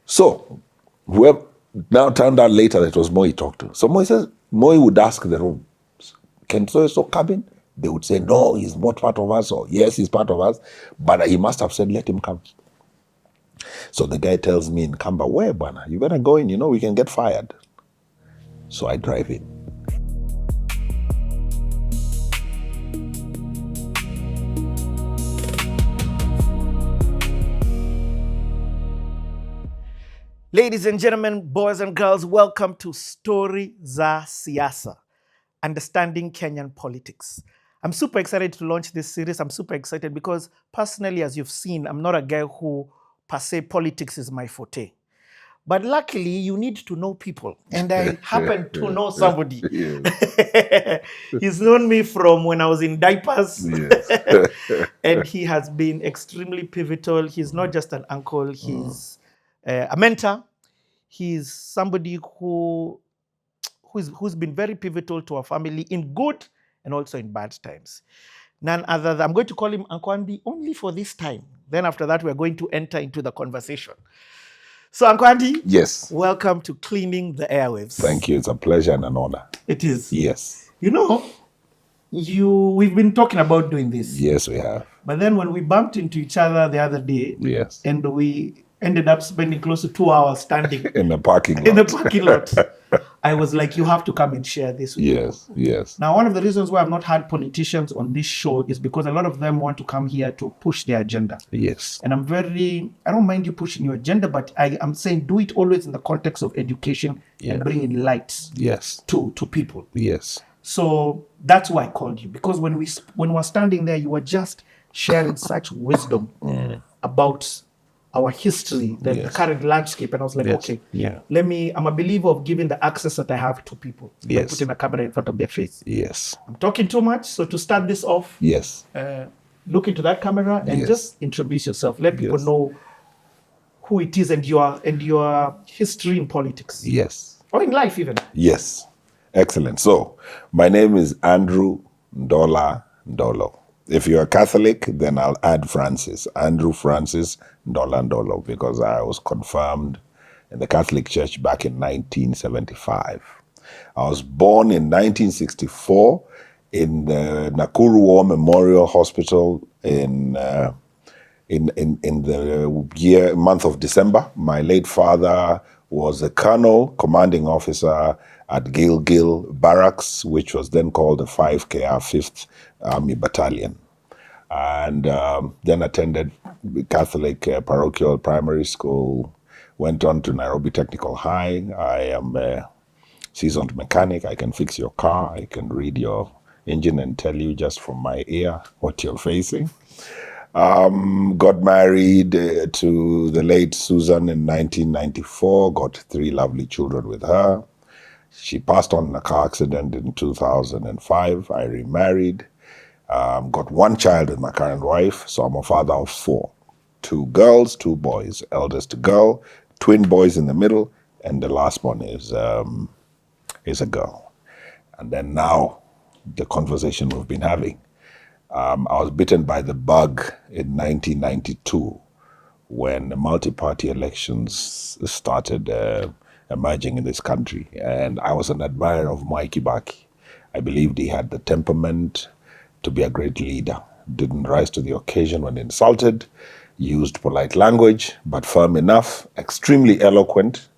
So, whoever now turned out later that it was Moi he talked to. So Moi would ask the room, can so come in? They would say, no, he's not part of us, or yes, he's part of us. But he must have said, let him come. So the guy tells me in Kamba, where, bana? You better go in, we can get fired. So I drive in. Ladies and gentlemen, boys and girls, welcome to Stori Za Siasa, Understanding Kenyan Politics. I'm super excited to launch this series. I'm super excited because personally, as you've seen, I'm not a guy who per se politics is my forte. But luckily, you need to know people. And I happen to know somebody. He's known me from when I was in diapers. Yes. And he has been extremely pivotal. He's not just an uncle. He's a mentor. He's somebody who's been very pivotal to our family in good and also in bad times. None other than, I'm going to call him Uncle Andy only for this time. Then after that, we're going to enter into the conversation. So Uncle Andy, yes, welcome to Cleaning the Airwaves. Thank you. It's a pleasure and an honor. It is. Yes. We've been talking about doing this. Yes, we have. But then when we bumped into each other the other day, yes, and we ended up spending close to 2 hours standing in the parking lot. I was like, you have to come and share this with me. Yes. Now, one of the reasons why I've not had politicians on this show is because a lot of them want to come here to push their agenda. Yes. And I don't mind you pushing your agenda, but I'm saying do it always in the context of education and bringing light to people. Yes. So that's why I called you, because when we were standing there, you were just sharing such wisdom about our history, the current landscape, and I was like, okay, I'm a believer of giving the access that I have to people. By putting a camera in front of their face. Yes. I'm talking too much, so to start this off, look into that camera and just introduce yourself. Let people know who it is and your history in politics. Yes. Or in life even. Yes. Excellent. So, my name is Andrew Ndola Ndolo. If you're a Catholic, then I'll add Francis, Andrew Francis Ndola Ndolo, because I was confirmed in the Catholic Church back in 1975. I was born in 1964 in the Nakuru War Memorial Hospital in the month of December. My late father was a colonel, commanding officer at Gilgil Barracks, which was then called the 5KR 5th Army Battalion. And then attended Catholic parochial primary school, went on to Nairobi Technical High. I am a seasoned mechanic. I can fix your car. I can read your engine and tell you just from my ear what you're facing. Got married to the late Susan in 1994, got 3 lovely children with her. She passed on in a car accident in 2005. I remarried, got 1 child with my current wife, so I'm a father of 4. 2 girls, 2 boys, eldest girl, twin boys in the middle, and the last one is a girl. And then now, the conversation we've been having. I was bitten by the bug in 1992 when the multiparty elections started emerging in this country. And I was an admirer of Mwai Kibaki. I believed he had the temperament to be a great leader. Didn't rise to the occasion when insulted, used polite language, but firm enough, extremely eloquent,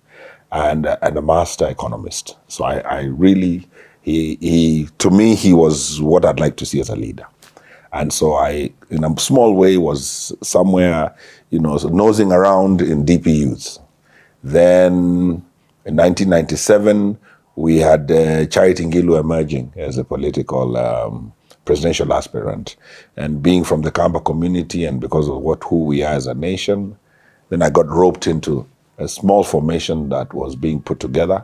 and a master economist. So I really, to me, he was what I'd like to see as a leader. And so I, in a small way, was somewhere, nosing around in DPUs. Then in 1997, we had Charity Ngilu emerging as a political presidential aspirant. And being from the Kamba community and because of who we are as a nation, then I got roped into a small formation that was being put together,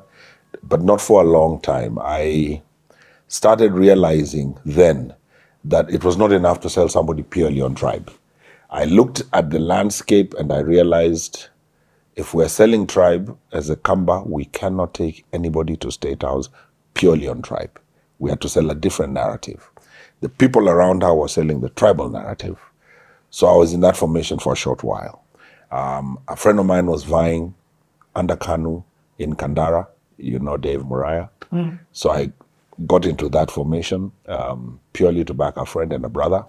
but not for a long time. I started realizing then that it was not enough to sell somebody purely on tribe. I looked at the landscape and I realized if we're selling tribe as a Kamba, we cannot take anybody to State House purely on tribe. We had to sell a different narrative. The people around her were selling the tribal narrative. So I was in that formation for a short while. A friend of mine was vying under KANU in Kandara, you know Dave Muraya. So I got into that formation purely to back a friend and a brother.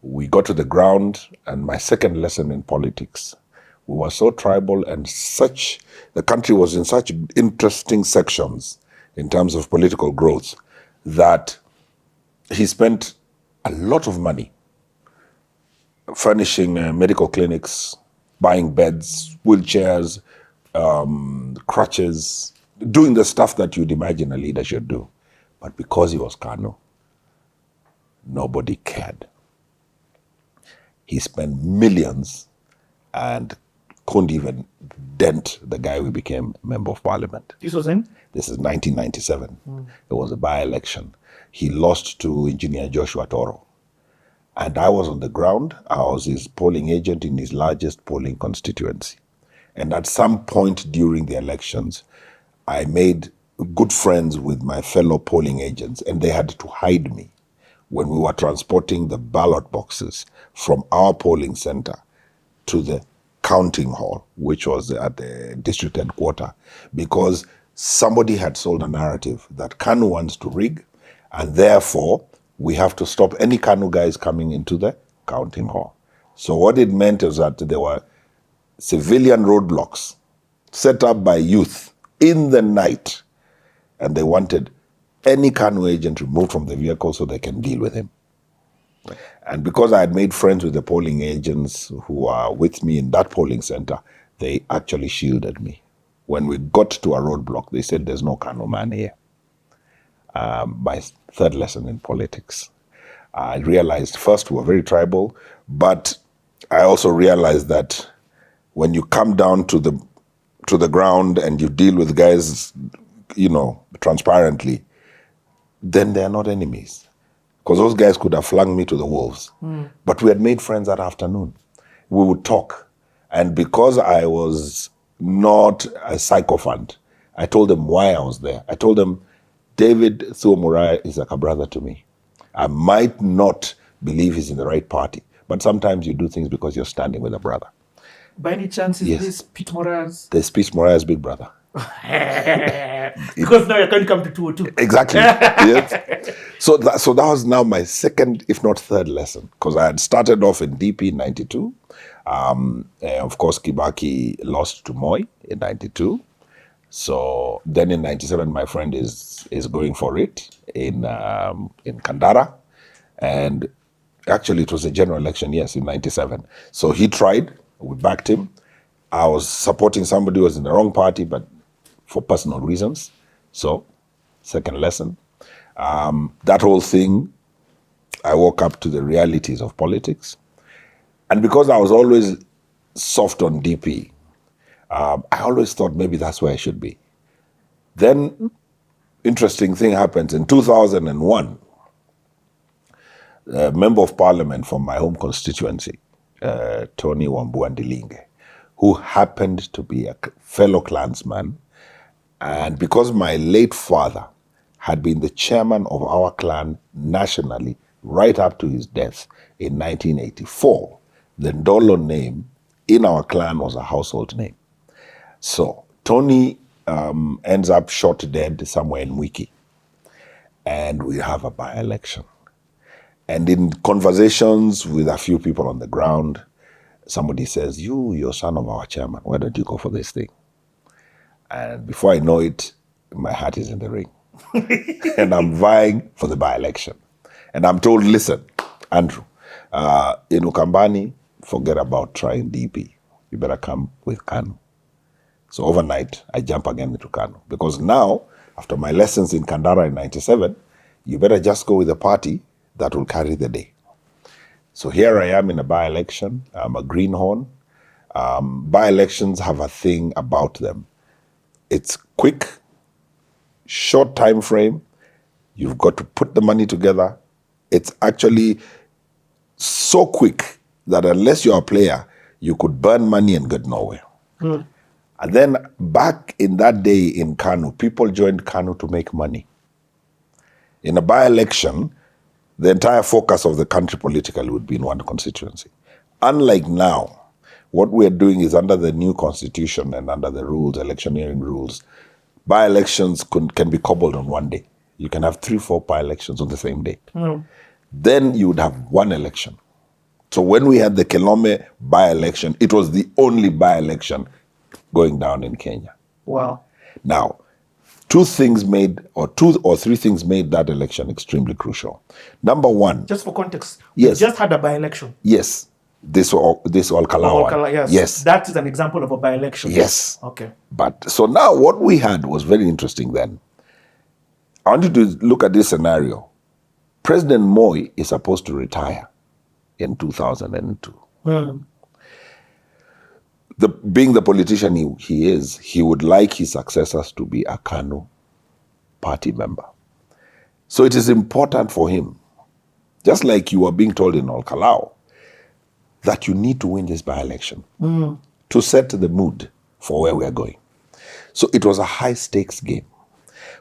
We got to the ground, and my second lesson in politics, we were so tribal and the country was in such interesting sections in terms of political growth that he spent a lot of money furnishing medical clinics, buying beds, wheelchairs, crutches, doing the stuff that you'd imagine a leader should do. But because he was KANU, nobody cared. He spent millions and couldn't even dent the guy who became Member of Parliament. This was in? This is 1997. It was a by-election. He lost to Engineer Joshua Toro. And I was on the ground. I was his polling agent in his largest polling constituency. And at some point during the elections, I made good friends with my fellow polling agents, and they had to hide me when we were transporting the ballot boxes from our polling center to the counting hall, which was at the district headquarters, because somebody had sold a narrative that KANU wants to rig, and therefore we have to stop any KANU guys coming into the counting hall. So what it meant is that there were civilian roadblocks set up by youth in the night, and they wanted any KANU agent removed from the vehicle so they can deal with him. And because I had made friends with the polling agents who are with me in that polling center, they actually shielded me. When we got to a roadblock, they said, there's no KANU man here. My third lesson in politics. I realized first we were very tribal, but I also realized that when you come down to the ground and you deal with guys, transparently, then they're not enemies. Because those guys could have flung me to the wolves. But we had made friends that afternoon. We would talk. And because I was not a sycophant, I told them why I was there. I told them, David Thuo is like a brother to me. I might not believe he's in the right party, but sometimes you do things because you're standing with a brother. By any chance, is this Pete Moraes? This Pete Moraes' big brother. Because now you're going to come to 202. Exactly. Yes. So that was now my second, if not third lesson, because I had started off in DP in 92. Of course, Kibaki lost to Moi in 92. So then in 97, my friend is going for it in Kandara. And actually, it was a general election, yes, in 97. So he tried. We backed him. I was supporting somebody who was in the wrong party, but for personal reasons. So, second lesson. That whole thing, I woke up to the realities of politics. And because I was always soft on DP, I always thought maybe that's where I should be. Then, interesting thing happens. In 2001, a member of parliament from my home constituency, Tony Wambuandilinge, who happened to be a fellow clansman, and because my late father had been the chairman of our clan nationally right up to his death in 1984, the Ndolo name in our clan was a household name. So Tony ends up shot dead somewhere in Wiki, and we have a by-election. And in conversations with a few people on the ground, somebody says, you're son of our chairman, why don't you go for this thing? And before I know it, my heart is in the ring. And I'm vying for the by-election. And I'm told, listen, Andrew, in Ukambani, forget about trying DP. You better come with KANU. So overnight, I jump again into KANU. Because now, after my lessons in Kandara in 97, you better just go with a party that will carry the day. So here I am in a by-election. I'm a greenhorn. By-elections have a thing about them. It's quick, short time frame. You've got to put the money together. It's actually so quick that unless you're a player, you could burn money and get nowhere. And then back in that day in KANU, people joined KANU to make money. In a by-election, the entire focus of the country politically would be in one constituency. Unlike now, what we're doing is under the new constitution and under the rules, electioneering rules, by-elections can be cobbled on one day. You can have 3-4 by-elections on the same day. Then you would have one election. So when we had the Kilome by-election, it was the only by-election going down in Kenya. Wow. Now, two or three things made that election extremely crucial. Number one. Just for context, yes. We just had a by-election. Yes. This Olkalawa. Yes. Yes. That is an example of a by-election. Yes. Okay. But so now what we had was very interesting then. I want you to look at this scenario. President Moi is supposed to retire in 2002. Being the politician he is, he would like his successors to be a KANU party member. So it is important for him, just like you were being told in Olkalao, that you need to win this by-election to set the mood for where we are going. So it was a high-stakes game.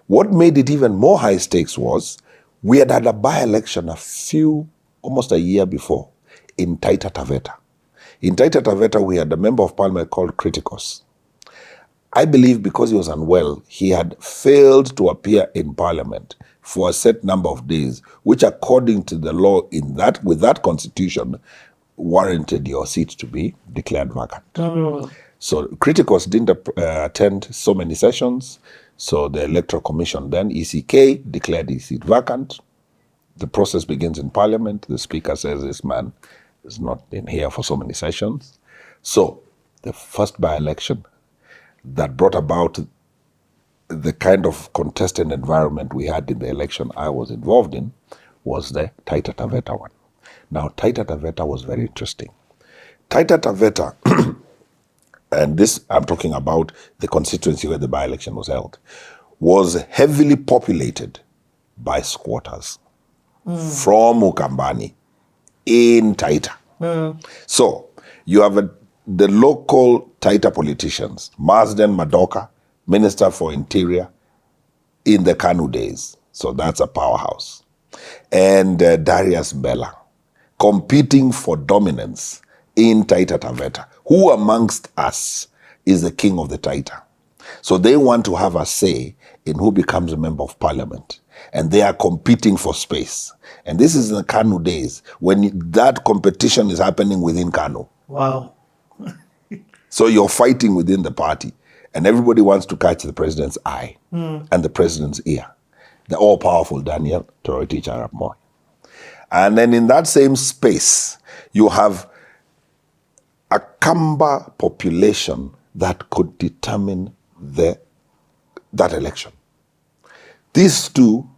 What made it even more high-stakes was we had a by-election almost a year before in Taita Taveta. In Taita Taveta, we had a member of parliament called Criticus. I believe because he was unwell, he had failed to appear in parliament for a set number of days, which according to the law with that constitution, warranted your seat to be declared vacant. So Criticus didn't attend so many sessions. So the Electoral Commission then, ECK, declared his seat vacant. The process begins in parliament. The speaker says this man has not been here for so many sessions. So the first by-election that brought about the kind of contested environment we had in the election I was involved in was the Taita Taveta one. Now, Taita Taveta was very interesting. Taita Taveta, and this I'm talking about the constituency where the by-election was held, was heavily populated by squatters from Ukambani in Taita. So you have the local Taita politicians, Marsden Madoka, Minister for Interior in the KANU days. So that's a powerhouse. And Darius Bella, competing for dominance in Taita Taveta. Who amongst us is the king of the Taita? So they want to have a say in who becomes a member of parliament. And they are competing for space. And this is in the KANU days when that competition is happening within KANU. Wow. So you're fighting within the party. And everybody wants to catch the president's eye and the president's ear. The all-powerful Daniel Toroitich Arap Moi. And then in that same space, you have a Kamba population that could determine that election. These two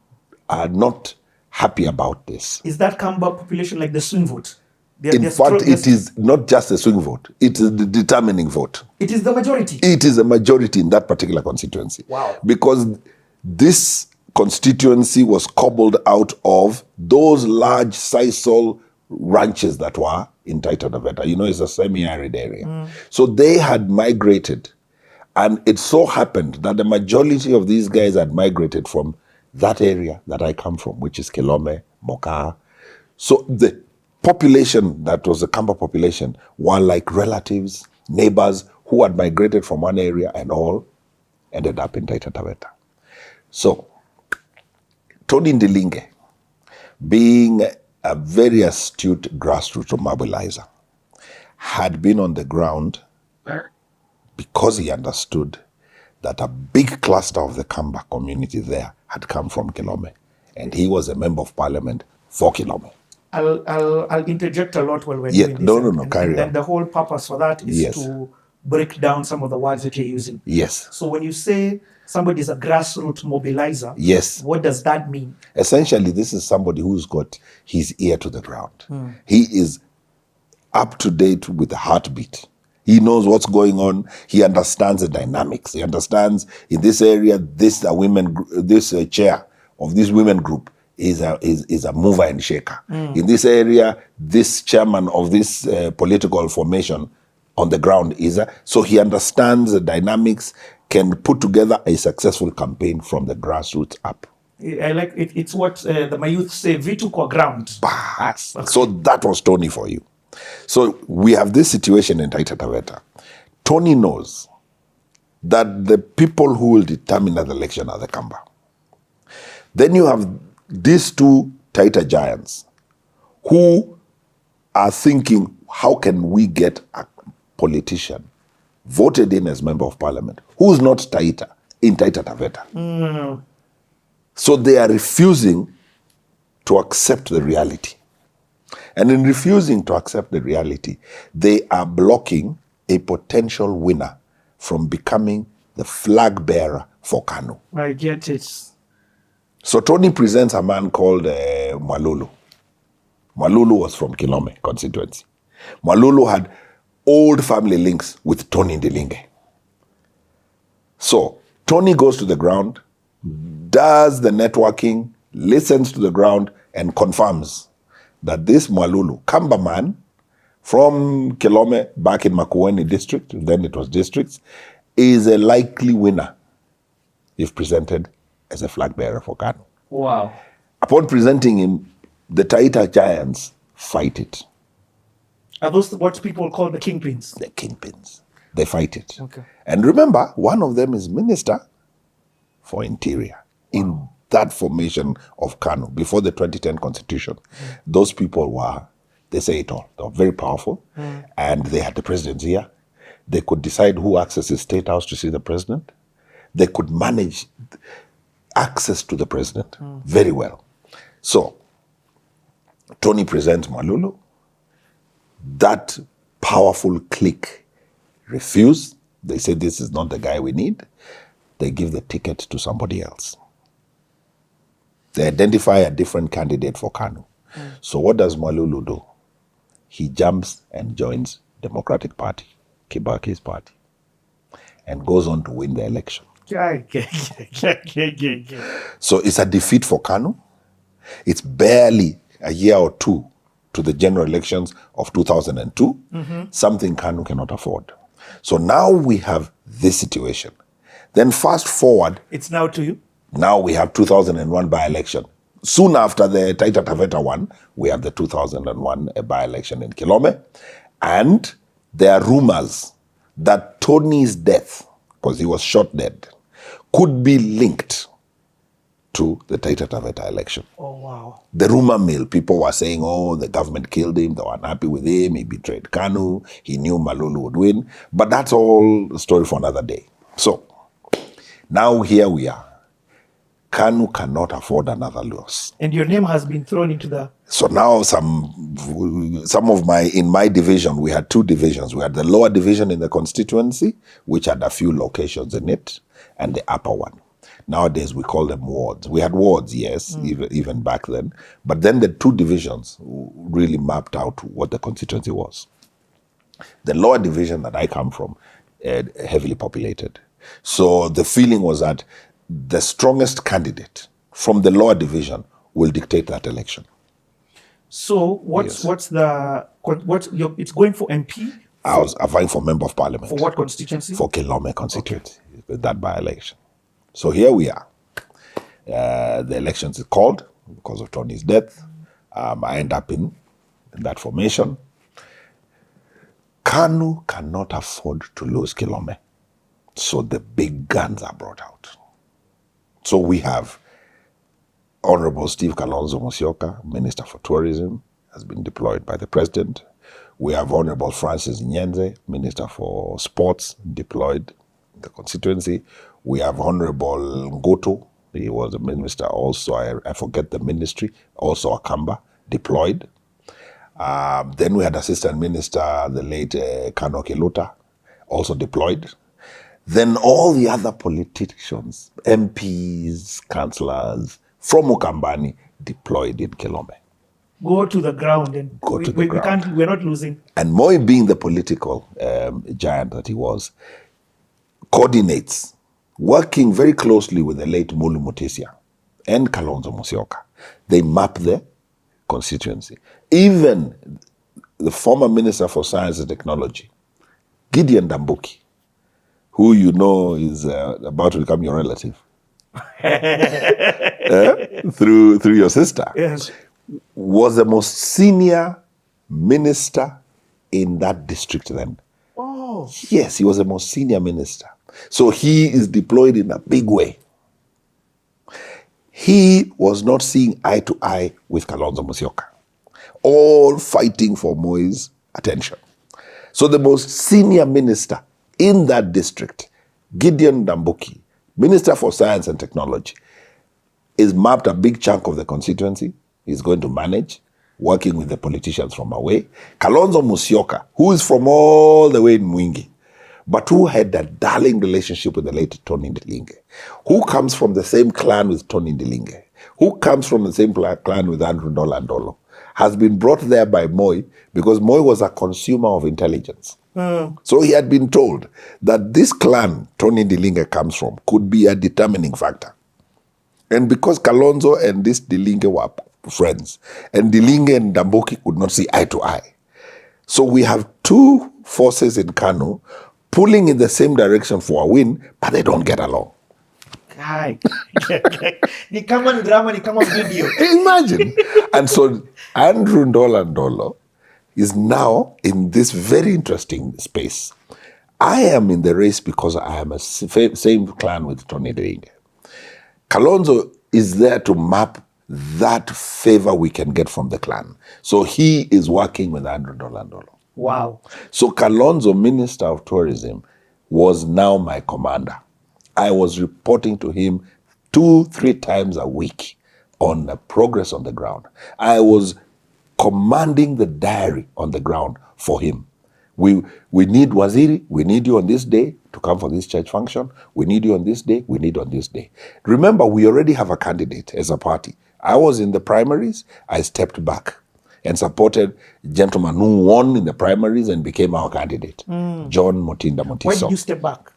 are not happy about this. Is that Kamba population like the swing vote? In fact, it is not just a swing vote. It is the determining vote. It is the majority? It is a majority in that particular constituency. Wow. Because this constituency was cobbled out of those large sisal ranches that were in Taita Taveta. You know, it's a semi-arid area. So they had migrated. And it so happened that the majority of these guys had migrated from that area that I come from, which is Kilome, Moka. So the population that was the Kamba population were like relatives, neighbors who had migrated from one area and all ended up in Taita Taveta. So Tony Ndilinge, being a very astute grassroots mobilizer, had been on the ground because he understood that a big cluster of the Kamba community there had come from Kilome. And he was a member of parliament for Kilome. I'll interject a lot while we're doing this. No, carry on. And the whole purpose for that is to break down some of the words that you're using. Yes. So when you say somebody is a grassroots mobilizer, yes, what does that mean? Essentially, this is somebody who's got his ear to the ground. He is up to date with the heartbeat. He knows what's going on. He understands the dynamics. He understands in this area, this chair of this women group is a mover and shaker. In this area, this chairman of this political formation on the ground so he understands the dynamics, can put together a successful campaign from the grassroots up. I like it. It's what my youth say, vitu kwa ground. So that was Tony for you. So we have this situation in Taita Taveta. Tony knows that the people who will determine the election are the Kamba. Then you have these two Taita giants who are thinking, how can we get a politician voted in as member of parliament who is not Taita in Taita Taveta? So they are refusing to accept the reality. And in refusing to accept the reality, they are blocking a potential winner from becoming the flag bearer for KANU. I get it. So Tony presents a man called Mwalulu. Mwalulu was from Kilome constituency. Mwalulu had old family links with Tony Ndilinge. So Tony goes to the ground, does the networking, listens to the ground, and confirms that this Mwalulu, Kamba man, from Kilome back in Makueni district, then it was districts, is a likely winner if presented as a flag bearer for KANU. Wow. Upon presenting him, the Taita giants fight it. Are those what people call the kingpins? The kingpins. They fight it. Okay. And remember, one of them is Minister for Interior in that formation of KANU before the 2010 constitution. Those people were, they say it all. They were very powerful and they had the presidents here. They could decide who accesses State House to see the president. They could manage access to the president very well. So, Tony presents Mwalulu. That powerful clique refuse. They say this is not the guy we need. They give the ticket to somebody else. They identify a different candidate for KANU. So what does Mwalulu do? He jumps and joins Democratic Party, Kibaki's party, and goes on to win the election. So it's a defeat for KANU. It's barely a year or two to the general elections of 2002, something KANU cannot afford. So now we have this situation. Then fast forward. It's now to you? Now we have 2001 by-election. Soon after the Taita Taveta one, we have the 2001 by-election in Kilome. And there are rumors that Tony's death, because he was shot dead, could be linked to the Taita Taveta election. Oh, wow. The rumor mill, people were saying, oh, the government killed him, they were unhappy with him, he betrayed KANU, he knew Mwalulu would win. But that's all a story for another day. So, now here we are. KANU cannot afford another loss. And your name has been thrown into the... So now in my division, we had two divisions. We had the lower division in the constituency, which had a few locations in it, and the upper one. Nowadays, we call them wards. We had wards, yes, even back then. But then the two divisions really mapped out what the constituency was. The lower division that I come from, heavily populated. So the feeling was that the strongest candidate from the lower division will dictate that election. So it's going for MP? I was vying for member of parliament. For what constituency? For Kilome constituency, that by-election. So here we are. The elections is called because of Tony's death. I end up in that formation. KANU cannot afford to lose Kilome. So the big guns are brought out. So we have Honorable Steve Kalonzo Musyoka, Minister for Tourism, has been deployed by the President. We have Honorable Francis Nyenze, Minister for Sports, deployed in the constituency. We have Honorable Ngoto, he was a minister also, I forget the ministry, also a Kamba, deployed. Then we had Assistant Minister, the late Kano Kiluta, also deployed. Then all the other politicians, MPs, councillors from Ukambani, deployed in Kilome. Go to the ground and we're not losing. And Moi, being the political giant that he was, coordinates, working very closely with the late Mulu Mutisia and Kalonzo Musyoka. They map the constituency. Even the former Minister for Science and Technology, Gideon Dambuki, who you know is about to become your relative through your sister, yes, was the most senior minister in that district then. Oh. Yes, he was the most senior minister. So he is deployed in a big way. He was not seeing eye to eye with Kalonzo Musyoka, all fighting for Moi's attention. So the most senior minister in that district, Gideon Ndambuki, Minister for Science and Technology, is mapped a big chunk of the constituency. He's going to manage, working with the politicians from away. Kalonzo Musyoka, who is from all the way in Mwingi, but who had a darling relationship with the late Tony Ndilinge, who comes from the same clan with Tony Ndilinge, who comes from the same clan with Andrew Ndola Ndolo, has been brought there by Moi because Moi was a consumer of intelligence. So he had been told that this clan Tony Ndilinge comes from could be a determining factor. And because Kalonzo and this Ndilinge were friends, and Ndilinge and Ndambuki could not see eye to eye. So we have two forces in Kanu pulling in the same direction for a win, but they don't get along. Ni kama drama, ni kama video. Imagine. And so Andrew Ndola Ndolo is now in this very interesting space. I am in the race because I am a same clan with Tony Ndilinge. Kalonzo is there to map that favor we can get from the clan. So he is working with Andrew Ndola Ndolo. Wow. So Kalonzo, Minister of Tourism, was now my commander. I was reporting to him 2-3 times a week on the progress on the ground. I was commanding the diary on the ground for him. We need Waziri, we need you on this day to come for this church function. We need you on this day, we need on this day. Remember, we already have a candidate as a party. I was in the primaries, I stepped back and supported a gentleman who won in the primaries and became our candidate, John Motinda Motiso. Why did you step back?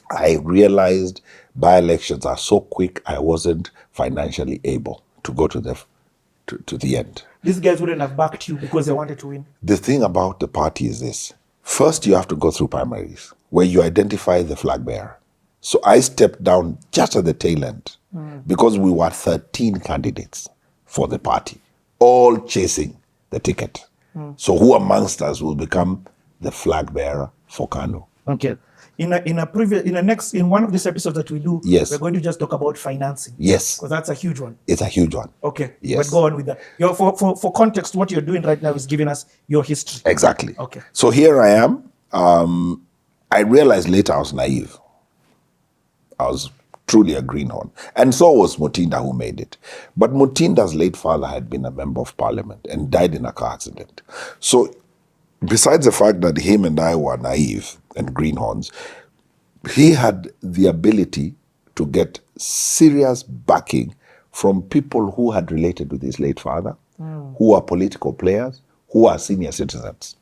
I realized by-elections are so quick, I wasn't financially able to go to the end. These guys wouldn't have backed you because they wanted to win. The thing about the party is this. First, you have to go through primaries where you identify the flag bearer. So I stepped down just at the tail end because we were 13 candidates for the party, all chasing the ticket. So who amongst us will become the flag bearer for Kanu? Okay. In one of these episodes that we do, yes, we're going to just talk about financing. Yes. Because that's a huge one. It's a huge one. Okay. Yes. But go on with that. For context, what you're doing right now is giving us your history. Exactly. Okay. So here I am. I realized later I was naive. I was truly a greenhorn. And so was Mutinda, who made it. But Mutinda's late father had been a member of parliament and died in a car accident. So besides the fact that him and I were naive and greenhorns, he had the ability to get serious backing from people who had related with his late father, who are political players, who are senior citizens.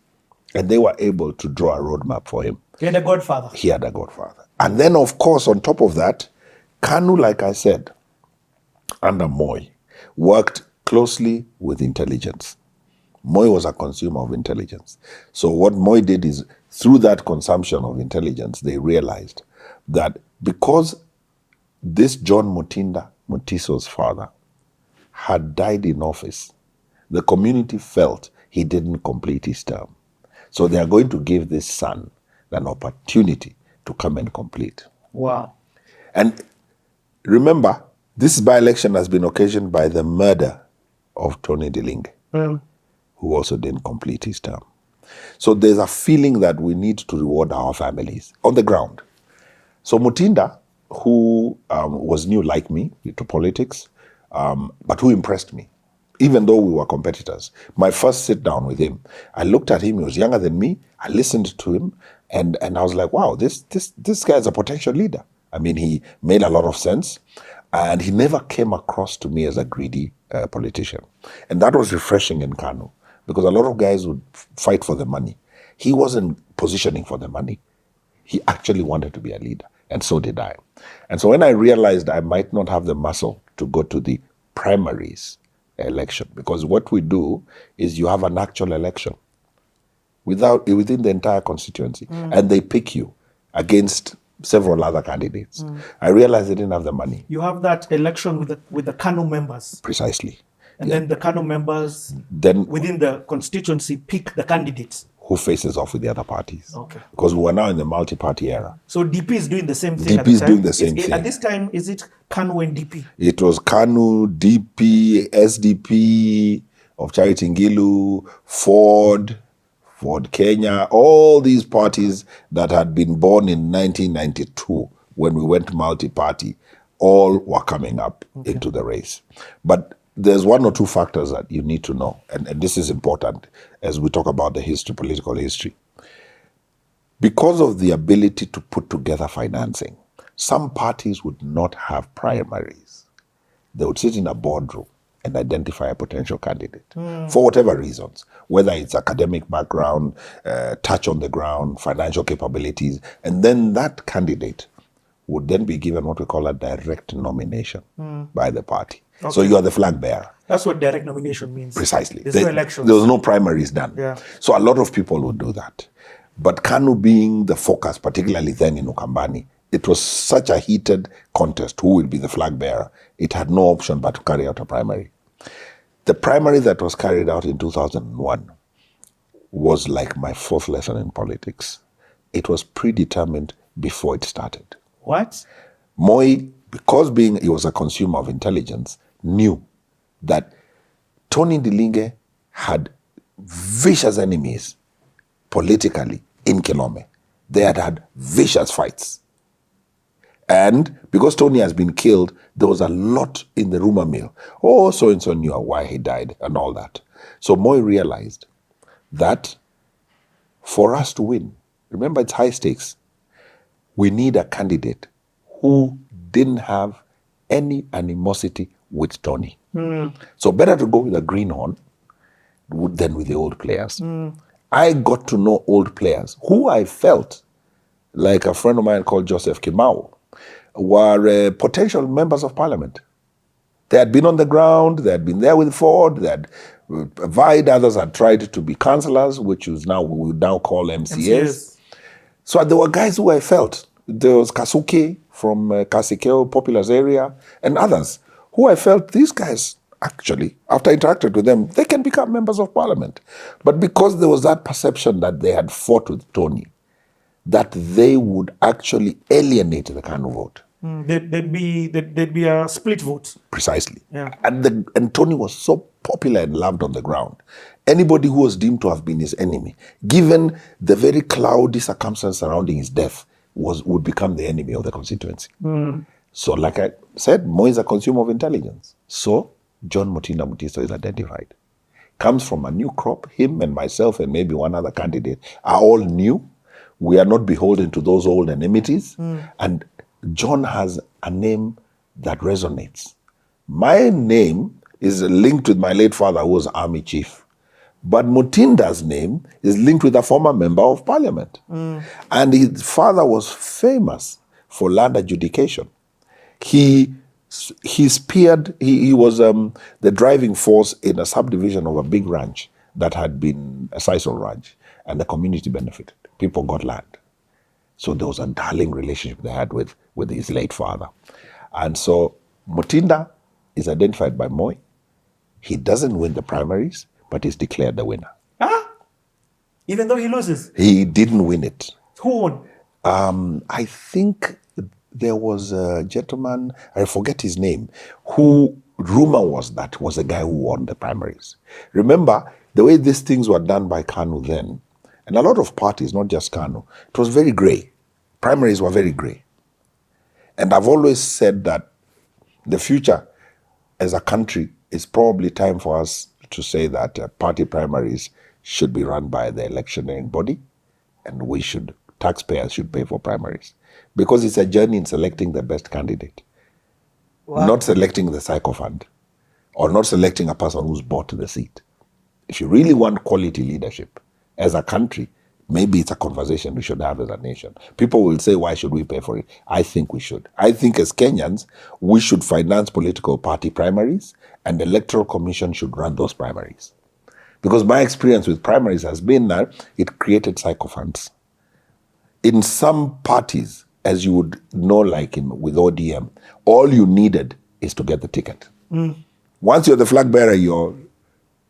And they were able to draw a roadmap for him. He had a godfather. He had a godfather. And then, of course, on top of that, Kanu, like I said, under Moi, worked closely with intelligence. Moi was a consumer of intelligence. So what Moi did is, through that consumption of intelligence, they realized that because this John Motinda Motiso's father had died in office, the community felt he didn't complete his term. So they are going to give this son an opportunity to come and complete. Wow. And remember, this by-election has been occasioned by the murder of Tony Ndilinge, who also didn't complete his term. So there's a feeling that we need to reward our families on the ground. So Mutinda, who was new like me to politics, but who impressed me, even though we were competitors. My first sit down with him, I looked at him, he was younger than me, I listened to him, and I was like, wow, this guy is a potential leader. I mean, he made a lot of sense, and he never came across to me as a greedy politician. And that was refreshing in Kanu, because a lot of guys would fight for the money. He wasn't positioning for the money. He actually wanted to be a leader, and so did I. And so when I realized I might not have the muscle to go to the primaries election, because what we do is you have an actual election within the entire constituency, and they pick you against several other candidates. I realized they didn't have the money. You have that election with the Kanu members. Precisely. And then the Kanu members then within the constituency pick the candidates who faces off with the other parties. Okay. Because we are now in the multi-party era. So DP is doing the same thing. DP is doing the same thing. At this time, is it KANU and DP? It was KANU, DP, SDP of Charity Ngilu, Ford Kenya, all these parties that had been born in 1992 when we went multi-party, all were coming up into the race. But there's one or two factors that you need to know, and this is important as we talk about the history, political history. Because of the ability to put together financing, some parties would not have primaries. They would sit in a boardroom and identify a potential candidate for whatever reasons, whether it's academic background, touch on the ground, financial capabilities, and then that candidate would then be given what we call a direct nomination by the party. Okay. So you are the flag bearer. That's what direct nomination means. Precisely. There's no elections. There was no primaries done. Yeah. So a lot of people would do that. But KANU being the focus, particularly then in Ukambani, it was such a heated contest. Who will be the flag bearer? It had no option but to carry out a primary. The primary that was carried out in 2001 was like my fourth lesson in politics. It was predetermined before it started. What? Moi, because he was a consumer of intelligence, knew that Tony Ndilinge had vicious enemies politically in Kilome. They had had vicious fights. And because Tony has been killed, there was a lot in the rumor mill. Oh, so-and-so knew why he died and all that. So Moi realized that for us to win, remember it's high stakes, we need a candidate who didn't have any animosity with Tony. So better to go with a greenhorn than with the old players. I got to know old players who I felt, like a friend of mine called Joseph Kimau, were potential members of parliament. They had been on the ground, they had been there with Ford, they had vied, others had tried to be councillors, which is now we would now call MCAs. So there were guys who I felt. There was Kasuke from Kasikeo, Populous area, and others who I felt these guys actually, after I interacted with them, they can become members of parliament. But because there was that perception that they had fought with Tony, that they would actually alienate the KANU vote. There'd be a split vote. Precisely. Yeah. And Tony was so popular and loved on the ground. Anybody who was deemed to have been his enemy, given the very cloudy circumstance surrounding his death, would become the enemy of the constituency. So like I said, Moi is a consumer of intelligence. So John Mutinda Mutiso is identified. Comes from a new crop. Him and myself and maybe one other candidate are all new. We are not beholden to those old enmities. And John has a name that resonates. My name is linked with my late father, who was army chief. But Mutinda's name is linked with a former member of parliament. And his father was famous for land adjudication. He was the driving force in a subdivision of a big ranch that had been a sisal ranch, and the community benefited. People got land. So there was a darling relationship they had with his late father. And so Mutinda is identified by Moi. He doesn't win the primaries, but he's declared the winner. Even though he loses? He didn't win it. Who won? I think there was a gentleman, I forget his name, who rumor was that was the guy who won the primaries. Remember, the way these things were done by KANU then, and a lot of parties, not just KANU, it was very grey. Primaries were very grey. And I've always said that the future as a country is probably time for us to say that party primaries should be run by the electioneering body, and taxpayers should pay for primaries. Because it's a journey in selecting the best candidate. Wow. Not selecting the sycophant, or not selecting a person who's bought the seat. If you really want quality leadership as a country, maybe it's a conversation we should have as a nation. People will say, why should we pay for it? I think we should. I think as Kenyans, we should finance political party primaries, and the Electoral Commission should run those primaries. Because my experience with primaries has been that it created sycophants. In some parties, as you would know, like with ODM, all you needed is to get the ticket. Once you're the flag bearer, you're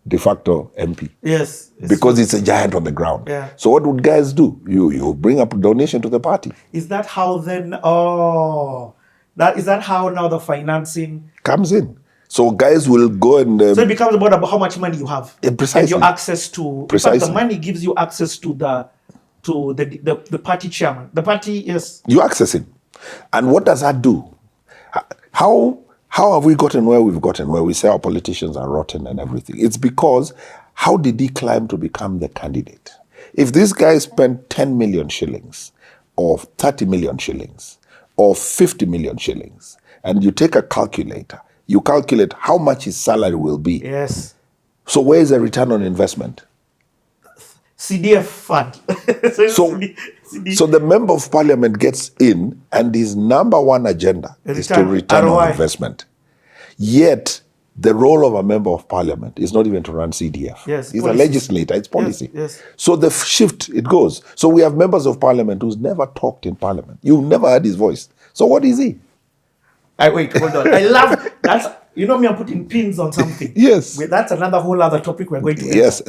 de facto MP. Yes. Because it's a giant on the ground. Yeah. So what would guys do? You bring up a donation to the party. Is that how then, is that how now the financing comes in? So guys will go and... so it becomes about how much money you have. Precisely. And your access to... Precisely. In fact, the money gives you access to the party chairman. The party is... You access him. And what does that do? How have we gotten where we've gotten, where we say our politicians are rotten and everything? It's because how did he climb to become the candidate? If this guy spent 10 million shillings or 30 million shillings or 50 million shillings, and you take a calculator, you calculate how much his salary will be. Yes. So where is the return on investment? CDF fund. So the member of parliament gets in, and his number one agenda is to return on investment. Yet the role of a member of parliament is not even to run CDF. Yes, he's policy. a legislator. It's policy. Yes. So the shift, it goes. So we have members of parliament who's never talked in parliament. You've never heard his voice. So what is he? Wait, hold on. I love that's. You know me, I'm putting pins on something. Yes. That's another whole other topic we're going to get. Yes,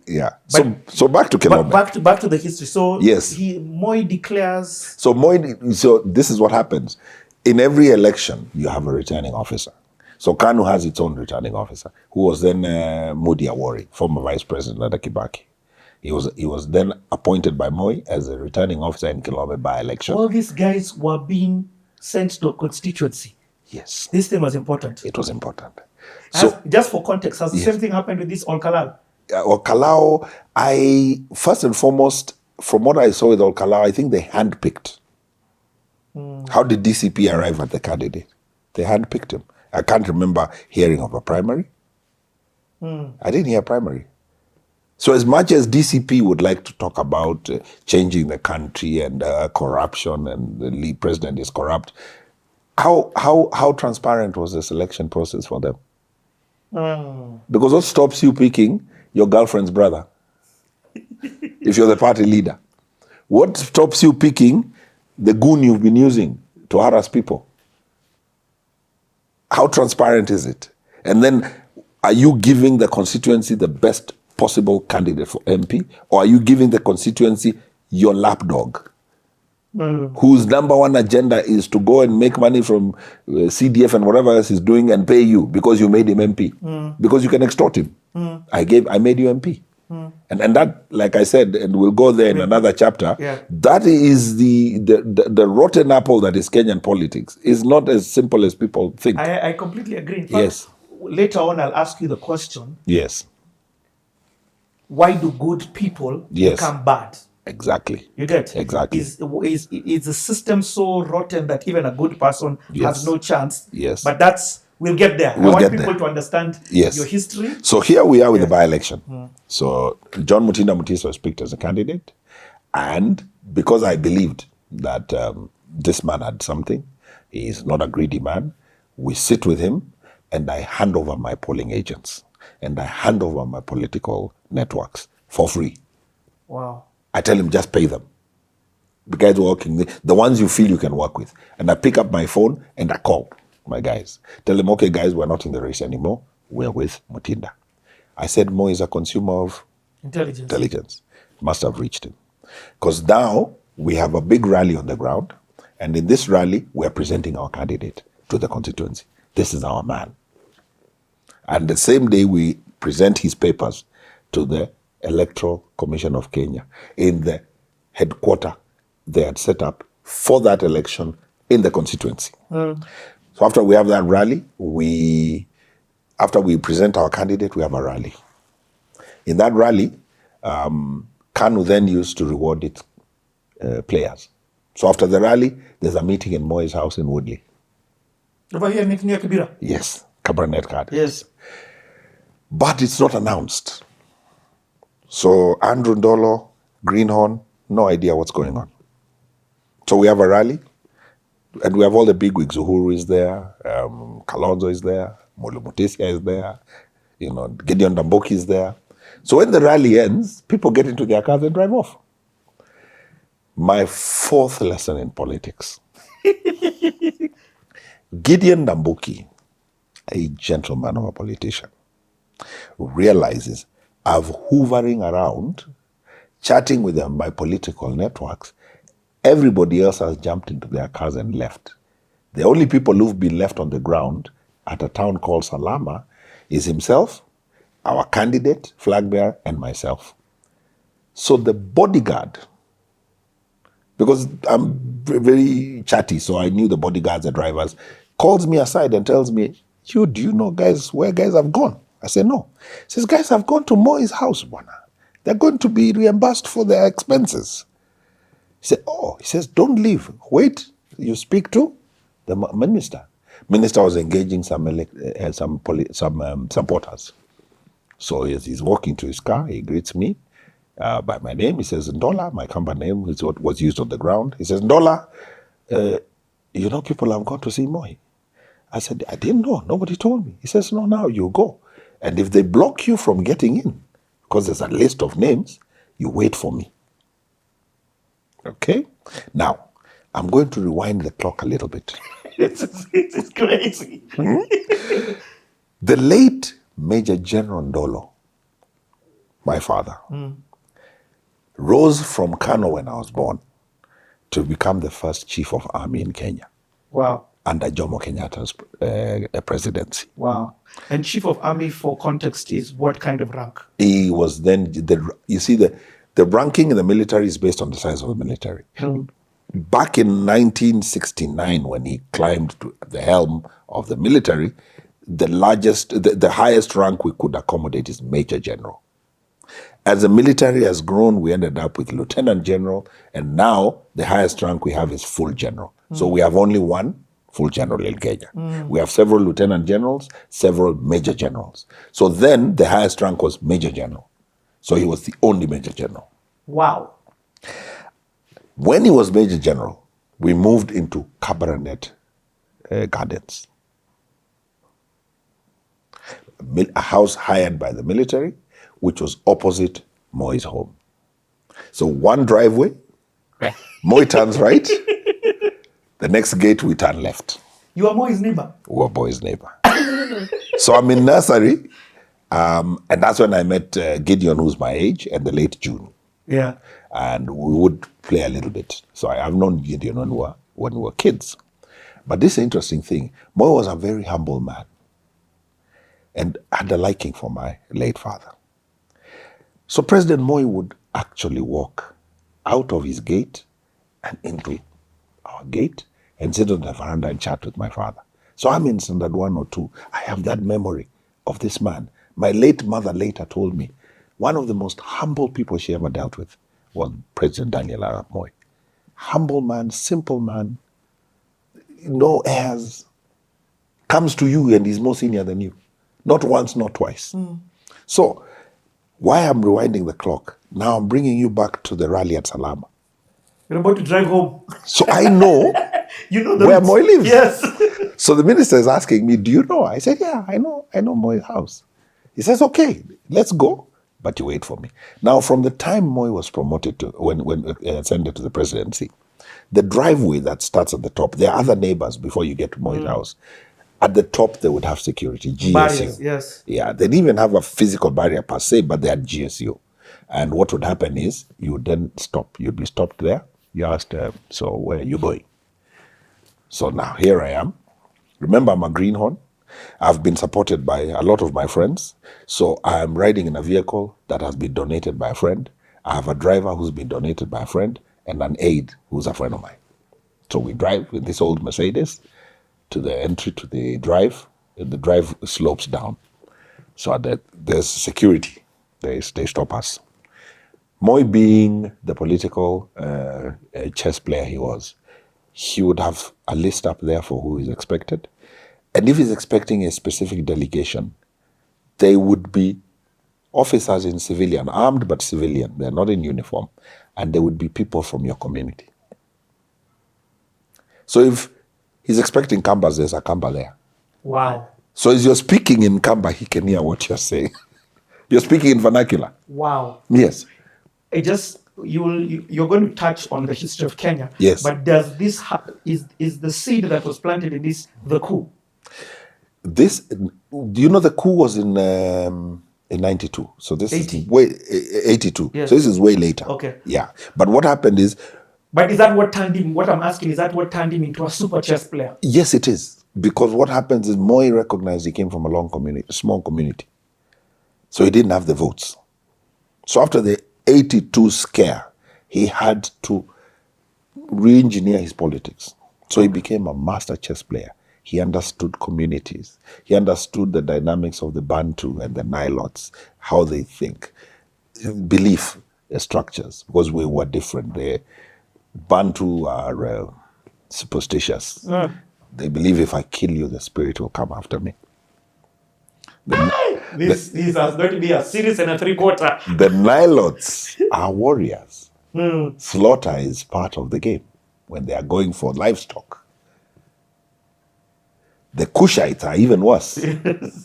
yeah. So back to Kilome. Back to the history. So yes. Moi declares. So this is what happens. In every election, you have a returning officer. So Kanu has its own returning officer, who was then Mudi Awori, former vice president under Kibaki. He was then appointed by Moi as a returning officer in Kilome by-election. All these guys were being sent to a constituency. Yes. This thing was important. It was important. So just for context, has the same thing happened with this Olkalal? Olkalal, first and foremost, from what I saw with Olkalal, I think they handpicked. How did DCP arrive at the candidate? They handpicked him. I can't remember hearing of a primary. I didn't hear primary. So as much as DCP would like to talk about changing the country and corruption and the lead president is corrupt, how transparent was the selection process for them? Because what stops you picking your girlfriend's brother if you're the party leader? What stops you picking the goon you've been using to harass people? How transparent is it? And then are you giving the constituency the best possible candidate for MP? Or are you giving the constituency your lapdog? Whose number one agenda is to go and make money from CDF and whatever else he's doing and pay you because you made him MP. Because you can extort him. I made you MP. And that, like I said, and we'll go there in another chapter, that is the rotten apple that is Kenyan politics. It's not as simple as people think. I completely agree. In fact, yes. Later on, I'll ask you the question. Yes. Why do good people become bad? Exactly. You get? Exactly. Is the system so rotten that even a good person has no chance? Yes. But we'll get there. I want people to understand your history. So here we are with the by-election. So John Mutinda Mutiso was picked as a candidate. And because I believed that this man had something, he is not a greedy man, we sit with him and I hand over my polling agents and I hand over my political networks for free. Wow. I tell him, just pay them. The guys working, the ones you feel you can work with. And I pick up my phone and I call my guys. Tell them, okay, guys, we're not in the race anymore. We're with Mutinda. I said, Mo is a consumer of intelligence. Must have reached him. Because now we have a big rally on the ground. And in this rally, we're presenting our candidate to the constituency. This is our man. And the same day, we present his papers to the Electoral Commission of Kenya in the headquarter they had set up for that election in the constituency. So after we have that rally, after we present our candidate, we have a rally. In that rally, KANU then used to reward its players. So after the rally, there's a meeting in Moi's house in Woodley. Over here, meeting near Kibira? Yes, Cabernet card. Yes. But it's not announced. So Andrew Ndolo, Greenhorn, no idea what's going on. So we have a rally, and we have all the bigwigs. Uhuru is there, Kalonzo is there, Mulu Mutesia is there, Gideon Ndambuki is there. So when the rally ends, people get into their cars and drive off. My fourth lesson in politics. Gideon Ndambuki, a gentleman of a politician, realizes I've hovering around, chatting with them by political networks. Everybody else has jumped into their cars and left. The only people who've been left on the ground at a town called Salama is himself, our candidate, flag bearer, and myself. So the bodyguard, because I'm very chatty, so I knew the bodyguards, the drivers, calls me aside and tells me, do you know guys where guys have gone? I said, no. He says, guys have gone to Moi's house, Bwana. They're going to be reimbursed for their expenses. He said, he says, don't leave. Wait, you speak to the minister. Minister was engaging some supporters. So he's walking to his car. He greets me by my name. He says, Ndola, my company name is what was used on the ground. He says, Ndola, people have gone to see Moi. I said, I didn't know. Nobody told me. He says, no, now you go. And if they block you from getting in, because there's a list of names, you wait for me. Okay? Now, I'm going to rewind the clock a little bit. It's crazy. The late Major General Ndolo, my father, rose from Kano when I was born to become the first chief of army in Kenya. Wow. Under Jomo Kenyatta's presidency. Wow. And chief of army, for context, is what kind of rank? He was then, the ranking in the military is based on the size of the military. Back in 1969, when he climbed to the helm of the military, the highest rank we could accommodate is Major General. As the military has grown, we ended up with Lieutenant General, and now the highest rank we have is Full General. So we have only one Full General in Kenya. We have several Lieutenant Generals, several Major Generals. So then the highest rank was Major General. So he was the only Major General. Wow. When he was Major General, we moved into Cabernet Gardens, a house hired by the military, which was opposite Moi's home. So one driveway, Moi turns right, the next gate we turn left. You are Moi's neighbor? We were Moi's neighbor. So I'm in nursery, and that's when I met Gideon, who's my age, and the late June. Yeah. And we would play a little bit. So I have known Gideon when we were kids. But this is an interesting thing. Moi was a very humble man and had a liking for my late father. So President Moi would actually walk out of his gate and into our gate and sit on the veranda and chat with my father. So I'm in standard 1 or 2. I have that memory of this man. My late mother later told me one of the most humble people she ever dealt with was President Daniel Arap Moi. Humble man, simple man, no airs, comes to you and is more senior than you. Not once, not twice. So, why I'm rewinding the clock, now I'm bringing you back to the rally at Salama. You're about to drive home. So I know, where Moi lives. Yes. So the minister is asking me, do you know? I said, yeah, I know Moi's house. He says, okay, let's go, but you wait for me. Now, from the time Moi was promoted to, when ascended to the presidency, the driveway that starts at the top, there are other neighbors before you get to Moi's house. At the top, they would have security, GSU. Barriers, yes. Yeah, they didn't even have a physical barrier per se, but they had GSU. And what would happen is, you would then stop. You'd be stopped there. You asked, so where are you going? So now, here I am. Remember, I'm a greenhorn. I've been supported by a lot of my friends. So I'm riding in a vehicle that has been donated by a friend. I have a driver who's been donated by a friend and an aide who's a friend of mine. So we drive with this old Mercedes to the entry to the drive, and the drive slopes down. So that there's security. They stop us. Moi, being the political chess player he was, he would have a list up there for who is expected. And if he's expecting a specific delegation, they would be officers in civilian, armed but civilian. They're not in uniform. And they would be people from your community. So if he's expecting Kambas, there's a Kamba there. Wow. So as you're speaking in Kamba, he can hear what you're saying. You're speaking in vernacular. Wow. Yes. You're going to touch on the history of Kenya. Yes. But does this is the seed that was planted in this the coup? This, do you know the coup was in 92? So this 80. is way 82. Yes. So this is way later. Okay. Yeah. But what happened is, But is that what turned him, what I'm asking, is that what turned him into a super chess player? yes, it is. Because what happens is Moi recognized he came from a small community. So he didn't have the votes. So after the 82 scare, he had to re-engineer his politics. So he became a master chess player. He understood communities. He understood the dynamics of the Bantu and the Nilots, how they think, belief structures, because we were different. The Bantu are superstitious. They believe if I kill you, the spirit will come after me. This is going to be a series and a 3/4. The Nilots are warriors. Slaughter is part of the game when they are going for livestock. The Kushites are even worse.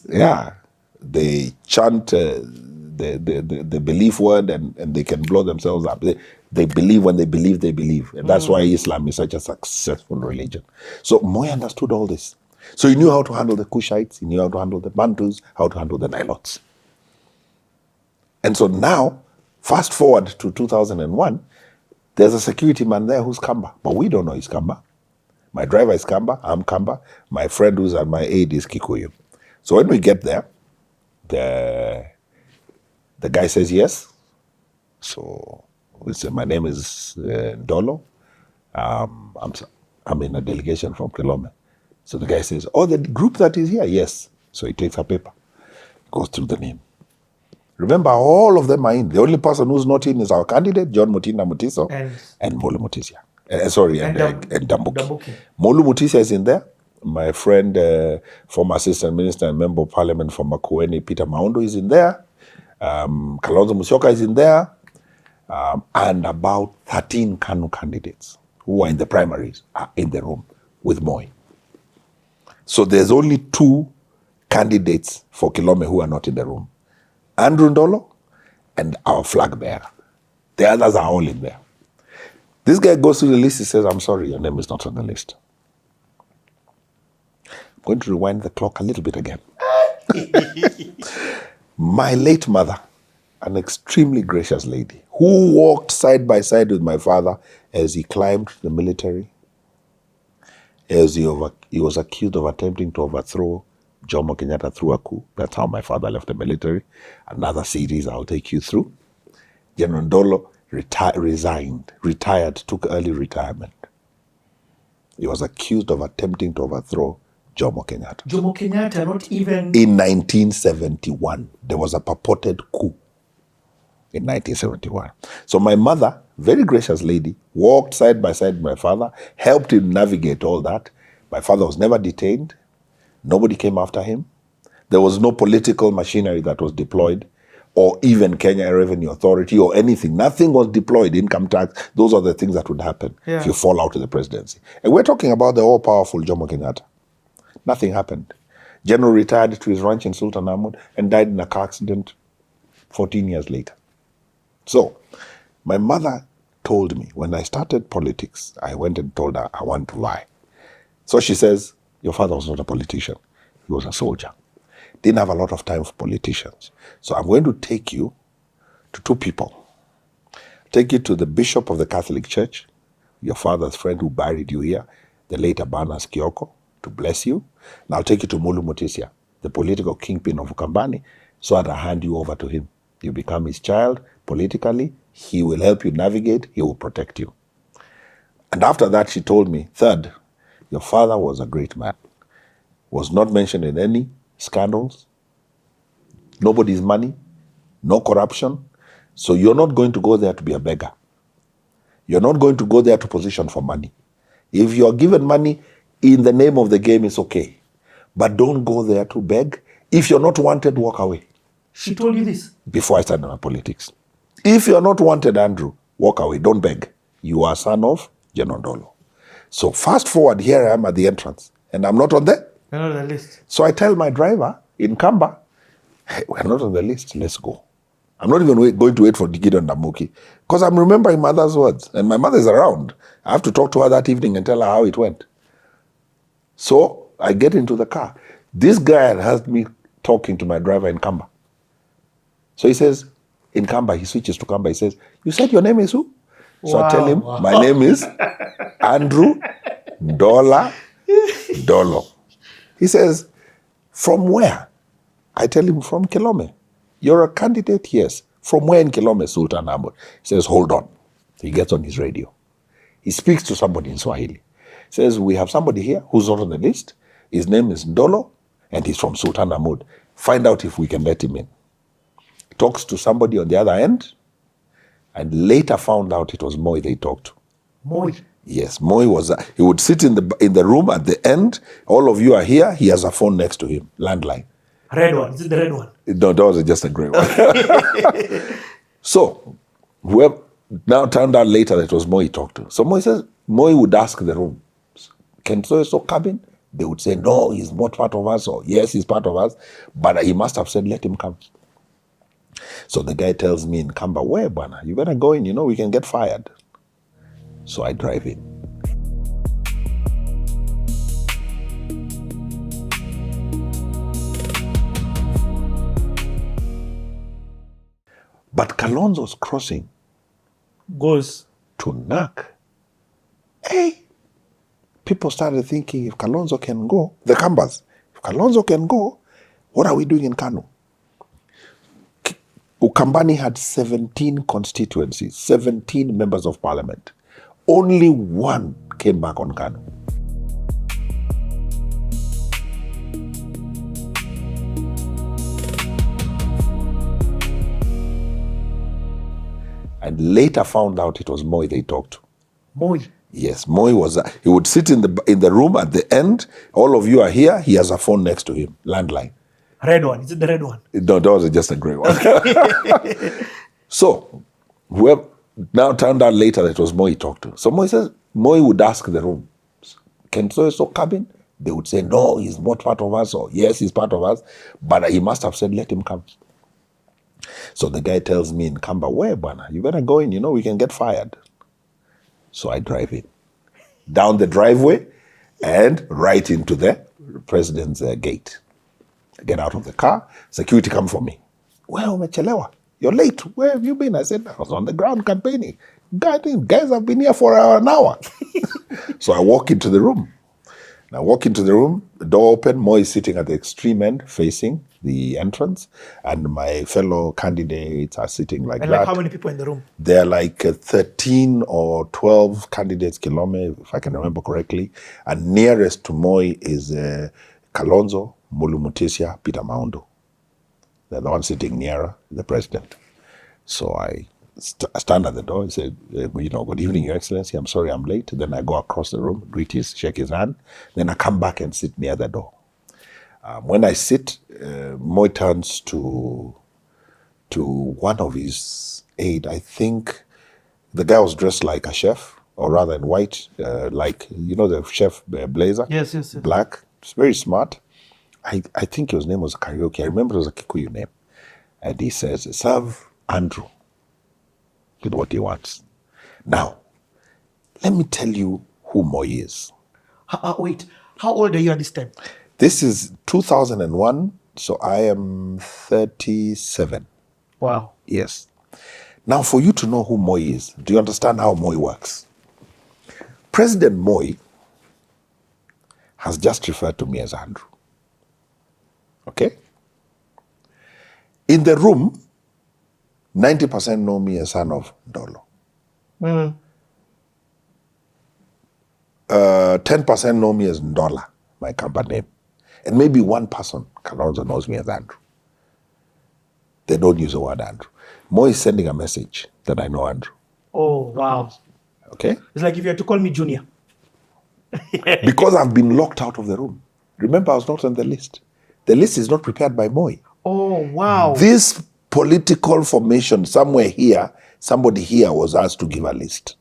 Yeah. They chant the belief word and they can blow themselves up. They believe when they believe, they believe. And that's why Islam is such a successful religion. So Moi understood all this. So he knew how to handle the Kushites, he knew how to handle the Bantus, how to handle the Nilots. And so now, fast forward to 2001, there's a security man there who's Kamba, but we don't know he's Kamba. My driver is Kamba, I'm Kamba. My friend who's at my aid is Kikuyu. So when we get there, the guy says yes. So we say, my name is Ndolo. I'm in a delegation from Kilome. So the guy says, oh, the group that is here? Yes. So he takes a paper, goes through the name. Remember, all of them are in. The only person who's not in is our candidate, John Mutinda Mutiso, and Molu Mutisia. And Dambuki. Molu Mutisia is in there. My friend, former assistant minister and member of parliament from Makueni, Peter Maundo, is in there. Kalonzo Musyoka is in there. And about 13 KANU candidates who are in the primaries are in the room with Moi. So there's only 2 candidates for Kilome who are not in the room. Andrew Ndolo and our flag bearer. The others are all in there. This guy goes through the list, he says, I'm sorry, your name is not on the list. I'm going to rewind the clock a little bit again. My late mother, an extremely gracious lady, who walked side by side with my father as he climbed the military, as he was accused of attempting to overthrow Jomo Kenyatta through a coup. That's how my father left the military. Another series I'll take you through. General Ndolo retired, took early retirement. He was accused of attempting to overthrow Jomo Kenyatta. Jomo Kenyatta, not even... In 1971, there was a purported coup in 1971. So my mother, very gracious lady, walked side by side with my father, helped him navigate all that. My father was never detained. Nobody came after him. There was no political machinery that was deployed, or even Kenya Revenue Authority or anything. Nothing was deployed, income tax. Those are the things that would happen if you fall out of the presidency. And we're talking about the all-powerful Jomo Kenyatta. Nothing happened. General retired to his ranch in Sultan Ahmad and died in a car accident 14 years later. So, my mother told me, when I started politics, I went and told her I want to lie. So she says, your father was not a politician. He was a soldier. Didn't have a lot of time for politicians. So I'm going to take you to 2 people. Take you to the bishop of the Catholic Church, your father's friend who buried you here, the late Abanas Kioko, to bless you. And I'll take you to Molu Mutisia, the political kingpin of Ukambani, so that I hand you over to him. You become his child politically. He will help you navigate. He will protect you. And after that, she told me, 3rd, your father was a great man. Was not mentioned in any scandals. Nobody's money. No corruption. So you're not going to go there to be a beggar. You're not going to go there to position for money. If you're given money in the name of the game, it's okay. But don't go there to beg. If you're not wanted, walk away. She told you this? Before I started my politics. If you're not wanted, Andrew, walk away. Don't beg. You are son of General Ndolo. So fast forward, here I am at the entrance. And I'm not on there. You're not on the list. So I tell my driver in Kamba, hey, we're not on the list. Let's go. I'm not even going to wait for Gideon Ndamuki because I'm remembering mother's words. And my mother is around. I have to talk to her that evening and tell her how it went. So I get into the car. This guy had heard me talking to my driver in Kamba. So he says, in Kamba, he switches to Kamba. He says, you said your name is who? So I tell him, my name is Andrew Ndola Ndolo. He says, from where? I tell him, from Kilome. You're a candidate? Yes. From where in Kilome, Sultan Ahmed? He says, hold on. He gets on his radio. He speaks to somebody in Swahili. He says, we have somebody here who's not on the list. His name is Ndolo, and he's from Sultan Ahmed. Find out if we can let him in. Talks to somebody on the other end, and later found out it was Moi they talked to. Moi? Yes, Moi was, he would sit in the room at the end. All of you are here. He has a phone next to him, landline. Red one, is it the red one? No, that was just a grey one. So, whoever, now turned out later that it was Moi he talked to. So Moi would ask the room, can so come in? They would say, no, he's not part of us, or yes, he's part of us. But he must have said, let him come. So the guy tells me in Kamba, where, bana? You better go in, we can get fired. So I drive in. But Kalonzo's crossing goes to Nak. Hey, people started thinking, if Kalonzo can go, the Kambas, if Kalonzo can go, what are we doing in Kanu? Ukambani had 17 constituencies, 17 members of parliament. Only one came back on Kanu. And later found out it was Moi they talked to. Moi? Yes, Moi was, he would sit in the room at the end. All of you are here. He has a phone next to him, landline. Red one, is it the red one? No, that was just a grey one. So, whoever, now turned out later that it was Moi he talked to. So Moi would ask the room, can so come in? They would say, no, he's not part of us, or yes, he's part of us. But he must have said, let him come. So the guy tells me in Kamba, where, bana? You better go in, we can get fired. So I drive in. Down the driveway and right into the president's gate. I get out of the car, security come for me. Well, umechelewa, you're late. Where have you been? I said, I was on the ground campaigning. Guys have been here for an hour. So I walk into the room. And I walk into the room, the door open, Moi is sitting at the extreme end, facing the entrance, and my fellow candidates are sitting like that. And how many people in the room? There are like 13 or 12 candidates, Kilome, if I can remember correctly. And nearest to Moi is Kalonzo, Mulu Mutisya, Peter Maundo. They're the ones sitting nearer the president. So I stand at the door and say, good evening, Your Excellency. I'm sorry I'm late. Then I go across the room, shake his hand. Then I come back and sit near the door. When I sit, Moi turns to one of his aide. I think the guy was dressed like a chef, or rather in white, like, the chef blazer? Yes. Black. It's very smart. I think his name was Karaoke. I remember it was a Kikuyu name. And he says, serve Andrew with what he wants. Now, let me tell you who Moi is. Wait, how old are you at this time? This is 2001, so I am 37. Wow. Yes. Now, for you to know who Moi is, do you understand how Moi works? President Moi has just referred to me as Andrew. Okay? In the room, 90% know me as son of Ndolo. 10% know me as Ndola, my company name. And maybe one person, Kalonzo, knows me as Andrew. They don't use the word Andrew. Moi is sending a message that I know Andrew. Oh, wow. Okay? It's like if you had to call me Junior. Because I've been locked out of the room. Remember, I was not on the list. The list is not prepared by Moi. Oh, wow. This political formation, somewhere here, somebody here was asked to give a list.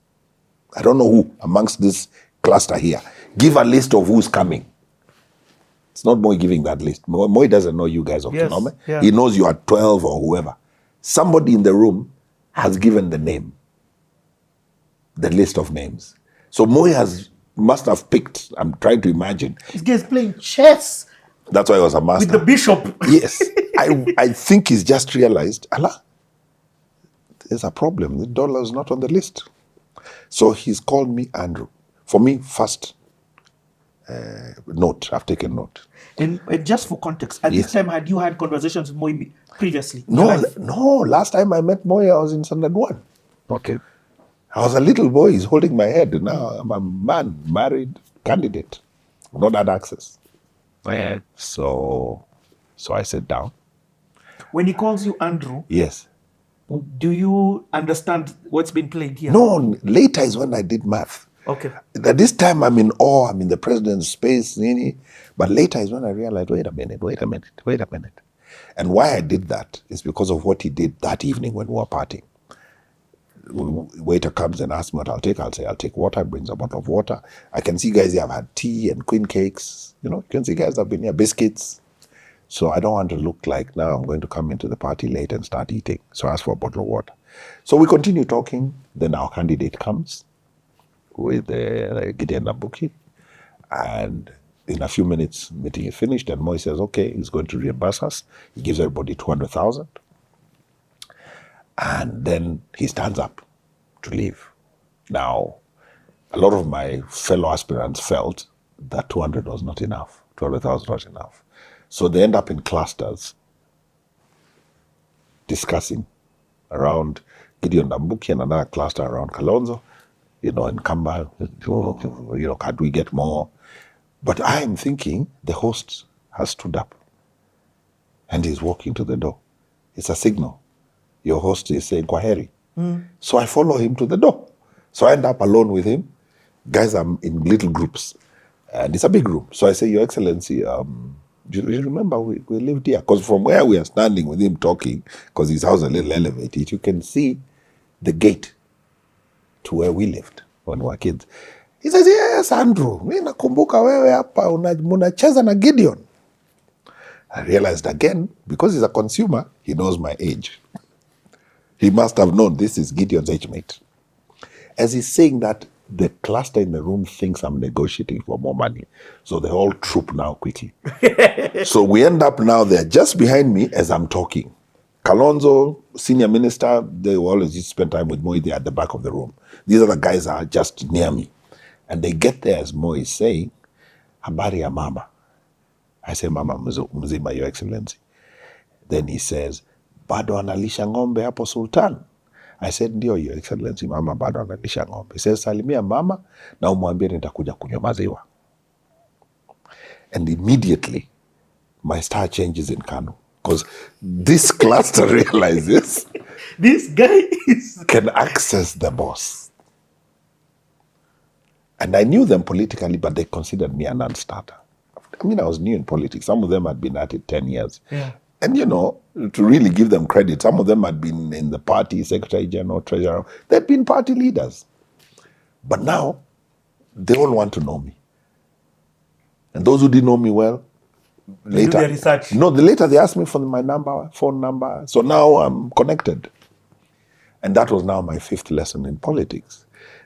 I don't know who amongst this cluster here. Give a list of who's coming. It's not Moi giving that list. Moi doesn't know you guys of Kilome. Yeah. He knows you are 12 or whoever. Somebody in the room has given the name, the list of names. So Moi must have picked, I'm trying to imagine. This guy's playing chess That's why I was a master. With the bishop. Yes. I think he's just realized, Allah, there's a problem. The dollar is not on the list. So he's called me Andrew. For me, first note. I've taken note. And just for context, at this time, had you had conversations with Moi previously? No. Last time I met Moi, I was in Standard 1. Okay. I was a little boy. He's holding my head. Now I'm a man, married, candidate. Not had access. Yeah. So I sat down. When he calls you Andrew, yes. Do you understand what's been played here? No, later is when I did math. Okay. At this time, I'm in awe. I'm in the president's space. But later is when I realized, wait a minute. And why I did that is because of what he did that evening when we were partying. Waiter comes and asks me what I'll take. I'll say, I'll take water. Brings a bottle of water. I can see guys here have had tea and queen cakes. You can see guys have been here, biscuits. So I don't want to look like now I'm going to come into the party late and start eating. So I ask for a bottle of water. So we continue talking. Then our candidate comes with Gideon Nabuki. And in a few minutes, meeting is finished. And Moi says, okay, he's going to reimburse us. He gives everybody 200,000. And then he stands up to leave. Now, a lot of my fellow aspirants felt that 200 was not enough. 200,000 was not enough. So they end up in clusters discussing around Gideon Ndambuki and another cluster around Kalonzo, and Kamba, can't we get more? But I am thinking the host has stood up and he's walking to the door. It's a signal. Your host is saying, Kwaheri. So I follow him to the door. So I end up alone with him. Guys, I'm in little groups. And it's a big room. So I say, Your Excellency, do you remember we lived here? Because from where we are standing with him talking, because his house is a little elevated, you can see the gate to where we lived when we were kids. He says, yes, Andrew, mimi nakumbuka wewe hapa munacheza na Gideon. I realized again, because he's a consumer, he knows my age. He must have known this is Gideon's age mate. As he's saying that, the cluster in the room thinks I'm negotiating for more money. So they all troop now quickly. So we end up now, they're just behind me as I'm talking. Kalonzo, senior minister, they always used to spend time with Moi. They're at the back of the room. These other guys are just near me. And they get there as Moi is saying, habari ya mama. I say, mama mzima, Your Excellency. Then he says, bado analisha ng'ombe hapo Sultan. I said, ndio, Your Excellency, mama bado analisha ng'ombe. He says, salimia mama na umwambie nitakuja kunywa maziwa. And immediately, my star changes in Kanu. Because this cluster realizes this guy can access the boss. And I knew them politically, but they considered me a non-starter. I mean, I was new in politics. Some of them had been at it 10 years. Yeah. And, to really give them credit, some of them had been in the party, secretary general, treasurer. They'd been party leaders. But now, they all want to know me. And those who didn't know me well, later. Do their research. No, later they asked me for my number, phone number. So now I'm connected. And that was now my fifth lesson in politics.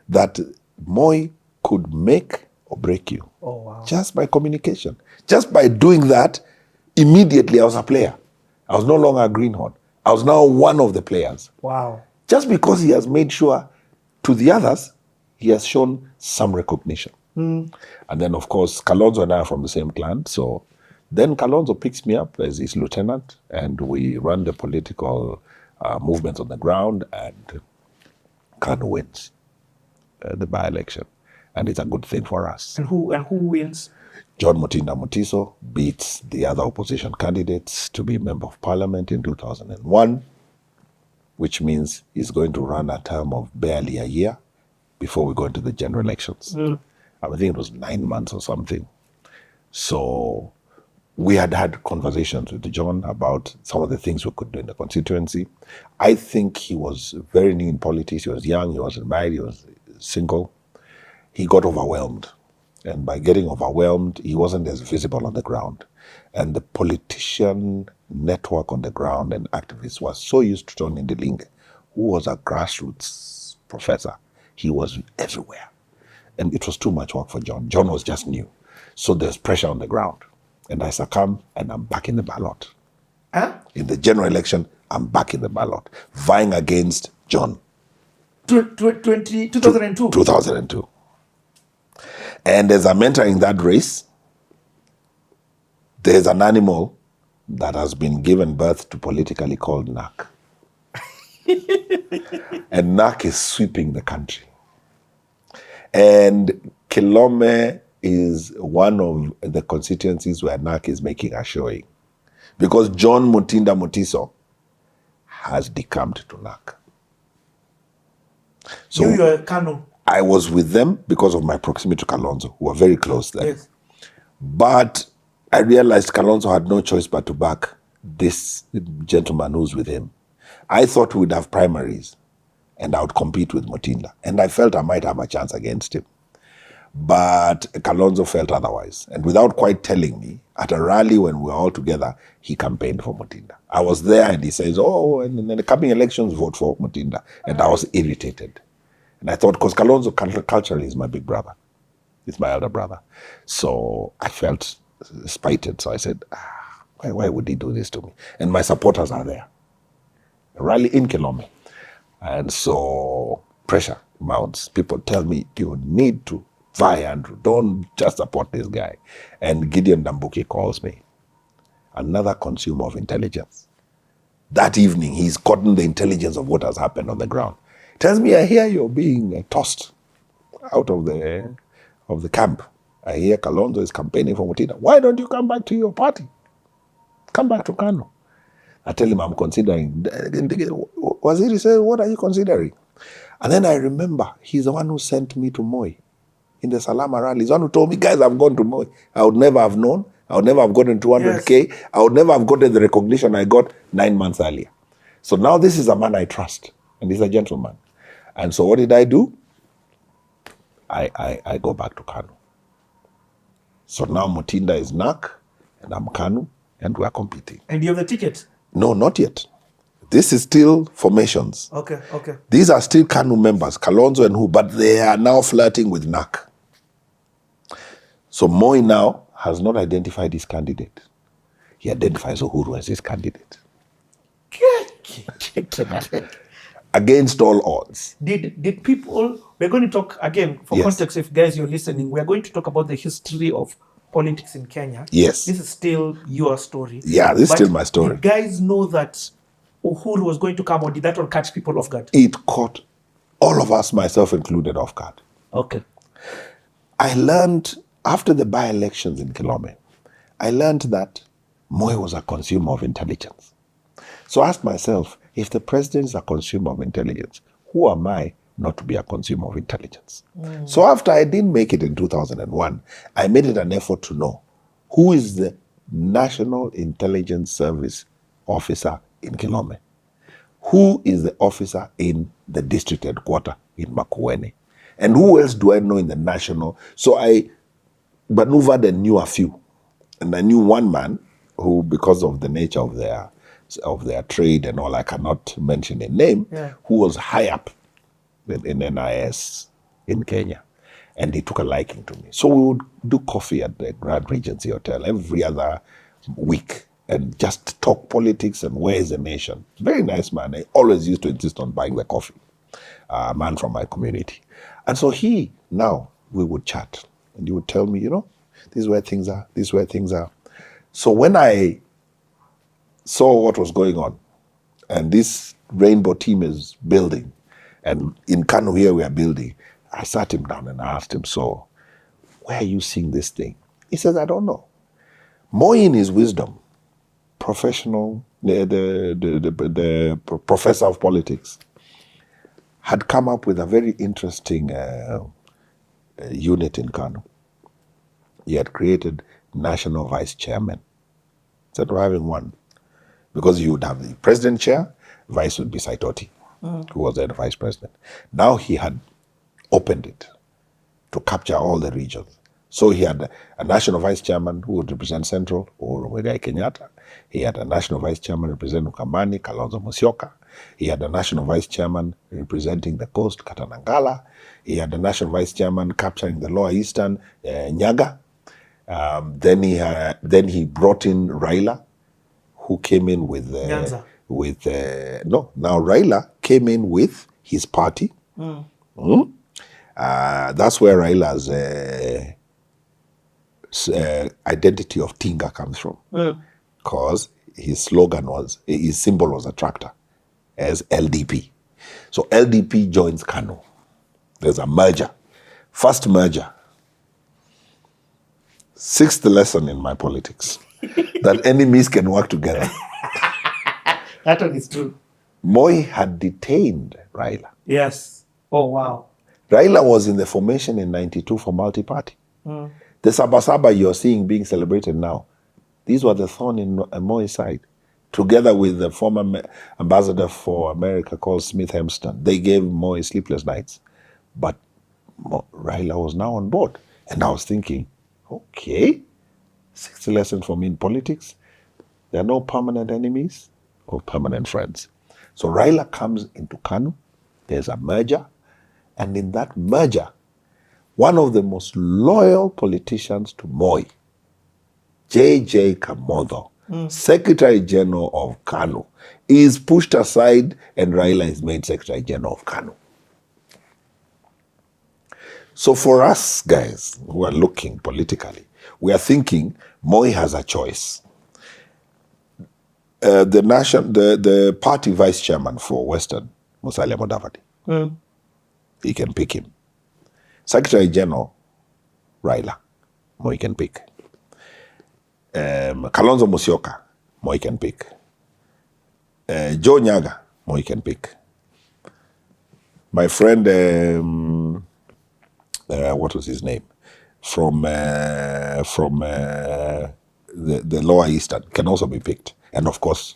That Moi could make or break you. Oh, wow. Just by communication. Just by doing that, immediately I was a player. I was no longer a greenhorn. I was now one of the players. Wow. Just because he has made sure to the others, he has shown some recognition. And then, of course, Kalonzo and I are from the same clan. So then Kalonzo picks me up as his lieutenant, and we run the political movements on the ground, and Kanu wins the by-election. And it's a good thing for us. And who wins? John Mutinda Mutiso beats the other opposition candidates to be Member of Parliament in 2001, which means he's going to run a term of barely a year before we go into the general elections. I think it was 9 months or something. So we had conversations with John about some of the things we could do in the constituency. I think he was very new in politics. He was young, he wasn't married, he was single. He got overwhelmed. And by getting overwhelmed, he wasn't as visible on the ground. And the politician network on the ground and activists was so used to Tony Ndelinge, who was a grassroots professor. He was everywhere. And it was too much work for John. John was just new. So there's pressure on the ground. And I succumb, and I'm back in the ballot. Huh? In the general election, I'm back in the ballot, vying against John. 2002? 2002. And as I'm entering that race, there's an animal that has been given birth to politically called NAC. And NAC is sweeping the country. And Kilome is one of the constituencies where NAC is making a showing. Because John Mutinda Mutiso has decamped to NAC. So you were Kano. I was with them because of my proximity to Kalonzo, who were very close then. Yes. But I realized Kalonzo had no choice but to back this gentleman who's with him. I thought we'd have primaries and I would compete with Mutinda. And I felt I might have a chance against him. But Kalonzo felt otherwise. And without quite telling me, at a rally when we were all together, he campaigned for Mutinda. I was there and he says, oh, and in the coming elections, vote for Mutinda. And I was irritated. And I thought, because Kalonzo culturally is my big brother. He's my elder brother. So I felt spited. So I said, why would he do this to me? And my supporters are there. A rally in Kilome. And so pressure mounts. People tell me, you need to vie, Andrew. Don't just support this guy. And Gideon Dambuki calls me, another consumer of intelligence. That evening, he's gotten the intelligence of what has happened on the ground. Tells me, I hear you're being tossed out of the camp. I hear Kalonzo is campaigning for Mutinda. Why don't you come back to your party? Come back to Kano. I tell him I'm considering. Waziri said, what are you considering? And then I remember he's the one who sent me to Moi in the Salama rally. He's the one who told me, guys, I've gone to Moi. I would never have known. I would never have gotten 200K. Yes. I would never have gotten the recognition I got 9 months earlier. So now this is a man I trust. And he's a gentleman. And so what did I do? I go back to Kano. So now Mutinda is NAC, and I'm Kano, and we are competing. And you have the ticket? No, not yet. This is still formations. Okay. These are still Kano members, Kalonzo and who, but they are now flirting with NAC. So Moi now has not identified his candidate. He identifies Uhuru as his candidate. Against all odds. Did people, we're going to talk again, for context, if guys you're listening, we're going to talk about the history of politics in Kenya. Yes. This is still your story. Yeah, this is still my story. Did guys know that Uhuru was going to come, or did that all catch people off guard? It caught all of us, myself included, off guard. Okay. I learned, after the by-elections in Kilome, I learned that Moi was a consumer of intelligence. So I asked myself, if the president is a consumer of intelligence, who am I not to be a consumer of intelligence? So after I didn't make it in 2001, I made it an effort to know who is the National Intelligence Service officer in Kilome, who is the officer in the district headquarters in Makueni, and who else do I know in the national? So I maneuvered and knew a few. And I knew one man who, because of the nature of their trade and all, I cannot mention a name, who was high up in NIS in Kenya. And he took a liking to me. So we would do coffee at the Grand Regency Hotel every other week and just talk politics and where is the nation. Very nice man. I always used to insist on buying the coffee. A man from my community. And so we would chat. And he would tell me, this is where things are, this is where things are. So when I saw what was going on, and this rainbow team is building, and in Kano here we are building, I sat him down and I asked him, so where are you seeing this thing? He says, I don't know. Moi in his wisdom, professional, the professor of politics, had come up with a very interesting unit in Kano. He had created national vice chairman instead of having one. Because you would have the president chair, vice would be Saitoti, who was then the vice president. Now he had opened it to capture all the regions. So he had a national vice chairman who would represent Central, or Muigai Kenyatta. He had a national vice chairman representing Ukambani, Kalonzo Musyoka. He had a national vice chairman representing the coast, Katanangala. He had a national vice chairman capturing the lower eastern, Nyaga. Then he brought in Raila, who came in with Nyanza. Now Raila came in with his party. That's where Raila's identity of Tinga comes from, because his symbol was a tractor, as LDP. So LDP joins KANU. There's a merger, first merger. Sixth lesson in my politics, that enemies can work together. That one is true. Moi had detained Raila. Yes. Oh, wow. Raila was in the formation in 92 for multiparty. The Sabasaba you're seeing being celebrated now, these were the thorn in Moi's side, together with the former ambassador for America called Smith Hempston. They gave Moi sleepless nights. But Raila was now on board. And I was thinking, okay, sixth lesson for me in politics. There are no permanent enemies or permanent friends. So Raila comes into KANU. There's a merger. And in that merger, one of the most loyal politicians to Moi, J.J. Kamodho, Secretary General of KANU, is pushed aside and Raila is made Secretary General of KANU. So for us guys who are looking politically, we are thinking Moi has a choice. The party vice chairman for Western, Musalia Mudavadi, he can pick him. Secretary General, Raila, Moi can pick. Kalonzo Musyoka, Moi can pick. Joe Nyaga, Moi can pick. My friend, what was his name? From the Lower Eastern can also be picked. And of course,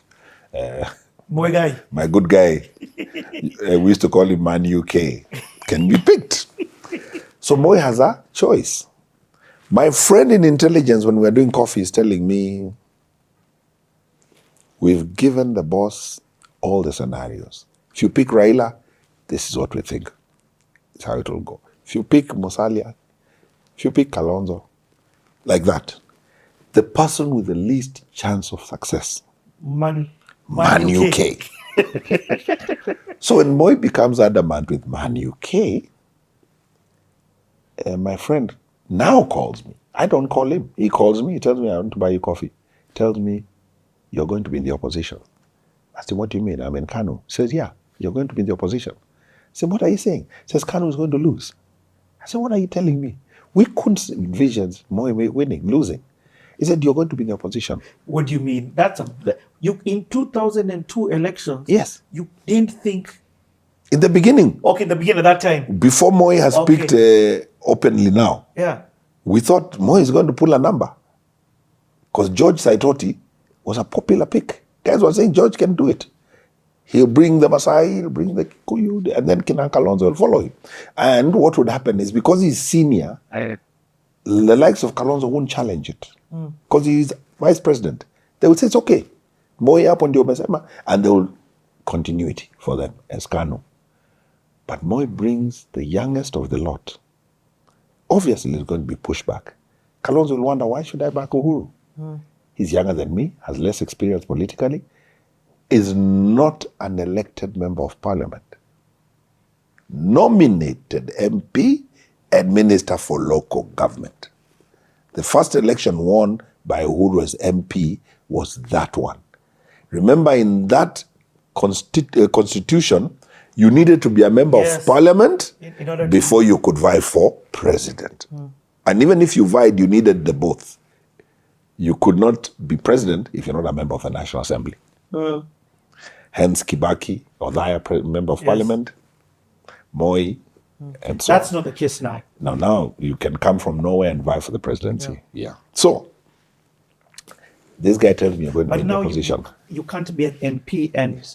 Moi guy. my good guy, we used to call him Man UK, can be picked. So Moi has a choice. My friend in intelligence, when we were doing coffee, is telling me, we've given the boss all the scenarios. If you pick Raila, this is what we think. It's how it will go. If you pick Musalia, if you pick Kalonzo, like that, the person with the least chance of success, Man UK. So when Moi becomes adamant with Man UK, my friend now calls me. I don't call him. He calls me. He tells me, I want to buy you coffee. He tells me, you're going to be in the opposition. I said, what do you mean? I'm in KANU. He says, yeah, you're going to be in the opposition. I said, what are you saying? He says, KANU is going to lose. I said, what are you telling me? We couldn't envision Moi losing. He said, you're going to be in the opposition. What do you mean? You in 2002 elections, yes, you didn't think. In the beginning. Okay, in the beginning of that time. Before Moi has picked openly now. Yeah. We thought Moi is going to pull a number. Because George Saitoti was a popular pick. Guys were saying George can do it. He'll bring the Masai, he'll bring the Kikuyu, and then Kinang Kalonzo will follow him. And what would happen is, because he's senior, the likes of Kalonzo won't challenge it. Because he's vice president. They will say, it's okay. Moi up on the Obasema, and they will continuity for them as KANU. But Moi brings the youngest of the lot. Obviously, there's going to be pushback. Kalonzo will wonder, why should I back Uhuru? He's younger than me, has less experience politically, is not an elected member of parliament. Nominated MP and minister for local government. The first election won by Uhuru as MP was that one. Remember, in that constitution, you needed to be a member of parliament before you could vie for president. And even if you vied, you needed the both. You could not be president if you're not a member of the National Assembly. Hence Kibaki, or the member of parliament, Moi, and so That's not the case now. Now you can come from nowhere and vie for the presidency. Yeah. So, this guy tells me you're going to be in the opposition. You can't be an MP and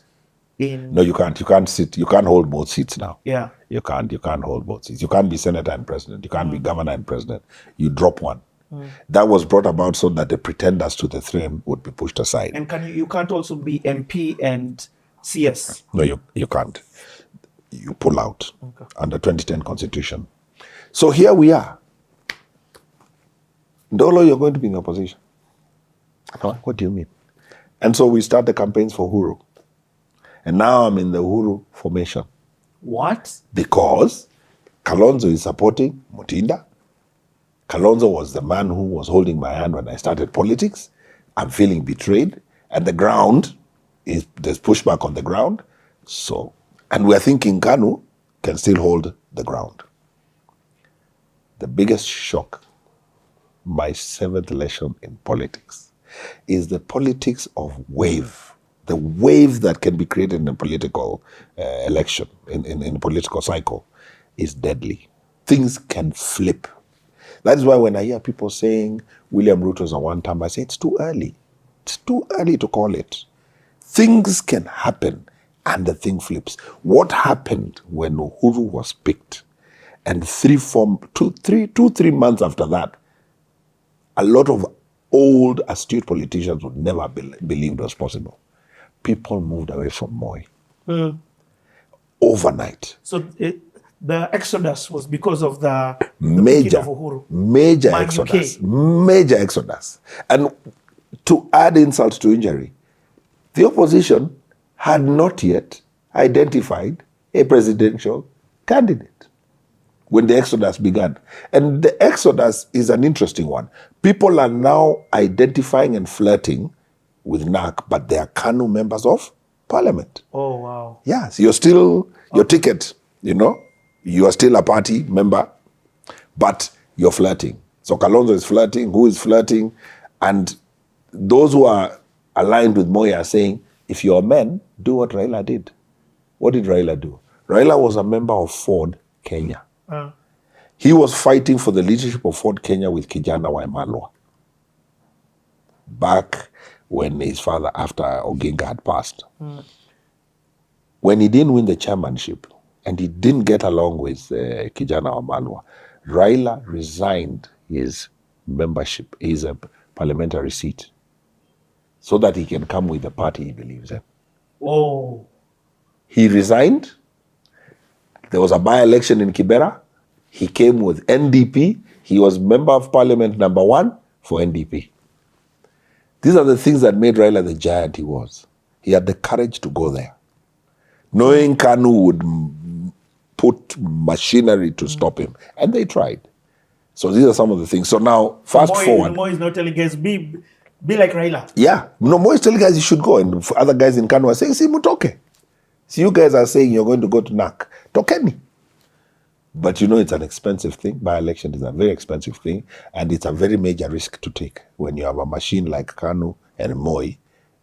No, you can't. You can't sit. You can't hold both seats now. Yeah. You can't hold both seats. You can't be senator and president. You can't be governor and president. You drop one. That was brought about so that the pretenders to the throne would be pushed aside. And you can't also be MP and CS. No, you can't. You pull out under 2010 Constitution. So here we are. Ndolo, you're going to be in the opposition. I'm like, what do you mean? And so we start the campaigns for Uhuru. And now I'm in the Uhuru formation. What? Because Kalonzo is supporting Mutinda. Kalonzo was the man who was holding my hand when I started politics. I'm feeling betrayed. And the ground, there's pushback on the ground. So, and we're thinking Kanu can still hold the ground. The biggest shock, my 7th election in politics, is the politics of wave. The wave that can be created in a political election, in a political cycle, is deadly. Things can flip. That is why when I hear people saying William Ruto's a one-term, I say it's too early. It's too early to call it. Things can happen and the thing flips. What happened when Uhuru was picked? And 3 months after that, a lot of old, astute politicians would never believe it was possible. People moved away from Moi. Overnight. So the exodus was because of the major of Uhuru. Major exodus. Major exodus. And to add insult to injury, the opposition had not yet identified a presidential candidate when the exodus began. And the exodus is an interesting one. People are now identifying and flirting with NAC, but they are Kanu members of parliament. Oh, wow. Yes, you're still, your ticket, you are still a party member, but you're flirting. So Kalonzo is flirting, who is flirting? And those who are aligned with Moi are saying, if you're men, do what Raila did. What did Raila do? Raila was a member of Ford Kenya. He was fighting for the leadership of Ford Kenya with Kijana Wamalwa. Back when his father, after Oginga had passed. When he didn't win the chairmanship and he didn't get along with Kijana Wamalwa, Raila resigned his membership, his parliamentary seat, so that he can come with the party he believes in. Oh. He resigned. There was a by-election in Kibera. He came with NDP. He was member of parliament number 1 for NDP. These are the things that made Raila the giant he was. He had the courage to go there, knowing Kanu would put machinery to stop him. And they tried. So these are some of the things. So now, fast forward. Moi is not telling guys, be like Raila. Yeah. No, Moi is telling guys you should go. And other guys in Kanu are saying, see, mutoke. See, you guys are saying you're going to go to NAC. Tokeni. But it's an expensive thing. By-election is a very expensive thing. And it's a very major risk to take when you have a machine like Kanu and Moi,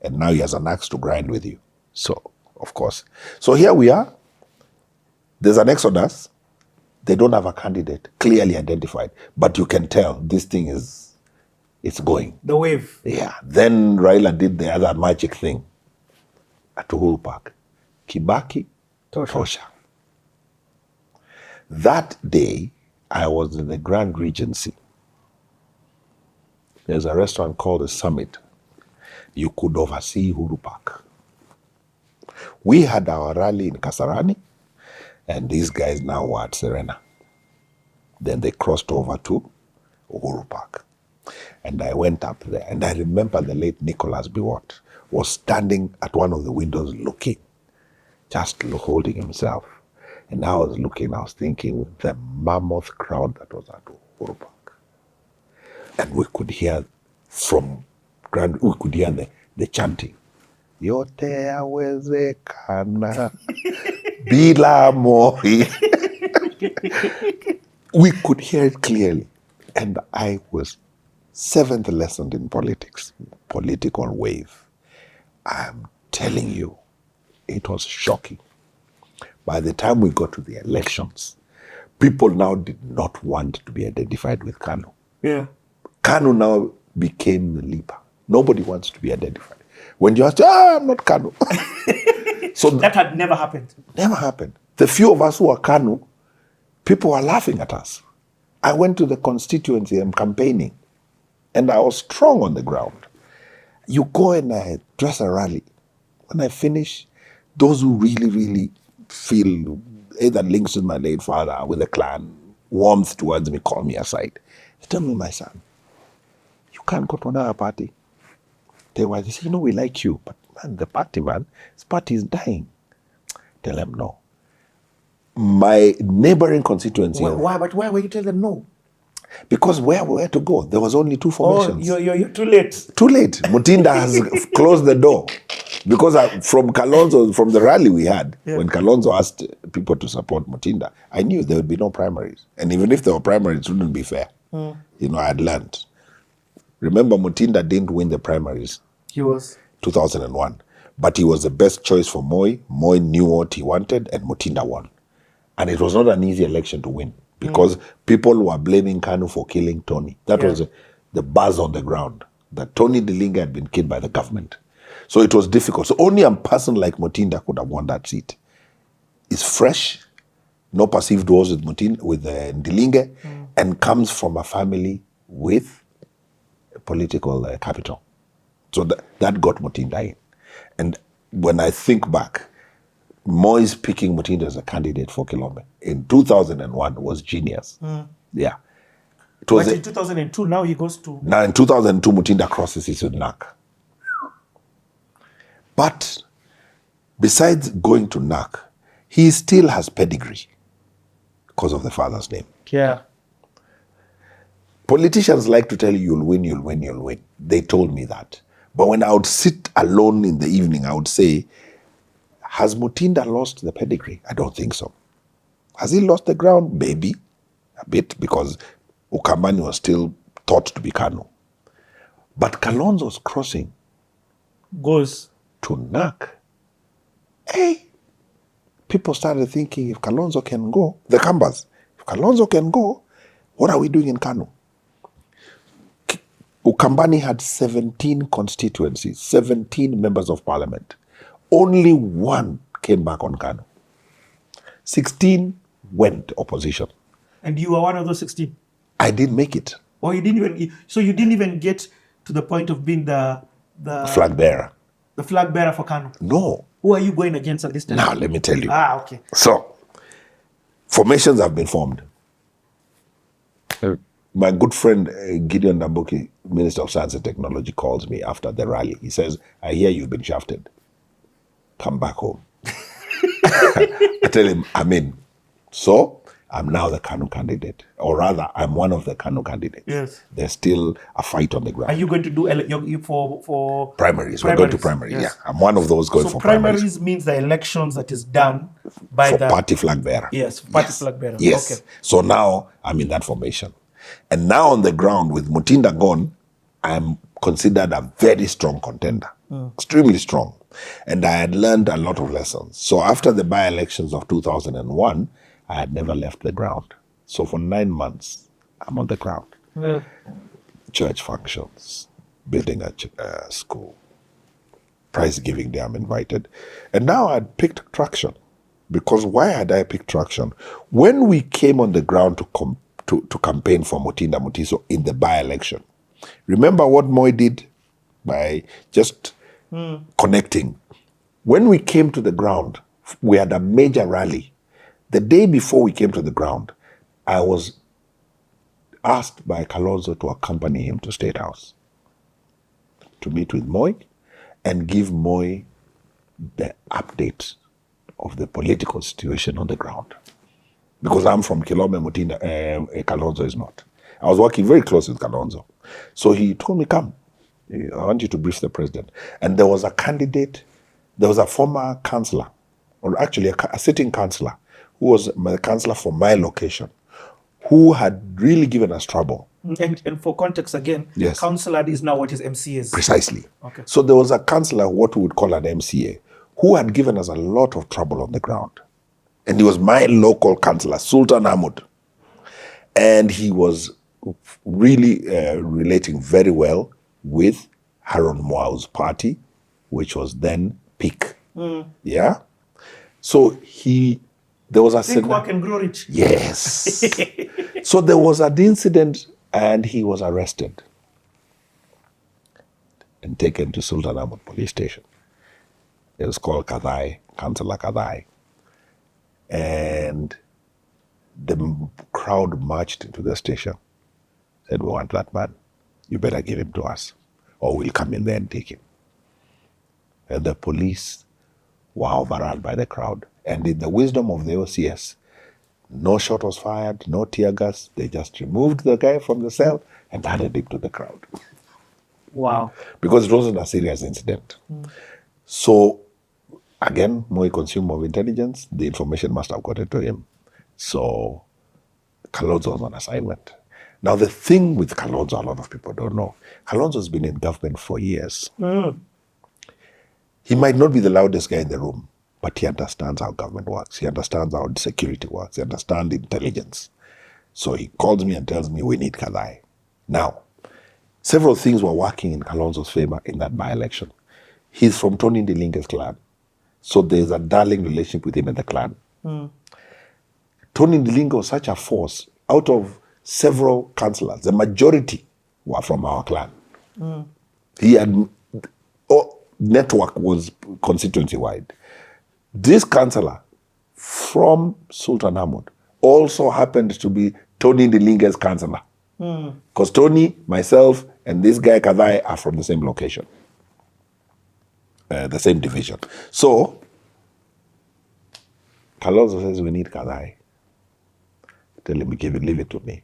and now he has an axe to grind with you. So, of course. So here we are. There's an exodus. They don't have a candidate clearly identified. But you can tell this thing it's going. The wave. Yeah. Then Raila did the other magic thing at Uhuru Park. Kibaki, Tosha. That day, I was in the Grand Regency. There's a restaurant called The Summit. You could oversee Uhuru Park. We had our rally in Kasarani, and these guys now were at Serena. Then they crossed over to Uhuru Park. And I went up there, and I remember the late Nicholas Biwott was standing at one of the windows looking, just holding himself. And I was looking, I was thinking, the mammoth crowd that was at Uhuru Park. And we could hear the chanting. Yote yawezekana bila Moi. We could hear it clearly. And I was 7th lesson in politics, political wave. I'm telling you, it was shocking. By the time we got to the elections, people now did not want to be identified with Kanu. Yeah. Kanu now became the leader. Nobody wants to be identified. When you ask, I'm not Kanu. So that had never happened. Never happened. The few of us who are Kanu, people were laughing at us. I went to the constituency and campaigning, and I was strong on the ground. You go and I dress a rally. When I finish, those who really, really feel either links with my late father, with the clan, warmth towards me, call me aside. They tell me, my son, You can't go to another party. They were, they say, we like you, but man, the party, this party is dying. Tell them no. My neighboring constituency. Why were you telling them no? Because where we had to go, there was only two formations. Oh, you're too late. Too late. Mutinda has closed the door. Because from Kalonzo, from the rally we had, when Kalonzo asked people to support Mutinda, I knew there would be no primaries. And even if there were primaries, it wouldn't be fair. I had learned. Remember, Mutinda didn't win the primaries. He was? 2001. But he was the best choice for Moi. Moi knew what he wanted, and Mutinda won. And it was not an easy election to win, because people were blaming Kanu for killing Tony. That was the buzz on the ground, that Tony Dilinga had been killed by the government. So it was difficult. So only a person like Mutinda could have won that seat. It's fresh, no perceived wars with Dilinga, and comes from a family with a political capital. So that got Mutinda in. And when I think back, Moi's picking Mutinda as a candidate for Kilome in 2001 was genius. Yeah. It was but in 2002, now he goes to... Now in 2002, Mutinda crosses his NAC. But besides going to NAC, he still has pedigree because of the father's name. Yeah. Politicians like to tell you, you'll win, you'll win, you'll win. They told me that. But when I would sit alone in the evening, I would say, has Mutinda lost the pedigree? I don't think so. Has he lost the ground? Maybe a bit, because Ukambani was still thought to be Kanu. But Kalonzo's crossing goes to NAC. Hey, people started thinking, if Kalonzo can go, the Kambas, if Kalonzo can go, what are we doing in Kanu? Ukambani had 17 constituencies, 17 members of parliament. Only one came back on Kanu. 16 went opposition. And you were one of those 16? I didn't make it. Oh, you didn't even... So you didn't even get to the point of being the flag bearer. The flag bearer for Kanu? No. Who are you going against at this time? Now, let me tell you. Okay. So, formations have been formed. My good friend Gideon Ndambuki, Minister of Science and Technology, calls me after the rally. He says, I hear you've been shafted. Come back home. I tell him, I'm in. So, I'm now the Kanu candidate. Or rather, I'm one of the Kanu candidates. Yes. There's still a fight on the ground. Are you going to do for primaries? We're going to primaries, yes. Yeah. I'm one of those going for primaries. Primaries means the elections that is done by for party flag bearer. Yes, party flag bearer. Yes. Okay. So now I'm in that formation. And now on the ground with Mutinda gone, I'm considered a very strong contender. Extremely strong. And I had learned a lot of lessons. So after the by-elections of 2001, I had never left the ground. So for 9 months, I'm on the ground. Church functions, building a school, prize giving day, I'm invited. And now I'd picked traction. Because why had I picked traction? When we came on the ground to campaign for Mutinda Mutiso in the by-election, remember what Moi did by just connecting? When we came to the ground, we had a major rally. The day before we came to the ground, I was asked by Kalonzo to accompany him to State House to meet with Moi and give Moi the update of the political situation on the ground. Because I'm from Kilome, Mutinda, Kalonzo is not. I was working very close with Kalonzo. So he told me, come, I want you to brief the president. And there was a candidate, there was a former councillor, or actually a sitting councillor, who was my councillor for my location, who had really given us trouble. And for context again, yes. Councillor is now what is MCAs. Precisely. Okay. So there was a councillor, what we would call an MCA, who had given us a lot of trouble on the ground. And he was my local councillor, Sultan Ahmad. And he was really relating very well with Haron Mwau's party, which was then PIC. Yeah? So there was a... Think work and grow rich. Yes. So there was an incident and he was arrested and taken to Sultan Ahmad police station. It was called Kadai, Councillor Kadai. And the crowd marched into the station, said, we want that man. you better give him to us, or we'll come in there and take him. And the police were overrun by the crowd. And in the wisdom of the OCS, no shot was fired, no tear gas. They just removed the guy from the cell and handed him to the crowd. Wow. Because it wasn't a serious incident. So, again, Moi consumer of intelligence, the information must have gotten to him. So, Kalonzo was on assignment. Now, the thing with Kalonzo, a lot of people don't know, Kalonzo's been in government for years. He might not be the loudest guy in the room, but he understands how government works. He understands how security works. He understands intelligence. So he calls me and tells me, we need Kadai. Now, several things were working in Kalonzo's favor in that by-election. He's from Tony Ndilinge's clan. So there's a darling relationship with him and the clan. Tony Ndilinge was such a force. Out of several councillors, the majority were from our clan. He had... network was constituency-wide. This councillor from Sultan Ahmad also happened to be Tony Ndilinge's councillor. Because Tony, myself, and this guy Kadai are from the same location, the same division. So, Kalonzo says, we need Kadai. Tell him, leave it to me.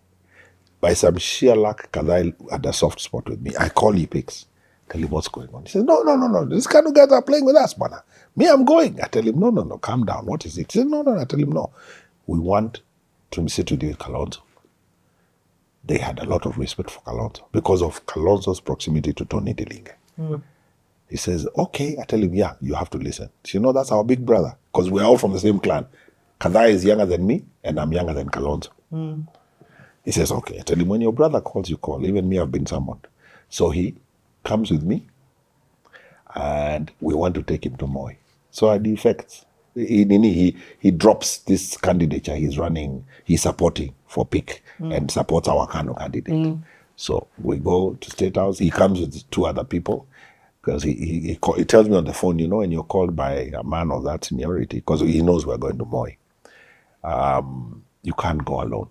By some sheer luck, Kadai had a soft spot with me. I call, he picks. Tell him what's going on. He says, no. These kind of guys are playing with us, man. Me, I'm going. I tell him, no, calm down. What is it? He says, no. I tell him, no. We want to sit with you with Kalonzo. They had a lot of respect for Kalonzo because of Kalonzo's proximity to Tony Ndilinge. He says, okay. I tell him, yeah, you have to listen. So, that's our big brother because we're all from the same clan. Kadai is younger than me and I'm younger than Kalonzo. He says, okay. I tell him, when your brother calls, you call. Even me, I've been summoned. So he comes with me, and we want to take him to Moi. So at the effects, he drops this candidature he's running, he's supporting for PIC, and supports our Kano candidate. So we go to State House. He comes with two other people, because he tells me on the phone, when you're called by a man of that seniority, because he knows we're going to Moi, you can't go alone.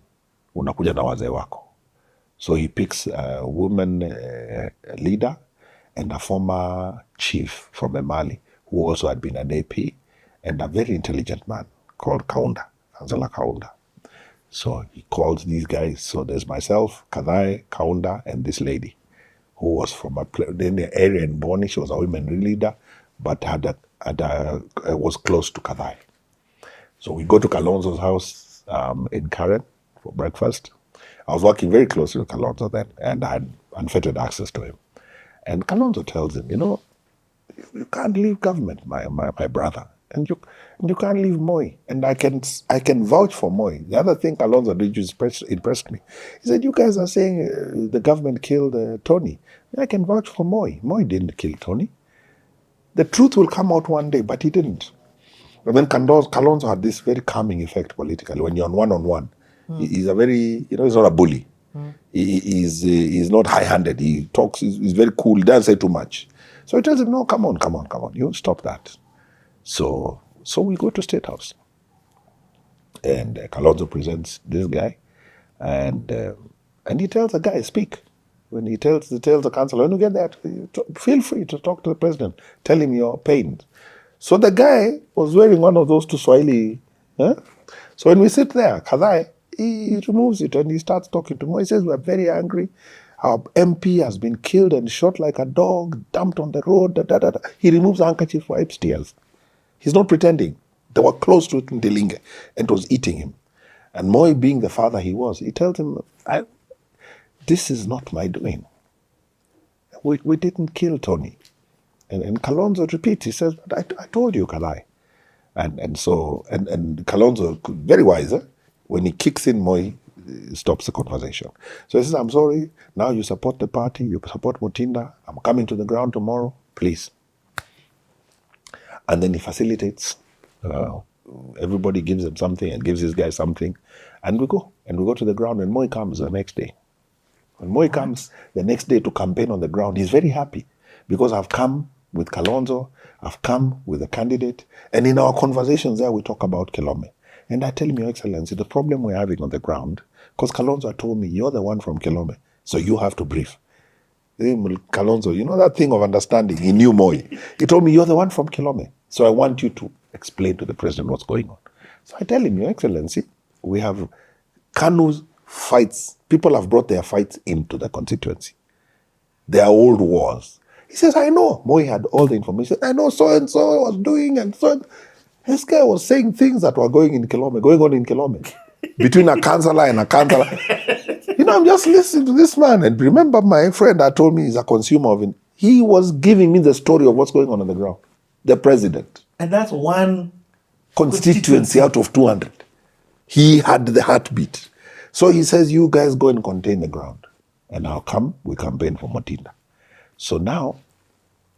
Unakuja na wazee wako. So he picks a woman leader and a former chief from Emali, who also had been an AP, and a very intelligent man called Kaunda, Angela Kaunda. So he calls these guys. So there's myself, Kadai, Kaunda, and this lady, who was from the area in Boni. She was a women leader, but was close to Kadai. So we go to Kalonzo's house in Karen for breakfast. I was working very closely with Kalonzo then, and I had unfettered access to him. And Kalonzo tells him, you can't leave government, my brother, and you can't leave Moi. And I can vouch for Moi. The other thing Kalonzo did impressed me. He said, you guys are saying the government killed Tony. I can vouch for Moi. Moi didn't kill Tony. The truth will come out one day, but he didn't. And then Kalonzo had this very calming effect politically. When you're on one-on-one, he's a very, he's not a bully. He's not high-handed. He talks, he's very cool. He doesn't say too much. So he tells him, no, come on. You stop that. So we go to State House. And Kalonzo presents this guy. And he tells the guy, speak. When he tells the councillor, when you get there, feel free to talk to the president. Tell him your pain. So the guy was wearing one of those two Swahili. So when we sit there, Kadai, he removes it and he starts talking to me. He says, we're very angry. Our MP has been killed and shot like a dog, dumped on the road. He removes the handkerchief, wipes tears. He's not pretending. They were close to Ndilinge and it was eating him. And Moi, being the father he was, he tells him, this is not my doing. We didn't kill Tony. And Kalonzo repeats, he says, I told you, Kadai. And Kalonzo, very wise, when he kicks in, Moi stops the conversation. So he says, I'm sorry, now you support the party, you support Mutinda, I'm coming to the ground tomorrow, please. And then he facilitates, everybody gives him something and gives this guy something, and we go to the ground, and Moi comes the next day. When Moi comes the next day to campaign on the ground, he's very happy, because I've come with Kalonzo, I've come with a candidate, and in our conversations there we talk about Kilome. And I tell him, Your Excellency, the problem we're having on the ground, because Kalonzo told me, you're the one from Kilome, so you have to brief. Kalonzo, you know that thing of understanding? He knew Moi. He told me, you're the one from Kilome. So I want you to explain to the president what's going on. So I tell him, Your Excellency, we have Kanu's fights. People have brought their fights into the constituency. They are old wars. He says, I know. Moi had all the information. I know so-and-so was doing and so. This guy was saying things that were going on in Kilome. Between a councillor and a councillor. I'm just listening to this man. And remember, my friend that told me he's a consumer of it. He was giving me the story of what's going on the ground. The president. And that's one constituency out of 200. He had the heartbeat. So he says, you guys go and contain the ground. And I'll come, we campaign for Mutinda. So now,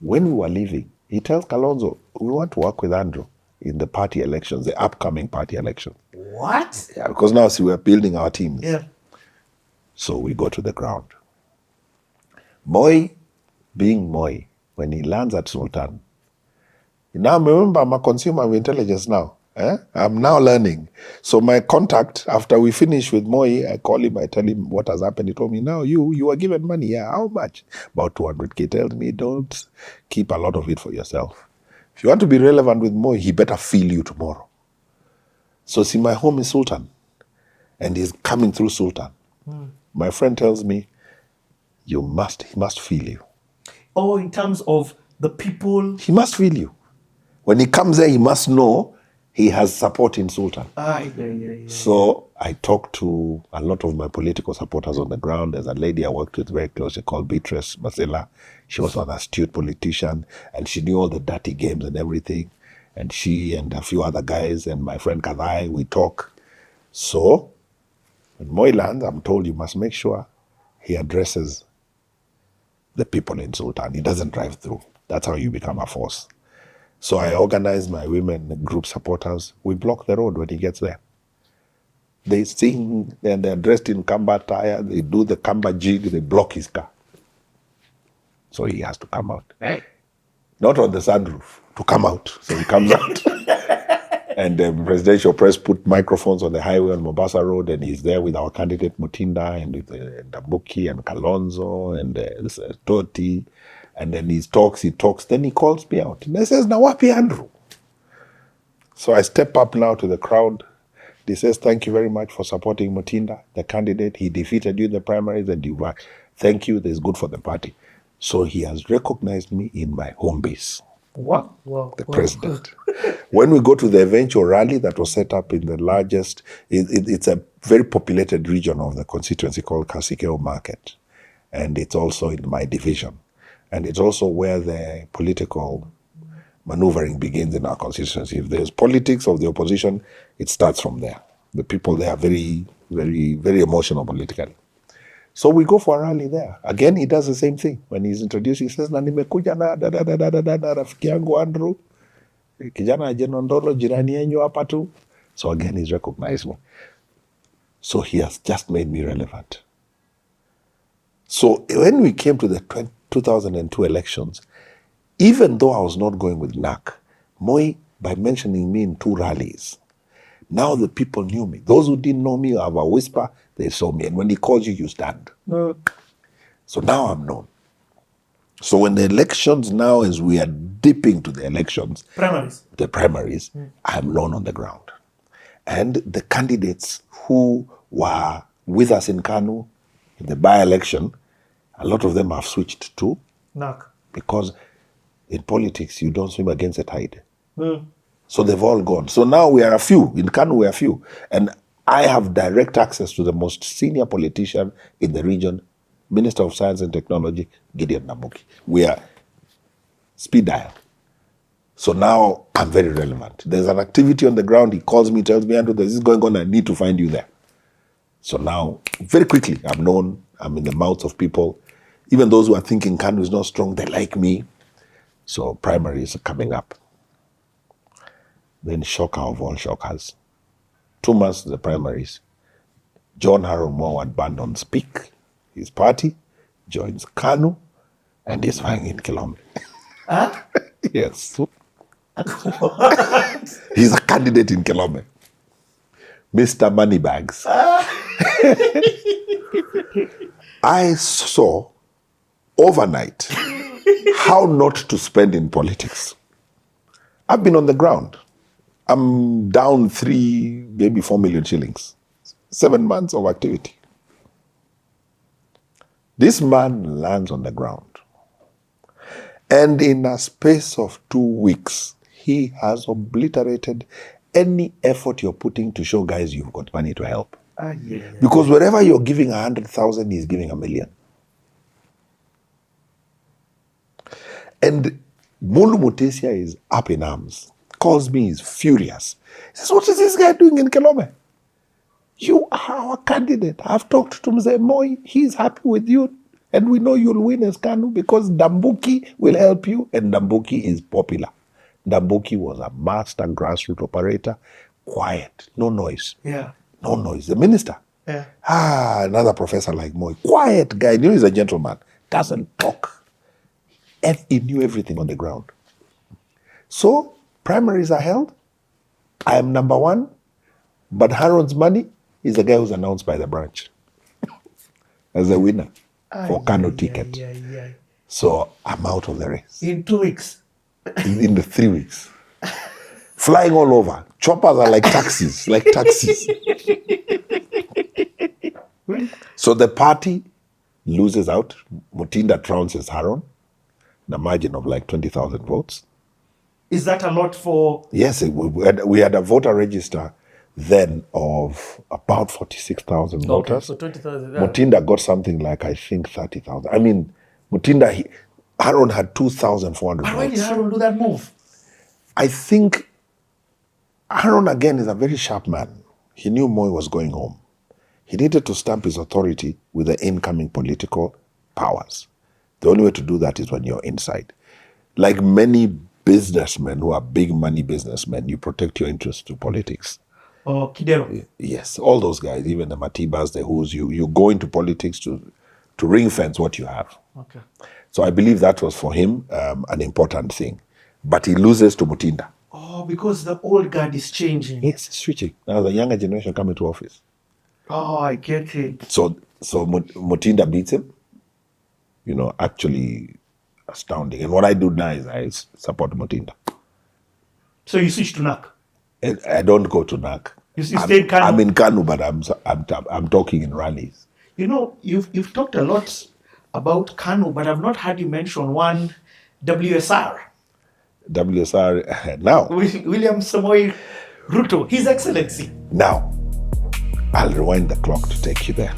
when we were leaving, he tells Kalonzo, we want to work with Andrew in the party elections, the upcoming party elections. What? Yeah, because now, see, we're building our teams. Yeah. So we go to the ground. Moi, being Moi, when he lands at Sultan, now remember, I'm a consumer of intelligence now. I'm now learning. So my contact, after we finish with Moi, I call him, I tell him what has happened. He told me, now you are given money. Yeah, how much? About 200K. He tells me, don't keep a lot of it for yourself. If you want to be relevant with Moi, he better feel you tomorrow. So see, my home is Sultan. And he's coming through Sultan. My friend tells me, he must feel you. Oh, in terms of the people? He must feel you. When he comes there, he must know he has support in Sultan. Yeah. So I talked to a lot of my political supporters on the ground. There's a lady I worked with very closely called Beatrice Masela. She was an astute politician, and she knew all the dirty games and everything. And she and a few other guys and my friend Kadai, we talk. So when Moi lands, I'm told you must make sure he addresses the people in Sultan. He doesn't drive through. That's how you become a force. So I organize my women group supporters. We block the road when he gets there. They sing and they're dressed in Kamba attire. They do the Kamba jig. They block his car. So he has to come out. Hey. Not on the sunroof, to come out. So he comes out. And the presidential press put microphones on the highway on Mombasa Road, and he's there with our candidate Mutinda and with Ndabuki and Kalonzo and Toti. And then he talks, then he calls me out. And he says, Nawapi Andrew. So I step up now to the crowd. He says, thank you very much for supporting Mutinda, the candidate. He defeated you in the primaries and you won. Thank you, this is good for the party. So he has recognized me in my home base. Wow. The president. When we go to the eventual rally that was set up in the largest, it's a very populated region of the constituency called Kasikeo Market. And it's also in my division. And it's also where the political maneuvering begins in our constituency. If there's politics of the opposition, it starts from there. The people there are very, very, very emotional politically. So we go for a rally there. Again, he does the same thing. When he's introduced, he says, na nimekuja na rafiki yangu Andrew, kijana Ndolo, jirani yenyu hapa tu. So again, he's recognized me. So he has just made me relevant. So when we came to the 2002 elections, even though I was not going with NAC, Moi, by mentioning me in 2 rallies, now the people knew me. Those who didn't know me, have a whisper, they saw me. And when he calls you, you stand. So now I'm known. So when the elections now, as we are dipping to the elections, the primaries, I'm known on the ground. And the candidates who were with us in Kanu, in the by-election, a lot of them have switched to NAC. Because in politics, you don't swim against the tide. So they've all gone. So now we are a few. In Kanu, we are a few. And I have direct access to the most senior politician in the region, Minister of Science and Technology, Gideon Namuki. We are speed dial. So now I'm very relevant. There's an activity on the ground. He calls me, tells me, Andrew, this is going on. I need to find you there. So now, very quickly, I'm known. I'm in the mouths of people. Even those who are thinking Kanu is not strong, they like me. So primaries are coming up. Then shocker of all shockers. 2 months to the primaries. John Harold Moore abandons Speak, his party, joins Kanu, and is vying in Kilome. Huh? Yes. He's a candidate in Kilome. Mr. Moneybags. I saw overnight how not to spend in politics. I've been on the ground. I'm down 3, maybe 4 million shillings. 7 months of activity. This man lands on the ground. And in a space of 2 weeks, he has obliterated any effort you're putting to show guys you've got money to help. Because wherever you're giving 100,000, he's giving 1 million. And Mulu Mutesia is up in arms, calls me, he's furious. He says, what is this guy doing in Kelome? You are our candidate. I've talked to Mzee Moi, he's happy with you, and we know you'll win as Kanu because Ndambuki will help you, and Ndambuki is popular. Ndambuki was a master grassroots operator, quiet, no noise. Yeah. No noise. The minister. Yeah. Another professor like Moi, quiet guy, you know he's a gentleman, doesn't talk. And he knew everything on the ground. So, primaries are held. I am number 1. But Haron's money is the guy who's announced by the branch as the winner for Kano ticket. So, I'm out of the race. In 2 weeks. In the 3 weeks. Flying all over. Choppers are like taxis, So the party loses out. Mutinda trounces Haron. A margin of like 20,000 votes. Is that a lot for... Yes, we had a voter register then of about 46,000 voters. So 20,000. Mutinda got something like, I think, 30,000. I mean, Haron had 2,400 votes. Why did Haron do that move? I think Haron, again, is a very sharp man. He knew Moi was going home. He needed to stamp his authority with the incoming political powers. The only way to do that is when you're inside. Like many businessmen who are big money businessmen, you protect your interests to politics. Oh, Kidero. Yes, all those guys, even the Matibas, the Who's, you go into politics to ring fence what you have. Okay. So I believe that was for him an important thing. But he loses to Mutinda. Oh, because the old guard is changing. Yes, it's switching. Now the younger generation coming to office. Oh, I get it. So Mutinda beats him. You know, actually astounding. And what I do now is I support Mutinda. So you switch to NAC? I don't go to NAC. You stay in Kanu? I'm in Kanu, but I'm talking in rallies. You know, you've talked a lot about Kanu, but I've not heard you mention one WSR. WSR now. William Samoei Ruto, His Excellency. Now, I'll rewind the clock to take you there.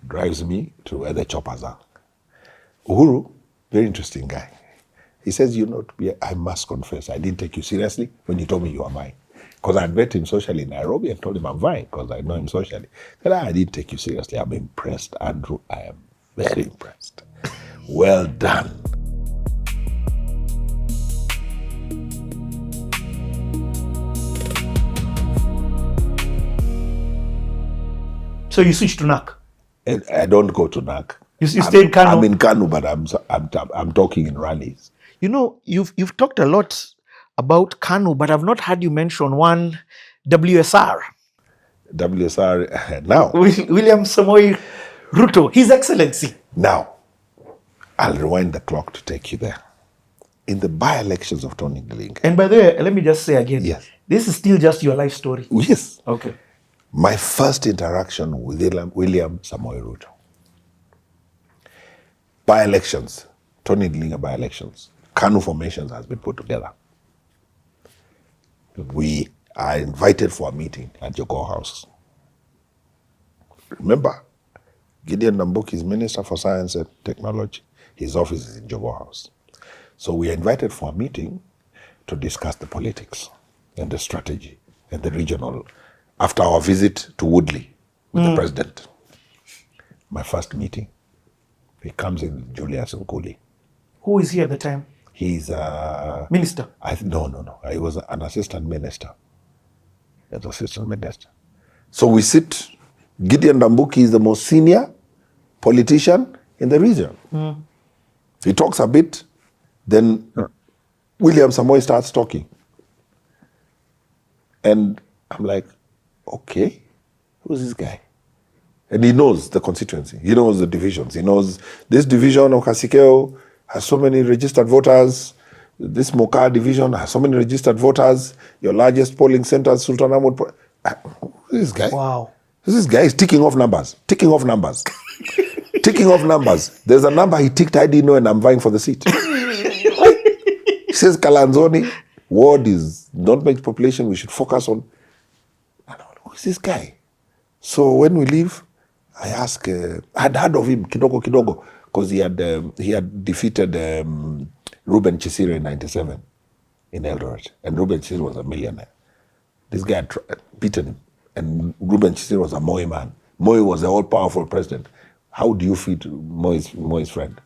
Drives me to where the choppers are. Uhuru, very interesting guy. He says, I must confess, I didn't take you seriously when you told me you were mine. Because I'd met him socially in Nairobi and told him I'm fine because I know him socially. He said, I didn't take you seriously. I'm impressed, Andrew. I am very impressed. Well done. So you switch to NAC? I don't go to NAC. You stay in Kanu? I'm in Kanu, but I'm talking in rallies. You know, you've talked a lot about Kanu, but I've not heard you mention one WSR. WSR now. William Samoei Ruto, His Excellency. Now, I'll rewind the clock to take you there. In the by-elections of Tony Deling. And by the way, let me just say again, yes, this is still just your life story. Yes. Okay. My first interaction with William Samoei Ruto. By-elections, Tony Deling by-elections, Kanu formations has been put together. We are invited for a meeting at Jogoo House. Remember, Gideon Ndambuki is Minister for Science and Technology. His office is in Jogoo House. So we are invited for a meeting to discuss the politics and the strategy and the regional, after our visit to Woodley with the president. My first meeting. He comes in Julius Nkuli. Who is he at the time? He's a... Minister? No. He was an assistant minister. As assistant minister. So we sit. Gideon Ndambuki is the most senior politician in the region. He talks a bit, then William Samoei starts talking. And I'm like, okay, Who's this guy? And he knows the constituency. He knows the divisions. He knows this division of Kasikeo has so many registered voters. This Moka division has so many registered voters. Your largest polling center, Sultan Ahmad. Who's this guy? Wow. This guy is ticking off numbers. Ticking off numbers. Ticking off numbers. There's a number he ticked, I didn't know, and I'm vying for the seat. He says, Kalanzoni, ward is not much population, we should focus on. Who is this guy? So when we leave, I ask, I'd heard of him, kidogo, because he had defeated Ruben Chisiro in 97 in Eldoret. And Ruben Chisiro was a millionaire. This guy had beaten him. And Ruben Chisiro was a Moi man. Moi was the all-powerful president. How do you fit Moi's friend?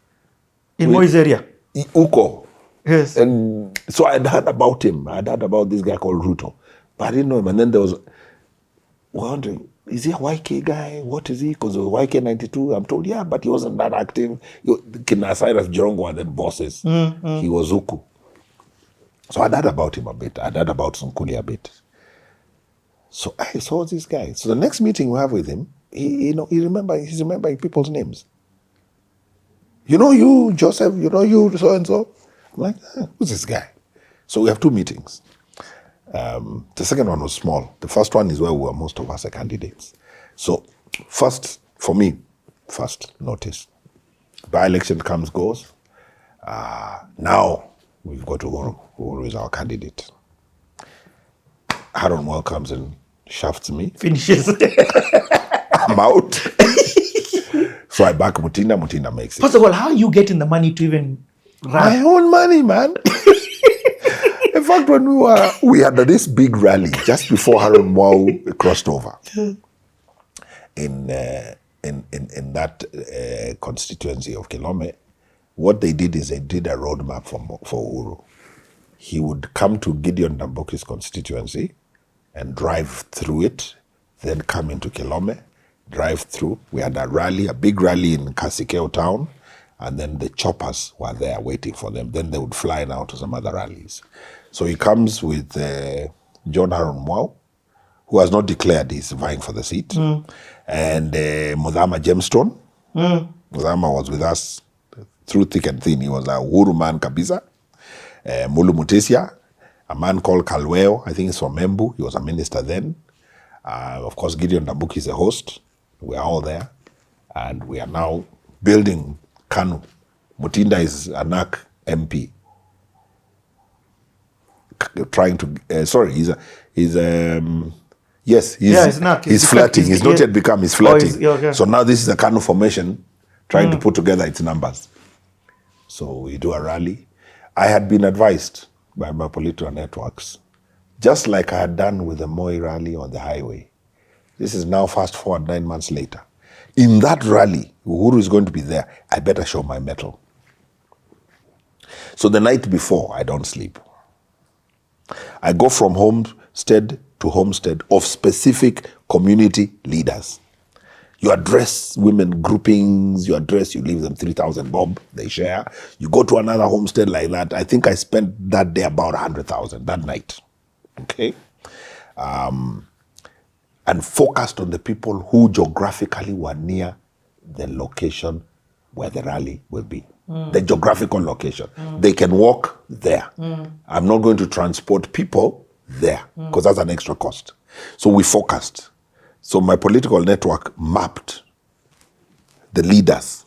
In Moi's area? Uko. Yes. And so I'd heard about him. I'd heard about this guy called Ruto. But I didn't know him. And then there was wondering, is he a YK guy? What is he? Because it was YK 92. I'm told, yeah, but he wasn't that active. Kina Cyrus Jorongo and then bosses. He was Uku. So I'd heard about him a bit. I'd heard about Sunkuli a bit. So I saw this guy. So the next meeting we have with him, he's remembering people's names. You know you, Joseph, you know you, so-and-so. I'm like, who's this guy? So we have two meetings. The second one was small. The first one is where most of us are candidates. So first, for me, first notice. By-election comes, goes. Now we've got Uhuru. Uhuru is our candidate. Aaron Mwai comes and shafts me. Finishes. I'm out. So I back Mutinda. Mutinda makes it. First of all, how are you getting the money to even run? My own money, man. In fact, when we had this big rally just before Aaron Mwai crossed over in that constituency of Kilome, what they did is they did a roadmap for Uhuru. He would come to Gideon Ndambuki's constituency and drive through it, then come into Kilome, drive through. We had a big rally in Kasikeo town, and then the choppers were there waiting for them. Then they would fly now to some other rallies. So he comes with John Aaron Mwai, who has not declared he's vying for the seat, and Mudhama Gemstone. Mudhama was with us through thick and thin. He was a Uhuru man kabisa. Mulu Mutesia, a man called Kalweo, I think he's from Embu. He was a minister then. Of course, Gideon Ndambuki is a host. We are all there. And we are now building KANU. Mutinda is a NAC MP. Trying to, he's NAC. He's flirting. He's not yet become, he's flirting. Okay. So now this is a KANU formation, trying to put together its numbers. So we do a rally. I had been advised by my political networks, just like I had done with the Moi rally on the highway. This is now fast forward 9 months later. In that rally, Uhuru is going to be there. I better show my mettle. So the night before, I don't sleep. I go from homestead to homestead of specific community leaders. You address women groupings, you leave them 3,000 bob, they share. You go to another homestead like that. I think I spent that day about 100,000 that night. Okay? And focused on the people who geographically were near the location where the rally will be. The geographical location. They can walk there. I'm not going to transport people there because that's an extra cost. So we focused. So my political network mapped the leaders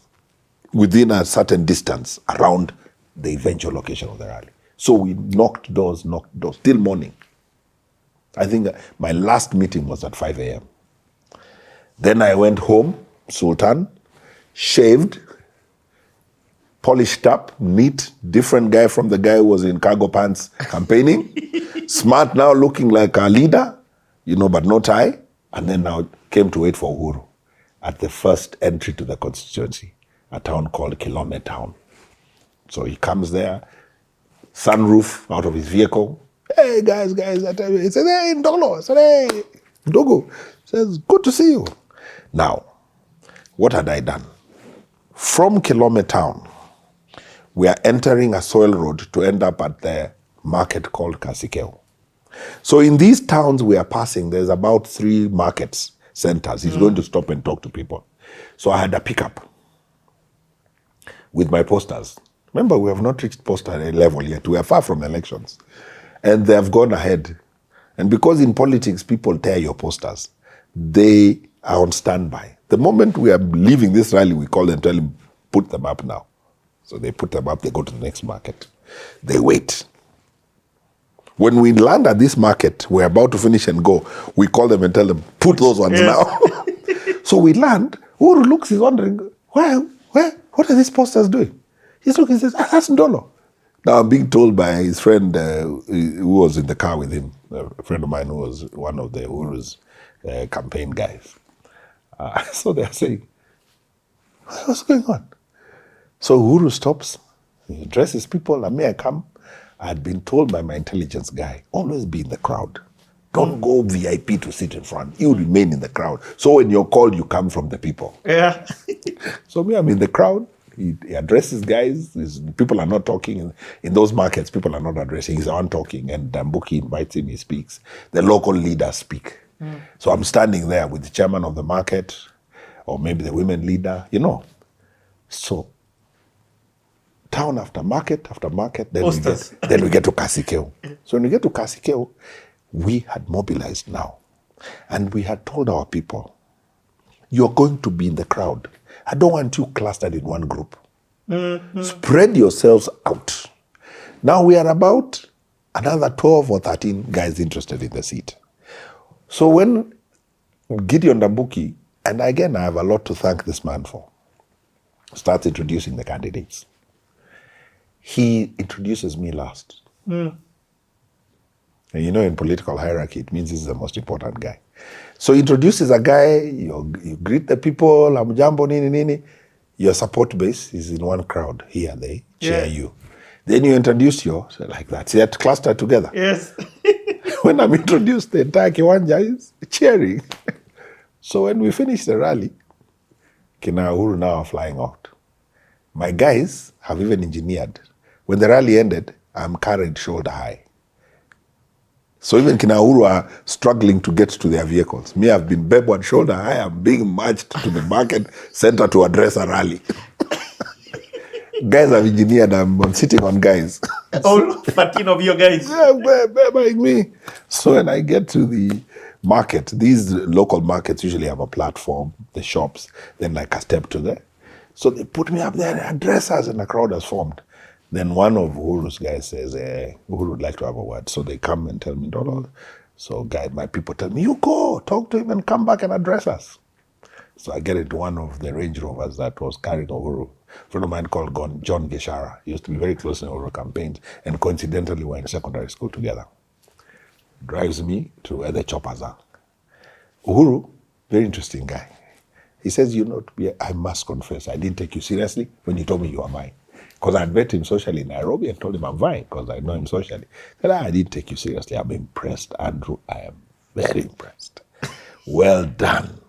within a certain distance around the eventual location of the rally. So we knocked doors till morning. I think my last meeting was at 5 a.m. Then I went home, Sultan, shaved, polished up, neat, different guy from the guy who was in cargo pants campaigning, smart now, looking like a leader, but no tie. And then now came to wait for Uhuru at the first entry to the constituency, a town called Kilome Town. So he comes there, sunroof out of his vehicle. Hey, guys, I tell you. He says, hey, Ndolo. I said, hey, Ndogo. He says, good to see you. Now, what had I done? From Kilome Town, we are entering a soil road to end up at the market called Kasikeo. So in these towns we are passing, there's about 3 markets centers. He's going to stop and talk to people. So I had a pickup with my posters. Remember, we have not reached poster level yet. We are far from elections. And they have gone ahead. And because in politics, people tear your posters, they are on standby. The moment we are leaving this rally, we call them, tell them, put them up now. So they put them up, they go to the next market. They wait. When we land at this market, we're about to finish and go, we call them and tell them, put those ones now. So we land, Uhuru looks, he's wondering, what are these posters doing? He's looking, he says, that's Ndolo. Now I'm being told by his friend who was in the car with him, a friend of mine who was one of the Uhuru's campaign guys. So they're saying, what's going on? So Uhuru stops, he addresses people, and may I come? I had been told by my intelligence guy, always be in the crowd. Don't go VIP to sit in front. You remain in the crowd. So when you're called, you come from the people. Yeah. So me, I'm in the crowd. He addresses guys. People are not talking. In those markets, people are not addressing. He's on talking. And Dambuki invites him, he speaks. The local leaders speak. So I'm standing there with the chairman of the market, or maybe the women leader, So town after market, then we get to Kasikeo. So when we get to Kasikeo, we had mobilized now. And we had told our people, you're going to be in the crowd. I don't want you clustered in one group. Spread yourselves out. Now we are about another 12 or 13 guys interested in the seat. So when Gideon Ndambuki, and again I have a lot to thank this man for, starts introducing the candidates, he introduces me last. And in political hierarchy, it means he's the most important guy. So he introduces a guy, you greet the people, amjambo, nini. Your support base is in one crowd. Here they cheer you. Then you introduce like that. See, that cluster together. Yes. When I'm introduced, the entire Kiwanja is cheering. So when we finish the rally, Kina Uhuru now are flying out. My guys have even engineered. When the rally ended, I'm carried shoulder high. So even Kina Uhuru are struggling to get to their vehicles. Me, I've been backward shoulder high. I'm being marched to the market center to address a rally. Guys have engineered. I'm sitting on guys. All 13 of your guys. Yeah, by me. So when I get to the market, these local markets usually have a platform, the shops, then like a step to there. So they put me up there and address us, and the crowd has formed. Then one of Uhuru's guys says, Uhuru would like to have a word. So they come and tell me, Ndolo. So my people tell me, you go, talk to him and come back and address us. So I get into one of the Range Rovers that was carrying Uhuru. A friend of mine called John Geshara. He used to be very close in Uhuru campaigns, and coincidentally we're in secondary school together. Drives me to where the choppers are. Uhuru, very interesting guy. He says, I must confess, I didn't take you seriously when you told me you were mine. Because I had met him socially in Nairobi and told him I'm fine because I know him socially. He said, I didn't take you seriously. I'm impressed, Andrew. I am very impressed. Well done.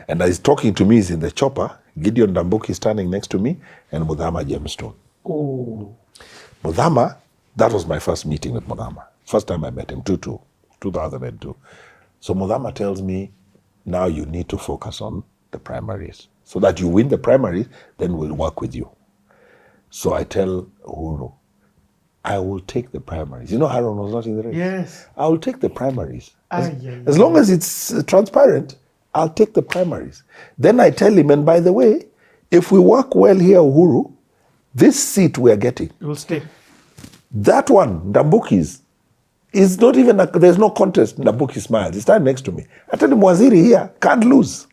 And as he's talking to me, he's in the chopper. Gideon Ndambuki is standing next to me, and Mudhama Gemstone. Oh. Mudhama, that was my first meeting with Mudhama. First time I met him, 2002. So Mudhama tells me, now you need to focus on the primaries. So that you win the primaries, then we'll work with you. So I tell Uhuru, I will take the primaries. Harun was not in the race. Yes. I will take the primaries. As long as it's transparent, I'll take the primaries. Then I tell him, and by the way, if we work well here, Uhuru, this seat we are getting. It will stay. That one, Ndambuki's, is not even, there's no contest. Ndambuki smiles. He stands next to me. I tell him, Waziri here can't lose.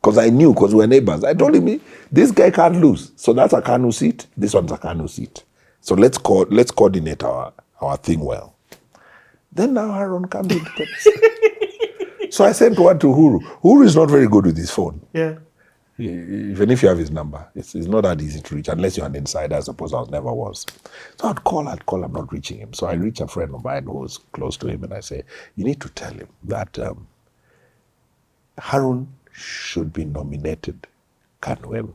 Because I knew, because we're neighbors. I told him, this guy can't lose. So that's a Kanu seat. This one's a Kanu seat. So let's coordinate our thing well. Then now Aaron comes in. So I sent one to Uhuru. Uhuru is not very good with his phone. Yeah. Even if you have his number, it's not that easy to reach unless you're an insider. I suppose I never was. So I'd call, I'm not reaching him. So I reach a friend of mine who was close to him and I say, you need to tell him that Harun should be nominated Kanu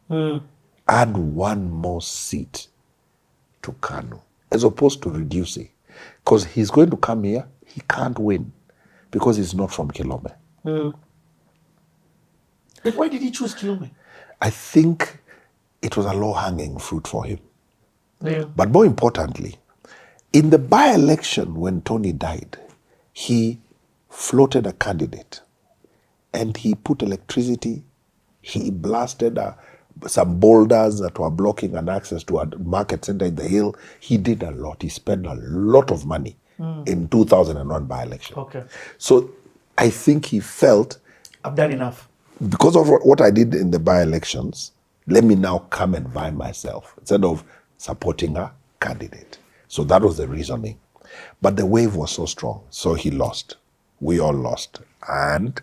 MP. Add one more seat to Kanu, as opposed to reducing. Because he's going to come here, he can't win, because he's not from Kilome. But why did he choose Kilume? I think it was a low-hanging fruit for him. Yeah. But more importantly, in the by-election when Tony died, he floated a candidate and he put electricity, he blasted some boulders that were blocking an access to a market center in the hill. He did a lot. He spent a lot of money in 2001 by-election. Okay. So I think he felt, I've done enough. because of what I did in the by-elections, let me now come and buy myself instead of supporting a candidate. So that was the reasoning. But the wave was so strong, so he lost. We all lost. And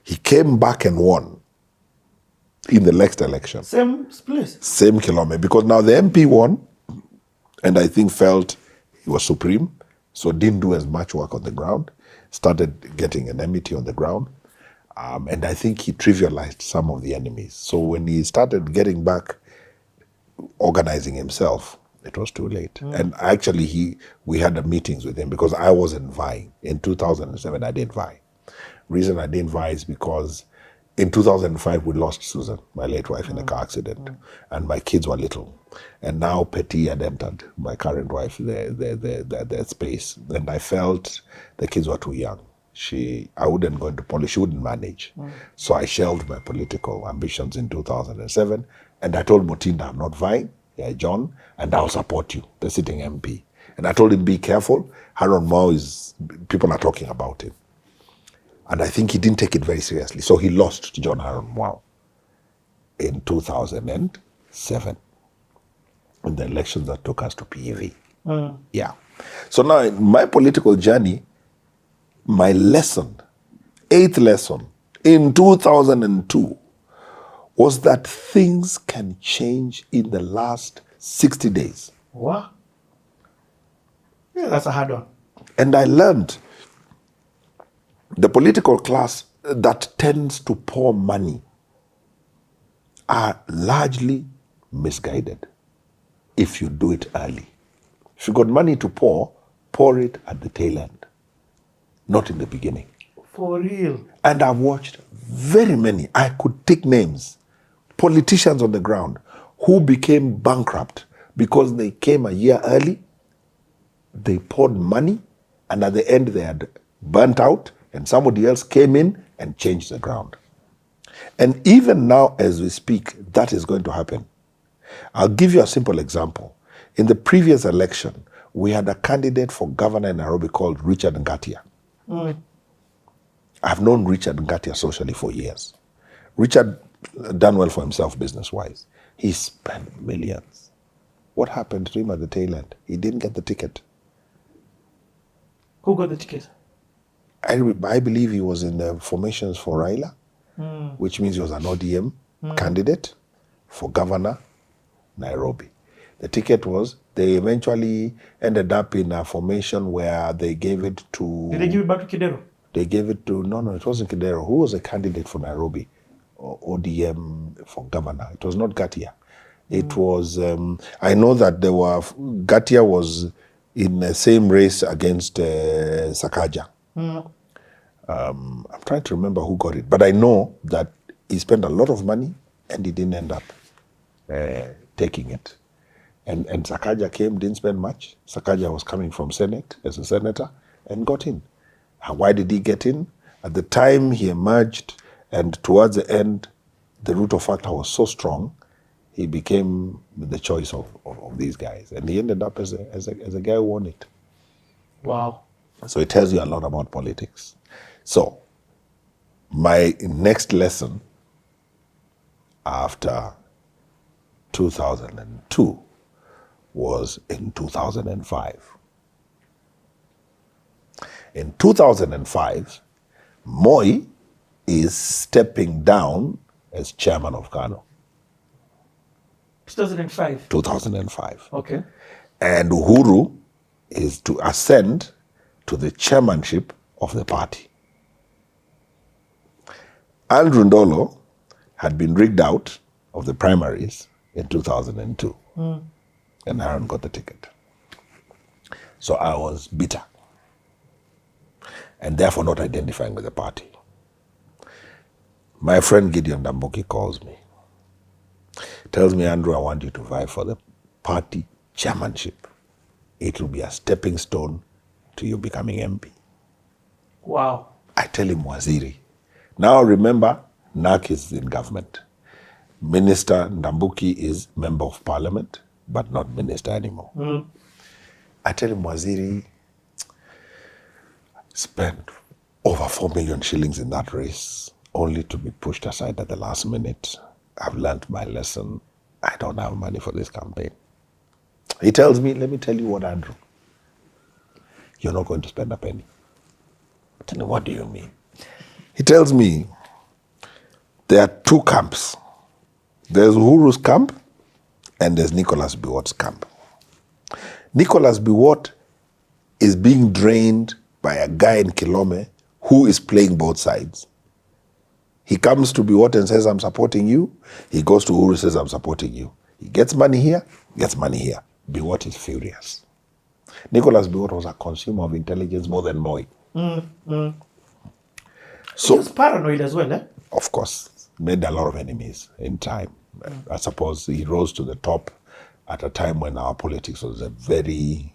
he came back and won in the next election. Same place. Same kilometer. Because now the MP won, and I think felt he was supreme, so didn't do as much work on the ground, started getting enmity on the ground. And I think he trivialized some of the enemies. So when he started getting back, organizing himself, it was too late. And actually, we had meetings with him because I wasn't vying. In 2007, I didn't vie. Reason I didn't vie is because in 2005, we lost Susan, my late wife, in a car accident. And my kids were little. And now Petty had entered, my current wife, their space. And I felt the kids were too young. I wouldn't go into politics, she wouldn't manage. So I shelved my political ambitions in 2007. And I told Mutinda, I'm not vying, John, and I'll support you, the sitting MP. And I told him, be careful. Harold Mao people are talking about him. And I think he didn't take it very seriously. So he lost to John Harold Mao in 2007 in the elections that took us to PEV. Yeah. So now in my political journey, my lesson, 8th lesson in 2002 was that things can change in the last 60 days. What? Yeah, that's a hard one. And I learned the political class that tends to pour money are largely misguided if you do it early. If you got money to pour it at the tail end, not in the beginning. For real. And I've watched very many, I could take names, politicians on the ground who became bankrupt because they came a year early, they poured money, and at the end they had burnt out, and somebody else came in and changed the ground. And even now as we speak, that is going to happen. I'll give you a simple example. In the previous election, we had a candidate for governor in Nairobi called Richard Ngatia. I've known Richard Ngatia socially for years. Richard done well for himself business-wise. He spent millions. What happened to him at the tail end? He didn't get the ticket. Who got the ticket? I believe he was in the formations for Raila, which means he was an ODM candidate for governor, Nairobi. The ticket was, they eventually ended up in a formation where they gave it to... Did they give it back to Kidero? They gave it to, no, it wasn't Kidero. Who was a candidate for Nairobi? ODM for governor. It was not Gatia. It was, I know that Gatia was in the same race against Sakaja. I'm trying to remember who got it, but I know that he spent a lot of money and he didn't end up taking it. And Sakaja came, didn't spend much. Sakaja was coming from Senate as a senator and got in. Why did he get in? At the time he emerged, and towards the end, the root of factor was so strong, he became the choice of these guys. And he ended up as a guy who won it. Wow. So it tells you a lot about politics. So my next lesson after 2002 was in 2005. In 2005, Moi is stepping down as chairman of Kano. 2005? 2005. Okay. And Uhuru is to ascend to the chairmanship of the party. Andrew Ndolo had been rigged out of the primaries in 2002. And Aaron got the ticket. So I was bitter and therefore not identifying with the party. My friend Gideon Ndambuki calls me. Tells me, Andrew, I want you to vie for the party chairmanship. It will be a stepping stone to you becoming MP. Wow. I tell him, Waziri. Now remember, NAC is in government. Minister Ndambuki is member of parliament, but not minister anymore. I tell him, Waziri, spent over 4 million shillings in that race, only to be pushed aside at the last minute. I've learned my lesson. I don't have money for this campaign. He tells me, let me tell you what, Andrew. You're not going to spend a penny. I tell him, what do you mean? He tells me, there are two camps. There's Uhuru's camp and there's Nicholas Biwot's camp. Nicholas Biwott is being drained by a guy in Kilome who is playing both sides. He comes to Biwott and says, I'm supporting you. He goes to Uhuru and says, I'm supporting you. He gets money here, gets money here. Biwott is furious. Nicholas Biwott was a consumer of intelligence more than Moi. So, he was paranoid as well, eh? Of course, made a lot of enemies in time. I suppose he rose to the top at a time when our politics was very,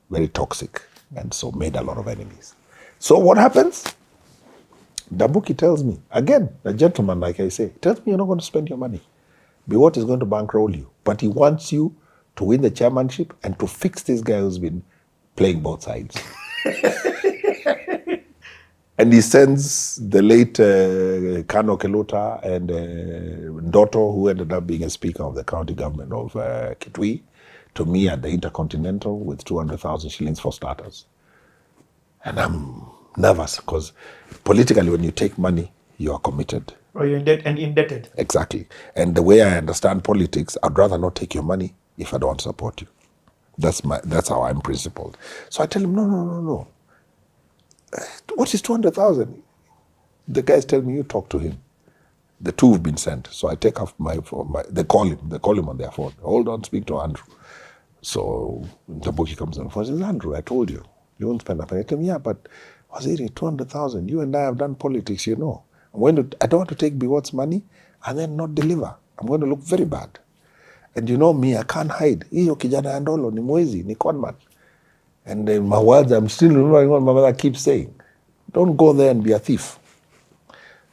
very toxic, and so made a lot of enemies. So what happens? Ndambuki tells me, again, a gentleman, like I say, tells me you're not going to spend your money. Biwott is going to bankroll you, but he wants you to win the chairmanship and to fix this guy who's been playing both sides. And he sends the late Kano Keluta and Ndoto, who ended up being a speaker of the county government of Kitui, to me at the Intercontinental with 200,000 shillings for starters. And I'm nervous because politically when you take money, you are committed. Or you're indebted. Exactly. And the way I understand politics, I'd rather not take your money if I don't support you. That's how I'm principled. So I tell him, no. What is 200,000? The guys tell me, you talk to him. The two have been sent. So I take off my phone. They call him on their phone. Hold on, speak to Andrew. So Ndambuki comes on the phone and says, Andrew, I told you, you won't spend a penny. I tell him, yeah, but Waziri, 200,000. You and I have done politics, you know. I don't want to take Biwott's money and then not deliver. I'm going to look very bad. And you know me, I can't hide. Hiyo kijana Ndolo ni mwizi, ni conman. And in my words, I'm still remembering what my mother keeps saying. Don't go there and be a thief.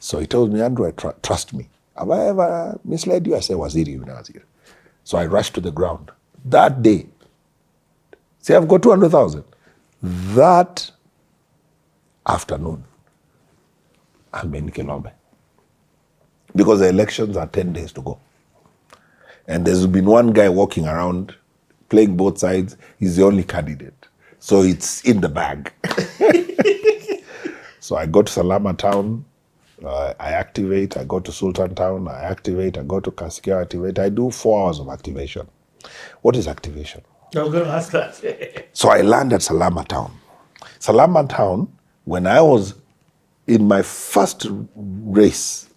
So he told me, Andrew, trust me. Have I ever misled you? I say, Waziri, Waziri. So I rushed to the ground. That day, say I've got 200,000. That afternoon, I'm in Kilome. Because the elections are 10 days to go. And there's been one guy walking around playing both sides. He's the only candidate. So it's in the bag. So I go to Salama Town, I activate. I go to Sultan Town, I activate. I go to Kasikio, I activate. I do 4 hours of activation. What is activation? I was going to ask that. So I land at Salama Town. Salama Town, when I was in my first race,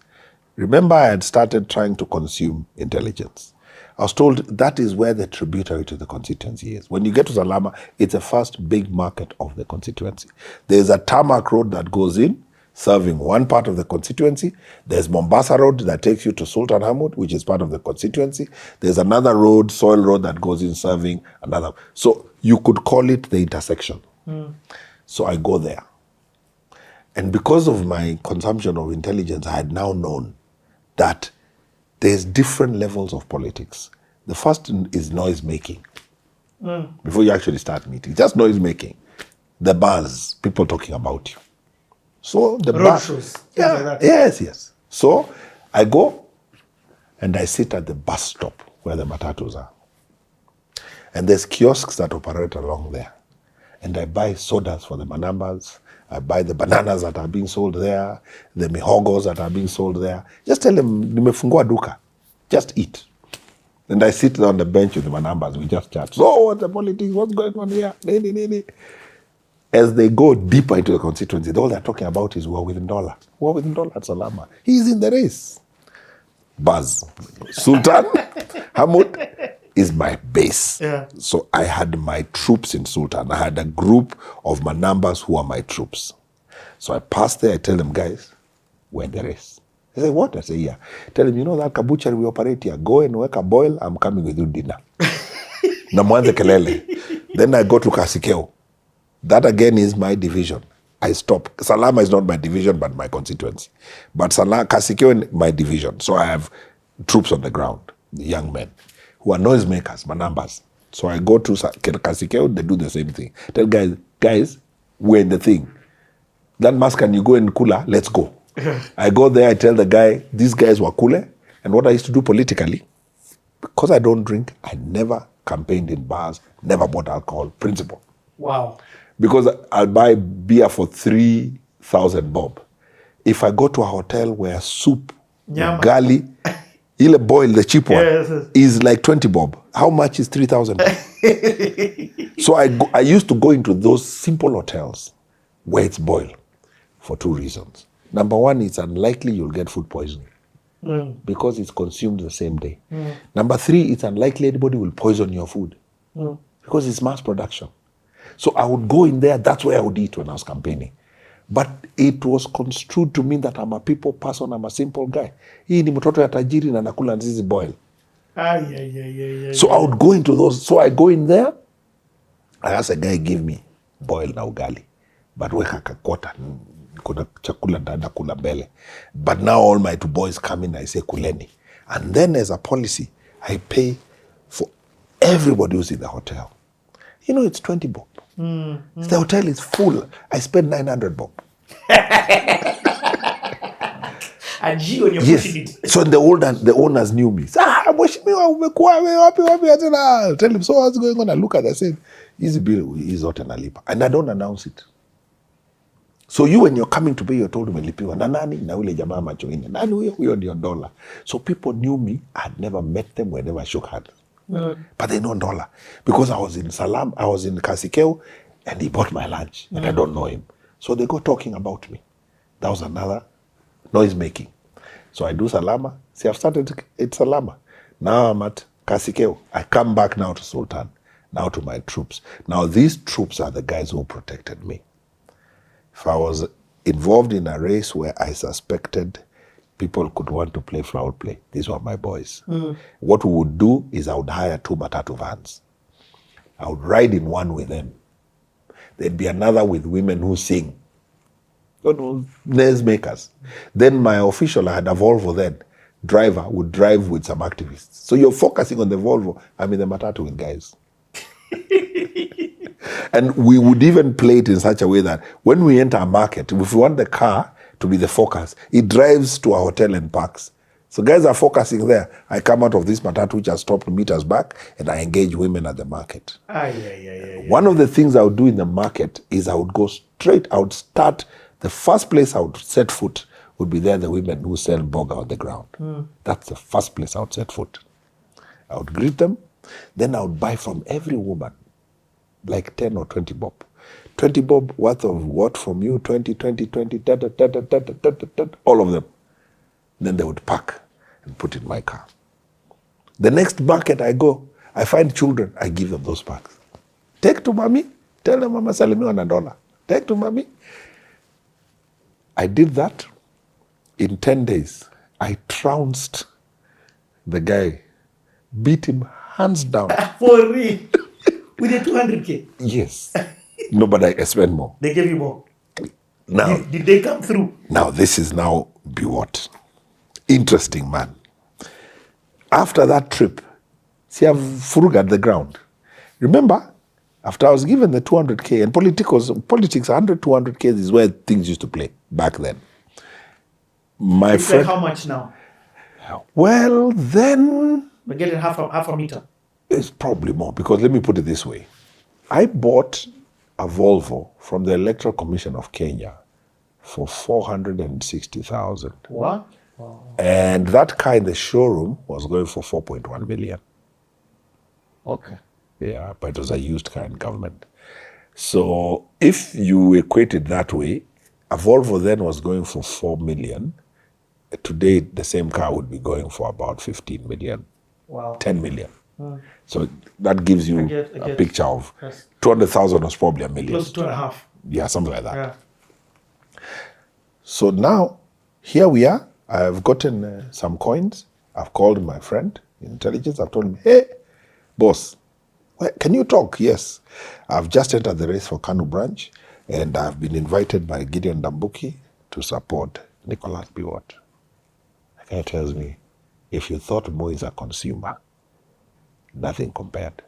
remember I had started trying to consume intelligence. I was told that is where the tributary to the constituency is. When you get to Salama, it's the first big market of the constituency. There's a tarmac road that goes in, serving one part of the constituency. There's Mombasa Road that takes you to Sultan Hamud, which is part of the constituency. There's another road, Soil Road, that goes in serving another. So you could call it the intersection. So I go there. And because of my consumption of intelligence, I had now known that there's different levels of politics. The first is noise making. Before you actually start meeting, just noise making. The buzz, people talking about you. So the road shows. Yeah, Like that. yes. So I go and I sit at the bus stop where the matatus are. And there's kiosks that operate along there. And I buy sodas for the manambas. I buy the bananas that are being sold there, the mihogos that are being sold there. Just tell them, nimefungua duka. Just eat. And I sit on the bench with the manambas. We just chat. So what's the politics? What's going on here? As they go deeper into the constituency, all they're talking about is war with Ndola. War with Ndola at Salama. He's in the race. Buzz. Sultan Hamud is my base. Yeah. So I had my troops in Sultan. I had a group of Manambas who are my troops. So I pass there, I tell them, guys, we're in the race. I say, what? I say, yeah. Tell him, you know that kabuchari we operate here. Go and work a boil. I'm coming with you dinner. Na mwanze kelele. Then I go to Kasikeo. That again is my division. I stop. Salama is not my division, but my constituency. But Kasikeo is my division. So I have troops on the ground, young men, who are noisemakers, manambas. So I go to Kasikeo, they do the same thing. Tell guys, we're in the thing. That mask, can you go in Kula? Let's go. I go there, I tell the guy, these guys were Kule. And what I used to do politically, because I don't drink, I never campaigned in bars, never bought alcohol. Principle. Wow. Because I'll buy beer for 3,000 bob. If I go to a hotel where soup, gali, ile boil, the cheap one, is like 20 bob. How much is 3,000? So I used to go into those simple hotels where it's boiled for two reasons. Number one, it's unlikely you'll get food poisoning because it's consumed the same day. Number three, it's unlikely anybody will poison your food because it's mass production. So I would go in there, that's where I would eat when I was campaigning. But it was construed to mean that I'm a people person, I'm a simple guy. Hii ni mtoto ya tajiri na nakula nzizi boil. So I would go into those. So I go in there, I ask a guy, give me boil na ugali. But weka kakota, kuna chakula ndana kula mbele. But now all my two boys come in, I say kuleni. And then as a policy, I pay for everybody who's in the hotel. You know, it's 20 bob. The hotel is full. I spend 900 bob. And you and your pushing it. So the owners knew me. Tell him, so what's going on? I look at it, I said, easy bill is not an alipa. And I don't announce it. So you, when you're coming to pay, you're told umelipiwa na nani na ule jamaa macho ine. Nani huyo ndio Ndola. So people knew me. I had never met them whenever I shook hands. But they know Ndola. Because I was in Kasikeo, and he bought my lunch, and I don't know him. So they go talking about me. That was another noise making. So I do Salama. See, I've started at Salama. Now I'm at Kasikeo. I come back now to Sultan, now to my troops. Now these troops are the guys who protected me. If I was involved in a race where I suspected people could want to play foul play, these were my boys. What we would do is I would hire 2 matatu vans. I would ride in one with them. There'd be another with women who sing. Noise makers. Then my official, I had a Volvo then, driver would drive with some activists. So you're focusing on the Volvo. I'm in the matatu with guys. And we would even play it in such a way that when we enter a market, if we want the car to be the focus, it drives to a hotel and parks. So guys are focusing there. I come out of this matatu which has stopped meters back, and I engage women at the market. One of the things I would do in the market is I would go straight, I would start, the first place I would set foot would be there, the women who sell boga on the ground. That's the first place I would set foot. I would greet them. Then I would buy from every woman, like 10 or 20 bob. 20 bob worth of what from you, 20, all of them. Then they would pack and put in my car. The next market I go, I find children, I give them those packs. Take to mommy, tell them Mama Salimi na Ndola. Take to mommy. I did that. In 10 days, I trounced the guy, beat him hands down. For real? With the 200K? Yes. No, but I spent more. They gave you more? Now, did they come through? Now, this is now be what? Interesting, man. After that trip, see, I've furugat the ground. Remember, after I was given the 200K, and politics, 100, 200K is where things used to play back then. My it's friend, like how much now? Well, then... We're getting half a meter. It's probably more, because let me put it this way. I bought a Volvo from the Electoral Commission of Kenya for 460,000. What? Wow. And that car in the showroom was going for 4.1 million. Okay. Yeah, but it was a used car in government. So if you equate it that way, a Volvo then was going for 4 million. Today, the same car would be going for about 15 million. Wow. 10 million. So that gives you a picture of 200,000 was probably a million. Close to 2.5. Yeah, something like that. Yeah. So now, here we are. I've gotten some coins. I've called my friend in intelligence. I've told him, hey, boss, can you talk? Yes. I've just entered the race for Kanu branch, and I've been invited by Gideon Dambuki to support Nicholas Biwott. The guy tells me, if you thought Moi is a consumer, nothing compared.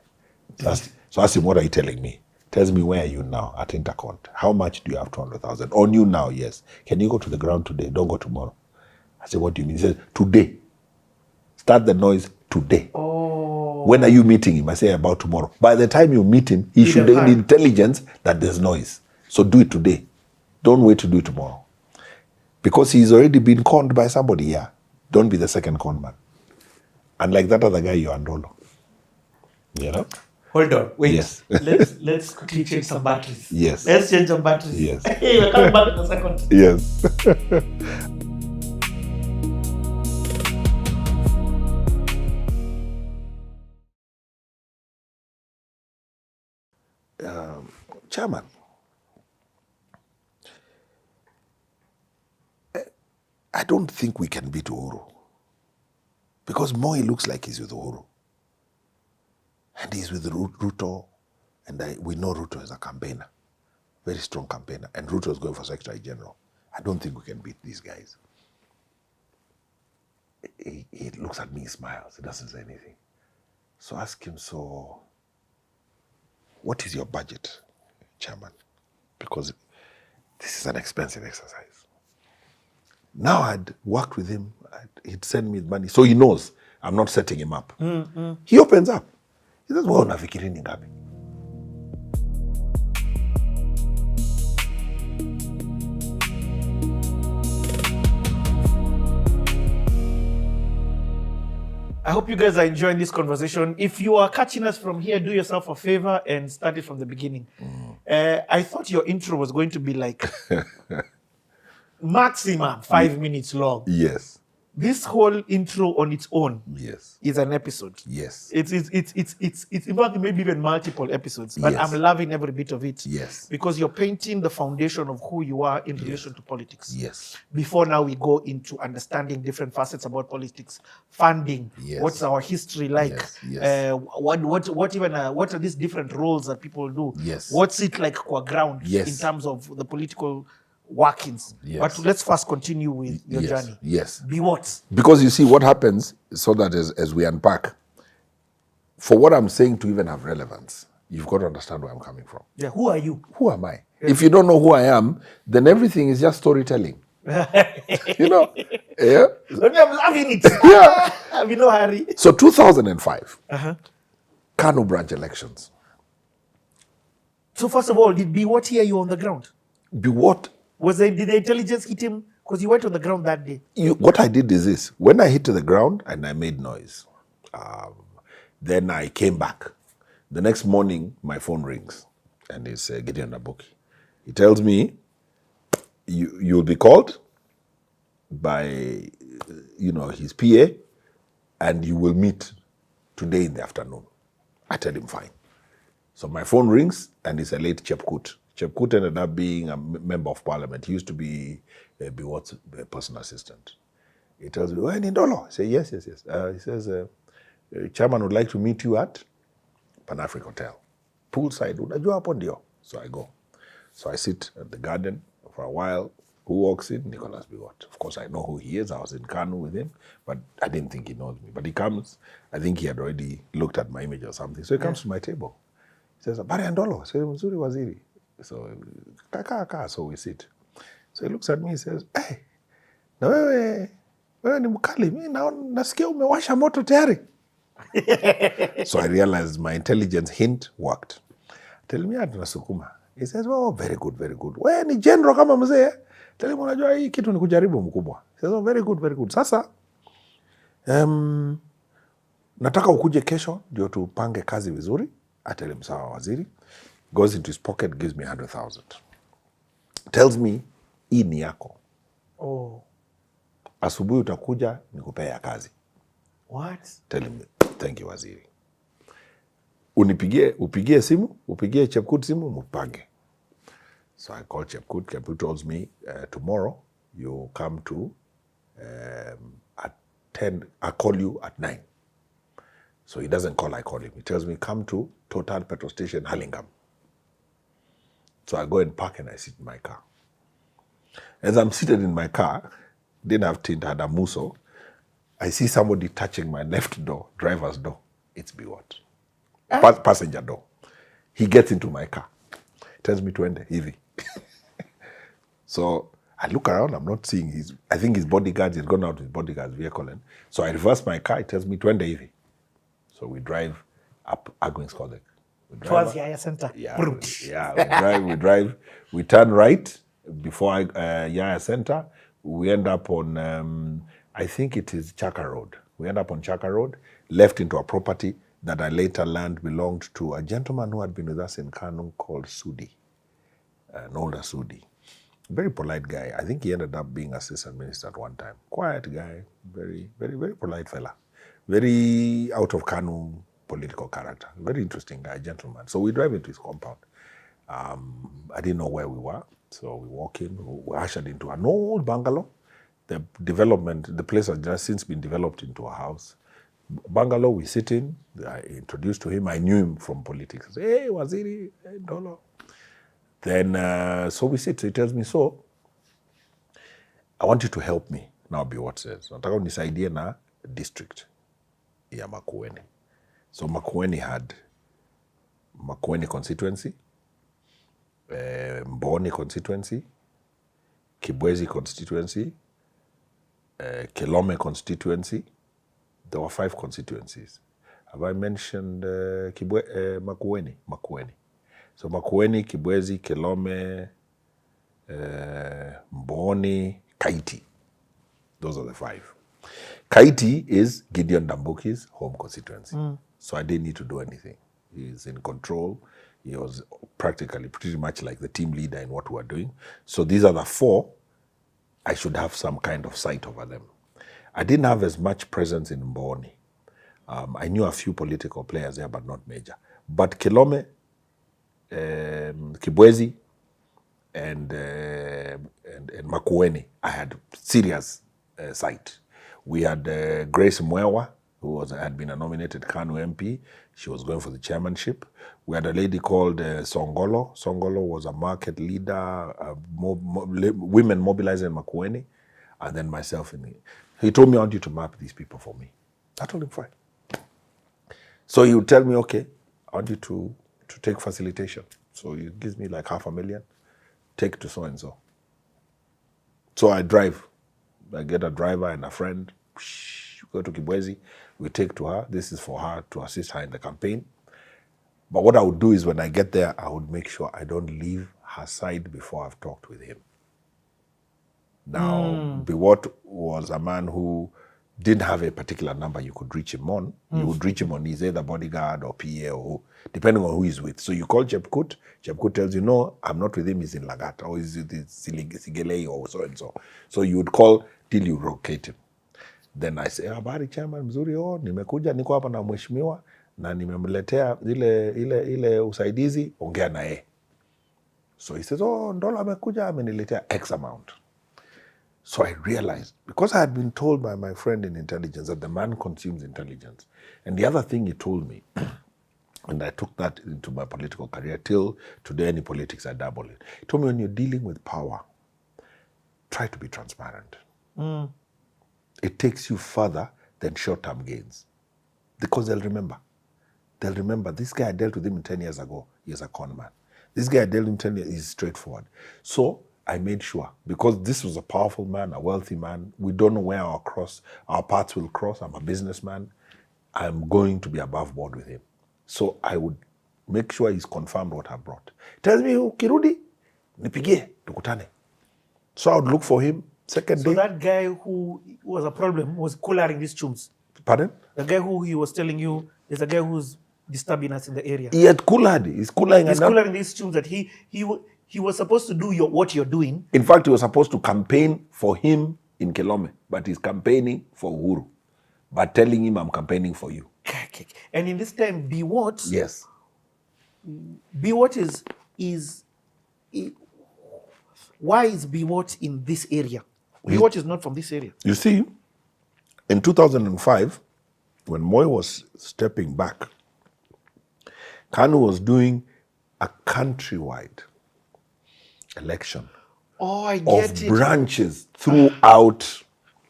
So I asked him, what are you telling me? Tells me, where are you now at Intercont? How much do you have? 200,000. On you now, yes. Can you go to the ground today? Don't go tomorrow. I said, what do you mean? He says, today. Start the noise today. Oh. When are you meeting him? I say, about tomorrow. By the time you meet him, he should have intelligence that there's noise. So do it today. Don't wait to do it tomorrow. Because he's already been conned by somebody here. Don't be the second con man. And like that other guy, you're Ndolo. You know? Hold on, wait. Yes. let's quickly change some batteries. Yes. Let's change some batteries. Yes. Hey, we're coming back in a second. Yes. Chairman, I don't think we can beat Uhuru. Because Moi looks like he's with Uhuru. And he's with Ruto. And we know Ruto is a campaigner. Very strong campaigner. And Ruto is going for Secretary General. I don't think we can beat these guys. He looks at me, he smiles. He doesn't say anything. So ask him, so what is your budget, Chairman? Because this is an expensive exercise. Now I'd worked with him. He'd send me money. So he knows I'm not setting him up. He opens up. He says, well, nafikirini ngapi? I hope you guys are enjoying this conversation. If you are catching us from here, do yourself a favor and start it from the beginning. I thought your intro was going to be like maximum 5 minutes long. Yes. This whole intro on its own is an episode. Yes. It's in fact maybe even multiple episodes, but I'm loving every bit of it. Yes. Because you're painting the foundation of who you are in relation to politics. Yes. Before now we go into understanding different facets about politics, funding, what's our history like, what are these different roles that people do, what's it like qua ground in terms of the political workings. But let's first continue with your journey. Yes. Be what? Because you see what happens, so that as we unpack, for what I'm saying to even have relevance, you've got to understand where I'm coming from. Yeah. Who are you? Who am I? If you don't know who I am, then everything is just storytelling. You know? Yeah. But I'm loving it. Yeah. I'm in no hurry. So 2005, Kanu branch elections. So first of all, did Be what hear you on the ground? Be what? Did the intelligence hit him? Because you went on the ground that day. What I did is this. When I hit the ground and I made noise, then I came back. The next morning, my phone rings. And it's Gideon Dambuki. He tells me, you'll be called by his PA, and you will meet today in the afternoon. I tell him, fine. So my phone rings, and it's a late Chepkut. Chepkut ended up being a member of parliament. He used to be Biwott's personal assistant. He tells me, "Oh, Ndolo." I say, yes. He says, Chairman would like to meet you at Pan-African Hotel. Poolside, unajua hapo ndio. So I go. So I sit at the garden for a while. Who walks in? Nicholas Biwott. Of course, I know who he is. I was in Kanu with him, but I didn't think he knows me. But he comes. I think he had already looked at my image or something. So he comes to my table. He says, "Habari Ndolo." I say, "Mzuri waziri." So, kaka. So we sit. So he looks at me, he says, "Hey, na wewe ni mkali, mimi nasikia umewasha moto tayari." So I realized my intelligence hint worked. Tell me tunasukuma. He says, "Oh, very good, very good. Wewe ni general kama mzee." Tell him, unajua hii kitu ni kujaribu mkubwa. He says, "Oh, very good, very good. Sasa nataka ukuje kesho ndio tupange kazi vizuri." I tell him, "Sawa waziri." Goes into his pocket, gives me 100,000. Tells me, hii ni yako. Oh. Asubuhi utakuja nikupea ya kazi. What? Tell him, thank you waziri. Upigie simu, upigie Chepkut simu, mupange. So I called Chepkut. Chepkut tells me, tomorrow you come to At 10, I call you at 9. So he doesn't call, I call him. He tells me, come to Total Petrol Station, Hurlingham. So I go and park and I sit in my car. As I'm seated in my car, didn't have tint, had a muso, I see somebody touching my left door, driver's door. It's Biwott. Passenger door. He gets into my car. Tells me to enter, heavy. So I look around, I'm not seeing I think his bodyguards, he's gone out with his bodyguard's vehicle. And so I reverse my car, it tells me to enter, heavy. So we drive up Agwings College. Towards Yaya Center. We turn right before Yaya Center. We end up on, I think it is Chaka Road. We end up on Chaka Road, left into a property that I later learned belonged to a gentleman who had been with us in Kanu called Sudi, an older Sudi. Very polite guy. I think he ended up being assistant minister at one time. Quiet guy, very, very, very polite fella. Very out of Kanu political character. Very interesting guy, gentleman. So we drive into his compound. I didn't know where we were. So we walk in, we're ushered into an old bungalow. The place has just since been developed into a house. Bungalow, we sit in. I introduced to him. I knew him from politics. I said, hey, Waziri, hey, Ndolo. Then, so we sit. So he tells me, so, I want you to help me. Now Biwott says, nataka unisaidie na district ya Makueni. So Makueni had Makueni constituency, Mboni constituency, Kibwezi constituency, Kilome constituency. There were 5 constituencies. Have I mentioned Makueni? Makueni. So Makueni, Kibwezi, Kilome, Mboni, Kaiti. Those are the 5. Kaiti is Gideon Dambuki's home constituency. So I didn't need to do anything. He's in control. He was practically pretty much like the team leader in what we were doing. So these are the 4. I should have some kind of sight over them. I didn't have as much presence in Mboni. I knew a few political players there, but not major. But Kilome, Kibwezi, and Makueni, I had serious sight. We had Grace Mwewa, who had been a nominated Kanu MP. She was going for the chairmanship. We had a lady called Songolo. Songolo was a market leader, women mobilizing Makueni, and then myself. He told me, I want you to map these people for me. I told him, fine. So he would tell me, okay, I want you to take facilitation. So he gives me like $500,000, take to so-and-so. So I drive. I get a driver and a friend, go to Kibwezi, we take to her. This is for her to assist her in the campaign. But what I would do is when I get there, I would make sure I don't leave her side before I've talked with him. Now, Biwott was a man who didn't have a particular number you could reach him on. You would reach him on his either bodyguard or PA or depending on who he's with. So you call Chepkut. Chepkut tells you, no, I'm not with him, he's in Lagat, or he's in Sigelei or so-and-so. So you would call till you locate him. Then I say, habari chairman, mzuri nimekuja, niko hapa na mheshimiwa, na nimemletea ile usaidizi, ongea na yeye. So he says, Ndolo amekuja, ameniletea X amount. So I realized, because I had been told by my friend in intelligence that the man consumes intelligence. And the other thing he told me, and I took that into my political career, till today any politics I dabble in. He told me, when you're dealing with power, try to be transparent. It takes you further than short-term gains. Because they'll remember. They'll remember, this guy I dealt with him 10 years ago, he's a con man. This guy I dealt with him 10 years, he's straightforward. So I made sure, because this was a powerful man, a wealthy man, we don't know where our paths will cross. I'm a businessman. I'm going to be above board with him. So I would make sure he's confirmed what I brought. Tells me, Kirudi, nipigie, tukutane. So I would look for him. Second day. So that guy who was a problem was collaring these tunes. Pardon? The guy who he was telling you is a guy who's disturbing us in the area. He had collared. He's collaring these tunes that he was supposed to do what you're doing. In fact, he was supposed to campaign for him in Kilome, but he's campaigning for Uhuru, but telling him, I'm campaigning for you. And in this time, Biwott. Yes. Biwott why is Biwott in this area? Biwott is not from this area. You see, in 2005, when Moi was stepping back, KANU was doing a countrywide election Oh, I of get it. branches throughout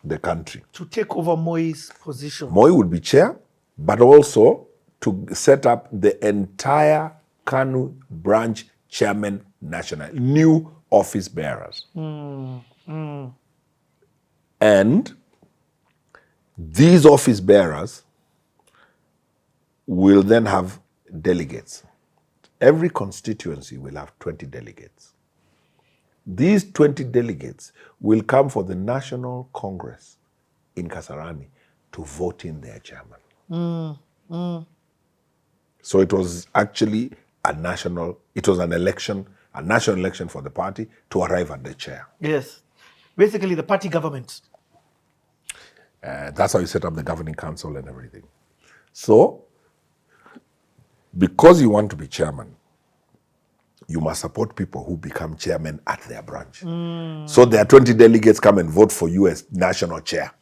the country. To take over Moi's position. Moi would be chair, but also to set up the entire KANU branch chairman national, new office bearers. And these office bearers will then have delegates. Every constituency will have 20 delegates. These 20 delegates will come for the National Congress in Kasarani to vote in their chairman. So it was actually an election, a national election for the party to arrive at the chair. Yes. Basically, the party government. That's how you set up the governing council and everything. So, because you want to be chairman, you must support people who become chairman at their branch. So there are 20 delegates come and vote for you as national chair.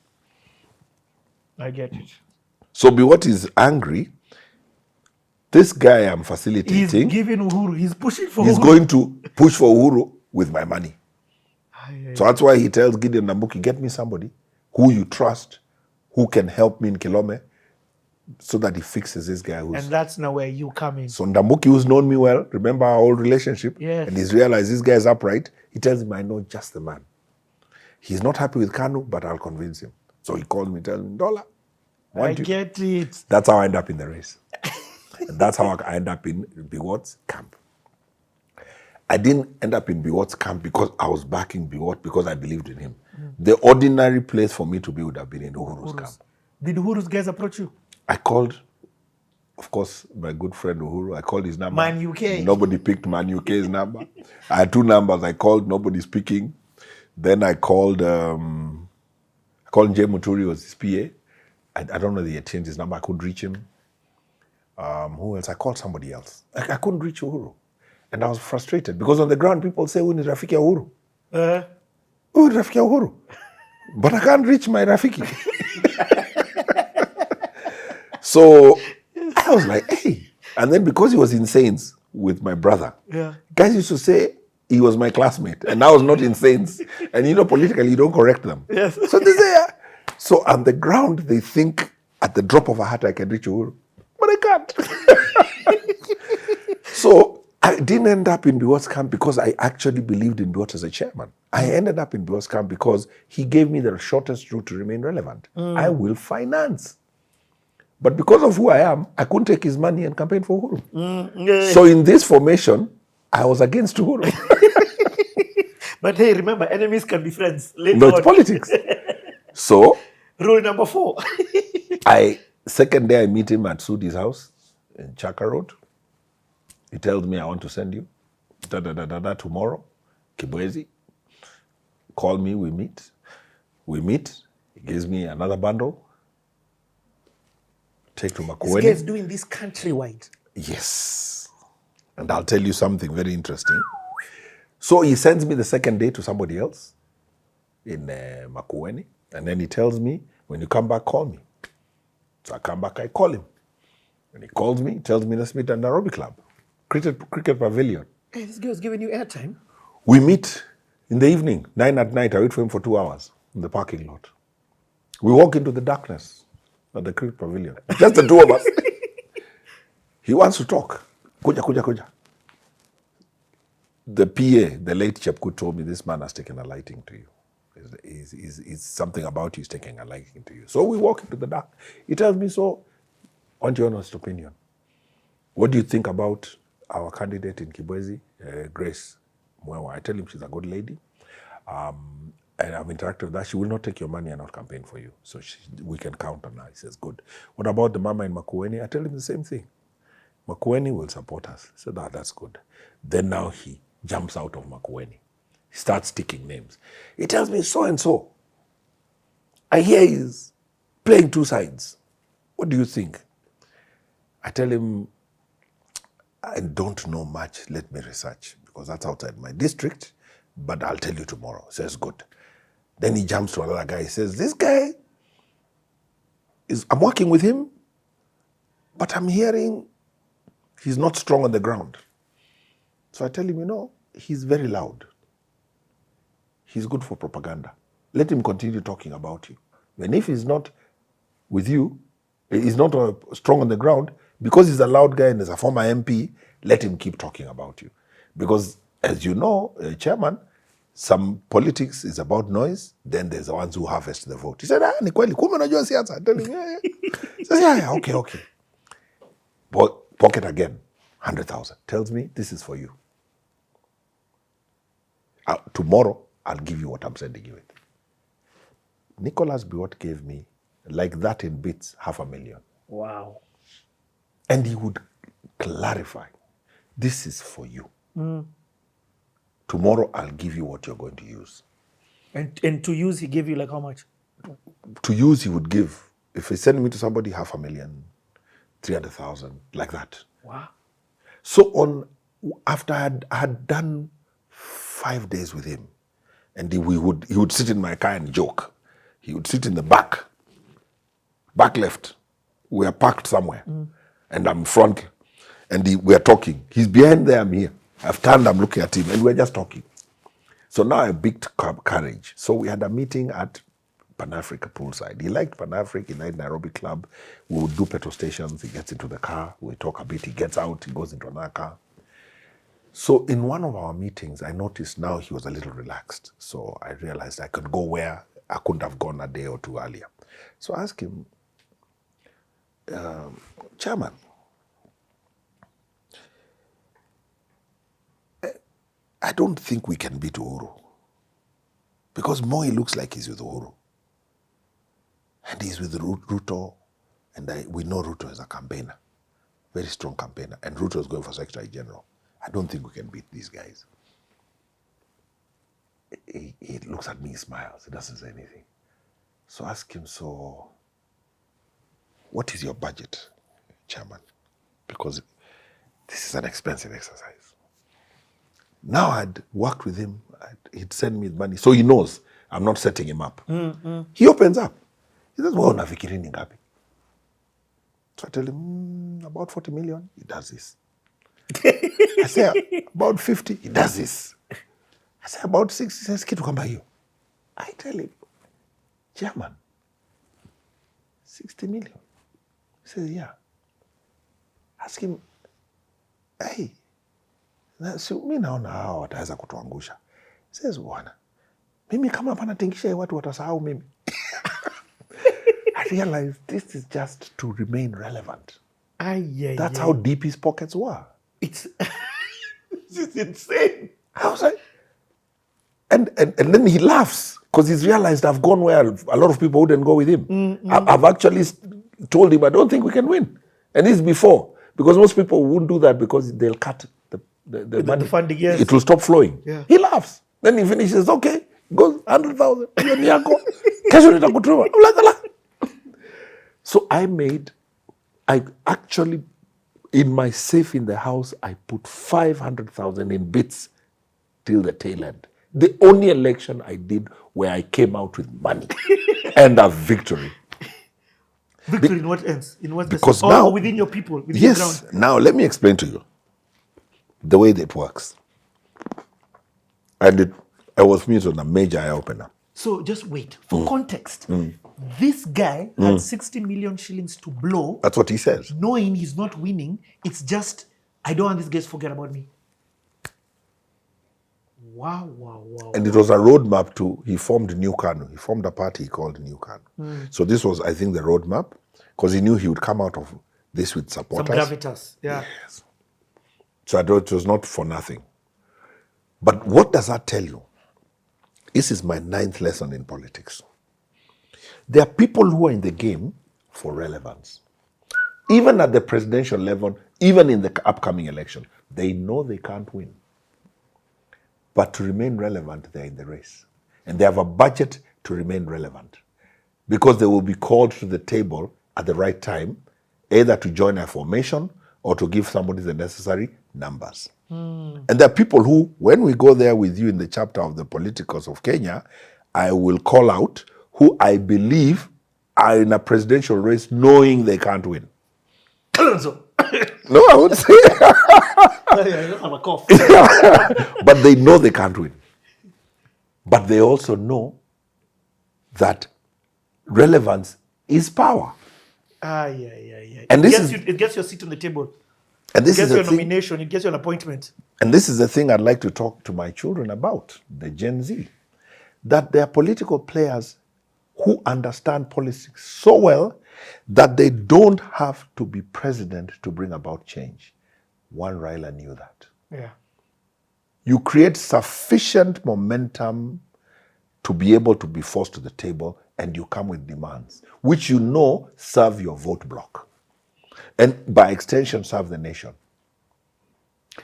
I get it. So Biwott is angry. This guy I'm facilitating, He's giving Uhuru. He's pushing for he's Uhuru. going to push for Uhuru with my money. So that's why he tells Gideon Nambuki, get me somebody who you trust, who can help me in Kilome, so that he fixes this guy who's... And that's now where you come in. So Ndambuki, who's known me well, remember our old relationship? Yes. And he's realized this guy is upright. He tells him, I know just the man. He's not happy with KANU, but I'll convince him. So he calls me, tells me, Ndola, I get it. That's how I end up in the race. And that's how I end up in Biwott's camp. I didn't end up in Biwott's camp because I was backing Biwott, because I believed in him. The ordinary place for me to be would have been in Uhuru's camp. Did Uhuru's guys approach you? I called, of course, my good friend Uhuru. I called his number. Man UK. Nobody picked Man UK's number. I had two numbers. I called, nobody's picking. Then I called Jay Muturi, was his PA. I don't know, they had changed his number. I couldn't reach him. Who else? I called somebody else. I couldn't reach Uhuru. And I was frustrated because on the ground, people say, "Who is Rafiki Uhuru?" Who is Rafiki Uhuru? But I can't reach my Rafiki. So I was like, hey. And then because he was in Saints with my brother, guys used to say he was my classmate. And I was not in Saints. And you know, politically, you don't correct them. Yes. So they say, so on the ground, they think at the drop of a hat, I can reach Uhuru. But I can't. So I didn't end up in Biwott's camp because I actually believed in Biwott as a chairman. I ended up in Biwott's camp because he gave me the shortest route to remain relevant. I will finance. But because of who I am, I couldn't take his money and campaign for Uhuru. So in this formation, I was against Uhuru. But hey, remember, enemies can be friends. No, it's politics. So rule number 4. Second day I meet him at Sudi's house in Chaka Road. He tells me, I want to send you tomorrow, Kibwezi. Call me, we meet. He gives me another bundle. Take to Makueni. This guy's doing this countrywide. Yes. And I'll tell you something very interesting. So he sends me the second day to somebody else in Makueni. And then he tells me, when you come back, call me. So I come back, I call him. When he calls me, he tells me, let's meet at Nairobi Club, cricket pavilion. Hey, this guy's giving you airtime. We meet in the evening, 9 at night. I wait for him for 2 hours in the parking lot. We walk into the darkness at the cricket pavilion. Just the two of us. He wants to talk. Kuja. The PA, the late Chepkut, told me this man has taken a liking to you. It's something about you is taking a liking to you. So we walk into the dark. He tells me, so, on your honest opinion, what do you think about our candidate in Kibwezi, Grace Mwewa? I tell him she's a good lady. And I've interacted with her. She will not take your money and not campaign for you. So we can count on her. He says, good. What about the mama in Makueni? I tell him the same thing. Makueni will support us. He said, that's good. Then now he jumps out of Makueni. He starts sticking names. He tells me, so-and-so. I hear he's playing two sides. What do you think? I tell him, I don't know much. Let me research, because that's outside my district. But I'll tell you tomorrow. He says, good. Then he jumps to another guy. He says, this guy, I'm working with him, but I'm hearing he's not strong on the ground. So I tell him, he's very loud. He's good for propaganda. Let him continue talking about you. And if he's not with you, he's not strong on the ground, because he's a loud guy and is a former MP, let him keep talking about you. Because, as you know, Chairman, some politics is about noise, then there's the ones who harvest the vote. He said, ni kweli, kumbe unajua siasa. I tell him, yeah. He says, yeah, okay. Pocket again, 100,000. Tells me, this is for you. Tomorrow, I'll give you what I'm sending you it. Nicholas Biwott gave me, like that in bits, 500,000. Wow. And he would clarify, this is for you. Tomorrow, I'll give you what you're going to use. And to use, he gave you like how much? To use, he would give. If he sent me to somebody, 500,000, 300,000, like that. Wow. So after I had done 5 days with him, and he would sit in my car and joke. He would sit in the back left. We are parked somewhere, and I'm front, and we are talking. He's behind there, I'm here. I've turned, I'm looking at him, and we're just talking. So now I picked courage. So we had a meeting at Pan-Africa poolside. He liked Pan-Africa, he liked Nairobi Club. We would do petrol stations. He gets into the car, we talk a bit, he gets out, he goes into another car. So in one of our meetings, I noticed now he was a little relaxed. So I realized I could go where I couldn't have gone a day or two earlier. So I asked him, Chairman, I don't think we can beat Uhuru, because Moi looks like he's with Uhuru. And he's with Ruto, and we know Ruto is a campaigner, very strong campaigner, and Ruto is going for Secretary General. I don't think we can beat these guys. He looks at me, he smiles, he doesn't say anything. So I ask him, so what is your budget, Chairman? Because this is an expensive exercise. Now I'd worked with him, he'd send me money, so he knows I'm not setting him up. He opens up. He says, well, nafikiri ni ngapi? So I tell him, about 40 million, he does this. I say, about 50, he does this. I say, about 60, he says, kitu kama hiyo. I tell him, Chairman, 60 million. He says, yeah. Ask him, hey, si mi naona hawa wataweza kutuangusha. He says, bwana, mimi kama panatingisha watu watasahau mimi. I realized this is just to remain relevant. That's how deep his pockets were. It's insane. I was like, and then he laughs because he's realized I've gone where a lot of people wouldn't go with him. I've actually told him I don't think we can win. And this is before, because most people won't do that because they'll cut the money. The funding, yes. It will stop flowing. Yeah. He laughs. Then he finishes, okay, goes 100,000. Kesho nitakutuma. I'm like, Allah. So I actually, in my safe in the house, I put 500,000 in bits till the tail end. The only election I did where I came out with money and a victory. Victory in what ends? In what? Because now, within your people, within yes. your ground. Now let me explain to you the way that works. And I was meeting on a major eye opener. So just wait for context. This guy had 60 million shillings to blow. That's what he says. Knowing he's not winning, it's just, I don't want these guys to forget about me. Wow. And it was a roadmap to, he formed New Kanu. He formed a party called New Kanu. So this was, I think, the roadmap, because he knew he would come out of this with supporters. Some gravitas, yeah. Yes. So I thought it was not for nothing. But what does that tell you? This is my 9th lesson in politics. There are people who are in the game for relevance. Even at the presidential level, even in the upcoming election, they know they can't win. But to remain relevant, they're in the race. And they have a budget to remain relevant. Because they will be called to the table at the right time, either to join a formation or to give somebody the necessary numbers. And there are people who, when we go there with you in the chapter of the politicals of Kenya, I will call out who I believe are in a presidential race knowing they can't win. Kalonzo. No, I won't say I just have a cough. but they know they can't win. But they also know that relevance is power. Yeah. And It gets your seat on the table. And this It gets is you the a thing, nomination. It gets you an appointment. and this is the thing I'd like to talk to my children about, the Gen Z, that they're political players who understand politics so well that they don't have to be president to bring about change. One Raila knew that. Yeah. You create sufficient momentum to be able to be forced to the table, and you come with demands, which you know serve your vote bloc, and by extension serve the nation.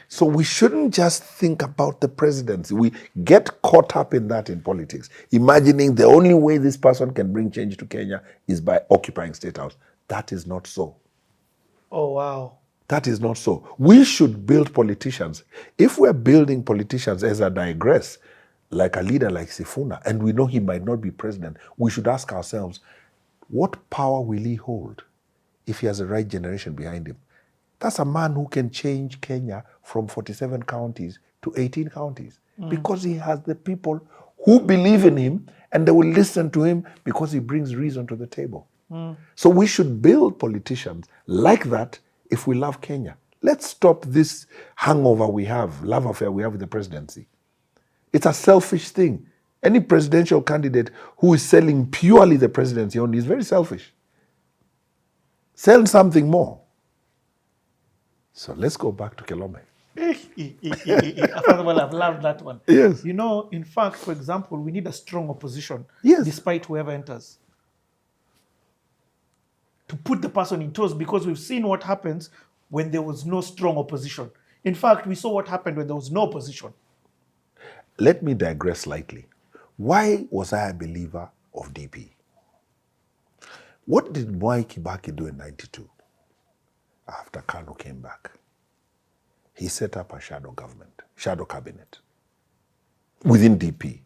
So we shouldn't just think about the presidency. We get caught up in that in politics, imagining the only way this person can bring change to Kenya is by occupying State House. That is not so. Oh, wow. That is not so. We should build politicians. If we're building politicians, as I digress, like a leader like Sifuna, and we know he might not be president, we should ask ourselves, what power will he hold if he has the right generation behind him? That's a man who can change Kenya from 47 counties to 18 counties because he has the people who believe in him and they will listen to him because he brings reason to the table. So we should build politicians like that if we love Kenya. Let's stop this hangover we have, love affair we have with the presidency. It's a selfish thing. Any presidential candidate who is selling purely the presidency only is very selfish. Sell something more. So let's go back to Kilome. First of all, I've loved that one. Yes. You know, in fact, for example, we need a strong opposition, Yes. despite whoever enters, to put the person in toes, because we've seen what happens when there was no strong opposition. In fact, we saw what happened when there was no opposition. Let me digress slightly. Why was I a believer of DP? What did Mwai Kibaki do in 92 after Kanu came back? He set up a shadow government, shadow cabinet within DP.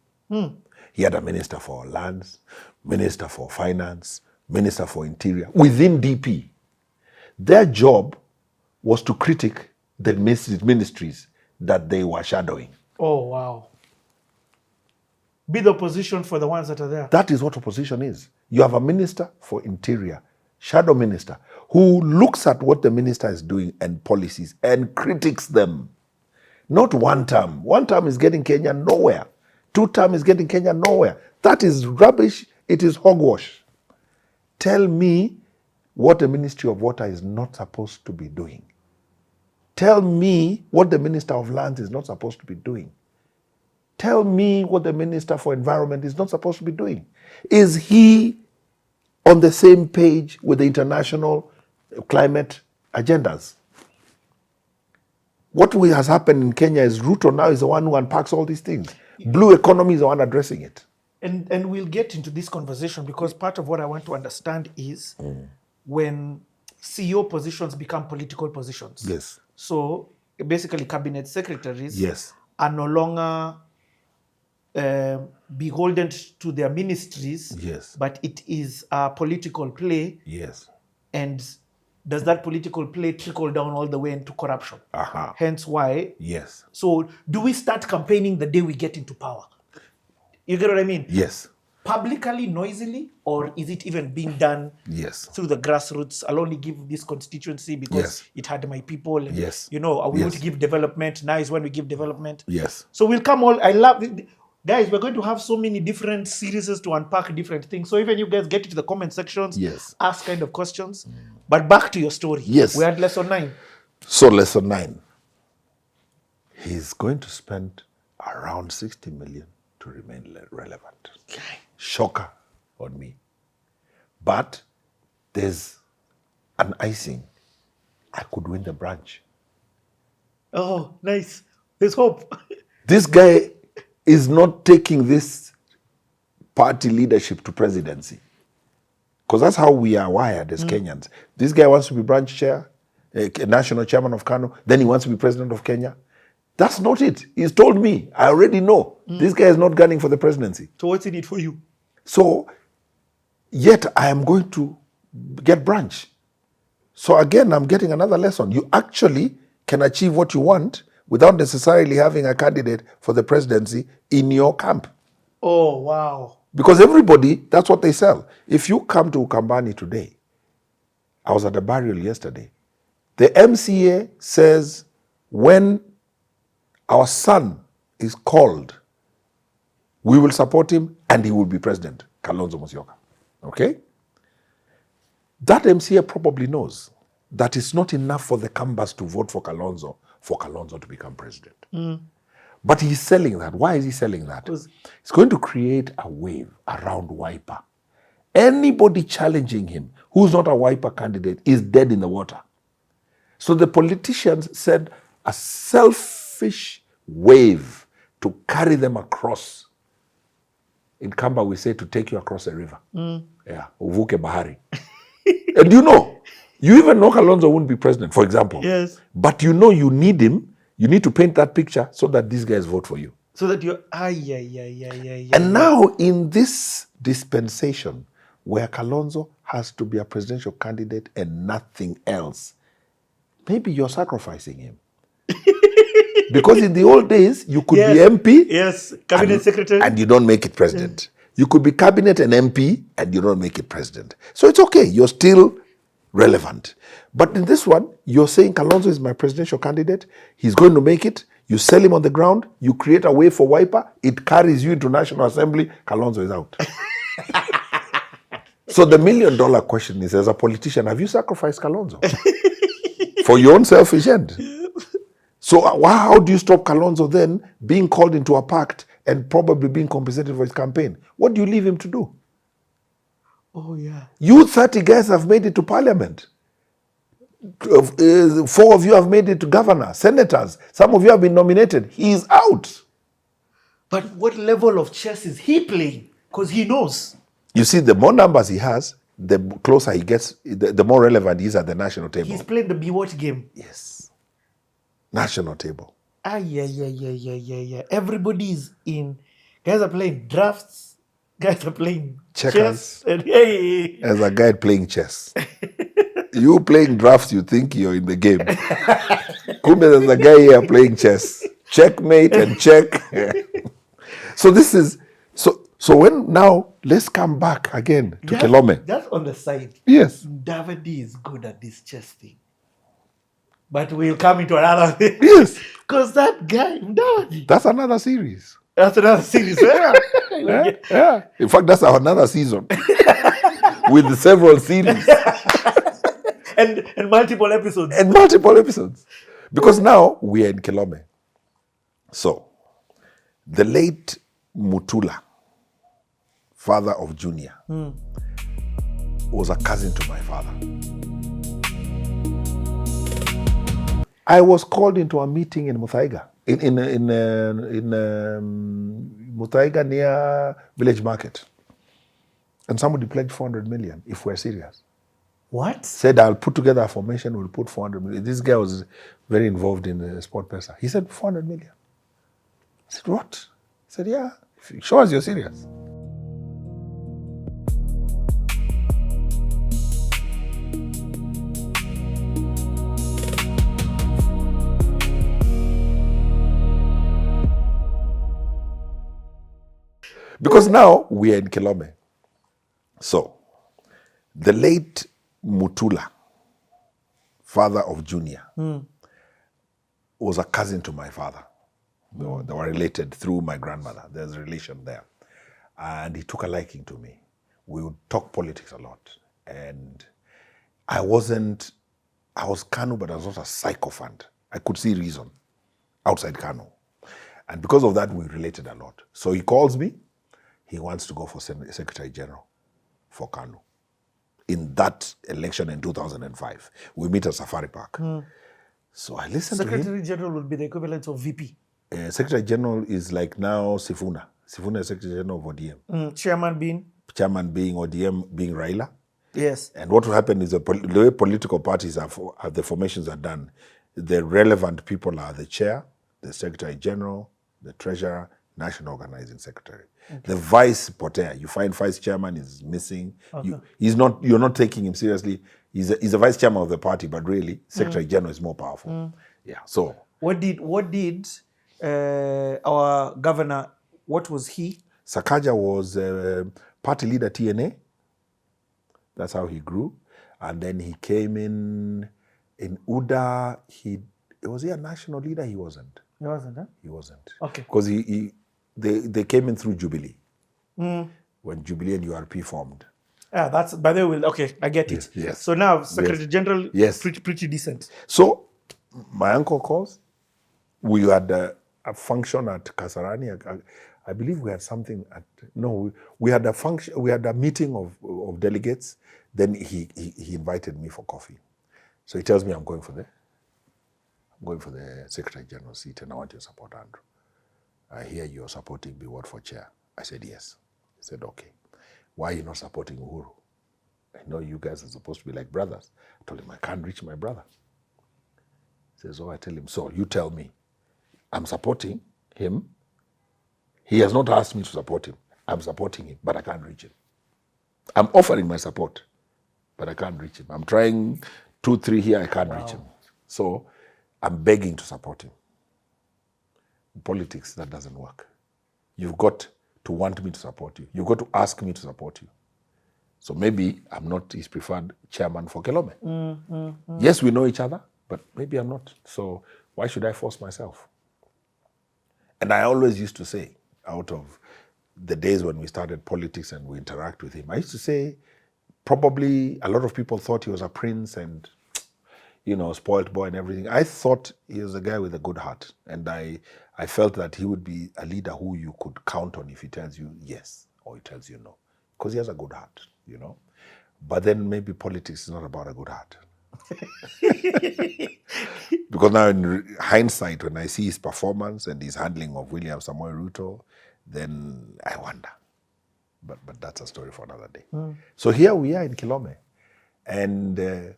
He had a minister for lands, minister for finance, minister for interior within DP. Their job was to critique the ministries that they were shadowing. Oh, wow. Be the opposition for the ones that are there. That is what opposition is. You have a minister for interior, shadow minister, who looks at what the minister is doing and policies and critiques them. Not one term. One term is getting Kenya nowhere. 2 term is getting Kenya nowhere. That is rubbish. It is hogwash. Tell me what the Ministry of Water is not supposed to be doing. Tell me what the Minister of Lands is not supposed to be doing. Tell me what the Minister for Environment is not supposed to be doing. Is he on the same page with the international climate agendas? What has happened in Kenya is Ruto now is the one who unpacks all these things. Blue economy is the one addressing it. And we'll get into this conversation because part of what I want to understand is when CEO positions become political positions. Yes. So basically cabinet secretaries Yes. are no longer beholden to their ministries, Yes. but it is a political play. Yes. And does that political play trickle down all the way into corruption? Aha. Hence why. Yes. So do we start campaigning the day we get into power? You get what I mean? Yes. Publicly, noisily, or is it even being done Yes. through the grassroots? I'll only give this constituency because Yes. it had my people. And, Yes. you know, we Yes. want to give development. Now is when we give development. Yes. So we'll come all. I love it. Guys, we're going to have so many different series to unpack different things. So even you guys get into the comment sections, Yes. ask kind of questions. But back to your story. Yes. We're at lesson 9. So lesson 9. He's going to spend around 60 million to remain relevant. Shocker on me. But there's an icing. I could win the branch. Oh, nice. There's hope. This guy is not taking this party leadership to presidency. Because that's how we are wired as Kenyans. This guy wants to be branch chair, a national chairman of Kano, then he wants to be president of Kenya. That's not it. He's told me. I already know. This guy is not gunning for the presidency. So what's in it for you? So, yet I am going to get branch. So again, I'm getting another lesson. You actually can achieve what you want without necessarily having a candidate for the presidency in your camp. Oh, wow. Because everybody, that's what they sell. If you come to Ukambani today, I was at a burial yesterday, the MCA says when our son is called, we will support him and he will be president, Kalonzo Musyoka. Okay? That MCA probably knows that it's not enough for the Kambas to vote for Kalonzo to become president. But he's selling that. Why is he selling that? It's going to create a wave around Wiper. Anybody challenging him who's not a Wiper candidate is dead in the water. So the politicians send a selfish wave to carry them across. In Kamba, we say to take you across a river. Yeah, uvuke bahari. And you even know Kalonzo won't be president, for example. Yes. But you need him. You need to paint that picture so that these guys vote for you. So that you're, And now in this dispensation, where Kalonzo has to be a presidential candidate and nothing else, maybe you're sacrificing him. Because in the old days, you could be MP. Yes, cabinet secretary. And you don't make it president. You could be cabinet and MP and you don't make it president. So it's okay. You're still relevant. But in this one, you're saying Kalonzo is my presidential candidate. He's going to make it. You sell him on the ground. You create a way for Wiper. It carries you into National Assembly. Kalonzo is out. So the $1 million question is, as a politician, have you sacrificed Kalonzo? For your own selfish end? So how do you stop Kalonzo then being called into a pact and probably being compensated for his campaign? What do you leave him to do? Oh, yeah. You 30 guys have made it to parliament. 4 of you have made it to governor, senators. Some of you have been nominated. He is out. But what level of chess is he playing? Because he knows. You see, the more numbers he has, the closer he gets, the more relevant he is at the national table. He's playing the be-what game. Yes. National table. Yeah. Everybody is in. Guys are playing drafts. Guys are playing checkers. Chess. And hey. As a guy playing chess. You playing drafts, you think you're in the game. Kumbe, there's a guy here playing chess. Checkmate and check. So this is, so when now, let's come back again to Kilome. That's on the side. Yes. Davide is good at this chess thing. But we'll come into another thing. Yes. Because that guy, Davide. That's another series. That's another series. Yeah. In fact, that's another season. With several series. And multiple episodes. And multiple episodes. Because now we are in Kilome. So, the late Mutula, father of Junior, was a cousin to my father. I was called into a meeting in Muthaiga, in Muthaiga near Village Market. And somebody pledged 400 million if we're serious. What? Said, I'll put together a formation, we'll put 400 million. This guy was very involved in the sport PESA. He said, 400 million. I said, what? He said, yeah, show us you're serious. Because now we are in Kilome. So, the late Mutula, father of Junior, was a cousin to my father. They were related through my grandmother. There's a relation there. And he took a liking to me. We would talk politics a lot. And I was Kanu, but I was not a sycophant. I could see reason outside Kanu. And because of that, we related a lot. So he calls me. He wants to go for Secretary General for Kanu. In that election in 2005. We meet at Safari Park. So I listened to him. Secretary General would be the equivalent of VP. Secretary General is like now Sifuna. Sifuna is Secretary General of ODM. Chairman being ODM being Raila. Yes. And what will happen is the way political parties the formations are done, the relevant people are the chair, the Secretary General, the Treasurer, National Organizing Secretary. The Vice Potter, you find Vice Chairman is missing. You're not taking him seriously. He's a Vice Chairman of the party, but really, Secretary General is more powerful. Yeah, so. What did our governor, what was he? Sakaja was party leader TNA. That's how he grew. And then he came in UDA. Was he a national leader? He wasn't. He wasn't, huh? He wasn't. Okay. Because they came in through Jubilee. When Jubilee and URP formed. Yeah, that's, by the way, okay, I get it. Yes. So now, Secretary General, pretty decent. So, my uncle calls. We had a function at Kasarani. I believe we had something we had a function. We had a meeting of delegates. Then he invited me for coffee. So he tells me I'm going for the Secretary General seat, and I want your support, Andrew. I hear you're supporting Biwott for chair. I said yes. He said okay. Why are you not supporting Uhuru? I know you guys are supposed to be like brothers. I told him I can't reach my brother. He says, I tell him, so you tell me. I'm supporting him. He has not asked me to support him. I'm supporting him, but I can't reach him. I'm offering my support, but I can't reach him. I'm trying 2, 3 here, I can't reach him. So I'm begging to support him. In politics, that doesn't work. You've got to want me to support you. You've got to ask me to support you. So maybe I'm not his preferred chairman for Kilome. Yes, we know each other, but maybe I'm not. So why should I force myself? And I always used to say, out of the days when we started politics and we interact with him, I used to say, probably a lot of people thought he was a prince and, spoiled boy and everything. I thought he was a guy with a good heart. And I felt that he would be a leader who you could count on if he tells you yes or he tells you no. Because he has a good heart, But then maybe politics is not about a good heart. Because now in hindsight, when I see his performance and his handling of William Samoei Ruto, then I wonder. But that's a story for another day. So here we are in Kilome. And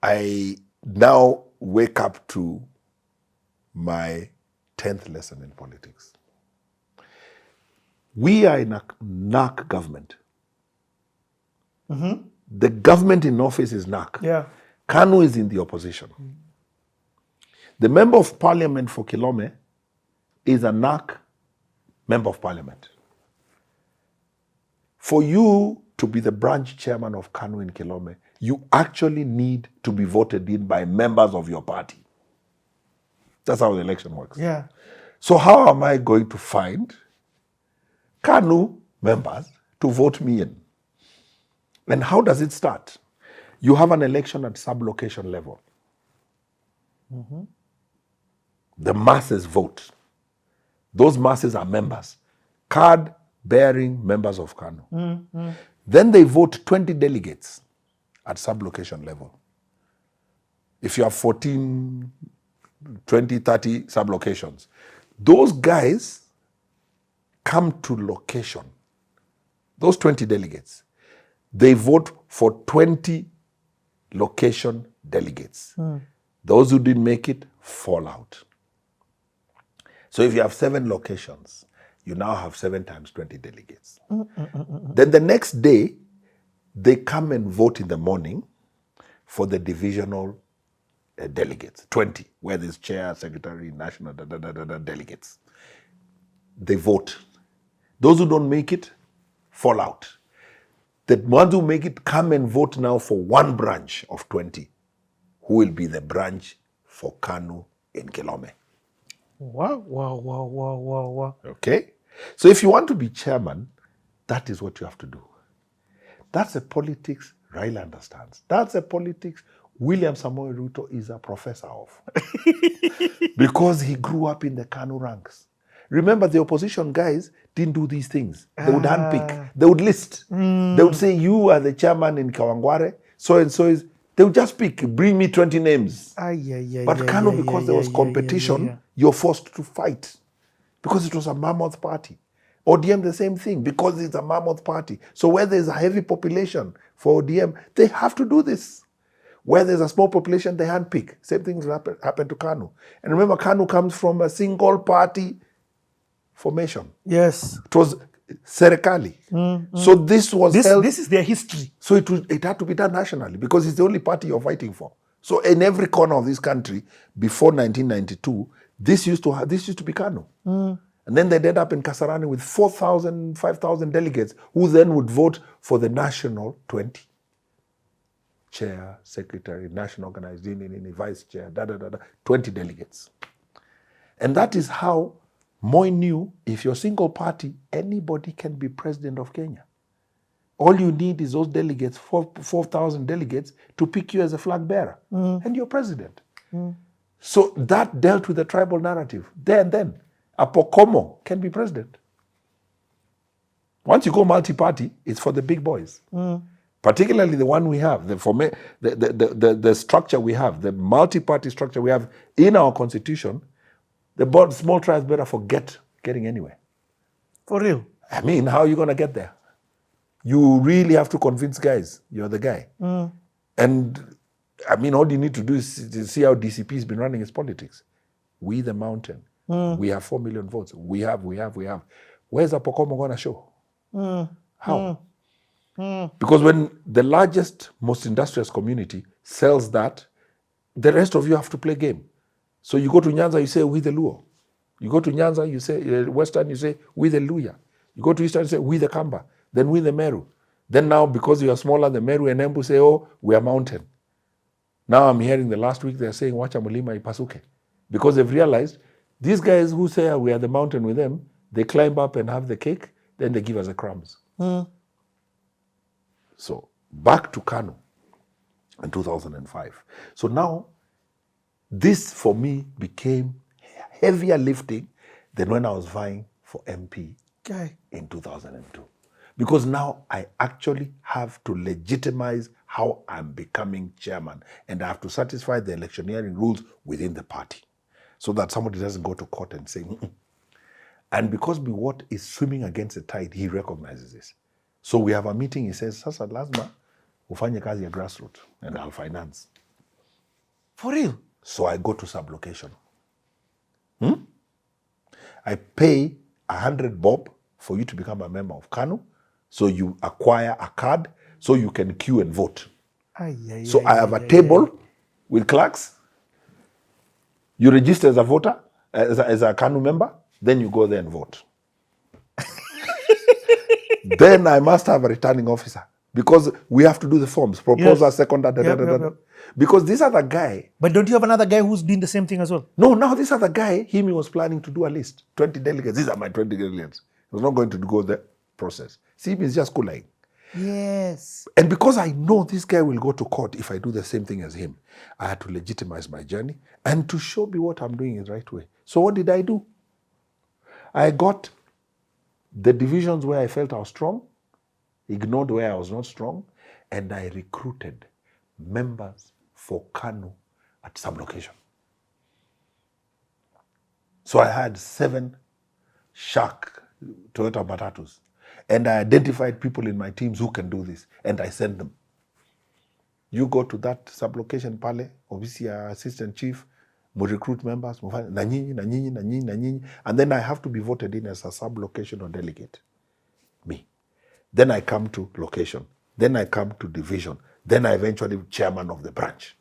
I now wake up to my 10th lesson in politics. We are in a NARC government. The government in office is NARC. Yeah. KANU is in the opposition. The member of parliament for Kilome is a NARC member of parliament. For you to be the branch chairman of KANU in Kilome, you actually need to be voted in by members of your party. That's how the election works. Yeah. So how am I going to find KANU members to vote me in? And how does it start? You have an election at sub-location level. The masses vote. Those masses are members, card-bearing members of KANU. Then they vote 20 delegates at sub-location level. If you have 14, 20, 30 sub-locations, those guys come to location. Those 20 delegates, they vote for 20 location delegates. Those who didn't make it fall out. So if you have 7 locations, you now have 7 times 20 delegates. Then the next day, they come and vote in the morning for the divisional delegates, 20, where there's chair, secretary, national delegates. They vote. Those who don't make it, fall out. The ones who make it come and vote now for one branch of 20, who will be the branch for KANU in Kilome. Wow. Okay? So if you want to be chairman, that is what you have to do. That's a politics Raila understands. That's a politics William Samoei Ruto is a professor of. Because he grew up in the KANU ranks. Remember, the opposition guys didn't do these things. They would handpick. They would list. They would say, you are the chairman in Kawangware, so-and-so is... They would just pick, bring me 20 names. But KANU, because there was competition, you're forced to fight. Because it was a mammoth party. ODM, the same thing, because it's a mammoth party. So where there's a heavy population for ODM, they have to do this. Where there's a small population, they handpick. Same things happen to KANU. And remember, KANU comes from a single party formation. Yes. It was Serikali. So this was held. This is their history. So it had to be done nationally because it's the only party you're fighting for. So in every corner of this country, before 1992, this used to be KANU. And then they ended up in Kasarani with 4,000, 5,000 delegates who then would vote for the national 20. Chair, secretary, national organizing, vice chair, 20 delegates. And that is how Moi knew if you're single party, anybody can be president of Kenya. All you need is those delegates, 4,000 delegates, to pick you as a flag bearer. And you're president. So that dealt with the tribal narrative. Then, a Pokomo can be president. Once you go multi-party, it's for the big boys. Particularly the one we have, the structure we have, the multi-party structure we have in our constitution, the small tribes better forget getting anywhere. For real? I mean, how are you going to get there? You really have to convince guys you're the guy. And I mean, all you need to do is to see how DCP has been running its politics. We the mountain. We have 4 million votes. We have. Where's the Pokomo going to show? How? Because when the largest, most industrious community sells that, the rest of you have to play game. So you go to Nyanza, you say, we the Luo. You go to Nyanza, you say, Western, you say, we the Luya. You go to Eastern, you say, we the Kamba. Then we the Meru. Then now, because you are smaller, the Meru and Embu say, oh, we are mountain. Now I'm hearing the last week they're saying, wacha mulima ipasuke. Because they've realized, these guys who say we are the mountain with them, they climb up and have the cake, then they give us the crumbs. So back to KANU in 2005. So now, this for me became heavier lifting than when I was vying for MP in 2002. Because now I actually have to legitimize how I'm becoming chairman. And I have to satisfy the electioneering rules within the party. So that somebody doesn't go to court and say, And because Biwott is swimming against the tide, he recognizes this. So we have a meeting, he says, sasa lazima ufanye kazi ya grassroots and I'll finance. For real? So I go to sublocation. I pay 100 bob for you to become a member of KANU. So you acquire a card so you can queue and vote. I have a table with clerks. You register as a voter, as a KANU member, then you go there and vote. Then I must have a returning officer because we have to do the forms, proposal, second, because this other guy. But don't you have another guy who's doing the same thing as well? No, now this other guy, he was planning to do a list, 20 delegates. These are my 20 delegates. He was not going to go the process. See, he's just cooling. Yes. And because I know this guy will go to court if I do the same thing as him, I had to legitimize my journey and to show me what I'm doing is the right way. So what did I do? I got the divisions where I felt I was strong, ignored where I was not strong, and I recruited members for KANU at sublocation. So I had 7 Shark Toyota Matatus, and I identified people in my teams who can do this, and I sent them. You go to that sublocation pale, obviously assistant chief, we recruit members, and then I have to be voted in as a sublocation or delegate. Me. Then I come to location. Then I come to division. Then I eventually chairman of the branch.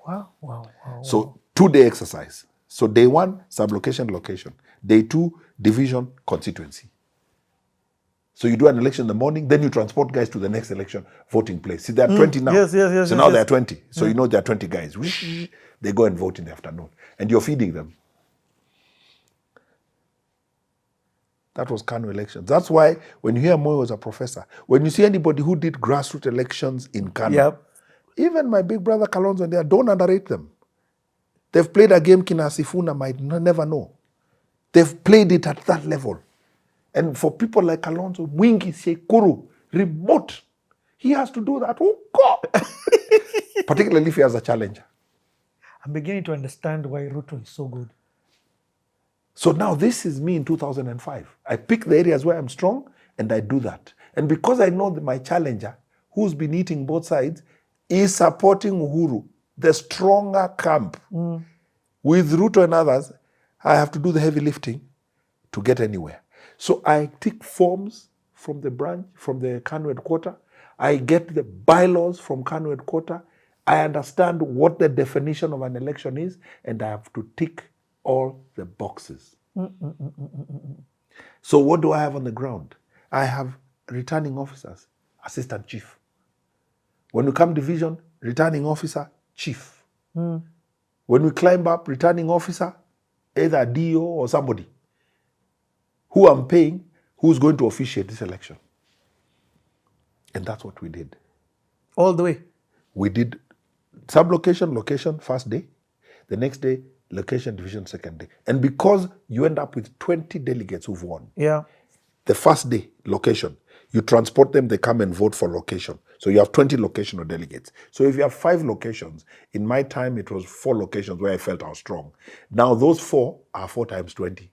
Wow. So 2-day exercise. So day 1, sublocation, location. Day 2, division, constituency. So you do an election in the morning, then you transport guys to the next election voting place. See, there are 20 now. Yes. So now there are 20. So you know there are 20 guys. They go and vote in the afternoon. And you're feeding them. That was KANU elections. That's why when you hear Moi was a professor, when you see anybody who did grassroots elections in KANU, even my big brother Kalonzo there, don't underrate them. They've played a game Kina Sifuna might never know. They've played it at that level. And for people like Kalonzo, Mwingi Sekuru, remote, he has to do that. Oh God! Particularly if he has a challenger. I'm beginning to understand why Ruto is so good. So now this is me in 2005. I pick the areas where I'm strong and I do that. And because I know that my challenger, who's been eating both sides, is supporting Uhuru, the stronger camp. With Ruto and others, I have to do the heavy lifting to get anywhere. So I take forms from the branch, from the KANU headquarters. I get the bylaws from KANU headquarters. I understand what the definition of an election is, and I have to tick all the boxes. So what do I have on the ground? I have returning officers, assistant chief. When we come division, returning officer, chief. When we climb up, returning officer, either DO or somebody who I'm paying, who's going to officiate this election. And that's what we did. All the way. We did sub-location, location, first day. The next day, location, division, second day. And because you end up with 20 delegates who've won, Yeah. the first day, location, you transport them, they come and vote for location. So you have 20 locational delegates. So if you have 5 locations, in my time, it was 4 locations where I felt I was strong. Now those 4 are 4 times 20.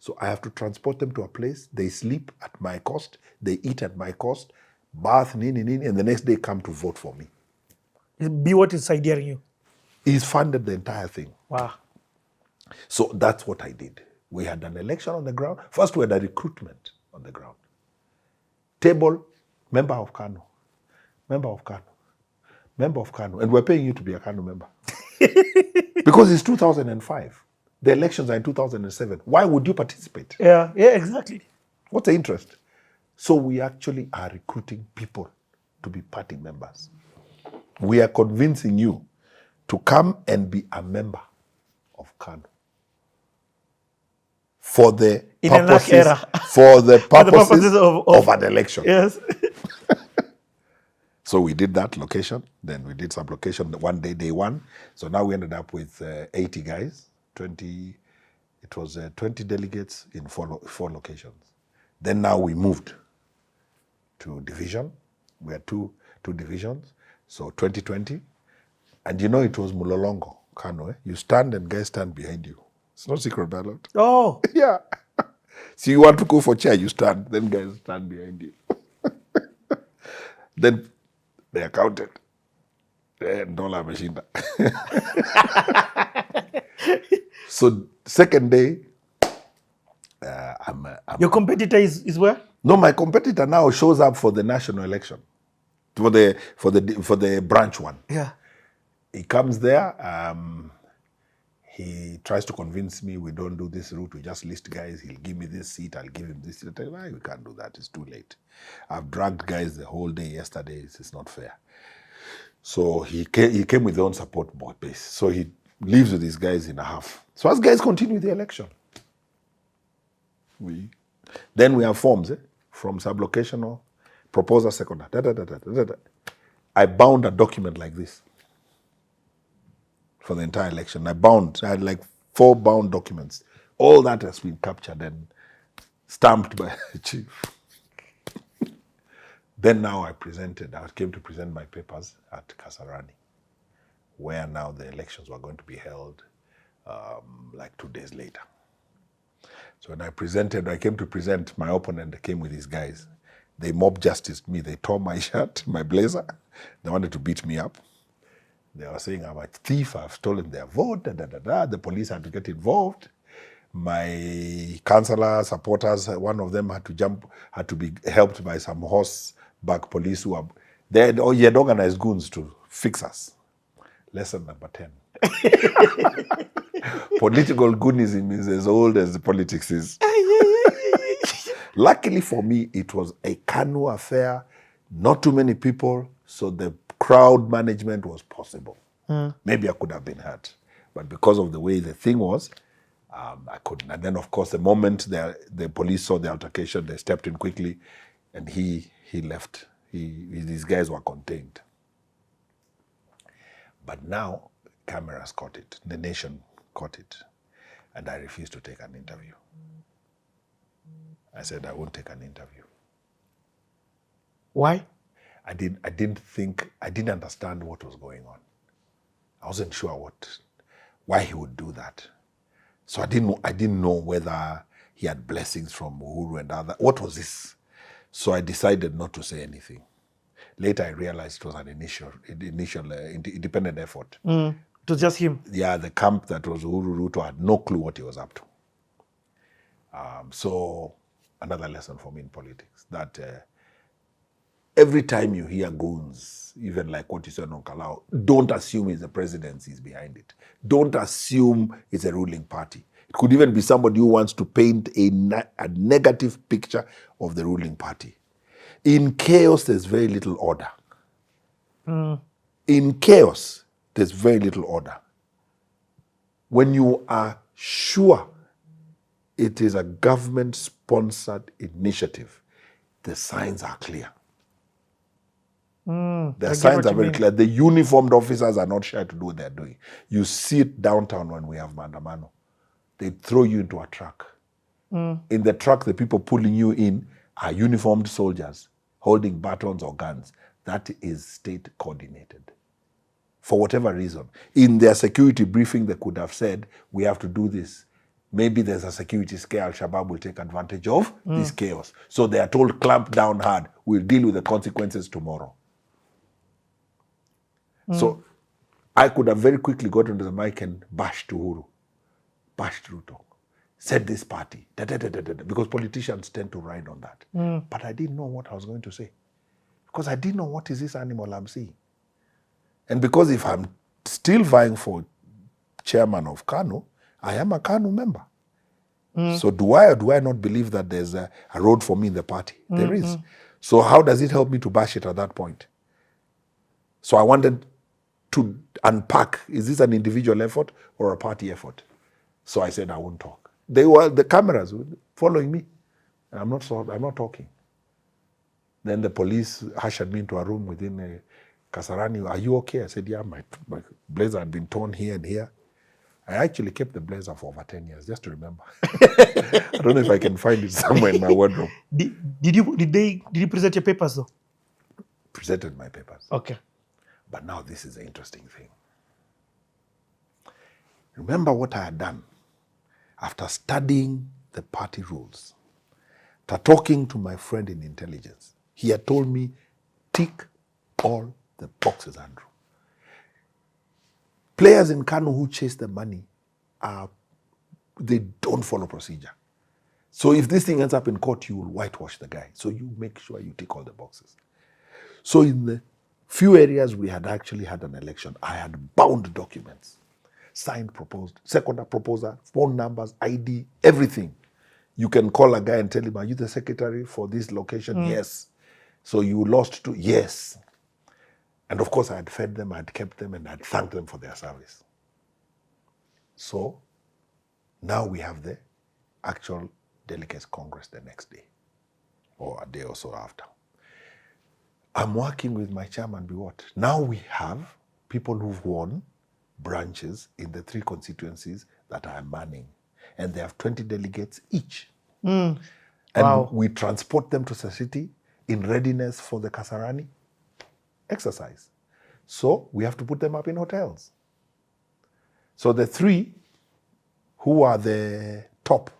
So I have to transport them to a place. They sleep at my cost. They eat at my cost. Bath, and the next day come to vote for me. Be what is ideating you. He's funded the entire thing. Wow. So that's what I did. We had an election on the ground. First, we had a recruitment on the ground. Table, member of KANU, member of KANU, member of KANU. And we're paying you to be a KANU member. Because it's 2005. The elections are in 2007. Why would you participate? Yeah, exactly. What's the interest? So we actually are recruiting people to be party members. We are convincing you to come and be a member of KANU. For the purposes of an election. Yes. So we did that location, then we did sub-location one day, day one. So now we ended up with 80 guys, 20 delegates in four locations. Then now we moved to division. We had two divisions, so 2020. And you know it was Mulolongo, KANU. You stand and guys stand behind you. It's not secret ballot. Oh. Yeah. So you want to go for chair, you stand, then guys stand behind you. Then they are counted. Ndola ameshinda. So second day, Your competitor is where? No, my competitor now shows up for the national election, for the branch one. Yeah. He comes there. He tries to convince me we don't do this route. We just list guys. He'll give me this seat. I'll give him this seat. I tell him, we can't do that. It's too late. I've dragged guys the whole day yesterday. It's not fair. So he came with his own support board base. So he leaves with these guys in a half. So as guys continue the election, then we have forms from sublocational, proposer, seconder. I bound a document like this for the entire election. I had like 4 bound documents. All that has been captured and stamped by the chief. Then now I came to present my papers at Kasarani, where now the elections were going to be held like 2 days later. So when I came to present, my opponent came with these guys. They mob justiced me. They tore my shirt, my blazer. They wanted to beat me up. They were saying I'm a thief, I've stolen their vote, The police had to get involved. My councillor supporters, one of them had to be helped by some horseback police he had organized goons to fix us. Lesson number 10. Political goonism is as old as the politics is. Luckily for me, it was a KANU affair, not too many people, so the crowd management was possible. Maybe I could have been hurt, but because of the way the thing was, I couldn't. And then, of course, the moment the police saw the altercation, they stepped in quickly, and he left. These guys were contained. But now, cameras caught it. The nation caught it. And I refused to take an interview. I said, I won't take an interview. Why? I didn't understand what was going on. I wasn't sure why he would do that. So I didn't know whether he had blessings from Uhuru and other. What was this? So I decided not to say anything. Later, I realized it was an initial independent effort. It was just him. Yeah, the camp that was Uhuru Ruto had no clue what he was up to. So another lesson for me in politics, that every time you hear goons, even like what you said on Kalau, don't assume it's the presidency is behind it. Don't assume it's a ruling party. It could even be somebody who wants to paint a negative picture of the ruling party. In chaos, there's very little order. In chaos, there's very little order. When you are sure it is a government-sponsored initiative, the signs are clear. The signs are very clear. The uniformed officers are not shy to do what they're doing. You see it downtown when we have Mandamano. They throw you into a truck. In the truck, the people pulling you in are uniformed soldiers holding batons or guns. That is state coordinated. For whatever reason. In their security briefing, they could have said, we have to do this. Maybe there's a security scare, Al-Shabaab will take advantage of this chaos. So they are told, clamp down hard. We'll deal with the consequences tomorrow. So I could have very quickly got into the mic and bashed Uhuru, bashed Ruto, said this party, because politicians tend to ride on that. But I didn't know what I was going to say, because I didn't know what is this animal I'm seeing. And because if I'm still vying for chairman of KANU, I am a KANU member. So do I or do I not believe that there's a road for me in the party? There is. So how does it help me to bash it at that point? So I wanted to unpack, is this an individual effort or a party effort? So I said I won't talk. The cameras were following me. I'm not talking. Then the police ushered me into a room within Kasarani. Are you okay? I said, yeah, my blazer had been torn here and here. I actually kept the blazer for over 10 years, just to remember. I don't know if I can find it somewhere in my wardrobe. Did you present your papers though? Presented my papers. Okay. But now this is the interesting thing. Remember what I had done after studying the party rules, after talking to my friend in intelligence. He had told me, tick all the boxes, Andrew. Players in KANU who chase the money, they don't follow procedure. So if this thing ends up in court, you will whitewash the guy. So you make sure you tick all the boxes. So in the few areas we had actually had an election, I had bound documents, signed, proposed, seconder proposer, phone numbers, ID, everything. You can call a guy and tell him, are you the secretary for this location? Yes. So you lost to, yes. And of course I had fed them, I had kept them, and I had thanked them for their service. So now we have the actual delegates congress the next day, or a day or so after. I'm working with my chairman, now we have people who've won branches in the 3 constituencies that I am manning. And they have 20 delegates each. And we transport them to the city in readiness for the Kasarani exercise. So we have to put them up in hotels. So the 3 who are the top,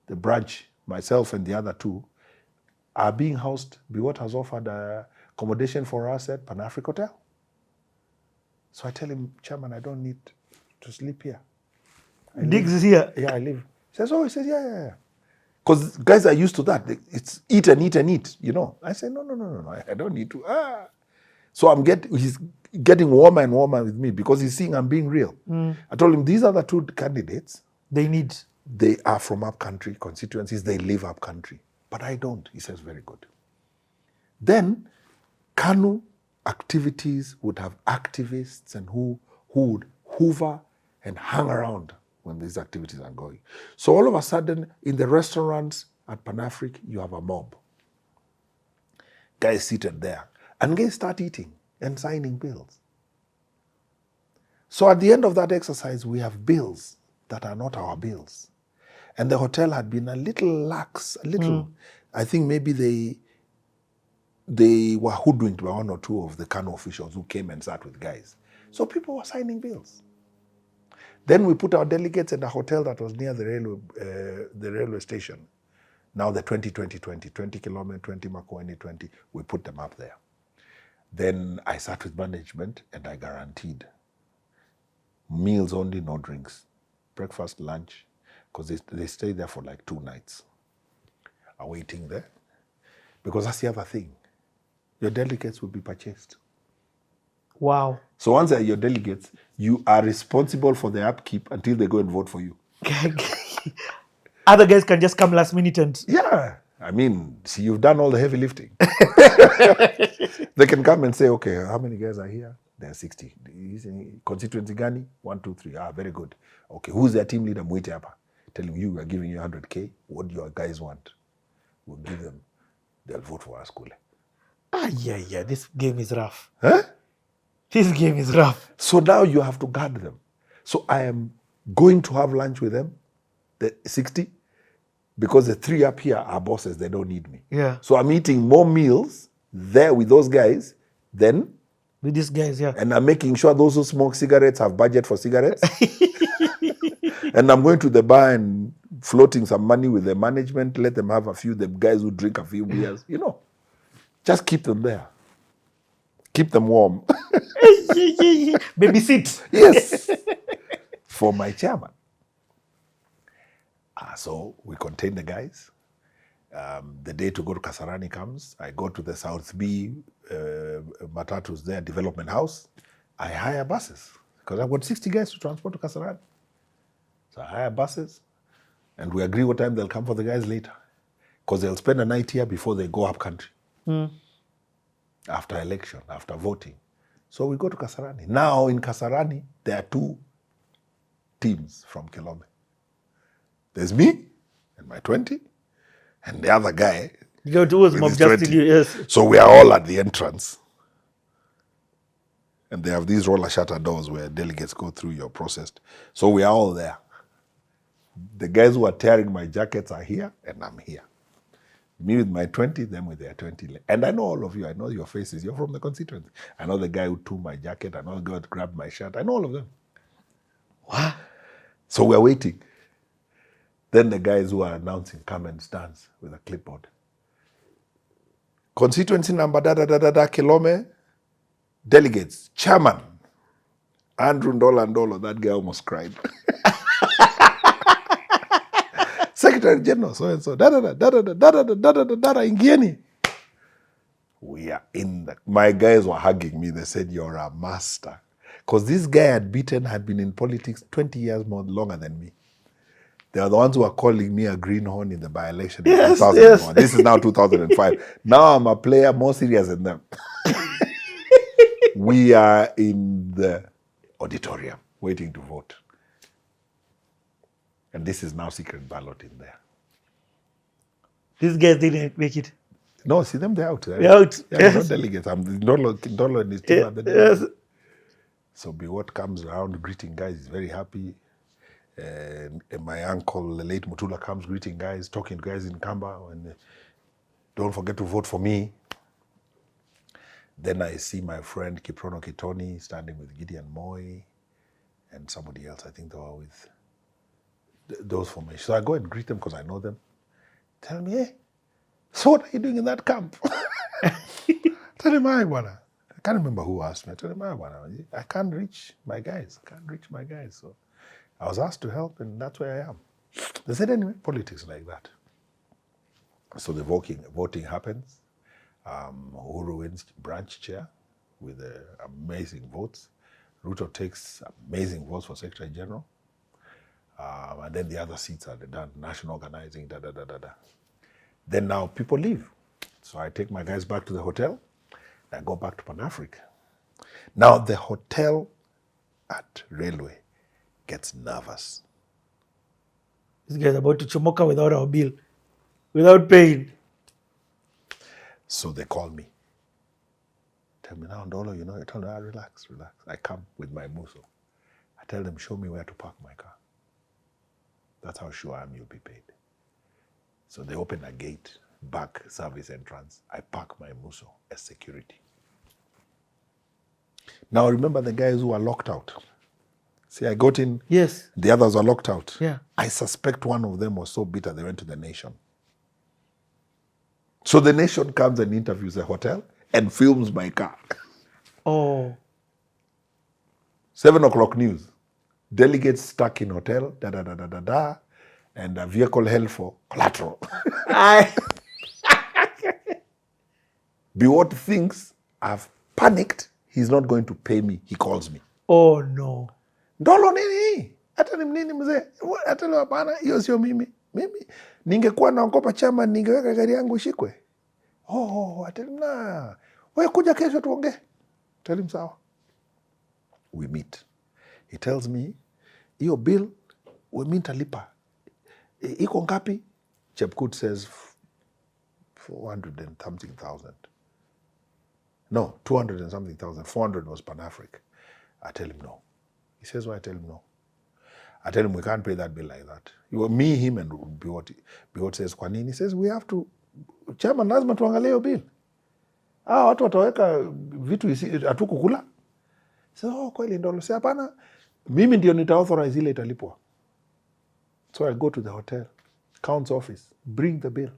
the branch, myself and the other 2, are being housed. Biwott has offered accommodation for us at Pan-Africa Hotel. So I tell him, Chairman, I don't need to sleep here. Diggs is here. Yeah, I live. He says, yeah. Because guys are used to that. It's eat and eat and eat, you know. I say, no, I don't need to. So he's getting warmer and warmer with me because he's seeing I'm being real. I told him, these are the 2 candidates. They are from up-country constituencies. They live up-country. But I don't. He says, very good. Then KANU activities would have activists and who would hoover and hang around when these activities are going. So all of a sudden, in the restaurants at Pan-Africa, you have a mob. Guys seated there. And guys start eating and signing bills. So at the end of that exercise, we have bills that are not our bills. And the hotel had been a little lax, I think maybe they were hoodwinked by 1 or 2 of the KANU officials who came and sat with guys. So people were signing bills. Then we put our delegates in a hotel that was near the railway station. Now the 20 kilometer, 20 Makueni 20, we put them up there. Then I sat with management and I guaranteed meals only, no drinks. Breakfast, lunch, because they stay there for like 2 nights, are waiting there. Because that's the other thing. Your delegates will be purchased. Wow. So once they're your delegates, you are responsible for their upkeep until they go and vote for you. Other guys can just come last minute and... Yeah. I mean, see, you've done all the heavy lifting. They can come and say, okay, how many guys are here? There are 60. Constituency Gani? 1, 2, 3. Ah, very good. Okay, who's their team leader? Mwite hapa. Tell him, we are giving you 100K. What do your guys want? We'll give them. They'll vote for us, Kule. Yeah. This game is rough. Huh? This game is rough. So now you have to guard them. So I am going to have lunch with them, the 60, because the 3 up here are bosses. They don't need me. Yeah. So I'm eating more meals there with those guys than with these guys, yeah. And I'm making sure those who smoke cigarettes have budget for cigarettes. And I'm going to the bar and floating some money with the management, let them have a few, the guys who drink a few beers, just keep them there. Keep them warm. Babysit. Yes. For my chairman. So we contain the guys. The day to go to Kasarani comes. I go to the South B Matatus there, development house. I hire buses because I've got 60 guys to transport to Kasarani. So I hire buses and we agree what time they'll come for the guys later because they'll spend a night here before they go up country. After election, after voting. So we go to Kasarani. Now in Kasarani, there are 2 teams from Kilome. There's me and my 20 and the other guy. You go towards Mob Justin, yes. So we are all at the entrance. And they have these roller shutter doors where delegates go through your process. So we are all there. The guys who are tearing my jackets are here and I'm here. Me with my 20, them with their 20. And I know all of you. I know your faces. You're from the constituency. I know the guy who tore my jacket. I know the guy who grabbed my shirt. I know all of them. What? So we're waiting. Then the guys who are announcing come and stands with a clipboard. Constituency number Kilome. Delegates. Chairman. Andrew Ndola Ndolo. That guy almost cried. Secretary General, so and so, ingieni. We are in the... My guys were hugging me. They said, you're a master. Because this guy had been in politics 20 years longer than me. They are the ones who are calling me a greenhorn in the by-election in 2001. Yes. This is now 2005. Now I'm a player more serious than them. We are in the auditorium waiting to vote. And this is now secret ballot in there. These guys didn't make it. No, see them, they're out. They're out. Yeah, yes. Not delegates. I'm Ndolo and his team are the delegates. Yes. So Biwot comes around greeting guys. He's very happy. And my uncle, the late Mutula, comes greeting guys, talking to guys in Kamba. And don't forget to vote for me. Then I see my friend Kiprono Kitoni standing with Gideon Moi and somebody else. I think they were with those formations. So I go and greet them because I know them. Tell me, hey, so what are you doing in that camp? Tell him, I can't remember who asked me. I tell him, I can't reach my guys. So I was asked to help, and that's where I am. They said, anyway, politics like that. So the voting happens. Uhuru wins branch chair with amazing votes. Ruto takes amazing votes for Secretary General. And then the other seats are done, national organizing, Then now people leave. So I take my guys back to the hotel. I go back to Pan-Africa. Now the hotel at Railway gets nervous. This guy's about to chomoka without our bill, without paying. So they call me. Tell me now, Ndolo, I tell them, relax. I come with my muso. I tell them, show me where to park my car. That's how sure I am you'll be paid. So they open a gate, back service entrance. I park my muso as security. Now remember the guys who are locked out. See, I got in. Yes. The others are locked out. Yeah. I suspect one of them was so bitter they went to the Nation. So the Nation comes and interviews the hotel and films my car. Oh. 7 o'clock news. Delegates stuck in hotel, and a vehicle held for collateral. Biwott thinks I've panicked. He's not going to pay me. He calls me. Oh no. Ndolo nini? Hata ni nini mzee? Hata leo hapana, hiyo sio mimi. Mimi ningekuwa naogopa chama ningeweka gari yangu ishikwe. Hata na. Wewe kuja kesho tuongee. Tell him sawa. We meet. He tells me, hiyo bill mimi nitalipa. Iko ngapi? Chepkut says 400 and something thousand. No, 200 and something thousand. 400 was Pan-Afric. I tell him no. He says, why I tell him no? I tell him we can't pay that bill like that. You were me, him, and Biwott. Biwott says, kwa nini? He says, we have to, chairman, lazima tuangalie hiyo bill. Watu wataweka vitu hatukukula. So, kweli Ndolo. Say, hapana, mimi ndio nita-authorize ile italipwa. So I go to the hotel, count's office, bring the bill.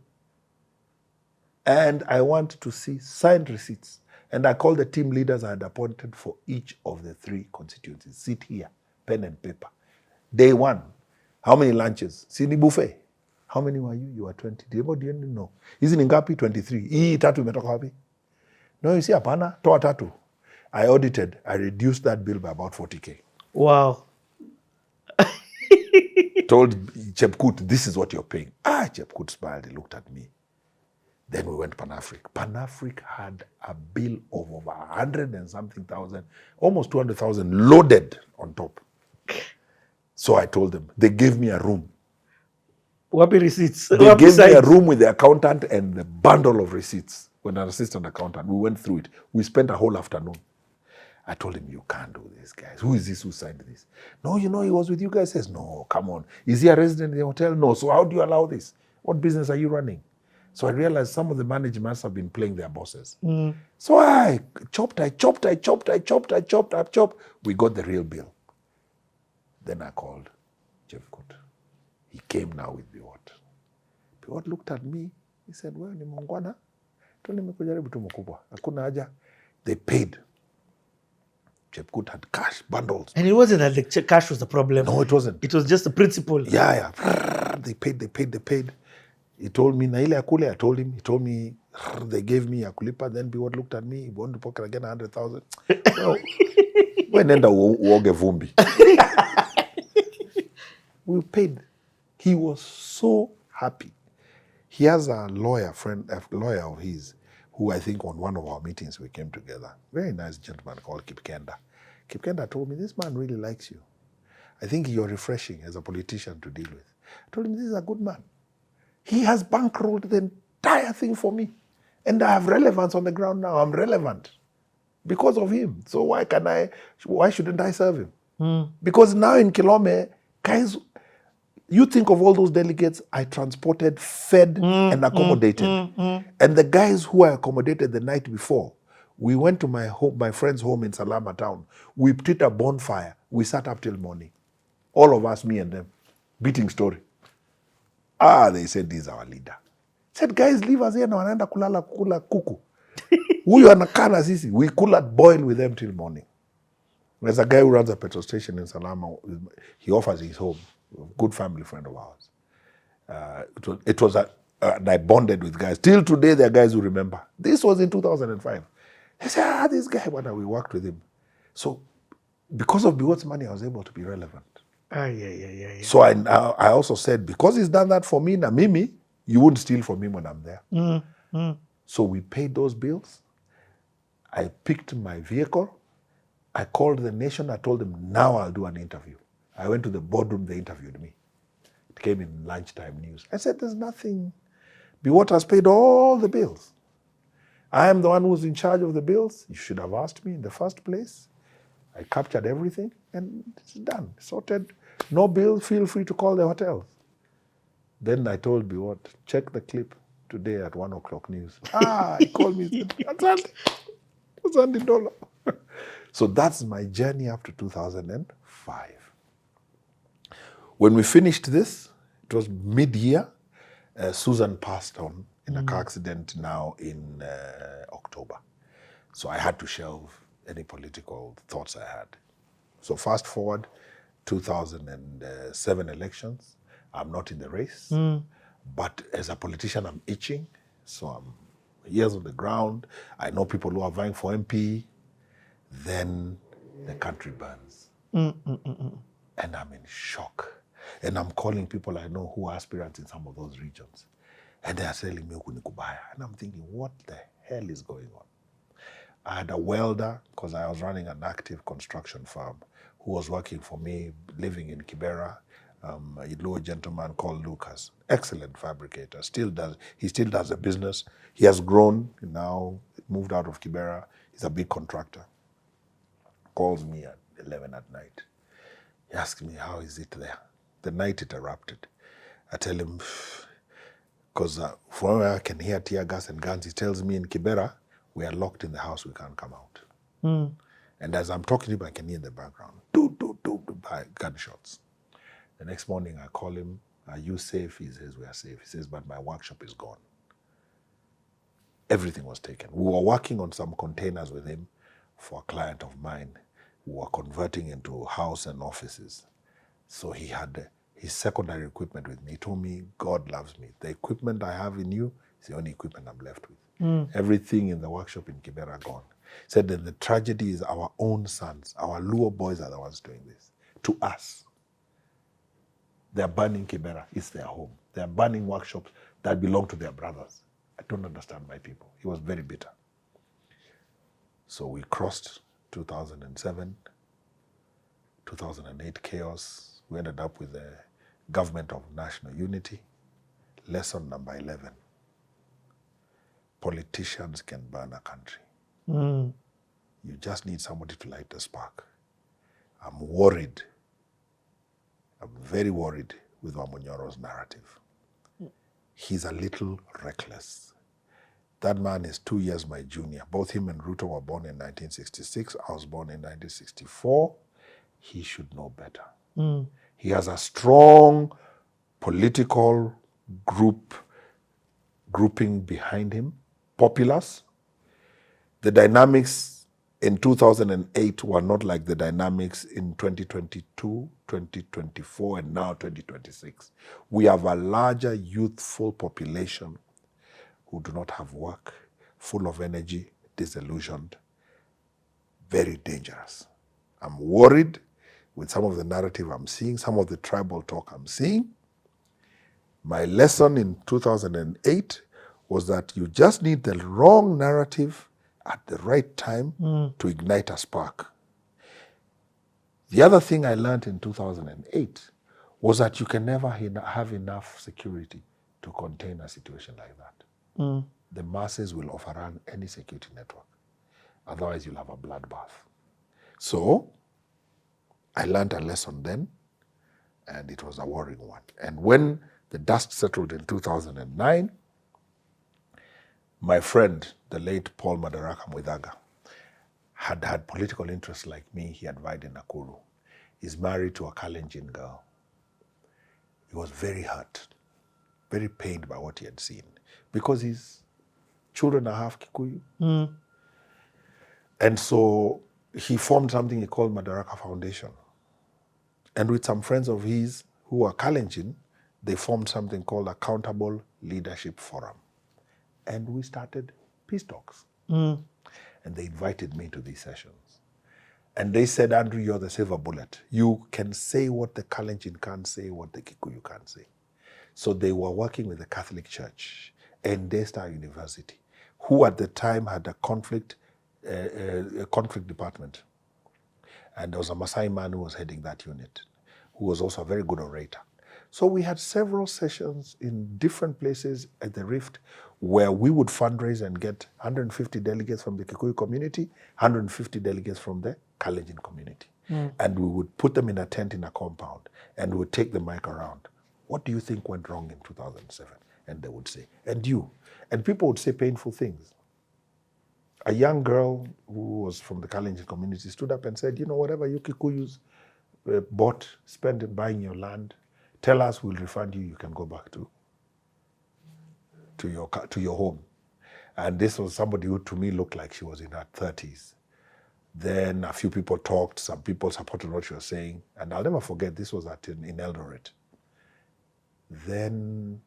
And I want to see signed receipts. And I call the team leaders I had appointed for each of the 3 constituencies. Sit here, pen and paper. Day 1, how many lunches? Sini buffet. How many were you? You were 20. Do you know? Hizi ni ngapi? 23. Hii 3 imetoka wapi? No, you see, hapana, toa 3. I audited. I reduced that bill by about 40K. Wow. Told Chepkut, this is what you're paying. Chepkut smiled. He looked at me. Then we went Pan-Afric. Pan-Afric had a bill of over 100 and something thousand, almost 200,000 loaded on top. So I told them, they gave me a room. Wapi receipts? They gave me a room with the accountant and the bundle of receipts. When an assistant accountant, we went through it. We spent a whole afternoon. I told him, you can't do this, guys. Who is this who signed this? No, he was with you guys. Says, no, come on. Is he a resident in the hotel? No. So how do you allow this? What business are you running? So I realized some of the managements have been playing their bosses. So I chopped. We got the real bill. Then I called Chepkut. He came now with Biwott. Biwott looked at me. He said, well, ni mungwana. Tu nimekujaribu tu mkubwa. Hakuna haja. They paid. Chepkut had cash, bundles. And it wasn't that the cash was the problem. No, it wasn't. It was just the principle. Yeah. They paid. He told me, na ile ya kule, I told him. He told me, they gave me a kulipa. Then Biwott looked at me. He wanted to pocket again 100,000. So, nenda uoge vumbi. We paid. He was so happy. He has a lawyer of his, who I think on one of our meetings we came together. Very nice gentleman called Kipkenda. Kipkenda told me, this man really likes you. I think you're refreshing as a politician to deal with. I told him, this is a good man. He has bankrolled the entire thing for me. And I have relevance on the ground now. I'm relevant because of him. So why shouldn't I serve him? Because now in Kilome, guys, you think of all those delegates I transported, fed, and accommodated. And the guys who I accommodated the night before, we went to my friend's home in Salama town. We did a bonfire. We sat up till morning. All of us, me and them, beating story. They said, this is our leader. Said, guys, leave us here na wanaenda kulala kukula kuku. Huyu anakana sisi. We could boil with them till morning. There's a guy who runs a petrol station in Salama. He offers his home. A good family friend of ours. And I bonded with guys. Till today, there are guys who remember. This was in 2005. They said, this guy, we worked with him. So, because of Biwott's money, I was able to be relevant. Yeah. So I also said, because he's done that for me, na mimi, you wouldn't steal from him when I'm there. So we paid those bills. I picked my vehicle. I called the nation. I told them, now I'll do an interview. I went to the boardroom. They interviewed me. It came in lunchtime news. I said, there's nothing. Biwott has paid all the bills. I am the one who's in charge of the bills. You should have asked me in the first place. I captured everything and it's done, sorted. No bill, feel free to call the hotels. Then I told Biwott, check the clip today at 1 o'clock news. He called me, it's Andrew Ndola. So that's my journey up to 2005. When we finished this, it was mid-year. Susan passed on in a car accident now in October. So I had to shelve any political thoughts I had. So fast forward, 2007 elections, I'm not in the race, but as a politician, I'm itching. So I'm ears on the ground. I know people who are vying for MP. Then the country burns. And I'm in shock. And I'm calling people I know who are aspirants in some of those regions. And they are telling me, Kunikubaya. And I'm thinking, what the hell is going on? I had a welder, because I was running an active construction firm, who was working for me, living in Kibera, a little gentleman called Lucas. Excellent fabricator. He still does the business. He has grown, now moved out of Kibera. He's a big contractor. Calls me at 11 at night. He asks me, how is it there? The night it erupted. I tell him, because from where I can hear tear gas and guns, he tells me in Kibera, we are locked in the house, we can't come out. And as I'm talking to him, I can hear in the background, gunshots. The next morning I call him, are you safe? He says, we are safe. He says, but my workshop is gone. Everything was taken. We were working on some containers with him for a client of mine who were converting into house and offices. So he had his secondary equipment with me. He told me, God loves me. The equipment I have in you is the only equipment I'm left with. Everything in the workshop in Kibera gone. He said that the tragedy is our own sons, our Luo boys are the ones doing this. To us. They're burning Kibera. It's their home. They're burning workshops that belong to their brothers. I don't understand my people. He was very bitter. So we crossed 2007, 2008 chaos. We ended up with the government of national unity. Lesson number 11. Politicians can burn a country. You just need somebody to light the spark. I'm worried. I'm very worried with Wamunyoro's narrative. He's a little reckless. That man is 2 years my junior. Both him and Ruto were born in 1966. I was born in 1964. He should know better. He has a strong political grouping behind him, populace. The dynamics in 2008 were not like the dynamics in 2022, 2024, and now 2026. We have a larger youthful population who do not have work, full of energy, disillusioned, very dangerous. I'm worried with some of the narrative I'm seeing, some of the tribal talk I'm seeing. My lesson in 2008 was that you just need the wrong narrative at the right time to ignite a spark. The other thing I learned in 2008 was that you can never have enough security to contain a situation like that. The masses will overrun any security network. Otherwise, you'll have a bloodbath. So, I learned a lesson then, and it was a worrying one. And when the dust settled in 2009, my friend, the late Paul Madaraka Muidaga, had political interests like me. He had died in Nakuru. He's married to a Kalenjin girl. He was very hurt, very pained by what he had seen, because his children are half Kikuyu. And so he formed something he called Madaraka Foundation. And with some friends of his who are Kalenjin, they formed something called Accountable Leadership Forum. And we started peace talks. And they invited me to these sessions. And they said, Andrew, you're the silver bullet. You can say what the Kalenjin can't say, what the Kikuyu can't say. So they were working with the Catholic Church and Daystar University, who at the time had a conflict department. And there was a Maasai man who was heading that unit, who was also a very good orator. So we had several sessions in different places at the Rift where we would fundraise and get 150 delegates from the Kikuyu community, 150 delegates from the Kalenjin community. And we would put them in a tent in a compound and we would take the mic around. What do you think went wrong in 2007? And they would say, and you. And people would say painful things. A young girl who was from the Kalenjin community stood up and said, you know, whatever you Kikuyus bought, spent in buying your land, tell us, we'll refund you, you can go back to your home. And this was somebody who to me looked like she was in her 30s. Then a few people talked, some people supported what she was saying. And I'll never forget, this was in Eldoret. Then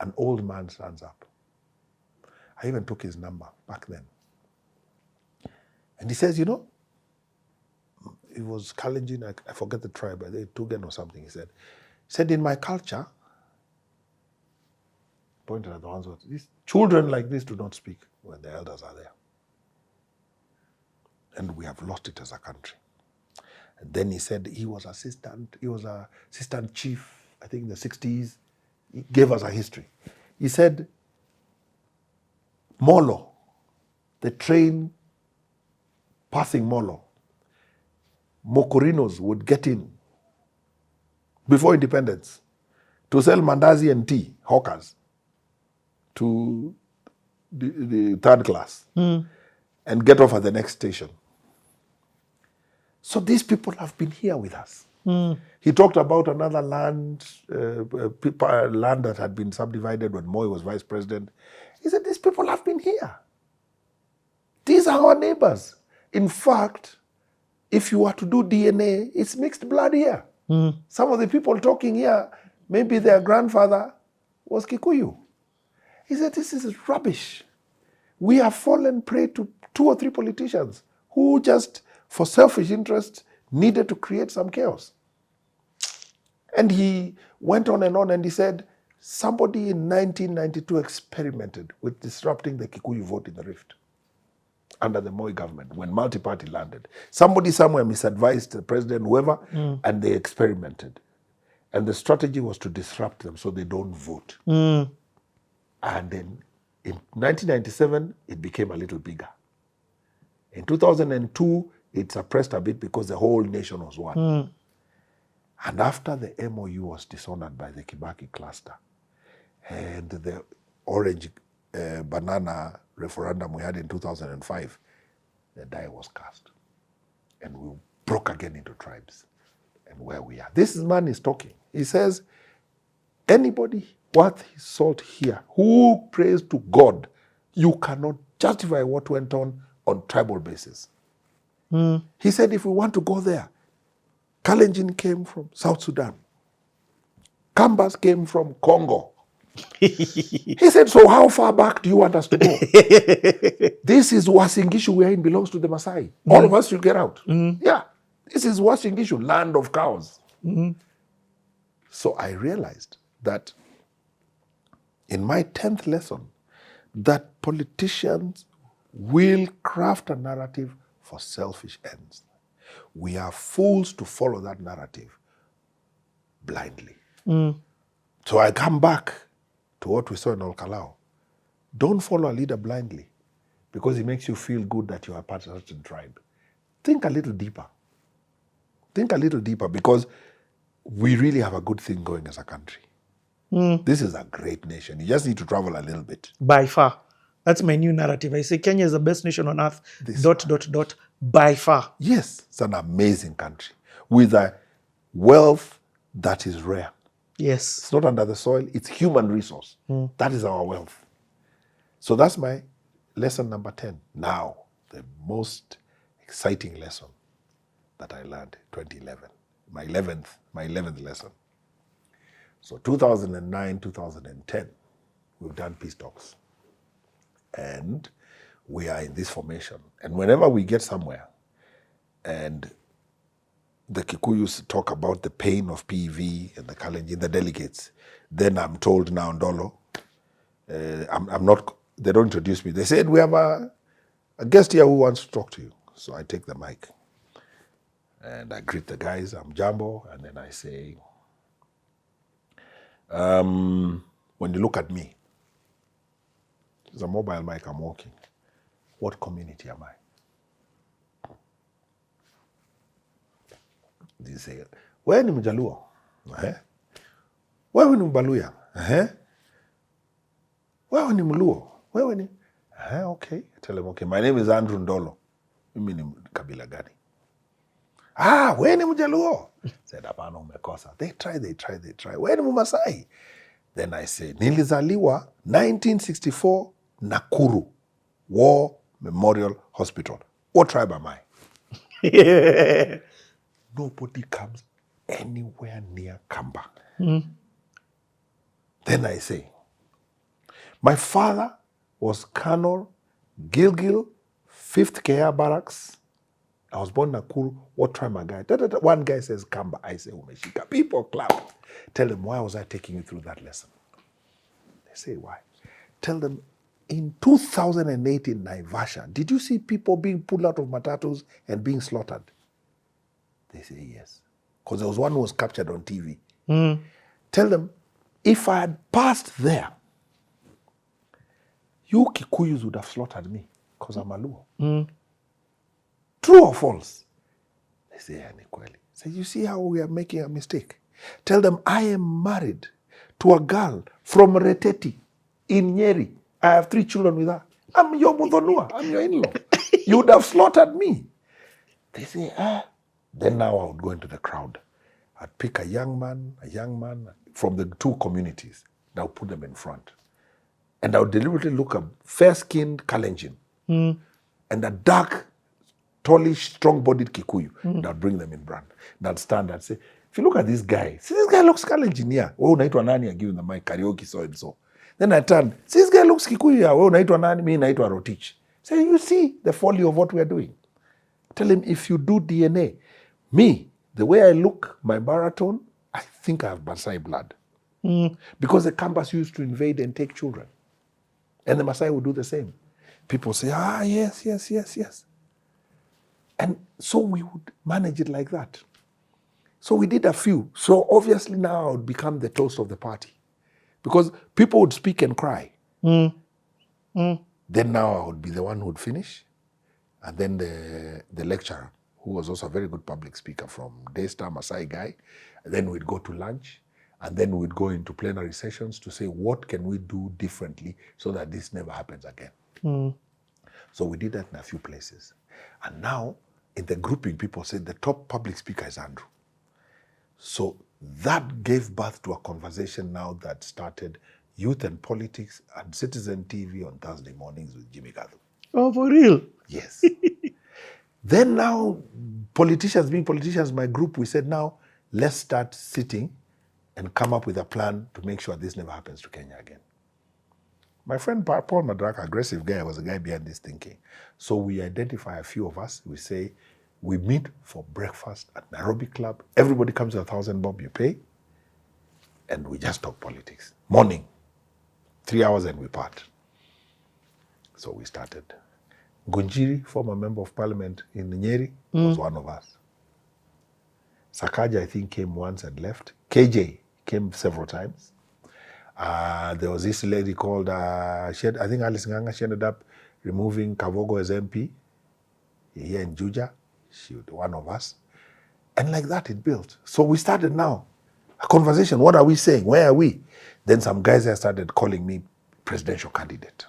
an old man stands up. I even took his number back then. And he says, you know, it was Kalenjin, I forget the tribe, Tugen or something, he said, in my culture, pointed at the ones, these children like this do not speak when the elders are there. And we have lost it as a country. And then he said he was assistant chief, I think in the 60s. He gave us a history. He said, Molo, the train passing Molo, Mokorinos would get in before independence to sell mandazi and tea, hawkers, to the third class and get off at the next station. So these people have been here with us. He talked about another land that had been subdivided when Moi was vice president. He said, these people have been here. These are our neighbors. In fact, if you were to do DNA, it's mixed blood here. Some of the people talking here, maybe their grandfather was Kikuyu. He said, this is rubbish. We have fallen prey to 2 or 3 politicians who just, for selfish interest, needed to create some chaos. And he went on and he said, somebody in 1992 experimented with disrupting the Kikuyu vote in the Rift under the Moi government when multiparty landed. Somebody somewhere misadvised the president, whoever, and they experimented. And the strategy was to disrupt them so they don't vote. And then in 1997, it became a little bigger. In 2002, it suppressed a bit because the whole nation was one. And after the MOU was dishonored by the Kibaki cluster and the orange banana referendum we had in 2005, the die was cast. And we broke again into tribes and where we are. This man is talking. He says, anybody worth his salt here who prays to God, you cannot justify what went on tribal basis. He said, if we want to go there, Kalenjin came from South Sudan. Kambas came from Congo. He said, so how far back do you want us to go? This is Wasingishu we are in, belongs to the Maasai. All of us should get out. Yeah, this is Wasingishu, land of cows. So I realized that in my 10th lesson, that politicians will craft a narrative for selfish ends. We are fools to follow that narrative blindly. So I come back to what we saw in Olkalau. Don't follow a leader blindly because it makes you feel good that you are part of a certain tribe. Think a little deeper. Think a little deeper because we really have a good thing going as a country. This is a great nation. You just need to travel a little bit. By far. That's my new narrative. I say Kenya is the best nation on earth, ... by far. Yes, it's an amazing country with a wealth that is rare. Yes. It's not under the soil, it's human resource. That is our wealth. So that's my lesson number 10. Now, the most exciting lesson that I learned 2011, my 11th lesson. So 2009, 2010, we've done peace talks. And we are in this formation. And whenever we get somewhere and the Kikuyus talk about the pain of PEV and the Kalenjin, the delegates, then I'm told now, Ndolo, I'm not, they don't introduce me. They said, we have a guest here who wants to talk to you. So I take the mic and I greet the guys, I'm Jambo, and then I say, when you look at me, it's a mobile mic, I'm walking. What community am I? They say, wewe ni Mjaluo? Wewe ni Mbaluya? Wewe ni Mluo? Wewe ni? Okay. I tell them, okay, my name is Andrew Ndolo. Mimi ni kabila gani? Wewe ni Mjaluo? Said, hapana, umekosa. They try. Wewe ni Mmasai? Then I say, nilizaliwa 1964 Nakuru War Memorial Hospital. What tribe am I? Nobody comes anywhere near Kamba. Then I say, my father was Colonel Gilgil, 5th KR Barracks. I was born in Nakuru. What tribe am I? One guy says Kamba. I say Umeshika. People clap. Tell them, why was I taking you through that lesson? They say, why? Tell them, in 2008 in Naivasha, did you see people being pulled out of matatus and being slaughtered? They say, yes. Because there was one who was captured on TV. Tell them, if I had passed there, you Kikuyus would have slaughtered me because I'm a Luo. True or false? They say, yeah, Nikweli. Say, you see how we are making a mistake? Tell them, I am married to a girl from Reteti in Nyeri. I have 3 children with her. I'm your Mudonua. I'm your in-law. You would have slaughtered me. They say, Then now I would go into the crowd. I'd pick a young man from the 2 communities. And I would put them in front. And I would deliberately look at fair-skinned Kalenjin and a dark, tallish, strong-bodied Kikuyu. And I'd bring them in front. And I'd stand and say, if you look at this guy, see this guy looks Kalenjin here. Oh, unaitwa nani? I give him the mic, karaoke, so and so. Then I turn, see this guy looks Kikuyu here. Oh, unaitwa nani? Me naitwa Rotich. Say, you see the folly of what we are doing. Tell him, if you do DNA, me, the way I look, my baritone, I think I have Maasai blood. Because the Kambas used to invade and take children. And the Maasai would do the same. People say, yes. And so we would manage it like that. So we did a few. So obviously now I would become the toast of the party. Because people would speak and cry. Then now I would be the one who would finish. And then the lecturer, who was also a very good public speaker from Daystar, Maasai guy. And then we'd go to lunch. And then we'd go into plenary sessions to say, what can we do differently so that this never happens again? So we did that in a few places. And now, in the grouping, people said the top public speaker is Andrew. So that gave birth to a conversation now that started Youth and Politics and Citizen TV on Thursday mornings with Jimmy Gathu. Oh, for real? Yes. Then now, politicians being politicians, my group, we said now, let's start sitting and come up with a plan to make sure this never happens to Kenya again. My friend Paul Madaraka, aggressive guy, was the guy behind this thinking. So we identify a few of us. We say, we meet for breakfast at Nairobi Club. Everybody comes with 1,000 bob, you pay. And we just talk politics. Morning, 3 hours and we part. So we started. Gunjiri, former member of parliament in Nyeri, was one of us. Sakaja, I think, came once and left. KJ came several times. There was this lady called, I think Alice Nganga, she ended up removing Kavogo as MP here in Juja. She was one of us. And like that, it built. So we started now a conversation. What are we saying? Where are we? Then some guys there started calling me presidential candidate.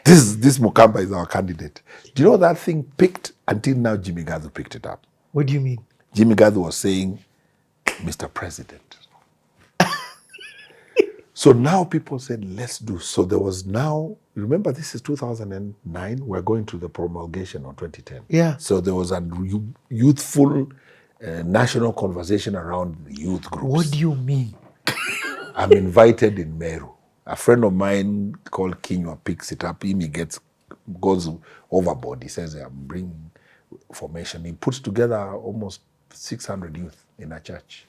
This Mukamba is our candidate. Do you know that thing picked until now Jimmy Gathu picked it up? What do you mean? Jimmy Gathu was saying, Mr. President. So now people said, let's do. So there was now, remember this is 2009, we're going to the promulgation on 2010. Yeah. So there was a youthful national conversation around the youth groups. What do you mean? I'm invited in Meru. A friend of mine called Kinywa picks it up. He goes overboard. He says, I'm bringing formation. He puts together almost 600 youth in a church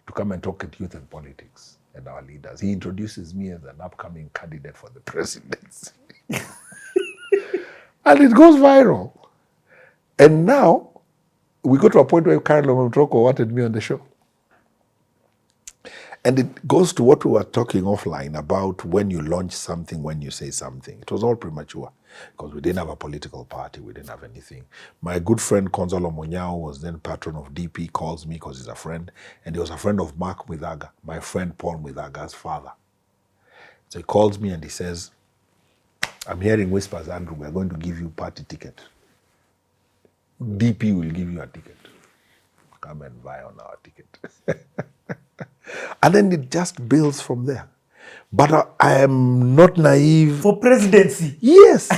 to come and talk at youth and politics and our leaders. He introduces me as an upcoming candidate for the presidency. And it goes viral. And now, we go to a point where Karen Lomotoko wanted me on the show. And it goes to what we were talking offline about when you launch something, when you say something. It was all premature because we didn't have a political party. We didn't have anything. My good friend Konzalo Monyao was then patron of DP, calls me because he's a friend. And he was a friend of Mark Mwidaga, my friend Paul Mwidaga's father. So he calls me and he says, I'm hearing whispers, Andrew, we're going to give you party ticket. DP will give you a ticket. Come and buy on our ticket. And then it just builds from there. But I am not naive. For presidency. Yes.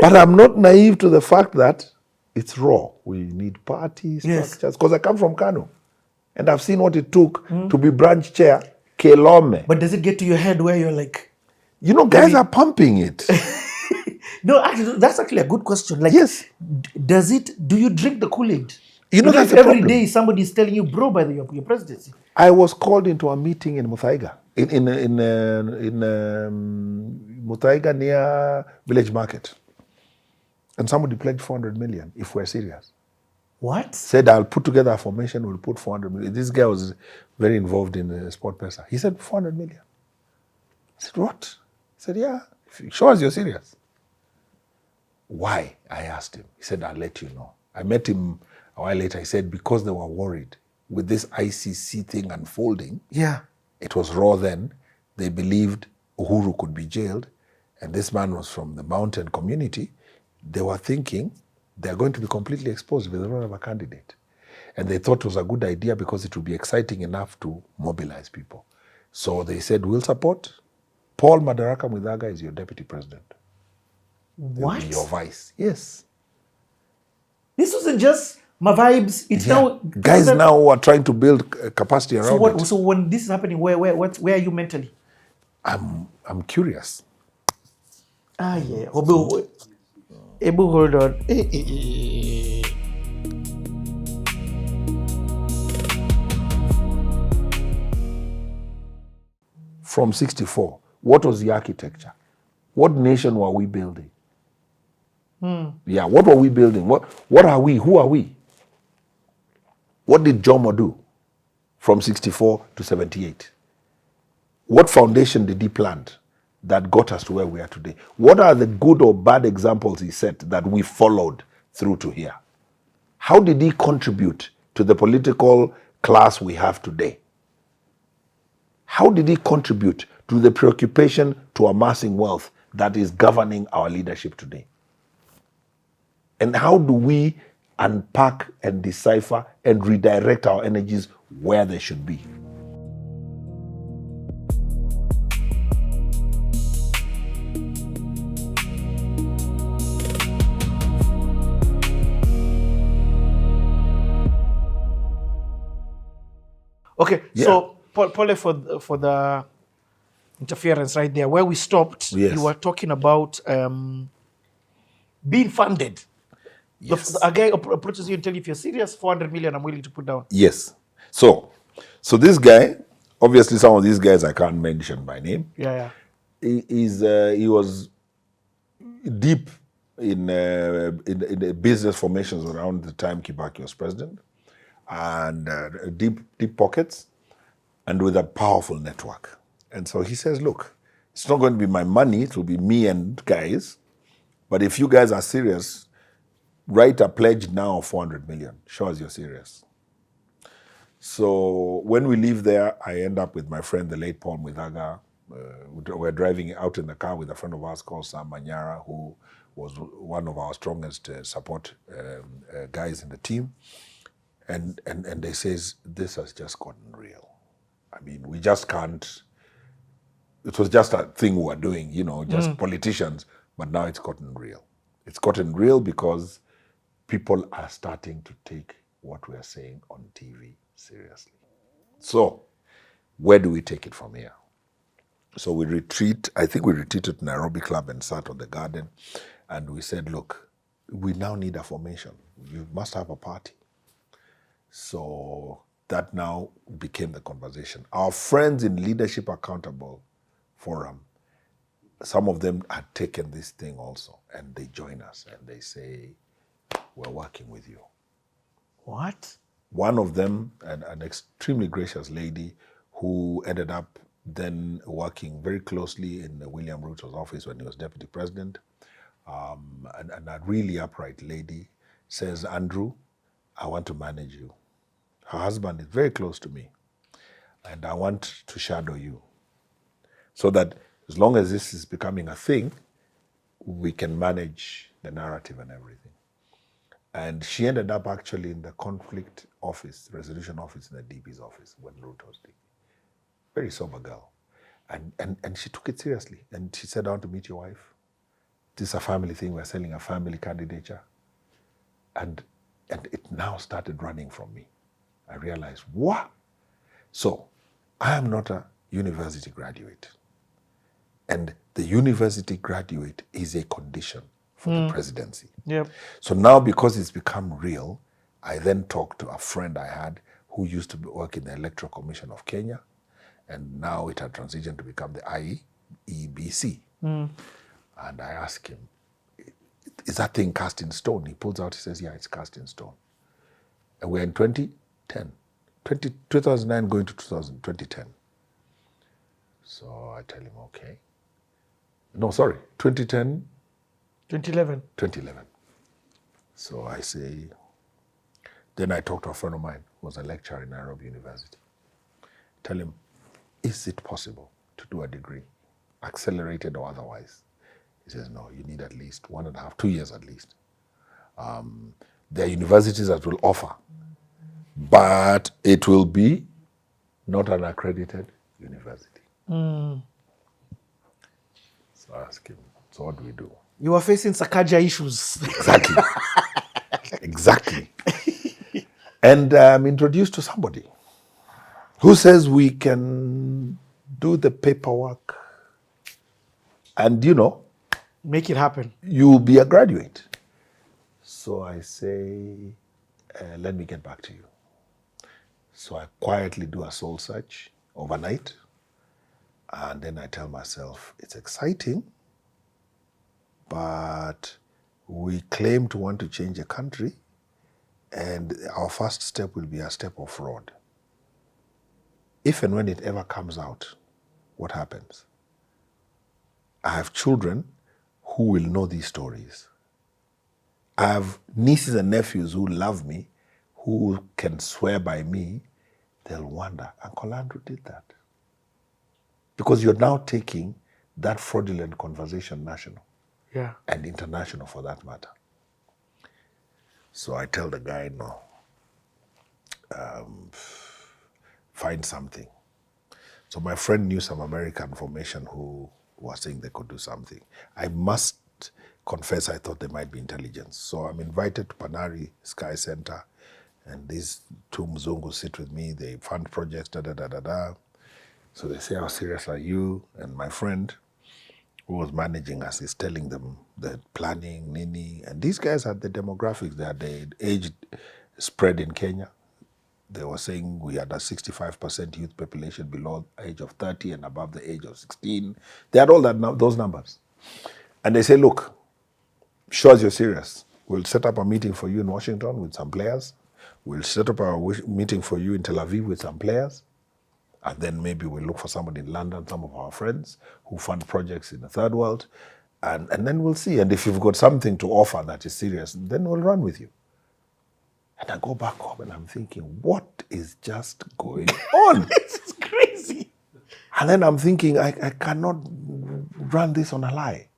But I'm not naive to the fact that it's raw. We need party structures. Because I come from Kano. And I've seen what it took to be branch chair, Kelome. But does it get to your head where you're like... You know, guys are pumping it. No, actually, that's actually a good question. Like, Yes. Do you drink the Kool-Aid? You know, that's the every problem. day somebody's telling you, bro, by your presidency. I was called into a meeting in Muthaiga, in Muthaiga near Village Market. And somebody pledged 400 million if we're serious. What? Said, I'll put together a formation, we'll put 400 million. This guy was very involved in Sport Pesa. He said, 400 million. I said, what? He said, yeah, show us you're serious. Why? I asked him. He said, I'll let you know. I met him a while later. He said, because they were worried with this ICC thing unfolding. Yeah. It was raw then. They believed Uhuru could be jailed. And this man was from the mountain community. They were thinking they're going to be completely exposed if they don't have a candidate. And they thought it was a good idea because it would be exciting enough to mobilize people. So they said, we'll support. Paul Madaraka Mwidaga is your deputy president. What? Your vice. Yes. This wasn't just my vibes. It's now... Guys now are trying to build capacity around it. So when this is happening, where are you mentally? I'm curious. Yeah. Ebu, hold on. From 64, what was the architecture? What nation were we building? Yeah, what were we building? What are we? Who are we? What did Jomo do from 64 to 78? What foundation did he plant that got us to where we are today? What are the good or bad examples he set that we followed through to here? How did he contribute to the political class we have today? How did he contribute to the preoccupation to amassing wealth that is governing our leadership today? And how do we unpack and decipher and redirect our energies where they should be? Okay, so Pole for the interference right there. Where we stopped, you were talking about being funded. Yes. A guy approaches you and tells you, if you're serious, 400 million I'm willing to put down. Yes. So this guy, obviously some of these guys I can't mention by name. Yeah. He was deep in the business formations around the time Kibaki was president, and deep pockets, and with a powerful network. And so he says, look, it's not going to be my money, it will be me and guys, but if you guys are serious, write a pledge now of 400 million. Show us you're serious. So when we leave there, I end up with my friend, the late Paul Mwidaga. We're driving out in the car with a friend of ours called Sam Manyara, who was one of our strongest support guys in the team. And they says, this has just gotten real. I mean, we just can't, it was just a thing we were doing, just politicians, but now it's gotten real. It's gotten real because people are starting to take what we are saying on TV seriously. So, where do we take it from here? So we retreat, I think we retreated to Nairobi Club and sat on the garden, and we said, look, we now need a formation. You must have a party. So that now became the conversation. Our friends in Leadership Accountable Forum, some of them had taken this thing also, and they join us and they say, we're working with you. What? One of them, an extremely gracious lady who ended up then working very closely in William Ruto's office when he was deputy president, and a really upright lady, says, Andrew, I want to manage you. Her husband is very close to me, and I want to shadow you so that as long as this is becoming a thing, we can manage the narrative and everything. And she ended up actually in the conflict office, resolution office in the DP's office when Ruto was DP. very sober girl. And she took it seriously. And she said, I want to meet your wife. This is a family thing. We're selling a family candidature. And it now started running from me. I realized, what? So I am not a university graduate. And the university graduate is a condition for the presidency. Yep. So now, because it's become real, I then talked to a friend I had who used to work in the Electoral Commission of Kenya, and now it had transitioned to become the IEBC. And I asked him, is that thing cast in stone? He pulls out, he says, yeah, it's cast in stone. And we're in 2010, 2009 going to 2010. So I tell him, okay. No, sorry, 2010. 2011. 2011. So I say, then I talked to a friend of mine who was a lecturer in Arab University. Tell him, is it possible to do a degree, accelerated or otherwise? He says, no, you need at least 1.5, 2 years at least. There are universities that will offer, but it will be not an accredited university. So I asked him, so what do we do? You are facing Sakaja issues. Exactly. Exactly. And I'm introduced to somebody who says we can do the paperwork and, Make it happen. you'll be a graduate. So I say, let me get back to you. So I quietly do a soul search overnight. And then I tell myself, it's exciting, but we claim to want to change a country, and our first step will be a step of fraud. If and when it ever comes out, what happens? I have children who will know these stories. I have nieces and nephews who love me, who can swear by me. They'll wonder, Uncle Andrew did that. Because you're now taking that fraudulent conversation national. Yeah. And international for that matter. So I tell the guy, no, find something. So my friend knew some American formation who was saying they could do something. I must confess, I thought they might be intelligence. So I'm invited to Panari Sky Center, and these two Mzungu sit with me. They fund projects, da-da-da-da-da. So they say, how serious are you? And my friend who was managing us is telling them the planning, Nini. And these guys had the demographics. They had the age spread in Kenya. They were saying we had a 65% youth population below the age of 30 and above the age of 16. They had all those numbers. And they say, look, show us you're serious. We'll set up a meeting for you in Washington with some players. We'll set up a meeting for you in Tel Aviv with some players. And then maybe we'll look for somebody in London, some of our friends who fund projects in the third world. And then we'll see. And if you've got something to offer that is serious, then we'll run with you. And I go back home and I'm thinking, what is just going on? This is crazy. And then I'm thinking, I cannot run this on a lie.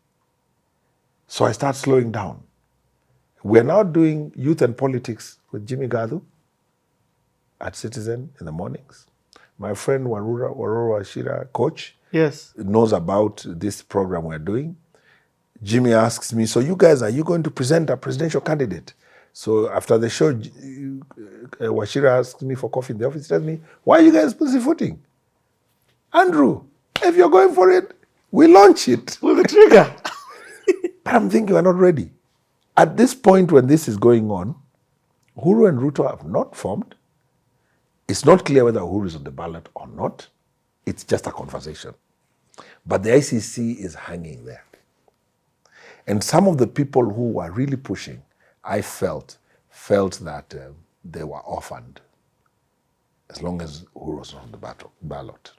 So I start slowing down. We're now doing youth and politics with Jimmy Gadu at Citizen in the mornings. My friend Warura Ashira, coach, Yes. knows about this program we're doing. Jimmy asks me, so you guys, are you going to present a presidential candidate? So after the show, Washira asks me for coffee in the office. He tells me, why are you guys pussyfooting? Andrew, if you're going for it, we launch it. Pull the trigger. But I'm thinking we're not ready. At this point when this is going on, Uhuru and Ruto have not formed. It's not clear whether Uhuru is on the ballot or not. It's just a conversation. But the ICC is hanging there. And some of the people who were really pushing, I felt that they were orphaned as long as Uhuru was on the ballot.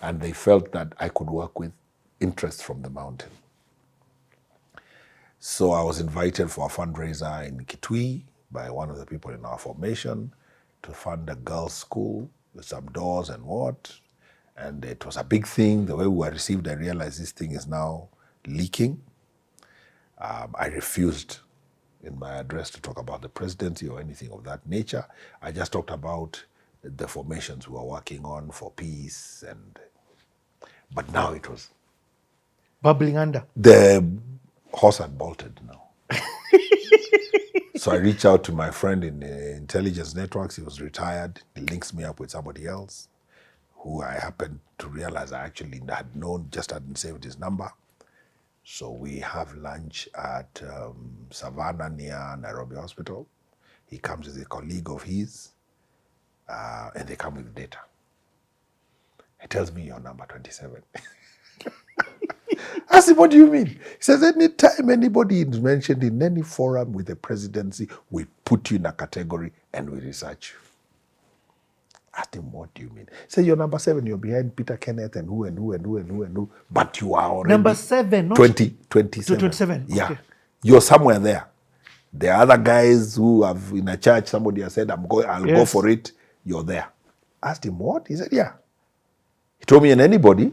And they felt that I could work with interest from the mountain. So I was invited for a fundraiser in Kitui by one of the people in our formation to fund a girls' school with some doors and what. And it was a big thing. The way we were received, I realized this thing is now leaking. I refused in my address to talk about the presidency or anything of that nature. I just talked about the formations we were working on for peace. But now it was... Bubbling under. The horse had bolted now. So I reached out to my friend in the intelligence networks. He was retired. He links me up with somebody else who I happened to realize I actually had known, just hadn't saved his number. So we have lunch at Savannah near Nairobi Hospital. He comes as a colleague of his, and they come with data. He tells me, "You're number 27. I said, "What do you mean?" He says, "Anytime anybody is mentioned in any forum with the presidency, we put you in a category and we research you." I asked him, "What do you mean?" He said, "You're number 7, you're behind Peter Kenneth and who and who and who and who and who, but you are already... Number 7, not 27. 27. Yeah. Okay. You're somewhere there. There are other guys who have in a church, somebody has said, I'll go for it. You're there." I asked him, "What?" He said, "Yeah." He told me, and anybody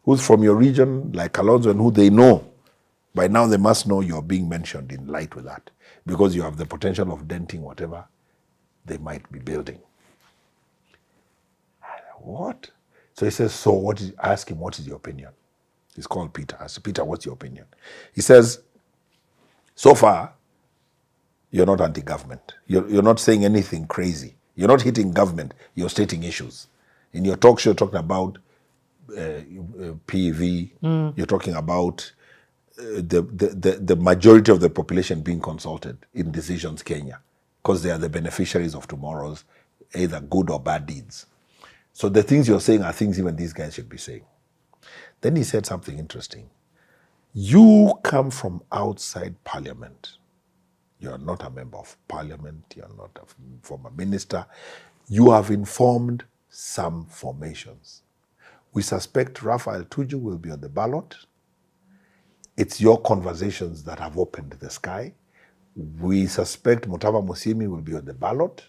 who's from your region, like Kalonzo, and who they know, by now they must know you're being mentioned in light with that, because you have the potential of denting whatever they might be building. I said, "What?" So he says, "So I ask him, what is your opinion?" He's called Peter. I said, "Peter, what's your opinion?" He says, "So far, you're not anti-government. You're not saying anything crazy. You're not hitting government. You're stating issues. In your talk show, you're talking about PEV. You're talking about the majority of the population being consulted in decisions, Kenya, because they are the beneficiaries of tomorrow's either good or bad deeds. So the things you're saying are things even these guys should be saying." Then he said something interesting. "You come from outside parliament. You're not a member of parliament. You're not a former minister. You have informed some formations. We suspect Raphael Tuju will be on the ballot. It's your conversations that have opened the sky. We suspect Mutava Musimi will be on the ballot.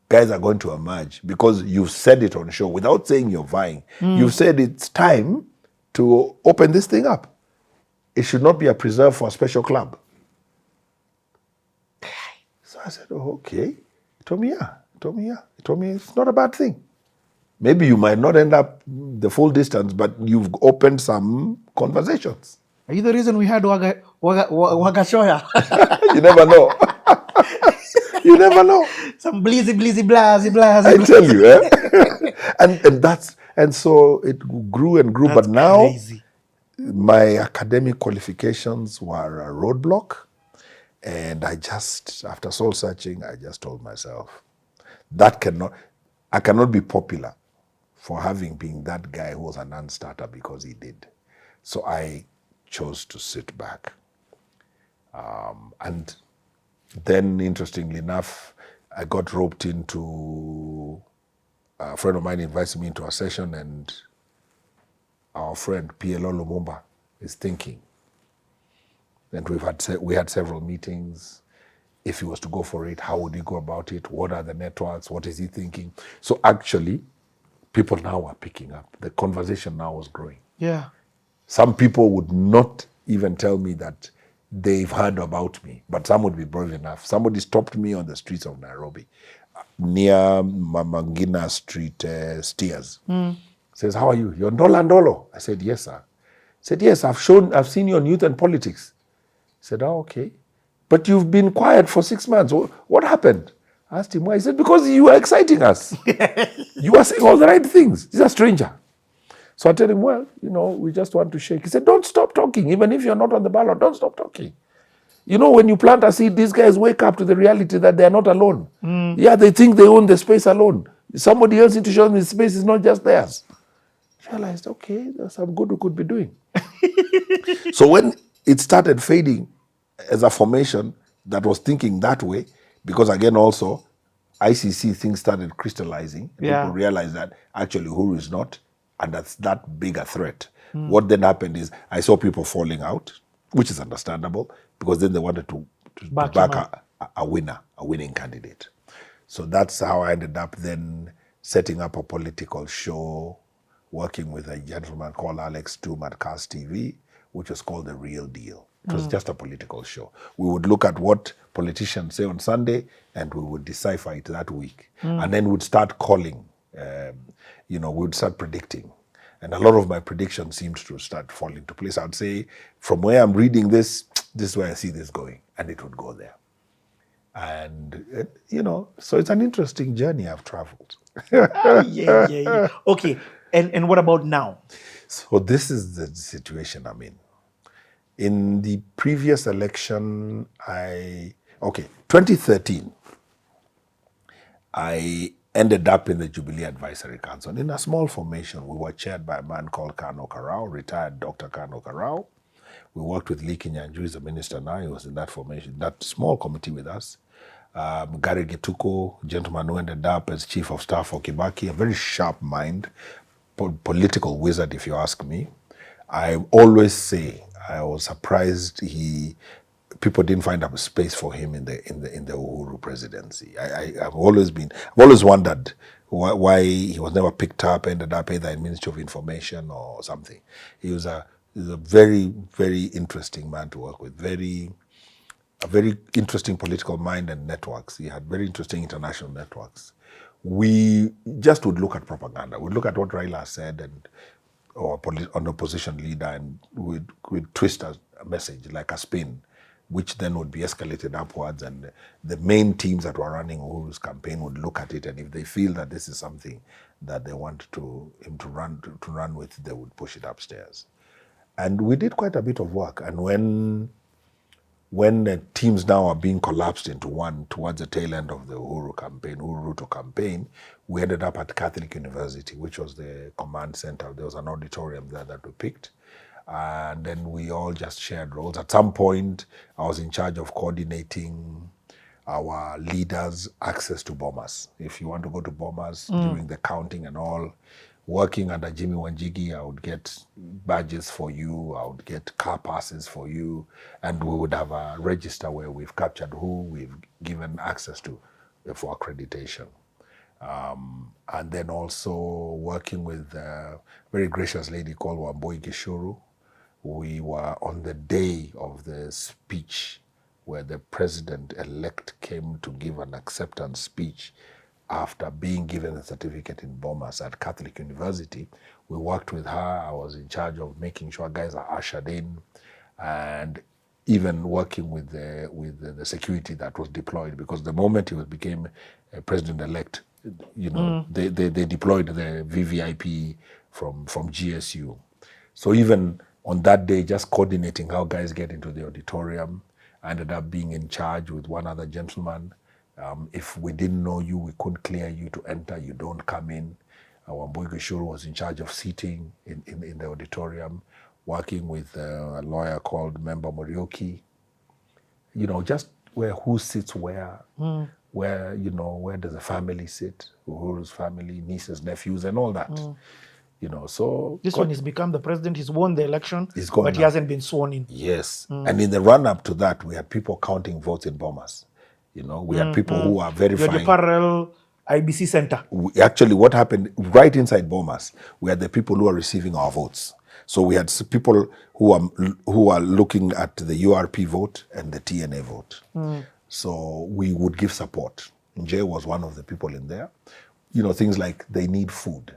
Guys are going to emerge because you've said it on show without saying you're vying. You've said it's time to open this thing up. It should not be a preserve for a special club." So I said, "Oh, okay." He told me, "Yeah." He told me, "It's not a bad thing. Maybe you might not end up the full distance, but you've opened some conversations." Are you the reason we had Wagashoya? You never know. You never know. Some bleezy, blazy. I tell you, eh? and so it grew and grew. That's but now crazy. My academic qualifications were a roadblock. And after soul searching, I just told myself, I cannot be popular for having been that guy who was a non-starter because he did. So I chose to sit back. And then, interestingly enough, I got roped into... A friend of mine invites me into a session, and our friend PLO Lumumba is thinking. And we had several meetings. If he was to go for it, how would he go about it? What are the networks? What is he thinking? So actually, people now are picking up. The conversation now was growing. Yeah. Some people would not even tell me that they've heard about me, but some would be brave enough. Somebody stopped me on the streets of Nairobi, near Mamangina Street, Steers. Says, "How are you? You're Ndola Ndolo." I said, "Yes, sir." He said, "Yes, I've seen you on Youth and Politics." I said, "Oh, okay. But you've been quiet for 6 months. What happened?" I asked him why. He said, "Because you are exciting us. You are saying all the right things. He's a stranger." So I tell him, "Well, we just want to shake." He said, "Don't stop talking. Even if you're not on the ballot, don't stop talking. When you plant a seed, these guys wake up to the reality that they're not alone. Yeah, they think they own the space alone. Somebody else needs to show them the space is not just theirs." I realized, okay, there's some good we could be doing. So when it started fading as a formation that was thinking that way, because again also, ICC things started crystallizing. Yeah. People realized that actually Uhuru is not, and that's that big a threat. What then happened is I saw people falling out, which is understandable, because then they wanted to back a winning candidate. So that's how I ended up then setting up a political show, working with a gentleman called Alex Toom at Cast TV, which was called The Real Deal. It was just a political show. We would look at what politicians say on Sunday, and we would decipher it that week. And then we'd start calling, we would start predicting. And a lot of my predictions seemed to start falling into place. I'd say, from where I'm reading this is where I see this going. And it would go there. And, so it's an interesting journey I've traveled. Yeah. Okay, and what about now? So this is the situation I'm in. In the previous election, 2013, I ended up in the Jubilee Advisory Council. In a small formation, we were chaired by a man called Kano Karau, retired Dr. Kano Karau. We worked with Kenyan, who is a minister now. He was in that formation, that small committee with us. Gary Getuko, gentleman who ended up as chief of staff for Kibaki, a very sharp mind, political wizard, if you ask me. I always say I was surprised people didn't find a space for him in the Uhuru presidency. I've always wondered why he was never picked up, ended up either in Ministry of Information or something. He was a very, very interesting man to work with. A very interesting political mind and networks. He had very interesting international networks. We just would look at propaganda. We'd look at what Raila said or an opposition leader, and we'd twist a message like a spin, which then would be escalated upwards, and the main teams that were running Uhuru's campaign would look at it, and if they feel that this is something that they want him to run with, they would push it upstairs. And we did quite a bit of work. And when the teams now are being collapsed into one towards the tail end of the Uhuru Ruto campaign, we ended up at Catholic University, which was the command center. There was an auditorium there that we picked. And then we all just shared roles. At some point, I was in charge of coordinating our leaders' access to Bomas. If you want to go to Bomas during the counting and all, working under Jimmy Wanjigi, I would get badges for you, I would get car passes for you, and we would have a register where we've captured who we've given access to for accreditation. And then also working with a very gracious lady called Wambui Gishuru. We were on the day of the speech where the president-elect came to give an acceptance speech after being given a certificate in Bomas at Catholic University. We worked with her. I was in charge of making sure guys are ushered in, and even working with the security that was deployed, because the moment he became a president-elect, they deployed the VVIP from GSU. So even on that day, just coordinating how guys get into the auditorium, I ended up being in charge with one other gentleman. If we didn't know you, we couldn't clear you to enter, you don't come in. Wambui Gishuru was in charge of seating in the auditorium, working with a lawyer called Member Morioki. Just who sits where, where does the family sit, Uhuru's family, nieces, nephews, and all that. So this one has become the president. He's won the election, but he hasn't been sworn in. Yes, and in the run-up to that, we had people counting votes in Bomas. We had people who are verifying. You had the parallel IBC center. Actually, what happened right inside Bomas, we had the people who are receiving our votes. So we had people who are looking at the URP vote and the TNA vote. So we would give support. Njau was one of the people in there. Things like they need food.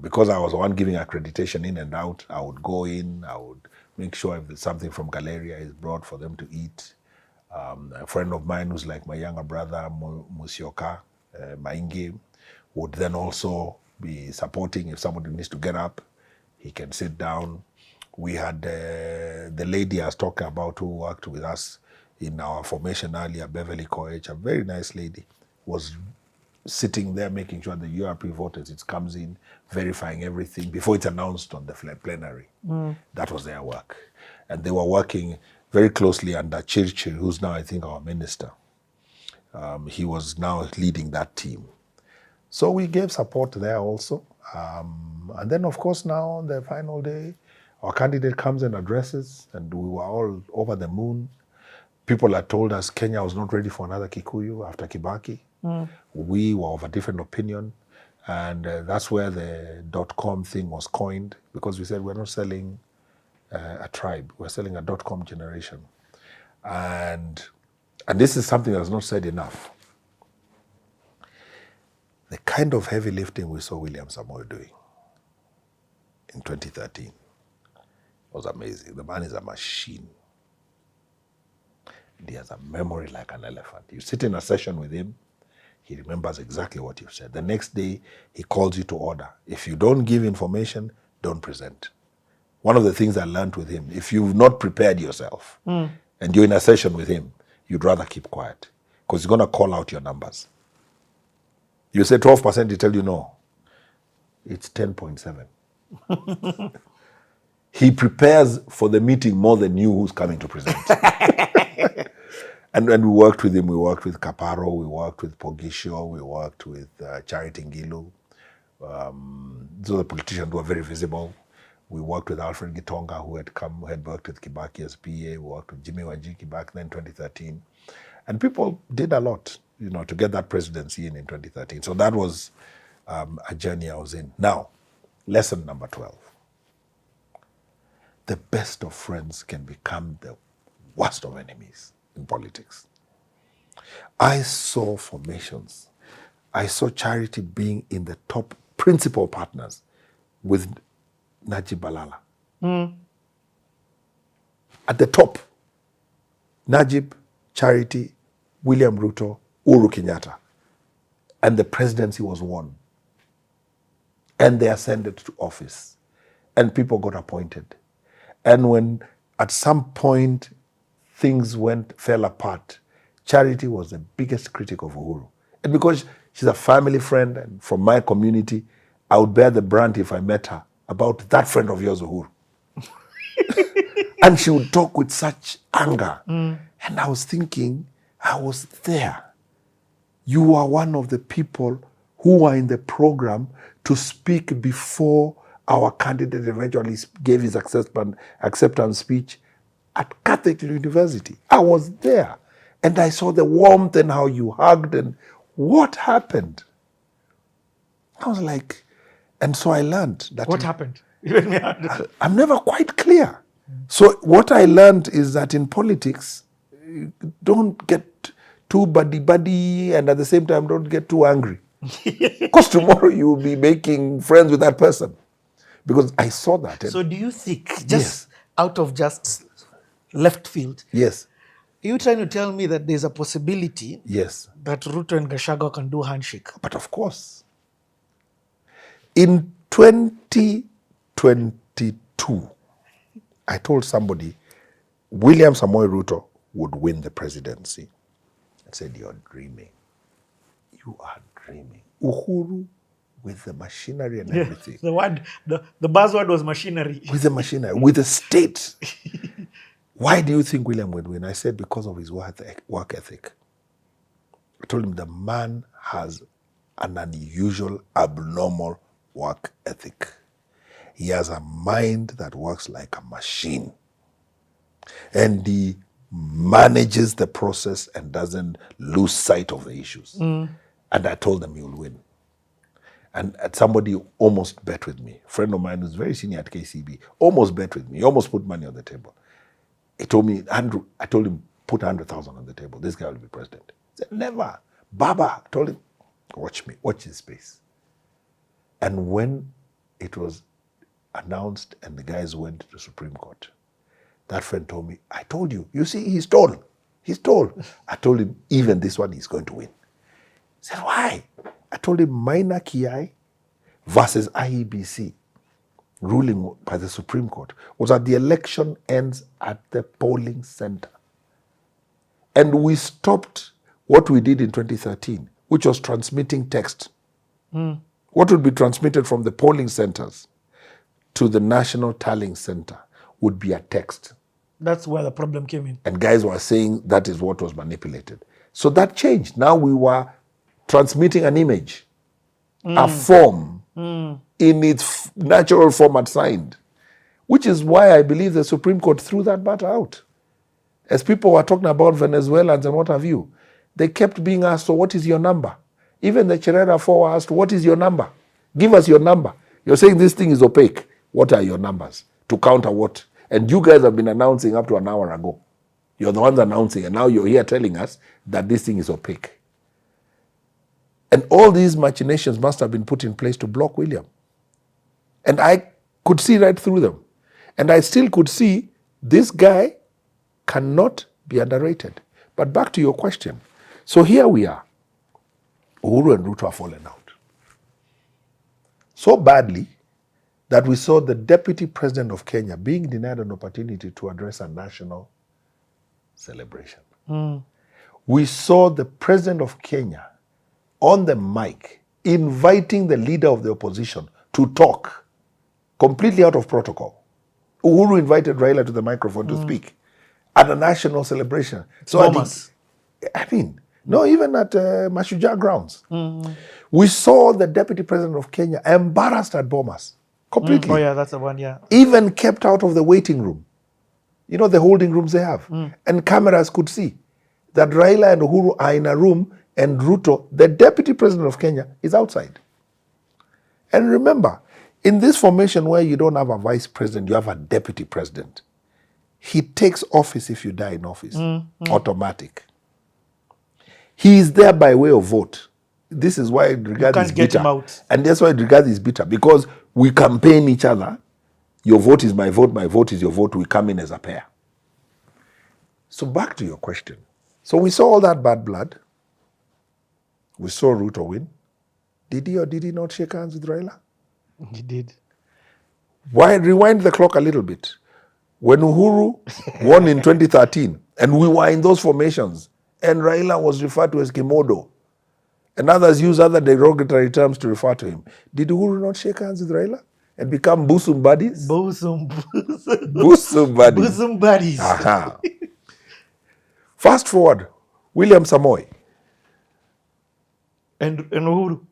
Because I was the one giving accreditation in and out, I would go in, I would make sure if there's something from Galeria is brought for them to eat. A friend of mine who's like my younger brother, Musioka Maingi, would then also be supporting. If somebody needs to get up, he can sit down. We had the lady I was talking about who worked with us in our formation earlier, Beverly Koech, a very nice lady, was sitting there making sure the URP voters, it comes in, verifying everything before it's announced on the plenary. That was their work. And they were working very closely under Chirchir, who's now, I think, our minister. He was now leading that team. So we gave support there also. And then, of course, now on the final day, our candidate comes and addresses, and we were all over the moon. People had told us Kenya was not ready for another Kikuyu after Kibaki. We were of a different opinion, and that's where the .com thing was coined, because we said we're not selling a tribe. We're selling a .com generation. And this is something that's not said enough. The kind of heavy lifting we saw William Samoei doing in 2013 was amazing. The man is a machine. And he has a memory like an elephant. You sit in a session with him, he remembers exactly what you've said. The next day, he calls you to order. If you don't give information, don't present. One of the things I learned with him, if you've not prepared yourself and you're in a session with him, you'd rather keep quiet because he's going to call out your numbers. You say 12%, he tell you no. It's 10.7. He prepares for the meeting more than you who's coming to present. And we worked with him. We worked with Kaparo. We worked with Pogisho. We worked with Charity Ngilu. Those are the politicians who are very visible. We worked with Alfred Gitonga, who had worked with Kibaki as PA. We worked with Jimmy Wanjiki back then, 2013. And people did a lot, to get that presidency in 2013. So that was a journey I was in. Now, lesson number 12. The best of friends can become the worst of enemies in politics. I saw formations. I saw Charity being in the top principal partners with Najib Balala. At the top, Najib, Charity, William Ruto, Uhuru Kenyatta. And the presidency was won. And they ascended to office. And people got appointed. And when at some point things fell apart, Charity was the biggest critic of Uhuru. And because she's a family friend and from my community, I would bear the brunt if I met her about that friend of yours, Uhuru. And she would talk with such anger. And I was thinking, I was there. You are one of the people who were in the program to speak before our candidate eventually gave his acceptance speech at Catholic University. I was there. And I saw the warmth and how you hugged and what happened. I was like, and so I learned that. What happened? I'm never quite clear. So what I learned is that in politics, don't get too buddy-buddy and at the same time don't get too angry. Because tomorrow you will be making friends with that person. Because I saw that. So do you think, just out of just left field, yes, are you trying to tell me that there's a possibility that Ruto and Gachagua can do handshake? But of course. In 2022, I told somebody William Samoei Ruto would win the presidency. I said, you're dreaming. You are dreaming. Uhuru with the machinery and everything. The buzzword was machinery. With the machinery, with the state. Why do you think William would win? I said, because of his work ethic. I told him the man has an unusual, abnormal work ethic. He has a mind that works like a machine. And he manages the process and doesn't lose sight of the issues. And I told them he will win. And somebody almost bet with me. A friend of mine who's very senior at KCB almost bet with me. He almost put money on the table. He told me, Andrew, I told him, put 100,000 on the table. This guy will be president. He said, never. Baba told him, watch me, watch his space. And when it was announced and the guys went to the Supreme Court, that friend told me, I told you, you see, he's tall. He's tall. I told him, even this one, he's going to win. He said, why? I told him, Maina Kiai versus IEBC, ruling by the Supreme Court, was that the election ends at the polling center. And we stopped what we did in 2013, which was transmitting text. What would be transmitted from the polling centers to the National Tallying Center would be a text. That's where the problem came in. And guys were saying that is what was manipulated. So that changed. Now we were transmitting an image, a form, in its natural format signed, which is why I believe the Supreme Court threw that matter out. As people were talking about Venezuelans and what have you, they kept being asked, so what is your number? Even the Cherera 4 asked, what is your number? Give us your number. You're saying this thing is opaque. What are your numbers? To counter what? And you guys have been announcing up to an hour ago. You're the ones announcing, and now you're here telling us that this thing is opaque. And all these machinations must have been put in place to block William. And I could see right through them. And I still could see this guy cannot be underrated. But back to your question. So here we are. Uhuru and Ruto are fallen out. So badly that we saw the deputy president of Kenya being denied an opportunity to address a national celebration. We saw the president of Kenya on the mic inviting the leader of the opposition to talk, completely out of protocol. Uhuru invited Raila to the microphone to speak at a national celebration. So no, even at Mashujaa grounds. We saw the deputy president of Kenya embarrassed at Bomas, completely. Oh yeah, that's the one, yeah. Even kept out of the waiting room. You know, the holding rooms they have. And cameras could see that Raila and Uhuru are in a room and Ruto, the deputy president of Kenya, is outside. And remember, in this formation where you don't have a vice president, you have a deputy president. He takes office if you die in office. Automatic. He is there by way of vote. This is why Rigathi is bitter. Him out. And that's why Rigathi is bitter, because we campaign each other. Your vote is my vote is your vote. We come in as a pair. So back to your question. So we saw all that bad blood. We saw Ruto win. Did he or did he not shake hands with Raila? He did. Why rewind the clock a little bit? When Uhuru won in 2013, and we were in those formations, and Raila was referred to as Kimodo, and others use other derogatory terms to refer to him, did Uhuru not shake hands with Raila and become bosom buddies? Bosom buddies. Bosom buddies. Aha. Fast forward, William Samoei. And Uhuru.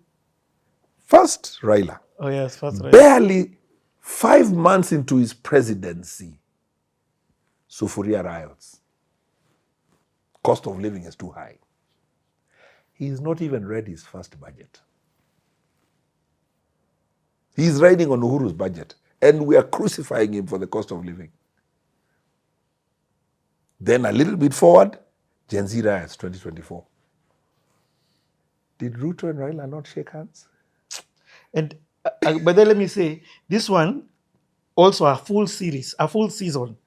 First Raila. Oh yes, first Raila. Barely 5 months into his presidency, Sufuria riots. Cost of living is too high. He's not even read his first budget. He's riding on Uhuru's budget, and we are crucifying him for the cost of living. Then a little bit forward, Gen Z riots 2024. Did Ruto and Raila not shake hands? And but then let me say, this one also a full series, a full season.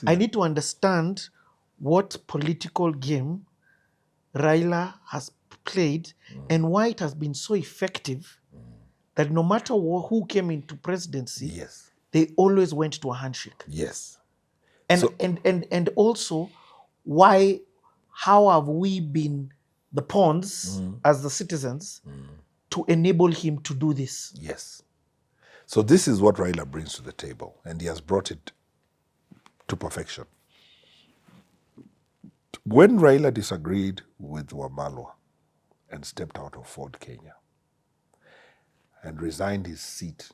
I need to understand what political game Raila has played and why it has been so effective that no matter who came into presidency, Yes. they always went to a handshake. Yes. And So- and also how have we been the pawns as the citizens to enable him to do this? Yes. So this is what Raila brings to the table, and he has brought it to perfection. When Raila disagreed with Wamalwa and stepped out of Ford Kenya and resigned his seat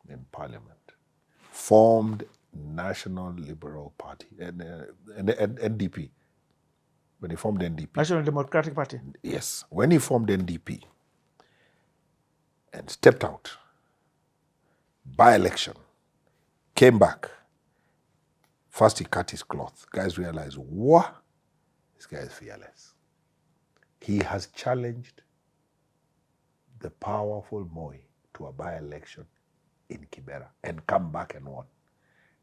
in parliament, formed National Liberal Party, and NDP. When he formed NDP. National Democratic Party. Yes. When he formed NDP and stepped out, by-election, came back, first he cut his cloth. Guys realized, what? This guy is fearless. He has challenged the powerful Moi to a by-election in Kibera and come back and won.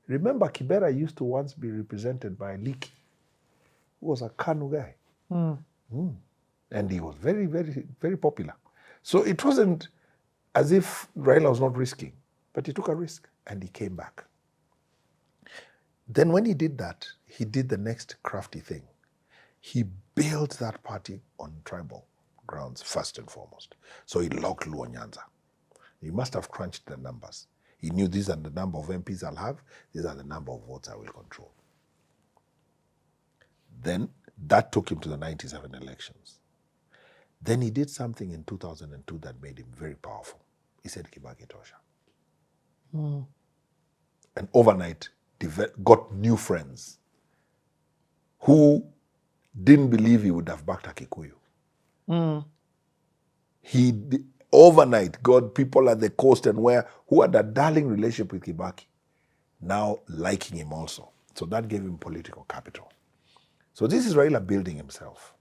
Remember, Kibera used to once be represented by Liki, who was a Kanu guy. And he was very, very, very popular. So it wasn't as if Raila was not risking, but he took a risk and he came back. Then when he did that, he did the next crafty thing. He built that party on tribal grounds first and foremost. So he locked Luo Nyanza. He must have crunched the numbers. He knew these are the number of MPs I'll have, these are the number of votes I will control. Then that took him to the 97 elections. Then he did something in 2002 that made him very powerful. He said Kibaki Tosha. And overnight got new friends who didn't believe he would have backed a Kikuyu. He overnight got people at the coast and who had a darling relationship with Kibaki. now liking him also. So that gave him political capital. So this is Raila building himself.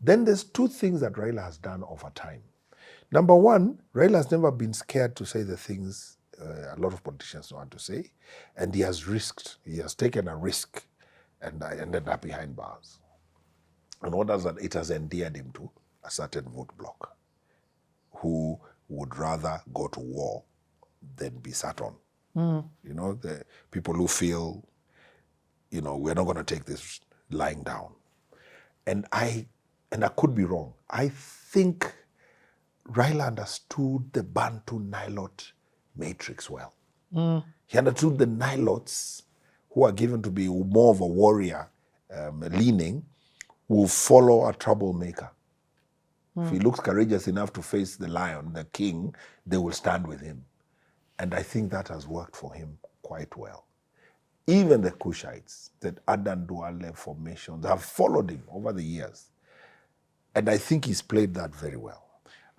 Then there's two things that Raila has done over time. Number one, Raila has never been scared to say the things a lot of politicians don't want to say, and he has risked. He has taken a risk, and I ended up behind bars. And what does that? It has endeared him to a certain vote bloc, who would rather go to war than be sat on. You know, the people who feel, you know, we're not going to take this lying down. And I could be wrong. I think Raila understood the Bantu Nilot matrix well. He understood the Nilots, who are given to be more of a warrior leaning, will follow a troublemaker. If he looks courageous enough to face the lion, the king, they will stand with him. And I think that has worked for him quite well. Even the Kushites, the Adan Duale formations, have followed him over the years. And I think he's played that very well.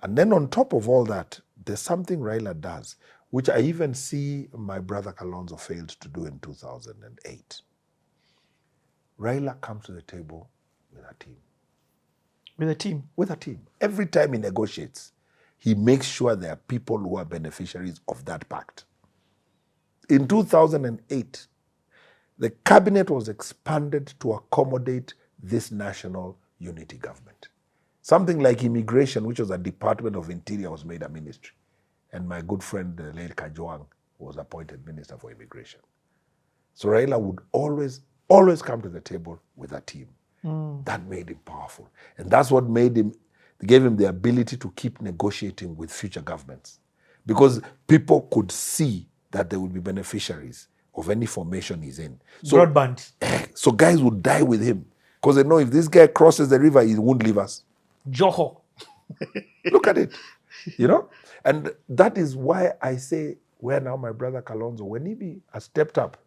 And then on top of all that, there's something Raila does, which I even see my brother Kalonzo failed to do in 2008. Raila comes to the table with a team. With a team? With a team. Every time he negotiates, he makes sure there are people who are beneficiaries of that pact. In 2008, the cabinet was expanded to accommodate this national unity government. Something like immigration, which was a Department of Interior, was made a ministry. And my good friend, the late Kajwang, was appointed Minister for Immigration. So Raila would always come to the table with a team. That made him powerful. And that's what gave him the ability to keep negotiating with future governments. Because people could see that they would be beneficiaries of any formation he's in. So, Broadband. So guys would die with him. Because they know if this guy crosses the river, he won't leave us. Joho. Look at it. You know? And that is why I say, where now my brother Kalonzo, when he has stepped up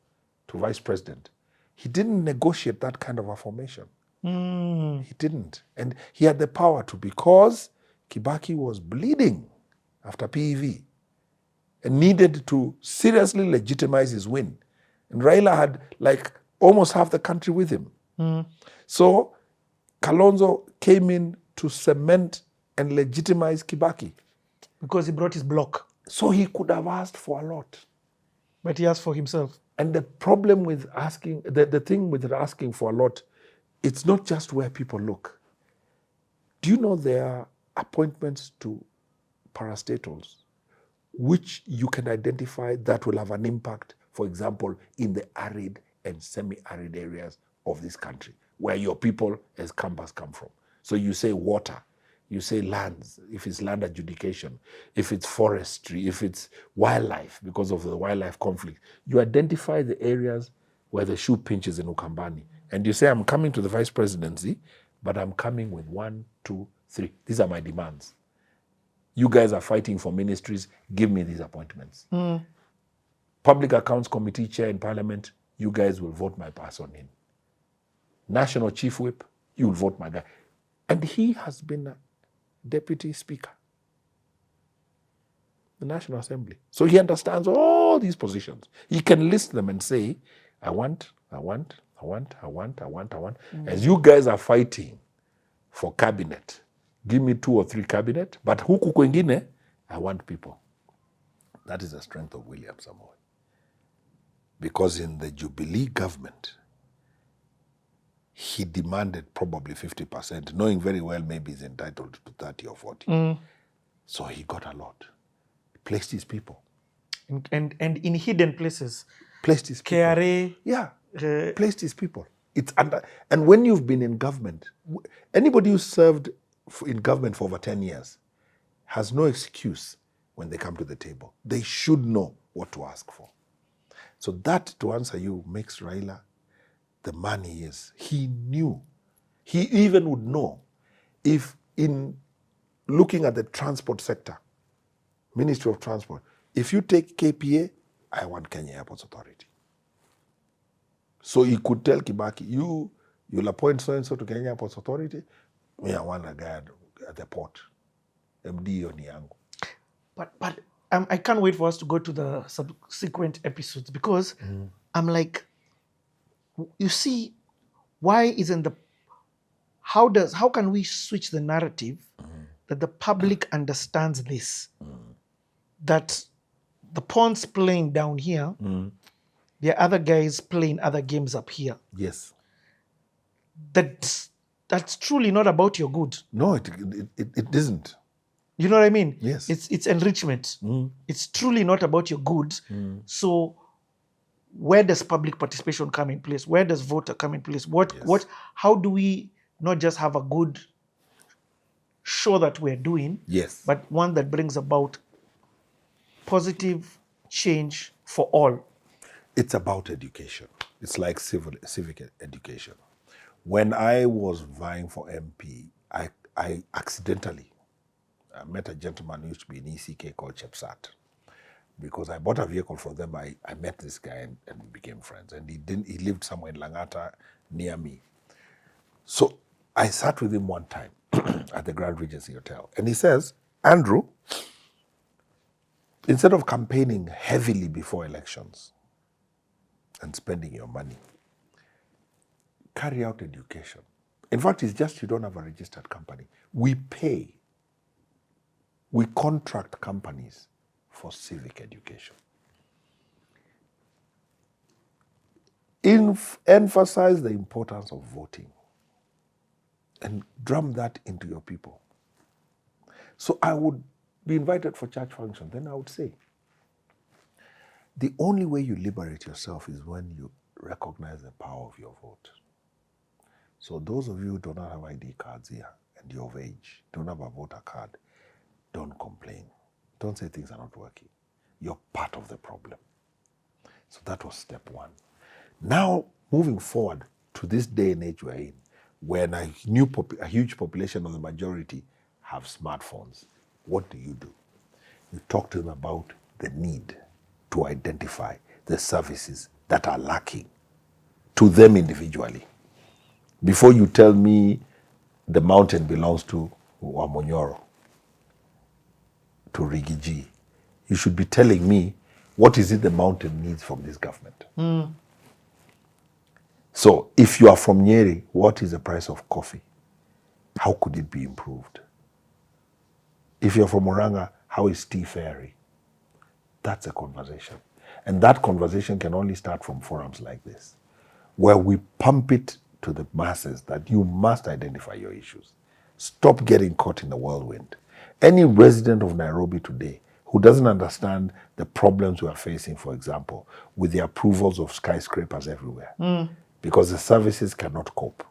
to vice president, he didn't negotiate that kind of a formation. He didn't. And he had the power to, because Kibaki was bleeding after PEV and needed to seriously legitimize his win. And Raila had like almost half the country with him. So Kalonzo came in to cement and legitimize Kibaki. Because he brought his block. So he could have asked for a lot. But he asked for himself. And the problem with asking, the thing with asking for a lot, it's not just where people look. Do you know there are appointments to parastatals which you can identify that will have an impact, for example, in the arid and semi-arid areas of this country, where your people as Kambas come from. So you say water, you say lands, if it's land adjudication, if it's forestry, if it's wildlife, because of the wildlife conflict. You identify the areas where the shoe pinches in Ukambani. And you say, I'm coming to the vice presidency, but I'm coming with 1, 2, 3. These are my demands. You guys are fighting for ministries. Give me these appointments. Public Accounts Committee chair in Parliament, you guys will vote my person in. National Chief Whip, you will vote my guy. And he has been a deputy speaker, the National Assembly. So he understands all these positions. He can list them and say, I want. As you guys are fighting for cabinet, give me 2 or 3 cabinet, but huku kwengine, I want people. That is the strength of William Samoei. Because in the Jubilee government, he demanded probably 50%, knowing very well maybe he's entitled to 30 or 40. So he got a lot. He placed his people. And in hidden places. Placed his people. KRA. Yeah. Placed his people. It's under, and when you've been in government, anybody who served in government for over 10 years has no excuse when they come to the table. They should know what to ask for. So that, to answer you, makes Raila the man he is. He knew. He even would know if in looking at the transport sector, Ministry of Transport, if you take KPA, I want Kenya Airports Authority. So he could tell Kibaki, you'll appoint so-and-so to Kenya Airports Authority. Me, I want a guy at the port. MD Oniango. But I can't wait for us to go to the subsequent episodes because I'm like, you see, why isn't the how can we switch the narrative that the public understands this, that the pawns playing down here, there are other guys playing other games up here. Yes. That's truly not about your good. No, it isn't. You know what I mean? Yes. It's enrichment. It's truly not about your good. So where does public participation come in place? Where does voter come in place? How do we not just have a good show that we're doing, Yes, but one that brings about positive change for all? it's about education. It's like civic education. When I was vying for MP, I accidentally met a gentleman who used to be in ECK called Chepsat. Because I bought a vehicle for them, I met this guy and we became friends. And he lived somewhere in Langata near me. So I sat with him one time at the Grand Regency Hotel. And he says, Andrew, instead of campaigning heavily before elections and spending your money, carry out education. In fact, it's just you don't have a registered company. We contract companies for civic education. Emphasize the importance of voting and drum that into your people. So I would be invited for church function. Then I would say, the only way you liberate yourself is when you recognize the power of your vote. So those of you who do not have ID cards here and you're of age, don't have a voter card, don't complain. Don't say things are not working. You're part of the problem. So that was step one. Now, moving forward to this day and age we're in, when a huge population of the majority have smartphones, what do? You talk to them about the need to identify the services that are lacking to them individually. Before you tell me the mountain belongs to Wamonyoro, to Rigiji, you should be telling me what is it the mountain needs from this government. So if you are from Nyeri, what is the price of coffee? How could it be improved? If you're from Oranga, how is tea fairy? That's a conversation. And that conversation can only start from forums like this, where we pump it to the masses that you must identify your issues. Stop getting caught in the whirlwind. Any resident of Nairobi today who doesn't understand the problems we are facing, for example, with the approvals of skyscrapers everywhere, because the services cannot cope.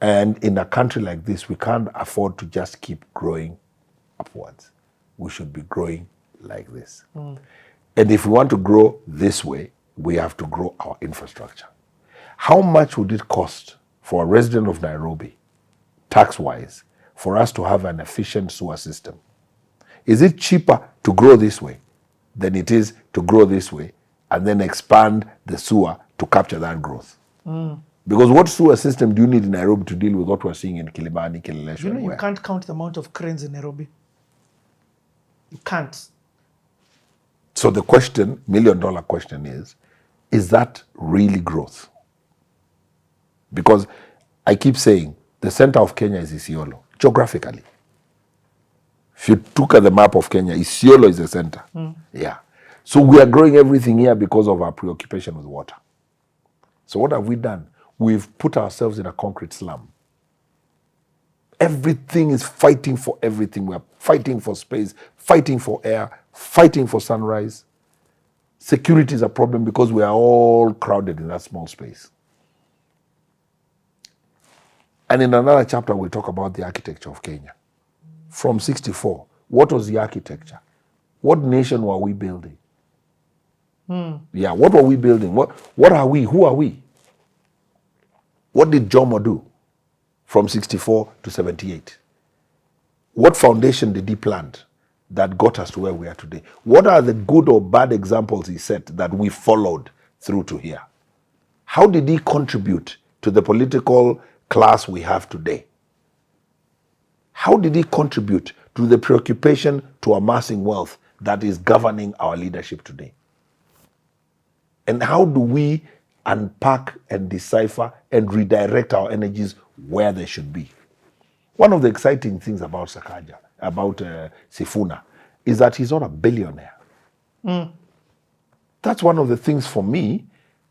And in a country like this, we can't afford to just keep growing upwards. We should be growing like this. And if we want to grow this way, we have to grow our infrastructure. How much would it cost for a resident of Nairobi, tax-wise, for us to have an efficient sewer system? Is it cheaper to grow this way than it is to grow this way and then expand the sewer to capture that growth? Because what sewer system do you need in Nairobi to deal with what we're seeing in Kilimani, Kileleshwa? You know, you can't count the amount of cranes in Nairobi. You can't. So the question, million-dollar question is that really growth? Because I keep saying the center of Kenya is Isiolo, geographically. If you look at the map of Kenya, Isiolo is the center. Yeah. So we are growing everything here because of our preoccupation with water. So what have we done? We've put ourselves in a concrete slum. Everything is fighting for everything. We are fighting for space, fighting for air, fighting for sunrise. Security is a problem because we are all crowded in that small space. And in another chapter, we'll talk about the architecture of Kenya. From 64, what was the architecture? What nation were we building? Yeah, what were we building? What are we? Who are we? What did Jomo do from 64 to 78? What foundation did he plant that got us to where we are today? What are the good or bad examples he set that we followed through to here? How did he contribute to the political class we have today? How did he contribute to the preoccupation to amassing wealth that is governing our leadership today? And how do we unpack and decipher and redirect our energies where they should be? One of the exciting things about Sakaja, about Sifuna, is that he's not a billionaire. That's one of the things for me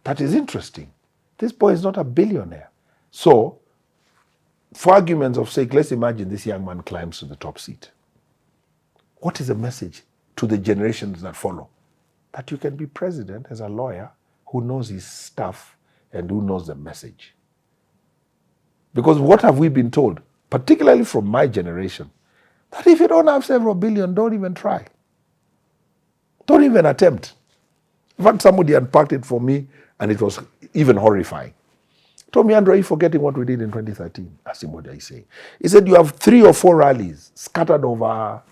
that is interesting. This boy is not a billionaire. So, for argument's of sake, let's imagine this young man climbs to the top seat. What is the message to the generations that follow? That you can be president as a lawyer who knows his stuff and who knows the message. Because what have we been told, particularly from my generation, that if you don't have several billion, don't even try. Don't even attempt. In fact, somebody unpacked it for me, and it was even horrifying. He told me, Andrew, are you forgetting what we did in 2013? I asked him, what did I say? He said, you have 3 or 4 rallies scattered over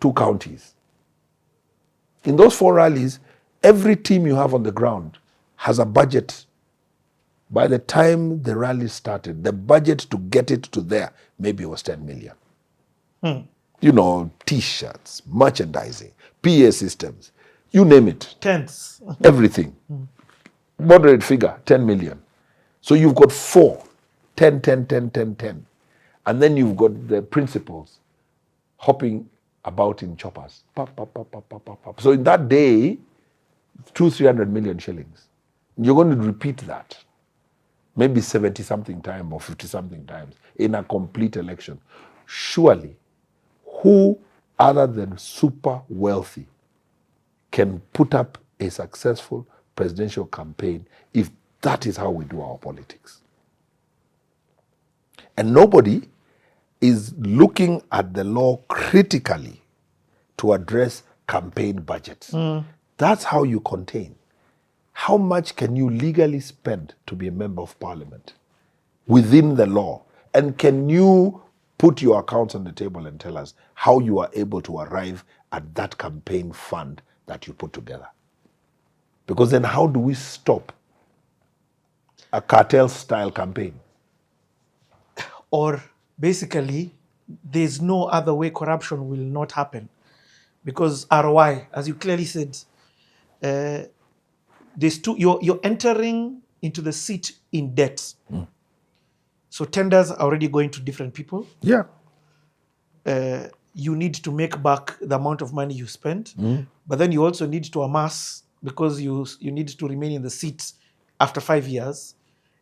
2 counties. In those 4 rallies, every team you have on the ground has a budget. By the time the rally started, the budget to get it to there, maybe it was 10 million. You know, T-shirts, merchandising, PA systems, you name it. Tents. Everything. Moderate figure, 10 million. So you've got 4, 10, 10, 10, 10, 10. And then you've got the principals hopping about in choppers. Pop, pop, pop, pop, pop, pop, pop. So in that day, 200-300 million shillings. You're going to repeat that. Maybe 70-something times or 50-something times in a complete election. Surely, who other than super wealthy can put up a successful presidential campaign if that is how we do our politics? And nobody is looking at the law critically to address campaign budgets. That's how you contain. How much can you legally spend to be a member of parliament within the law? And can you put your accounts on the table and tell us how you are able to arrive at that campaign fund that you put together? Because then how do we stop a cartel-style campaign? Or basically, there's no other way corruption will not happen. Because ROI, as you clearly said, there's you're entering into the seat in debt. So tenders are already going to different people. Yeah. You need to make back the amount of money you spent, but then you also need to amass, because you need to remain in the seat after 5 years,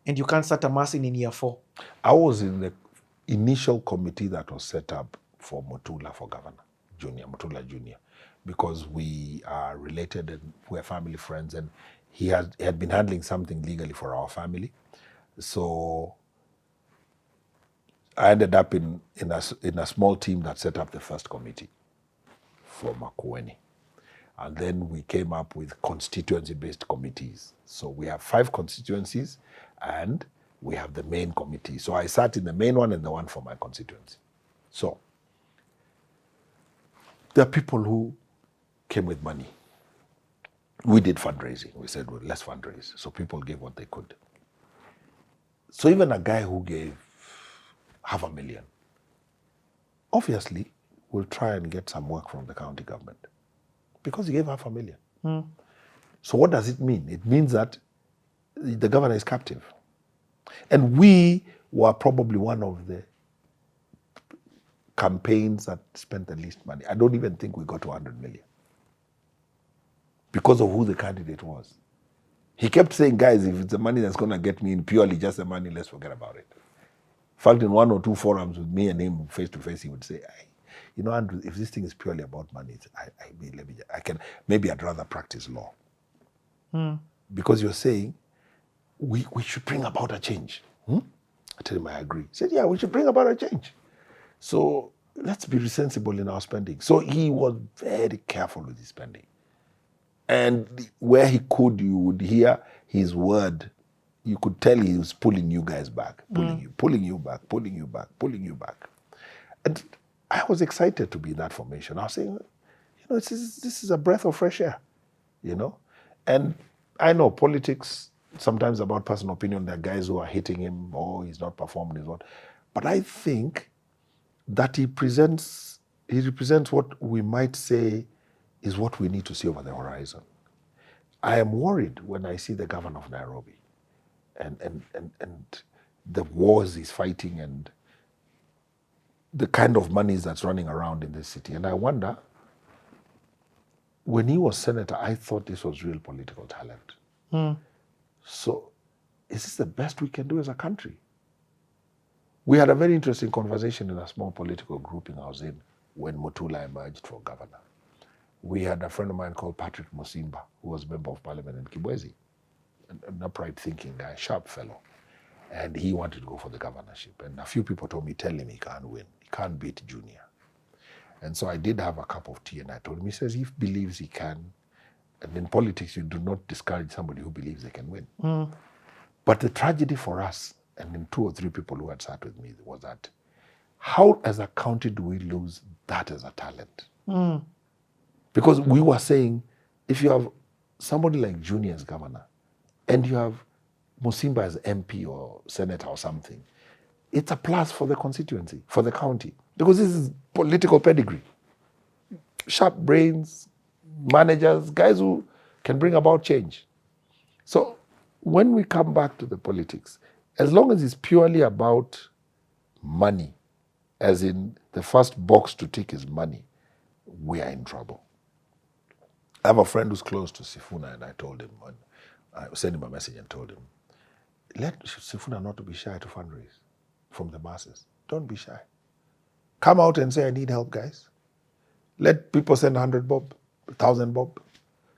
and you can't start amassing in year 4. I was in the initial committee that was set up for Mutula for governor, Mutula Jr., because we are related and we're family friends, and he had been handling something legally for our family. So I ended up in a small team that set up the first committee for Makueni. And then we came up with constituency-based committees. So we have 5 constituencies, and we have the main committee. So I sat in the main one and the one for my constituency. So there are people who came with money. We did fundraising. We said, well, let's fundraise. So people gave what they could. So even a guy who gave $500,000, obviously will try and get some work from the county government because he gave $500,000. So what does it mean? It means that the governor is captive. And we were probably one of the campaigns that spent the least money. I don't even think we got to 100 million because of who the candidate was. He kept saying, guys, if it's the money that's going to get me in, purely just the money, let's forget about it. In fact, in 1 or 2 forums with me and him face to face, he would say, you know, Andrew, if this thing is purely about money, I'd rather practice law. Because you're saying, we should bring about a change. I tell him I agree. He said, yeah, we should bring about a change. So let's be sensible in our spending. So he was very careful with his spending. And where he could, you would hear his word. You could tell he was pulling you guys back, pulling you back. And I was excited to be in that formation. I was saying, you know, this is a breath of fresh air, you know. And I know politics, sometimes about personal opinion, there are guys who are hitting him, he's not performing his what. But I think that he represents what we might say is what we need to see over the horizon. I am worried when I see the governor of Nairobi and the wars he's fighting and the kind of money that's running around in this city. And I wonder, when he was senator, I thought this was real political talent. So is this the best we can do as a country? We had a very interesting conversation in a small political grouping I was in when Mutula emerged for governor. We had a friend of mine called Patrick Musimba, who was member of parliament in Kibwezi, an upright thinking guy, sharp fellow. And he wanted to go for the governorship. And a few people told me, tell him he can't win. He can't beat Junior. And so I did have a cup of tea and I told him, he says he believes he can. And in politics, you do not discourage somebody who believes they can win. But the tragedy for us, and in 2 or 3 people who had sat with me, was that how as a county do we lose that as a talent? Because we were saying, if you have somebody like Junior as governor, and you have Musimba as MP or senator or something, it's a plus for the constituency, for the county. Because this is political pedigree. Sharp brains, managers, guys who can bring about change. So when we come back to the politics, as long as it's purely about money, as in the first box to tick is money, we are in trouble. I have a friend who's close to Sifuna, and I told him, I sent him a message and told him, let Sifuna not to be shy to fundraise from the masses. Don't be shy. Come out and say, I need help, guys. Let people send 100 bob, 1,000 bob.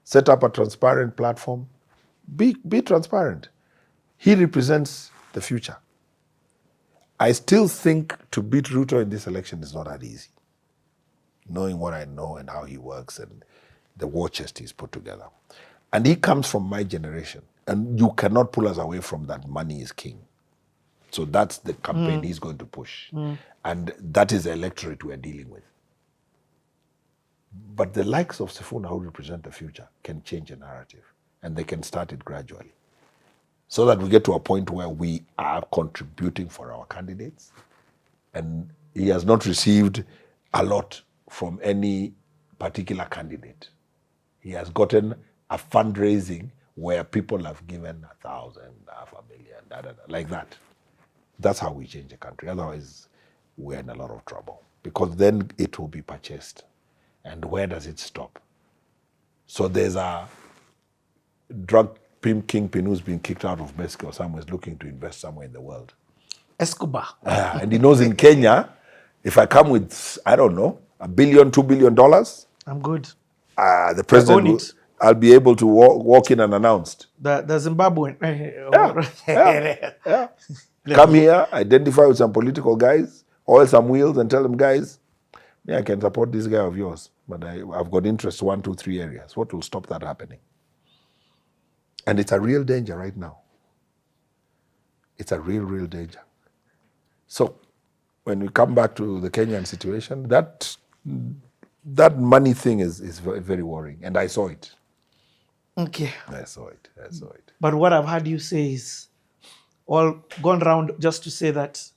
Set up a transparent platform. Be transparent. He represents the future. I still think to beat Ruto in this election is not that easy. Knowing what I know and how he works and the war chest he's put together. And he comes from my generation. And you cannot pull us away from that. Money is king. So that's the campaign he's going to push. And that is the electorate we're dealing with. But the likes of Sifuna, who represent the future, can change a narrative. And they can start it gradually. So that we get to a point where we are contributing for our candidates. And he has not received a lot from any particular candidate. He has gotten a fundraising where people have given 1,000, 500,000, like that. That's how we change the country. Otherwise, we're in a lot of trouble. Because then it will be purchased. And where does it stop? So there's a drug kingpin who's been kicked out of Mexico or somewhere is looking to invest somewhere in the world. Escobar. And he knows in Kenya, if I come with, I don't know, $1 billion, $2 billion, I'm good. The president, I'll be able to walk in unannounced. The Zimbabwean. Come here, identify with some political guys, oil some wheels and tell them, guys, I can support this guy of yours, but I've got interest 1, 2, 3 areas. What will stop that happening? And it's a real danger right now. It's a real, real danger. So when we come back to the Kenyan situation, that money thing is very, very worrying. And I saw it. Okay. I saw it. But what I've heard you say is all gone round just to say that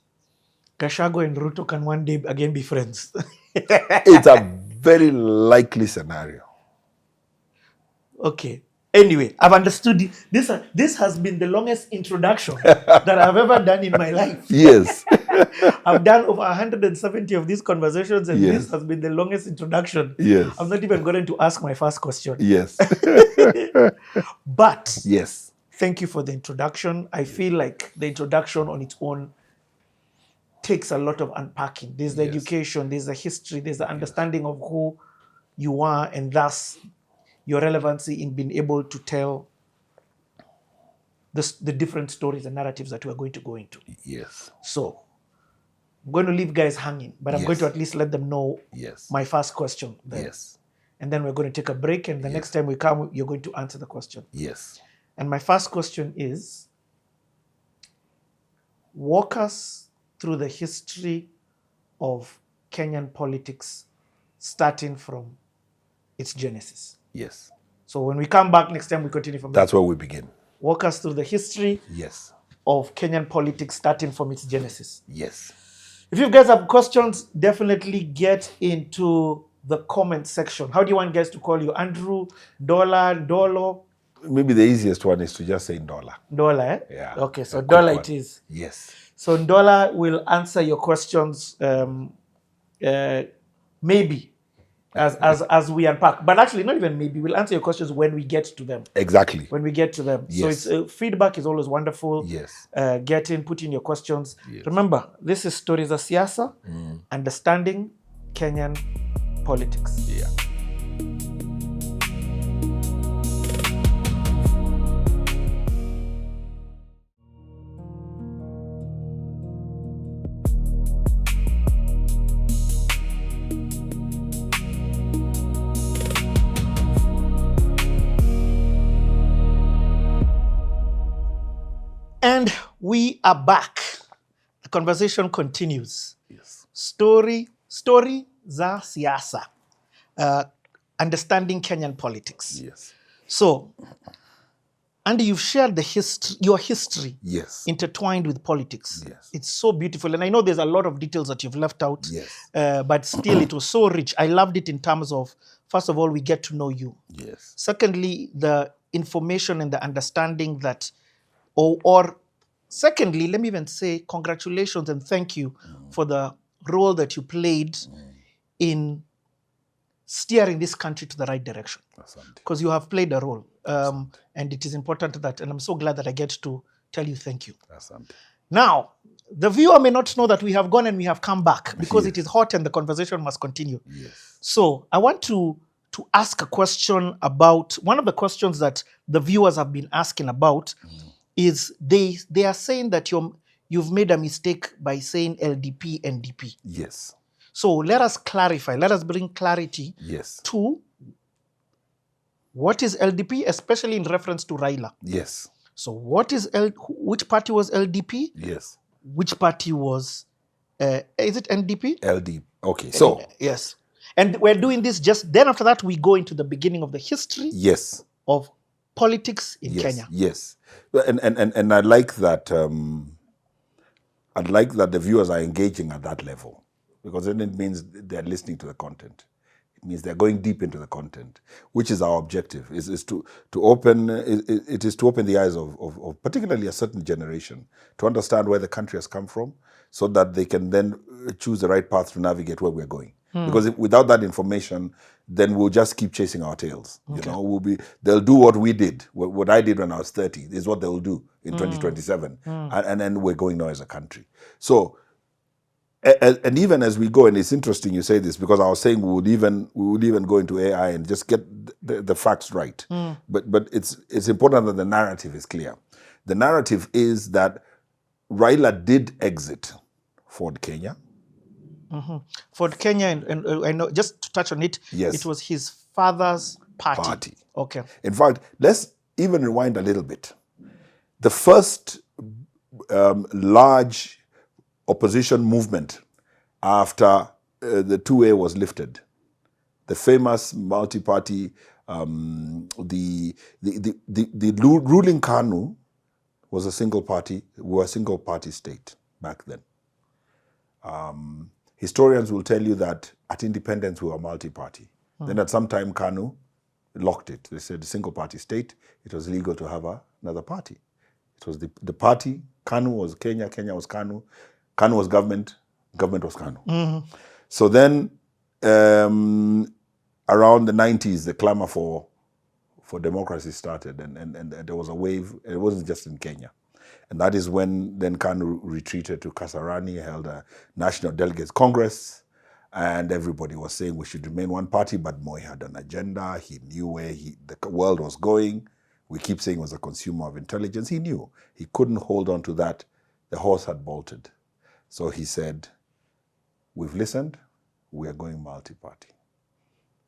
Gachagua and Ruto can one day again be friends. It's a very likely scenario. Okay. Anyway, I've understood this has been the longest introduction that I've ever done in my life. Yes. I've done over 170 of these conversations, and Yes. this has been the longest introduction. Yes. I'm not even going to ask my first question. Yes. But Yes. thank you for the introduction. I feel like the introduction on its own takes a lot of unpacking. There's the education, there's the history, there's the understanding of who you are, and thus your relevancy in being able to tell the different stories and narratives that we're going to go into. Yes. So I'm going to leave guys hanging, but I'm going to at least let them know my first question then. Yes. And then we're going to take a break, and the next time we come, you're going to answer the question. Yes. And my first question is, walk us through the history of Kenyan politics, starting from its genesis. Yes. So when we come back next time, we continue from there. That's where we begin. Walk us through the history of Kenyan politics, starting from its genesis. Yes. If you guys have questions, definitely get into the comment section. How do you want guys to call you? Andrew Ndola Ndolo? Maybe the easiest one is to just say Ndola. Ndola, eh? Yeah. Okay, so a quick Ndola one. it is. Yes. So Ndola will answer your questions maybe as we unpack. But actually, not even maybe. We'll answer your questions when we get to them. Exactly. When we get to them. Yes. So it's feedback is always wonderful. Yes. Put in your questions. Yes. Remember, this is Stori Za Siasa, understanding Kenyan politics. Yeah. And we are back. The conversation continues. Yes. Stori Za Siasa, understanding Kenyan politics. Yes. So, Andy, you've shared your history, Yes. intertwined with politics. Yes. It's so beautiful, and I know there's a lot of details that you've left out. Yes. But still, it was so rich. I loved it in terms of, first of all, we get to know you. Yes. Secondly, the information and the understanding that, or secondly, let me even say congratulations and thank you for the role that you played in steering this country to the right direction. Because you have played a role. And it is important that, and I'm so glad that I get to tell you thank you. Now, the viewer may not know that we have gone and we have come back because it is hot and the conversation must continue. Yes. So I want to ask a question about, one of the questions that the viewers have been asking about is they are saying that you've made a mistake by saying LDP, NDP. Yes. So let us clarify, let us bring clarity to what is LDP, especially in reference to Raila. Yes. So what is which party was LDP? Yes. Which party was, is it NDP? LD. Okay, so. Yes. And we're doing this just, then after that we go into the beginning of the history of politics in Kenya. Yes. And I like that, the viewers are engaging at that level, because then it means they're listening to the content. It means they're going deep into the content, which is our objective. Is to open the eyes of particularly a certain generation to understand where the country has come from, so that they can then choose the right path to navigate where we're going. Because without that information, then we'll just keep chasing our tails. You know, they'll do what we did, what I did when I was 30 is what they'll do in 2027, and then we're going now as a country. So. And even as we go, and it's interesting you say this, because I was saying we would even go into AI and just get the facts right. But it's important that the narrative is clear. The narrative is that Raila did exit Ford Kenya. Ford Kenya, and I know, just to touch on it, it was his father's party. Okay. In fact, let's even rewind a little bit. The first large opposition movement after the 2A was lifted, the famous multi-party, the ruling KANU was a single party. We were a single party state back then. Historians will tell you that at independence we were multi-party. Then at some time KANU locked it. They said single party state, it was legal to have another party. It was the party, KANU was Kenya, Kenya was KANU. KANU was government, government was KANU. So then, around the 90s, the clamor for democracy started, and there was a wave. It wasn't just in Kenya. And that is when then KANU retreated to Kasarani, held a National Delegates Congress, and everybody was saying we should remain one party, but Moi had an agenda. He knew where the world was going. We keep saying he was a consumer of intelligence. He knew. He couldn't hold on to that. The horse had bolted. So he said, we've listened, we are going multi-party.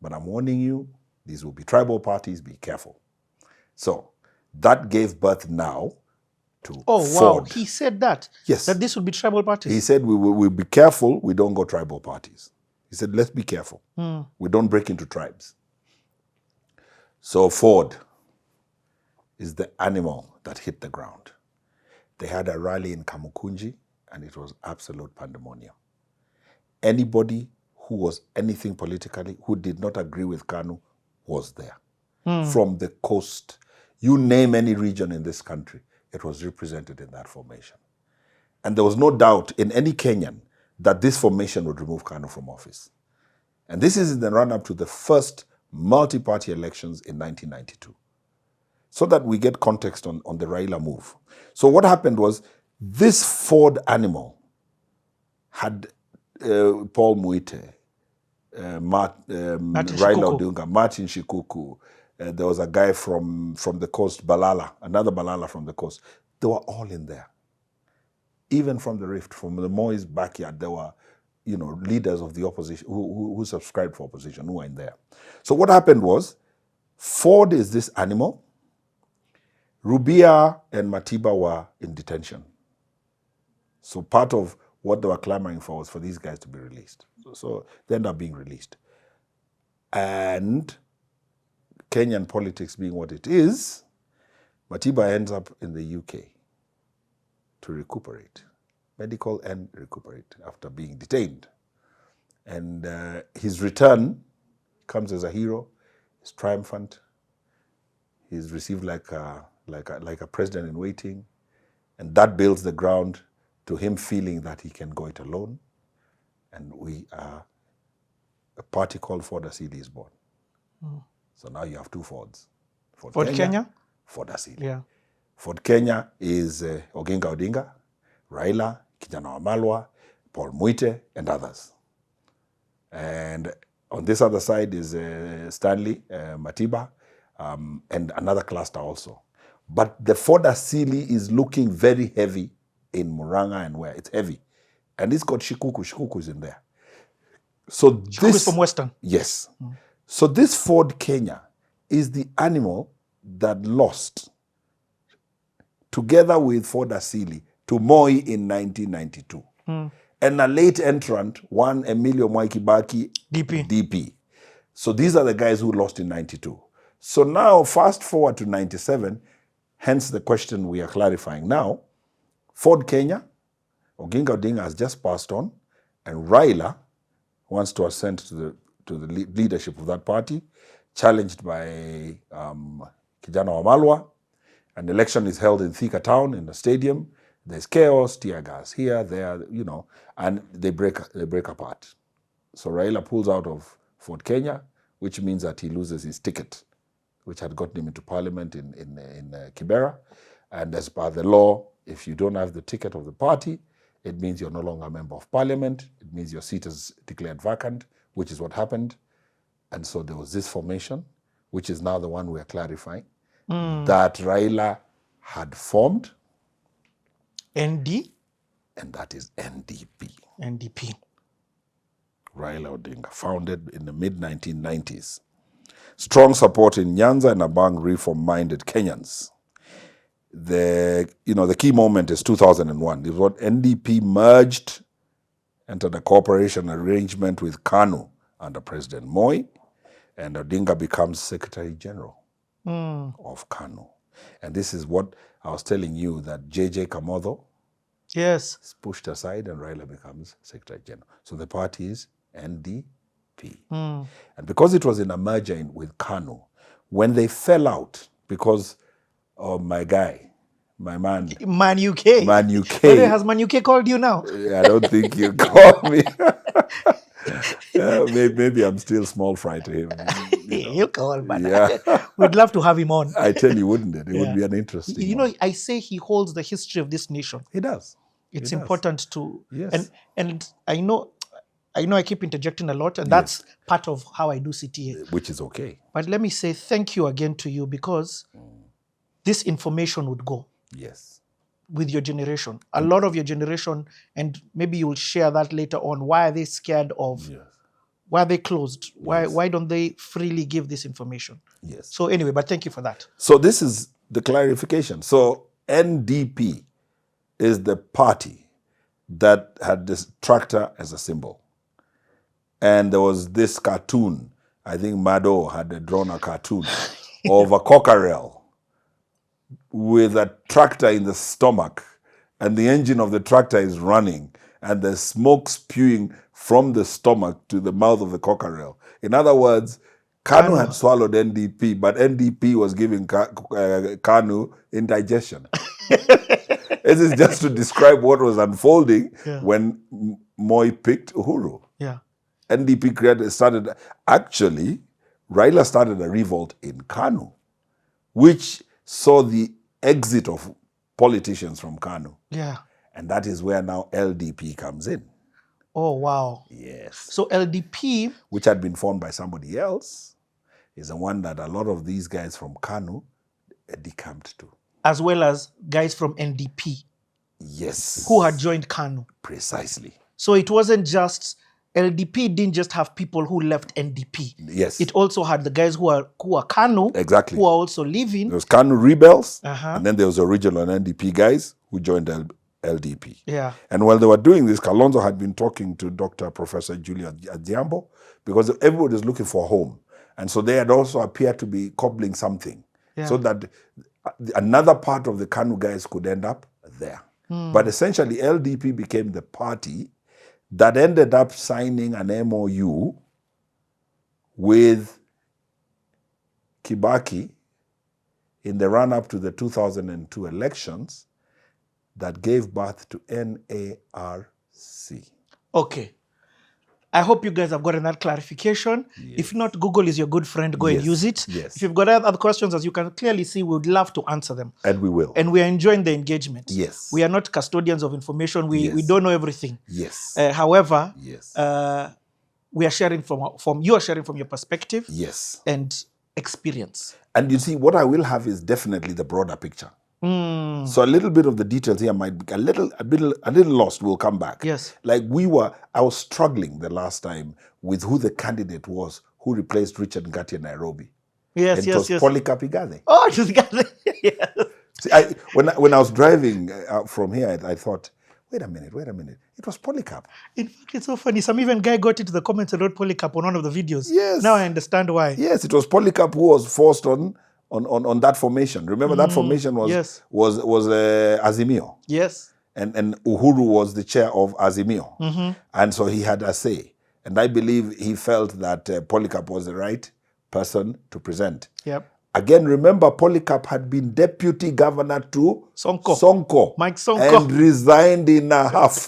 But I'm warning you, these will be tribal parties, be careful. So that gave birth now to Ford. Wow, he said that? Yes. That this would be tribal parties? He said, we'll be careful, we don't go tribal parties. He said, let's be careful. We don't break into tribes. So Ford is the animal that hit the ground. They had a rally in Kamukunji, and it was absolute pandemonium. Anybody who was anything politically, who did not agree with KANU, was there. From the coast, you name any region in this country, it was represented in that formation. And there was no doubt in any Kenyan that this formation would remove KANU from office. And this is in the run-up to the first multi-party elections in 1992. So that we get context on the Raila move. So what happened was, this Ford animal had Paul Muite, Raila Odinga, Martin Shikuku. There was a guy from the coast, Balala, another Balala from the coast. They were all in there. Even from the Rift, from the Moi's backyard, there were, leaders of the opposition who subscribed for opposition who were in there. So what happened was, Ford is this animal. Rubia and Matiba were in detention. So part of what they were clamoring for was for these guys to be released. So they end up being released. And Kenyan politics being what it is, Matiba ends up in the UK to recuperate, medical and recuperate, after being detained. And his return comes as a hero. He's triumphant. He's received like a president in waiting. And that builds the ground to him feeling that he can go it alone. And we are, a party called Ford Asili is born. So now you have two Fords. Ford Kenya? Ford Asili. Yeah. Ford Kenya is Oginga Odinga, Raila, Kijana Wamalwa, Paul Muite, and others. And on this other side is Stanley Matiba, and another cluster also. But the Ford Asili is looking very heavy in Murang'a and where it's heavy. And it's got Shikuku. Shikuku is in there. So Shikuku is from Western? Yes. So this Ford Kenya is the animal that lost, together with Ford Asili, to Moi in 1992. And a late entrant, one Emilio Mwai Kibaki, DP. So these are the guys who lost in 92. So now, fast forward to 97, hence the question we are clarifying now. Ford Kenya, Oginga Odinga has just passed on, and Raila wants to ascend to the leadership of that party, challenged by Kijana Wamalwa. An election is held in Thika town in the stadium. There's chaos, tear gas here, there, and they break apart. So Raila pulls out of Ford Kenya, which means that he loses his ticket, which had gotten him into parliament in Kibera. And as per the law, if you don't have the ticket of the party, it means you're no longer a member of parliament. It means your seat is declared vacant, which is what happened. And so there was this formation, which is now the one we are clarifying, that Raila had formed. ND? And that is NDP. NDP. Raila Odinga, founded in the mid-1990s. Strong support in Nyanza and among reform-minded Kenyans. The key moment is 2001. It was what NDP merged, entered a cooperation arrangement with KANU under President Moi, and Odinga becomes Secretary General of KANU. And this is what I was telling you, that JJ Kamotho is pushed aside and Raila becomes Secretary General. So the party is NDP. And because it was in a merger with KANU, when they fell out, because of my guy, my man. Man UK. Man UK. Whether has Man UK called you now? I don't think you called me. Maybe I'm still small fry to him. You call, man. Yeah. We'd love to have him on. I tell you, wouldn't it? It would be an interesting one. I say he holds the history of this nation. He does. It's important to... Yes. And I know I keep interjecting a lot, and that's part of how I do CTA. Which is okay. But let me say thank you again to you, because this information would go. Yes. With your generation. A lot of your generation, and maybe you'll share that later on. Why are they scared of... Yes. Why are they closed? Why don't they freely give this information? Yes. So anyway, but thank you for that. So this is the clarification. So NDP is the party that had this tractor as a symbol. And there was this cartoon. I think Mado had drawn a cartoon of a cockerel with a tractor in the stomach, and the engine of the tractor is running, and there's smoke spewing from the stomach to the mouth of the cockerel. In other words, KANU had swallowed NDP, but NDP was giving KANU indigestion. This is just to describe what was unfolding when Moi picked Uhuru. Yeah. NDP started, actually, Raila started a revolt in KANU, which saw the exit of politicians from KANU. Yeah. And that is where now LDP comes in. Oh, wow. Yes. So LDP, which had been formed by somebody else, is the one that a lot of these guys from KANU decamped to. As well as guys from NDP. Yes. Who had joined KANU. Precisely. So it wasn't just, LDP didn't just have people who left NDP. Yes. It also had the guys who are KANU. Exactly. Who are also leaving. There was KANU rebels, Uh-huh. and then there was original NDP guys who joined LDP. Yeah. And while they were doing this, Kalonzo had been talking to Dr. Professor Julia Adhiambo, because everybody was looking for a home. And so they had also appeared to be cobbling something, so that another part of the KANU guys could end up there. But essentially, LDP became the party that ended up signing an MOU with Kibaki in the run-up to the 2002 elections that gave birth to NARC. Okay. I hope you guys have gotten that clarification. Yes. If not, Google is your good friend. Go and use it. Yes. If you've got other questions, as you can clearly see, we would love to answer them. And we will. And we are enjoying the engagement. Yes. We are not custodians of information. We don't know everything. Yes. However, yes. We are sharing from you are sharing from your perspective. Yes. And experience. And you see, what I will have is definitely the broader picture. So a little bit of the details here might be a little lost. We'll come back. Yes. Like I was struggling the last time with who the candidate was who replaced Richard Njau in Nairobi. Yes, and yes, it was yes. Polycarp Igathe. Oh, it was Igathe. Yes. See, when I was driving from here, I thought, wait a minute. It was Polycarp. In fact, it's so funny. Some even guy got into the comments and wrote Polycarp on one of the videos. Yes. Now I understand why. Yes, it was Polycarp who was forced on that formation. Remember that formation was Azimio. Yes. And Uhuru was the chair of Azimio. And so he had a say. And I believe he felt that Polycarp was the right person to present. Yep. Again, remember Polycarp had been deputy governor to Sonko. Mike Sonko. And resigned in a half.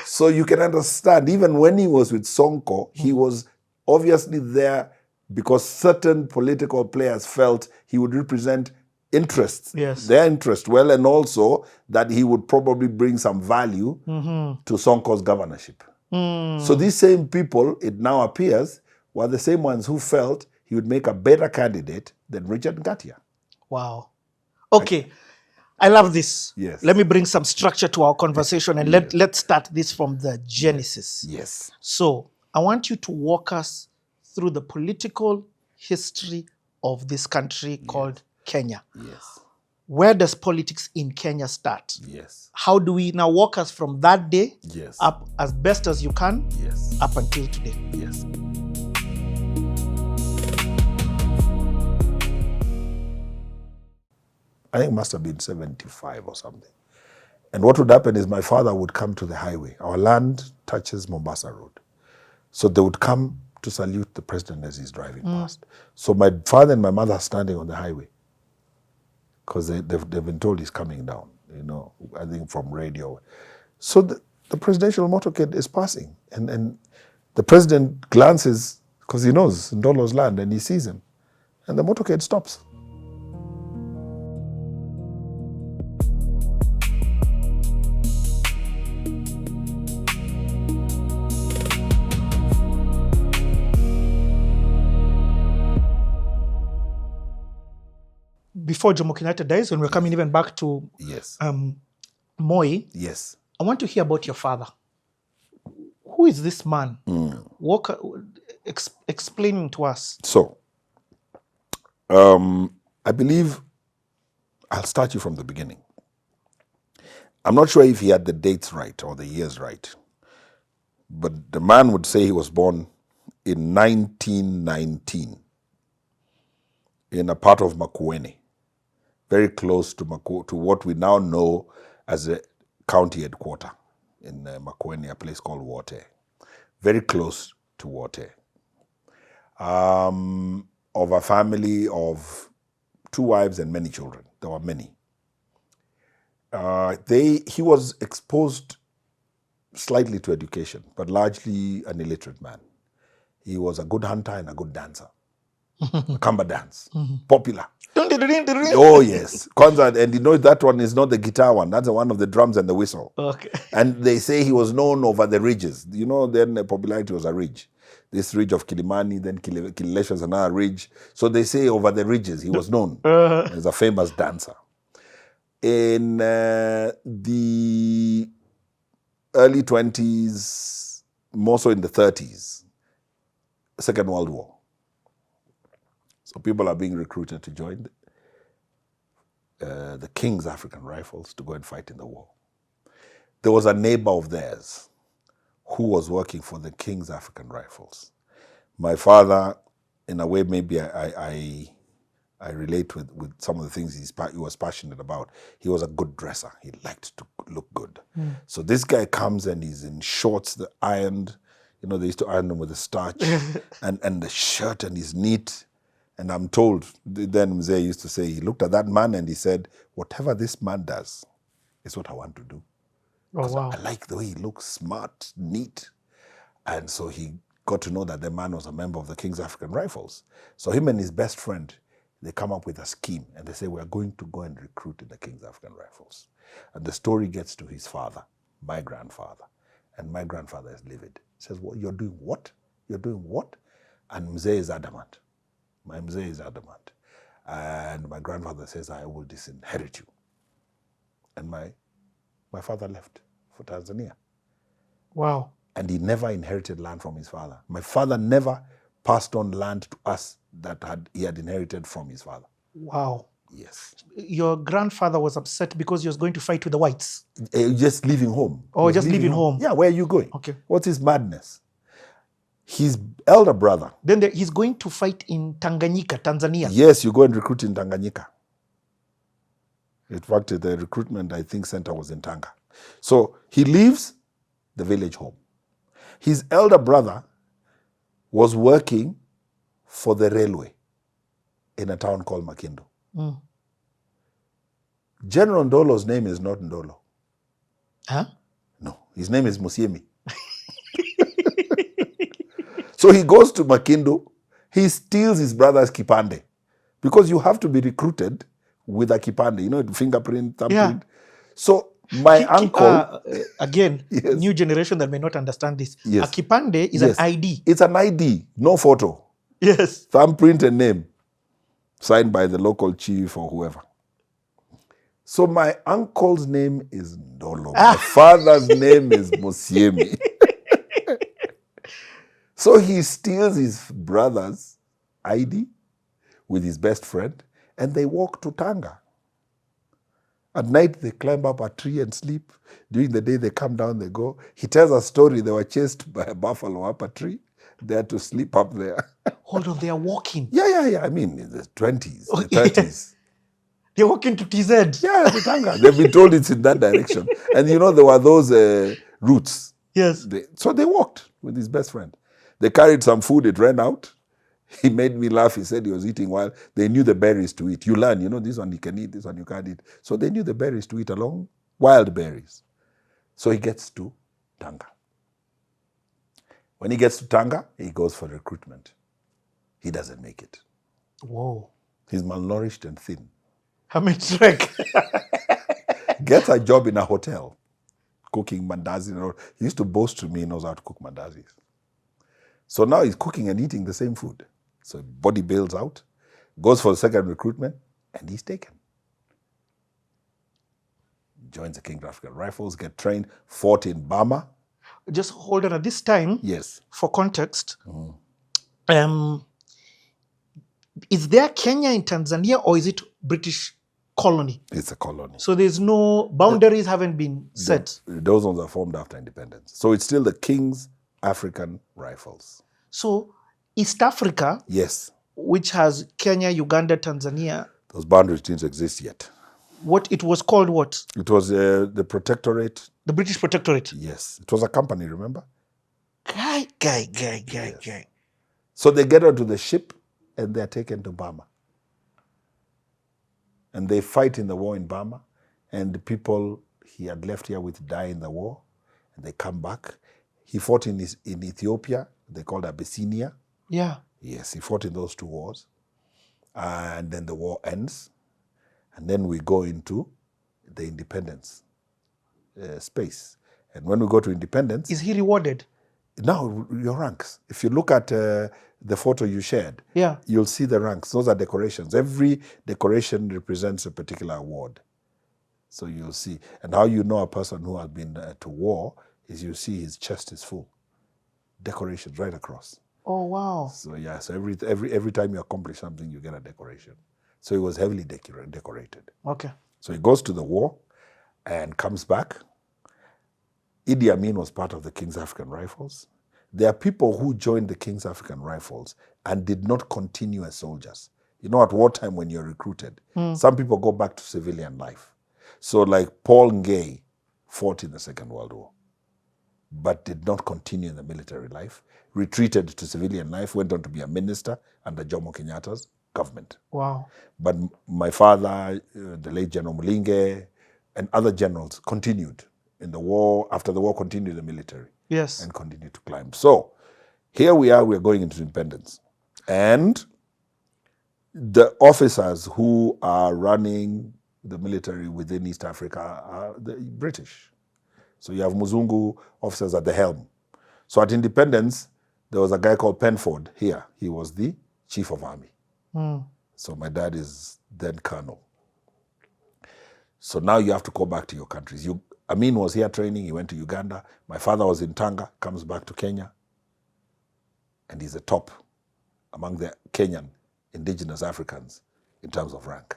So you can understand, even when he was with Sonko, he was obviously there because certain political players felt he would represent interests, their interest well, and also that he would probably bring some value to Sonko's governorship. So these same people, it now appears, were the same ones who felt he would make a better candidate than Richard Njau. Wow. Okay. I love this. Yes. Let me bring some structure to our conversation and let's start this from the genesis. Yes. So I want you to walk us through the political history of this country called Kenya. Yes. Where does politics in Kenya start? Yes. How do we now walk us from that day up as best as you can up until today? Yes. I think it must have been 75 or something. And what would happen is my father would come to the highway. Our land touches Mombasa Road. So they would come to salute the president as he's driving past. So my father and my mother are standing on the highway because they've been told he's coming down, I think from radio. So the presidential motorcade is passing. And the president glances, because he knows Ndolo's land, and he sees him. And the motorcade stops. Before Jomo Kenyatta dies, when we're coming even back to Moi, I want to hear about your father. Who is this man? Explaining to us. So, I believe I'll start you from the beginning. I'm not sure if he had the dates right or the years right, but the man would say he was born in 1919 in a part of Makueni, very close to what we now know as the county headquarters in Makueni, a place called Wote, very close to Wote, of a family of 2 wives and many children. There were many. He was exposed slightly to education, but largely an illiterate man. He was a good hunter and a good dancer. Kamba dance, popular. Oh yes, concert, and you know that one is not the guitar one. That's the one of the drums and the whistle. Okay. And they say he was known over the ridges. You know, then the popularity was a ridge. This ridge of Kilimani, then Kileleshwa was another ridge. So they say over the ridges he was known as a famous dancer. In the early 20s, more so in the 30s, Second World War. So people are being recruited to join the King's African Rifles to go and fight in the war. There was a neighbor of theirs who was working for the King's African Rifles. My father, in a way, maybe I relate with some of the things he was passionate about. He was a good dresser. He liked to look good. So this guy comes and he's in shorts, the ironed, you know, they used to iron them with a starch, and the shirt, and he's neat. And I'm told, then Mzee used to say, he looked at that man and he said, whatever this man does is what I want to do. Oh, wow. I like the way he looks, smart, neat. And so he got to know that the man was a member of the King's African Rifles. So him and his best friend, they come up with a scheme and they say, we're going to go and recruit in the King's African Rifles. And the story gets to his father, my grandfather. And my grandfather is livid. He says, well, you're doing what? You're doing what? And Mzee is adamant. My Mzee is adamant. And my grandfather says, I will disinherit you. And my father left for Tanzania. Wow. And he never inherited land from his father. My father never passed on land to us that he had inherited from his father. Wow. Yes. Your grandfather was upset because he was going to fight with the whites. Just leaving home. Oh, just leaving home. Yeah, where are you going? Okay. What's his madness? His elder brother. Then he's going to fight in Tanganyika, Tanzania. Yes, you go and recruit in Tanganyika. In fact, the recruitment, I think, center was in Tanga. So he leaves the village home. His elder brother was working for the railway in a town called Makindo. General Ndolo's name is not Ndolo. Huh? No, his name is Musiemi. So he goes to Makindo, he steals his brother's kipande. Because you have to be recruited with a kipande, you know, fingerprint, thumbprint. Yeah. So my uncle... again, yes. New generation that may not understand this. Yes. A kipande is yes. an ID. It's an ID, no photo. Yes. Thumbprint and name, signed by the local chief or whoever. So my uncle's name is Ndolo. My father's name is Musiemi. So he steals his brother's ID with his best friend, and they walk to Tanga. At night, they climb up a tree and sleep. During the day, they come down, they go. He tells a story. They were chased by a buffalo up a tree. They had to sleep up there. Hold on, they are walking? Yeah. I mean, in the 20s, the 30s. Yes. They're walking to TZ? Yeah, to Tanga. They've been told it's in that direction. And you know, there were those routes. Yes. So they walked with his best friend. They carried some food, it ran out. He made me laugh. He said he was eating while they knew the berries to eat. You learn, you know, this one you can eat, this one you can't eat. So they knew the berries to eat along, wild berries. So he gets to Tanga. When he gets to Tanga, he goes for recruitment. He doesn't make it. Whoa. He's malnourished and thin. Trek. Gets a job in a hotel, cooking mandazi. He used to boast to me he knows how to cook mandazis. So now he's cooking and eating the same food. So body builds out, goes for the second recruitment, and he's taken. Joins the King's African Rifles, get trained, fought in Burma. Just hold on. At this time, yes, for context, is there Kenya in Tanzania or is it British colony? It's a colony. So there's no boundaries haven't been set. Those ones are formed after independence. So it's still the King's African Rifles. So East Africa, yes, which has Kenya, Uganda, Tanzania. Those boundaries didn't exist yet. What it was called? What? It was the Protectorate. The British Protectorate. Yes. It was a company, remember? Guy. So they get onto the ship and they're taken to Burma. And they fight in the war in Burma. And the people he had left here with die in the war. And they come back. He fought in Ethiopia. They called Abyssinia. Yeah. Yes, he fought in those two wars. And then the war ends. And then we go into the independence space. And when we go to independence... Is he rewarded? Now, your ranks. If you look at the photo you shared, yeah, you'll see the ranks. Those are decorations. Every decoration represents a particular award. So you'll see. And how you know a person who has been to war is you see his chest is full. Decorations right across. Oh, wow. So yeah, so every time you accomplish something, you get a decoration. So he was heavily decorated. Okay. So he goes to the war and comes back. Idi Amin was part of the King's African Rifles. There are people who joined the King's African Rifles and did not continue as soldiers. You know, at wartime when you're recruited, some people go back to civilian life. So like Paul Ngei fought in the Second World War, but did not continue in the military life, retreated to civilian life, went on to be a minister under Jomo Kenyatta's government. Wow. But my father, the late General Mulinge, and other generals continued in the war, after the war, continued the military. Yes. And continued to climb. So here we're going into independence. And the officers who are running the military within East Africa are the British. So you have Muzungu officers at the helm. So at independence, there was a guy called Penford here. He was the chief of army. So my dad is then colonel. So now you have to go back to your countries. Amin was here training, he went to Uganda. My father was in Tanga, comes back to Kenya. And he's the top among the Kenyan indigenous Africans in terms of rank.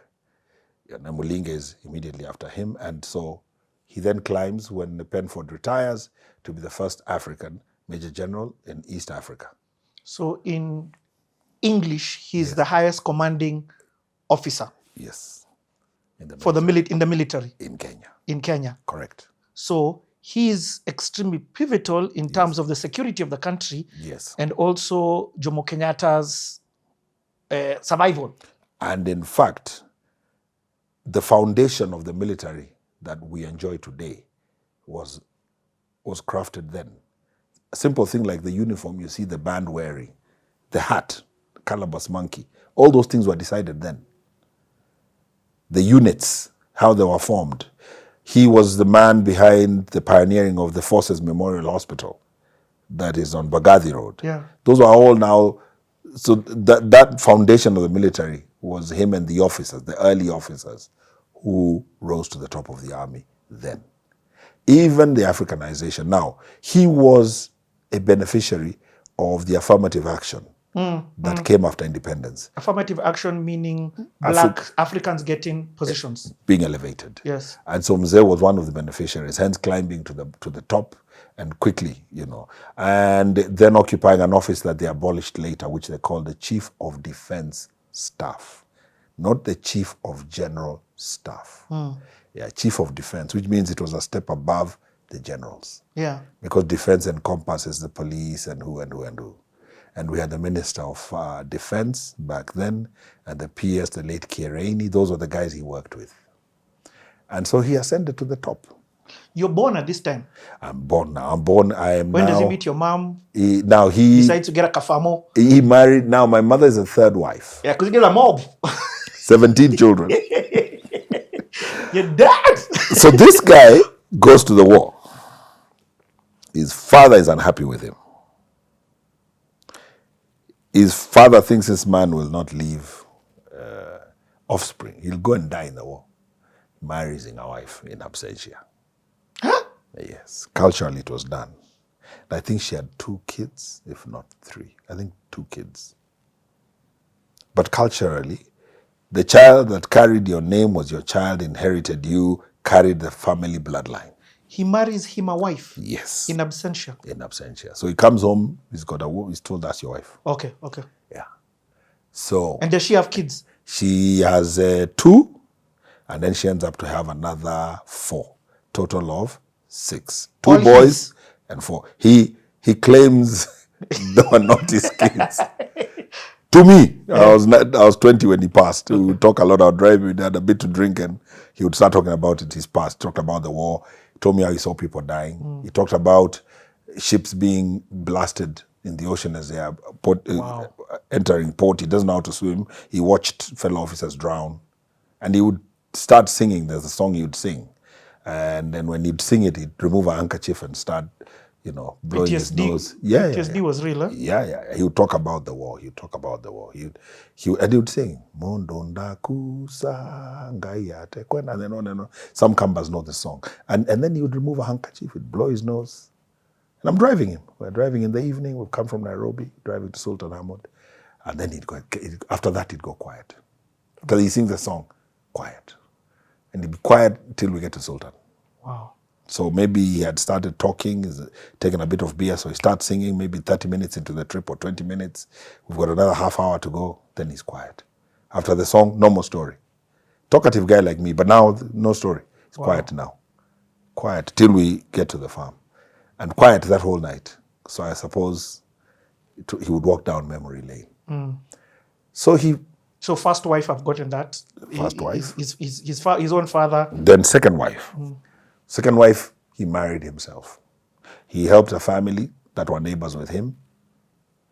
Mulinge is immediately after him. And so he then climbs, when Penford retires, to be the first African Major General in East Africa. So in English, he's the highest commanding officer. Yes. In the military. In Kenya. In Kenya. Correct. So he is extremely pivotal in terms of the security of the country. Yes. And also Jomo Kenyatta's survival. And in fact, the foundation of the military that we enjoy today was crafted then. A simple thing like the uniform you see the band wearing, the hat, the calabash monkey, all those things were decided then. The units, how they were formed. He was the man behind the pioneering of the Forces Memorial Hospital that is on Bagathi Road. Yeah. Those are all now, so that foundation of the military was him and the officers, the early officers who rose to the top of the army then. Even the Africanization. Now, he was a beneficiary of the affirmative action that came after independence. Affirmative action meaning black Africans getting positions. Being elevated. Yes. And so Mzee was one of the beneficiaries, hence climbing to the top and quickly, and then occupying an office that they abolished later, which they called the Chief of Defense Staff, not the Chief of General Staff. Yeah, Chief of Defense, which means it was a step above the generals. Yeah. Because defense encompasses the police and who. And we had the Minister of Defense back then, and the PS, the late Kiereni. Those were the guys he worked with. And so he ascended to the top. You're born at this time? I'm born now. When does he meet your mom? He decides to get a kafamo? He married. Now my mother is a third wife. Yeah, because he gets a mob. 17 children. Your dad! So this guy goes to the war. His father is unhappy with him. His father thinks this man will not leave offspring. He'll go and die in the war. Marries a wife in absentia. Huh? Yes. Culturally, it was done. I think she had 2 kids, if not 3. I think 2 kids. But culturally, the child that carried your name was your child, inherited you, carried the family bloodline. He marries him a wife? Yes. In absentia? In absentia. So he comes home, he's told that's your wife. Okay. Yeah. So. And does she have kids? She has 2, And then she ends up to have another 4, total of 6. All 2 boys his? and 4. He claims they were not his kids. To me, I was 20 when he passed. We would talk a lot. I would drive. We had a bit to drink, and he would start talking about it. His past. Talked about the war. He told me how he saw people dying. He talked about ships being blasted in the ocean as they are entering port. He doesn't know how to swim. He watched fellow officers drown, and he would start singing. There's a song he would sing, and then when he'd sing it, he'd remove a handkerchief and start, blowing his nose. PTSD was real, huh? Yeah. He would talk about the war. He would sing Mondonda Kusa Ngayate Kwena, and then on and on. Some Kambas know the song. And then he would remove a handkerchief, he'd blow his nose. And I'm driving him. We're driving in the evening. We've come from Nairobi, driving to Sultan Ahmad. And then after that, he'd go quiet. Because he sings the song, quiet. And he'd be quiet till we get to Sultan. Wow. So maybe he had started talking, taken a bit of beer, so he starts singing maybe 30 minutes into the trip or 20 minutes. We've got another half hour to go, then he's quiet. After the song, no more story. Talkative guy like me, but now no story. It's quiet now. Quiet till we get to the farm. And quiet that whole night. So I suppose he would walk down memory lane. So first wife, I've gotten that. First wife. His own father. Then second wife. Second wife, he married himself. He helped a family that were neighbors with him,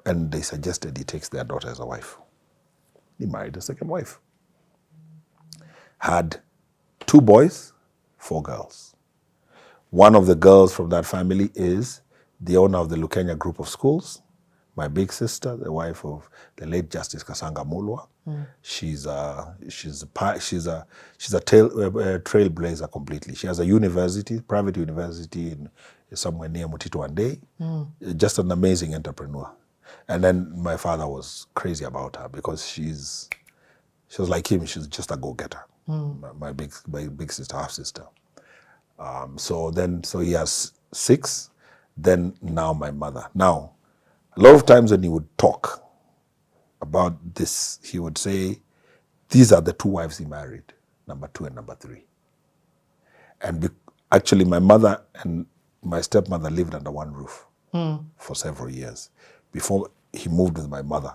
and they suggested he takes their daughter as a wife. He married a second wife. Had 2 boys, 4 girls. One of the girls from that family is the owner of the Lukenya group of schools. My big sister, the wife of the late Justice Kasanga Mulwa. She's a trailblazer completely. She has a university, private university in somewhere near Mutito Andei. Just an amazing entrepreneur. And then my father was crazy about her because she was like him. She's just a go-getter. My big sister, half sister. So he has 6. Then now my mother. Now, a lot of times when he would talk about this, he would say, these are the 2 wives he married, number 2 and number 3. And actually my mother and my stepmother lived under one roof for several years before he moved with my mother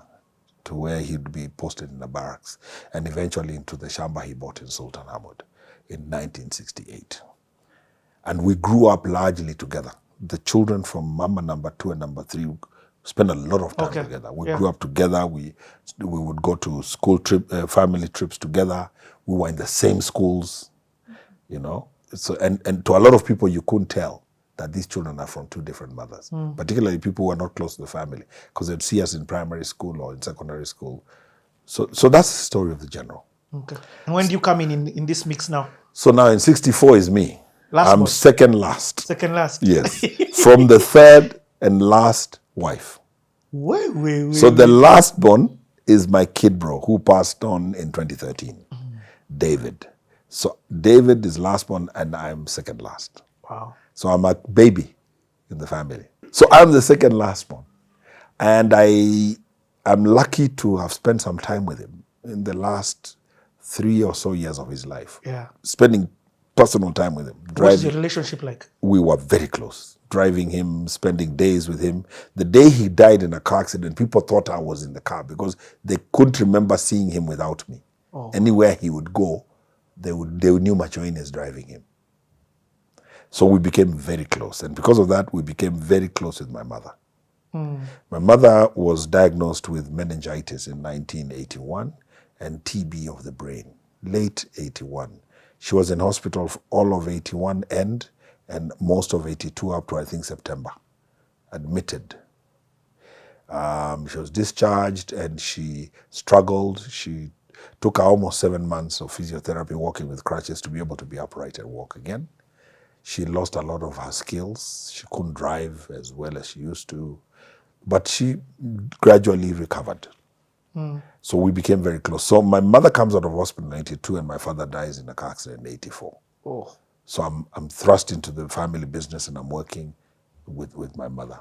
to where he'd be posted in the barracks and eventually into the shamba he bought in Sultan Ahmad in 1968. And we grew up largely together. The children from Mama number 2 and number 3 spent a lot of time together. We grew up together. We would go to school family trips together. We were in the same schools, So and to a lot of people, you couldn't tell that these children are from 2 different mothers. Particularly people who are not close to the family, because they'd see us in primary school or in secondary school. So that's the story of the general. Okay. And when do you come in this mix now? So now in 64 is me. I'm second last. Second last. Yes. From the 3rd and last wife. So the last born is my kid bro who passed on in 2013, David. So David is last born and I'm second last. Wow. So I'm a baby in the family. So I'm the second last born. And I'm lucky to have spent some time with him in the last 3 or so years of his life. Yeah. Spending personal time with him. What is your relationship like? We were very close. Driving him, spending days with him. The day he died in a car accident, people thought I was in the car because they couldn't remember seeing him without me. Anywhere he would go, they knew Machoine is driving him. So we became very close. And because of that, we became very close with my mother. My mother was diagnosed with meningitis in 1981 and TB of the brain, late 81. She was in hospital for all of 81 and most of 82 up to, I think, September, admitted. She was discharged and she struggled. She took her almost 7 months of physiotherapy, walking with crutches to be able to be upright and walk again. She lost a lot of her skills. She couldn't drive as well as she used to, but she gradually recovered. So we became very close. So my mother comes out of hospital in 92 and my father dies in a car accident in 84. So I'm thrust into the family business and I'm working with my mother.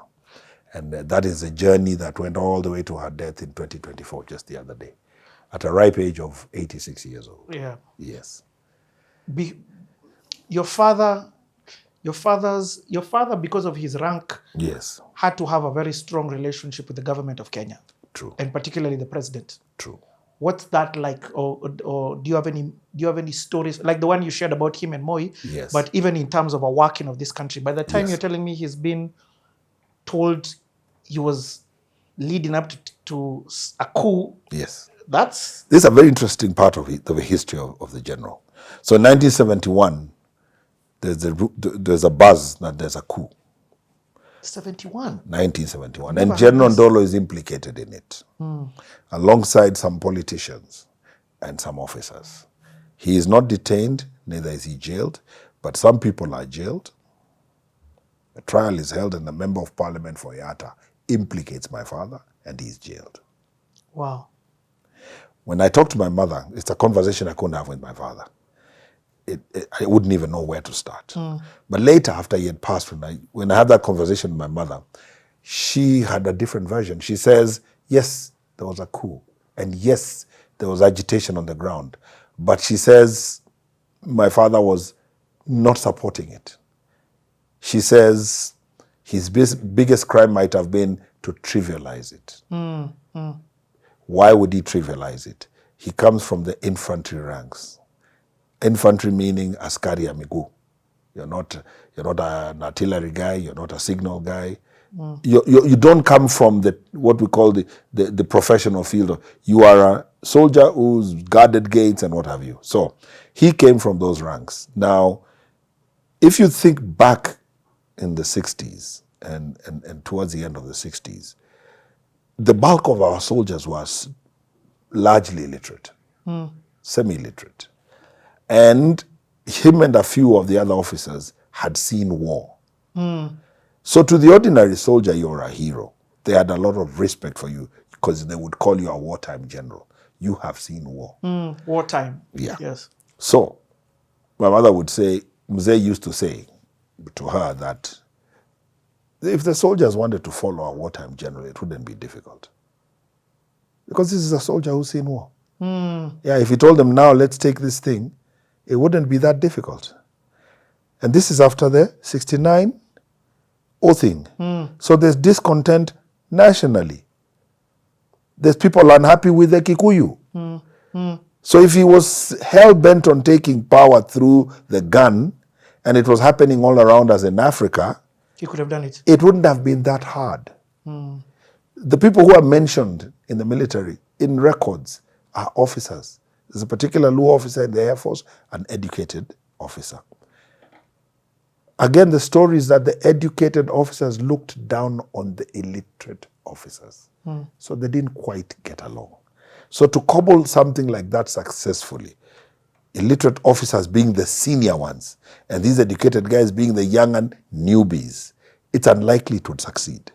And that is a journey that went all the way to her death in 2024, just the other day, at a ripe age of 86 years old. Yeah. Yes. Your father, because of his rank, Yes. had to have a very strong relationship with the government of Kenya. True. And particularly the president. True. What's that like? Or do you have any stories like the one you shared about him and Moi? Yes. But even in terms of a working of this country, by the time Yes. you're telling me he's been told he was leading up to a coup. Yes. This is a very interesting part of it, the history of the general. So in 1971, there's a buzz that there's a coup. 1971. And General Ndolo is implicated in it, alongside some politicians and some officers. He is not detained, neither is he jailed, but some people are jailed. A trial is held and the member of parliament for Yatta implicates my father and he's jailed. Wow. When I talk to my mother, it's a conversation I couldn't have with my father. I wouldn't even know where to start. But later, after he had passed, when I had that conversation with my mother, she had a different version. She says, yes, there was a coup. And yes, there was agitation on the ground. But she says, my father was not supporting it. She says, his biggest crime might have been to trivialize it. Why would he trivialize it? He comes from the infantry ranks. Infantry meaning askari ya miguu. You're not an artillery guy. You're not a signal guy. You don't come from what we call the professional field. You are a soldier who's guarded gates and what have you. So he came from those ranks. Now, if you think back in the 60s and towards the end of the 60s, the bulk of our soldiers was largely illiterate, semi-literate. And him and a few of the other officers had seen war. So to the ordinary soldier, you're a hero. They had a lot of respect for you because they would call you a wartime general. You have seen war. Wartime. Yeah. Yes. So my mother would say, Mzee used to say to her that if the soldiers wanted to follow a wartime general, it wouldn't be difficult. Because this is a soldier who's seen war. Yeah, if he told them now, let's take this thing, it wouldn't be that difficult. And this is after the 69 oathing. So there's discontent nationally. There's people unhappy with the Kikuyu. So if he was hell-bent on taking power through the gun, and it was happening all around us in Africa, he could have done it. It wouldn't have been that hard. The people who are mentioned in the military, in records, are officers. There's a particular law officer in the Air Force, an educated officer. Again, the story is that the educated officers looked down on the illiterate officers. So they didn't quite get along. So to cobble something like that successfully, illiterate officers being the senior ones, and these educated guys being the young and newbies, it's unlikely it would succeed.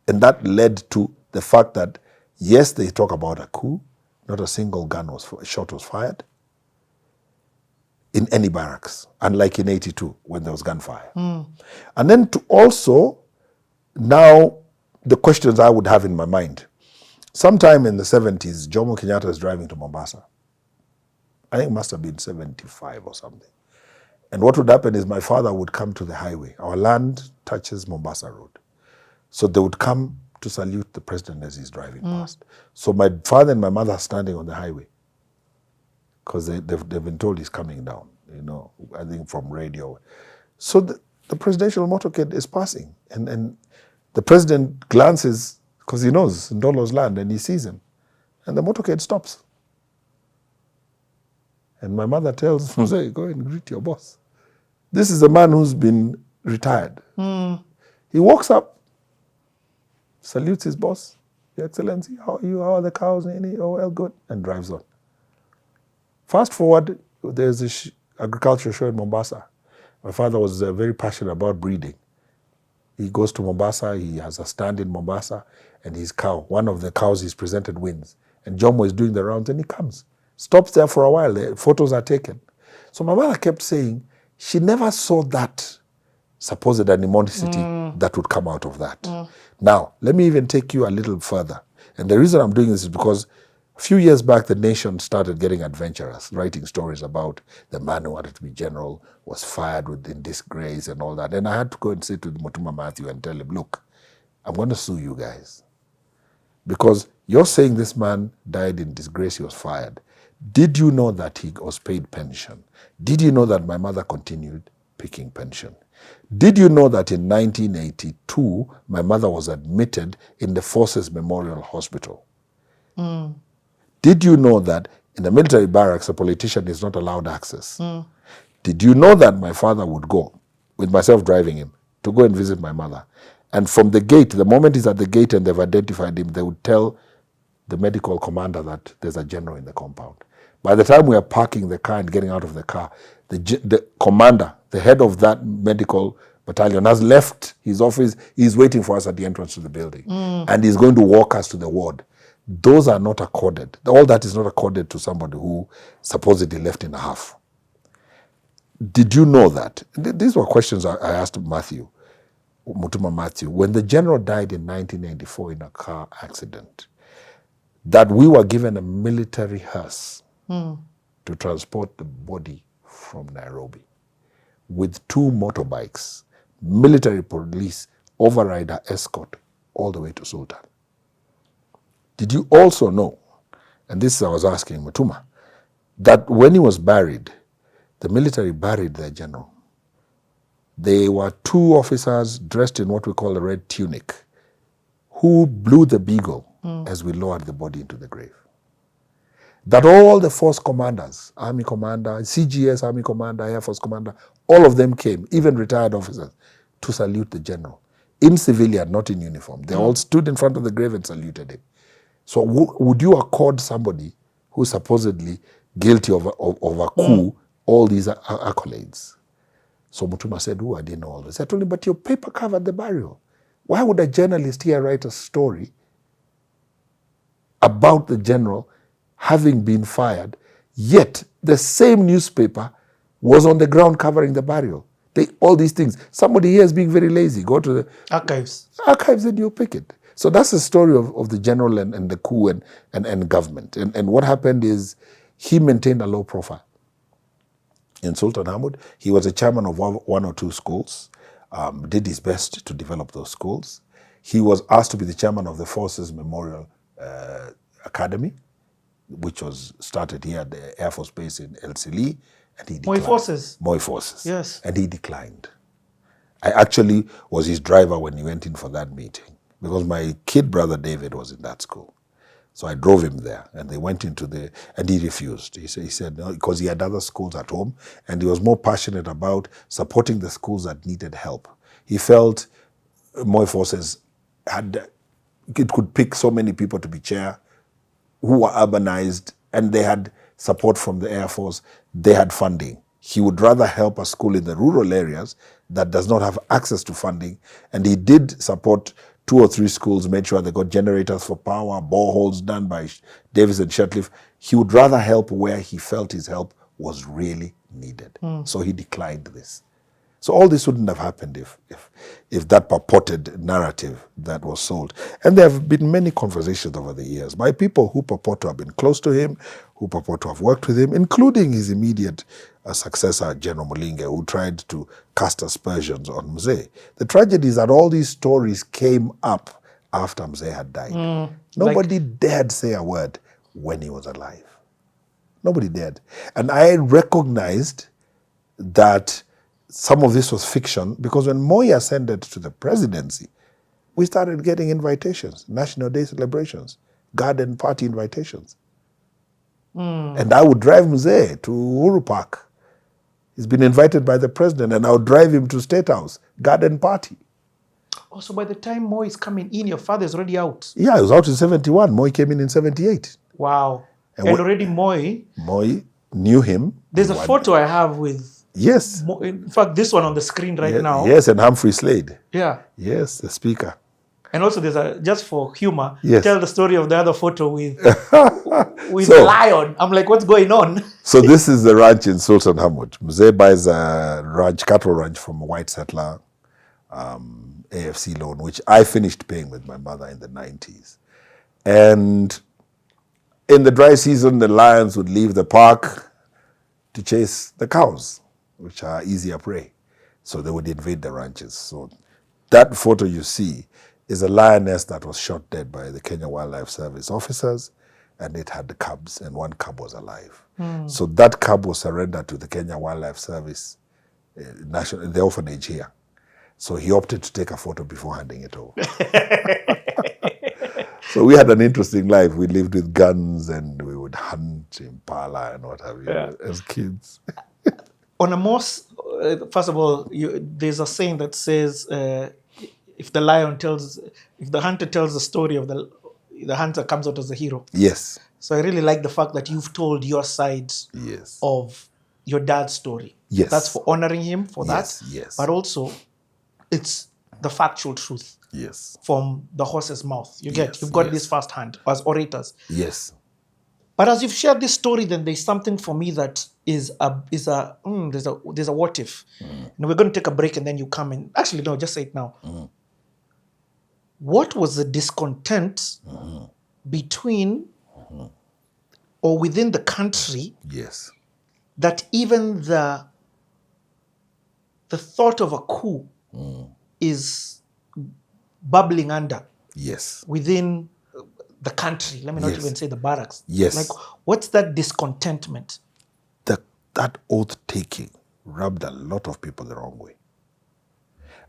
And that led to the fact that, yes, they talk about a coup, not a single shot was fired in any barracks, unlike in 82 when there was gunfire. And then to also, now the questions I would have in my mind, sometime in the 70s, Jomo Kenyatta is driving to Mombasa. I think it must have been 75 or something. And what would happen is my father would come to the highway. Our land touches Mombasa Road. So they would come to salute the president as he's driving past. So my father and my mother are standing on the highway because they've been told he's coming down, I think from radio. So the presidential motorcade is passing. And the president glances because he knows Ndolo's land and he sees him. And the motorcade stops. And my mother tells him, go and greet your boss. This is a man who's been retired. He walks up, salutes his boss. Your Excellency, how are you? How are the cows? Oh, well, good. And drives on. Fast forward, there's this agriculture show in Mombasa. My father was very passionate about breeding. He goes to Mombasa, he has a stand in Mombasa, and his cow, one of the cows he's presented wins. And Jomo is doing the rounds and he comes. Stops there for a while, the photos are taken. So my mother kept saying she never saw that supposed animosity that would come out of that. Now, let me even take you a little further. And the reason I'm doing this is because few years back, the nation started getting adventurous, writing stories about the man who wanted to be general, was fired in disgrace and all that. And I had to go and say to Mutuma Matthew and tell him, look, I'm going to sue you guys. Because you're saying this man died in disgrace, he was fired. Did you know that he was paid pension? Did you know that my mother continued picking pension? Did you know that in 1982, my mother was admitted in the Forces Memorial Hospital? Did you know that in the military barracks, a politician is not allowed access? Did you know that my father would go, with myself driving him, to go and visit my mother? And from the gate, the moment he's at the gate and they've identified him, they would tell the medical commander that there's a general in the compound. By the time we are parking the car and getting out of the car, the commander, the head of that medical battalion, has left his office. He's waiting for us at the entrance to the building. And he's going to walk us to the ward. Those are not accorded. All that is not accorded to somebody who supposedly left in a half. Did you know that? These were questions I asked Mutuma Matthew. When the general died in 1994 in a car accident, that we were given a military hearse to transport the body from Nairobi with 2 motorbikes, military police, overrider escort, all the way to Sultan. Did you also know, and this I was asking Mutuma, that when he was buried, the military buried their general. They were 2 officers dressed in what we call a red tunic who blew the beagle as we lowered the body into the grave. That all the force commanders, Army commander, CGS Army commander, Air Force commander, all of them came, even retired officers, to salute the general. In civilian, not in uniform. They all stood in front of the grave and saluted him. So would you accord somebody who's supposedly guilty of a coup all these accolades? So Mutuma said, I didn't know all this. I told him, but your paper covered the burial. Why would a journalist here write a story about the general having been fired, yet the same newspaper was on the ground covering the burial? All these things. Somebody here is being very lazy. Go to the Archives and you'll pick it. So that's the story of the general and the coup and government. And what happened is he maintained a low profile. In Sultan Ahmed, he was a chairman of 1 or 2 schools, did his best to develop those schools. He was asked to be the chairman of the Forces Memorial Academy, which was started here at the Air Force Base in El Sili, and he declined. Moi Forces. Yes. And he declined. I actually was his driver when he went in for that meeting, because my kid brother David was in that school. So I drove him there, and they went into and he refused. He said no, because he had other schools at home, and he was more passionate about supporting the schools that needed help. He felt Moi Forces it could pick so many people to be chair who were urbanized, and they had support from the Air Force, they had funding. He would rather help a school in the rural areas that does not have access to funding, and he did support 2 or 3 schools, made sure they got generators for power, boreholes done by Davis and Shetcliffe. He would rather help where he felt his help was really needed. So he declined this. So all this wouldn't have happened if that purported narrative that was sold. And there have been many conversations over the years by people who purport to have been close to him, who purport to have worked with him, including his immediate successor, General Mulinge, who tried to cast aspersions on Mzee. The tragedy is that all these stories came up after Mzee had died. Nobody dared say a word when he was alive. Nobody dared. And I recognized that some of this was fiction, because when Moi ascended to the presidency, we started getting invitations, National Day celebrations, garden party invitations. And I would drive Mzee to Uhuru Park. He's been invited by the president, and I would drive him to State House, garden party. Also, by the time Moi is coming in, your father's already out. Yeah, he was out in 71. Moi came in 78. Wow. And already Moi knew him. There's a photo I have with... Yes. In fact, this one on the screen now. Yes, and Humphrey Slade. Yeah. Yes, the speaker. And also there's just for humor, yes, tell the story of the other photo with the lion. I'm like, what's going on? So this is the ranch in Sultan Hamud. Mzee buys a ranch, cattle ranch from a white settler, AFC loan, which I finished paying with my mother in the 90s. And In the dry season, the lions would leave the park to chase the cows, which are easier prey. So they would invade the ranches. So that photo you see is a lioness that was shot dead by the Kenya Wildlife Service officers, and it had the cubs, and one cub was alive. So that cub was surrendered to the Kenya Wildlife Service, the orphanage here. So he opted to take a photo before handing it over. So we had an interesting life. We lived with guns and we would hunt impala and what have you as kids. On a more, first of all, there's a saying that says, if the hunter tells the story of the hunter comes out as a hero. Yes. So I really like the fact that you've told your side of your dad's story. Yes. That's for honoring him for that. Yes. But also, it's the factual truth. Yes. From the horse's mouth. You've got this firsthand as orators. Yes. But as you've shared this story, then there's something for me that there's a what if. And we're going to take a break and then you come in. Actually, no, just say it now. What was the discontent between or within the country? Yes. That even the thought of a coup is bubbling under. Yes. Within the country. Let me not even say the barracks. Yes. Like, what's that discontentment? That oath-taking rubbed a lot of people the wrong way.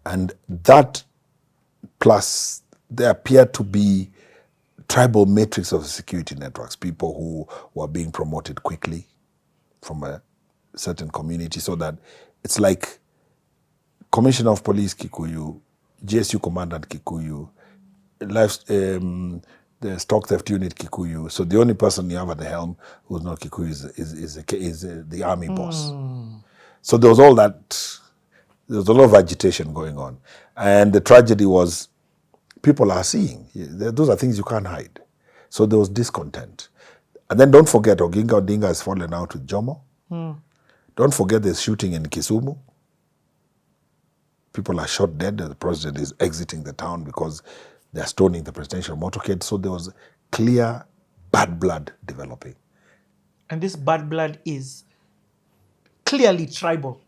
And that, plus there appeared to be tribal matrix of security networks, people who were being promoted quickly from a certain community, so that it's like Commissioner of Police Kikuyu, GSU Commandant Kikuyu, the stock theft unit Kikuyu. So the only person you have at the helm who's not Kikuyu is the army boss. So there was all that. There was a lot of agitation going on, and the tragedy was people are seeing. Those are things you can't hide. So there was discontent, and then don't forget Oginga Odinga has fallen out with Jomo. Don't forget there's shooting in Kisumu. People are shot dead. The president is exiting the town because they're stoning the presidential motorcade. So there was clear bad blood developing. And this bad blood is clearly tribal.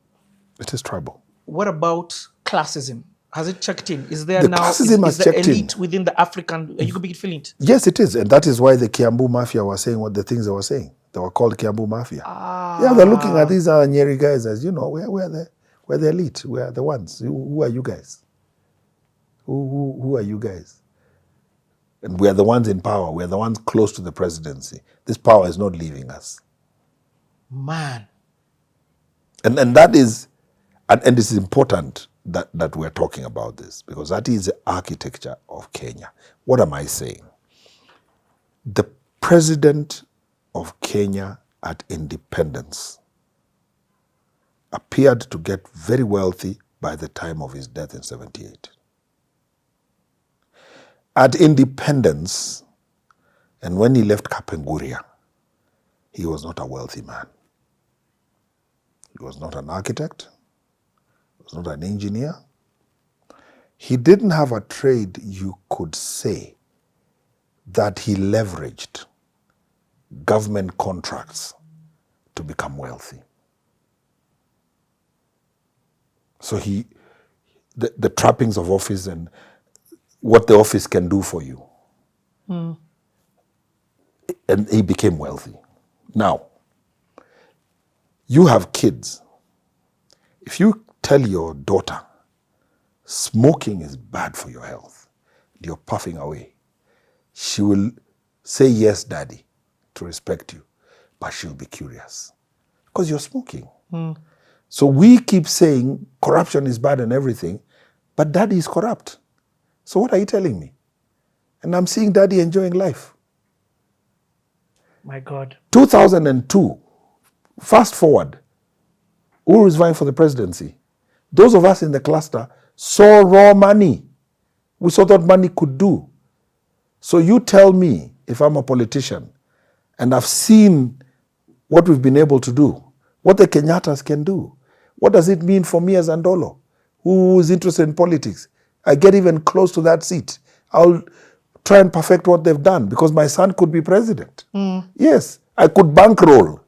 It is tribal. What about classism? Has it checked in? Is there The now classism has the checked elite in. within the African? You could be feeling it. Yes, it is. And that is why the Kiambu Mafia were saying what the things they were saying. They were called Kiambu Mafia. Yeah, they're looking at these Nyeri guys as, we're the elite. We're the ones. Who are you guys? Who are you guys? And we're the ones in power. We're the ones close to the presidency. This power is not leaving us. Man. And that is, and this is important that we're talking about this, because that is the architecture of Kenya. What am I saying? The president of Kenya at independence appeared to get very wealthy by the time of his death in 1978. At independence, and when he left Kapenguria, he was not a wealthy man. He was not an architect. He was not an engineer. He didn't have a trade you could say that he leveraged government contracts to become wealthy. So the trappings of office and what the office can do for you. And he became wealthy. Now, you have kids. If you tell your daughter, smoking is bad for your health, you're puffing away, she will say, yes, daddy, to respect you, but she'll be curious because you're smoking. So we keep saying corruption is bad and everything, but daddy is corrupt. So what are you telling me? And I'm seeing daddy enjoying life. My God. 2002, fast forward, who is vying for the presidency? Those of us in the cluster saw raw money. We saw what money could do. So you tell me, if I'm a politician, and I've seen what we've been able to do, what the Kenyattas can do, what does it mean for me as Ndolo, who is interested in politics? I get even close to that seat. I'll try and perfect what they've done because my son could be president. Yes, I could bankroll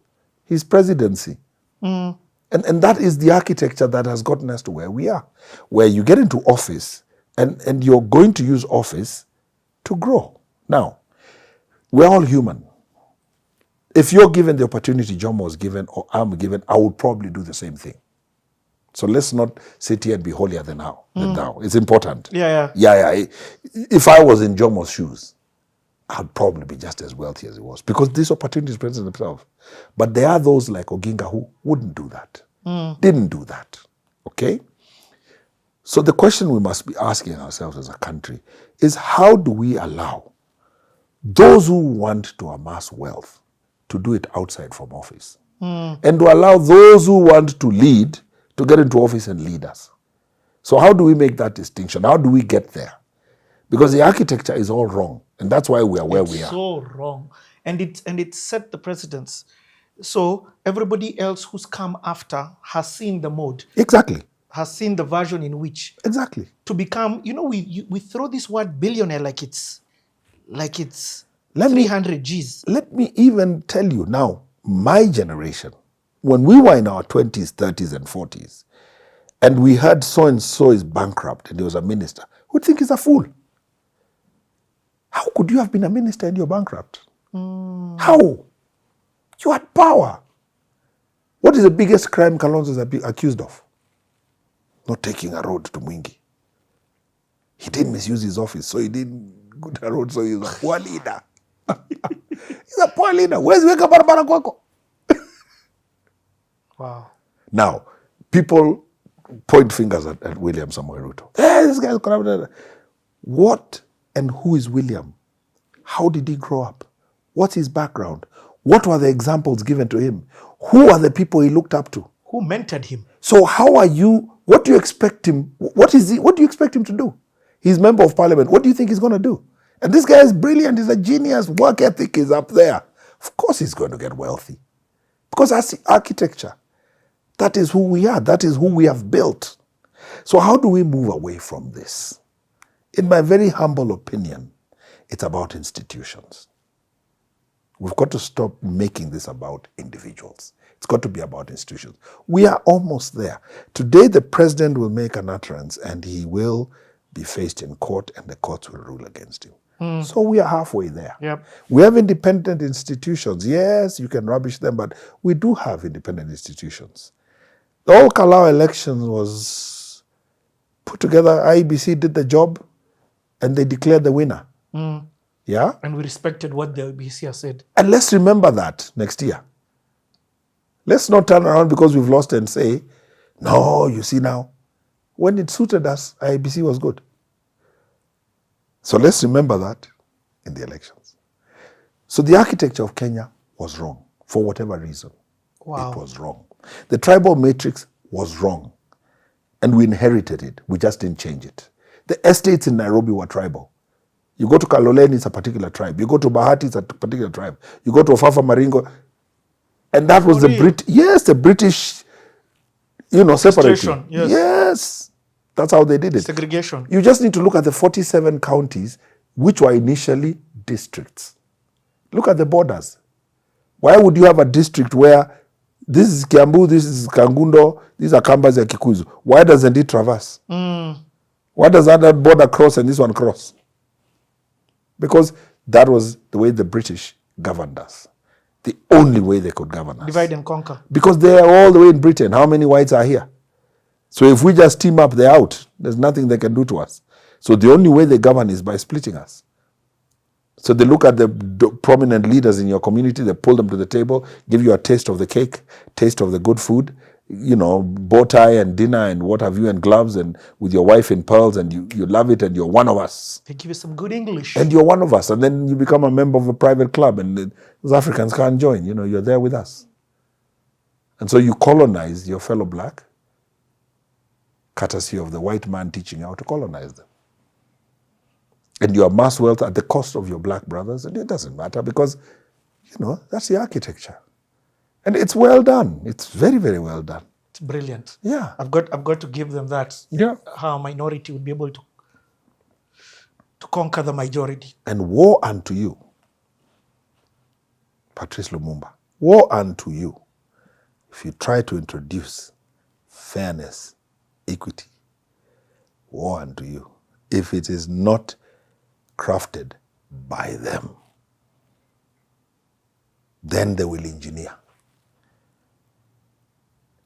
his presidency. And that is the architecture that has gotten us to where we are, where you get into office and you're going to use office to grow. Now, we're all human. If you're given the opportunity Jomo was given or I'm given, I would probably do the same thing. So let's not sit here and be holier than thou. It's important. Yeah. If I was in Jomo's shoes, I'd probably be just as wealthy as he was because these opportunities present themselves. But there are those like Oginga who wouldn't do that, didn't do that. Okay? So the question we must be asking ourselves as a country is how do we allow those who want to amass wealth to do it outside from office and to allow those who want to lead to get into office and lead us? So how do we make that distinction? How do we get there? Because the architecture is all wrong. And that's why we are where we are. So wrong. And it set the precedence. So everybody else who's come after has seen the mode. Exactly. Has seen the version in which. Exactly. To become, we throw this word billionaire like it's 300 G's. Let me even tell you now, my generation, when we were in our 20s, 30s, and 40s, and we heard so-and-so is bankrupt and he was a minister, we'd think he's a fool. How could you have been a minister and you're bankrupt? How? You had power. What is the biggest crime Kalonzo is accused of? Not taking a road to Mwingi. He didn't misuse his office, so he didn't go to a road, so he's a poor leader. He's a poor leader. Where's Weka Barabara Kwako? Wow. Now, people point fingers at William Samoei Ruto. Hey, this guy's corrupt. What and who is William? How did he grow up? What's his background? What were the examples given to him? Who are the people he looked up to? Who mentored him? So how are you, what do you expect him, what do you expect him to do? He's member of parliament. What do you think he's going to do? And this guy is brilliant. He's a genius. Work ethic is up there. Of course he's going to get wealthy. Because that's the architecture. That is who we are. That is who we have built. So how do we move away from this? In my very humble opinion, it's about institutions. We've got to stop making this about individuals. It's got to be about institutions. We are almost there. Today, the president will make an utterance and he will be faced in court and the courts will rule against him. So we are halfway there. Yep. We have independent institutions. Yes, you can rubbish them, but we do have independent institutions. The whole Kalau election was put together. IEBC did the job and they declared the winner. Yeah? And we respected what the IEBC has said. And let's remember that next year. Let's not turn around because we've lost and say, no, you see now, when it suited us, IEBC was good. So let's remember that in the elections. So the architecture of Kenya was wrong for whatever reason. Wow. It was wrong. The tribal matrix was wrong. And we inherited it. We just didn't change it. The estates in Nairobi were tribal. You go to Kaloleni, it's a particular tribe. You go to Bahati, it's a particular tribe. You go to Ofafa Maringo, and that was the British, separating. Yes. Yes. That's how they did it. Segregation. You just need to look at the 47 counties, which were initially districts. Look at the borders. Why would you have a district where this is Kiambu, this is Kangundo, these are Kambas and Kikuyu? Why doesn't it traverse? Why does that border cross and this one cross? Because that was the way the British governed us. The only way they could govern us. Divide and conquer. Because they are all the way in Britain. How many whites are here? So if we just team up, they're out. There's nothing they can do to us. So the only way they govern is by splitting us. So they look at the prominent leaders in your community, they pull them to the table, give you a taste of the cake, taste of the good food, bow tie and dinner and what have you, and gloves, and with your wife in pearls, and you love it, and you're one of us. They give you some good English. And you're one of us. And then you become a member of a private club, and those Africans can't join. You're there with us. And so you colonize your fellow black, courtesy of the white man teaching you how to colonize them. And you amass wealth at the cost of your black brothers, and it doesn't matter because, that's the architecture. And it's well done. It's very, very well done. It's brilliant. Yeah. I've got to give them that. Yeah. How a minority would be able to to conquer the majority. And woe unto you, Patrice Lumumba, woe unto you if you try to introduce fairness, equity. Woe unto you if it is not crafted by them. Then they will engineer.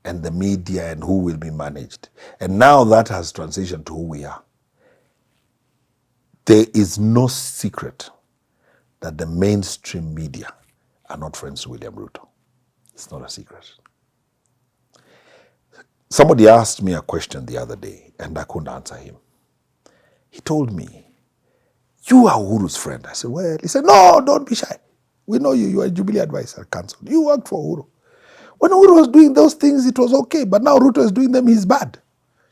And the media and who will be managed. And now that has transitioned to who we are. There is no secret that the mainstream media are not friends to William Ruto. It's not a secret. Somebody asked me a question the other day and I couldn't answer him. He told me, you are Uhuru's friend. I said, well, he said, no, don't be shy. We know you. You are a Jubilee advisor council. You worked for Uhuru. When Uhuru was doing those things, it was okay. But now Ruto is doing them, he's bad.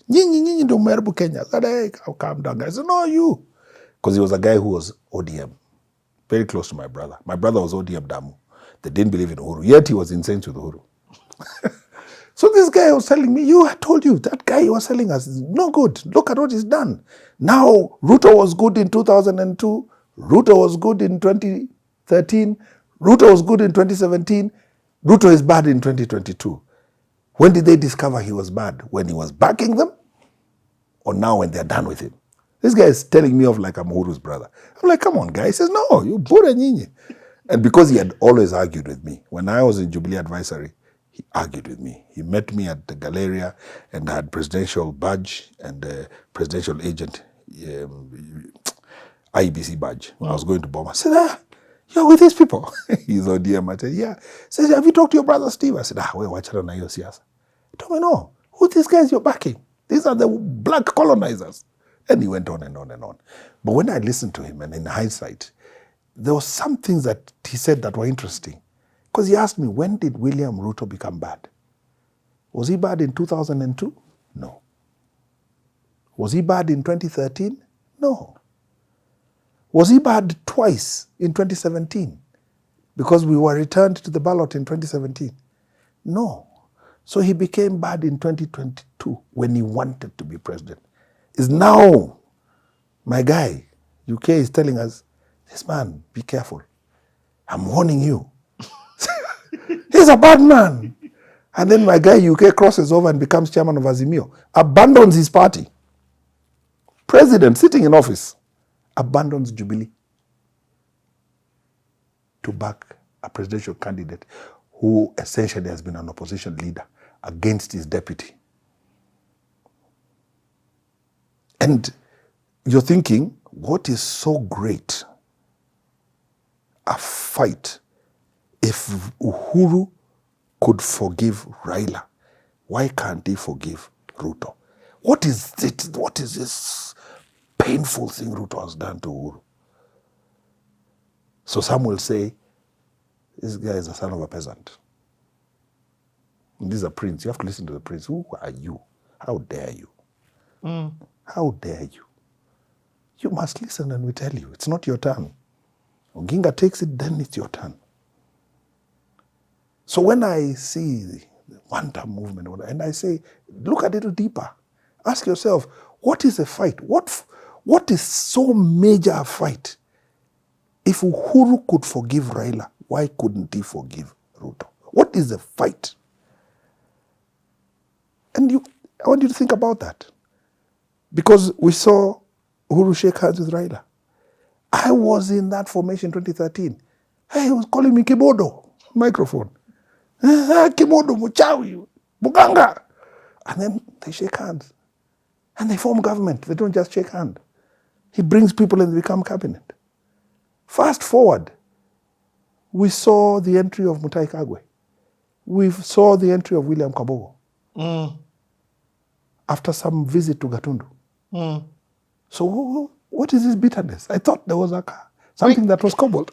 Nyinyi ndo mmerubu Kenya. I said, hey, calm down, guys. I said, no, you. Because he was a guy who was ODM. Very close to my brother. My brother was ODM Damu. They didn't believe in Uhuru. Yet he was insane with Uhuru. So this guy was telling me, I told you, that guy you was telling us is no good. Look at what he's done. Now, Ruto was good in 2002. Ruto was good in 2013. Ruto was good in 2017. Ruto is bad in 2022. When did they discover he was bad? When he was backing them? Or now when they're done with him? This guy is telling me off like I'm Uhuru's brother. I'm like, come on, guy. He says, no, you bure nyinyi. And because he had always argued with me, when I was in Jubilee Advisory, he argued with me. He met me at the Galleria and I had presidential badge and presidential agent, IEBC badge. When I was going to Boma, I said, you're with these people. He's ODM. I said, yeah. He says, have you talked to your brother Steve? I said, wait, watch out on your siasa. He told me, no. Who are these guys you're backing? These are the black colonizers. And he went on and on and on. But when I listened to him, and in hindsight, there were some things that he said that were interesting. Because he asked me, when did William Ruto become bad? Was he bad in 2002? No. Was he bad in 2013? No. Was he bad twice in 2017? Because we were returned to the ballot in 2017? No. So he became bad in 2022 when he wanted to be president. Is now, my guy, UK is telling us, this man, be careful. I'm warning you. He's a bad man. And then my guy, UK, crosses over and becomes chairman of Azimio, abandons his party. President sitting in office, abandons Jubilee to back a presidential candidate who essentially has been an opposition leader against his deputy. And you're thinking, what is so great? A fight. If Uhuru could forgive Raila, why can't he forgive Ruto? What is it? What is this painful thing Ruto has done to Uhuru? So some will say, this guy is a son of a peasant. And this is a prince. You have to listen to the prince. Who are you? How dare you? How dare you? You must listen and we tell you. It's not your turn. Oginga takes it, then it's your turn. So when I see the one-term movement, and I say, look at it deeper. Ask yourself, what is a fight? What is so major a fight? If Uhuru could forgive Raila, why couldn't he forgive Ruto? What is the fight? And I want you to think about that. Because we saw Uhuru shake hands with Raila. I was in that formation 2013. Hey, he was calling me Kibodo, microphone. Kibodo, Muchawi, Buganga. And then they shake hands. And they form government. They don't just shake hands. He brings people and they become cabinet. Fast forward, we saw the entry of Mutai Kagwe. We saw the entry of William Kabogo. After some visit to Gatundu. So what is this bitterness? I thought there was something that was cobbled.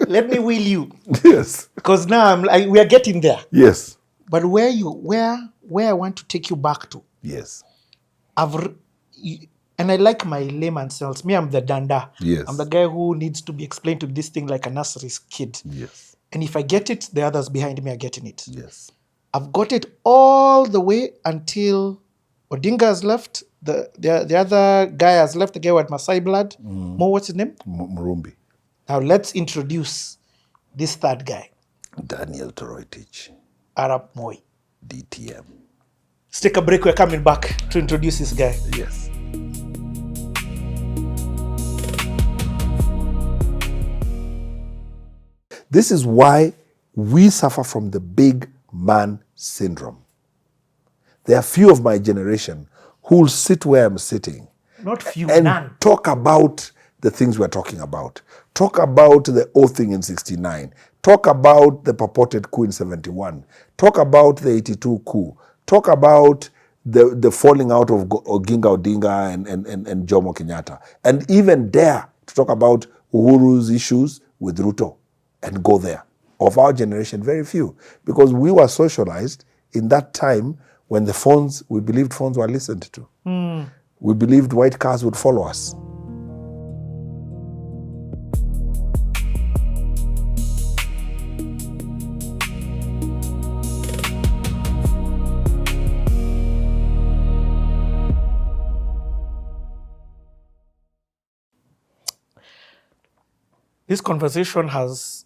Let me wheel you. Yes. Because now we are getting there. Yes. But where I want to take you back to. Yes. And I like my layman self. Me, I'm the danda. Yes. I'm the guy who needs to be explained to this thing like a nursery kid. Yes. And if I get it, the others behind me are getting it. Yes. I've got it all the way until Odinga has left, the other guy has left, the guy with Masai blood. Mo, what's his name? Murumbi. Now let's introduce this third guy, Daniel Toroitich, Arap Moi. DTM. Let's take a break. We're coming back to introduce this guy. Yes. This is why we suffer from the big man syndrome. There are few of my generation who will sit where I'm sitting Not few, and none. talk about the things we're talking about. Talk about the oath thing in 69. Talk about the purported coup in 71. Talk about the 82 coup. Talk about the falling out of Oginga Odinga and Jomo Kenyatta. And even dare to talk about Uhuru's issues with Ruto and go there. Of our generation, very few. Because we were socialized in that time when we believed phones were listened to. We believed white cars would follow us. This conversation has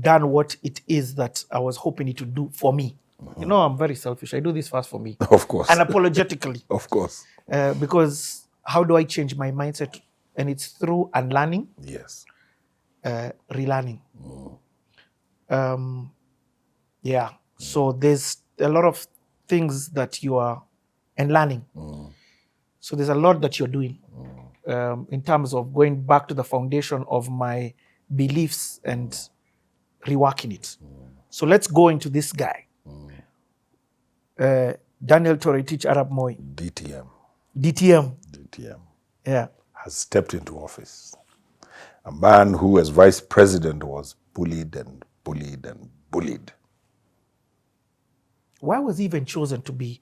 done what it is that I was hoping it would do for me. You know, I'm very selfish. I do this first for me. Of course. Unapologetically. Of course. Because how do I change my mindset? And it's through unlearning, Yes. relearning. Yeah. So there's a lot of things that you are unlearning. So there's a lot that you're doing in terms of going back to the foundation of my beliefs and reworking it. So let's go into this guy. Daniel Toroitich Arap Moi. DTM. DTM. DTM. Yeah. Has stepped into office. A man who, as vice president, was bullied and bullied and bullied. Why was he even chosen to be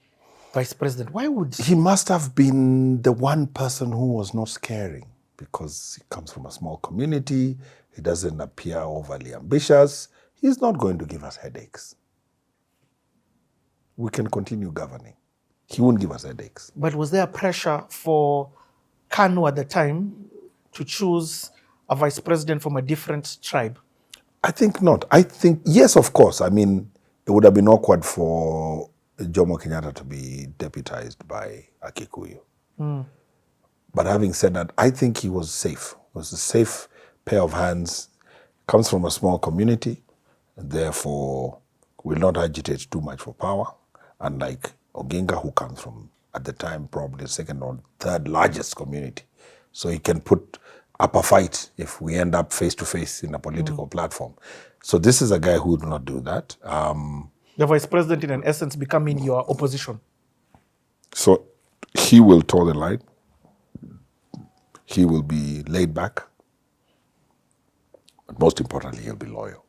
vice president? Why would He must have been the one person who was not scaring, because he comes from a small community. He doesn't appear overly ambitious. He's not going to give us headaches. We can continue governing. He won't give us headaches. But was there pressure for Kanu at the time to choose a vice president from a different tribe? I think not. I think, yes, of course. I mean, it would have been awkward for Jomo Kenyatta to be deputized by a Kikuyu. But having said that, I think he was safe. It was a safe pair of hands. Comes from a small community, and therefore will not agitate too much for power, unlike Oginga, who comes from, at the time, probably second or third largest community. So he can put up a fight if we end up face to face in a political platform. So this is a guy who would not do that. The vice president, in essence, becoming your opposition. So he will toe the line. He will be laid back. But most importantly, he'll be loyal.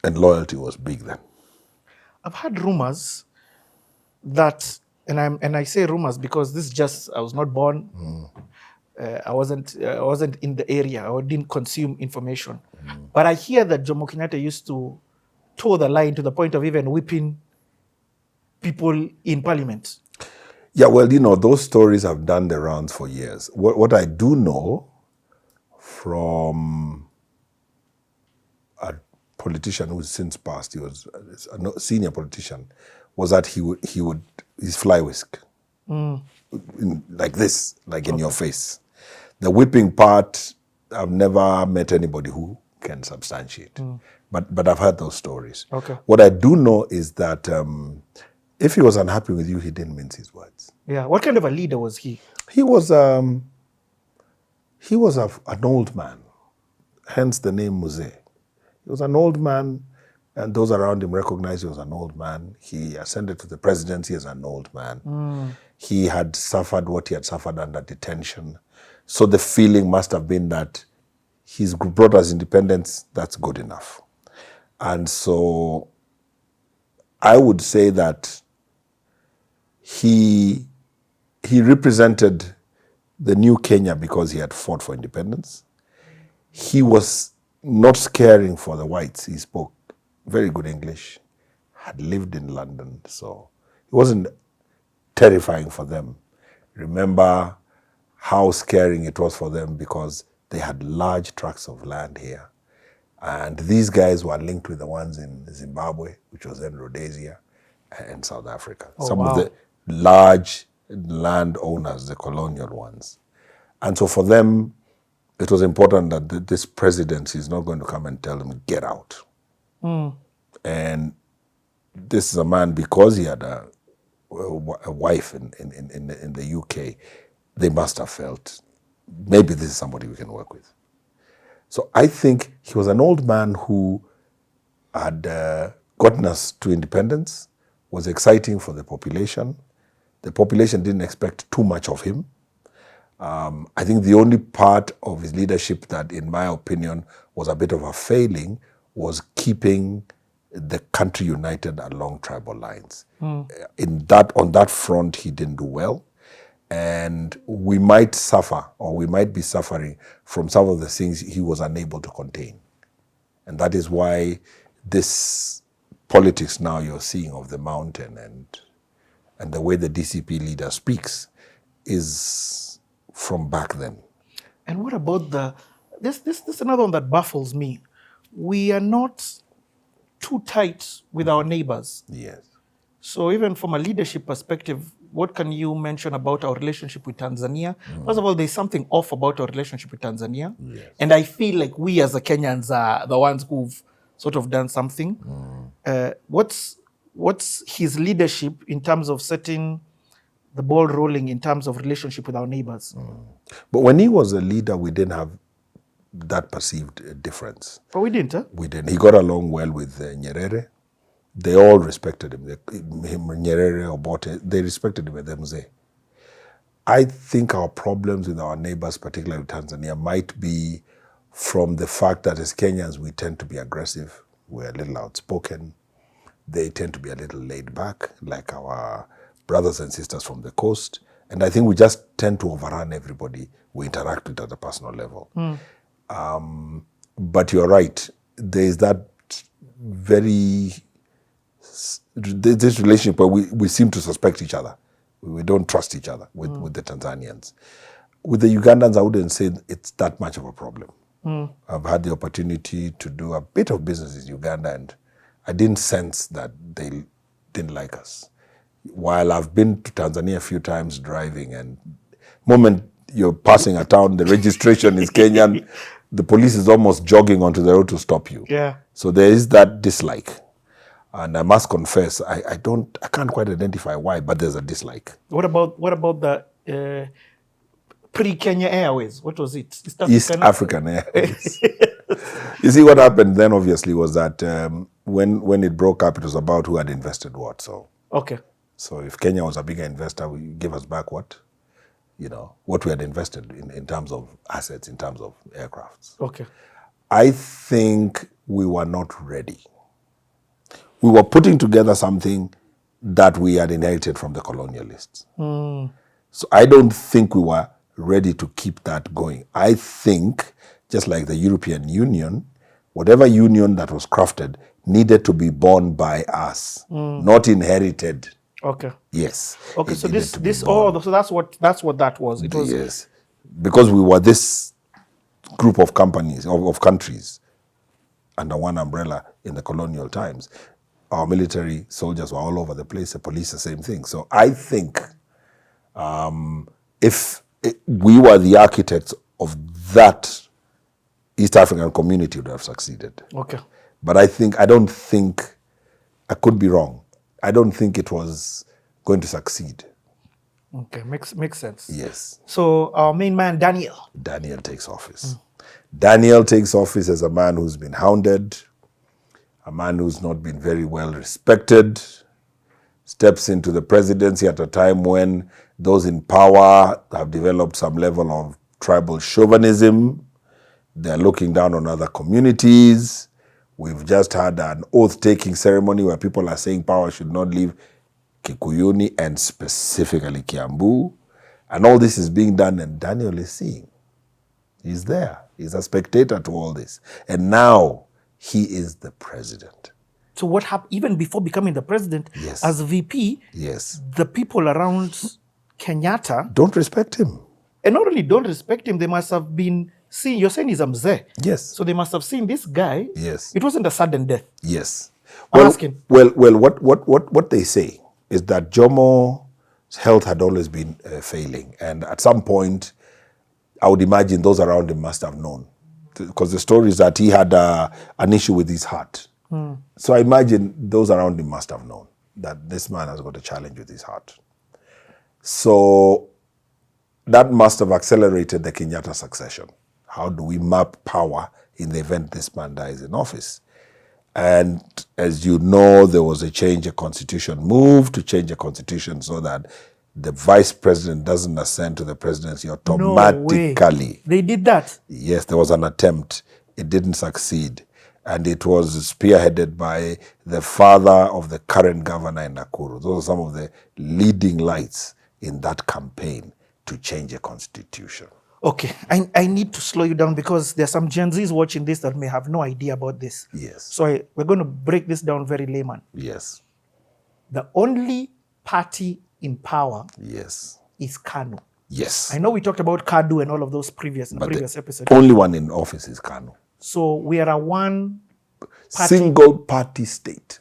And loyalty was big then. I've heard rumors that, and I say rumors because this just, I was not born. I wasn't in the area. I didn't consume information. But I hear that Jomo Kenyatta used to toe the line to the point of even whipping people in parliament. Yeah, well, you know, those stories have done the rounds for years. What I do know from a politician who's since passed, he was a senior politician, was that his fly whisk, like this, like in your face. The whipping part, I've never met anybody who can substantiate. But I've heard those stories. Okay. What I do know is that if he was unhappy with you, he didn't mince his words. Yeah. What kind of a leader was he? He was an old man, hence the name Muse. He was an old man, and those around him recognized he was an old man. He ascended to the presidency as an old man. He had suffered what he had suffered under detention. So the feeling must have been that he's brought us independence, that's good enough. And so I would say that he represented the new Kenya because he had fought for independence. He was not caring for the whites. He spoke very good English, had lived in London, so wasn't terrifying for them. Remember how scaring it was for them because they had large tracts of land here. And these guys were linked with the ones in Zimbabwe, which was then Rhodesia, and South Africa. Oh, Some wow. of the large landowners, the colonial ones. And so for them, it was important that this presidency is not going to come and tell them, get out. And this is a man, because he had a wife in the UK, they must have felt, maybe this is somebody we can work with. So I think he was an old man who had gotten us to independence, was exciting for the population. The population didn't expect too much of him. I think the only part of his leadership that, in my opinion, was a bit of a failing was keeping the country united along tribal lines. On that front, he didn't do well. And we might suffer, or we might be suffering from some of the things he was unable to contain. And that is why this politics now you're seeing of the mountain and the way the DCP leader speaks is from back then. And what about this is another one that baffles me. We are not too tight with our neighbors. Yes. So even from a leadership perspective, what can you mention about our relationship with Tanzania? First of all, there's something off about our relationship with Tanzania. Yes. And I feel like we as the Kenyans are the ones who've sort of done something. What's his leadership in terms of setting the ball rolling in terms of relationship with our neighbors? But when he was a leader, we didn't have that perceived difference. But we didn't, huh? We didn't. He got along well with Nyerere. They all respected him. Nyerere, Obote, they respected him at Mzee. I think our problems with our neighbors, particularly Tanzania, might be from the fact that as Kenyans, we tend to be aggressive. We're a little outspoken. They tend to be a little laid back, like our brothers and sisters from the coast. And I think we just tend to overrun everybody we interact with at a personal level. But you're right. There is that this relationship where we seem to suspect each other. We don't trust each other with the Tanzanians. With the Ugandans, I wouldn't say it's that much of a problem. I've had the opportunity to do a bit of business in Uganda, and I didn't sense that they didn't like us. While I've been to Tanzania a few times driving, and the moment you're passing a town, the registration is Kenyan, the police is almost jogging onto the road to stop you. Yeah. So there is that dislike. And I must confess, I can't quite identify why, but there's a dislike. What about the pre-Kenya Airways? What was it? East African Airways. You see, what happened then, obviously, was that when it broke up, it was about who had invested what. So, okay. So if Kenya was a bigger investor, we give us back what we had invested in terms of assets, in terms of aircrafts. Okay. I think we were not ready. We were putting together something that we had inherited from the colonialists. So I don't think we were ready to keep that going. I think, just like the European Union, whatever union that was crafted needed to be born by us, not inherited. Okay. Yes. Okay. So so that's what that was. It was. Yes, because we were this group of companies of countries under one umbrella in the colonial times. Our military soldiers were all over the place. The police, the same thing. So I think if we were the architects of that East African community, would have succeeded. Okay. But I don't think, I could be wrong. I don't think it was going to succeed. Okay, makes sense. Yes. So our main man, Daniel takes office. Daniel takes office as a man who's been hounded, a man who's not been very well respected, steps into the presidency at a time when those in power have developed some level of tribal chauvinism. They're looking down on other communities. We've just had an oath-taking ceremony where people are saying power should not leave Kikuyuni and specifically Kiambu. And all this is being done, and Daniel is seeing. He's there. He's a spectator to all this. And now he is the president. So what happened, even before becoming the president, Yes. as VP, Yes. the people around Kenyatta, Don't respect him. and not only don't respect him, they must have been seeing, you're saying he's a mzee. Yes. So they must have seen this guy. Yes. It wasn't a sudden death. Yes. I'm asking. Well, what they say is that Jomo's health had always been failing. And at some point, I would imagine those around him must have known. Because the story is that he had an issue with his heart. So I imagine those around him must have known that this man has got a challenge with his heart. So that must have accelerated the Kenyatta succession. How do we map power in the event this man dies in office? And as you know, there was a constitution move to change the constitution so that the vice president doesn't ascend to the presidency automatically. No way. They did that? Yes, there was an attempt. It didn't succeed. And it was spearheaded by the father of the current governor in Nakuru. Those are some of the leading lights in that campaign to change the constitution. Okay, I need to slow you down because there are some Gen Zs watching this that may have no idea about this. Yes. So we're going to break this down very layman. Yes. The only party in power Yes. is KANU. Yes. I know we talked about KADU and all of those previous episodes. Only one in office is KANU. So we are a one single party state.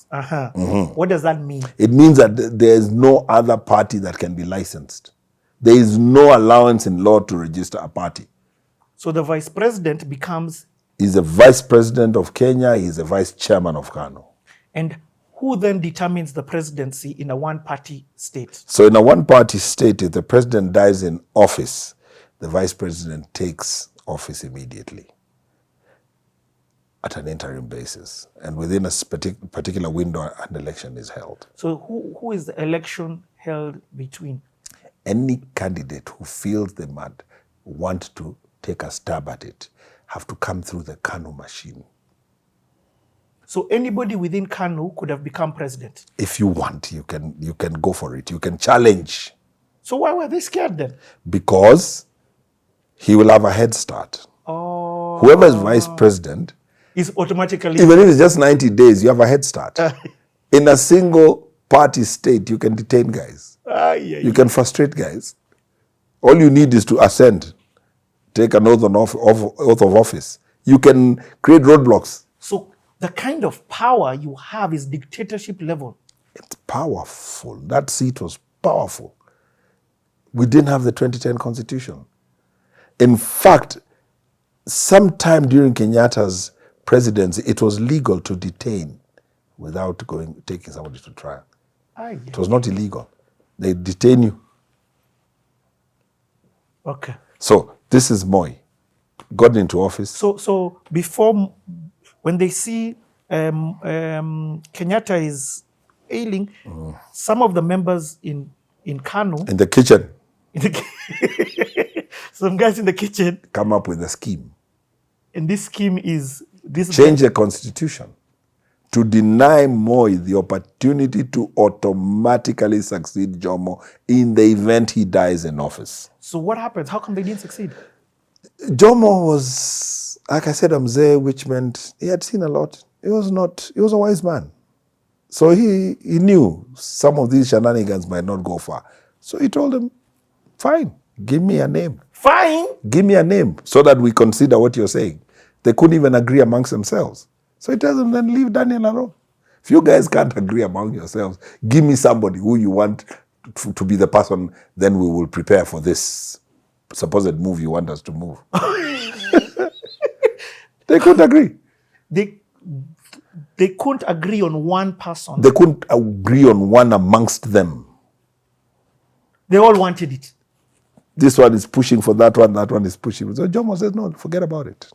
What does that mean? It means that there is no other party that can be licensed. There is no allowance in law to register a party. So the vice president becomes... He's the vice president of Kenya. He's the vice chairman of KANU. And who then determines the presidency in a one-party state? So in a one-party state, if the president dies in office, the vice president takes office immediately at an interim basis. And within a particular window, an election is held. So who is the election held between? Any candidate who feels they might want to take a stab at it have to come through the KANU machine. So anybody within KANU could have become president? If you want, you can go for it. You can challenge. So why were they scared then? Because he will have a head start. Oh. Whoever is vice president is automatically... Even if it's just 90 days, you have a head start. In a single party state, you can detain guys. You can frustrate guys. All you need is to ascend, take an oath of office. You can create roadblocks. So the kind of power you have is dictatorship level. It's powerful. That seat was powerful. We didn't have the 2010 constitution. In fact, sometime during Kenyatta's presidency, it was legal to detain without taking somebody to trial. It was not illegal. They detain you. Okay. So this is Moi. Got into office. So before, when they see Kenyatta is ailing, some of the members in KANU... In the kitchen. Some guys in the kitchen... come up with a scheme. And this scheme is... change the constitution to deny Moi the opportunity to automatically succeed Jomo in the event he dies in office. So what happens? How come they didn't succeed? Jomo was, like I said, a mzee, which meant he had seen a lot. He was a wise man. So he knew some of these shenanigans might not go far. So he told them, fine, give me a name. Fine? Give me a name so that we consider what you're saying. They couldn't even agree amongst themselves. So he tells them, then leave Daniel alone. If you guys can't agree among yourselves, give me somebody who you want to be the person, then we will prepare for this supposed move you want us to move. They couldn't agree. They couldn't agree on one person. They couldn't agree on one amongst them. They all wanted it. This one is pushing for that one is pushing. So Jomo says, no, forget about it.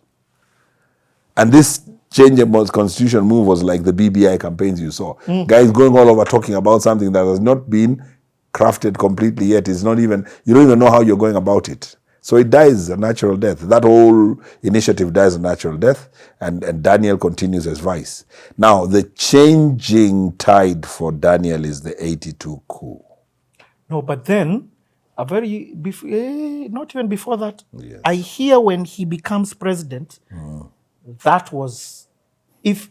And this change of constitution move was like the BBI campaigns you saw. Guys going all over talking about something that has not been crafted completely yet. It's not even, you don't even know how you're going about it. So it dies a natural death. That whole initiative dies a natural death, and Daniel continues as vice. Now, the changing tide for Daniel is the 82 coup. No, but then, not even before that, Yes. I hear when he becomes president, that was, if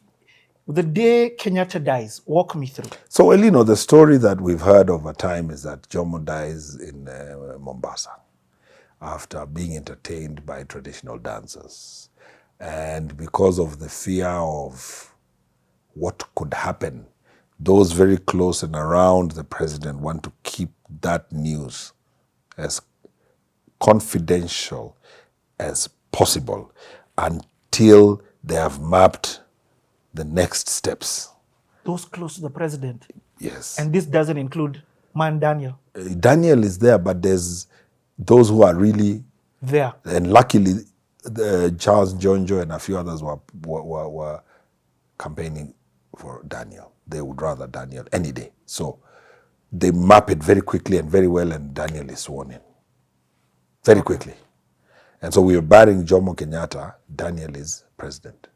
The day Kenyatta dies, walk me through. So, well, you know, the story that we've heard over time is that Jomo dies in Mombasa after being entertained by traditional dancers. And because of the fear of what could happen, those very close and around the president want to keep that news as confidential as possible until they have mapped the next steps. Those close to the president. Yes. And this doesn't include man Daniel. Daniel is there, but there's those who are really there. And luckily, Charles Njonjo and a few others were campaigning for Daniel. They would rather Daniel any day. So they map it very quickly and very well, and Daniel is sworn in very quickly. And so we are barring Jomo Kenyatta. Daniel is president.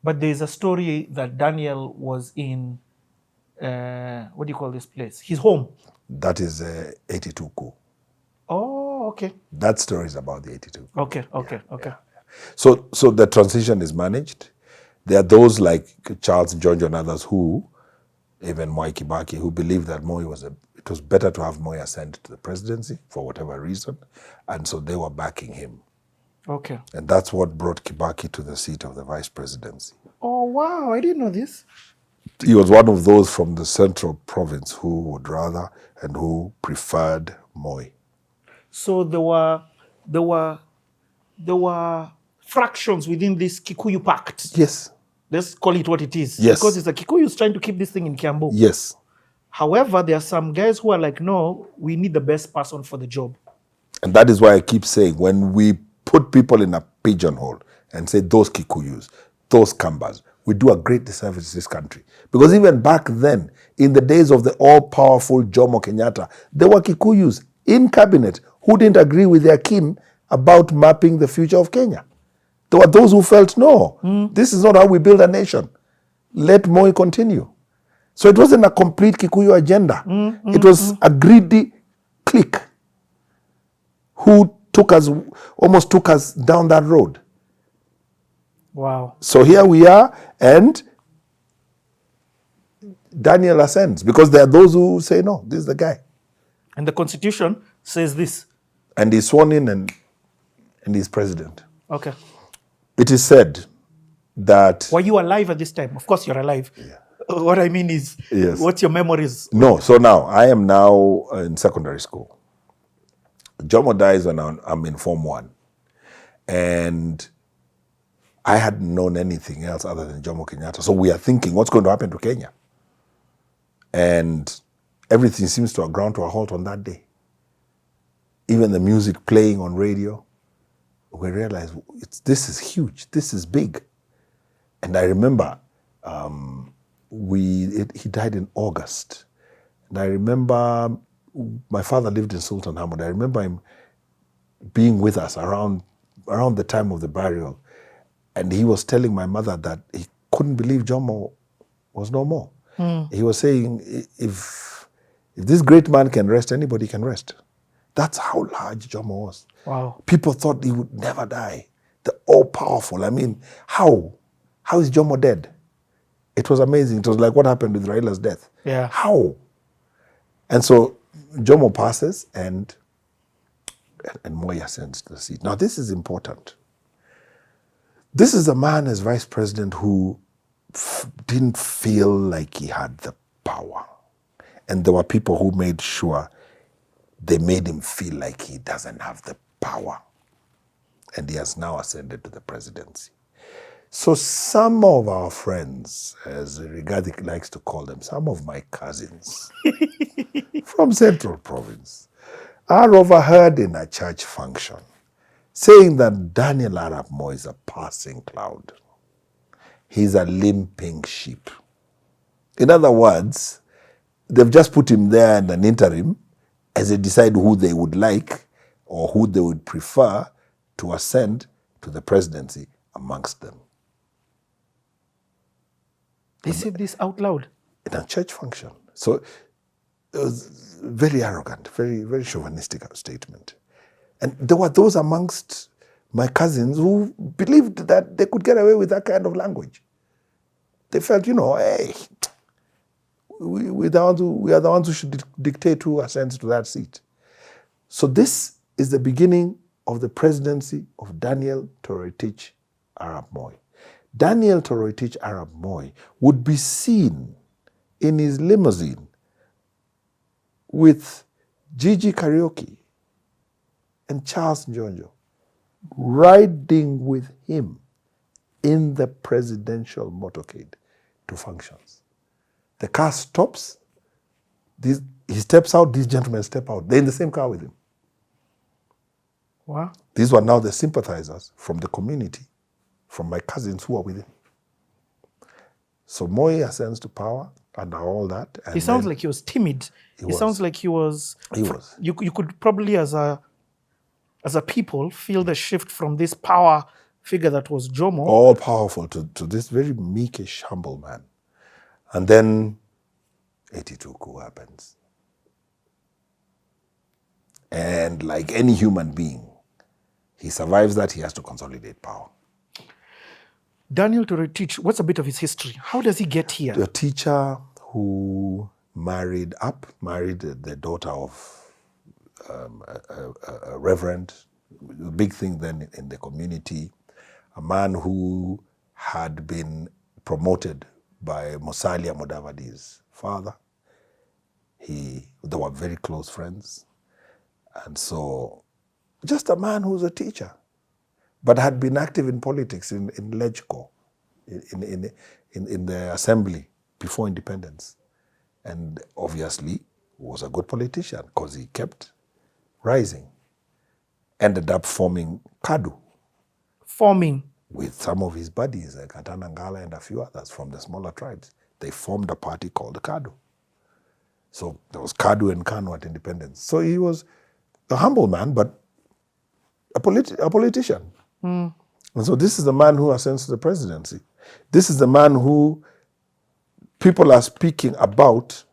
But there is a story that Daniel was in, what do you call this place? His home. That is 82 coup. Oh, okay. That story is about the 82. Okay. Yeah. So the transition is managed. There are those like Charles Njonjo and others who, even Mwai Kibaki, who believe that it was better to have Moi ascend to the presidency for whatever reason. And so they were backing him. Okay. And that's what brought Kibaki to the seat of the vice presidency. Oh, wow. I didn't know this. He was one of those from the central province who would rather and who preferred Moi. So there were fractions within this Kikuyu Pact. Yes. Let's call it what it is. Yes. Because it's the Kikuyus trying to keep this thing in Kiambu. Yes. However, there are some guys who are like, no, we need the best person for the job. And that is why I keep saying, when we put people in a pigeonhole and say those Kikuyus, those Kambas, we do a great disservice to this country. Because even back then, in the days of the all-powerful Jomo Kenyatta, there were Kikuyus in cabinet who didn't agree with their kin about mapping the future of Kenya. There were those who felt, no, this is not how we build a nation. Let Moi continue. So it wasn't a complete Kikuyu agenda. It was a greedy clique who almost took us down that road. Wow. So here we are, and Daniel ascends, because there are those who say, no, this is the guy. And the Constitution says this. And he's sworn in and he's president. Okay. It is said that... Were you alive at this time? Of course you're alive. Yeah. What I mean is, yes. What's your memories? No, so now, I am now in secondary school. Jomo dies when I'm in Form 1. And I hadn't known anything else other than Jomo Kenyatta. So we are thinking, what's going to happen to Kenya? And everything seems to have ground to a halt on that day. Even the music playing on radio, we realized this is huge, this is big. And I remember he died in August. And I remember my father lived in Sultan Hamad. I remember him being with us around the time of the burial. And he was telling my mother that he couldn't believe Jomo was no more. He was saying, if this great man can rest, anybody can rest. That's how large Jomo was. Wow. People thought he would never die. The all-powerful. I mean, how? How is Jomo dead? It was amazing. It was like what happened with Raila's death. Yeah. How? And so Jomo passes and Moi ascends to the seat. Now, this is important. This is a man as vice president who didn't feel like he had the power. And there were people who made sure they made him feel like he doesn't have the power. And he has now ascended to the presidency. So some of our friends, as Rigathi likes to call them, some of my cousins from Central Province are overheard in a church function saying that Daniel Arap Moi is a passing cloud. He's a limping sheep. In other words, they've just put him there in an interim as they decide who they would like or who they would prefer to ascend to the presidency amongst them. They said this out loud? In a church function. So it was very arrogant, very, very chauvinistic statement. And there were those amongst my cousins who believed that they could get away with that kind of language. they felt, hey, we are the ones who should dictate who ascends to that seat. So this is the beginning of the presidency of Daniel Toroitich Arap Moi. Daniel Toroitich Arap Moi would be seen in his limousine with Gigi Karaoke and Charles Njonjo riding with him in the presidential motorcade to functions. The car stops, he steps out, these gentlemen step out. They're in the same car with him. Wow. These were now the sympathizers from the community, from my cousins who are with him. So Moi ascends to power under all that. And he sounds like he was timid. He sounds like he was. He was. You could probably, as a people, feel the shift from this power figure that was Jomo. All powerful to this very meekish, humble man. And then 82 coup happens. And like any human being, he survives that, he has to consolidate power. Daniel Toroitich, what's a bit of his history? How does he get here? A teacher who married the daughter of a reverend, a big thing then in the community, a man who had been promoted by Musalia Mudavadi's father. They were very close friends. And so, just a man who's a teacher, but had been active in politics in Legco, in the assembly before independence. And obviously was a good politician because he kept rising. Ended up forming KADU. Forming? With some of his buddies, like Katana Ngala and a few others from the smaller tribes. They formed a party called KADU. So there was KADU and KANU at independence. So he was a humble man, but a politician. And so this is the man who ascends to the presidency. This is the man who people are speaking about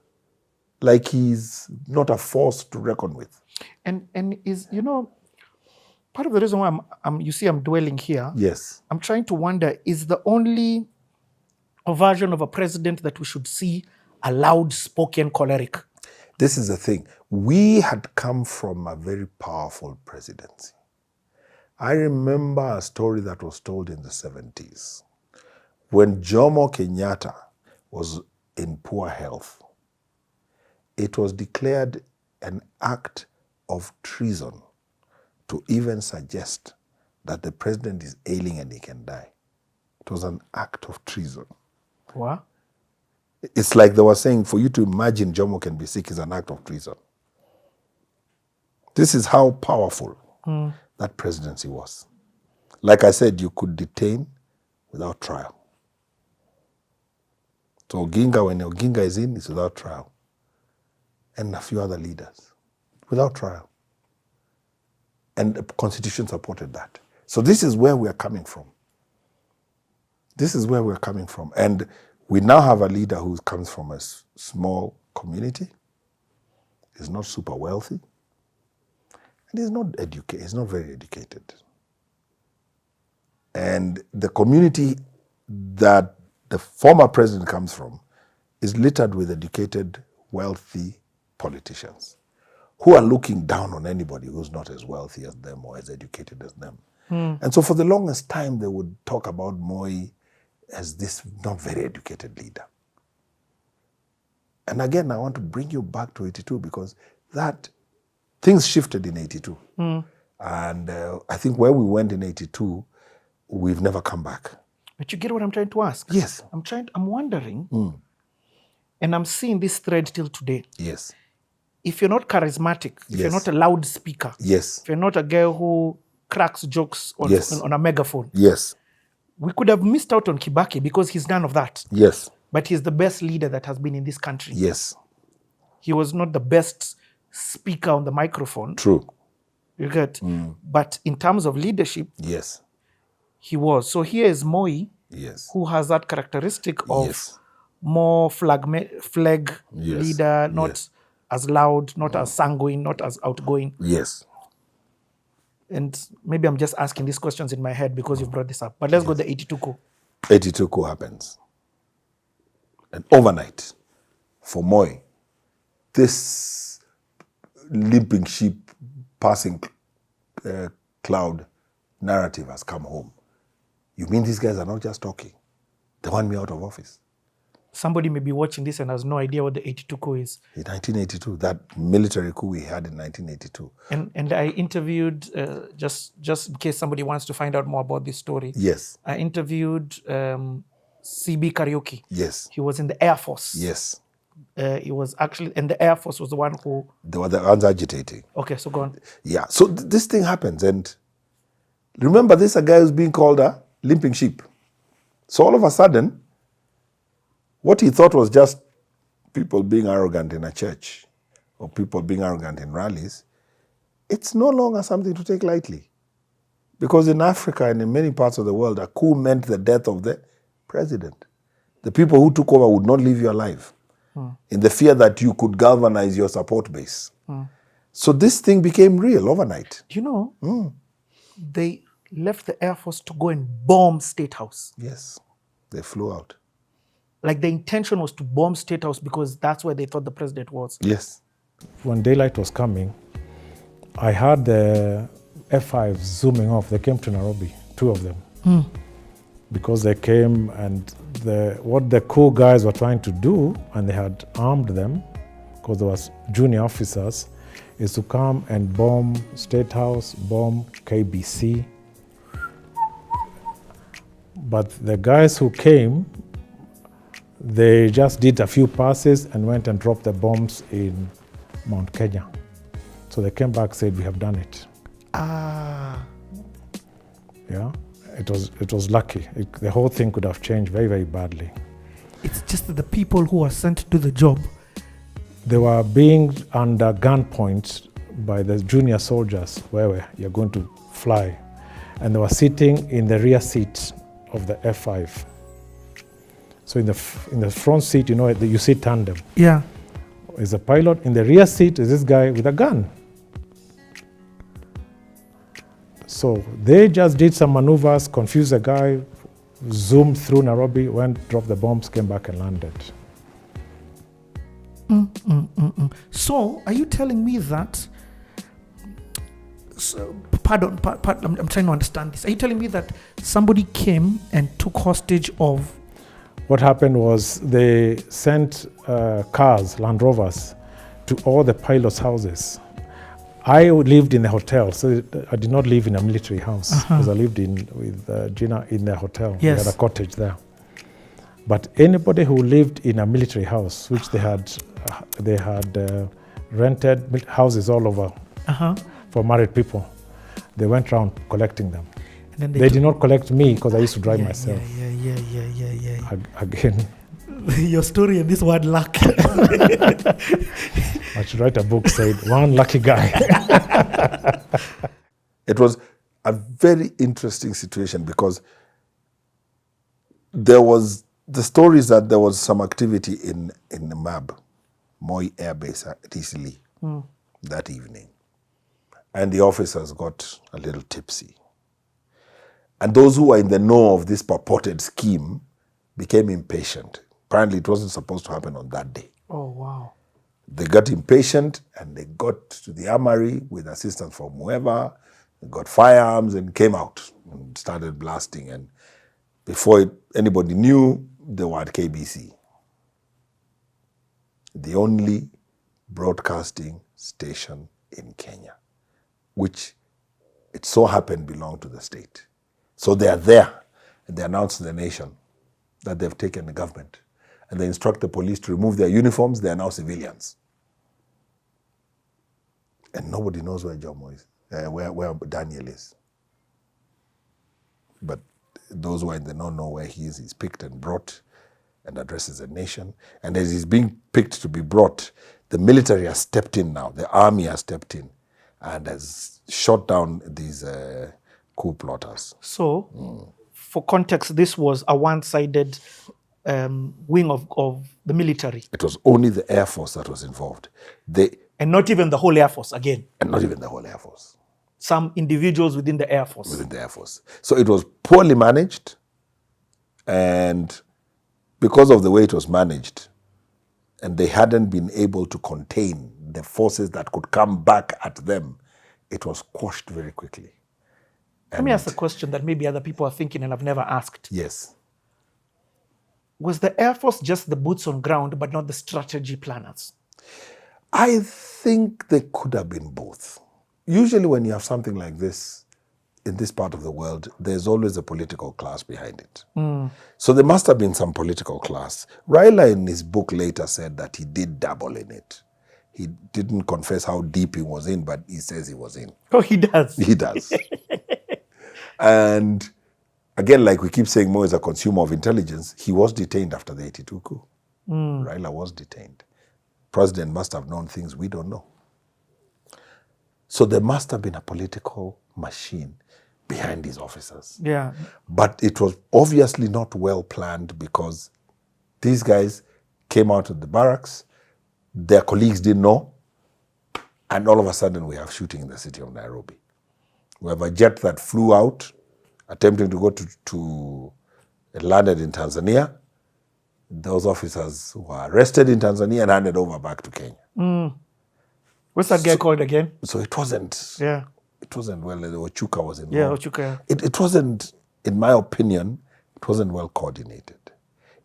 like he's not a force to reckon with. And is, part of the reason why I'm dwelling here. Yes. I'm trying to wonder, is the only version of a president that we should see a loud-spoken choleric? This is the thing. We had come from a very powerful presidency. I remember a story that was told in the 70s when Jomo Kenyatta was in poor health. It was declared an act of treason to even suggest that the president is ailing and he can die. It was an act of treason. What? It's like they were saying, for you to imagine Jomo can be sick is an act of treason. This is how powerful that presidency was. Like I said, you could detain without trial. So Oginga, when Oginga is in, it's without trial. And a few other leaders, without trial. And the Constitution supported that. So this is where we are coming from. This is where we're coming from. And we now have a leader who comes from a small community, is not super wealthy, and is not educated. He's not very educated. And the community that the former president comes from is littered with educated, wealthy politicians who are looking down on anybody who's not as wealthy as them or as educated as them. And so for the longest time, they would talk about Moi as this not very educated leader. And again, I want to bring you back to 82 because that things shifted in 82. And I think where we went in 82, we've never come back. But you get what I'm trying to ask? Yes. I'm wondering, and I'm seeing this thread till today. Yes. If you're not charismatic, if you're not a loud speaker, yes, if you're not a girl who cracks jokes on a megaphone, yes, we could have missed out on Kibaki because he's none of that. Yes. But he's the best leader that has been in this country. Yes. He was not the best speaker on the microphone. True. You get? But in terms of leadership, yes, he was. So here is Moi, yes, who has that characteristic of yes, more flag yes, leader, not yes, as loud, not as sanguine, not as outgoing. yes. And maybe I'm just asking these questions in my head because you've brought this up. But let's go to the 82 coup. 82 coup happens. And overnight, for Moi, this limping sheep, passing cloud narrative has come home. You mean these guys are not just talking? They want me out of office. Somebody may be watching this and has no idea what the 82 coup is. In 1982, that military coup we had in 1982. And I interviewed, just in case somebody wants to find out more about this story. Yes. I interviewed CB Karaoke. Yes. He was in the Air Force. Yes. He was actually, and the Air Force was the one who... They were the ones agitating. Okay, so go on. Yeah, so this thing happens, and remember, this is a guy who's being called a limping sheep. So all of a sudden, what he thought was just people being arrogant in a church or people being arrogant in rallies, it's no longer something to take lightly. Because in Africa and in many parts of the world, a coup meant the death of the president. The people who took over would not leave you alive in the fear that you could galvanize your support base. So this thing became real overnight. Do you know, they left the Air Force to go and bomb State House. Yes, they flew out. Like the intention was to bomb State House because that's where they thought the president was. Yes. When daylight was coming, I heard the F5 zooming off. They came to Nairobi, 2 of them. Because they came and what the coup guys were trying to do, and they had armed them, because there was junior officers, is to come and bomb State House, bomb KBC. But the guys who came, they just did a few passes and went and dropped the bombs in Mount Kenya. So they came back, said, we have done it. Yeah, it was lucky. The whole thing could have changed very, very badly. It's just that the people who are sent to do the job, they were being under gunpoint by the junior soldiers, where you're going to fly. And they were sitting in the rear seat of the F5. So in the front seat, you know, you see tandem. yeah, Is a pilot. In the rear seat is this guy with a gun. So they just did some maneuvers, confused the guy, zoomed through Nairobi, went, dropped the bombs, came back and landed. So, are you telling me that? So, pardon, I'm trying to understand this. Are you telling me that somebody came and took hostage of? What happened was they sent cars, Land Rovers, to all the pilots' houses. I lived in the hotel, so I did not live in a military house because I lived with Gina in the hotel. Yes. We had a cottage there. But anybody who lived in a military house, which they had rented houses all over for married people, they went around collecting them. And then they did not collect me because I used to drive myself. Yeah. Again. Your story and this word luck. I should write a book said, one lucky guy. It was a very interesting situation because there was the stories that there was some activity in the MAB, Moi Air Base at Eastleigh that evening. And the officers got a little tipsy. And those who were in the know of this purported scheme became impatient. Apparently it wasn't supposed to happen on that day. Oh, wow. They got impatient and they got to the armory with assistance from whoever, they got firearms and came out and started blasting. And before anybody knew, they were at KBC, the only broadcasting station in Kenya, which it so happened belonged to the state. So they are there and they announce to the nation that they've taken the government. And they instruct the police to remove their uniforms. They are now civilians. And nobody knows where Jomo is, where Daniel is. But those who are in the know where he is. He's picked and brought and addresses the nation. And as he's being picked to be brought, the military has stepped in now. The army has stepped in and has shot down these coup plotters. So, for context, this was a one-sided wing of the military. It was only the Air Force that was involved. And not even the whole Air Force, again. And not even the whole Air Force. Some individuals within the Air Force. Within the Air Force. So it was poorly managed, and because of the way it was managed, and they hadn't been able to contain the forces that could come back at them, it was quashed very quickly. Let me ask a question that maybe other people are thinking and I've never asked. Yes. Was the Air Force just the boots on ground, but not the strategy planners? I think they could have been both. Usually when you have something like this, in this part of the world, there's always a political class behind it. So there must have been some political class. Raila in his book later said that he did dabble in it. He didn't confess how deep he was in, but he says he was in. Oh, he does. He does. And again, like we keep saying, Moi is a consumer of intelligence. He was detained after the 82 coup. Raila was detained. President must have known things we don't know. So there must have been a political machine behind these officers. Yeah. But it was obviously not well planned because these guys came out of the barracks, their colleagues didn't know, and all of a sudden we have shooting in the city of Nairobi. We have a jet that flew out, attempting to go to it landed in Tanzania. Those officers were arrested in Tanzania and handed over back to Kenya. What's that guy called again? So it wasn't, Yeah. well, Ochuka was involved. Yeah, Ochuka. It wasn't, in my opinion, it wasn't well coordinated.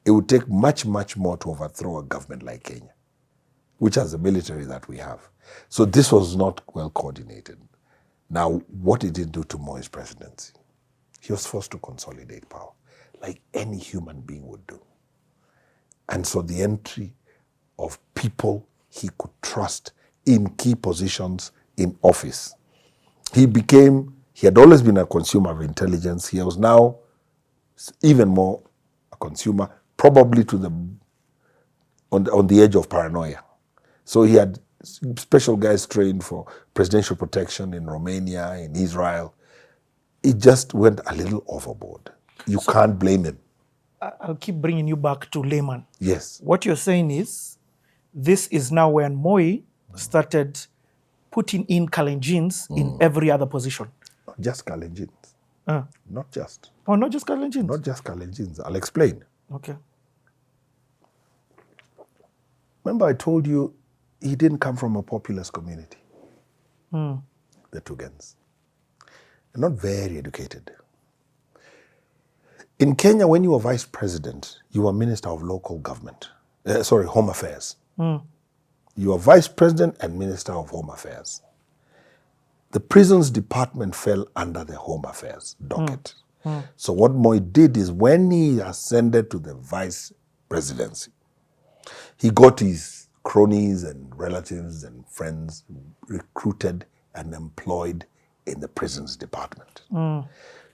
It would take much, much more to overthrow a government like Kenya, which has the military that we have. So this was not well coordinated. Now, what did it do to Moi's presidency? He was forced to consolidate power, like any human being would do. And so the entry of people he could trust in key positions in office. He had always been a consumer of intelligence. He was now even more a consumer, probably on the edge of paranoia. So he had special guys trained for presidential protection in Romania, in Israel. It just went a little overboard. You can't blame him. I'll keep bringing you back to layman. Yes. What you're saying is, this is now when Moi started putting in Kalenjins in every other position. Not just Kalenjins. Not just. Oh, not just Kalenjins? Not just Kalenjins. I'll explain. Okay. Remember I told you he didn't come from a populous community. The Tugans. They're not very educated. In Kenya, when you were vice president, you were minister of local government. Home affairs. You were vice president and minister of home affairs. The prisons department fell under the home affairs docket. So what Moi did is when he ascended to the vice presidency, he got his cronies and relatives and friends recruited and employed in the prisons department.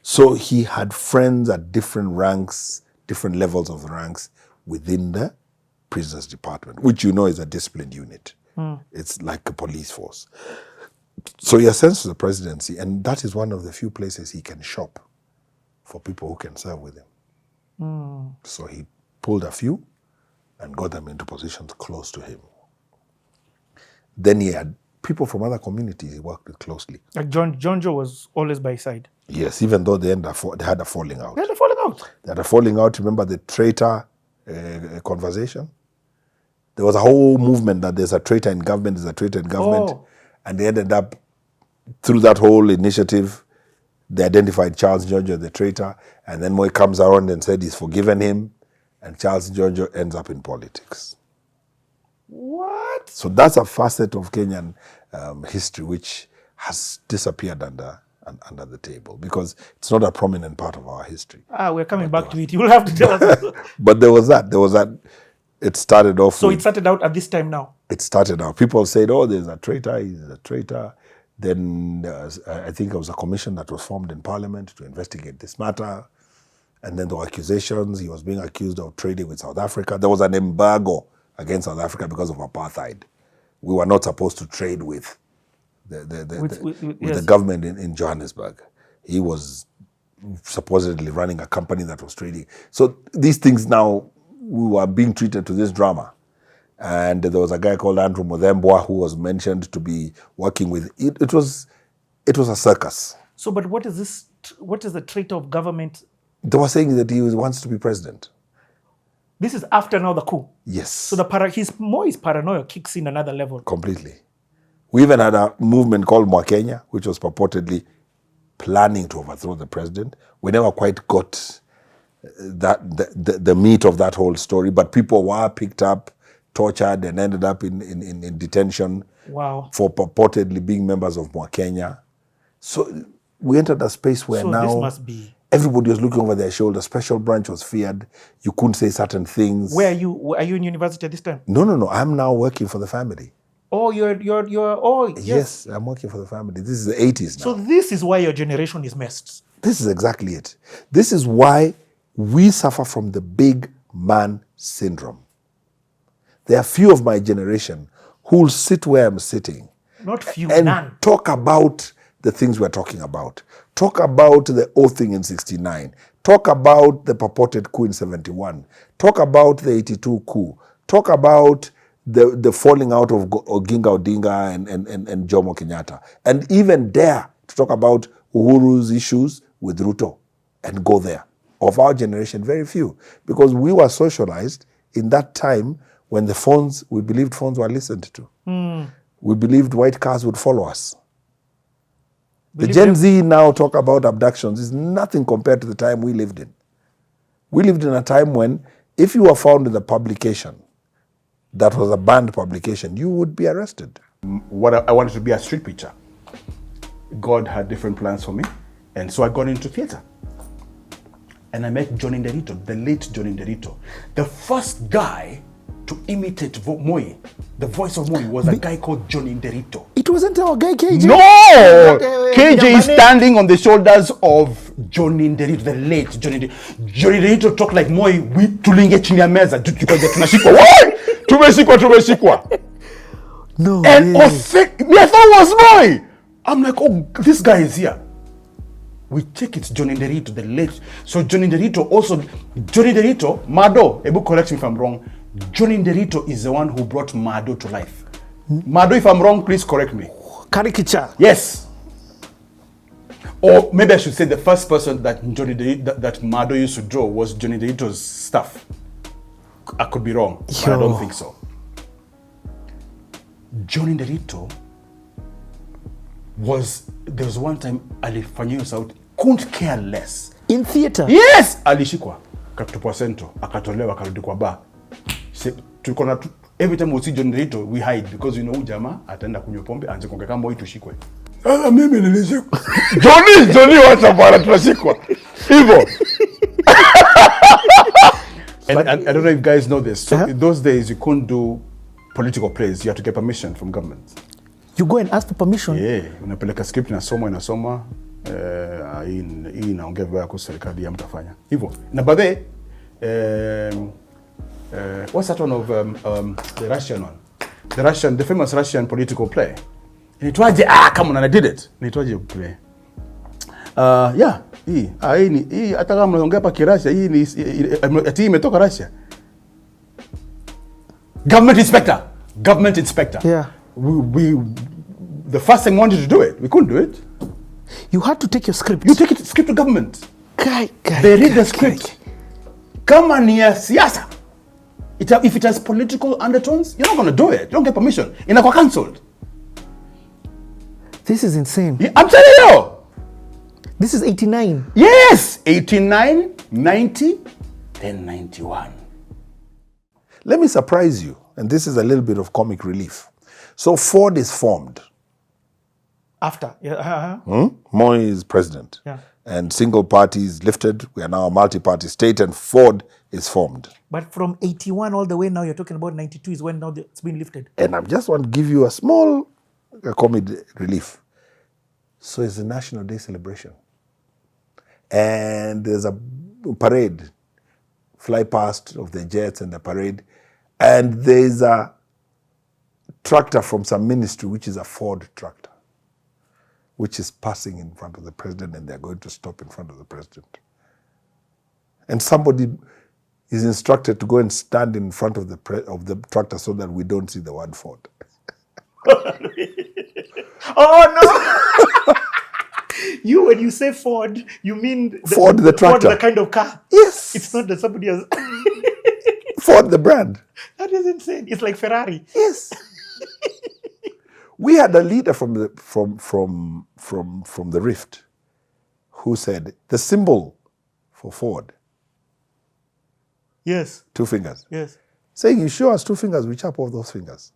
So he had friends at different ranks, different levels of ranks within the prisons department, which you know is a disciplined unit. It's like a police force. So he ascends to the presidency, and that is one of the few places he can shop for people who can serve with him. So he pulled a few and got them into positions close to him. Then he had people from other communities he worked with closely. Like John Joe was always by his side. Yes, even though they had a falling out. They had a falling out. They had a falling out. Remember the traitor conversation? There was a whole movement that there's a traitor in government, there's a traitor in government. Oh. And they ended up, through that whole initiative, they identified Charles Njau, the traitor. And then Moi comes around and said he's forgiven him. And Charles Njau ends up in politics. What? So that's a facet of Kenyan history which has disappeared under the table because it's not a prominent part of our history. We're coming back to it. You will have to tell us. But there was that. It started off. So it started out at this time now? It started out. People said, oh, there's a traitor, he's a traitor. Then I think there was a commission that was formed in Parliament to investigate this matter. And then there were accusations. He was being accused of trading with South Africa. There was an embargo against South Africa because of apartheid. We were not supposed to trade with the government in Johannesburg. He was supposedly running a company that was trading. So these things now, we were being treated to this drama. And there was a guy called Andrew Ndola Ndolo who was mentioned to be working with it. It was a circus. So, but what is this? What is the trait of government? They were saying that he wants to be president. This is after now the coup. Yes. So Moi's paranoia kicks in another level. Completely. We even had a movement called Moi Kenya, which was purportedly planning to overthrow the president. We never quite got the meat of that whole story, but people were picked up, tortured, and ended up in detention. Wow. For purportedly being members of Moi Kenya. So we entered a space where now this must be... everybody was looking over their shoulder. Special branch was feared. You couldn't say certain things. Where are you? Are you in university at this time? No. I'm now working for the family. Oh, Yes, I'm working for the family. This is the 80s now. So this is why your generation is messed. This is exactly it. This is why we suffer from the big man syndrome. There are few of my generation who will sit where I'm sitting. Not few, and none. Talk about the things we're talking about. Talk about the oath thing in 69. Talk about the purported coup in 71. Talk about the 82 coup. Talk about the falling out of Oginga Odinga and Jomo Kenyatta. And even dare to talk about Uhuru's issues with Ruto and go there. Of our generation, very few. Because we were socialized in that time when we believed phones were listened to. We believed white cars would follow us. The Gen Z now talk about abductions is nothing compared to the time we lived in. We lived in a time when if you were found with a publication that was a banned publication, you would be arrested. I wanted to be a street preacher. God had different plans for me, and so I got into theater. And I met Johnny Nderito, the late Johnny Nderito. The first guy to imitate Moi, the voice of Moi, was a guy called Johnny Nderito. It wasn't our guy KJ. No! KJ is standing on the shoulders of Johnny Nderito, the late Johnny Nderito. Johnny Nderito talked like Moi, we tulinge chini ya meza, tunashikwa. What? Tumeshikwa. No. And me, I thought it was Moi. I'm like, oh, this guy is here. We check it's Johnny Nderito, the late. So Johnny Nderito, Mado, Ebu correct me if I'm wrong. Johnny Nderito is the one who brought Mado to life. Mado, if I'm wrong, please correct me. Caricature. Yes. Or maybe I should say the first person that that Mado used to draw was Johnny Nderito's stuff. I could be wrong, but I don't think so. Johnny Nderito there was one time alifanyia sauti, couldn't care less. In theater? Yes! Alishikwa, katupwa sento, akatolewa, akarudi kwa bar. Every time we see Johnny Nderito, we hide because jamaa ataenda kunywa pombe anze kuongea kama Moi tushikwe. Mimi nilishikwa. Johnny wacha bwana tunashikwa. Hivyo. And I don't know if you guys know this. So in those days you couldn't do political plays. You had to get permission from government. You go and ask for permission? Yeah, unapeleka script inasoma hii inaongea vibaya kwa serikali ya mtafanya. Hivyo. Na baadaye what's that one of the Russian one? The famous Russian political play. Inaitwaje? Come on, and I did it. Inaitwaje play? Hii hata kama mnaongea hapa Kirussia, hii ni ati imetoka Russia. Government inspector. Yeah. The first thing we wanted to do it, we couldn't do it. You had to take your script. You take it script to government. They read the script. Kama ni ya siasa. If it has political undertones, you're not going to do it. You don't get permission. Inakuwa cancelled. This is insane. Yeah, I'm telling you. This is 89. Yes, 89, 90, then 91. Let me surprise you, and this is a little bit of comic relief. So Ford is formed. After. Yeah. Moi is president. Yeah. And single party is lifted. We are now a multi-party state, and Ford is formed. But from 81 all the way now, you're talking about 92 is when now it's been lifted. And I just want to give you a small comic relief. So it's a National Day celebration. And there's a parade, fly past of the jets and the parade. And there's a tractor from some ministry, which is a Ford tractor, which is passing in front of the president, and they're going to stop in front of the president. And somebody is instructed to go and stand in front of the tractor so that we don't see the word Ford. Oh, no! When you say Ford, you mean Ford the tractor. Ford the kind of car? Yes. It's not that somebody has... Ford, the brand. That is insane. It's like Ferrari. Yes. We had a leader from the Rift who said the symbol for Ford, Yes. 2 fingers. Yes. Saying, you show us 2 fingers, we chop off those fingers.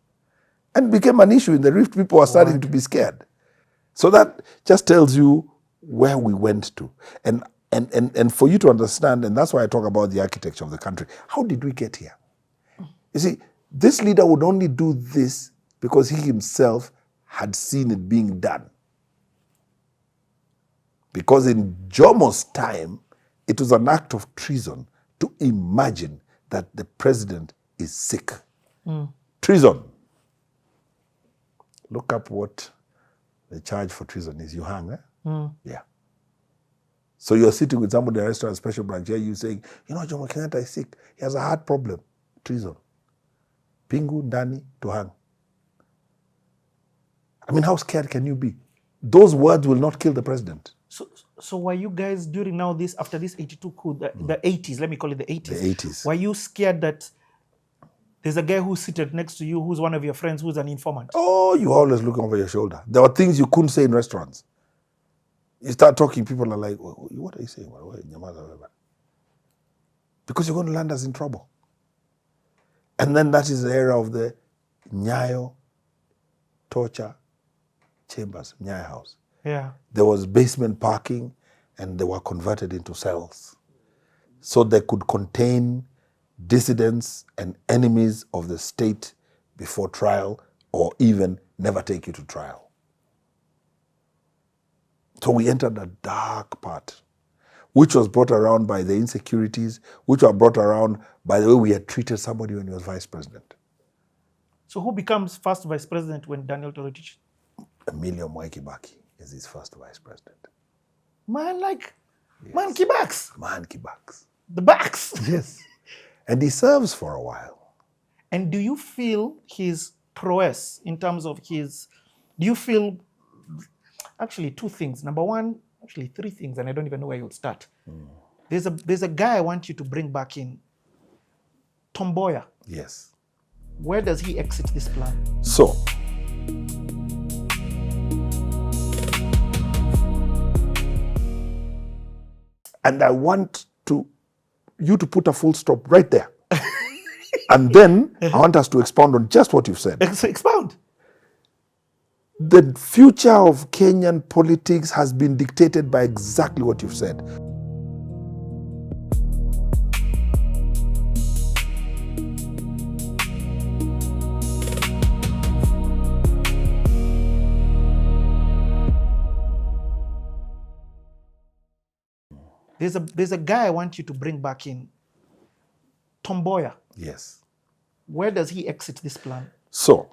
And it became an issue in the Rift. People were starting to be scared. So that just tells you where we went to. And for you to understand, and that's why I talk about the architecture of the country. How did we get here? You see, this leader would only do this because he himself had seen it being done. Because in Jomo's time, it was an act of treason to imagine that the president is sick. Treason. Look up what the charge for treason is. You hang, Yeah. So you're sitting with somebody in a restaurant, special branch, here you saying, you know, Jomo Kenyatta is sick. He has a heart problem. Treason. Pingu, ndani, to hang. I mean, how scared can you be? Those words will not kill the president. So were you guys during now this, after this 82 coup, the 80s, let me call it the 80s. The 80s. Were you scared that there's a guy who's seated next to you, who's one of your friends, who's an informant? Oh, you always look over your shoulder. There were things you couldn't say in restaurants. You start talking, people are like, what are you saying? Because you're going to land us in trouble. And then that is the era of the Nyayo torture chambers, Nyayo house. Yeah. There was basement parking and they were converted into cells. So they could contain dissidents and enemies of the state before trial, or even never take you to trial. So we entered a dark part, which was brought around by the insecurities, which were brought around by the way we had treated somebody when he was vice president. So who becomes first vice president when Daniel Toroitich? Moi and Mwai Kibaki is his first vice president. Man, like, man Kibaks. Man Kibaks. The backs. Yes. And he serves for a while. And do you feel his prowess in terms of his, do you feel, actually 2 things. Number 1, actually 3 things, and I don't even know where you'll start. There's a guy I want you to bring back in, Tom Mboya. Yes. Where does he exit this plan? So, and I want you to put a full stop right there. And then I want us to expound on just what you've said. Expound. The future of Kenyan politics has been dictated by exactly what you've said. There's a guy I want you to bring back in, Tom Mboya. Yes. Where does he exit this plan? So,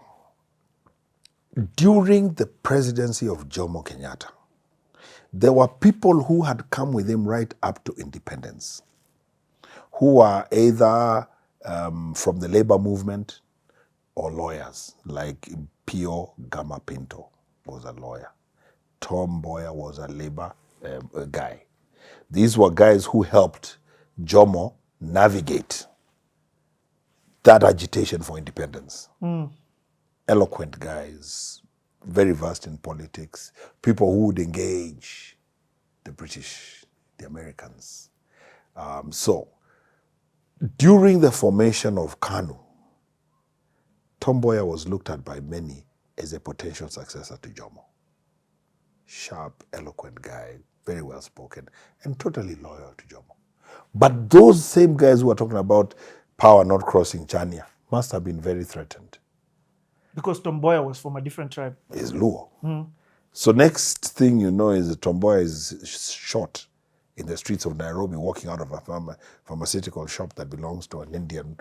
during the presidency of Jomo Kenyatta, there were people who had come with him right up to independence, who are either from the labor movement or lawyers, like Pio Gama Pinto was a lawyer. Tom Mboya was a labor guy. These were guys who helped Jomo navigate that agitation for independence. Eloquent guys, very versed in politics, people who would engage the British, the Americans. So, during the formation of KANU, Tom Mboya was looked at by many as a potential successor to Jomo. Sharp, eloquent guy, very well spoken, and totally loyal to Jomo. But those same guys who are talking about power not crossing Chania must have been very threatened. Because Tom Mboya was from a different tribe. He's Luo. So next thing you know is Tom Mboya is shot in the streets of Nairobi, walking out of a pharmaceutical shop that belongs to an Indian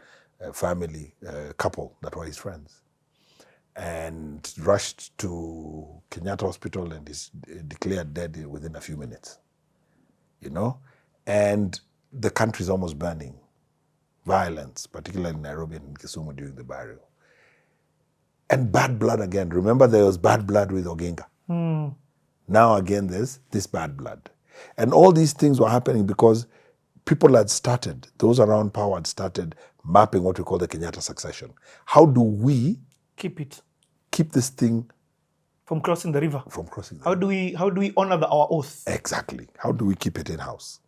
family couple that were his friends, and rushed to Kenyatta Hospital and is declared dead within a few minutes. You know? And the country's almost burning. Violence, particularly in Nairobi and Kisumu during the burial. And bad blood again. Remember there was bad blood with Oginga. Now again there's this bad blood. And all these things were happening because people had started, those around power had started mapping what we call the Kenyatta succession. How do we keep this thing from crossing the river? From crossing the How do we honor our oath? Exactly. How do we keep it in-house?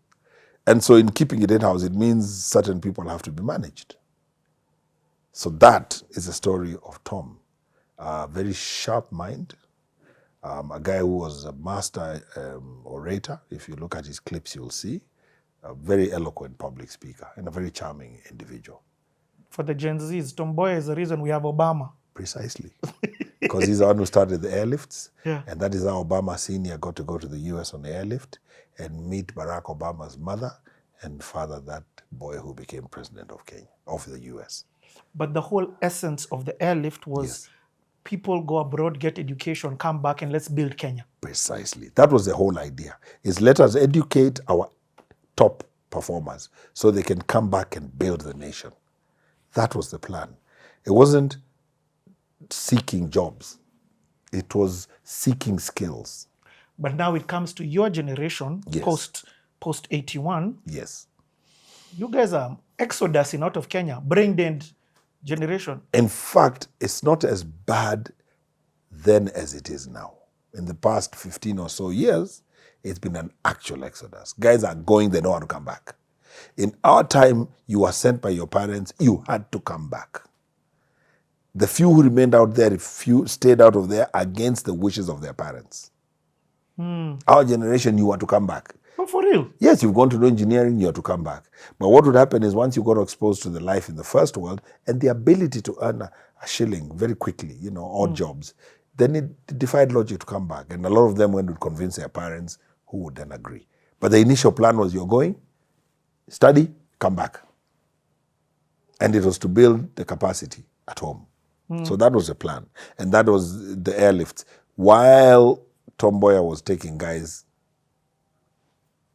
And so in keeping it in-house, it means certain people have to be managed. So that is the story of Tom. A very sharp mind, a guy who was a master orator. If you look at his clips, you'll see. A very eloquent public speaker and a very charming individual. For the Gen Zs, Tomboya is the reason we have Obama. Precisely. Because he's the one who started the airlifts. Yeah. And that is how Obama Sr. got to go to the US on the airlift and meet Barack Obama's mother and father that boy who became president of Kenya, of the US. But the whole essence of the airlift was Yes. people go abroad, get education, come back, and let's build Kenya. Precisely. That was the whole idea, is let us educate our top performers so they can come back and build the nation. That was the plan. It wasn't seeking jobs. It was seeking skills. But now it comes to your generation, Yes. post 81. Yes. You guys are exodusing out of Kenya, brain-dead generation. In fact, it's not as bad then as it is now. In the past 15 or so years, it's been an actual exodus. Guys are going, they know how to come back. In our time, you were sent by your parents, you had to come back. The few who remained out there, few stayed out of there against the wishes of their parents. Our generation, you had to come back. Oh, for real? Yes, you've gone to do engineering, you have to come back. But what would happen is once you got exposed to the life in the first world and the ability to earn a shilling very quickly, odd jobs, then it defied logic to come back. And a lot of them went to convince their parents, who would then agree. But the initial plan was you're going, study, come back. And it was to build the capacity at home. So that was the plan. And that was the airlift. While Tomboya was taking guys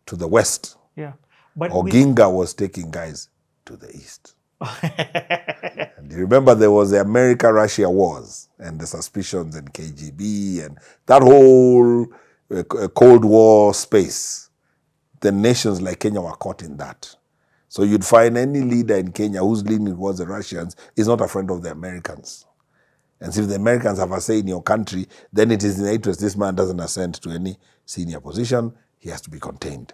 to the west, Yeah. But Oginga was taking guys to the east. And you remember there was the America-Russia wars and the suspicions and KGB and that whole Cold War space. The nations like Kenya were caught in that. So you'd find any leader in Kenya who's leaning towards the Russians is not a friend of the Americans. And so if the Americans have a say in your country, then it is in the interest this man doesn't ascend to any senior position. He has to be contained.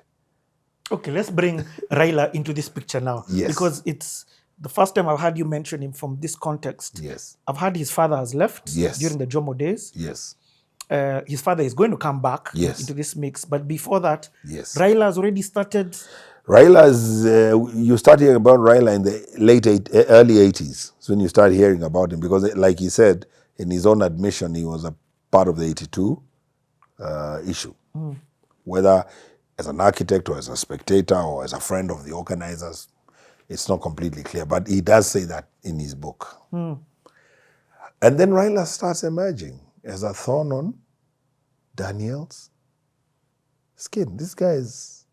Okay, let's bring Raila into this picture now. Yes. Because it's the first time I've heard you mention him from this context. Yes. I've heard his father has left Yes. during the Jomo days. Yes. His father is going to come back Yes. into this mix. But before that, Yes. Raila has already started. Raila's, you start hearing about Raila in the early 80s. So when you start hearing about him, because like he said, in his own admission, he was a part of the 82 issue. Whether as an architect or as a spectator or as a friend of the organizers, it's not completely clear. But he does say that in his book. And then Raila starts emerging as a thorn on Daniel's skin. This guy is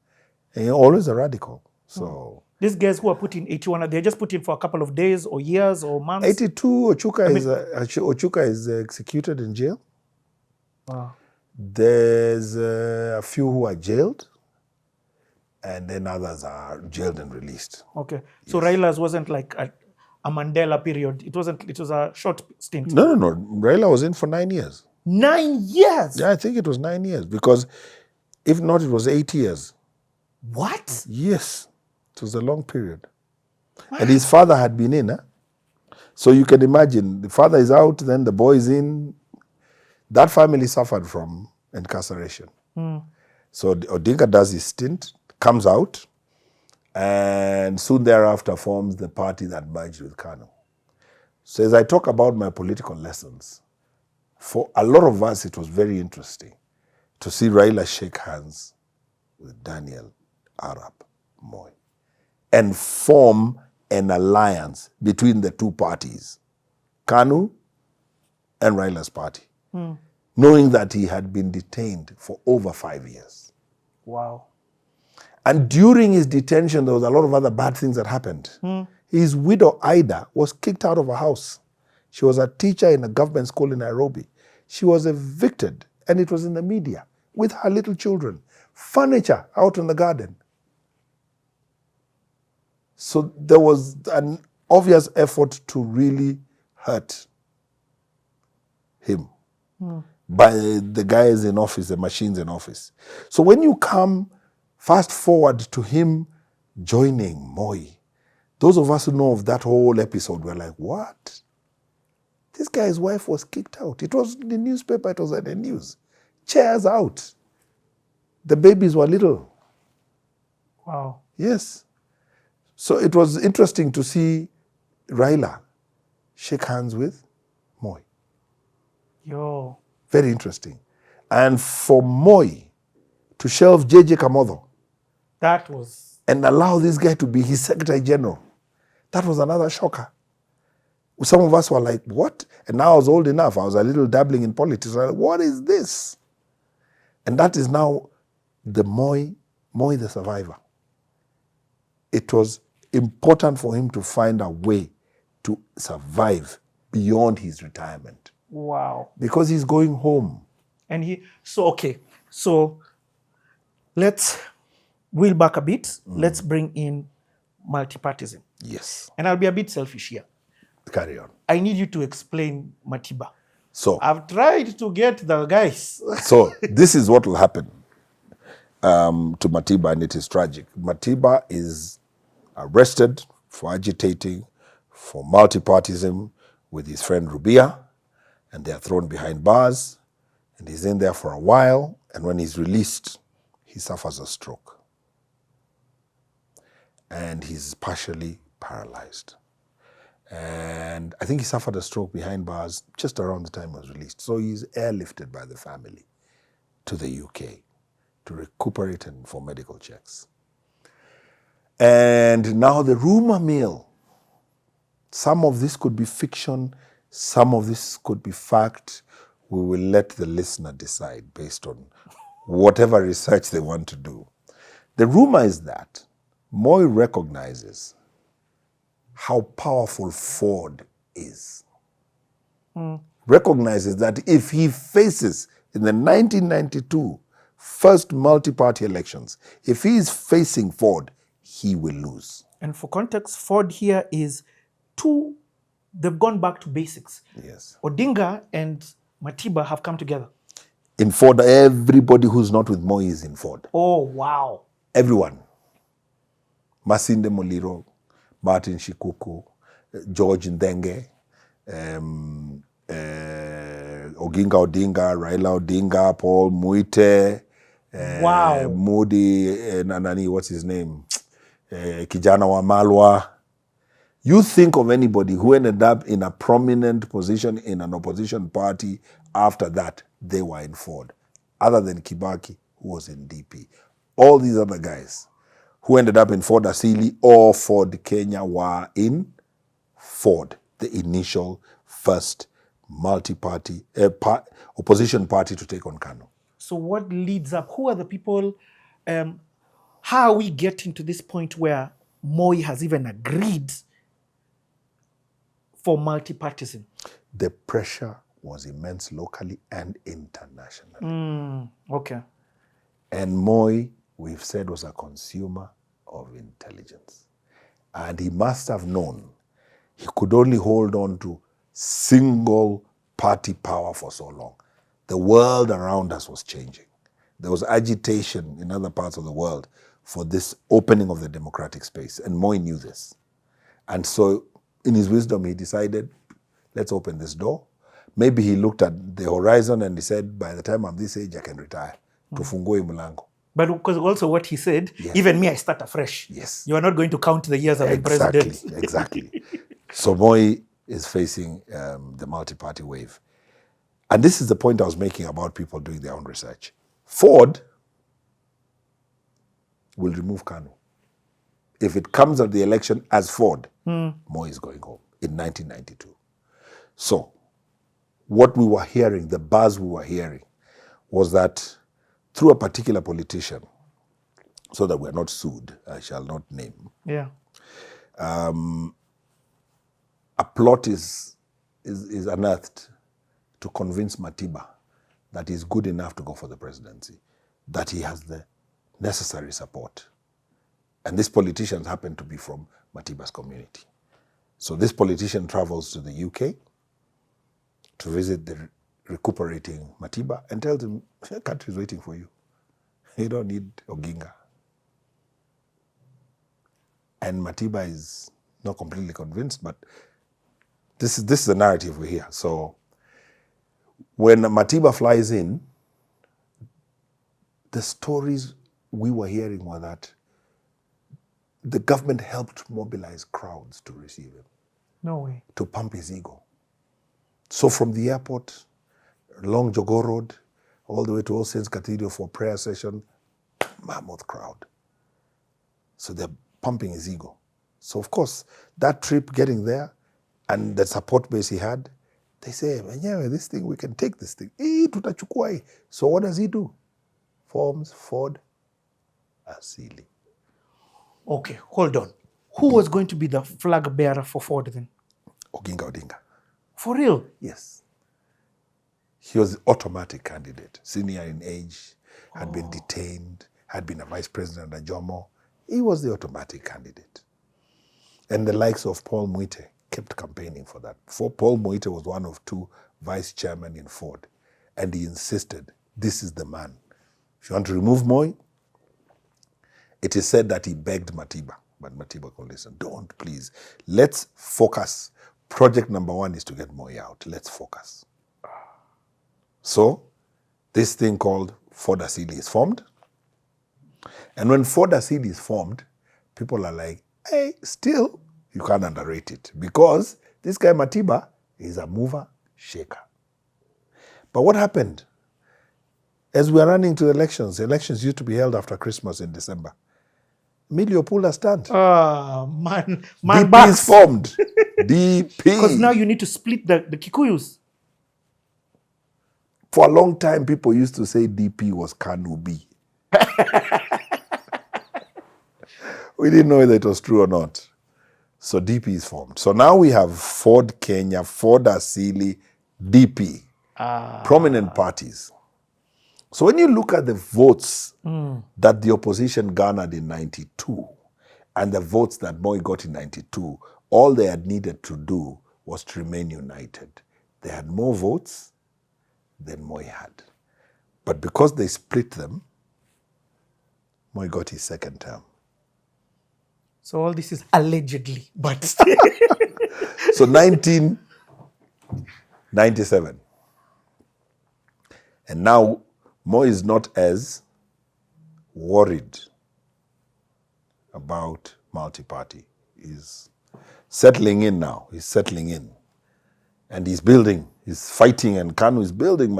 always a radical. So These guys who are put in 81, they're just put in for a couple of days or years or months. 82, Ochuka is executed in jail. Wow. There's a few who are jailed, and then others are jailed and released. Okay. So Raila's wasn't like a Mandela period. It was a short stint. No. Raila was in for 9 years. 9 years? Yeah, I think it was 9 years, because if not, it was 8 years. What? Yes, it was a long period. And his father had been in. So you can imagine, the father is out, then the boy is in. That family suffered from incarceration. So Odinga does his stint, comes out, and soon thereafter forms the party that merged with KANU. So as I talk about my political lessons, for a lot of us it was very interesting to see Raila shake hands with Daniel Arap Moi and form an alliance between the two parties, KANU and Raila's party, knowing that he had been detained for over 5 years. Wow. And during his detention, there was a lot of other bad things that happened. His widow, Ida, was kicked out of her house. She was a teacher in a government school in Nairobi. She was evicted, and it was in the media, with her little children. Furniture out in the garden. So there was an obvious effort to really hurt him by the guys in office, the machines in office. So when you come fast forward to him joining Moi, those of us who know of that whole episode were like, what? This guy's wife was kicked out. It was in the newspaper, it was in the news. Chairs out. The babies were little. Wow. Yes. So it was interesting to see Raila shake hands with Moi. Yo. Very interesting. And for Moi to shelve JJ Kamotho That was... and allow this guy to be his Secretary General, that was another shocker. Some of us were like, what? And now I was old enough. I was a little dabbling in politics. I was like, what is this? And that is now the Moi the survivor. It was important for him to find a way to survive beyond his retirement Wow. because he's going home. And so let's wheel back a bit. Let's bring in multipartism. Yes. And I'll be a bit selfish here. Carry on. I need you to explain Matiba. So, I've tried to get the guys. so this is what will happen to Matiba, and it is tragic. Matiba is arrested for agitating for multipartism with his friend Rubia, and they are thrown behind bars, and he's in there for a while, and when he's released, he suffers a stroke. And he's partially paralyzed. And I think he suffered a stroke behind bars just around the time he was released. So he's airlifted by the family to the UK to recuperate and for medical checks. And now the rumor mill, some of this could be fiction, some of this could be fact. We will let the listener decide based on whatever research they want to do. The rumor is that Moi recognizes how powerful Ford is. Recognizes that if he faces in the 1992 first multi-party elections, if he is facing Ford, he will lose. And for context, Ford here is they've gone back to basics. Yes. Odinga and Matiba have come together. In Ford, everybody who's not with Moi is in Ford. Oh, wow. Everyone. Masinde Muliro, Martin Shikuku, George Ndenge, Oginga Odinga, Raila Odinga, Paul Muite, Wow. Modi, Nanani, what's his name? Kijana wa Malwa. You think of anybody who ended up in a prominent position in an opposition party after that, they were in Ford. Other than Kibaki, who was in DP. All these other guys who ended up in Ford Asili or Ford Kenya were in Ford, the initial first multi-party, opposition party to take on Kanu. So what leads up? Who are the people? How are we getting to this point where Moi has even agreed for multipartism? The pressure was immense locally and internationally. Okay. And Moi, we've said, was a consumer of intelligence. And he must have known he could only hold on to single party power for so long. The world around us was changing. There was agitation in other parts of the world for this opening of the democratic space. And Moi knew this. And so in his wisdom, he decided, let's open this door. Maybe he looked at the horizon and he said, by the time I'm this age, I can retire. Tufungue mulango. But because also what he said, Yes. even me, I start afresh. Yes. You are not going to count the years I've been president. Exactly. So Moi is facing the multi-party wave. And this is the point I was making about people doing their own research. Ford will remove Kanu. If it comes at the election as Ford, Moi is going home in 1992. So what we were hearing, the buzz we were hearing, was that through a particular politician, so that we're not sued, I shall not name, Yeah. a plot is unearthed to convince Matiba that he's good enough to go for the presidency, that he has the necessary support And these politicians happen to be from Matiba's community. So this politician travels to the UK to visit the recuperating Matiba and tells him, the country is waiting for you. You don't need Oginga. And Matiba is not completely convinced, but this is the narrative we hear. So when Matiba flies in, the stories we were hearing were that the government helped mobilize crowds to receive him. No way. To pump his ego. So from the airport, along Jogoo Road, all the way to All Saints Cathedral for prayer session, mammoth crowd. So they're pumping his ego. So of course, that trip getting there and the support base he had, they say, yeah, this thing, we can take this thing. Tutachukua hii. So what does he do? Forms Ford Asili. Okay, hold on. Who was going to be the flag bearer for Ford then? Oginga Odinga. For real? Yes. He was the automatic candidate, senior in age, had been detained, had been a vice president under Jomo. He was the automatic candidate. And the likes of Paul Mwite kept campaigning for that. Paul Mwite was one of two vice chairmen in Ford. And he insisted, this is the man. If you want to remove Moi, it is said that he begged Matiba, but Matiba could listen. Don't, please. Let's focus. Project number one is to get Moi out. Let's focus. So, this thing called Ford Asili is formed. And when Ford Asili is formed, people are like, hey, still, you can't underrate it. Because this guy Matiba is a mover, shaker. But what happened? As we are running to elections used to be held after Christmas in December. Emilio pulled a stunt. Man DP bucks. is formed. DP. Because now you need to split the Kikuyus. For a long time, people used to say DP was Kanubi. We didn't know whether it was true or not. So DP is formed. So now we have Ford Kenya, Ford Asili, DP. Prominent parties. So when you look at the votes that the opposition garnered in 92 and the votes that Moi got in 92, all they had needed to do was to remain united. They had more votes than Moi had. But because they split them, Moi got his second term. So all this is allegedly, but So 1997. And now Moi is not as worried about multi-party. He's settling in now. He's settling in. And he's building, he's fighting, and Kanu is building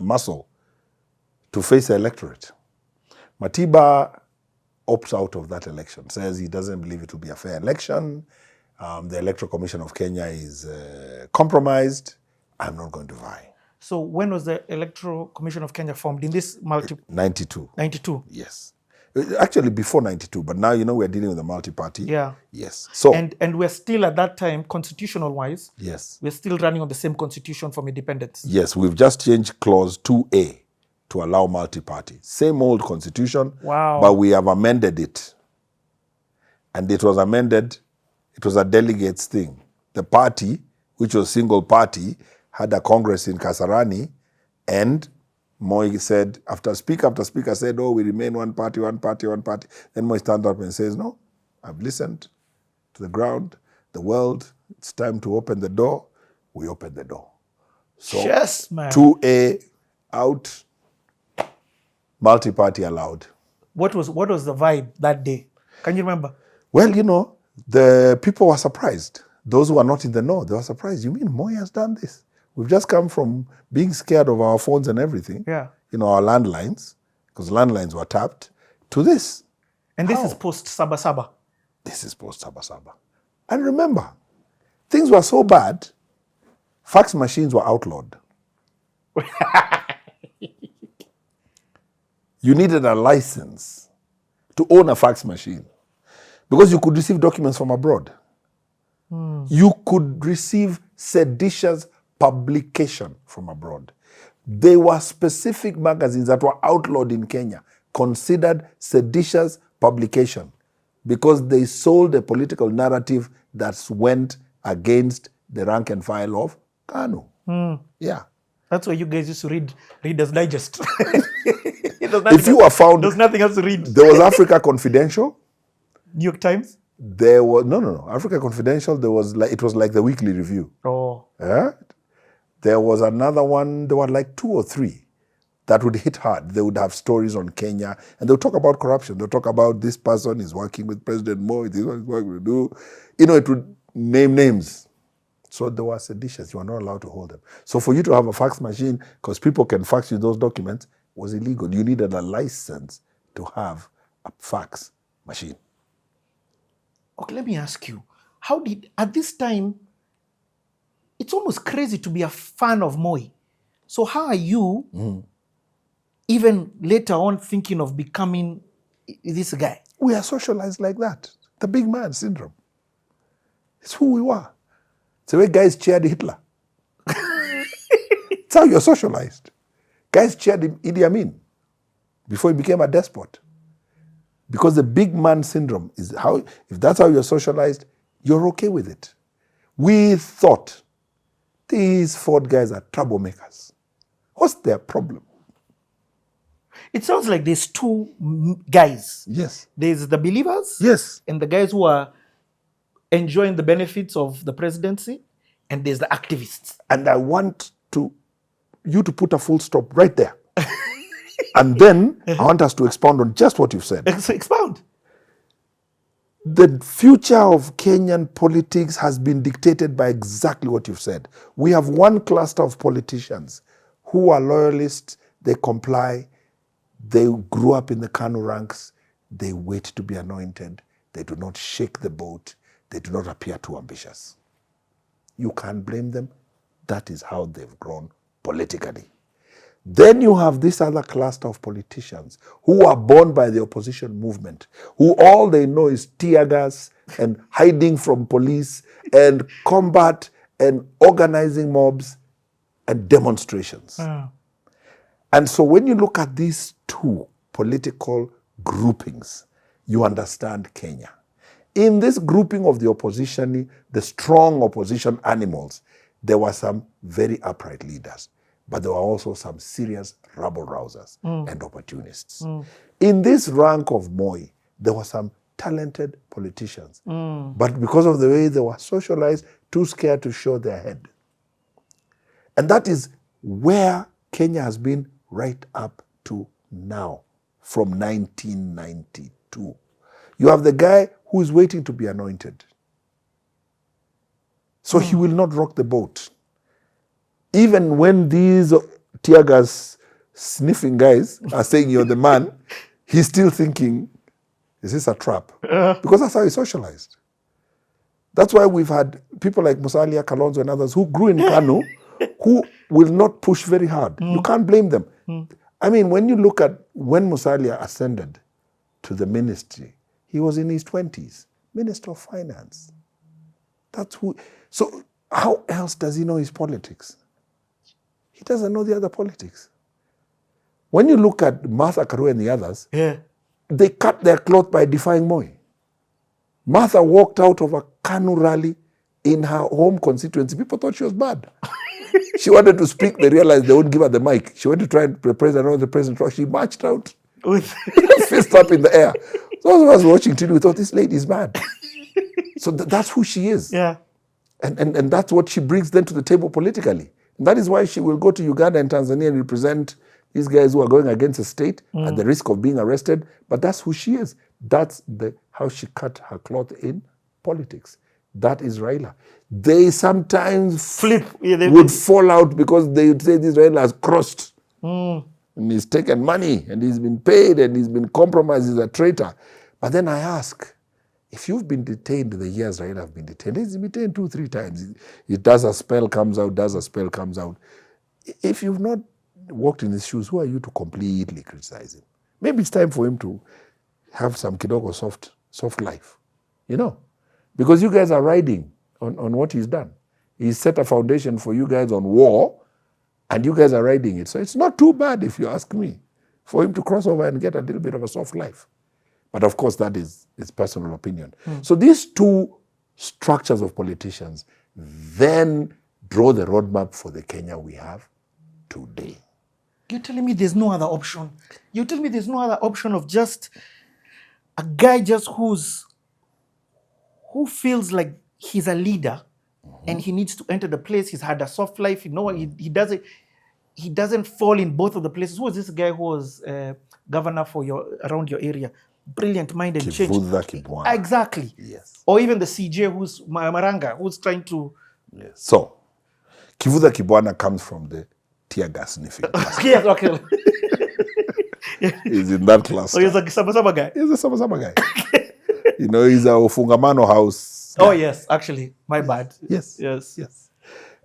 muscle to face the electorate. Matiba opts out of that election, says he doesn't believe it will be a fair election. The Electoral Commission of Kenya is compromised. I'm not going to vie. So when was the Electoral Commission of Kenya formed? In this 92. 92? Yes. Actually before 92, but now, we're dealing with a multi-party. Yeah. Yes. So. And we're still at that time, constitutional-wise, Yes. we're still running on the same constitution from independence. Yes, we've just changed clause 2A to allow multi-party. Same old constitution, Wow. but we have amended it. And it was amended, it was a delegates thing. The party, which was single party, had a congress in Kasarani, and Moi said, after speaker said, we remain one party, one party, one party. Then Moi stands up and says, no, I've listened to the ground, the world, it's time to open the door. We opened the door. So Yes, man. 2A out, multi-party allowed. What was the vibe that day? Can you remember? Well, the people were surprised. Those who are not in the know, they were surprised. You mean Moi has done this? We've just come from being scared of our phones and everything. Yeah. Our landlines, because landlines were tapped, to this. And this How? is post Saba Saba. This is post Saba Saba. And remember, things were so bad, fax machines were outlawed. You needed a license to own a fax machine because you could receive documents from abroad. You could receive seditious publication from abroad. There were specific magazines that were outlawed in Kenya, considered seditious publication. because they sold a political narrative that went against the rank and file of KANU. Yeah. That's why you guys used to read Reader's Digest. If you were found, there's nothing else to read. there was Africa Confidential. New York Times? There was no Africa Confidential. There was it was like the Weekly Review. Oh. Yeah? There was another one. There were like 2 or 3 that would hit hard. They would have stories on Kenya, and they would talk about corruption. They'll talk about this person is working with President Moi. This one is working with do. It would name names. So there were seditious. You are not allowed to hold them. So for you to have a fax machine, because people can fax you those documents, was illegal. You needed a license to have a fax machine. Okay, let me ask you, at this time, it's almost crazy to be a fan of Moi. So how are you, even later on, thinking of becoming this guy? We are socialized like that. The big man syndrome. It's who we were. It's the way guys cheered Hitler. It's how you're socialized. Guys cheered Idi Amin before he became a despot. Because the big man syndrome is how, if that's how you're socialized, you're okay with it. We thought these Ford guys are troublemakers. What's their problem? It sounds like there's 2 guys. Yes. There's the believers. Yes. And the guys who are enjoying the benefits of the presidency. And there's the activists. And I want you to put a full stop right there. And then I want us to expound on just what you've said. Expound. The future of Kenyan politics has been dictated by exactly what you've said. We have one cluster of politicians who are loyalists, they comply, they grew up in the KANU ranks, they wait to be anointed, they do not shake the boat, they do not appear too ambitious. You can't blame them. That is how they've grown politically. Then you have this other cluster of politicians who are born by the opposition movement, who all they know is tear gas and hiding from police and combat and organizing mobs and demonstrations. And so when you look at these 2 political groupings, you understand Kenya. In this grouping of the opposition, the strong opposition animals, there were some very upright leaders. But there were also some serious rabble-rousers and opportunists. In this rank of Moi, there were some talented politicians. But because of the way they were socialized, too scared to show their head. And that is where Kenya has been right up to now, from 1992. You have the guy who is waiting to be anointed. So he will not rock the boat. Even when these tear gas sniffing guys are saying you're the man, he's still thinking, is this a trap? Because that's how he's socialized. That's why we've had people like Musalia, Kalonzo and others who grew in KANU who will not push very hard. You can't blame them. I mean, when you look at when Musalia ascended to the ministry, he was in his 20s, Minister of Finance. That's who. So how else does he know his politics? He doesn't know the other politics. When you look at Martha Karua and the others, they cut their cloth by defying Moi. Martha walked out of a KANU rally in her home constituency. People thought she was bad. She wanted to speak. They realized they wouldn't give her the mic. She went to try and represent the president. She marched out with fist up in the air. Those of us watching TV, we thought this lady is mad. So that's who she is. Yeah. And that's what she brings then to the table politically. And that is why she will go to Uganda and Tanzania and represent these guys who are going against the state at the risk of being arrested. But that's who she is. That's how she cut her cloth in politics. That is Raila. They sometimes would fall out because they would say this Raila has crossed. And he's taken money and he's been paid and he's been compromised, he's a traitor. But then I ask, if you've been detained the years Raila have been detained, he's been detained 2-3 times. He does a spell, comes out, does a spell, comes out. If you've not walked in his shoes, who are you to completely criticize him? Maybe it's time for him to have some kidogo soft life, you know? Because you guys are riding on what he's done. He's set a foundation for you guys on war, and you guys are riding it. So it's not too bad, if you ask me, for him to cross over and get a little bit of a soft life. But of course, that is personal opinion. So these two structures of politicians then draw the roadmap for the Kenya we have today. You're telling me there's no other option? You're telling me there's no other option of just a guy just who feels like he's a leader and he needs to enter the place. He's had a soft life. You know what? He doesn't fall in both of the places. Who was this guy who was governor for around your area? Brilliant mind and change. Kivutha Kibwana. Exactly. Yes. Or even the CJ who's Maranga, who's trying to. Yes. So, Kivutha Kibwana comes from the tear gas sniffing class. Yes, okay. He's in that class. So he's a Sabasaba guy. He's a Sabasaba guy. You know, he's a Ofungamano house. Oh, yes, actually. My bad. Yes. Yes. Yes.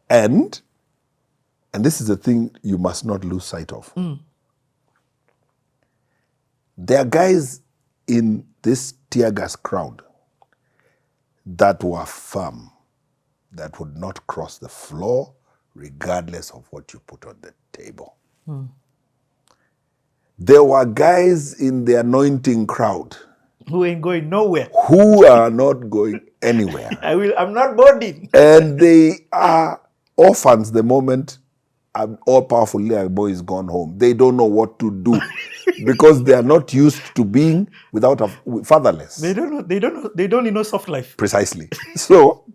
And this is the thing you must not lose sight of. There are guys in this tear gas crowd that were firm, that would not cross the floor regardless of what you put on the table. There were guys in the anointing crowd Who ain't going nowhere. who are not going anywhere. I'm not boarding. And they are orphans the moment an all-powerful little boy is gone home. They don't know what to do because they are not used to being fatherless. They don't know soft life. Precisely. So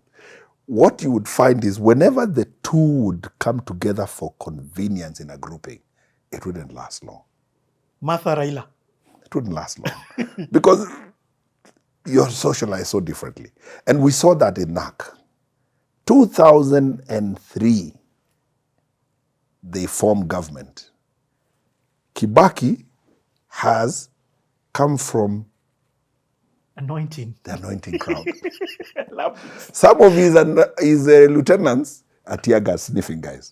what you would find is whenever the two would come together for convenience in a grouping, it wouldn't last long. Martha Raila. It wouldn't last long because you're socialized so differently. And we saw that in NAC. 2003, they formed government. Kibaki has come from Anointing. the anointing crowd. I love this. Some of his lieutenants are tear gas sniffing guys.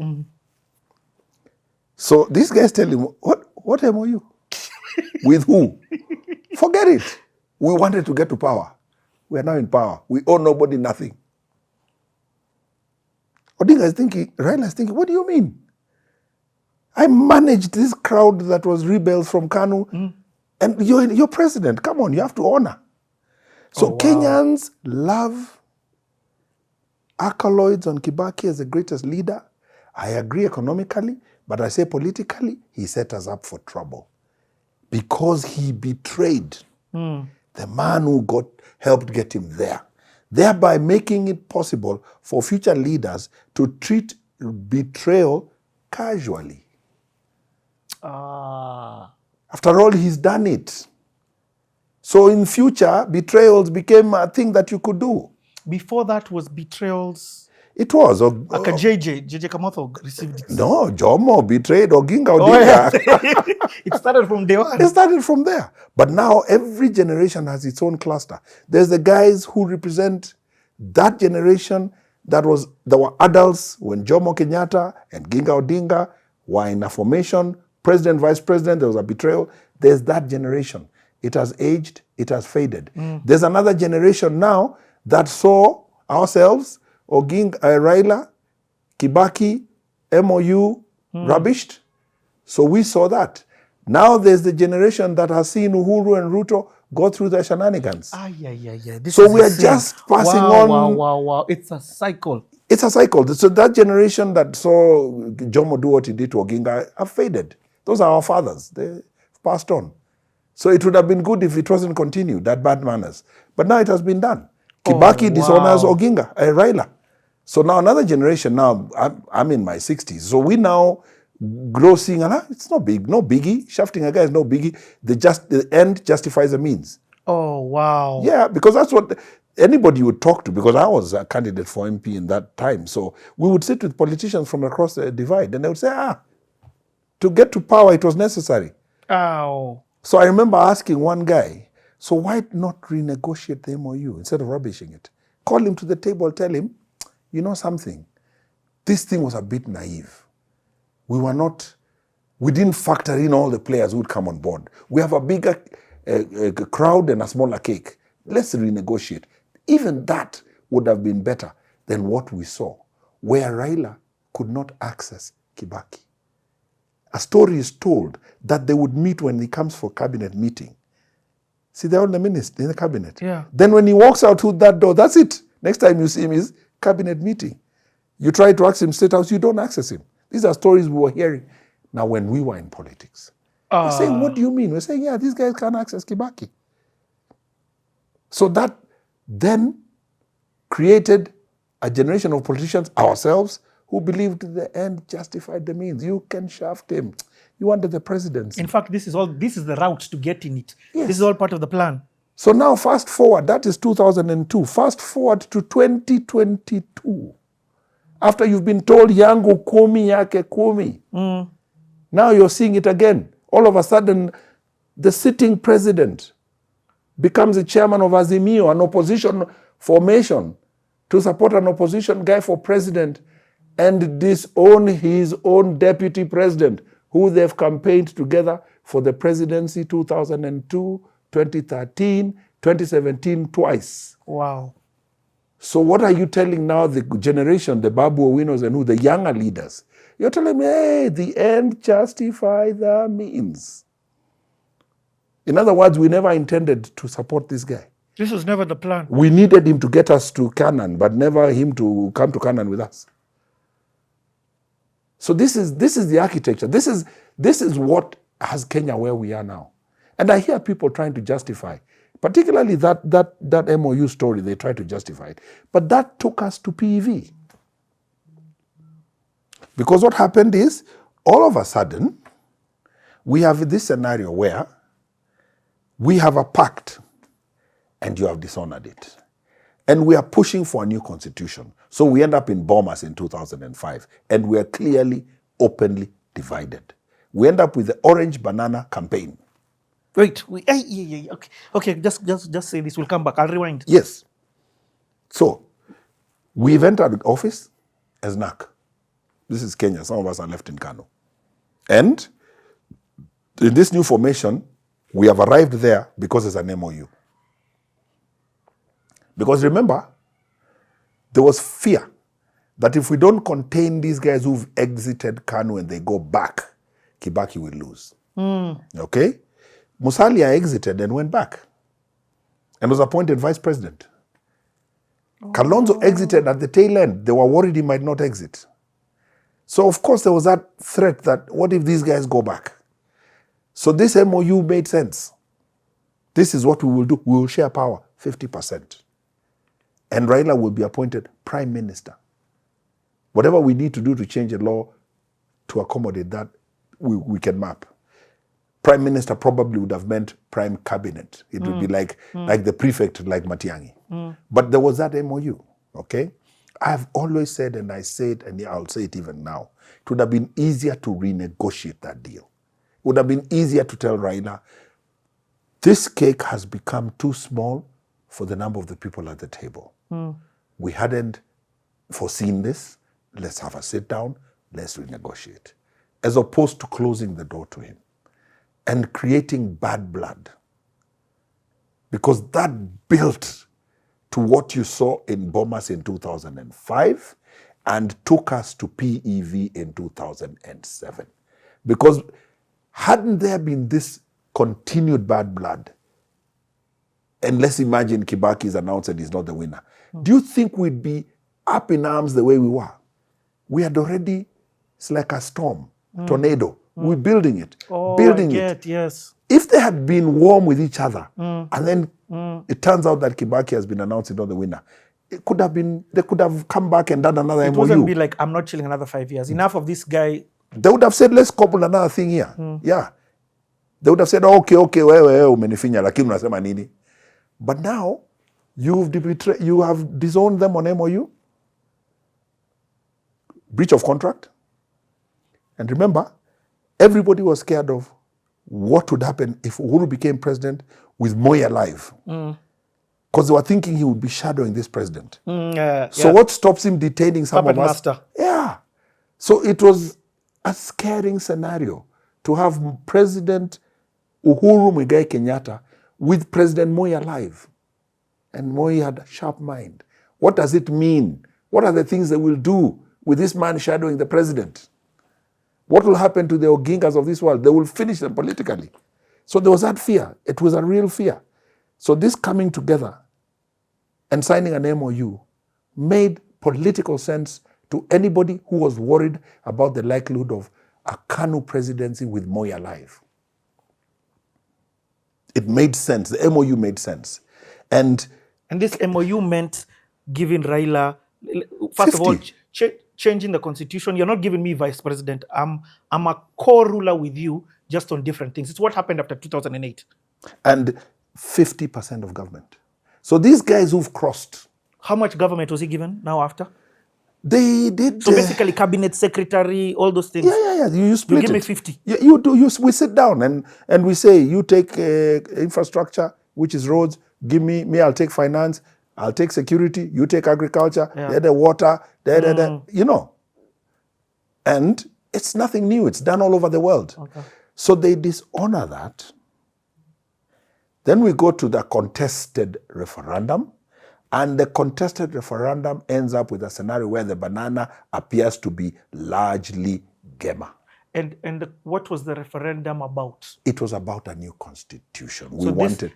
So these guys tell him, what MOU? With who? Forget it. We wanted to get to power. We are now in power. We owe nobody nothing. Odinga is thinking, Raila is thinking, what do you mean? I managed this crowd that was rebels from Kanu, and you're president. Come on, you have to honor. So Kenyans love accolades on Kibaki as the greatest leader. I agree economically, but I say politically, he set us up for trouble because he betrayed the man who helped get him there, thereby making it possible for future leaders to treat betrayal casually. After all, he's done it. So in future, betrayals became a thing that you could do. Before that was betrayals. It was. Like a JJ Kamoto received it. No, Jomo betrayed Oginga Odinga. It started from day one. It started from there. But now every generation has its own cluster. There's the guys who represent that generation that were adults when Jomo Kenyatta and Ginga Odinga were in a formation. President, vice president, there was a betrayal. There's that generation. It has aged, it has faded. There's another generation now that saw ourselves, Oginga, Raila, Kibaki, MOU, rubbished. So we saw that. Now there's the generation that has seen Uhuru and Ruto go through their shenanigans. So we are just passing on. Wow. It's a cycle. It's a cycle. So that generation that saw Jomo do what he did to Oginga have faded. Those are our fathers. They've passed on. So it would have been good if it wasn't continued, that bad manners. But now it has been done. Kibaki dishonors Oginga, Raila. So now another generation, now I'm in my 60s. So we now grow seeing, it's no biggie. Shafting a guy is no biggie. The end justifies the means. Oh, wow. Yeah, because that's what anybody would talk to, because I was a candidate for MP in that time. So we would sit with politicians from across the divide and they would say, to get to power, it was necessary. Ow. So I remember asking one guy, so why not renegotiate the MOU instead of rubbishing it? Call him to the table, tell him, you know something, this thing was a bit naive. We didn't factor in all the players who would come on board. We have a bigger crowd and a smaller cake. Let's renegotiate. Even that would have been better than what we saw, where Raila could not access Kibaki. A story is told that they would meet when he comes for cabinet meeting. See, they're all in the cabinet. Yeah. Then when he walks out through that door, that's it. Next time you see him is cabinet meeting. You try to access him State House, you don't access him. These are stories we were hearing. Now, when we were in politics, we're saying, what do you mean? We're saying, yeah, these guys can't access Kibaki. So that then created a generation of politicians, ourselves, who believed the end justified the means. You can shaft him. You wanted the presidency. In fact, this is the route to getting it. Yes. This is all part of the plan. So now fast forward, that is 2002. Fast forward to 2022. After you've been told yangu kumi yake kumi. Now you're seeing it again. All of a sudden, the sitting president becomes the chairman of Azimio, an opposition formation, to support an opposition guy for president and disown his own deputy president, who they've campaigned together for the presidency 2002, 2013, 2017, twice. Wow. So what are you telling now the generation, the Babu Owinos and who, the younger leaders? You're telling me, hey, the end justify the means. In other words, we never intended to support this guy. This was never the plan. We needed him to get us to Canaan, but never him to come to Canaan with us. So this is the architecture. This is what has Kenya where we are now. And I hear people trying to justify, particularly that MOU story, they try to justify it. But that took us to PEV. Because what happened is, all of a sudden, we have this scenario where we have a pact and you have dishonored it. And we are pushing for a new constitution. So we end up in Bomas in 2005. And we are clearly, openly divided. We end up with the orange banana campaign. Wait, okay, just say this. We'll come back. I'll rewind. Yes. So, we've entered office as NAC. This is Kenya. Some of us are left in Kano. And in this new formation, we have arrived there because it's an MOU. Because remember, there was fear that if we don't contain these guys who've exited Kano and they go back, Kibaki will lose. Okay? Musalia exited and went back and was appointed vice president. Kalonzo exited at the tail end. They were worried he might not exit. So, of course, there was that threat that what if these guys go back? So this MOU made sense. This is what we will do. We will share power, 50%. And Raila will be appointed prime minister. Whatever we need to do to change the law to accommodate that, we can map. Prime minister probably would have meant prime cabinet. It would be like the prefect, like Matiang'i. But there was that MOU, okay? I've always said, and I say it, and I'll say it even now, it would have been easier to renegotiate that deal. It would have been easier to tell Raila, this cake has become too small for the number of the people at the table. We hadn't foreseen this. Let's have a sit down. Let's renegotiate. As opposed to closing the door to him and creating bad blood. Because that built to what you saw in Bomas in 2005 and took us to PEV in 2007. Because hadn't there been this continued bad blood, and let's imagine Kibaki is announced and he's not the winner, do you think we'd be up in arms the way we were? We had already, it's like a storm, tornado. We're building it, Yes. If they had been warm with each other, and then it turns out that Kibaki has been announced as not the winner, it could have been, they could have come back and done another MOU. It wouldn't be like, I'm not chilling another 5 years. Enough of this guy. They would have said, let's couple another thing here. Yeah. They would have said, okay, wewe umenifinya, lakini unasema nini? But now, you have disowned them on MOU, breach of contract. And remember, everybody was scared of what would happen if Uhuru became president with Moi alive. Because they were thinking he would be shadowing this president. So what stops him detaining some Puppet of us? master. Yeah. So it was a scaring scenario to have President Uhuru Muigai Kenyatta with President Moi alive. And Moi had a sharp mind. What does it mean? What are the things they will do with this man shadowing the president? What will happen to the Ogingas of this world? They will finish them politically. So there was that fear. It was a real fear. So this coming together and signing an MOU made political sense to anybody who was worried about the likelihood of a KANU presidency with Moi alive. It made sense. The MOU made sense. And this MOU meant giving Raila, first 50. of all, changing the constitution. You're not giving me vice president. I'm a co-ruler with you, just on different things. It's what happened after 2008. And 50% of government. So these guys who've crossed. How much government was he given now after? They did. So basically, cabinet secretary, all those things. Yeah. You split give me it. 50. Yeah, you do. We sit down and we say, you take infrastructure, which is roads. Give me. I'll take finance. I'll take security. You take agriculture. Yeah. The water. You know. And it's nothing new. It's done all over the world. Okay. So they dishonor that. Then we go to the contested referendum. And the contested referendum ends up with a scenario where the banana appears to be largely Gema. And what was the referendum about? It was about a new constitution.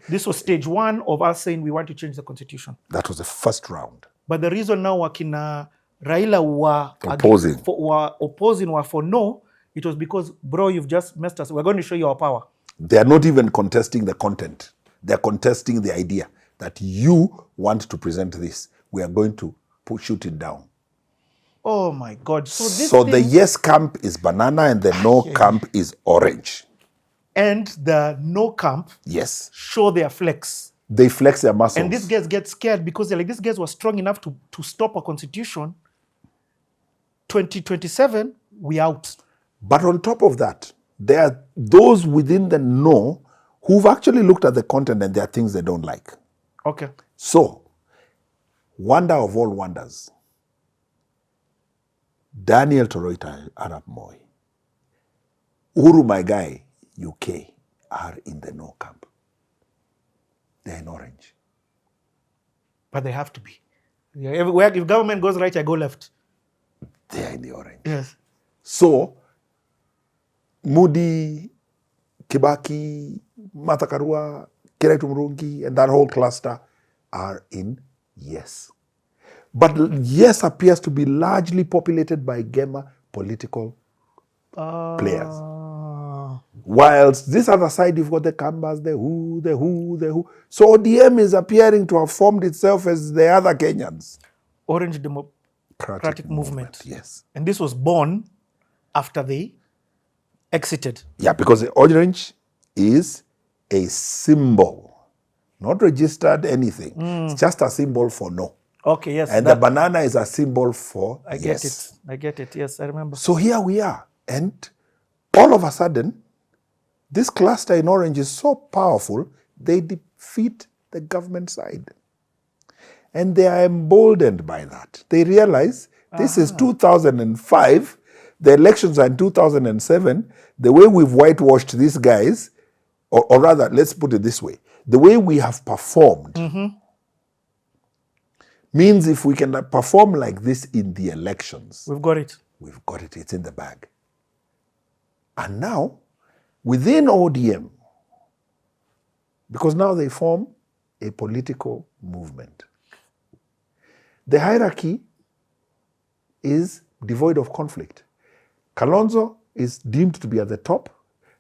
This was stage one of us saying we want to change the constitution. That was the first round. But the reason now Wakina Raila were opposing were for no, it was because, bro, you've just messed us. We're going to show you our power. They are not even contesting the content. They're contesting the idea that you want to present this. We are going to shoot it down. Oh my God. So the yes camp is banana and the no camp is orange. And the no camp show their flex. They flex their muscles. And these guys get scared because they're like, these guys were strong enough to stop a constitution. 2027, we out. But on top of that, there are those within the no who've actually looked at the content and there are things they don't like. Okay. So, wonder of all wonders, Daniel Toroitich, Arap Moi, Uhuru Muigai, UK, are in the no camp. They're in orange. But they have to be. If government goes right, I go left. They're in the orange. Yes. So, Mudi, Kibaki, Martha Karua, Kiraitu Murungi, and that whole cluster are in yes. But yes appears to be largely populated by Gema political players. Whilst this other side, you've got the Kambas, the who. So ODM is appearing to have formed itself as the other Kenyans. Orange Democratic Movement. Yes. And this was born after they exited. Yeah, because the orange is a symbol, not registered anything. It's just a symbol for no. Okay, yes. And the banana is a symbol for I yes. get it. Yes, I remember. So here we are. And all of a sudden, this cluster in orange is so powerful, they defeat the government side. And they are emboldened by that. They realize this is 2005, the elections are in 2007, the way we've whitewashed these guys, or rather, let's put it this way, the way we have performed means if we can perform like this in the elections, We've got it. It's in the bag. And now, within ODM, because now they form a political movement, the hierarchy is devoid of conflict. Kalonzo is deemed to be at the top.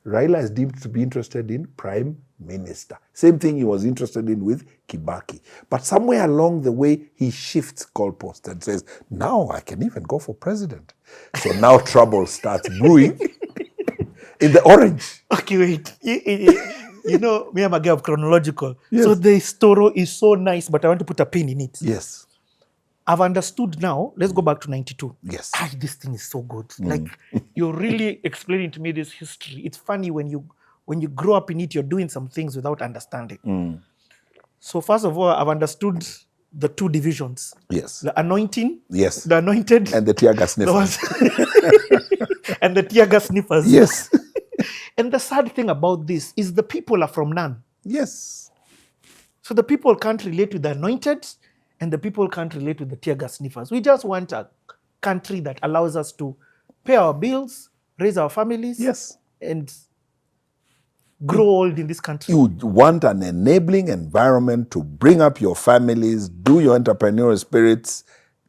Raila is deemed to be interested in prime minister. Same thing he was interested in with Kibaki. But somewhere along the way, he shifts goalposts and says, now I can even go for president. So now trouble starts brewing in the orange. Okay, wait. You know, me, I'm a guy of chronological. Yes. So the story is so nice, but I want to put a pin in it. Yes. I've understood now. Let's go back to 92. Yes. This thing is so good. Like, you're really explaining to me this history. It's funny when you grow up in it, you're doing some things without understanding. So first of all, I've understood the two divisions. Yes. The anointing. Yes. The anointed. And the tear gas sniffers. And the tear gas sniffers. Yes. And the sad thing about this is the people are from none. Yes. So the people can't relate with the anointed, and the people can't relate with the tear gas sniffers. We just want a country that allows us to pay our bills, raise our families. Yes. And grow old in this country. You want an enabling environment to bring up your families, do your entrepreneurial spirits,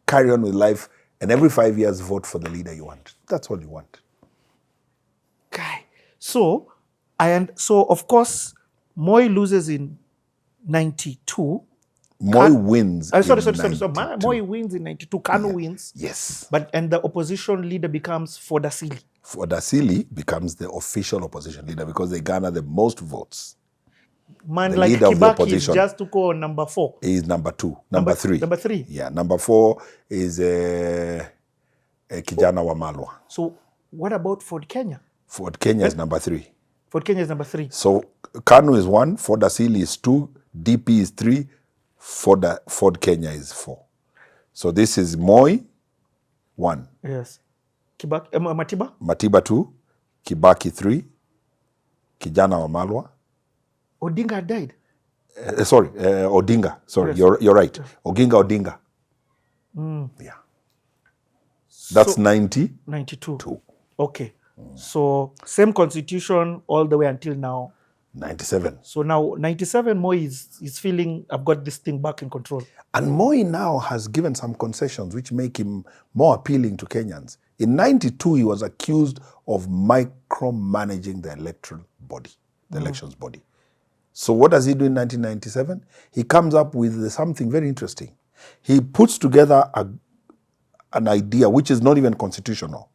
carry on with life, and every 5 years vote for the leader you want. That's all you want. Guy. So of course, Moi loses in 92. Moi wins. Sorry. in 92. Moi wins in 92. Kanu wins. Yes. And the opposition leader becomes Fodasili. Fodasili becomes the official opposition leader because they garner the most votes. Man, The like leader of the Kibaki opposition. just to go on number 4. He is number 2. Number 3. Number 3. Yeah, number 4 is Kijana Wamalwa. So what about Ford Kenya? Ford Kenya is number 3. Ford Kenya is number 3. So Kanu is 1, Fodasili is 2, DP is 3, Ford Kenya is 4. So this is Moi 1, Yes. Kibaki, Matiba? Matiba 2, Kibaki 3, Kijana Wamalwa. Odinga had died. Odinga. Sorry, Yes. you're right. Odinga. Yeah. That's So- 92. 92. Okay. So same constitution all the way until now. 97. So now 97, Moi is feeling I've got this thing back in control. And Moi now has given some concessions which make him more appealing to Kenyans. In 92, he was accused of micromanaging the electoral body, the elections body. So what does he do in 1997? He comes up with something very interesting. He puts together an idea which is not even constitutional.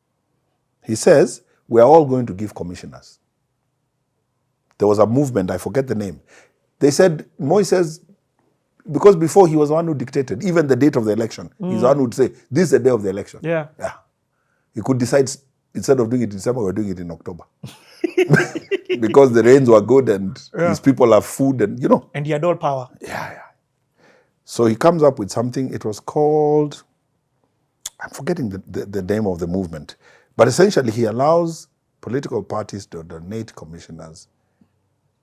He says, we are all going to give commissioners. There was a movement, I forget the name. They said, Moi says, because before he was the one who dictated, even the date of the election, he's the one who would say, this is the day of the election. Yeah. He could decide, instead of doing it in December, we're doing it in October. Because the rains were good and his people have food and, And he had all power. Yeah. So he comes up with something, it was called, I'm forgetting the name of the movement. But essentially, he allows political parties to donate commissioners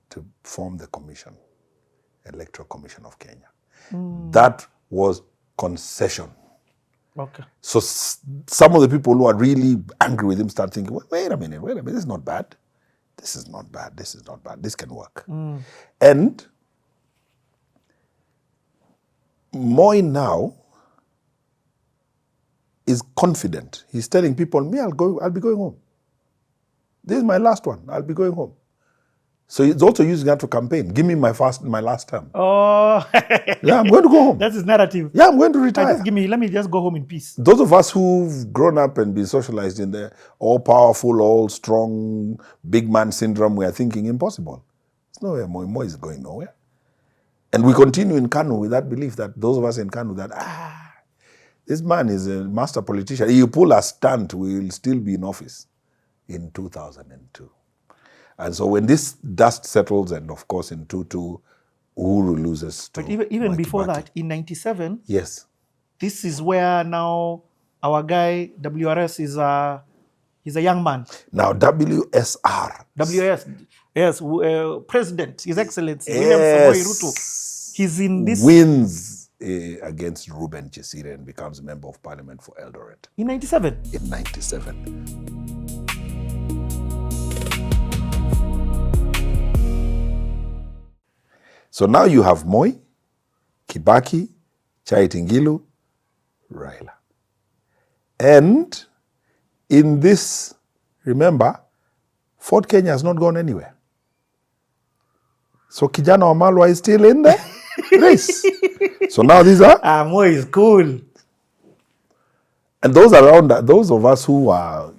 to form the commission, Electoral Commission of Kenya. That was concession. Okay. So some of the people who are really angry with him start thinking, wait a minute, this is not bad. This is not bad. This can work. And Moi now is confident. He's telling people, I'll be going home. This is my last one. I'll be going home. So he's also using that to campaign. Give me my last term. Oh. Yeah, I'm going to go home. That's his narrative. Yeah, I'm going to retire. Let me just go home in peace. Those of us who've grown up and been socialized in the all-powerful, all-strong, big man syndrome, we are thinking impossible. There's nowhere Moi is going nowhere. And we continue in Kanu with that belief that those of us in Kanu that, this man is a master politician. If you pull a stunt, we'll still be in office in 2002. And so when this dust settles, and of course in 2022, Uhuru loses to But even Mwai before Kibaki. that, in 97, Yes. this is where now our guy, WRS, he's a young man. Now WSR. WS, yes, President, His Excellency, William Samoei Ruto. He's in this... Wins against Ruben Chesire and becomes member of parliament for Eldoret. In 97? In 97. So now you have Moi, Kibaki, Chaitingilu, Raila. And in this, remember, Fort Kenya has not gone anywhere. So Kijana Wamalwa is still in the race. So now these are... Moi is cool. And those around, those of us who are,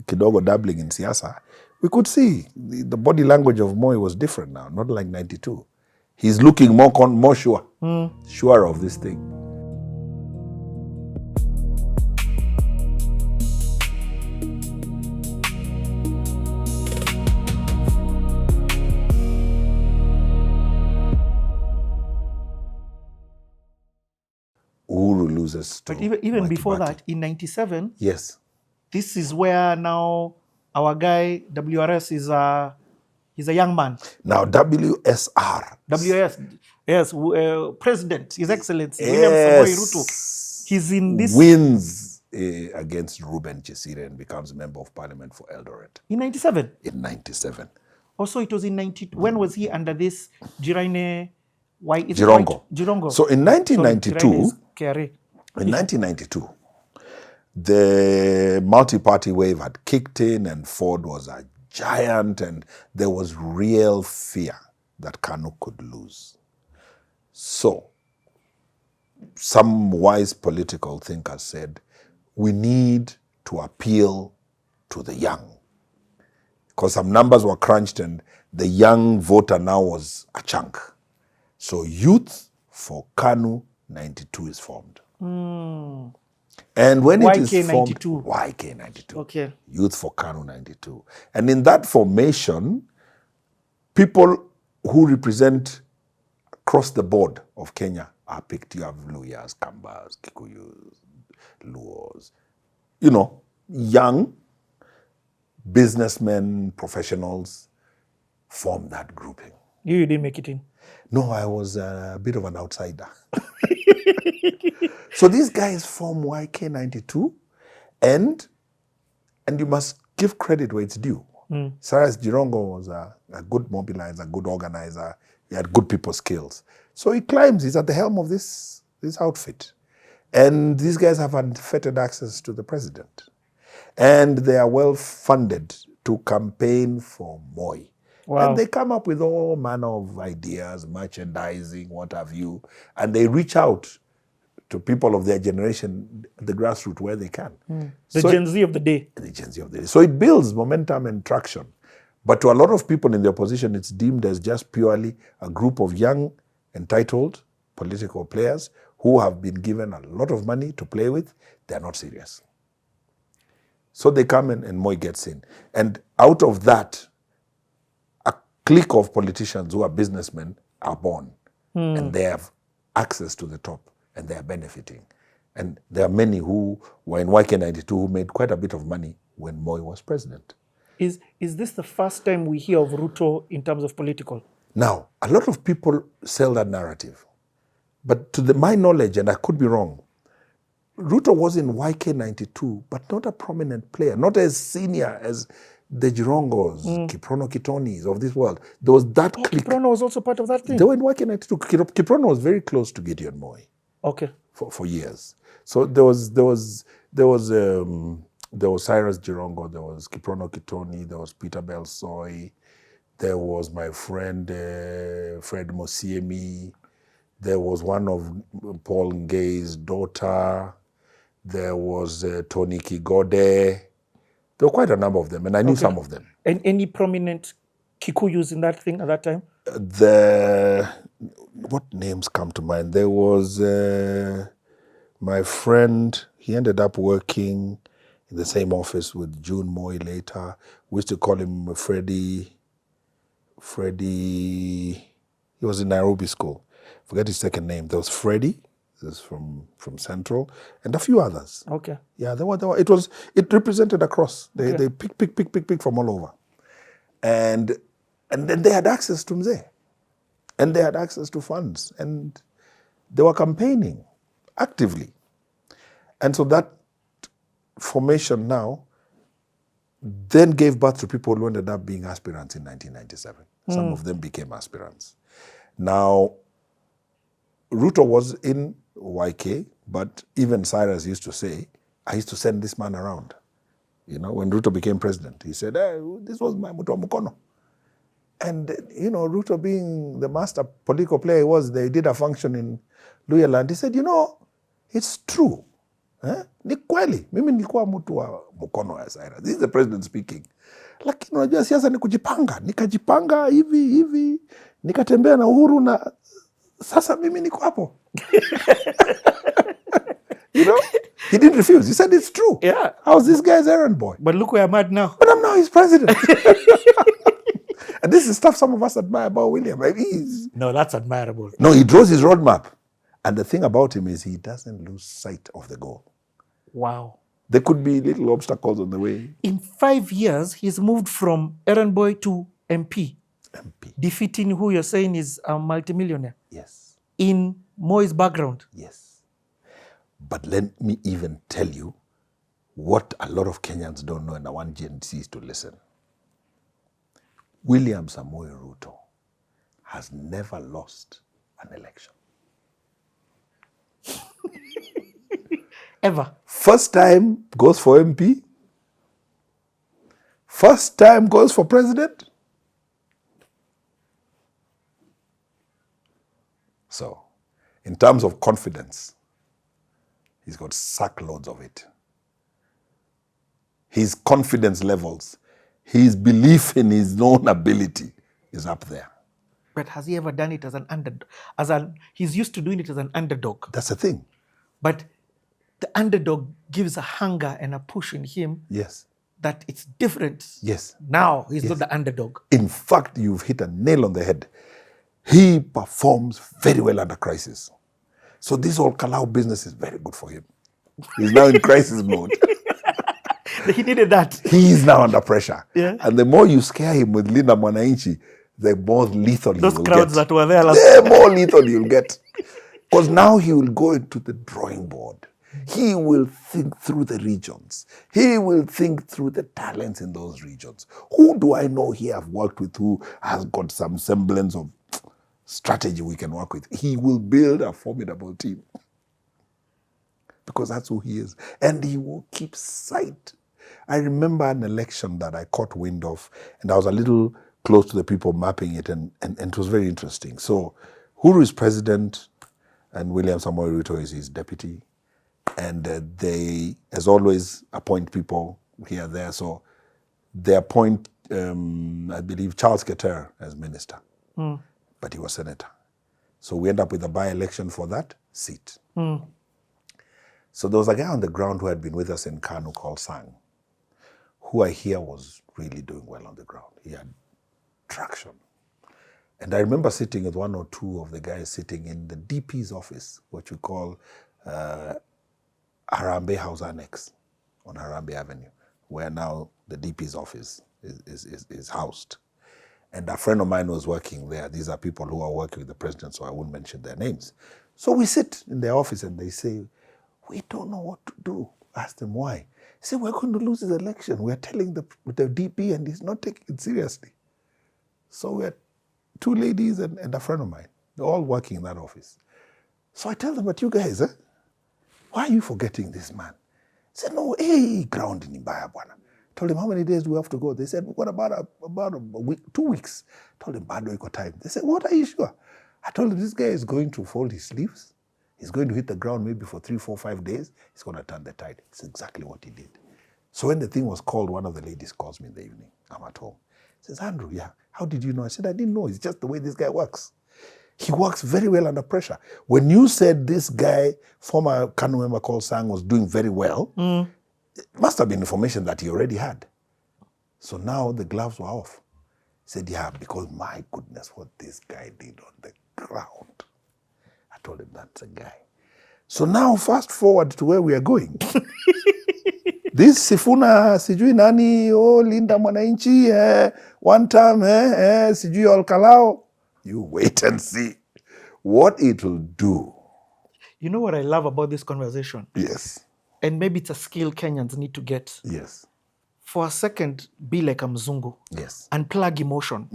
kidogo dabbling in siasa, we could see the body language of Moi was different now, not like 92. He's looking more sure of this thing. Uhuru loses to But even Mwai before Kibaki. that, in 97, Yes. this is where now our guy, WRS, he's a young man. Now WSR. WS, yes, President, His Excellency, William Samoei Ruto. He's in this... Wins against Ruben Chesire and becomes member of parliament for Eldoret. In 97? In 97. Also, it was in 90. When was he under this Jiraine? Why is Jirongo. It Jirongo? So in 1992, Sorry, Jiraine is KRA. in 1992, the multi-party wave had kicked in and Ford was a giant and there was real fear that KANU could lose. So some wise political thinkers said, we need to appeal to the young. Because some numbers were crunched and the young voter now was a chunk. So Youth for KANU 92 is formed. And when it is formed, YK92. YK92. Okay. Youth for KANU 92. And in that formation, people who represent across the board of Kenya are picked. You have Luyas, Kambas, Kikuyus, Luos. You know, young businessmen, professionals form that grouping. You didn't make it in. No, I was a bit of an outsider. So these guys form YK92, and you must give credit where it's due. Cyrus Jirongo was a good mobilizer, a good organizer. He had good people skills. So he climbs, he's at the helm of this outfit. And these guys have unfettered access to the president. And they are well funded to campaign for Moi. Wow. And they come up with all manner of ideas, merchandising, what have you. And they reach out to people of their generation, the grassroots, where they can. The So Gen Z of the day. the Gen Z of the day. So it builds momentum and traction. But to a lot of people in the opposition, it's deemed as just purely a group of young, entitled political players who have been given a lot of money to play with. They're not serious. So they come in and Moi gets in. And out of that, a clique of politicians who are businessmen are born. And they have access to the top and they are benefiting. And there are many who were in YK92 who made quite a bit of money when Moi was president. Is this the first time we hear of Ruto in terms of political? Now, a lot of people sell that narrative. But to my knowledge, and I could be wrong, Ruto was in YK92, but not a prominent player, not as senior as the Jirongos, Kiprono Kitonis of this world. There was that clique. Kiprono was also part of that thing? They were in YK92. Kiprono was very close to Gideon Moi Okay. for years. So there was Cyrus Jirongo, there was Kiprono Kitoni, there was Peter Belsoy, there was my friend Fred Mosiemi, there was one of Paul Ngei's daughter, there was Tony Kigode. There were quite a number of them, and I knew some of them. And any prominent Kikuyus in that thing at that time? What names come to mind? There was my friend, he ended up working in the same office with June Moi later. We used to call him Freddie, he was in Nairobi school. Forget his second name. There was Freddie, this is from Central, and a few others. Okay. Yeah, there were. It represented across. They pick from all over. And then they had access to Mzee. And they had access to funds. And they were campaigning actively. And so that formation now then gave birth to people who ended up being aspirants in 1997. Some of them became aspirants. Now, Ruto was in YK, but even Cyrus used to say, I used to send this man around. You know, when Ruto became president, he said, hey, this was my Mutua Mukono. And, you know, Ruto being the master political player he was, they did a function in Luyaland. He said, you know, it's true. Ni kweli, mimi nilikuwa mtu wa mkono ya Cyrus. This is the president speaking. Lakini unajua siasa ni kujipanga. Nikajipanga hivi, nikatembea na Uhuru na sasa mimi niko hapo. You know, he didn't refuse. He said it's true. Yeah. How's this guy's errand boy? But look where I'm at now. But I'm now his president. And this is stuff some of us admire about William. Like No, that's admirable. no, he draws his roadmap. And the thing about him is he doesn't lose sight of the goal. Wow. There could be little obstacles on the way. In 5 years, he's moved from errand boy to MP, defeating who you're saying is a multimillionaire. Yes. In Moi's background. Yes. But let me even tell you what a lot of Kenyans don't know, and I want Gen Zs to listen. William Samoei Ruto has never lost an election. Ever. First time goes for MP. First time goes for president. So, in terms of confidence, he's got sackloads of it. His confidence levels, his belief in his own ability is up there. But has he ever done it as an underdog? He's used to doing it as an underdog. That's the thing. But the underdog gives a hunger and a push in him. Yes. That it's different. Yes. Now he's not the underdog. In fact, you've hit a nail on the head. He performs very well under crisis. So this whole Kalau business is very good for him. He's now in crisis mode. He needed that. He is now under pressure. Yeah. And the more you scare him with Linda Mwananchi, the more lethal he will get. Those crowds that were there last The more lethal you'll get. Because now he will go into the drawing board. He will think through the regions. He will think through the talents in those regions. Who do I know here I've worked with who has got some semblance of strategy we can work with? He will build a formidable team. Because that's who he is. And he will keep sight. I remember an election that I caught wind of, and I was a little close to the people mapping it, and it was very interesting. So Uhuru is president, and William Samoei Ruto is his deputy. And they, as always, appoint people here and there. So they appoint, I believe, Charles Keter as minister. But he was senator. So we end up with a by-election for that seat. So there was a guy on the ground who had been with us in Kanu called Sang, who I hear was really doing well on the ground. He had traction. And I remember sitting with one or two of the guys sitting in the DP's office, what you call Harambee House Annex on Harambee Avenue, where now the DP's office is housed. And a friend of mine was working there. These are people who are working with the president, so I won't mention their names. So we sit in their office and they say, we don't know what to do. Ask them why. They say, we're going to lose this election. We're telling the DP and he's not taking it seriously. So we're two ladies and a friend of mine. They're all working in that office. So I tell them, but you guys, why are you forgetting this man? They said, no, hey, ground in Mbaya, bwana. Told him, how many days do we have to go? They said, we've got about a week, 2 weeks. Told him, bado iko time. They said, what, are you sure? I told him, this guy is going to fold his sleeves. He's going to hit the ground maybe for 3, 4, 5 days. He's going to turn the tide. It's exactly what he did. So when the thing was called, one of the ladies calls me in the evening. I'm at home. Says, Andrew, yeah, how did you know? I said, I didn't know. It's just the way this guy works. He works very well under pressure. When you said this guy, former Kanu member called Sang, was doing very well, it must have been information that he already had. So now the gloves were off. He said, yeah, because my goodness, what this guy did on the ground. I told him, that's a guy. So now fast forward to where we are going. This Sifuna, sijui nani, Linda Mwananchi, one time, sijui Olkalao. You wait and see what it will do. You know what I love about this conversation? Yes. And maybe it's a skill Kenyans need to get. Yes. For a second, be like a mzungu. Yes. And plug emotion.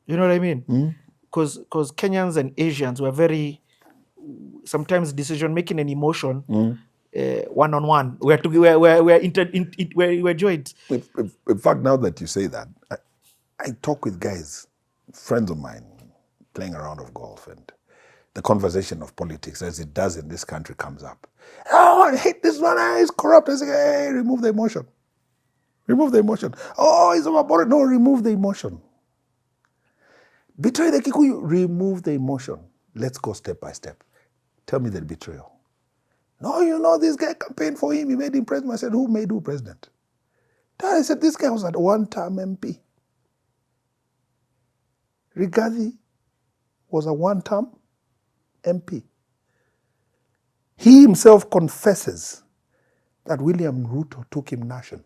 You know what I mean? Because Kenyans and Asians were very, sometimes decision making and emotion, one-on-one. We're joined. In fact, now that you say that, I talk with guys, friends of mine, playing a round of golf, and the conversation of politics, as it does in this country, comes up. Oh, I hate this one. He's corrupt. I say, hey, remove the emotion. Remove the emotion. Oh, he's overboard. No, remove the emotion. Betray the Kikuyu. Remove the emotion. Let's go step by step. Tell me the betrayal. No, you know, this guy campaigned for him. He made him president. I said, who made who president? I said, this guy was a one-term MP. Rigathi was a one-term MP. He himself confesses that William Ruto took him nation.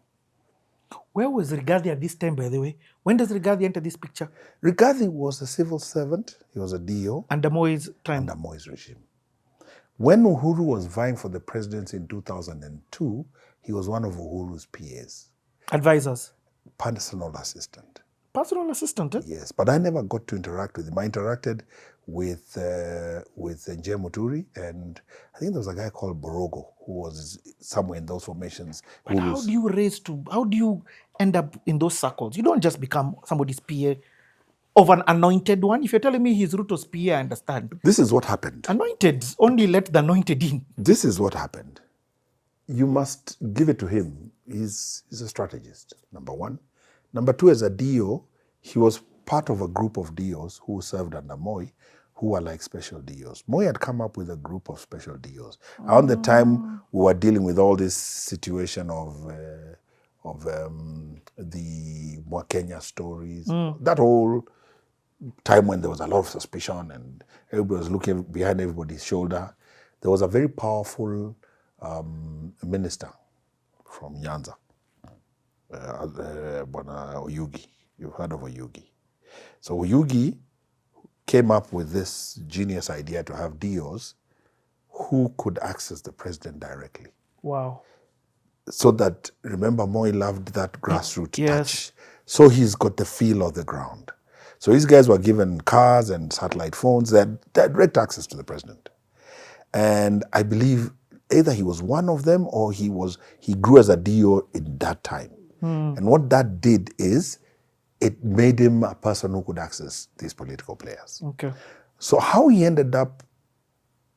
Where was Rigathi at this time, by the way? When does Rigathi enter this picture? Rigathi was a civil servant. He was a DO. Under Moi's time. Under Moi's regime. When Uhuru was vying for the presidency in 2002, he was one of Uhuru's PAs. Advisors. Personal assistant. personal assistant. Eh? Yes, but I never got to interact with him. I interacted with Njau Muturi, and I think there was a guy called Borogo who was somewhere in those formations. But how do you end up in those circles? You don't just become somebody's PA of an anointed one. If you're telling me he's Ruto's PA, I understand. This is what happened. Anointed, only let the anointed in. This is what happened. You must give it to him. He's a strategist, number one. Number two, as a DO, he was part of a group of DOs who served under Moi, who were like special DOs. Moi had come up with a group of special DOs. Around the time we were dealing with all this situation of the Kenya stories, that whole time when there was a lot of suspicion and everybody was looking behind everybody's shoulder, there was a very powerful minister from Nyanza, Bwana Oyugi. You've heard of Oyugi. So Oyugi came up with this genius idea to have DOs who could access the president directly. Wow. So that, remember, Moi loved that grassroots Yes. touch. So he's got the feel of the ground. So these guys were given cars and satellite phones that had direct access to the president. And I believe either he was one of them or he grew as a DO in that time. And what that did is it made him a person who could access these political players. Okay. So how he ended up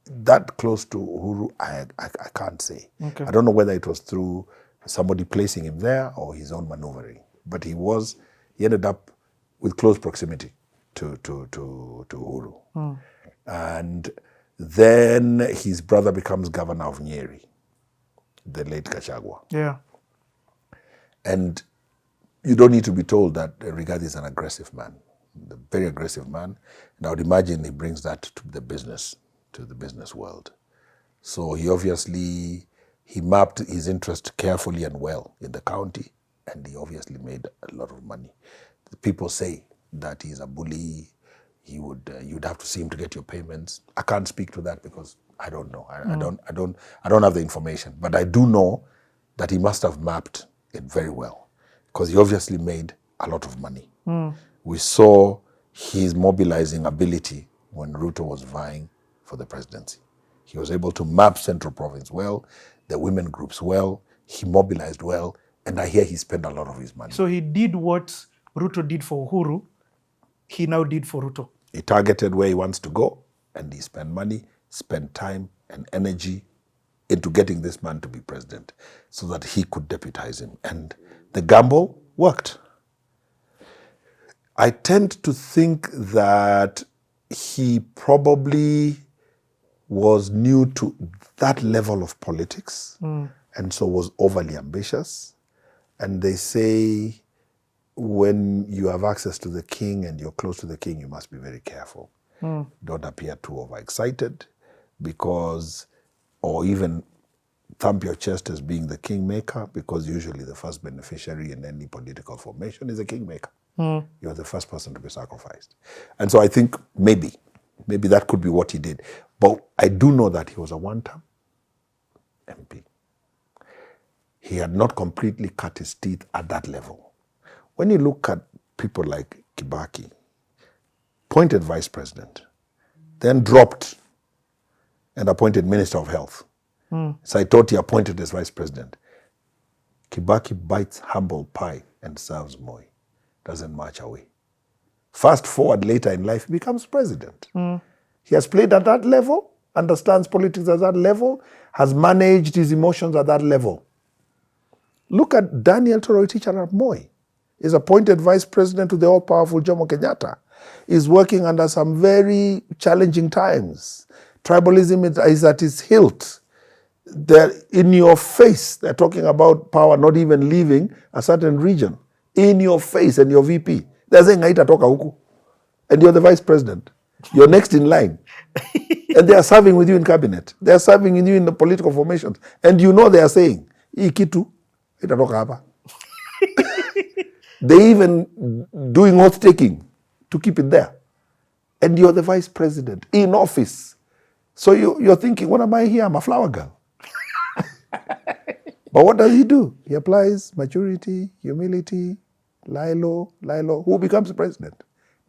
that close to Uhuru, I can't say. Okay. I don't know whether it was through somebody placing him there or his own maneuvering. But he ended up with close proximity to Uhuru. And then his brother becomes governor of Nyeri, the late Gachagua. Yeah. And you don't need to be told that Rigathi is an aggressive man, a very aggressive man. And I would imagine he brings that to the business world. So he mapped his interest carefully and well in the county, and he obviously made a lot of money. The people say that he's a bully. You'd have to see him to get your payments. I can't speak to that because I don't know. I don't have the information. But I do know that he must have mapped it very well, because he obviously made a lot of money. We saw his mobilizing ability when Ruto was vying for the presidency. He was able to map Central Province well, the women groups well, he mobilized well, and I hear he spent a lot of his money. So he did what Ruto did for Uhuru, he now did for Ruto. He targeted where he wants to go, and he spent money, spent time and energy into getting this man to be president so that he could deputize him. And the gamble worked. I tend to think that he probably was new to that level of politics and so was overly ambitious. And they say when you have access to the king and you're close to the king, you must be very careful. Don't appear too overexcited or even thump your chest as being the kingmaker, because usually the first beneficiary in any political formation is a kingmaker. You're the first person to be sacrificed. And so I think maybe that could be what he did. But I do know that he was a one-term MP. He had not completely cut his teeth at that level. When you look at people like Kibaki, appointed vice president, then dropped and appointed minister of health. Saitoti appointed as vice president. Kibaki bites humble pie and serves Moi. Doesn't march away. Fast forward later in life, he becomes president. He has played at that level, understands politics at that level, has managed his emotions at that level. Look at Daniel Toroitich Arap Moi. He's appointed vice president to the all-powerful Jomo Kenyatta. He's working under some very challenging times. Tribalism is at its hilt. They're in your face. They're talking about power not even leaving a certain region. In your face, and your VP. They're saying, haitatoka huku. And you're the vice president. You're next in line. And they are serving with you in cabinet. They are serving with you in the political formations. And you know they are saying, hii kitu, haitatoka hapa. They even doing oath-taking to keep it there. And you're the vice president in office. So you're thinking, what am I here? I'm a flower girl. But what does he do? He applies maturity, humility, Lilo, who becomes president?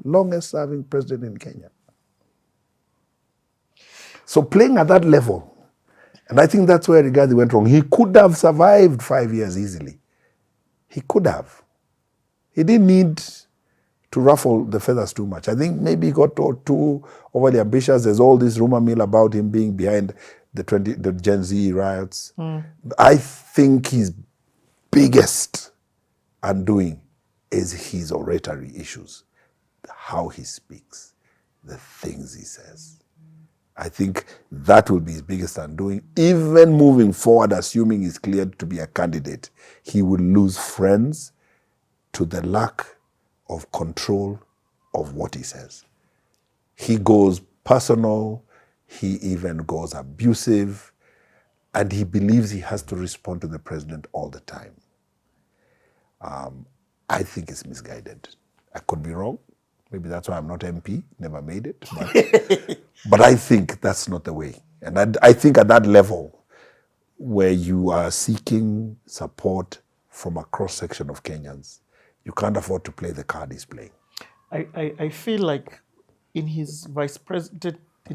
Longest serving president in Kenya. So playing at that level, and I think that's where Rigathi went wrong. He could have survived 5 years easily. He could have. He didn't need to ruffle the feathers too much. I think maybe he got too overly ambitious. There's all this rumor mill about him being behind the Gen Z riots. I think his biggest undoing is his oratory issues, how he speaks, the things he says. I think that will be his biggest undoing. Even moving forward, assuming he's cleared to be a candidate, he will lose friends to the lack of control of what he says. He goes personal, he even goes abusive, and he believes he has to respond to the president all the time. I think it's misguided. I could be wrong. Maybe that's why I'm not MP, never made it. But I think that's not the way. And I think at that level, where you are seeking support from a cross-section of Kenyans, you can't afford to play the card he's playing. I feel like in his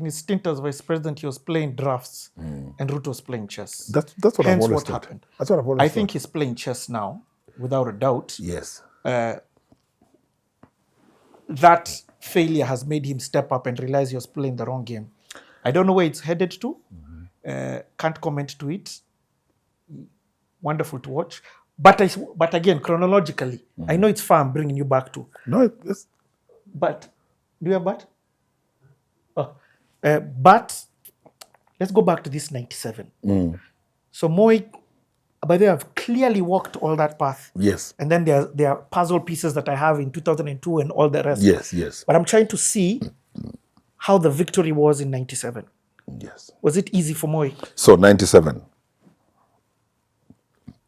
stint as vice president, he was playing drafts and Ruto was playing chess. That's what I've always thought. Happened. That's what I've always I think he's playing chess now, without a doubt. Yes. That failure has made him step up and realize he was playing the wrong game. I don't know where it's headed to. Can't comment to it. Wonderful to watch. But again, chronologically, I know it's far I'm bringing you back to. No, it's... But, do you have but? Oh. But, let's go back to this 97. So Moi, by the way, I've clearly walked all that path. Yes. And then there are puzzle pieces that I have in 2002 and all the rest. Yes. But I'm trying to see how the victory was in 97. Yes. Was it easy for Moi? So 97.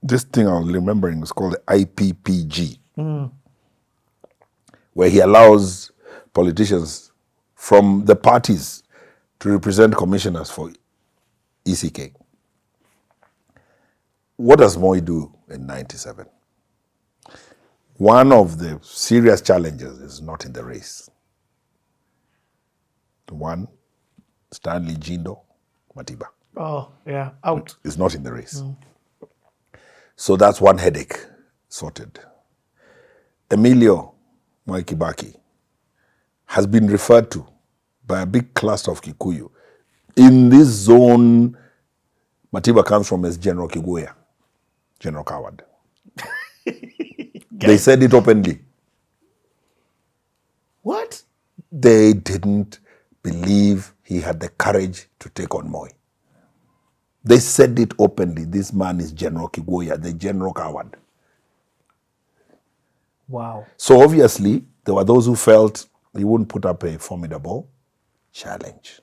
This thing I'm remembering is called the IPPG, where he allows politicians from the parties to represent commissioners for ECK. What does Moi do in 97? One of the serious challenges is not in the race. One, Stanley Jindo Matiba. Oh, yeah, out. Is not in the race. So that's one headache sorted. Emilio Mwai Kibaki has been referred to by a big cluster of Kikuyu. In this zone, Matiba comes from as General Kiguya, General Coward. They said it openly. What? They didn't believe he had the courage to take on Moi. They said it openly. This man is General Kiguya, the General Coward. Wow. So obviously, there were those who felt he wouldn't put up a formidable challenge.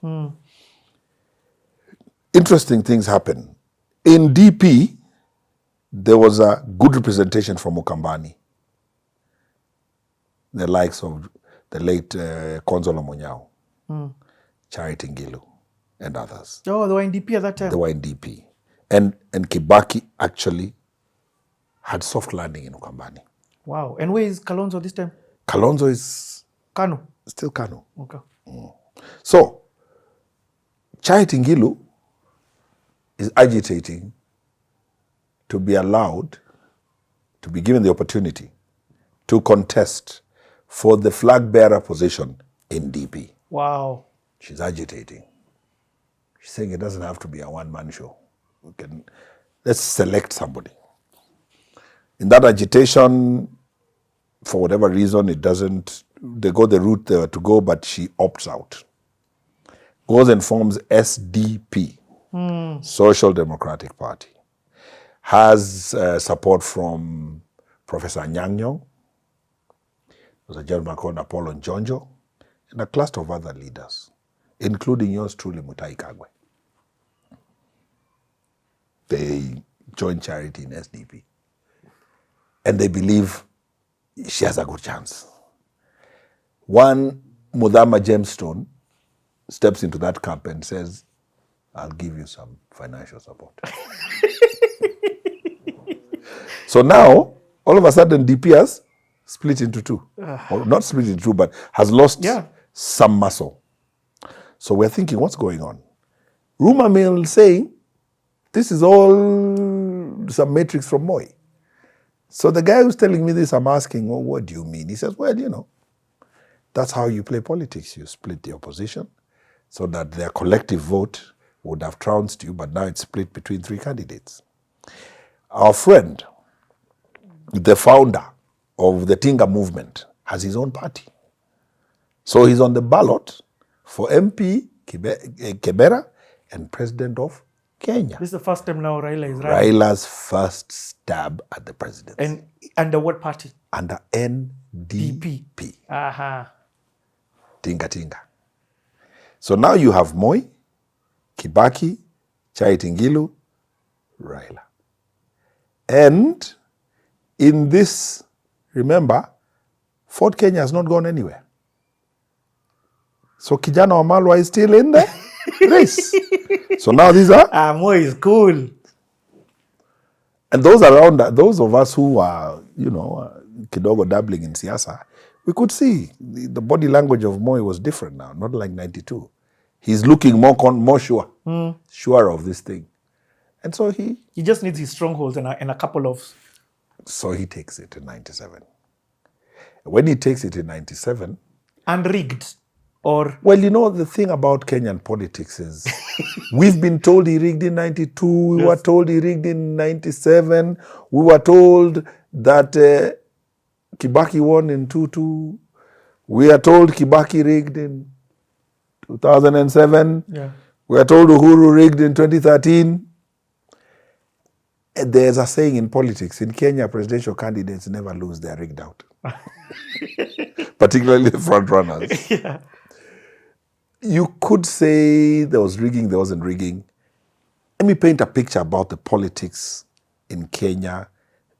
Interesting things happen. In DP, there was a good representation from Ukambani, the likes of the late Konzolo Monyao, Charity Ngilu, and others. Oh, they were in DP at that time. They were in DP. And Kibaki actually had soft landing in Ukambani. Wow. And where is Kalonzo this time? Kalonzo is Kanu. still Kanu. Okay. So, Charity Ngilu is agitating to be allowed, to be given the opportunity to contest for the flag bearer position in DP. Wow. She's agitating. She's saying it doesn't have to be a one-man show. Let's select somebody. In that agitation, for whatever reason, they go the route they were to go, but she opts out. Goes and forms SDP, Social Democratic Party. Has support from Professor Nyang. There's a gentleman called Apollo Njonjo, and a cluster of other leaders, including yours truly, Mutahi Kagwe. They join Charity in SDP. And they believe she has a good chance. One, Mudhama Gemstone, steps into that camp and says, I'll give you some financial support. So now, all of a sudden, DP has split into two. Or not split into two, but has lost some muscle. So we're thinking, what's going on? Rumor mill saying, this is all some matrix from Moi. So the guy who's telling me this, I'm asking, well, what do you mean? He says, well, you know, that's how you play politics. You split the opposition so that their collective vote would have trounced you, but now it's split between three candidates. Our friend, the founder of the Tinga movement, has his own party. So he's on the ballot for MP Kibera and president of Kenya. This is the first time now Raila is running. Raila's first stab at the presidency. And under what party? Under NDP. Tinga Tinga. So now you have Moi, Kibaki, Charity Ngilu, Raila. And in this, remember, Fort Kenya has not gone anywhere. So Kijana Wamalwa is still in the race. So now these are... Moi is cool. And those around, those of us who are, you know, kidogo dabbling in siasa, we could see the body language of Moi was different now, not like 92. He's looking more sure, sure of this thing. And so he just needs his strongholds and a couple of... So he takes it in 97. When he takes it in 97... Unrigged or... Well, you know, the thing about Kenyan politics is we've been told he rigged in 92, we were told he rigged in 97, we were told that Kibaki won in 22, we are told Kibaki rigged in 2007, we are told Uhuru rigged in 2013. There's a saying in politics, in Kenya, presidential candidates never lose, they're rigged out. Particularly the front runners. You could say there was rigging, there wasn't rigging. Let me paint a picture about the politics in Kenya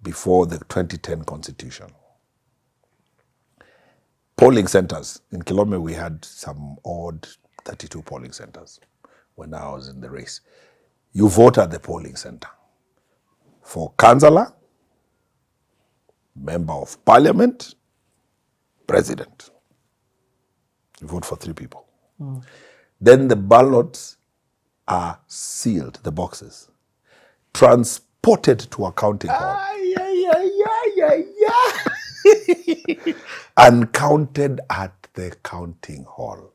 before the 2010 constitution. Polling centers. In Kilome, we had some odd 32 polling centers when I was in the race. You vote at the polling center. For councillor, member of parliament, president. You vote for 3 people. Then the ballots are sealed, the boxes, transported to a counting hall. And counted at the counting hall.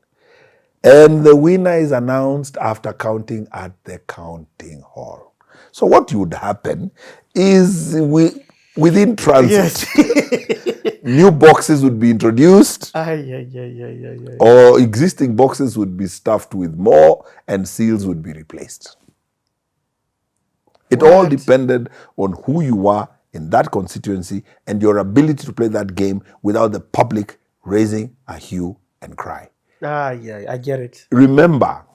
And the winner is announced after counting at the counting hall. So what would happen is within transit, new boxes would be introduced, or existing boxes would be stuffed with more, and seals would be replaced. It all depended on who you were in that constituency and your ability to play that game without the public raising a hue and cry. I get it. Remember,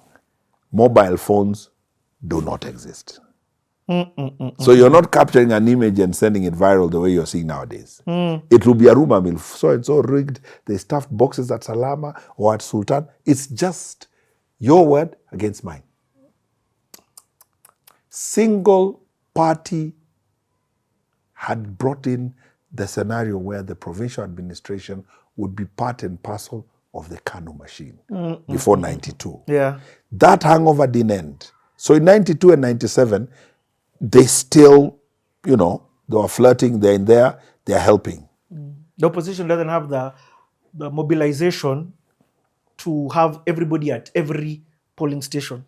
mobile phones do not exist. So you're not capturing an image and sending it viral the way you're seeing nowadays. It will be a rumor mill. So and so rigged. They stuffed boxes at Salama or at Sultan. It's just your word against mine. Single party had brought in the scenario where the provincial administration would be part and parcel of the KANU machine before 92. That hangover didn't end. So in 92 and 97, they still, you know, they were flirting, they're in there, they're helping. The opposition doesn't have the mobilization to have everybody at every polling station.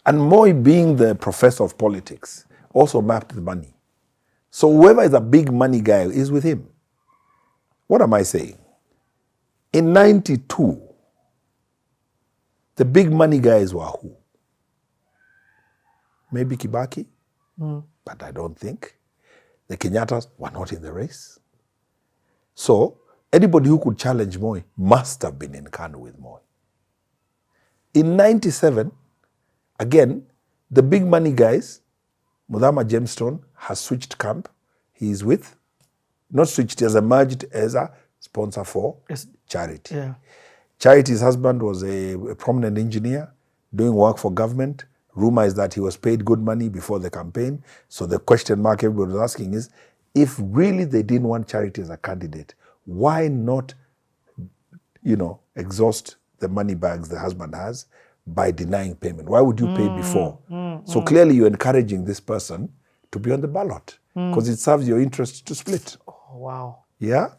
And Moi, being the professor of politics, also mapped the money. So whoever is a big money guy is with him. What am I saying? In 92, the big money guys were who? Maybe Kibaki, but I don't think. The Kenyattas were not in the race. So anybody who could challenge Moi must have been in KANU with Moi. In 97, again, the big money guys, Muthama Gemstone has switched camp. He is with, not switched, he has emerged as a sponsor for Charity. Charity's husband was a prominent engineer doing work for government. Rumor is that he was paid good money before the campaign. So the question mark everybody was asking is, if really they didn't want Charity as a candidate, why not, exhaust the money bags the husband has by denying payment? Why would you pay before? So clearly you're encouraging this person to be on the ballot because it serves your interest to split. Oh, wow. Yeah?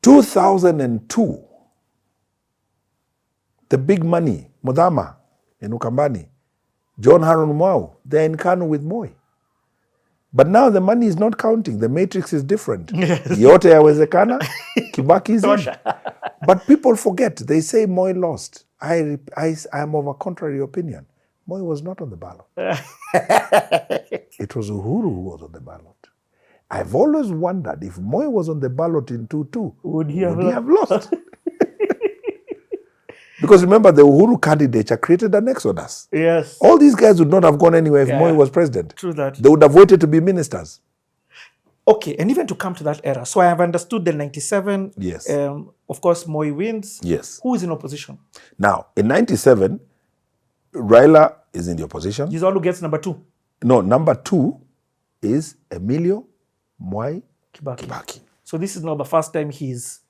2002, the big money, Mudhama in Ukambani, John Haron Mwau, they're in Kanu with Moi. But now the money is not counting. The matrix is different. Yes. Yote yawezekana, Kibaki is in. But people forget. They say Moi lost. I am of a contrary opinion. Moi was not on the ballot. It was Uhuru who was on the ballot. I've always wondered if Moi was on the ballot in 2022, would he have lost? Because remember, the Uhuru candidature created an exodus. Yes. All these guys would not have gone anywhere if Moi was president. True that. They would have waited to be ministers. Okay, and even to come to that era. So I have understood the 97. Yes. Of course, Moi wins. Yes. Who is in opposition? Now, in 97, Raila is in the opposition. He's the one who gets number 2. No, number 2 is Emilio Mwai Kibaki. So this is not the first time he's...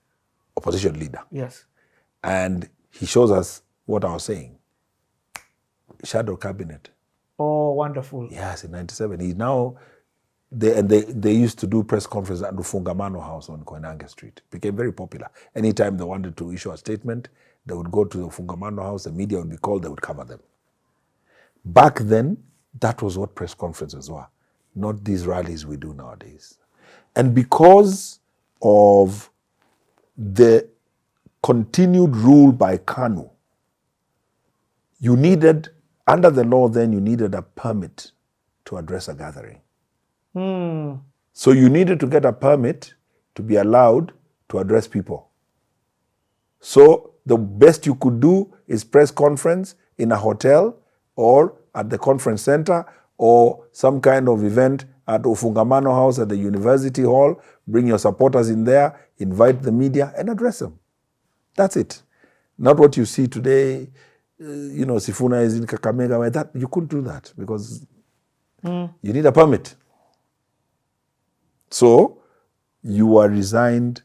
Opposition leader. Yes. And he shows us what I was saying. Shadow cabinet. Oh, wonderful. Yes, in 97. He's now... They used to do press conference at the Fungamano House on Koinange Street. It became very popular. Anytime they wanted to issue a statement, they would go to the Fungamano House, the media would be called, they would cover them. Back then, that was what press conferences were, not these rallies we do nowadays. And because of the continued rule by KANU, you needed, under the law then, you needed a permit to address a gathering. So you needed to get a permit to be allowed to address people. So the best you could do is press conference in a hotel or at the conference center or some kind of event at Ofungamano House at the University Hall. Bring your supporters in there, invite the media and address them. That's it. Not what you see today, Sifuna is in Kakamega. That you couldn't do that because you need a permit. So you are resigned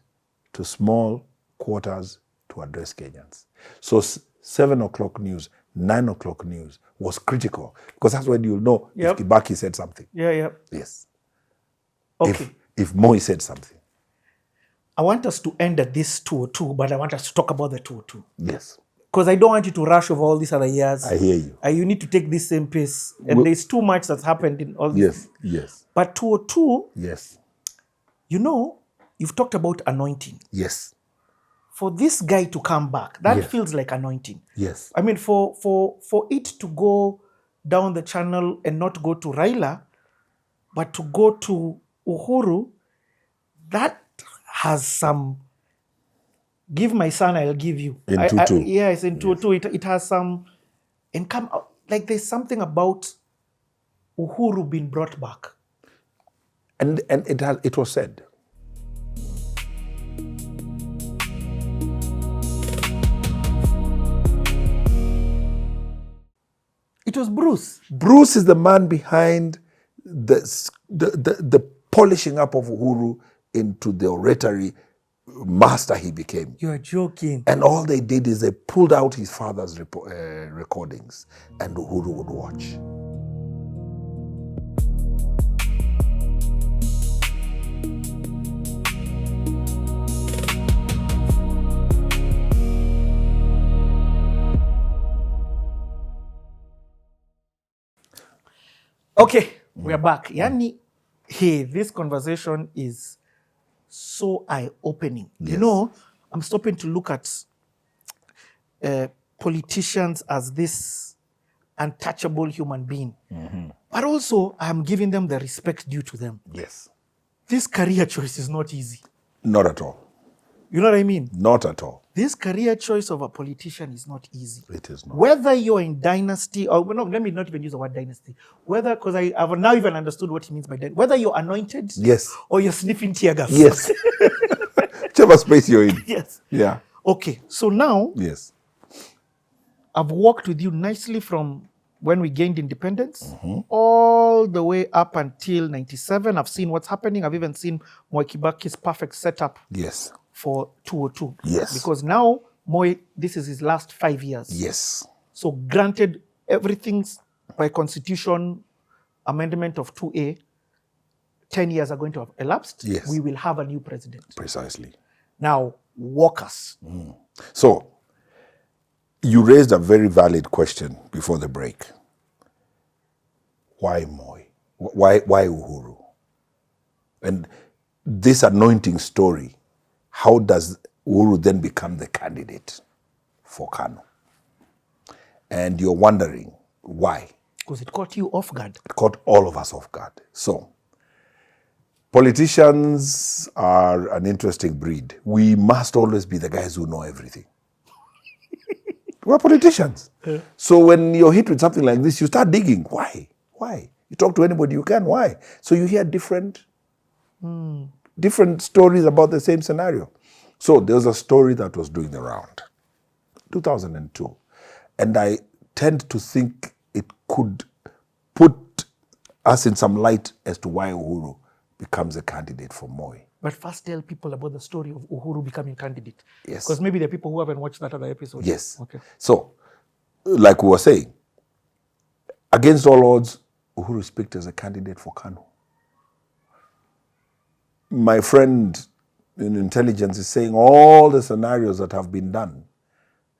to small quarters to address Kenyans. So 7 o'clock news, 9 o'clock news was critical because that's when you'll know if Kibaki said something. Yeah. Yes. Okay. If Moi said something. I want us to end at this 202, but I want us to talk about the 202. Yes. Because I don't want you to rush over all these other years. I hear you. You need to take this same pace. And there's too much that's happened in all this. Yes. But 202, yes. You've talked about anointing. Yes. For this guy to come back, that feels like anointing. Yes. I mean, for it to go down the channel and not go to Raila, but to go to Uhuru, that has some, give my son, I'll give you. In 2-2. Yes, in 2-2. It has some, and come out, like there's something about Uhuru being brought back. And it was said. It was Bruce. Bruce is the man behind the polishing up of Uhuru into the oratory master he became. You're joking. And all they did is they pulled out his father's recordings and Uhuru would watch. Okay, we're back. Yani, hey, this conversation is so eye-opening. Yes. I'm stopping to look at politicians as this untouchable human being. But also, I'm giving them the respect due to them. Yes. This career choice is not easy. Not at all. You know what I mean? Not at all. This career choice of a politician is not easy. It is not. Whether you're in dynasty, or no, let me not even use the word dynasty. Whether, because I have now even understood what he means by dynasty. Whether you're anointed, Yes. or you're sniffing tear gas. Yes. Whichever space you're in. Yes. Yeah. Okay, so now Yes. I've walked with you nicely from when we gained independence, all the way up until 97. I've seen what's happening. I've even seen Mwai Kibaki's perfect setup Yes. for 202. Yes. Because now, Moi, this is his last 5 years. Yes. So granted, everything's by constitution amendment of 2A, 10 years are going to have elapsed. Yes. We will have a new president. Precisely. Now, walk us. So, you raised a very valid question before the break. Why Moi? Why Uhuru? And this anointing story, how does Uhuru then become the candidate for Kano? And you're wondering why. Because it caught you off guard. It caught all of us off guard. So, politicians are an interesting breed. We must always be the guys who know everything. We're politicians. So when you're hit with something like this, you start digging. Why? Why? You talk to anybody you can. Why? So you hear different stories about the same scenario. So there was a story that was doing the round, 2002. And I tend to think it could put us in some light as to why Uhuru becomes a candidate for Moi. But first tell people about the story of Uhuru becoming candidate. Yes. Because maybe there are people who haven't watched that other episode. Yes. Okay. So, like we were saying, against all odds, Uhuru is picked as a candidate for Kano. My friend in intelligence is saying all the scenarios that have been done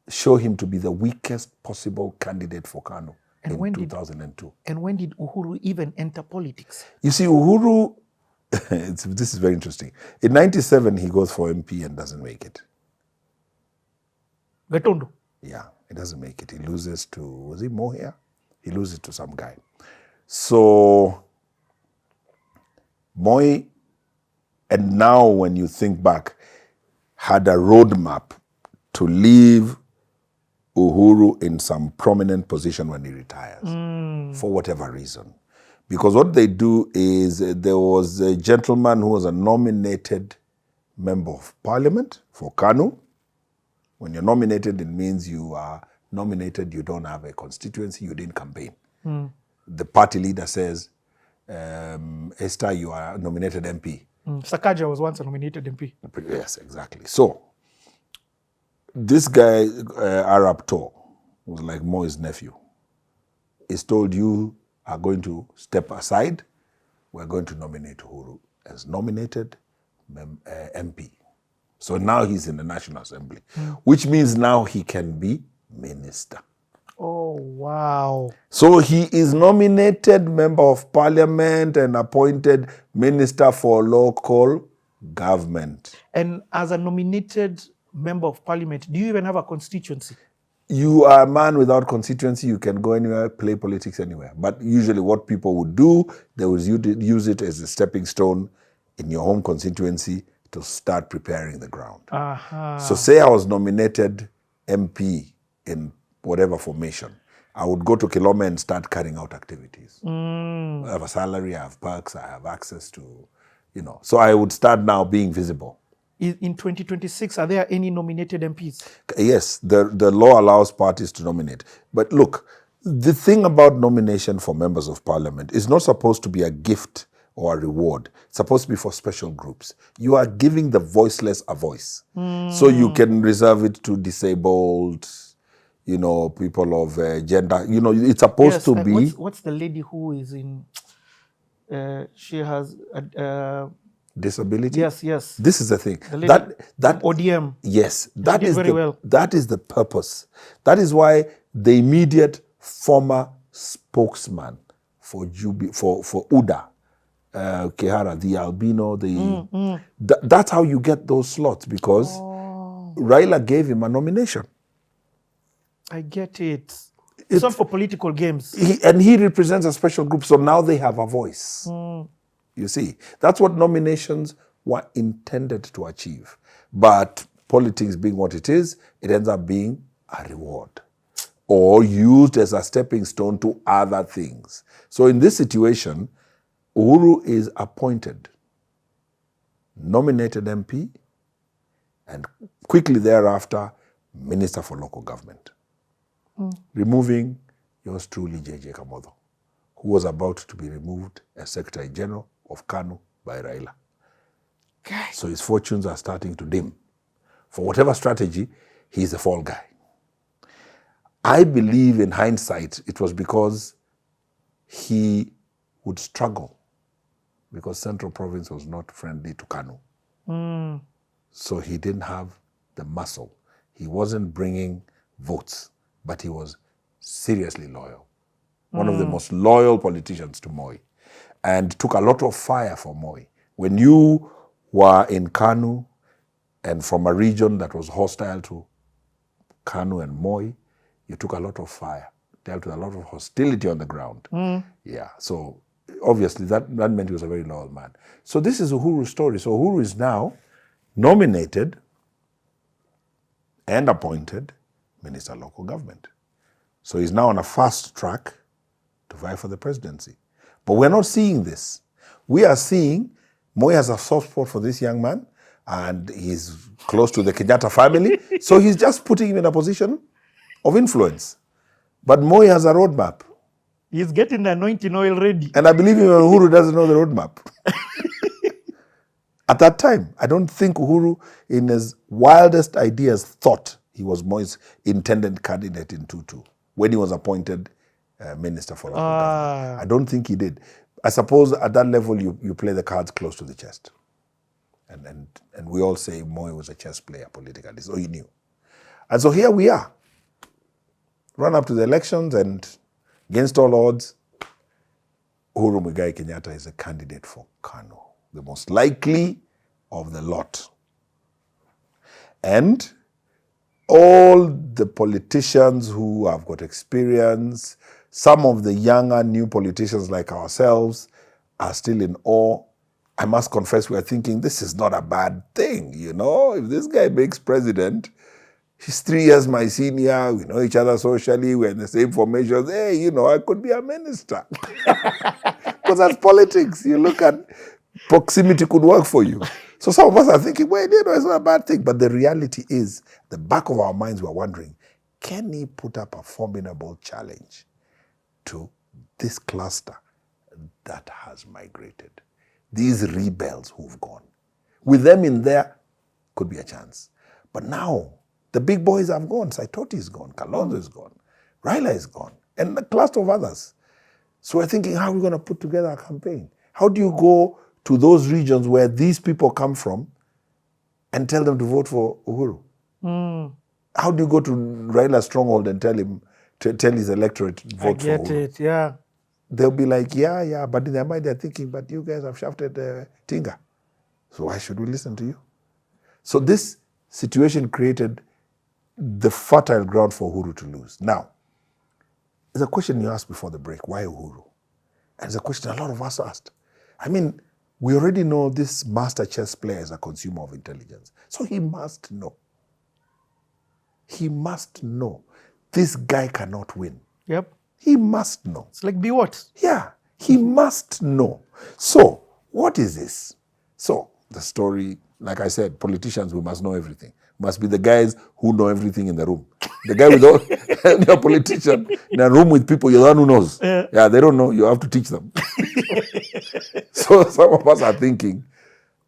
show him to be the weakest possible candidate for Kano in 2002. And when did Uhuru even enter politics? You see, Uhuru, this is very interesting. In 97, he goes for MP and doesn't make it. Gatondo. Yeah, he doesn't make it. He loses to, was it Moher? He loses to some guy. So, Moi, and now when you think back, had a roadmap to leave Uhuru in some prominent position when he retires, for whatever reason. Because what they do is there was a gentleman who was a nominated member of parliament for Kano. When you're nominated, it means you are nominated, you don't have a constituency, you didn't campaign. The party leader says, Esther, you are nominated MP. Sakaja was once a nominated MP. Yes, exactly. So, this guy, Arap was like Moi's nephew, is told you are going to step aside, we're going to nominate Uhuru as nominated MP. So now he's in the National Assembly, which means now he can be minister. Oh, wow. So he is nominated member of parliament and appointed minister for local government. And as a nominated member of parliament, do you even have a constituency? You are a man without constituency, you can go anywhere, play politics anywhere. But usually what people would do, they would use it as a stepping stone in your home constituency to start preparing the ground. So say I was nominated MP in whatever formation, I would go to Kilome and start carrying out activities. I have a salary, I have perks, I have access to, So I would start now being visible. In 2026, are there any nominated MPs? Yes, the law allows parties to nominate. But look, the thing about nomination for members of parliament is not supposed to be a gift or a reward. It's supposed to be for special groups. You are giving the voiceless a voice. So you can reserve it to disabled, people of gender. It's supposed to be... What's the lady who is in... she has... disability? Yes. This is the thing. The lady that ODM. Yes, that is well. That is the purpose. That is why the immediate former spokesman for UDA, Kehara, the albino, that's how you get those slots, because Raila gave him a nomination. I get it. It's not for political games. He represents a special group, so now they have a voice. You see, that's what nominations were intended to achieve. But politics being what it is, it ends up being a reward or used as a stepping stone to other things. So in this situation, Uhuru is appointed, nominated MP, and quickly thereafter, Minister for Local Government. Removing, yours truly, J.J. Kamotho, who was about to be removed as Secretary General of KANU by Raila. So his fortunes are starting to dim. For whatever strategy, he's a fall guy. I believe in hindsight, it was because he would struggle because Central Province was not friendly to KANU. So he didn't have the muscle. He wasn't bringing votes, but he was seriously loyal. One of the most loyal politicians to Moi, and took a lot of fire for Moi. When you were in KANU and from a region that was hostile to KANU and Moi, you took a lot of fire, dealt with a lot of hostility on the ground. Yeah, so obviously that meant he was a very loyal man. So this is Uhuru's story. So Uhuru is now nominated and appointed Minister of Local Government. So he's now on a fast track to vie for the presidency. But we're not seeing this. We are seeing Moi has a soft spot for this young man, and he's close to the Kenyatta family. So he's just putting him in a position of influence. But Moi has a roadmap. He's getting the anointing oil ready. And I believe even Uhuru doesn't know the roadmap. At that time, I don't think Uhuru, in his wildest ideas, thought he was Moi's intended candidate in 2-2 when he was appointed Minister for Local Government. I don't think he did. I suppose at that level, you play the cards close to the chest. And we all say Moi was a chess player politically, so he knew. And so here we are. Run up to the elections, and against all odds, Uhuru Muigai Kenyatta is a candidate for KANU, the most likely of the lot. And all the politicians who have got experience, some of the younger new politicians like ourselves are still in awe. I must confess, we are thinking this is not a bad thing, you know? If this guy makes president, he's 3 years my senior, we know each other socially, we're in the same formations. Hey, you know, I could be a minister. Because that's politics. You look at proximity could work for you. So some of us are thinking, well, you know, it's not a bad thing. But the reality is, the back of our minds, we're wondering, can he put up a formidable challenge to this cluster that has migrated? These rebels who've gone. With them in there, could be a chance. But now, the big boys have gone. Saitoti is gone. Kalonzo is gone. Raila is gone. And a cluster of others. So we're thinking, how are we going to put together a campaign? How do you go to those regions where these people come from and tell them to vote for Uhuru? How do you go to Raila's stronghold and tell his electorate to vote for Uhuru? I get it, yeah. They'll be like, yeah, but in their mind they're thinking, but you guys have shafted Tinga. So why should we listen to you? So this situation created the fertile ground for Uhuru to lose. Now, there's a question you asked before the break, why Uhuru? And it's a question a lot of us asked. I mean, we already know this master chess player is a consumer of intelligence. So he must know. He must know. This guy cannot win. Yep. He must know. It's like, be what? Yeah, he must know. So, what is this? So, the story, like I said, politicians, we must know everything. Must be the guys who know everything in the room. The guy with all, you're a politician in a room with people, you're the one who knows. Yeah, they don't know, you have to teach them. So some of us are thinking,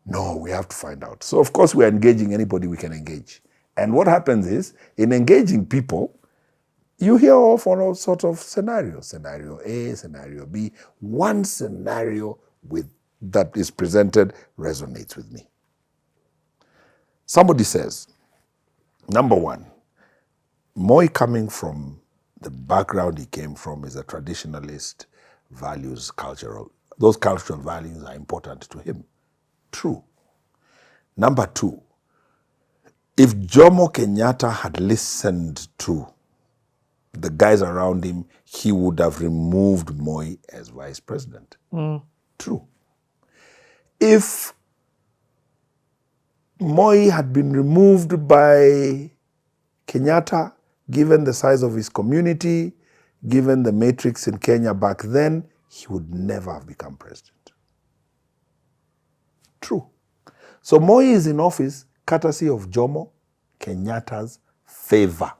no, we have to find out. So of course we're engaging anybody we can engage. And what happens is, in engaging people, you hear all sorts of scenarios. Scenario A, scenario B. One scenario that is presented resonates with me. Somebody says, number one, Moi, coming from the background he came from, is a traditionalist, values cultural. Those cultural values are important to him. True. Number two, if Jomo Kenyatta had listened to the guys around him, he would have removed Moi as vice president. True. If Moi had been removed by Kenyatta, given the size of his community, given the matrix in Kenya back then, he would never have become president. True. So Moi is in office courtesy of Jomo Kenyatta's favor.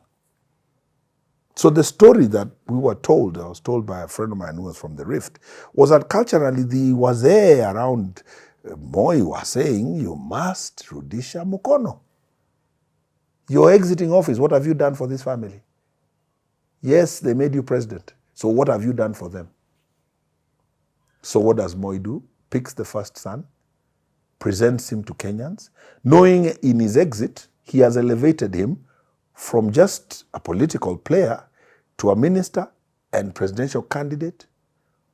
So the story that we were told, I was told by a friend of mine who was from the Rift, was that culturally the wazee around Moi were saying, you must rudisha mukono. You're exiting office. What have you done for this family? Yes, they made you president. So what have you done for them? So what does Moi do? Picks the first son, presents him to Kenyans, knowing in his exit, he has elevated him from just a political player to a minister and presidential candidate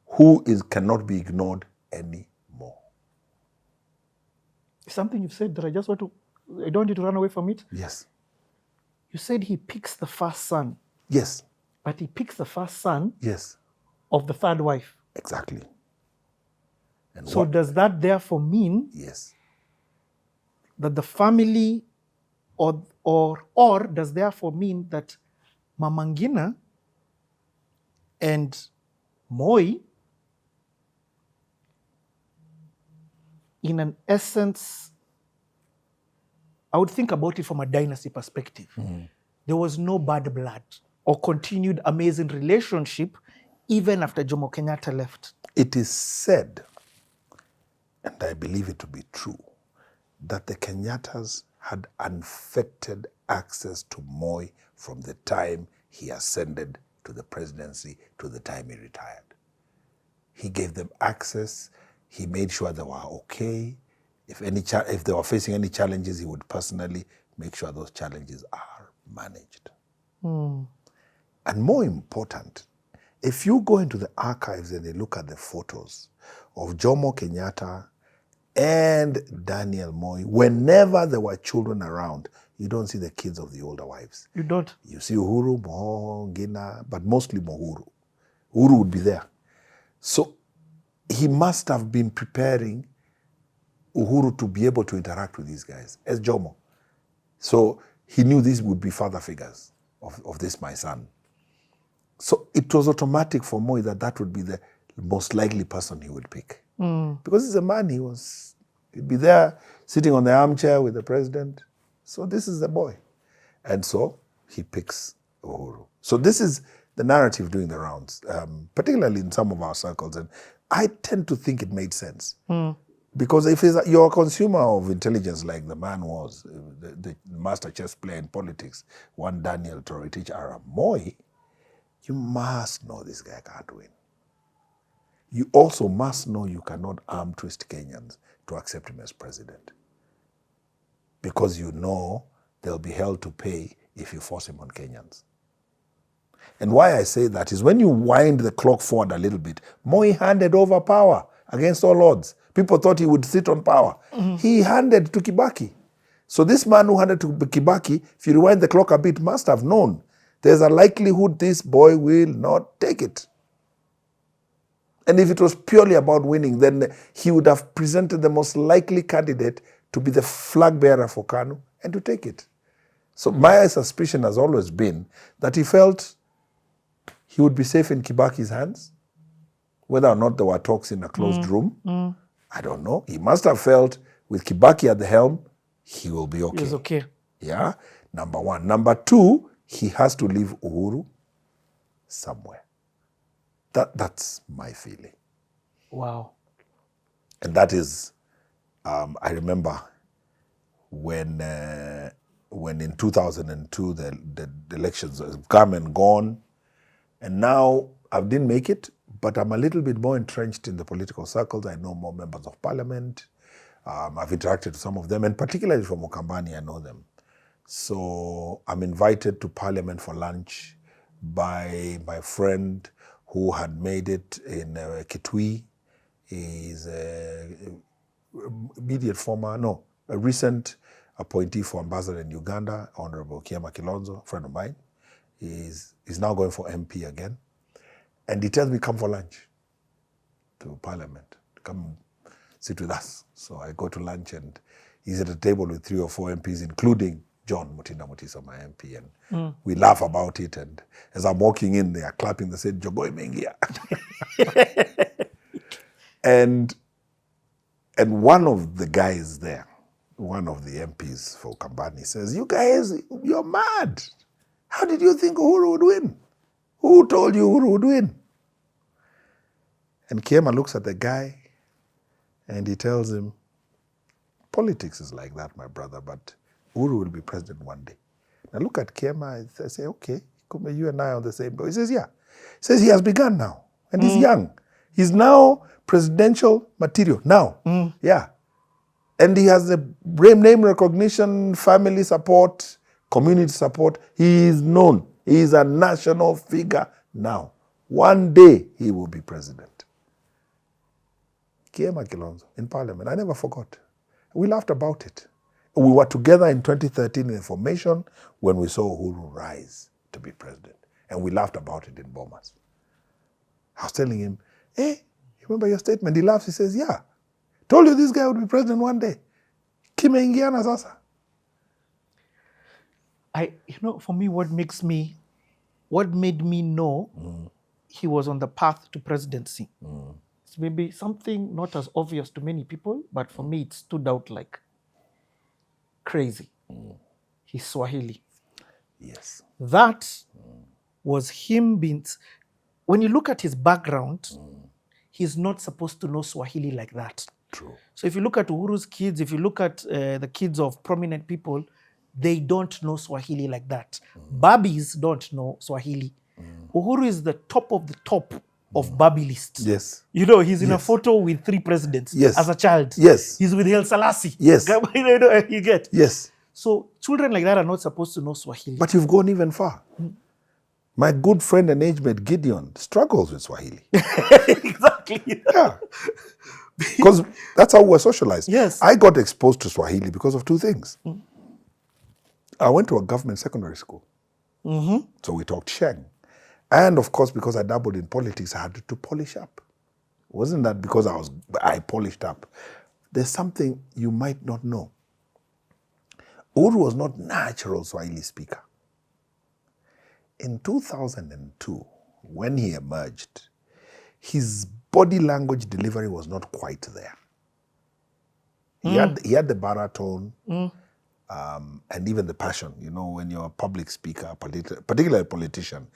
who cannot be ignored anymore. Something you've said that I don't want you to run away from it. Yes. You said he picks the first son. Yes. But he picks the first son Yes. of the third wife. Exactly. And so does that therefore mean yes, that the family or does therefore mean that Mama Ngina and Moi, in an essence, I would think about it from a dynasty perspective. There was no bad blood or continued amazing relationship even after Jomo Kenyatta left. It is said, and I believe it to be true, that the Kenyattas had unfettered access to Moi from the time he ascended to the presidency to the time he retired. He gave them access. He made sure they were okay. If they were facing any challenges, he would personally make sure those challenges are managed. And more important, if you go into the archives and you look at the photos of Jomo Kenyatta and Daniel Moi, whenever there were children around, you don't see the kids of the older wives. You don't? You see Uhuru, Moho, Ngina, but mostly Uhuru. Uhuru would be there. So he must have been preparing Uhuru to be able to interact with these guys as Jomo. So he knew these would be father figures of this, my son. So it was automatic for Moi that would be the most likely person he would pick. Because he's a man, he'd be there sitting on the armchair with the president. So this is the boy. And so he picks Uhuru. So this is the narrative doing the rounds, particularly in some of our circles. And I tend to think it made sense. Because if you're a consumer of intelligence like the man was, the master chess player in politics, one Daniel Toroitich Arap Moi, you must know this guy can't win. You also must know you cannot arm twist Kenyans to accept him as president. Because you know they'll be held to pay if you force him on Kenyans. And why I say that is when you wind the clock forward a little bit, Moi handed over power against all odds. People thought he would sit on power. He handed to Kibaki. So this man who handed to Kibaki, if you rewind the clock a bit, must have known there's a likelihood this boy will not take it. And if it was purely about winning, then he would have presented the most likely candidate to be the flag bearer for KANU and to take it. So my suspicion has always been that he felt he would be safe in Kibaki's hands. Whether or not there were talks in a closed room, I don't know. He must have felt with Kibaki at the helm, he will be okay. He's okay. Yeah, number one. Number two, he has to leave Uhuru somewhere. That's my feeling. Wow. And that is, I remember when in 2002, the elections have come and gone, and now I didn't make it, but I'm a little bit more entrenched in the political circles. I know more members of parliament. I've interacted with some of them, and particularly from Ukambani, I know them. So I'm invited to parliament for lunch by my friend who had made it in Kitui. He's a recent appointee for ambassador in Uganda, Honorable Kiama Kilonzo, a friend of mine. He's now going for MP again. And he tells me, come for lunch to parliament. Come sit with us. So I go to lunch and he's at a table with 3 or 4 MPs, including John Mutinda Mutisa, my MP. And we laugh about it. And as I'm walking in, they are clapping. They said, Jogoi Mengia. And one of the guys there, one of the MPs for Kambani says, you guys, you're mad. How did you think Uhuru would win? Who told you Uhuru would win? And Kiema looks at the guy and he tells him, politics is like that, my brother, but Uhuru will be president one day. Now look at Kiema, I say, okay, you and I are on the same boat. He says, yeah. He says he has begun now, and he's young. He's now presidential material, now. Yeah. And he has the name recognition, family support, community support. He is known. He is a national figure now. One day he will be president. Kiema Kilonzo in parliament. I never forgot. We laughed about it. We were together in 2013 in the formation when we saw Uhuru rise to be president. And we laughed about it in Bomas. I was telling him, hey, you remember your statement? He laughs. He says, yeah. Told you this guy would be president one day. Kimeingiana sasa. For me, what made me know he was on the path to presidency. It's maybe something not as obvious to many people, but for me, it stood out like crazy. He's Swahili. Yes. That was him being... When you look at his background, he's not supposed to know Swahili like that. True. So if you look at Uhuru's kids, if you look at the kids of prominent people, they don't know Swahili like that. Babis don't know Swahili. Uhuru is the top of the top of Babi list. Yes. He's in a photo with 3 presidents as a child. Yes. He's with Haile Selassie. Yes. You get? Yes. So children like that are not supposed to know Swahili. But you've gone even far. My good friend and age mate Gideon struggles with Swahili. Exactly. Yeah. Because that's how we're socialized. Yes. I got exposed to Swahili because of 2 things. I went to a government secondary school. So we talked Sheng. And of course, because I dabbled in politics, I had to polish up. It wasn't that because I polished up. There's something you might not know. Uhuru was not natural Swahili speaker. In 2002, when he emerged, his body language delivery was not quite there. He had the baritone and even the passion. When you're a public speaker, particularly a politician,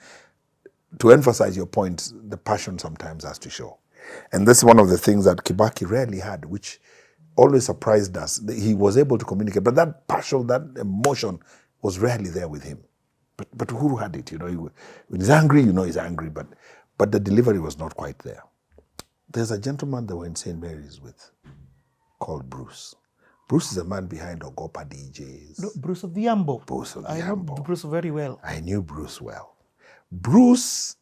to emphasize your point, the passion sometimes has to show. And that's one of the things that Kibaki rarely had, which always surprised us. He was able to communicate, but that passion, that emotion was rarely there with him. But Uhuru had it, when he's angry, he's angry, but the delivery was not quite there. There's a gentleman that we're in St. Mary's with called Bruce. Bruce is the man behind Ogopa DJs. No, Bruce of the Yambo. Bruce of the I Yambo. know Bruce very well. I knew Bruce well. Bruce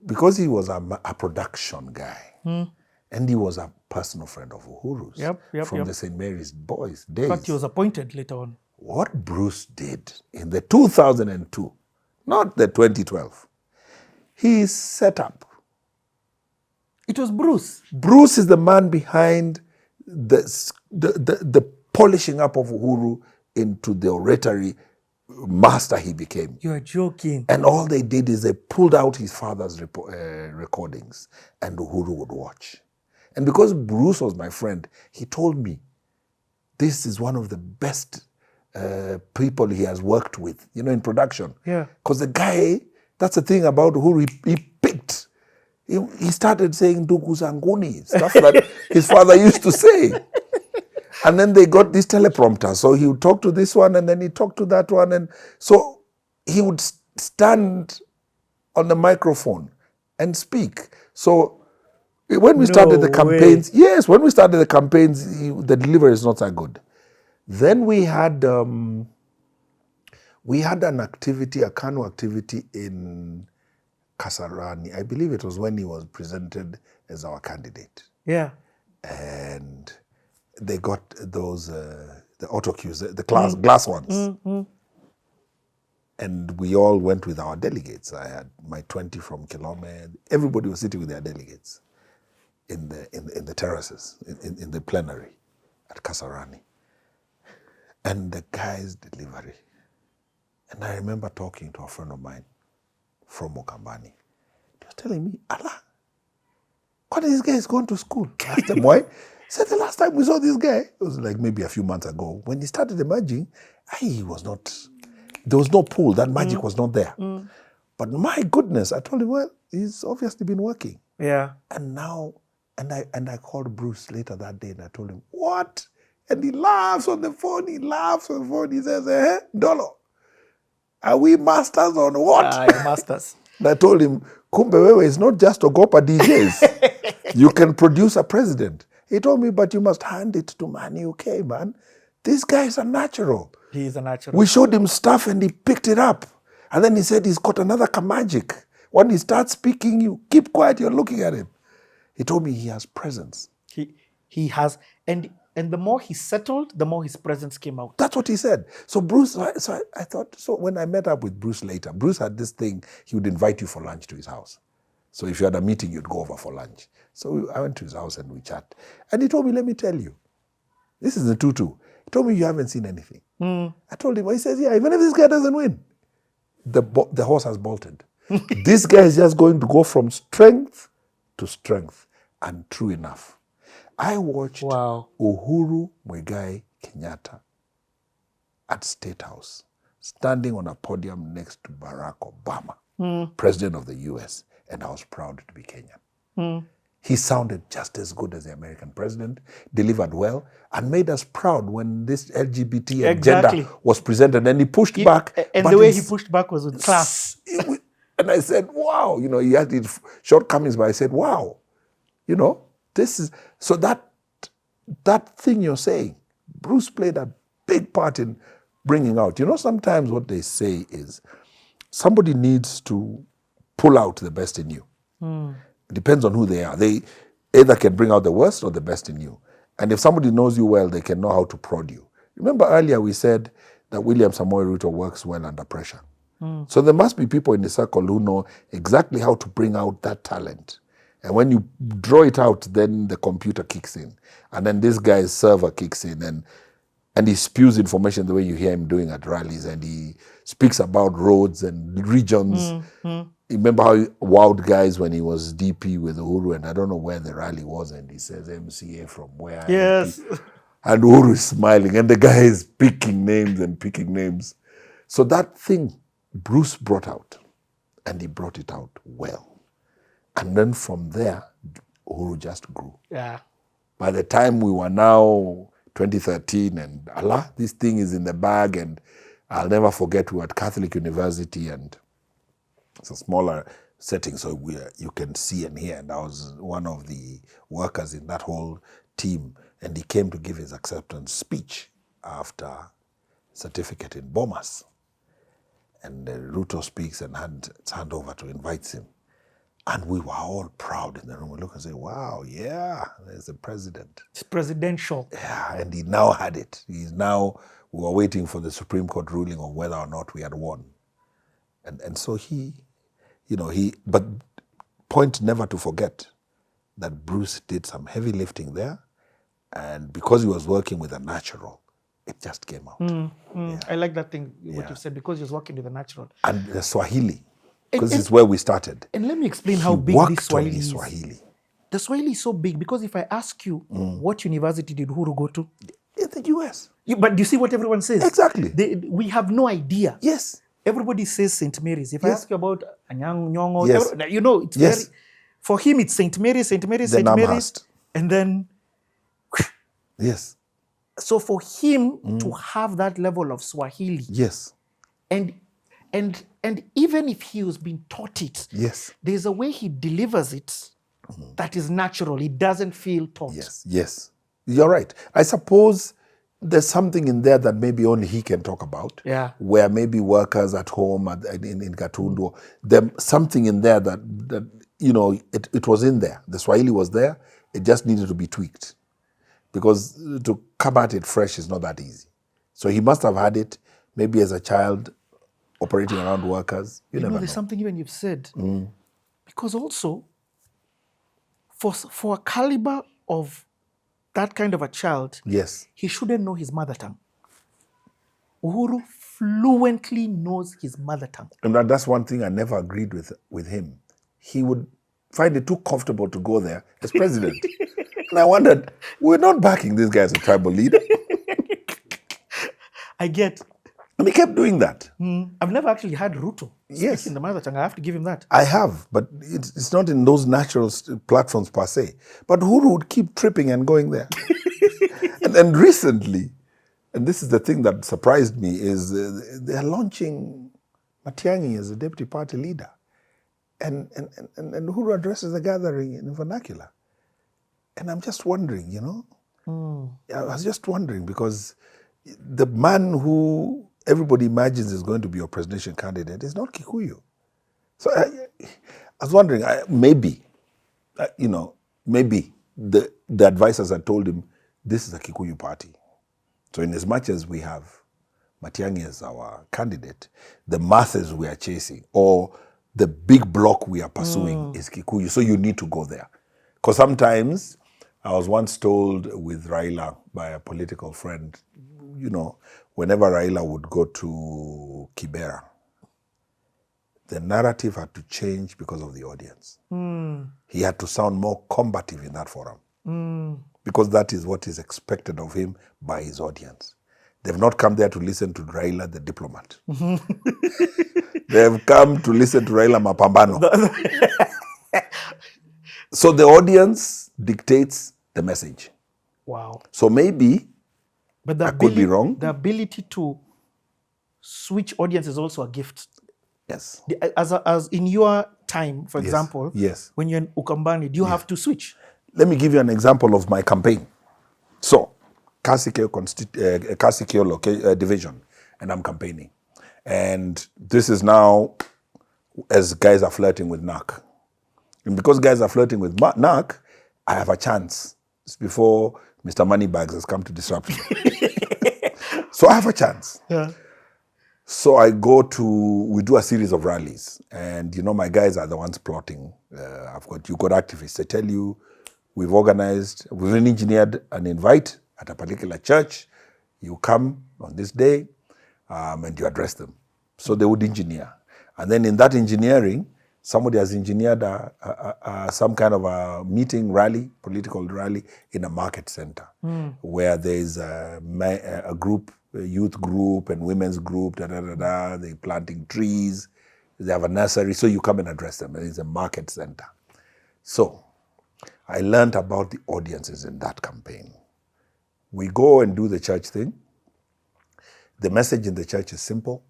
because he was a production guy, and he was a personal friend of Uhuru's from the St. Mary's boys days. In fact, he was appointed later on. What Bruce did in the 2002, not the 2012, he set up. It was Bruce. Bruce is the man behind the polishing up of Uhuru into the oratory master he became. You are joking. And all they did is they pulled out his father's recordings, and Uhuru would watch. And because Bruce was my friend, he told me, this is one of the best people he has worked with, in production. Yeah. Because the guy, that's the thing about Uhuru, he picked. He started saying Ndugu Zanguni, stuff that his father used to say. And then they got this teleprompter. So he would talk to this one, and then he talked to that one. And so he would stand on the microphone and speak. So when we started the campaigns, when we started the campaigns, the delivery is not that good. Then we had an activity, a Kanu activity in Kasarani. I believe it was when he was presented as our candidate. Yeah. And they got those, the auto cues, the glass ones. And we all went with our delegates. I had my 20 from Kilome. Everybody was sitting with their delegates in the terraces, in the plenary at Kasarani. And the guy's delivery. And I remember talking to a friend of mine from Mokambani. He was telling me, Allah, what is this guy is going to school? Asked him why. He said the last time we saw this guy, it was like maybe a few months ago, when he started emerging, he was not, there was no pull, that magic was not there. But my goodness, I told him, well, he's obviously been working. Yeah. And now, and I called Bruce later that day and I told him, what? And he laughs on the phone, he says, Ndolo, are we masters on what? Masters. And I told him, Kumbe wewe is not just Ogopa DJs. You can produce a president. He told me, but you must hand it to Mani, okay, man. This guy is a natural. He is a natural. We showed him stuff and he picked it up. And then he said he's got another magic. When he starts speaking, you keep quiet, you're looking at him. He told me he has presence. He has, and the more he settled, the more his presence came out. That's what he said. So Bruce, so I thought, so when I met up with Bruce later, Bruce had this thing, he would invite you for lunch to his house. So if you had a meeting, you'd go over for lunch. So I went to his house and we chat. And he told me, let me tell you, this is the 2-2. He told me you haven't seen anything. I told him, he says, yeah, even if this guy doesn't win, the horse has bolted. This guy is just going to go from strength to strength. And true enough, I watched Uhuru Muigai Kenyatta at State House, standing on a podium next to Barack Obama, President of the US, and I was proud to be Kenyan. He sounded just as good as the American president, delivered well, and made us proud when this LGBT agenda was presented. And he pushed back. And the way he pushed back was with class. And I said, wow, he had his shortcomings, but I said, wow, this is, so that thing you're saying, Bruce played a big part in bringing out. Sometimes what they say is somebody needs to pull out the best in you. It depends on who they are. They either can bring out the worst or the best in you. And if somebody knows you well, they can know how to prod you. Remember earlier we said that William Samoei Ruto works well under pressure. So there must be people in the circle who know exactly how to bring out that talent. And when you draw it out, then the computer kicks in. And then this guy's server kicks in and he spews information the way you hear him doing at rallies. And he speaks about roads and regions. Remember how he wowed guys when he was DP with Uhuru, and I don't know where the rally was, and he says MCA from where. Yes. And Uhuru is smiling, and the guy is picking names. So that thing Bruce brought out, and he brought it out well. And then from there, Uhuru just grew. Yeah. By the time we were now 2013, and Allah, this thing is in the bag, and I'll never forget we were at Catholic University, and it's a smaller setting, so you can see and hear. And I was one of the workers in that whole team. And he came to give his acceptance speech after certificate in Bomas. And Ruto speaks and hands hand over to invite him. And we were all proud in the room. We look and say, wow, yeah, there's the president. It's presidential. Yeah, and he now had it. We were waiting for the Supreme Court ruling on whether or not we had won. And so but point never to forget that Bruce did some heavy lifting there. And because he was working with a natural, it just came out. Yeah. I like that thing, what you said, because he was working with a natural. And the Swahili, because it's where we started. And let me explain how big this Swahili is. The Swahili is so big because if I ask you, what university did Uhuru go to? In the US. But you see what everyone says? Exactly. We have no idea. Yes. Everybody says St. Mary's. If I ask you about Anyang, Nyongo, it's very, for him it's St. Mary's, St. Mary's. And then, yes. So for him to have that level of Swahili. Yes. And even if he has been taught it, there's a way he delivers it that is natural. It doesn't feel taught. Yes. You're right. I suppose there's something in there that maybe only he can talk about. Yeah. Where maybe workers at home in Gatundu, something in there that it was in there. The Swahili was there. It just needed to be tweaked. Because to come at it fresh is not that easy. So he must have had it maybe as a child operating around workers. You never know. There's something even you've said. Because also, for a caliber of that kind of a child, he shouldn't know his mother tongue. Uhuru fluently knows his mother tongue. And that's one thing I never agreed with him. He would find it too comfortable to go there as president. And I wondered, we're not backing this guy as a tribal leader. I get. And he kept doing that. I've never actually had Ruto Yes. speaking the mother tongue. I have to give him that. I have, but it's not in those natural platforms per se. But who would keep tripping and going there? and recently, and this is the thing that surprised me, is they're launching Matiang'i as a deputy party leader. And who addresses the gathering in vernacular? And I'm just wondering, you know, I was just wondering, because the man who everybody imagines is going to be your presidential candidate is not Kikuyu. So I was wondering, maybe the advisors had told him, this is a Kikuyu party. So in as much as we have Matiang'i as our candidate, the masses we are chasing, or the big block we are pursuing is Kikuyu. So you need to go there. Because sometimes, I was once told with Raila by a political friend, you know, whenever Raila would go to Kibera, the narrative had to change because of the audience. He had to sound more combative in that forum. Because that is what is expected of him by his audience. They've not come there to listen to Raila the diplomat. They've come to listen to Raila Mapambano. So the audience dictates the message. Wow. So maybe, But I could be wrong. The ability to switch audience is also a gift. Yes. As in your time, for example, Yes. when you're in Ukambani, do you have to switch? Let me give you an example of my campaign. So, Kasikyo division, and I'm campaigning. And this is now as guys are flirting with NAC. And because guys are flirting with NAC, I have a chance. It's before Mr. Moneybags has come to disrupt me. So I have a chance. Yeah. So we do a series of rallies. And, you know, my guys are the ones plotting. You've got activists. I tell you, we've engineered an invite at a particular church. You come on this day and you address them. So they would engineer. And then in that engineering, somebody has engineered some kind of a meeting, rally, political rally in a market center where there's a group, a youth group and women's group, they're planting trees, they have a nursery, so you come and address them. It's a market center. So I learned about the audiences in that campaign. We go and do the church thing. The message in the church is simple.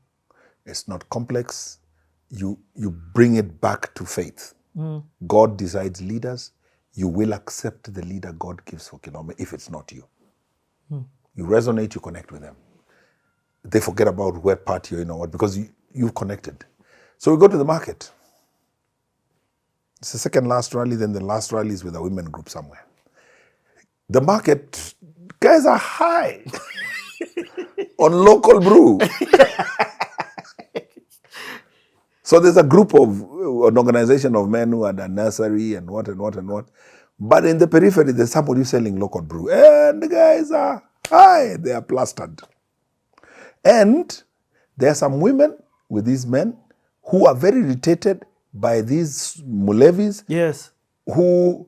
It's not complex. You bring it back to faith. God decides leaders. You will accept the leader God gives for Kilome if it's not you. You resonate, you connect with them. They forget about where party you're in or what, because you've connected. So we go to the market. It's the second last rally, then the last rally is with a women group somewhere. The market, guys are high on local brew. So there's a group of, an organization of men who had a nursery and what. But in the periphery, there's somebody selling local brew. And the guys are high, they are plastered. And there are some women with these men who are very irritated by these mulevis. Yes. Who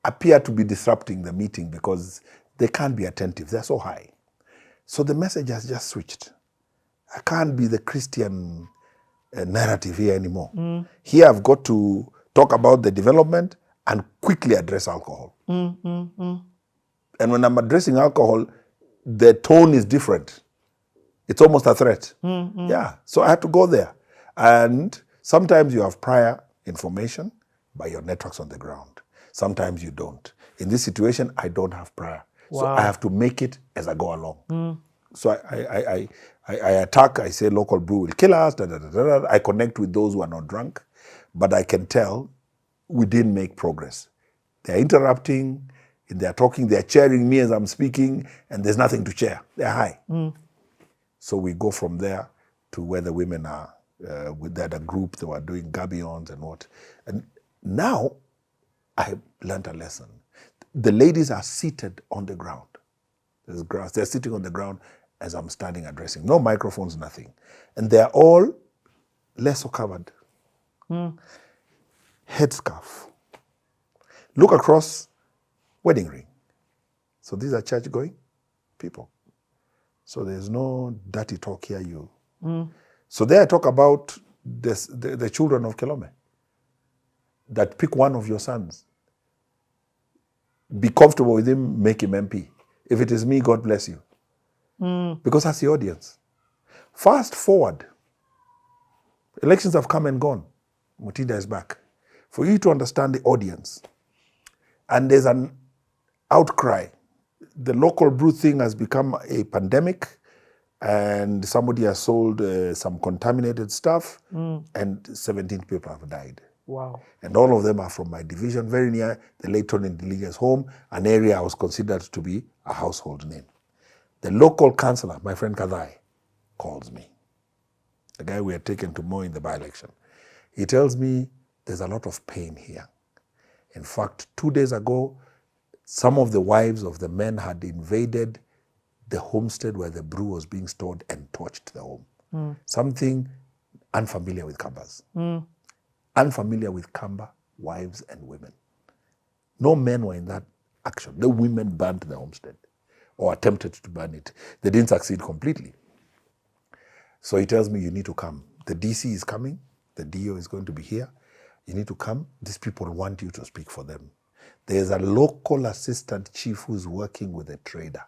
appear to be disrupting the meeting because they can't be attentive. They're so high. So the message has just switched. I can't be the Christian narrative here anymore. Here I've got to talk about the development and quickly address alcohol. And when I'm addressing alcohol, the tone is different. It's almost a threat. Yeah, so I had to go there. And sometimes you have prior information by your networks on the ground. Sometimes you don't. In this situation, I don't have prior. So I have to make it as I go along. So I attack, I say local brew will kill us, I connect with those who are not drunk, but I can tell we didn't make progress. They're interrupting, they're talking, they're cheering me as I'm speaking, and there's nothing to cheer. They're high. So we go from there to where the women are, with that group, they were doing gabions and what. And now I learned a lesson. The ladies are seated on the ground. There's grass. They're sitting on the ground as I'm standing addressing. No microphones, nothing. And they're all lasso covered. Headscarf. Look across, wedding ring. So these are church-going people. So there's no dirty talk here. So there I talk about the children of Kilome that pick one of your sons. Be comfortable with him, make him MP. If it is me, God bless you. Because that's the audience. Fast forward. Elections have come and gone. Mutinda is back. For you to understand the audience. And there's an outcry. The local brew thing has become a pandemic, and somebody has sold some contaminated stuff, and 17 people have died. Wow. And all of them are from my division, very near the late Tony Ndilige's home, an area I was considered to be a household name. The local councillor, my friend Kadhai, calls me. The guy we had taken to Moi in the by-election. He tells me there's a lot of pain here. In fact, 2 days ago, some of the wives of the men had invaded the homestead where the brew was being stored and torched the home. Something unfamiliar with Kambas. Unfamiliar with Kamba wives and women. No men were in that action. The women burnt the homestead or attempted to burn it. They didn't succeed completely. So he tells me, you need to come. The DC is coming. The DO is going to be here. You need to come. These people want you to speak for them. There's a local assistant chief who's working with a trader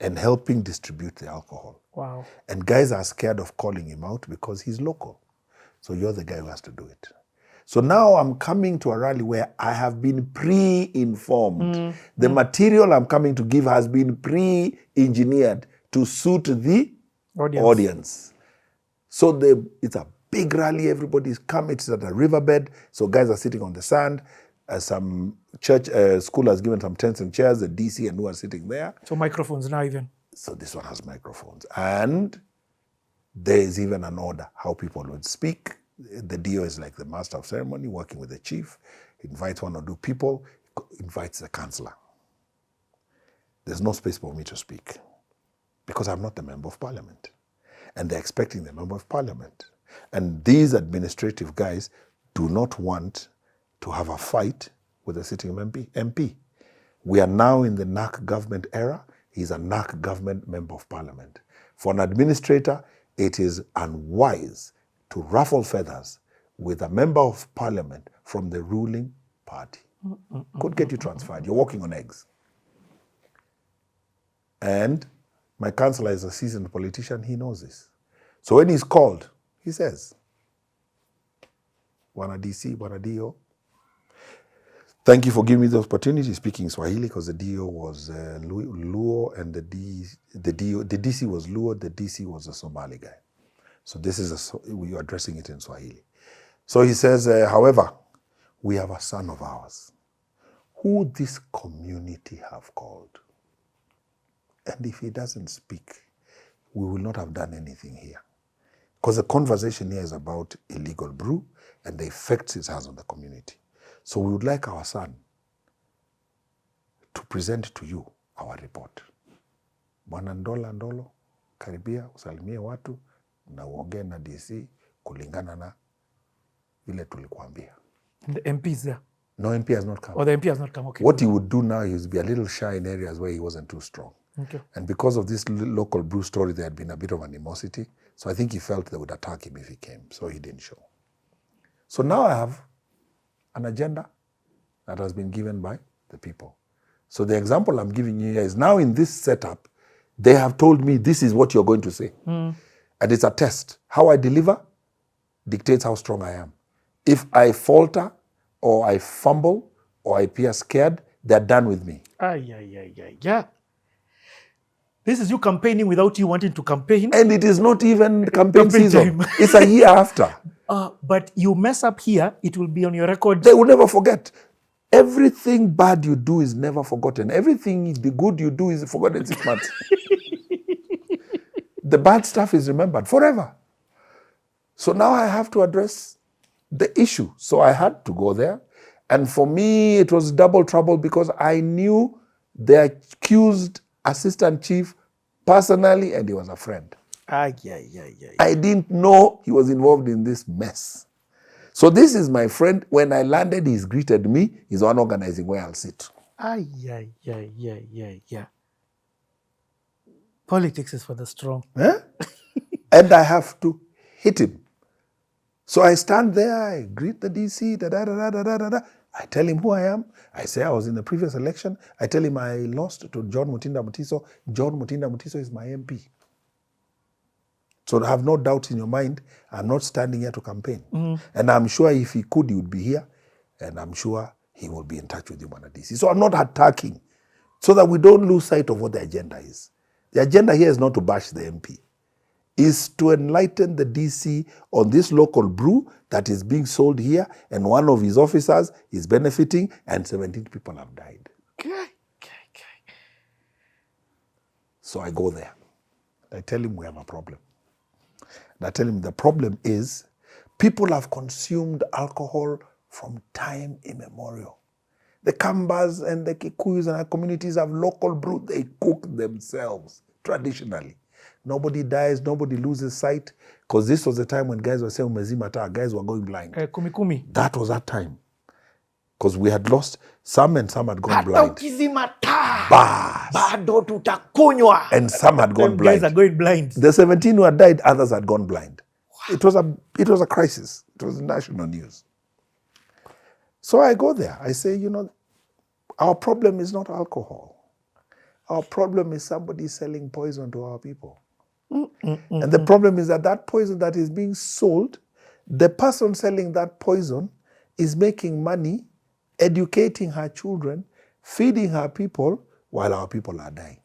and helping distribute the alcohol. Wow. And guys are scared of calling him out because he's local. So you're the guy who has to do it. So now I'm coming to a rally where I have been pre-informed. The material I'm coming to give has been pre-engineered to suit the audience. So it's a big rally. Everybody's come. It's at a riverbed. So guys are sitting on the sand. Some church school has given some tents and chairs. The DC and who are sitting there. So microphones now even. So this one has microphones. And there is even an order how people would speak. The DO is like the master of ceremony, working with the chief. He invites one or two people, invites the councillor. There's no space for me to speak because I'm not the member of parliament. And they're expecting the member of parliament. And these administrative guys do not want to have a fight with the sitting MP. We are now in the NAC government era. He's a NAC government member of parliament. For an administrator, it is unwise to ruffle feathers with a member of parliament from the ruling party. Could get you transferred. You're walking on eggs. And my councillor is a seasoned politician. He knows this. So when he's called, he says, Bwana DC, Bwana DO, thank you for giving me the opportunity speaking Swahili because the DO was Luo and the DC was Luo, the DC was a Somali guy. So this is we're addressing it in Swahili. So he says, however, we have a son of ours who this community have called. And if he doesn't speak, we will not have done anything here. Because the conversation here is about illegal brew and the effects it has on the community. So we would like our son to present to you our report. Bwana Ndola Ndolo, karibia, usalimie watu, na uongee na DC kulingana na vile tulikuambia. The MP is there? No, MP has not come. Oh, the MP has not come, okay. What he would do now is be a little shy in areas where he wasn't too strong. Okay. And because of this local brew story, there had been a bit of animosity. So I think he felt they would attack him if he came. So he didn't show. So now I have an agenda that has been given by the people. So the example I'm giving you here is now in this setup, they have told me this is what you're going to say. And it's a test. How I deliver dictates how strong I am. If I falter or I fumble or I appear scared, they're done with me. Yeah. This is you campaigning without you wanting to campaign. And it is not even campaign season. It's a year after. But you mess up here, it will be on your record. They will never forget. Everything bad you do is never forgotten. Everything the good you do is forgotten 6 months. The bad stuff is remembered forever. So now I have to address the issue. So I had to go there. And for me, it was double trouble because I knew the accused assistant chief personally and he was a friend. I didn't know he was involved in this mess. So this is my friend. When I landed, he's greeted me. He's the one organizing where I'll sit. Politics is for the strong. And I have to hit him So I stand there, I greet the DC, da-da-da-da-da-da-da. I tell him who I am. I say I was in the previous election. I tell him I lost to John Mutinda Mutiso. John Mutinda Mutiso is my MP. So have no doubt in your mind, I'm not standing here to campaign. And I'm sure if he could, he would be here. And I'm sure he will be in touch with you, Bwana DC. So I'm not attacking, so that we don't lose sight of what the agenda is. The agenda here is not to bash the MP. Is to enlighten the DC on this local brew that is being sold here, and one of his officers is benefiting, and 17 people have died. Okay. So I go there. I tell him we have a problem. And I tell him the problem is people have consumed alcohol from time immemorial. The Kambas and the Kikuyus and our communities have local brew. They cook themselves traditionally. Nobody dies, nobody loses sight. Because this was the time when guys were saying, Umezima taa, guys were going blind. Kumi. That was that time. Because we had lost some and some had gone blind. Ukizima taa, Bas. bado tutakunywa. And some had gone Them guys are blind. going blind. The 17 who had died, others had gone blind. It was a crisis. It was national news. So I go there. I say, our problem is not alcohol. Our problem is somebody selling poison to our people. And the problem is that poison that is being sold, the person selling that poison is making money, educating her children, feeding her people, while our people are dying.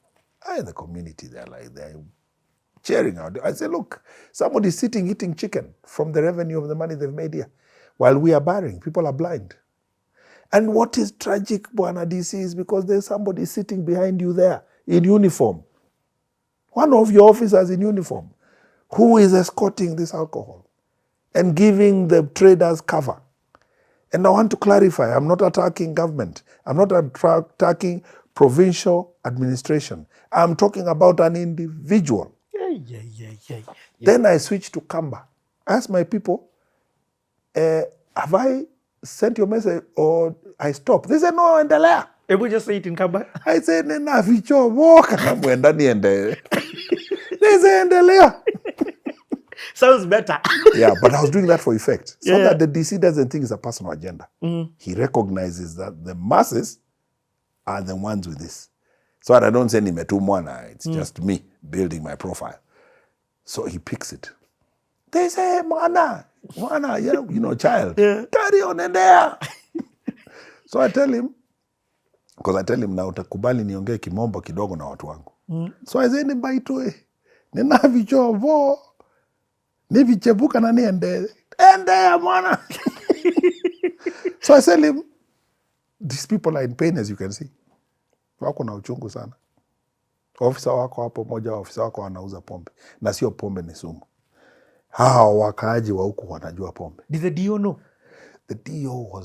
In the community, they're cheering out. I say, look, somebody's sitting eating chicken from the revenue of the money they've made here, while we are barring. People are blind. And what is tragic, Bwana DC, is because there's somebody sitting behind you there in uniform. One of your officers in uniform who is escorting this alcohol and giving the traders cover. And I want to clarify, I'm not attacking government. I'm not attacking provincial administration. I'm talking about an individual. Yeah. Then I switch to Kamba. Ask my people, have I sent your message or I stop? They said, no, endelea. Ebu just say it in Kamba. I said, nena vicho woka na mwenda niende. They say, endelea. Sounds better. Yeah, but I was doing that for effect. So Yeah. that the DC doesn't think it's a personal agenda. He recognizes that the masses are the ones with this. So that I don't say nimetumwana. It's just me building my profile. So he picks it. They say, mwana, child, carry on in there. So I tell him, because I tell him na utakubali niongee kimombo kidogo na watu wangu. So I say, nimbaitwe, nina vichovo, ni vichebuka na niende mwana. So I tell him, these people are in pain, as you can see. Wako na uchungu sana. Ofisa wako hapo, moja wa ofisa wako wanauza pombe. Na sio pombe, ni sumu. Hao wakaaji wa huku wanajua pombe. Did the DO know? The DO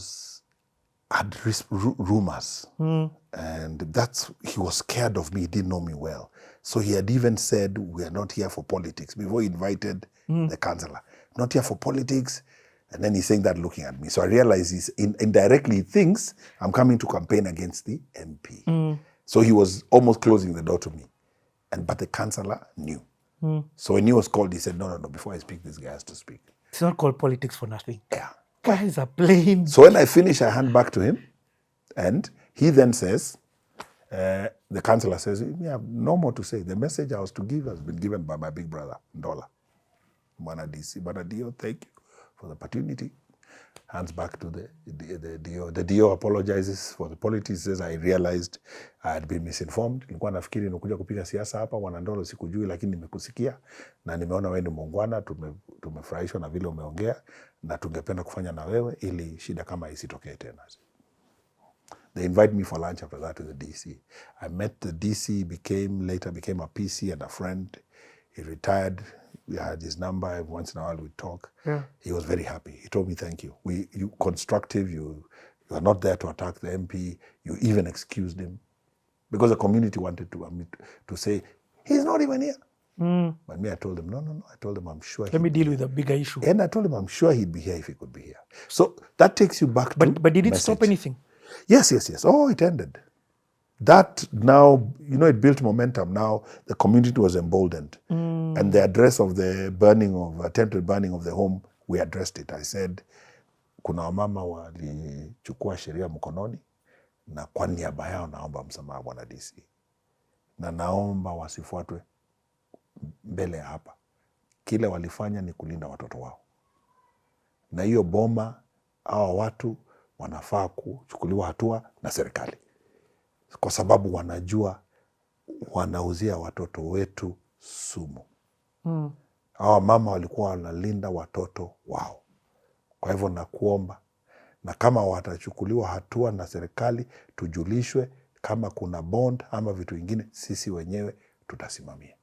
had rumors. And he was scared of me. He didn't know me well. So he had even said, we are not here for politics, before he invited the councillor. Not here for politics. And then he's saying that looking at me. So I realized he's indirectly he thinks I'm coming to campaign against the MP. So he was almost closing the door to me. But the councillor knew. So when he was called, he said, no, before I speak, this guy has to speak. It's not called politics for nothing. Yeah. Guys are playing. So when I finish, I hand back to him. And he then says, the councillor says, we have no more to say. The message I was to give has been given by my big brother, Ndola. Bwana DC, Bwana DO, thank you for the opportunity. Hands back to the DO. The DO apologizes for the politics, says, I realized I had been misinformed. Nilikuwa nafikiri nikuja kupiga siasa hapa, Bwana Ndolo sikujui, lakini nimekusikia. Na nimeona wewe ni muungwana, tumefurahishwa na vile umeongea, na tungependa kufanya na wewe, ili shida kama isitokee tena. They invite me for lunch after that to the DC. I met the DC, later became a PC and a friend. He retired. We had his number. Once in a while we talk. Yeah. He was very happy. He told me, thank you. You constructive. You are not there to attack the MP. You even excused him. Because the community wanted to say, he's not even here. But me, I told him, no. I told him, I'm sure. Let me deal with a bigger issue. And I told him, I'm sure he'd be here if he could be here. So that takes you back to But did it message. stop anything? Yes. Oh, it ended. That now, it built momentum. Now the community was emboldened. And the address of the attempted burning of the home we addressed it. I said, kuna wamama walichukua sheria mkononi na kwa niaba yao naomba msamaha Bwana DC. Na naomba wasifuatwe mbele ya hapa. Kile walifanya ni kulinda watoto wao. Na hiyo boma, hawa watu wanafaa kuchukuliwa hatua na serikali. Kwa sababu wanajua wanauzia watoto wetu sumu. Hawa mama walikuwa wanalinda watoto wao. Kwa hivyo nakuomba, na kama watachukuliwa hatua na serikali, tujulishwe. Kama kuna bond ama vitu vingine, sisi wenyewe tutasimamia.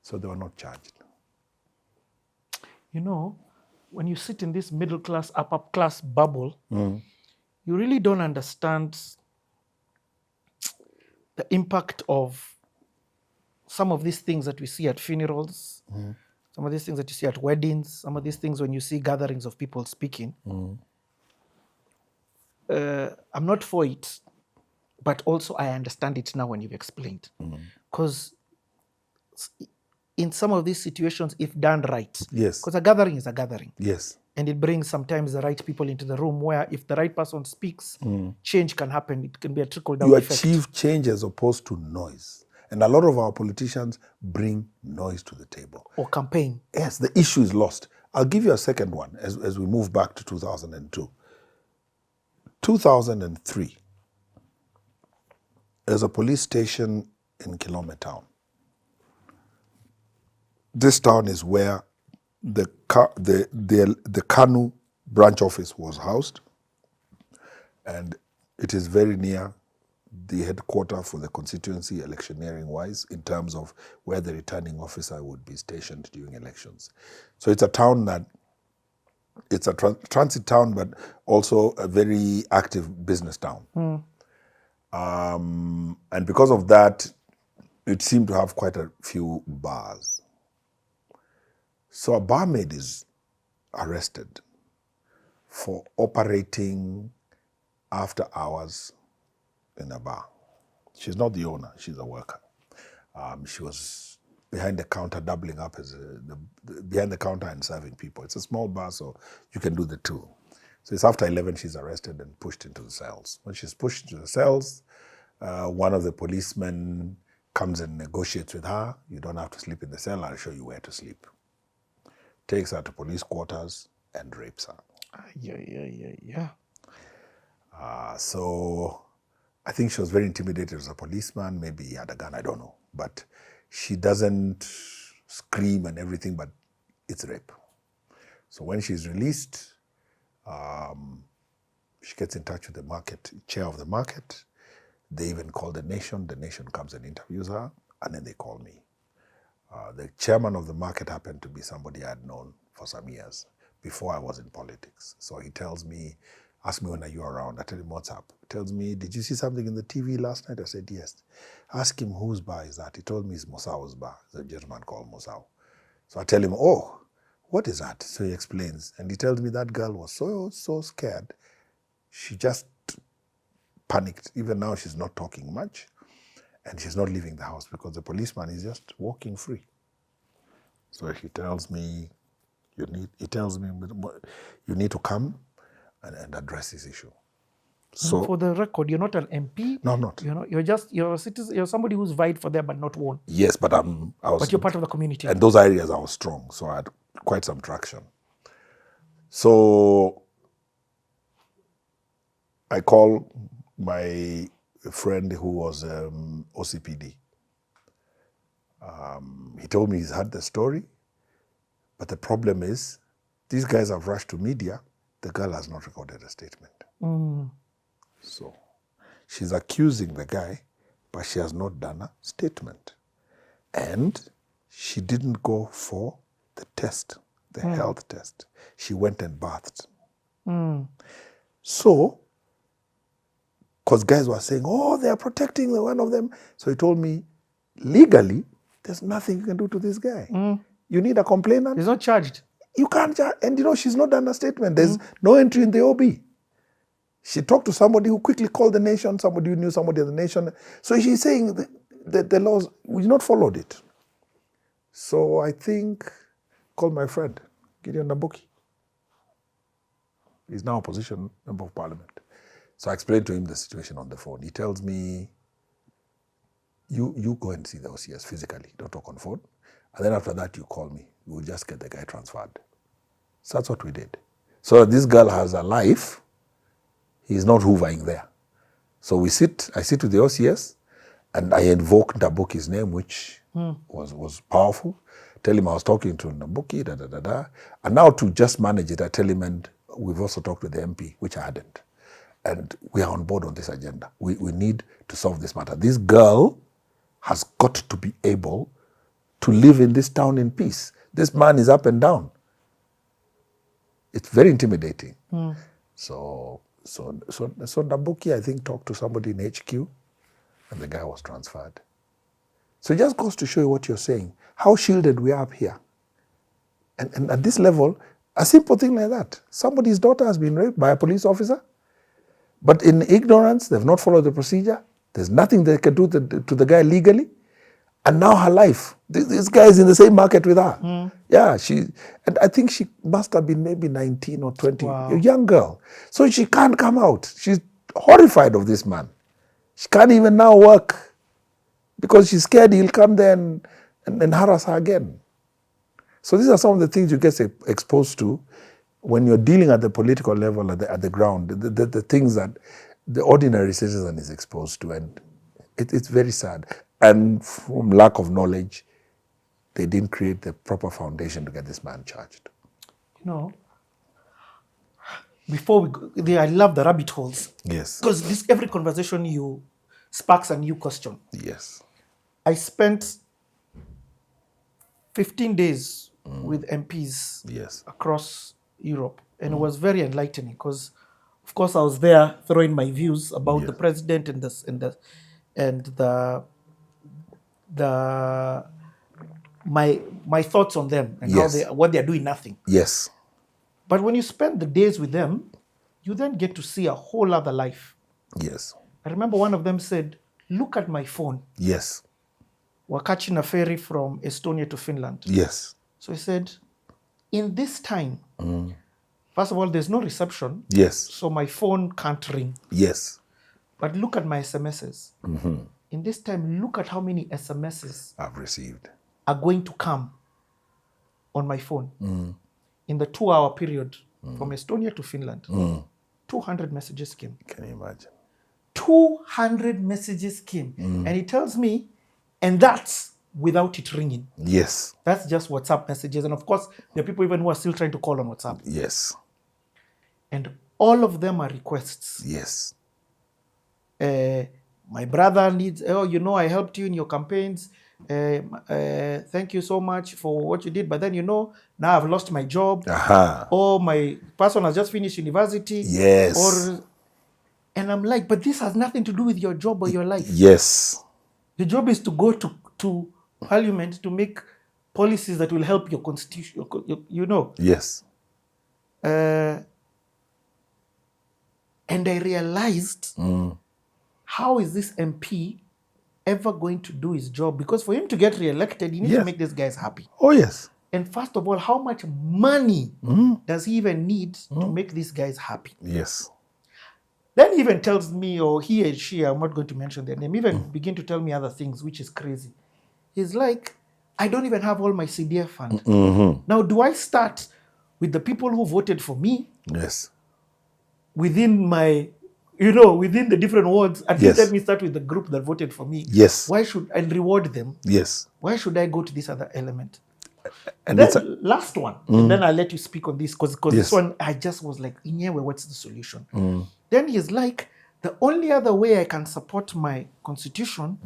So they were not charged. You know, when you sit in this middle class, upper class bubble, you really don't understand the impact of some of these things that we see at funerals, some of these things that you see at weddings, some of these things when you see gatherings of people speaking. I'm not for it, but also I understand it now when you've explained. Because in some of these situations, if done right, Yes. because a gathering is a gathering. Yes. And it brings sometimes the right people into the room where if the right person speaks, change can happen. It can be a trickle-down You effect. achieve change as opposed to noise. And a lot of our politicians bring noise to the table. Or campaign. Yes, the issue is lost. I'll give you a second one as we move back to 2002. 2003, there's a police station in Kilome town. This town is where the KANU branch office was housed, and it is very near the headquarters for the constituency electioneering wise in terms of where the returning officer would be stationed during elections. So it's a town that it's a transit town, but also a very active business town. And because of that, it seemed to have quite a few bars. So a barmaid is arrested for operating after hours in a bar. She's not the owner, she's a worker. She was behind the counter, doubling up as behind the counter and serving people. It's a small bar, so you can do the two. So it's after 11, she's arrested and pushed into the cells. When she's pushed into the cells, one of the policemen comes and negotiates with her. You don't have to sleep in the cell, I'll show you where to sleep. Takes her to police quarters and rapes her. Yeah. So I think she was very intimidated as a policeman. Maybe he had a gun, I don't know. But she doesn't scream and everything, but it's rape. So when she's released, she gets in touch with the market, chair of the market. They even call the nation. The nation comes and interviews her, and then they call me. The chairman of the market happened to be somebody I had known for some years before I was in politics. So he tells me, ask me, when are you around? I tell him, what's up? He tells me, did you see something in the TV last night? I said, yes. Ask him, whose bar is that? He told me it's Mosau's bar. It's a gentleman called Mosau. So I tell him, oh, what is that? So he explains. And he tells me that girl was so scared. She just panicked. Even now, she's not talking much. And she's not leaving the house because the policeman is just walking free. So he tells me, you need to come and address this issue. So for the record, you're not an MP. No, I'm not. You're a citizen. You're somebody who's vied for there but not won. Yes, but But you're part of the community. And those areas I was strong, so I had quite some traction. So I call my friend who was OCPD. He told me he's heard the story, but the problem is these guys have rushed to media. The girl has not recorded a statement. So she's accusing the guy, but she has not done a statement. And she didn't go for the test, the health test. She went and bathed. So, because guys were saying, oh, they are protecting the one of them. So he told me, legally, there's nothing you can do to this guy. You need a complainant. He's not charged. You can't charge. And she's not done a statement. There's no entry in the OB. She talked to somebody who quickly called the nation, somebody who knew somebody in the nation. So she's saying the laws, we not followed it. So I think, call my friend, Gideon Ndambuki. He's now opposition member of parliament. So I explained to him the situation on the phone. He tells me, you go and see the OCS physically, don't talk on phone. And then after that, you call me. We'll just get the guy transferred. So that's what we did. So this girl has a life. He's not hoovering there. So I sit with the OCS, and I invoke Ndambuki's name, which was powerful. Tell him I was talking to Ndambuki, And now to just manage it, I tell him, and we've also talked with the MP, which I hadn't. And we are on board on this agenda. We need to solve this matter. This girl has got to be able to live in this town in peace. This man is up and down. It's very intimidating. So Ndambuki, I think, talked to somebody in HQ, and the guy was transferred. So it just goes to show you what you're saying, how shielded we are up here. And at this level, a simple thing like that, somebody's daughter has been raped by a police officer, but in ignorance, they've not followed the procedure. There's nothing they can do to the guy legally. And now her life, this guy is in the same market with her. Yeah, and I think she must have been maybe 19 or 20, a young girl. So she can't come out. She's horrified of this man. She can't even now work because she's scared he'll come there and harass her again. So these are some of the things you get exposed to when you're dealing at the political level, at the ground, the things that the ordinary citizen is exposed to. And it's very sad. And from lack of knowledge, they didn't create the proper foundation to get this man charged. You know, before we go, I love the rabbit holes. Yes. Because every conversation you sparks a new question. Yes. I spent 15 days with MPs across Europe, and it was very enlightening because, of course, I was there throwing my views about the president and my thoughts on them and what they're doing nothing. Yes. But when you spend the days with them, you then get to see a whole other life. Yes. I remember one of them said, "Look at my phone." Yes. We're catching a ferry from Estonia to Finland. Yes. So he said, in this time, first of all, there's no reception. Yes. So my phone can't ring. Yes. But look at my SMSs. In this time, look at how many SMSs I've received are going to come on my phone. In the 2-hour period from Estonia to Finland, 200 messages came. Can you imagine? 200 messages came. And he tells me, and that's without it ringing. Yes. That's just WhatsApp messages. And of course, there are people even who are still trying to call on WhatsApp. Yes. And all of them are requests. Yes. My brother needs, I helped you in your campaigns. Thank you so much for what you did. But then, now I've lost my job. Or my person has just finished university. Yes. And I'm like, but this has nothing to do with your job or your life. Yes. The job is to go to parliament to make policies that will help your constitution, Yes. And I realized, how is this MP ever going to do his job? Because for him to get re-elected, he needs to make these guys happy. Oh, yes. And first of all, how much money does he even need to make these guys happy? Yes. Then he even tells me, or he and she, I'm not going to mention their name, even begin to tell me other things, which is crazy. He's like, I don't even have all my CDF fund. Now, do I start with the people who voted for me? Yes. Within my, within the different wards, at least let me start with the group that voted for me. Yes. Why should I reward them? Yes. Why should I go to this other element? And then last one, and then I'll let you speak on this, because this one, I just was like, what's the solution? Then he's like, the only other way I can support my constitution,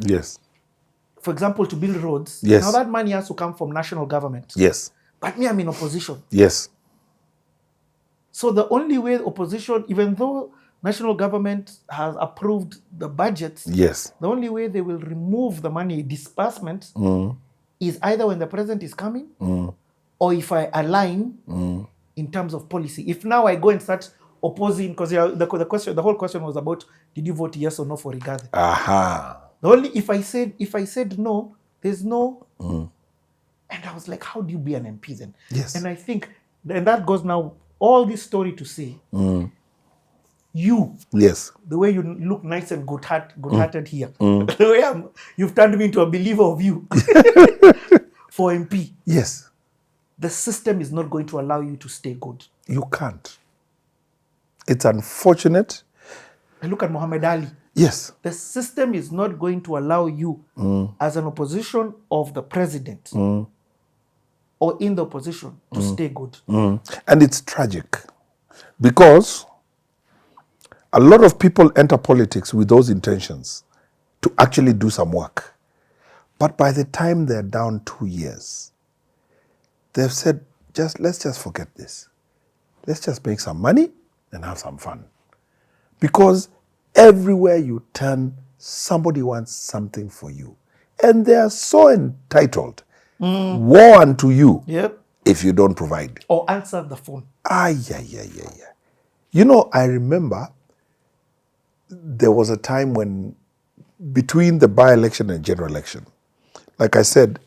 for example, to build roads, now that money has to come from national government. Yes. But me, I'm in opposition. Yes. So the only way opposition, even though national government has approved the budgets, the only way they will remove the money disbursement is either when the president is coming or if I align in terms of policy. If now I go and start opposing, because the whole question was about, did you vote yes or no for Rigathi? The only if I said no, there's no. And I was like, how do you be an MP then? Yes. And I think And that goes now, all this story to say, you, Yes. the way you look nice and good-hearted here, the way you've turned me into a believer of you for MP. Yes. The system is not going to allow you to stay good. You can't. It's unfortunate. I look at Muhammad Ali. Yes. The system is not going to allow you, as an opposition of the president or in the opposition, to stay good. And it's tragic because a lot of people enter politics with those intentions to actually do some work. But by the time they're down 2 years, they've said, let's just forget this. Let's just make some money and have some fun. Because everywhere you turn, somebody wants something for you. And they are so entitled. Woe unto you Yep. if you don't provide. Or answer the phone. Yeah. You know, I remember there was a time when between the by-election and general election, like I said,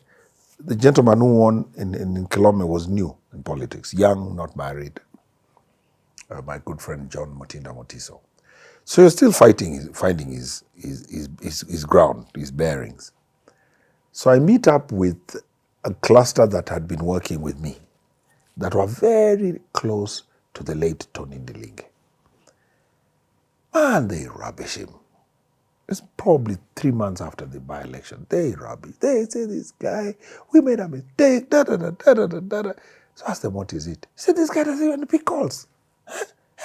the gentleman who won in Kilome was new in politics, young, not married. My good friend John Motinda Motiso. So you're still finding his ground, his bearings. So I meet up with a cluster that had been working with me, that were very close to the late Tony Ndilinge. And they rubbish him. It's probably 3 months after the by-election. They rubbish. They say, this guy, we made a mistake, da-da-da-da-da-da-da. So I asked them, what is it? He said, this guy doesn't even pick calls.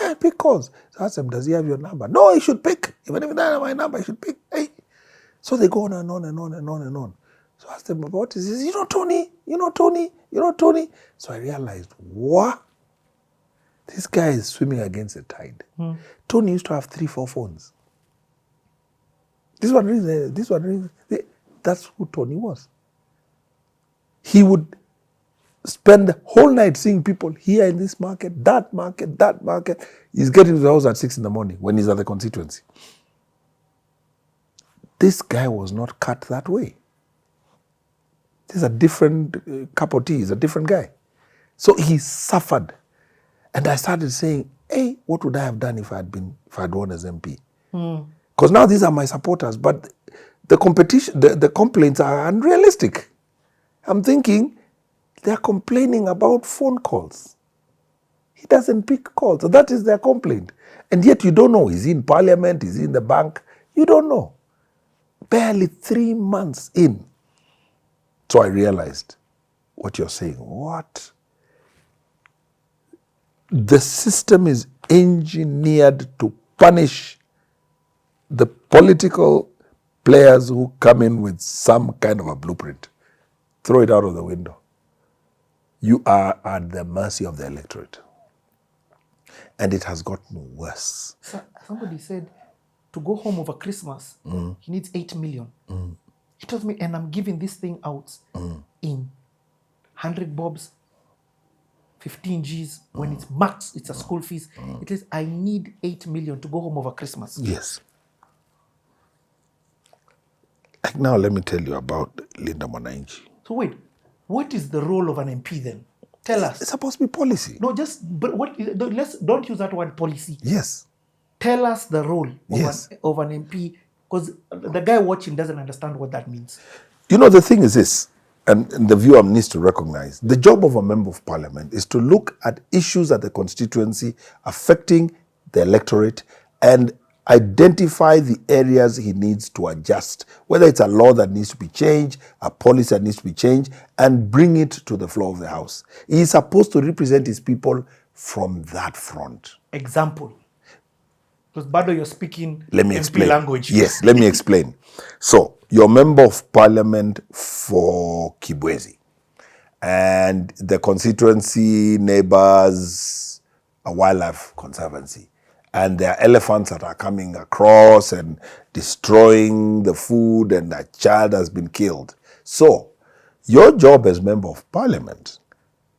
Yeah, pick calls. So I asked them, does he have your number? No, he should pick. Even if he doesn't have my number, he should pick. Hey. So they go on and on and on and on and on. So I asked them, what is this? You know Tony? So I realized, what? This guy is swimming against the tide. Tony used to have 3-4 phones. This one reason. That's who Tony was. He would spend the whole night seeing people here in this market, that market, that market. He's getting to the house at 6 a.m. when he's at the constituency. This guy was not cut that way. This is a different cup of tea. He's a different guy. So he suffered. And I started saying, hey, what would I have done if I'd won as MP? Because now these are my supporters, but the competition, the complaints are unrealistic. I'm thinking, they're complaining about phone calls. He doesn't pick calls. So that is their complaint. And yet you don't know. Is he in parliament? Is he in the bank? You don't know. Barely 3 months in. So I realized what you're saying. What? The system is engineered to punish the political players who come in with some kind of a blueprint. Throw it out of the window. You are at the mercy of the electorate. And it has gotten worse. So somebody said to go home over Christmas, he needs 8 million. He told me, and I'm giving this thing out in 100 bobs, 15 Gs. When it's max, it's a school fees. It is, I need 8 million to go home over Christmas. Yes. Like now, let me tell you about Linda Mwananchi. So wait, what is the role of an MP then? Tell us. It's supposed to be policy. No, but don't use that word policy. Yes. Tell us the role Yes. of an MP, because the guy watching doesn't understand what that means. You know, the thing is this, and the viewer needs to recognize, the job of a member of parliament is to look at issues at the constituency affecting the electorate and identify the areas he needs to adjust, whether it's a law that needs to be changed, a policy that needs to be changed, and bring it to the floor of the House. He is supposed to represent his people from that front. Example. Because Bado, you're speaking Let me MP explain. language. Yes, let me explain. So, you're member of parliament for Kibwezi, and the constituency neighbors a wildlife conservancy. And there are elephants that are coming across and destroying the food, and a child has been killed. So, your job as member of parliament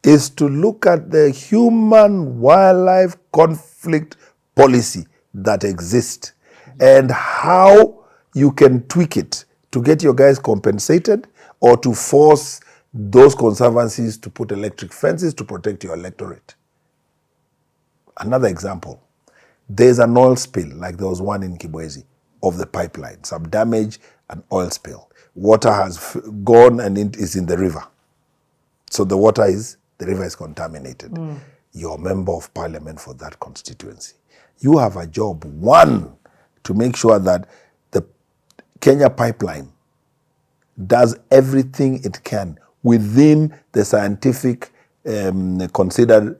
is to look at the human-wildlife conflict policy that exists and how you can tweak it to get your guys compensated or to force those conservancies to put electric fences to protect your electorate. Another example, there's an oil spill, like there was one in Kibwezi, of the pipeline, some damage, an oil spill. Water has gone and it is in the river. So the river is contaminated. You're a member of parliament for that constituency. You have a job, one, to make sure that the Kenya pipeline does everything it can within the scientific considered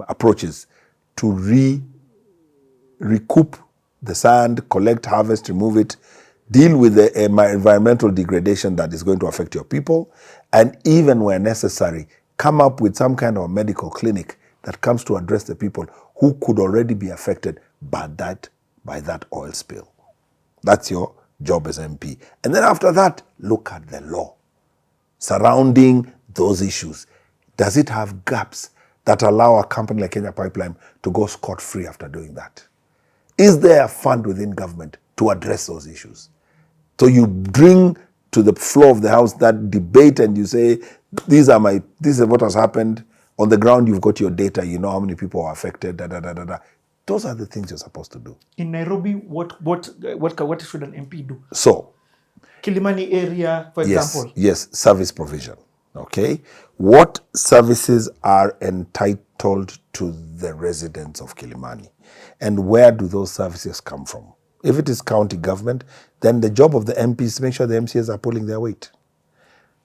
approaches to recoup the sand, collect, harvest, remove it, deal with the environmental degradation that is going to affect your people, and even where necessary, come up with some kind of a medical clinic that comes to address the people who could already be affected by that oil spill. That's your job as MP. And then after that, look at the law surrounding those issues. Does it have gaps that allow a company like Kenya Pipeline to go scot-free after doing that? Is there a fund within government to address those issues? So you bring to the floor of the House that debate and you say, this is what has happened. On the ground, you've got your data, you know how many people are affected, Those are the things you're supposed to do. In Nairobi, what should an MP do? So, Kilimani area, for example. Yes, service provision. Okay. What services are entitled to the residents of Kilimani? And where do those services come from? If it is county government, then the job of the MP is to make sure the MCAs are pulling their weight.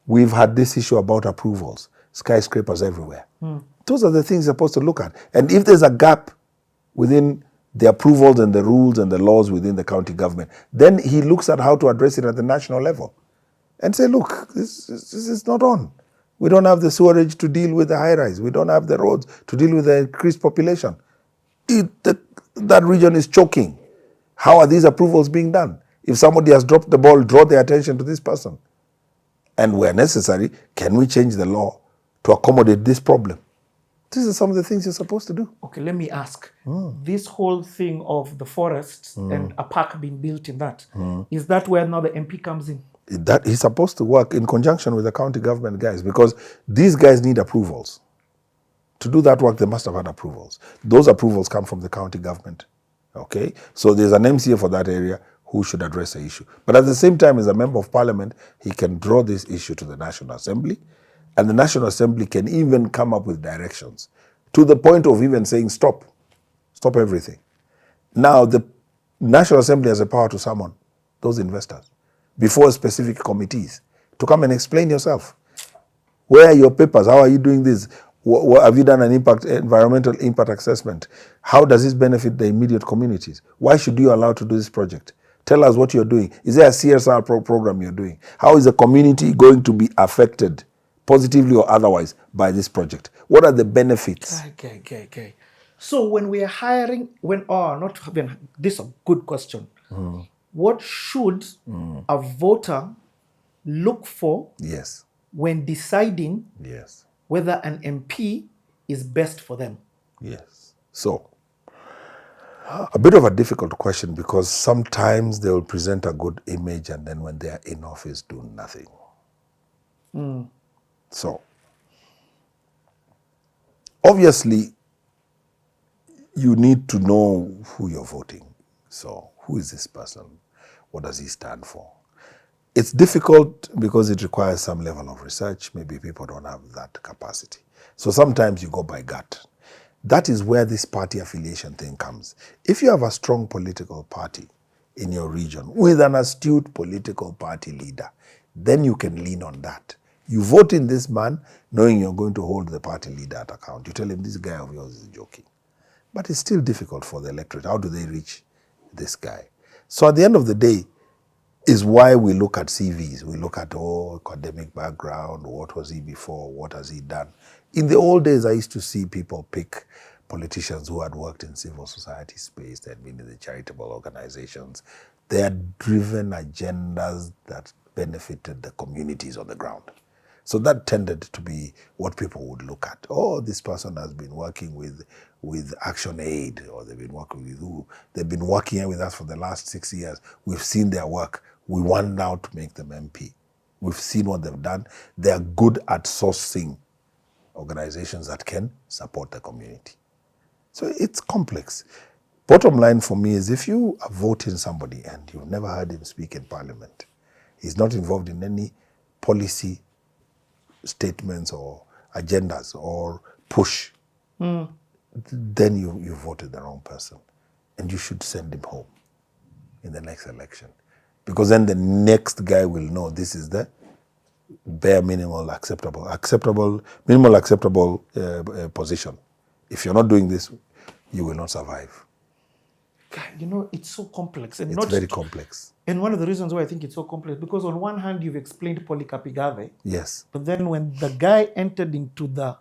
We've had this issue about approvals, skyscrapers everywhere. Those are the things you're supposed to look at. And if there's a gap within the approvals and the rules and the laws within the county government, then he looks at how to address it at the national level and say, look, this is not on. We don't have the sewerage to deal with the high rise. We don't have the roads to deal with the increased population. That region is choking. How are these approvals being done? If somebody has dropped the ball, draw their attention to this person. And where necessary, can we change the law to accommodate this problem? These are some of the things you're supposed to do. Okay, let me ask. This whole thing of the forests and a park being built in that, is that where now the MP comes in? That he's supposed to work in conjunction with the county government guys, because these guys need approvals. To do that work, they must have had approvals. Those approvals come from the county government. Okay? So there's an MCA for that area who should address the issue. But at the same time, as a member of parliament, he can draw this issue to the National Assembly, and the National Assembly can even come up with directions to the point of even saying, stop everything. Now, the National Assembly has the power to summon those investors before specific committees to come and explain yourself. Where are your papers? How are you doing this? Have you done an environmental impact assessment? How does this benefit the immediate communities? Why should you allow to do this project? Tell us what you're doing. Is there a CSR program you're doing? How is the community going to be affected, positively or otherwise, by this project? What are the benefits? Okay. So when we are hiring, this is a good question. What should a voter look for Yes. when deciding Yes. whether an MP is best for them? Yes. So, a bit of a difficult question, because sometimes they will present a good image and then when they are in office do nothing. So, obviously, you need to know who you're voting. So, who is this person? What does he stand for? It's difficult because it requires some level of research. Maybe people don't have that capacity. So sometimes you go by gut. That is where this party affiliation thing comes. If you have a strong political party in your region with an astute political party leader, then you can lean on that. You vote in this man knowing you're going to hold the party leader at account. You tell him, this guy of yours is joking. But it's still difficult for the electorate. How do they reach this guy? So at the end of the day, is why we look at CVs. We look at, academic background, what was he before, what has he done. In the old days, I used to see people pick politicians who had worked in civil society space, they had been in the charitable organizations. They had driven agendas that benefited the communities on the ground. So that tended to be what people would look at. Oh, this person has been working with Action Aid, or they've been working with who? They've been working here with us for the last 6 years. We've seen their work. We want now to make them MP. We've seen what they've done. They are good at sourcing organizations that can support the community. So it's complex. Bottom line for me is if you are voting somebody and you've never heard him speak in parliament, he's not involved in any policy statements or agendas or push, then you voted the wrong person. And you should send him home in the next election. Because then the next guy will know this is the bare minimal acceptable position. If you're not doing this, you will not survive. You know, it's so complex. And It's very complex. And one of the reasons why I think it's so complex, because on one hand, you've explained Polycarp Igave. Yes. But then when the guy entered into the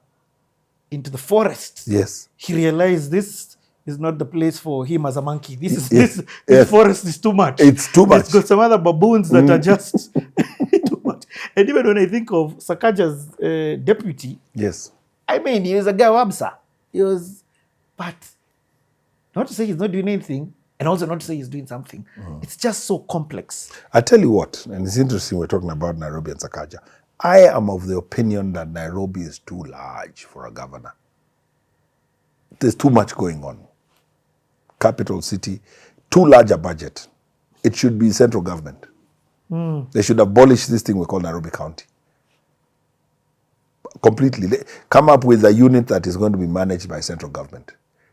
forest, Yes. he realized this is not the place for him as a monkey. This Yes. forest is too much. It's too much. It's got some other baboons that are just too much. And even when I think of Sakaja's deputy, Yes. I mean, he was a guy Wabsa. But not to say he's not doing anything, and also not to say he's doing something. It's just so complex. I tell you what, and it's interesting we're talking about Nairobi and Sakaja. I am of the opinion that Nairobi is too large for a governor. There's too much going on. Capital city, too large a budget. It should be central government. They should abolish this thing we call Nairobi County. Completely. Come up with a unit that is going to be managed by central government.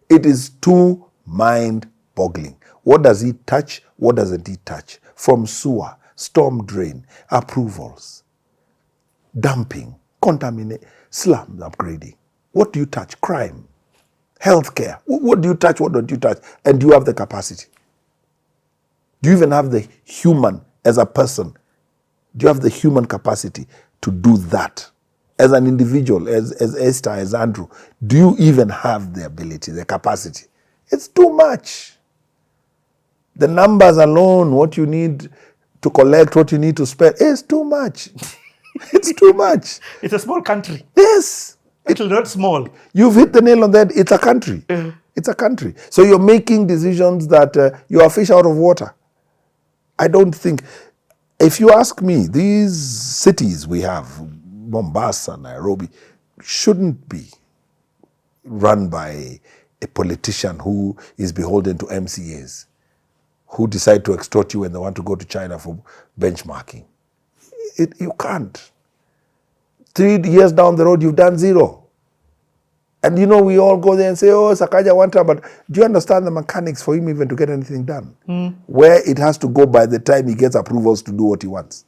It is too mind-boggling. What does he touch? What doesn't he touch? From sewer, storm drain, approvals, dumping, contaminate, slums upgrading. What do you touch? Crime, healthcare. What do you touch? What don't you touch? And do you have the capacity? Do you even have the human as a person? Do you have the human capacity to do that? As an individual, as Esther, as Andrew, do you even have the ability, the capacity? It's too much. The numbers alone, what you need to collect, what you need to spend, is too much. It's too much. It's a small country. Yes. It's not small. You've hit the nail on that. It's a country. It's a country. So you're making decisions that you're a fish out of water. I don't think, if you ask me, these cities we have, Mombasa, Nairobi, shouldn't be run by a politician who is beholden to MCAs, who decide to extort you when they want to go to China for benchmarking. You can't. 3 years down the road, you've done zero. And you know, we all go there and say, oh, Sakaja Wanta, but do you understand the mechanics for him even to get anything done? Where it has to go by the time he gets approvals to do what he wants.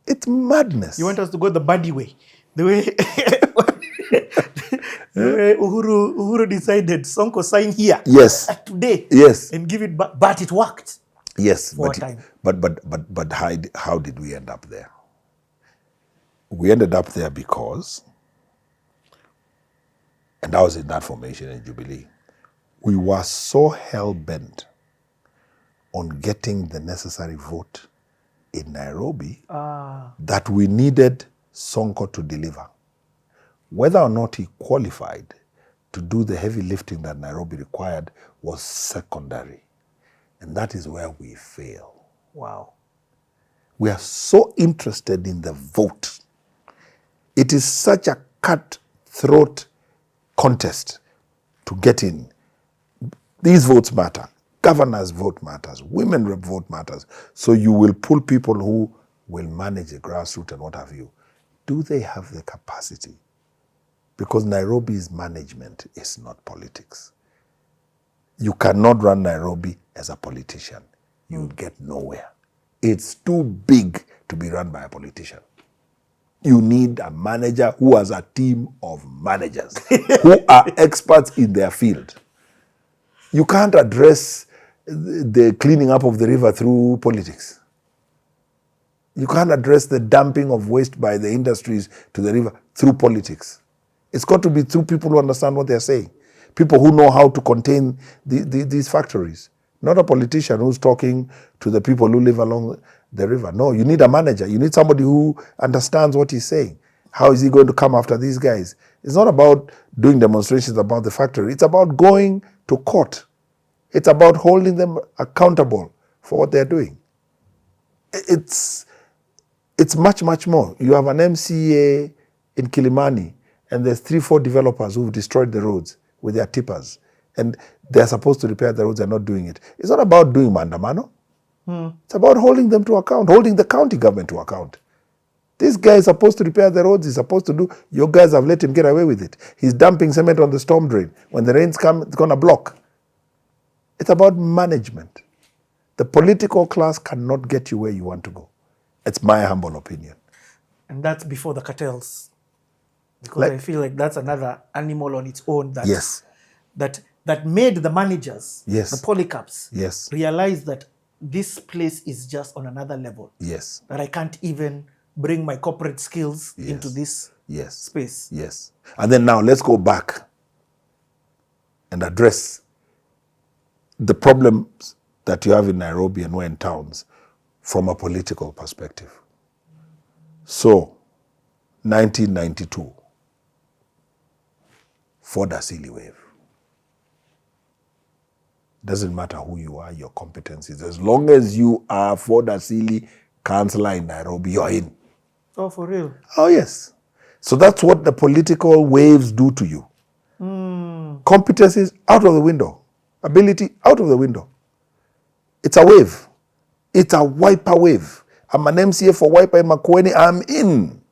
It's madness. You want us to go the buddy way. The way, the way Uhuru decided Sonko sign here. Yes. Today. Yes. And give it back. But it worked. Yes. For a time. But how did we end up there? We ended up there because, and I was in that formation in Jubilee, we were so hell-bent on getting the necessary vote in Nairobi that we needed Sonko to deliver. Whether or not he qualified to do the heavy lifting that Nairobi required was secondary. And that is where we fail. Wow. We are so interested in the vote. It is such a cutthroat contest to get in. These votes matter. Governors' vote matters. Women rep vote matters. So you will pull people who will manage the grassroots and what have you. Do they have the capacity? Because Nairobi's management is not politics. You cannot run Nairobi as a politician. You will get nowhere. It's too big to be run by a politician. You need a manager who has a team of managers who are experts in their field. You can't address the cleaning up of the river through politics. You can't address the dumping of waste by the industries to the river through politics. It's got to be through people who understand what they're saying. People who know how to contain these factories. Not a politician who's talking to the people who live along the river. No, you need a manager. You need somebody who understands what he's saying. How is he going to come after these guys? It's not about doing demonstrations about the factory. It's about going to court. It's about holding them accountable for what they're doing. It's It's much, much more. You have an MCA in Kilimani, and there's 3-4 developers who've destroyed the roads with their tippers. And they're supposed to repair the roads, they're not doing it. It's not about doing mandamano. It's about holding them to account, holding the county government to account. This guy is supposed to repair the roads, he's supposed to do, your guys have let him get away with it. He's dumping cement on the storm drain. When the rains come, it's going to block. It's about management. The political class cannot get you where you want to go. It's my humble opinion. And that's before the cartels. Because I feel like that's another animal on its own that Yes. that made the managers, Yes. the polycaps, Yes. realize that this place is just on another level. Yes. That I can't even bring my corporate skills into this Yes. space. Yes. And then now let's go back and address the problems that you have in Nairobi and when towns from a political perspective. So, 1992, Ford Asili wave. Doesn't matter who you are, your competencies. As long as you are Ford Asili councillor in Nairobi, you're in. Oh, for real? Oh, yes. So that's what the political waves do to you. Competencies out of the window. Ability out of the window. It's a wave. It's a Wiper wave. I'm an MCA for Wiper in Makueni. I'm in.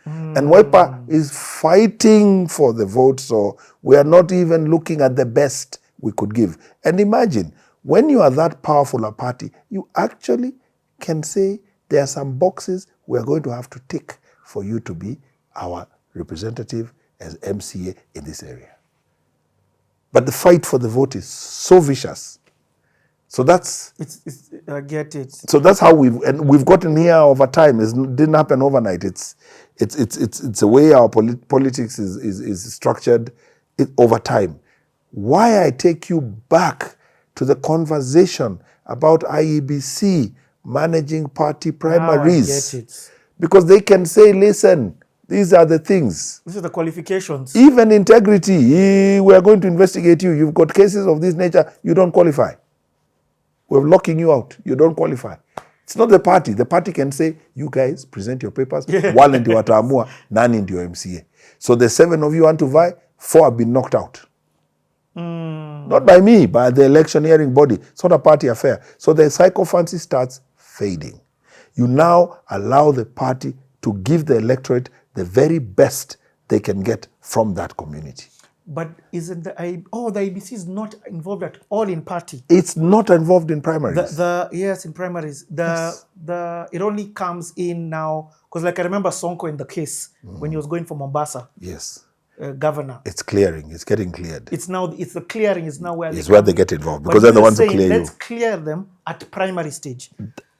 And Wiper is fighting for the vote, so we are not even looking at the best we could give. And imagine, when you are that powerful a party, you actually can say there are some boxes we are going to have to tick for you to be our representative as MCA in this area. But the fight for the vote is so vicious. So that's I get it. so that's how we've gotten here over time. It didn't happen overnight. It's a way our politics is structured over time. Why I take you back to the conversation about IEBC managing party primaries. Now I get it. Because they can say, listen, these are the things. These are the qualifications. Even integrity, we are going to investigate you. You've got cases of this nature, you don't qualify. We're locking you out. You don't qualify. It's not the party. The party can say, you guys present your papers. Wale ndio wataamua, nani ndio MCA. So the 7 of you want to vie, 4 have been knocked out. Not by me, by the electioneering body. It's not a party affair. So the psychophancy starts fading. You now allow the party to give the electorate the very best they can get from that community. But isn't the IEBC is not involved at all in party? It's not involved in primaries. Yes, in primaries. It only comes in now because, like, I remember Sonko in the case when he was going for Mombasa. Yes. Governor. It's clearing. It's getting cleared. It's the clearing is now where they get involved because But they're the you're ones who saying, clear let's you. clear them at primary stage.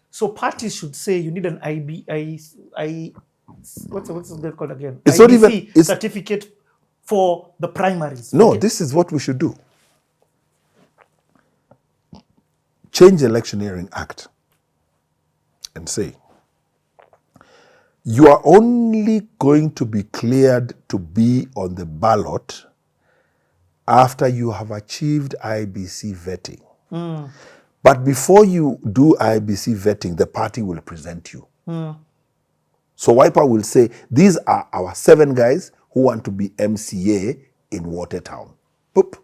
So parties should say you need an what's it called again? It's not even- it's- certificate for the primaries. No, Okay. this is what we should do. Change the Electioneering Act and say, you are only going to be cleared to be on the ballot after you have achieved IBC vetting. But before you do IBC vetting, the party will present you. So Wiper will say, these are our 7 guys who want to be MCA in Watertown. Boop.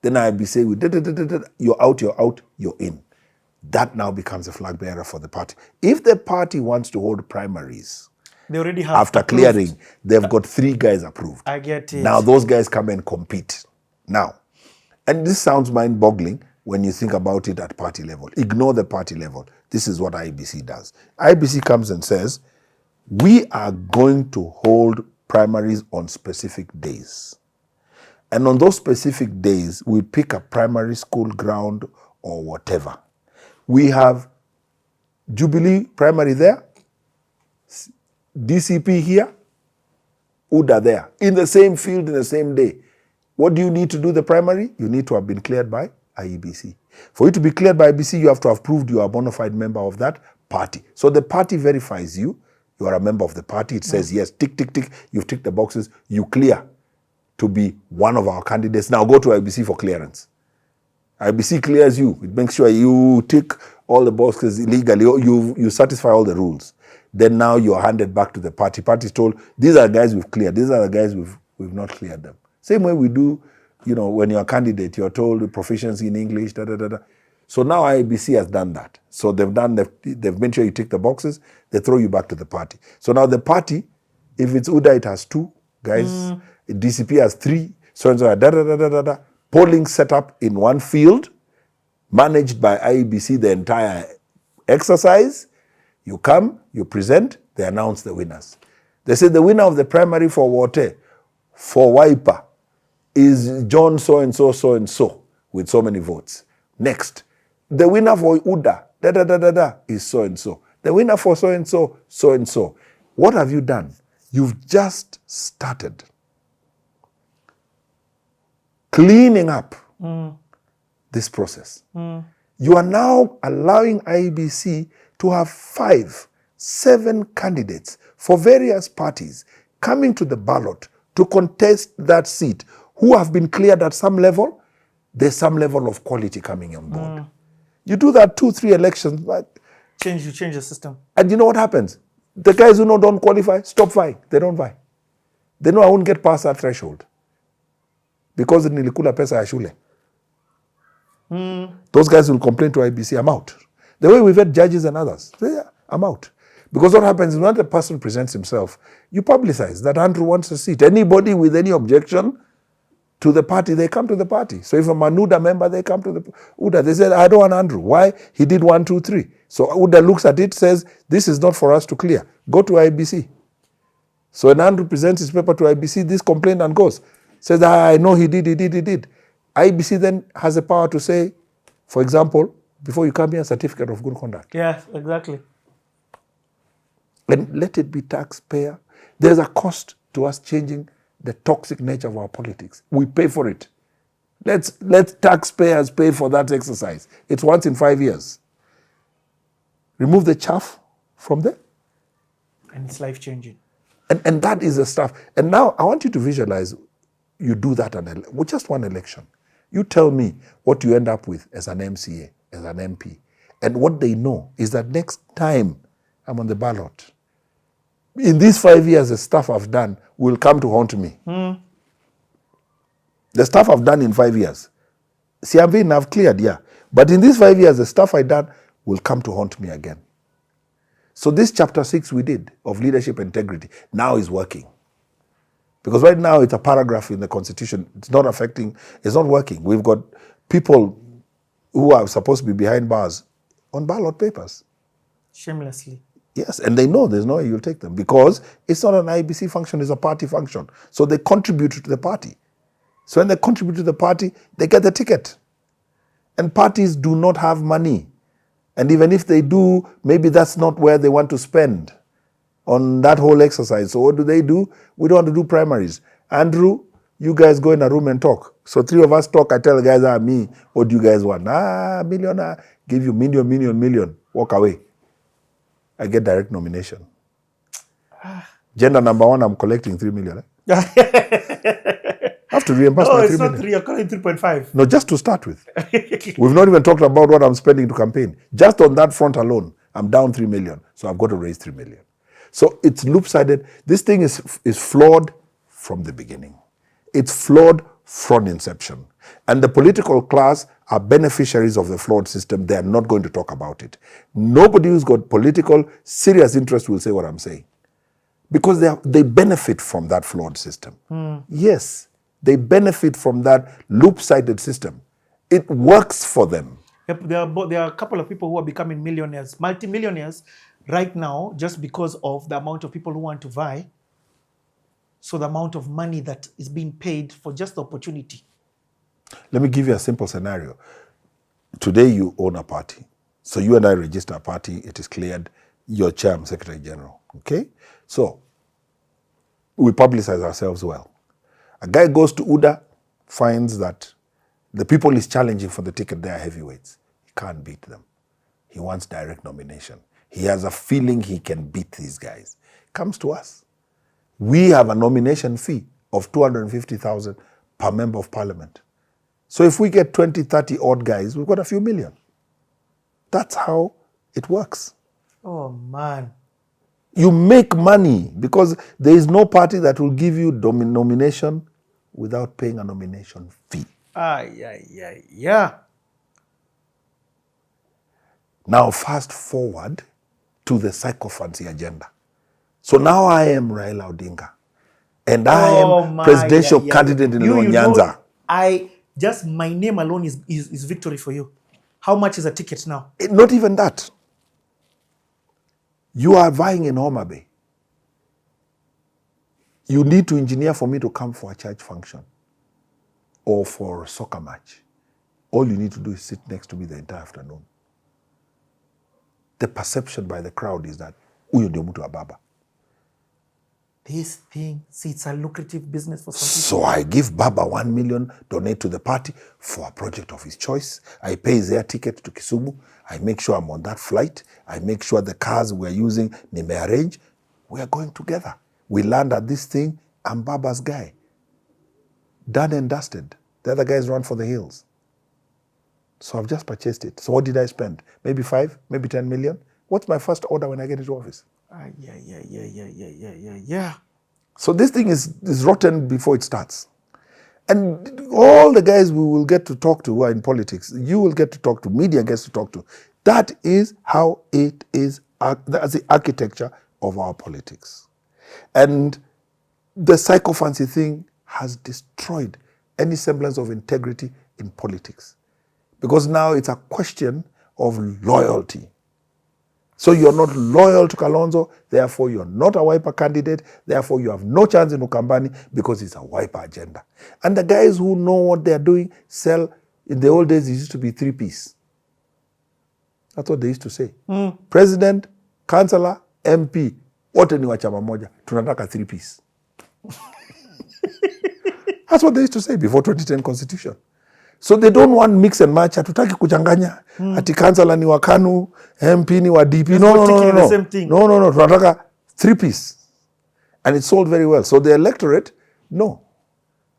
Then IBC, you're out, you're in. That now becomes a flag bearer for the party. If the party wants to hold primaries, They already have after approved. clearing, they've got 3 guys approved. I get it. Now those guys come and compete. Now, and this sounds mind-boggling when you think about it at party level. Ignore the party level. This is what IBC does. IBC comes and says, we are going to hold primaries on specific days. And on those specific days, we pick a primary school ground or whatever. We have Jubilee Primary there, DCP here, UDA there, in the same field, in the same day. What do you need to do the primary? You need to have been cleared by IEBC. For you to be cleared by IEBC, you have to have proved you are a bona fide member of that party. So the party verifies you. You are a member of the party. It says, yes, tick, tick, tick. You've ticked the boxes. You clear to be one of our candidates. Now go to IBC for clearance. IBC clears you. It makes sure you tick all the boxes legally. You satisfy all the rules. Then now you're handed back to the party. Party is told, these are the guys we've cleared. These are the guys we've not cleared them. Same way we do, when you're a candidate, you're told proficiency in English, da da da da. So now IEBC has done that. So they've made sure you tick the boxes, they throw you back to the party. So now the party, if it's UDA, it has 2 guys, DCP has 3, so and so, da da da da da da. Polling set up in one field, managed by IEBC the entire exercise. You come, you present, they announce the winners. They say the winner of the primary for Wote, for Waipa, is John so-and-so, so-and-so, with so many votes. Next, the winner for UDA, da-da-da-da-da, is so-and-so. The winner for so-and-so, so-and-so. What have you done? You've just started cleaning up this process. You are now allowing IEBC to have 5, 7 candidates for various parties coming to the ballot to contest that seat who have been cleared at some level. There's some level of quality coming on board. You do that 2, 3 elections, but you change the system. And you know what happens? The guys who don't qualify, stop vying. They don't vie. They know I won't get past that threshold. Because nilikula pesa ya shule. Those guys will complain to IBC, I'm out. The way we've had judges and others, say, yeah, I'm out. Because what happens is when the person presents himself, you publicize that Andrew wants a seat. Anybody with any objection to the party, they come to the party. So if a Manuda member, they come to the UDA. They said, I don't want Andrew. Why? He did 1, 2, 3. So UDA looks at it, says, this is not for us to clear. Go to IBC. So when Andrew presents his paper to IBC, this complaint and goes. Says, I know he did. IBC then has the power to say, for example, before you come here, certificate of good conduct. Yeah, exactly. And let it be taxpayer. There's a cost to us changing the toxic nature of our politics. We pay for it. Let taxpayers pay for that exercise. It's once in 5 years. Remove the chaff from there. And it's life-changing. And that is the stuff. And now I want you to visualize you do that with just one election. You tell me what you end up with as an MCA, as an MP. And what they know is that next time I'm on the ballot, in these 5 years, the stuff I've done will come to haunt me. The stuff I've done in 5 years. See, I've cleared, yeah. But in these 5 years, the stuff I've done will come to haunt me again. So this chapter 6 we did of leadership integrity now is working. Because right now it's a paragraph in the Constitution. It's not working. We've got people who are supposed to be behind bars on ballot papers. Shamelessly. Yes, and they know there's no way you'll take them because it's not an IBC function, it's a party function. So they contribute to the party. So when they contribute to the party, they get the ticket. And parties do not have money. And even if they do, maybe that's not where they want to spend on that whole exercise. So what do? We don't want to do primaries. Andrew, you guys go in a room and talk. So 3 of us talk. I tell the guys, me, what do you guys want? Million, give you million. Walk away. I get direct nomination. Gender number 1, I'm collecting 3 million. I have to reimburse my 3 million. No, it's not 3, you're collecting 3.5. No, just to start with. We've not even talked about what I'm spending to campaign. Just on that front alone, I'm down 3 million. So I've got to raise 3 million. So it's loop-sided. This thing is flawed from the beginning. It's flawed from inception. And the political class are beneficiaries of the flawed system. They are not going to talk about it. Nobody who's got political, serious interest will say what I'm saying. Because they benefit from that flawed system. Yes, they benefit from that loop-sided system. It works for them. There are a couple of people who are becoming millionaires, multimillionaires, right now, just because of the amount of people who want to vie. So the amount of money that is being paid for just the opportunity. Let me give you a simple scenario. Today you own a party. So you and I register a party, it is cleared, you're chairman, secretary general, okay? So we publicize ourselves well. A guy goes to UDA, finds that the people he's challenging for the ticket, they are heavyweights. He can't beat them. He wants direct nomination. He has a feeling he can beat these guys. Comes to us. We have a nomination fee of 250,000 per member of parliament. So if we get 20, 30 odd guys, we've got a few million. That's how it works. Oh, man. You make money because there is no party that will give you nomination without paying a nomination fee. Yeah. Now fast forward to the psychophancy agenda. So now I am Raila Odinga. And I am presidential candidate in Nyanza. Just my name alone is victory for you. How much is a ticket now? Not even that. You are vying in Homa Bay. You need to engineer for me to come for a church function or for a soccer match. All you need to do is sit next to me the entire afternoon. The perception by the crowd is that huyo ndio mtu wa baba. This thing, see, it's a lucrative business for some So people. I give Baba 1 million, donate to the party for a project of his choice. I pay his air ticket to Kisumu. I make sure I'm on that flight. I make sure the cars we're using, they may arrange. We are going together. We land at this thing. I'm Baba's guy. Done and dusted. The other guys run for the hills. So I've just purchased it. So what did I spend? Maybe 5, maybe 10 million? What's my first order when I get into office? Yeah. So this thing is rotten before it starts. And all the guys we will get to talk to who are in politics, you will get to talk to, media gets to talk to. That is how it is, that's the architecture of our politics. And the psychophancy thing has destroyed any semblance of integrity in politics. Because now it's a question of loyalty. So you're not loyal to Kalonzo, therefore you're not a Wiper candidate, therefore you have no chance in Ukambani because it's a Wiper agenda. And the guys who know what they're doing sell, in the old days it used to be 3-piece. That's what they used to say. President, councillor, MP, wote ni wa chama moja, tunataka 3-piece. That's what they used to say before 2010 constitution. So they don't want mix and match. Hatutaki kuchanganya. Ati councillor ni wa KANU, MP ni wa DP. No. The same thing. No. Tunataka 3-piece. And it sold very well. So the electorate, no.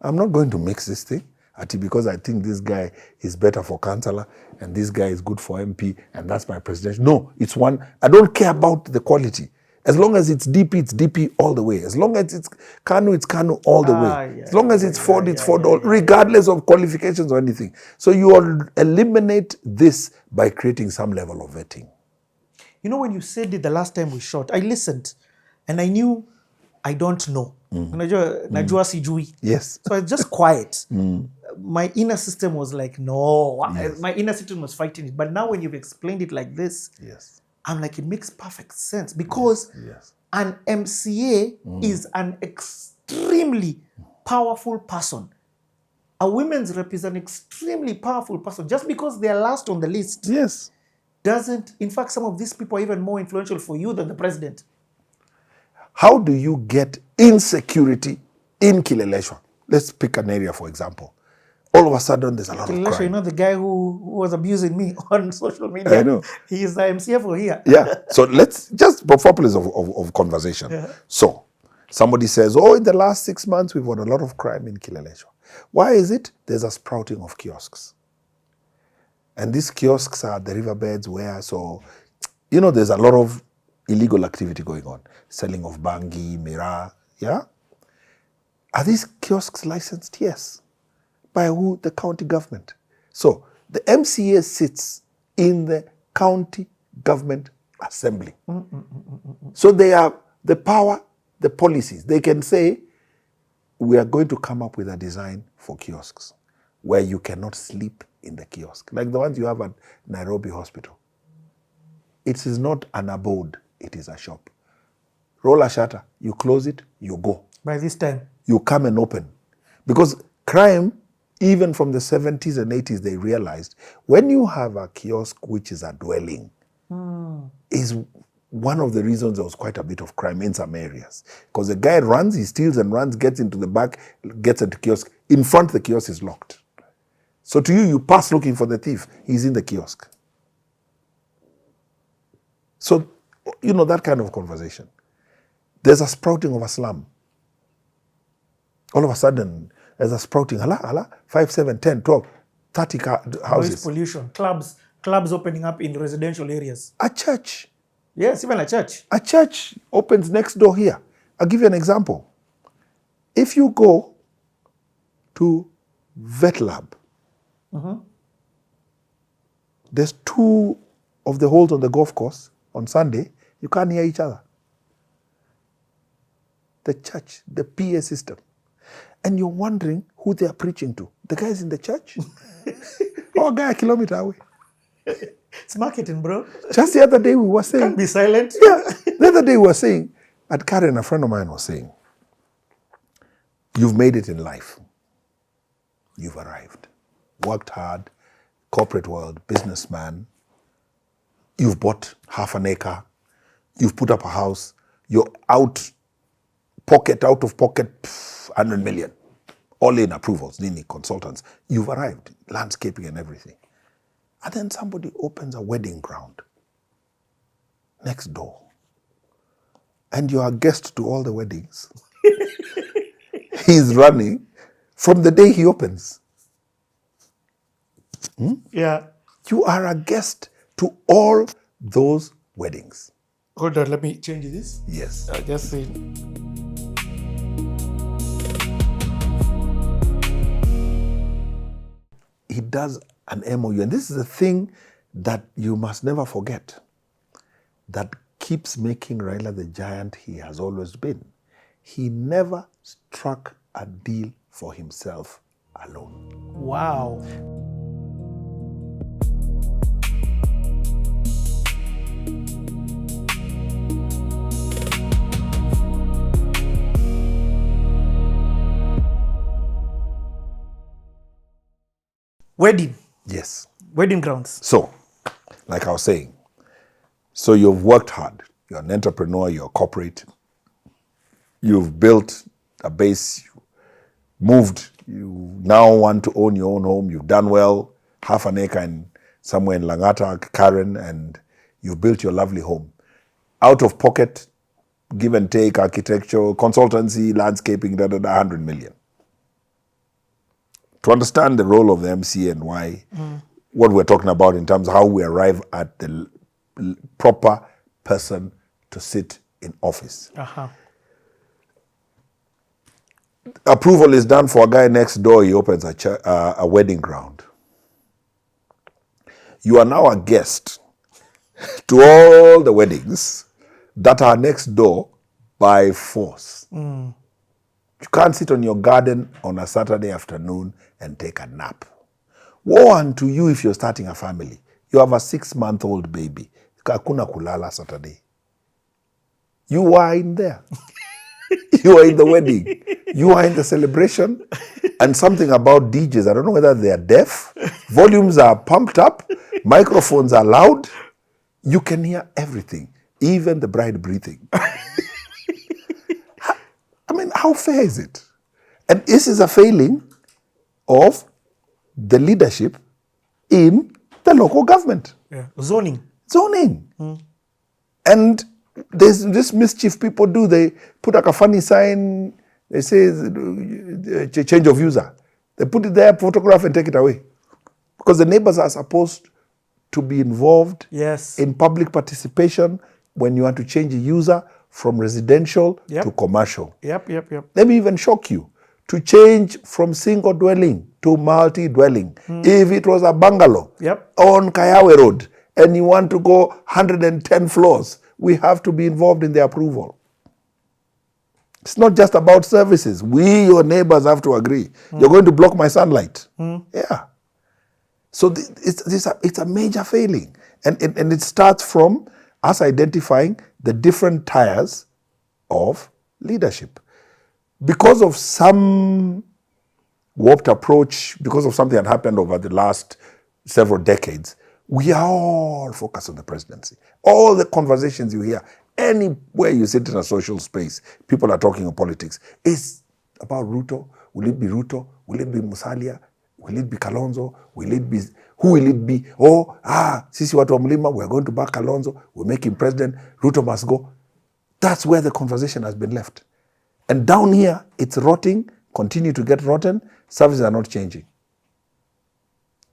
I'm not going to mix this thing. Ati because I think this guy is better for councillor and this guy is good for MP and that's my presidential. No, it's one. I don't care about the quality. As long as it's DP all the way. As long as it's KANU all the way. As long as it's Ford, it's Ford, regardless of qualifications or anything. So you eliminate this by creating some level of vetting. You know, when you said it the last time we shot, I listened and I knew I don't know. Najua sijui. Yes. So I was just quiet. My inner system was like, no. Yes. My inner system was fighting it. But now when you've explained it like this, yes, I'm like, it makes perfect sense because an MCA is an extremely powerful person. A women's rep is an extremely powerful person. Just because they're last on the list doesn't, in fact, some of these people are even more influential for you than the president. How do you get insecurity in Kileleshwa? Let's pick an area, for example. All of a sudden, there's a lot of crime. You know the guy who was abusing me on social media? I know. He is the MCA for here. Yeah. So let's just, for purpose of conversation. Yeah. So somebody says, oh, in the last 6 months, we've got a lot of crime in Kileleshwa. Why is it? There's a sprouting of kiosks. And these kiosks are the riverbeds where, so, you know, there's a lot of illegal activity going on. Selling of bangi, miraa, yeah? Are these kiosks licensed? Yes. By who? The county government. So the MCA sits in the county government assembly. So they have the power, the policies. They can say, we are going to come up with a design for kiosks where you cannot sleep in the kiosk, like the ones you have at Nairobi Hospital. It is not an abode, it is a shop. Roll a shutter, you close it, you go. By this time? You come and open. Because crime, even from the 70s and 80s, they realized when you have a kiosk which is a dwelling, is one of the reasons there was quite a bit of crime in some areas. Because the guy runs, he steals and runs, gets into the back, gets into the kiosk. In front, the kiosk is locked. So to you, you pass looking for the thief. He's in the kiosk. So, you know, that kind of conversation. There's a sprouting of a slum. All of a sudden, there's a sprouting, 5, 7, 10, 12, 30 houses. Noise pollution, clubs opening up in residential areas. A church Yes, even a church. A church opens next door here. I'll give you an example. If you go to Vet Lab, there's 2 of the holes on the golf course on Sunday, you can't hear each other. The church, the PA system. And you're wondering who they are preaching to. The guys in the church? Or a guy a kilometer away? It's marketing, bro. Just the other day we were saying... Can't be silent. Yeah, the other day we were saying, at Karen, a friend of mine was saying, you've made it in life. You've arrived. Worked hard, corporate world, businessman. You've bought half an acre. You've put up a house. You're out of pocket, 100 million. All in approvals, Nini, consultants. You've arrived, landscaping and everything. And then somebody opens a wedding ground next door. And you're a guest to all the weddings. He's running from the day he opens. Yeah. You are a guest to all those weddings. Hold on, let me change this. Yes. Just see. He does an MOU, and this is the thing that you must never forget, that keeps making Raila the giant he has always been. He never struck a deal for himself alone. Wow. Wedding. Yes. Wedding grounds. So, like I was saying, so you've worked hard. You're an entrepreneur, you're corporate. You've built a base, you moved, you now want to own your own home. You've done well, half an acre somewhere in Langata, Karen, and you've built your lovely home. Out of pocket, give and take, architecture, consultancy, landscaping, 100 million. To understand the role of the MC and why, what we're talking about in terms of how we arrive at the proper person to sit in office. Approval is done for a guy next door, he opens a wedding ground. You are now a guest to all the weddings that are next door by force. You can't sit on your garden on a Saturday afternoon and take a nap. Woe unto you if you're starting a family. You have a 6-month-old baby. Hakuna kulala Saturday. You are in there. You are in the wedding. You are in the celebration. And something about DJs, I don't know whether they are deaf. Volumes are pumped up. Microphones are loud. You can hear everything, even the bride breathing. I mean, how fair is it? And this is a failing of the leadership in the local government. Yeah. Zoning. And there's this mischief people do. They put like a funny sign, they say change of user. They put it there, photograph and take it away. Because the neighbors are supposed to be involved in public participation when you want to change a user from residential to commercial. Let me even shock you. To change from single dwelling to multi-dwelling. If it was a bungalow on Kayawe Road and you want to go 110 floors, we have to be involved in the approval. It's not just about services. We, your neighbors, have to agree. You're going to block my sunlight. Yeah. So it's a major failing. And it starts from us identifying the different tiers of leadership. Because of some warped approach, because of something that happened over the last several decades, we are all focused on the presidency. All the conversations you hear, anywhere you sit in a social space, people are talking of politics. It's about Ruto. Will it be Ruto? Will it be Musalia? Will it be Kalonzo? Will it be, who will it be? Oh, sisi watu wa mlima, we're going to back Kalonzo. We'll make him president. Ruto must go. That's where the conversation has been left. And down here, it's rotting, continue to get rotten. Services are not changing.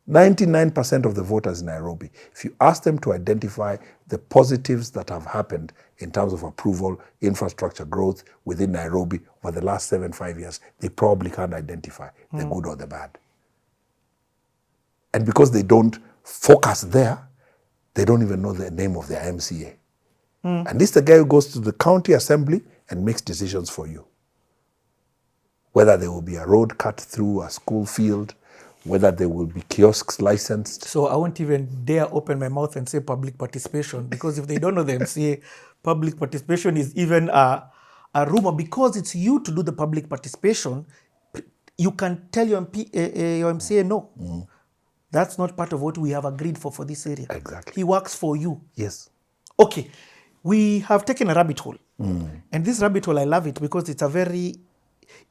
99% of the voters in Nairobi, if you ask them to identify the positives that have happened in terms of approval, infrastructure growth within Nairobi over the last 5 years, they probably can't identify the good or the bad. And because they don't focus there, they don't even know the name of their MCA. And this is the guy who goes to the county assembly and makes decisions for you. Whether there will be a road cut through a school field, whether there will be kiosks licensed. So I won't even dare open my mouth and say public participation, because if they don't know the MCA, public participation is even a rumor. Because it's you to do the public participation, you can tell your MCA no. That's not part of what we have agreed for this area. Exactly. He works for you. Yes. Okay, we have taken a rabbit hole. And this rabbit hole, I love it because it's a very,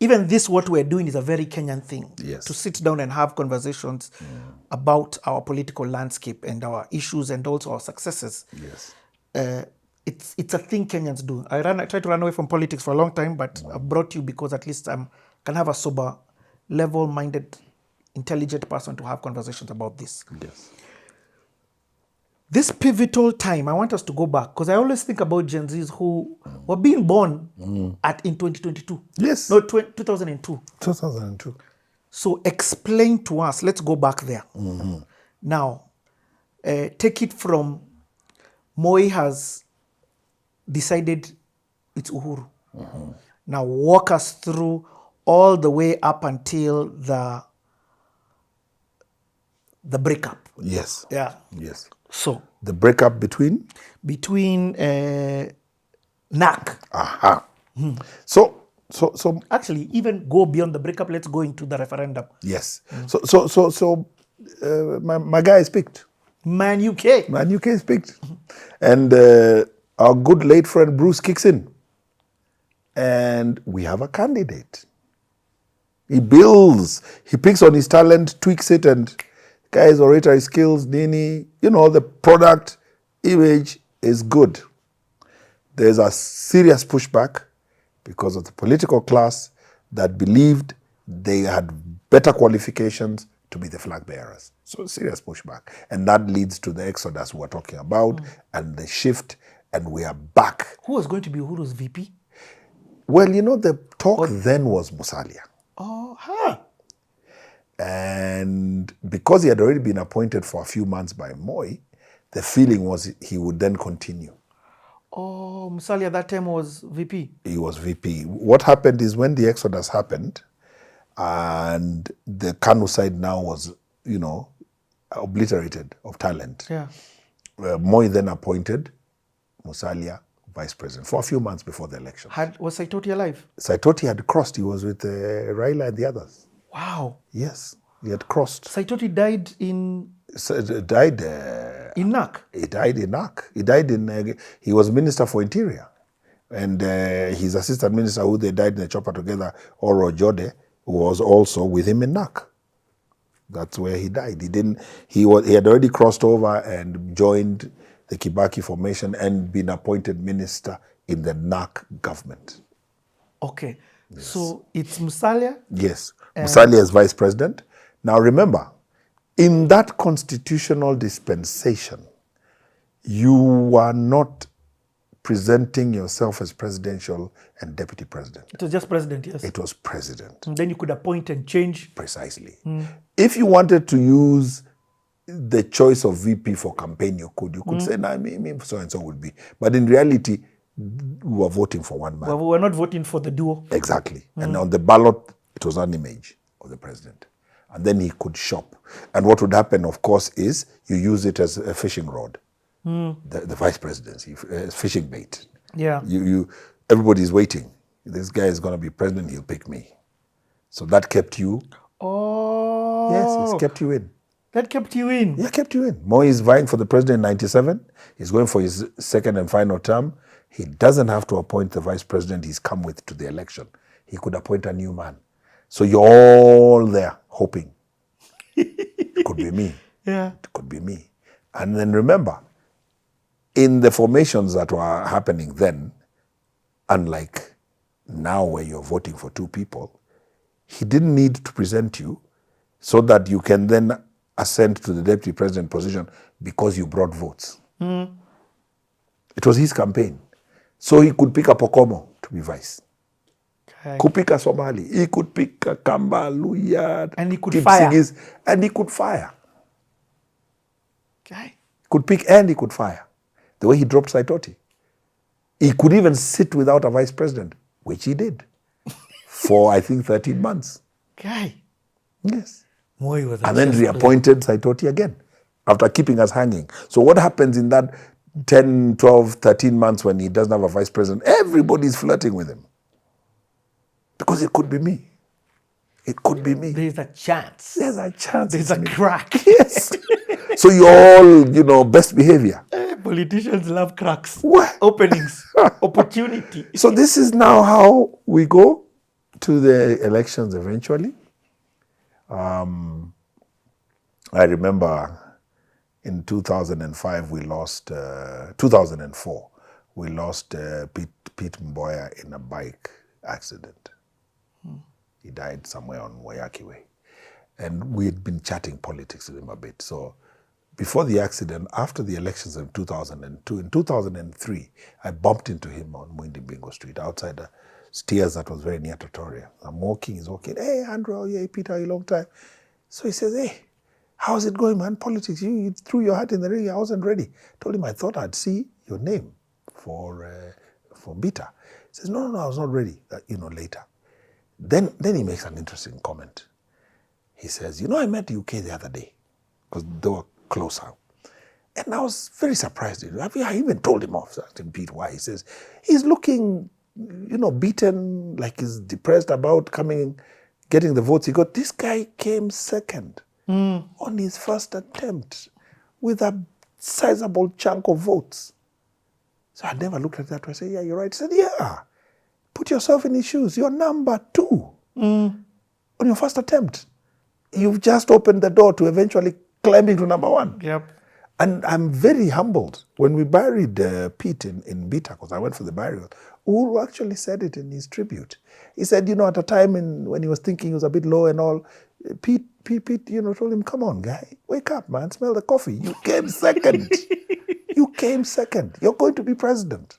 even this what we're doing is a very Kenyan thing. Yes. To sit down and have conversations about our political landscape and our issues and also our successes. Yes. It's a thing Kenyans do. I tried to run away from politics for a long time, but I brought you because at least I can have a sober, level-minded, intelligent person to have conversations about this. Yes. This pivotal time, I want us to go back because I always think about Gen Zs who were being born in 2022. Yes. No, 2002. 2002. So explain to us, let's go back there. Now, take it from Moi has decided it's Uhuru. Now walk us through all the way up until the breakup. Yes. Yeah. Yes. So The breakup between? NAC. Aha. So Actually, even go beyond the breakup. Let's go into the referendum. yes. So my guy is picked. Man UK. Man UK is picked. And our good late friend Bruce kicks in. And we have a candidate. He builds, he picks on his talent, tweaks it, and guy's oratory skills, Nini, the product image is good. There's a serious pushback because of the political class that believed they had better qualifications to be the flag bearers. So serious pushback. And that leads to the exodus we're talking about and the shift, and we are back. Who was going to be Uhuru's VP? Well, the talk then was Musalia. Oh, huh. And because he had already been appointed for a few months by Moi, the feeling was he would then continue. Oh, Musalia at that time was VP. He was VP. What happened is when the exodus happened and the Kanu side now was, obliterated of talent, Yeah. Moi then appointed Musalia vice president for a few months before the election. Was Saitoti alive? Saitoti had crossed. He was with Raila and the others. Wow. Yes, he had crossed. Saitoti died in Died. NAC. He died in NAC. He died in. He was Minister for Interior, and his assistant minister, who they died in the chopper together, Oro Jode, was also with him in NAC. That's where he died. He didn't. He had already crossed over and joined the Kibaki formation and been appointed minister in the NAC government. Okay. Yes. So it's Musalia? Yes. Musalia is vice president. Now remember, in that constitutional dispensation, you are not presenting yourself as presidential and deputy president. It was just president, yes. It was president. And then you could appoint and change. Precisely. If you wanted to use the choice of VP for campaign, you could say, nah, me so-and-so would be. But in reality, we were voting for one man. Well, we were not voting for the duo. Exactly. And on the ballot, it was an image of the president. And then he could shop. And what would happen, of course, is you use it as a fishing rod. The vice presidency, fishing bait. Yeah. Everybody's waiting. This guy is going to be president, he'll pick me. So that kept you. Oh. Yes, it's kept you in. That kept you in. Yeah, kept you in. Moi is vying for the president in 97. He's going for his second and final term. He doesn't have to appoint the vice president he's come with to the election. He could appoint a new man. So you're all there hoping. It could be me. Yeah. It could be me. And then remember, in the formations that were happening then, unlike now where you're voting for two people, he didn't need to present you so that you can then ascend to the deputy president position because you brought votes. It was his campaign. So he could pick a Pokomo to be vice. Okay. Could pick a Somali. He could pick a Kamba, Luya, And he could fire. Kipsigis, and he could fire. Okay. Could pick and he could fire. The way he dropped Saitoti. He could even sit without a vice president, which he did for, I think, 13 months. Okay. Yes. Moi was a And then chess player. reappointed Saitoti again after keeping us hanging. So what happens in that 10, 12, 13 months when he doesn't have a vice president? Everybody's flirting with him. Because it could be me. It could be me. There's a chance. There's a chance. There's it's a me. crack. Yes. So you're all, best behavior. Politicians love cracks. What? Openings. Opportunity. So this is now how we go to the elections eventually. I remember in 2005 we lost, 2004, we lost Pete Mboya in a bike accident. He died somewhere on Wayaki Way. And we had been chatting politics with him a bit. So before the accident, after the elections in 2002, in 2003, I bumped into him on Mwindi Bingo Street outside the stairs that was very near Totoria. I'm walking, he's walking. Hey, Andrew, yeah, Peter, a long time. So he says, hey, how's it going, man? Politics, you threw your hat in the ring. I wasn't ready. Told him I thought I'd see your name for Beta. He says, no, I was not ready, later. Then he makes an interesting comment. He says, I met UK the other day because they were closer. And I was very surprised. I even told him off, asking Pete why. He says, he's looking, beaten, like he's depressed about getting the votes he got. This guy came second on his first attempt with a sizable chunk of votes. So I never looked at that. I said, yeah, you're right. He said, yeah, put yourself in his shoes. You're number 2 on your first attempt. You've just opened the door to eventually climbing to number 1. Yep. And I'm very humbled. When we buried Pete in Beta, because I went for the burial, Uhuru actually said it in his tribute. He said, at a time when he was thinking he was a bit low and all, Pete, told him, come on, guy, wake up, man, smell the coffee. You came second. You came second. You're going to be president.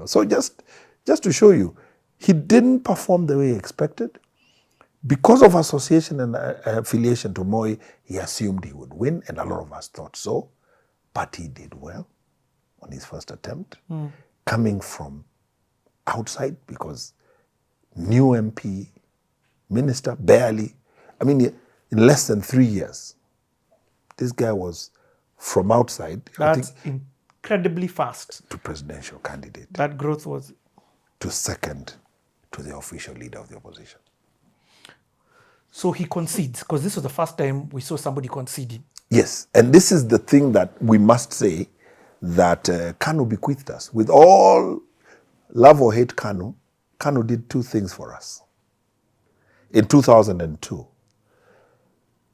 So just to show you, he didn't perform the way he expected. Because of association and affiliation to Moi, he assumed he would win, and a lot of us thought so. But he did well on his first attempt, coming from outside, because new MP, minister, barely. I mean, in less than 3 years, this guy was from outside, That's incredibly fast. to presidential candidate, That growth was... to second to the official leader of the opposition. So he concedes, because this was the first time we saw somebody conceding. Yes, and this is the thing that we must say that Kanu bequeathed us. With all love or hate Kanu did 2 things for us. In 2002,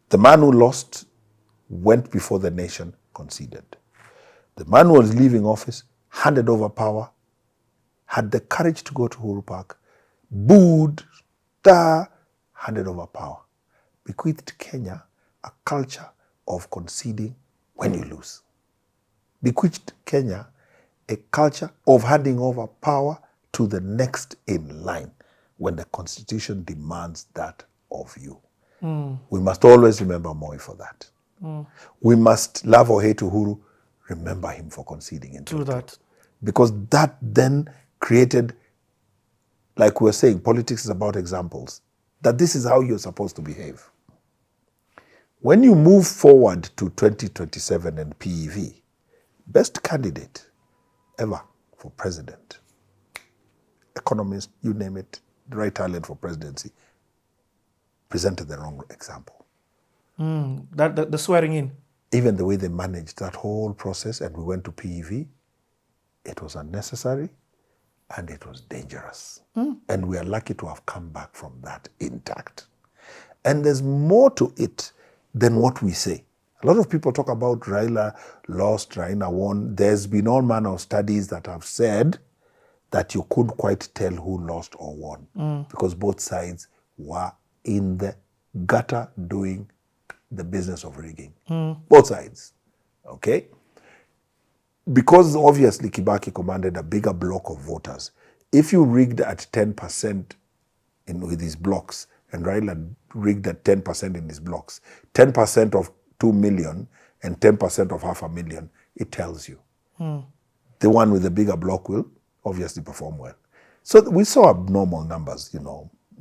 the man who lost went before the nation, conceded. The man who was leaving office handed over power, had the courage to go to Uhuru Park, booed, handed over power, bequeathed Kenya a culture of conceding when you lose. Bequeathed Kenya a culture of handing over power to the next in line when the Constitution demands that of you. We must always remember Moi for that. We must love or hate Uhuru, remember him for conceding in True that. Because that then created, like we were saying, politics is about examples, that this is how you're supposed to behave. When you move forward to 2027 and PEV, best candidate ever for president, economist, you name it, the right talent for presidency, presented the wrong example. The swearing in. Even the way they managed that whole process, and we went to PEV, it was unnecessary and it was dangerous. And we are lucky to have come back from that intact. And there's more to it than what we say. A lot of people talk about Raila lost, Raila won. There's been all manner of studies that have said that you couldn't quite tell who lost or won because both sides were in the gutter doing the business of rigging. Both sides. Okay? Because obviously Kibaki commanded a bigger block of voters. If you rigged at 10% with his blocks, and Raila rigged at 10% in his blocks, 10% of 2 million and 10% of 500,000, it tells you. The one with the bigger block will obviously perform well. So we saw abnormal numbers,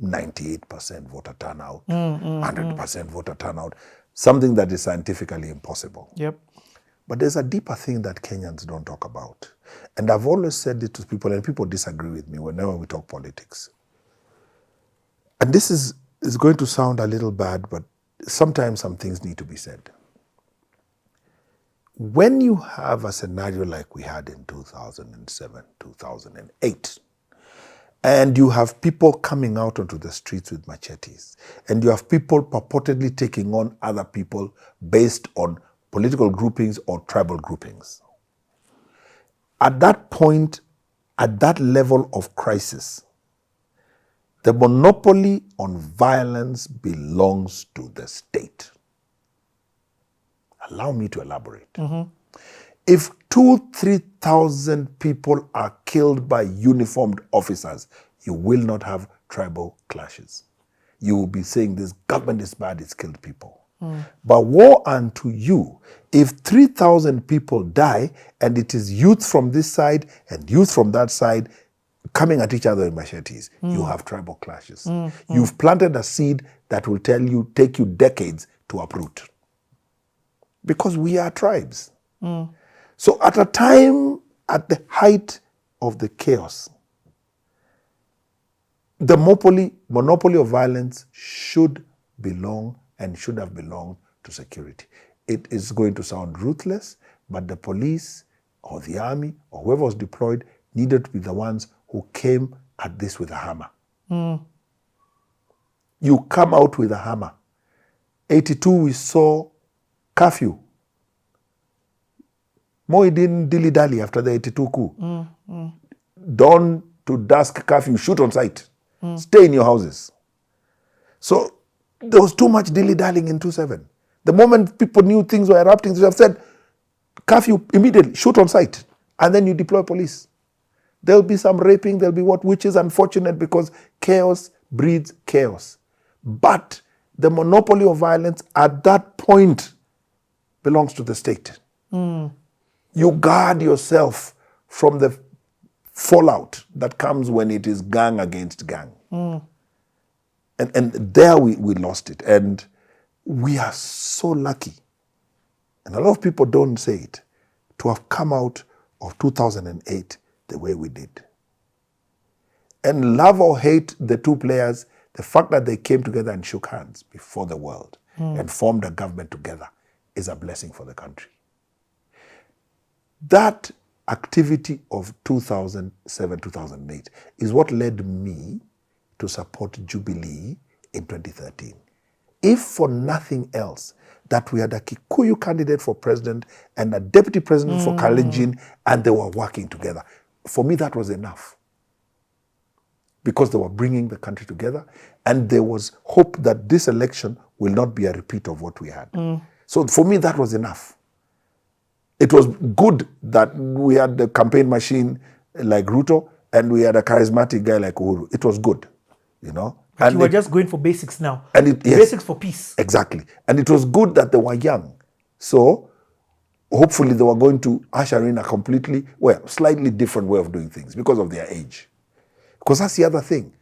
98% voter turnout, 100% voter turnout, something that is scientifically impossible. Yep. But there's a deeper thing that Kenyans don't talk about. And I've always said it to people, and people disagree with me whenever we talk politics. And this is going to sound a little bad, but sometimes some things need to be said. When you have a scenario like we had in 2007, 2008, and you have people coming out onto the streets with machetes, and you have people purportedly taking on other people based on political groupings or tribal groupings. At that point, at that level of crisis, the monopoly on violence belongs to the state. Allow me to elaborate. If 2,000-3,000 people are killed by uniformed officers, you will not have tribal clashes. You will be saying this government is bad, it's killed people. But woe unto you if 3,000 people die and it is youth from this side and youth from that side coming at each other with machetes. You have tribal clashes. You've planted a seed that will take you decades to uproot. Because we are tribes. So at a time, at the height of the chaos, the monopoly of violence should belong and should have belonged to security. It is going to sound ruthless, but the police or the army or whoever was deployed needed to be the ones who came at this with a hammer. You come out with a hammer. 82, we saw curfew. Moi didn't dilly-dally after the 82 coup. Dawn to dusk curfew, shoot on sight. Stay in your houses. So there was too much dilly-dallying in 27. The moment people knew things were erupting, they have said, curfew immediately, shoot on sight. And then you deploy police. There'll be some raping, there'll be which is unfortunate because chaos breeds chaos. But the monopoly of violence at that point belongs to the state. You guard yourself from the fallout that comes when it is gang against gang. And there we lost it. And we are so lucky, and a lot of people don't say it, to have come out of 2008 the way we did. And love or hate the two players, the fact that they came together and shook hands before the world and formed a government together is a blessing for the country. That activity of 2007, 2008 is what led me to support Jubilee in 2013. If for nothing else, that we had a Kikuyu candidate for president and a deputy president for Kalenjin, and they were working together. For me, that was enough. Because they were bringing the country together, and there was hope that this election will not be a repeat of what we had. So for me, that was enough. It was good that we had the campaign machine like Ruto, and we had a charismatic guy like Uhuru. It was good, But you were just going for basics now. And basics for peace. Exactly. And it was good that they were young. So hopefully they were going to usher in a slightly different way of doing things because of their age. Because that's the other thing.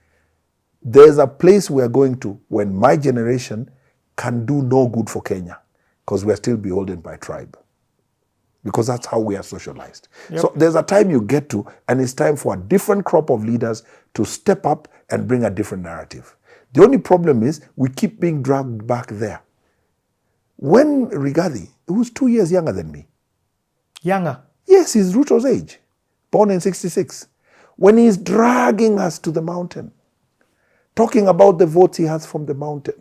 There's a place we are going to when my generation can do no good for Kenya because we are still beholden by tribe. Because that's how we are socialized. So there's a time you get to, and it's time for a different crop of leaders to step up and bring a different narrative. The only problem is we keep being dragged back there. When Rigathi, who was 2 years younger than me. Younger? Yes, he's Ruto's age, born in 66. When he's dragging us to the mountain, talking about the votes he has from the mountain,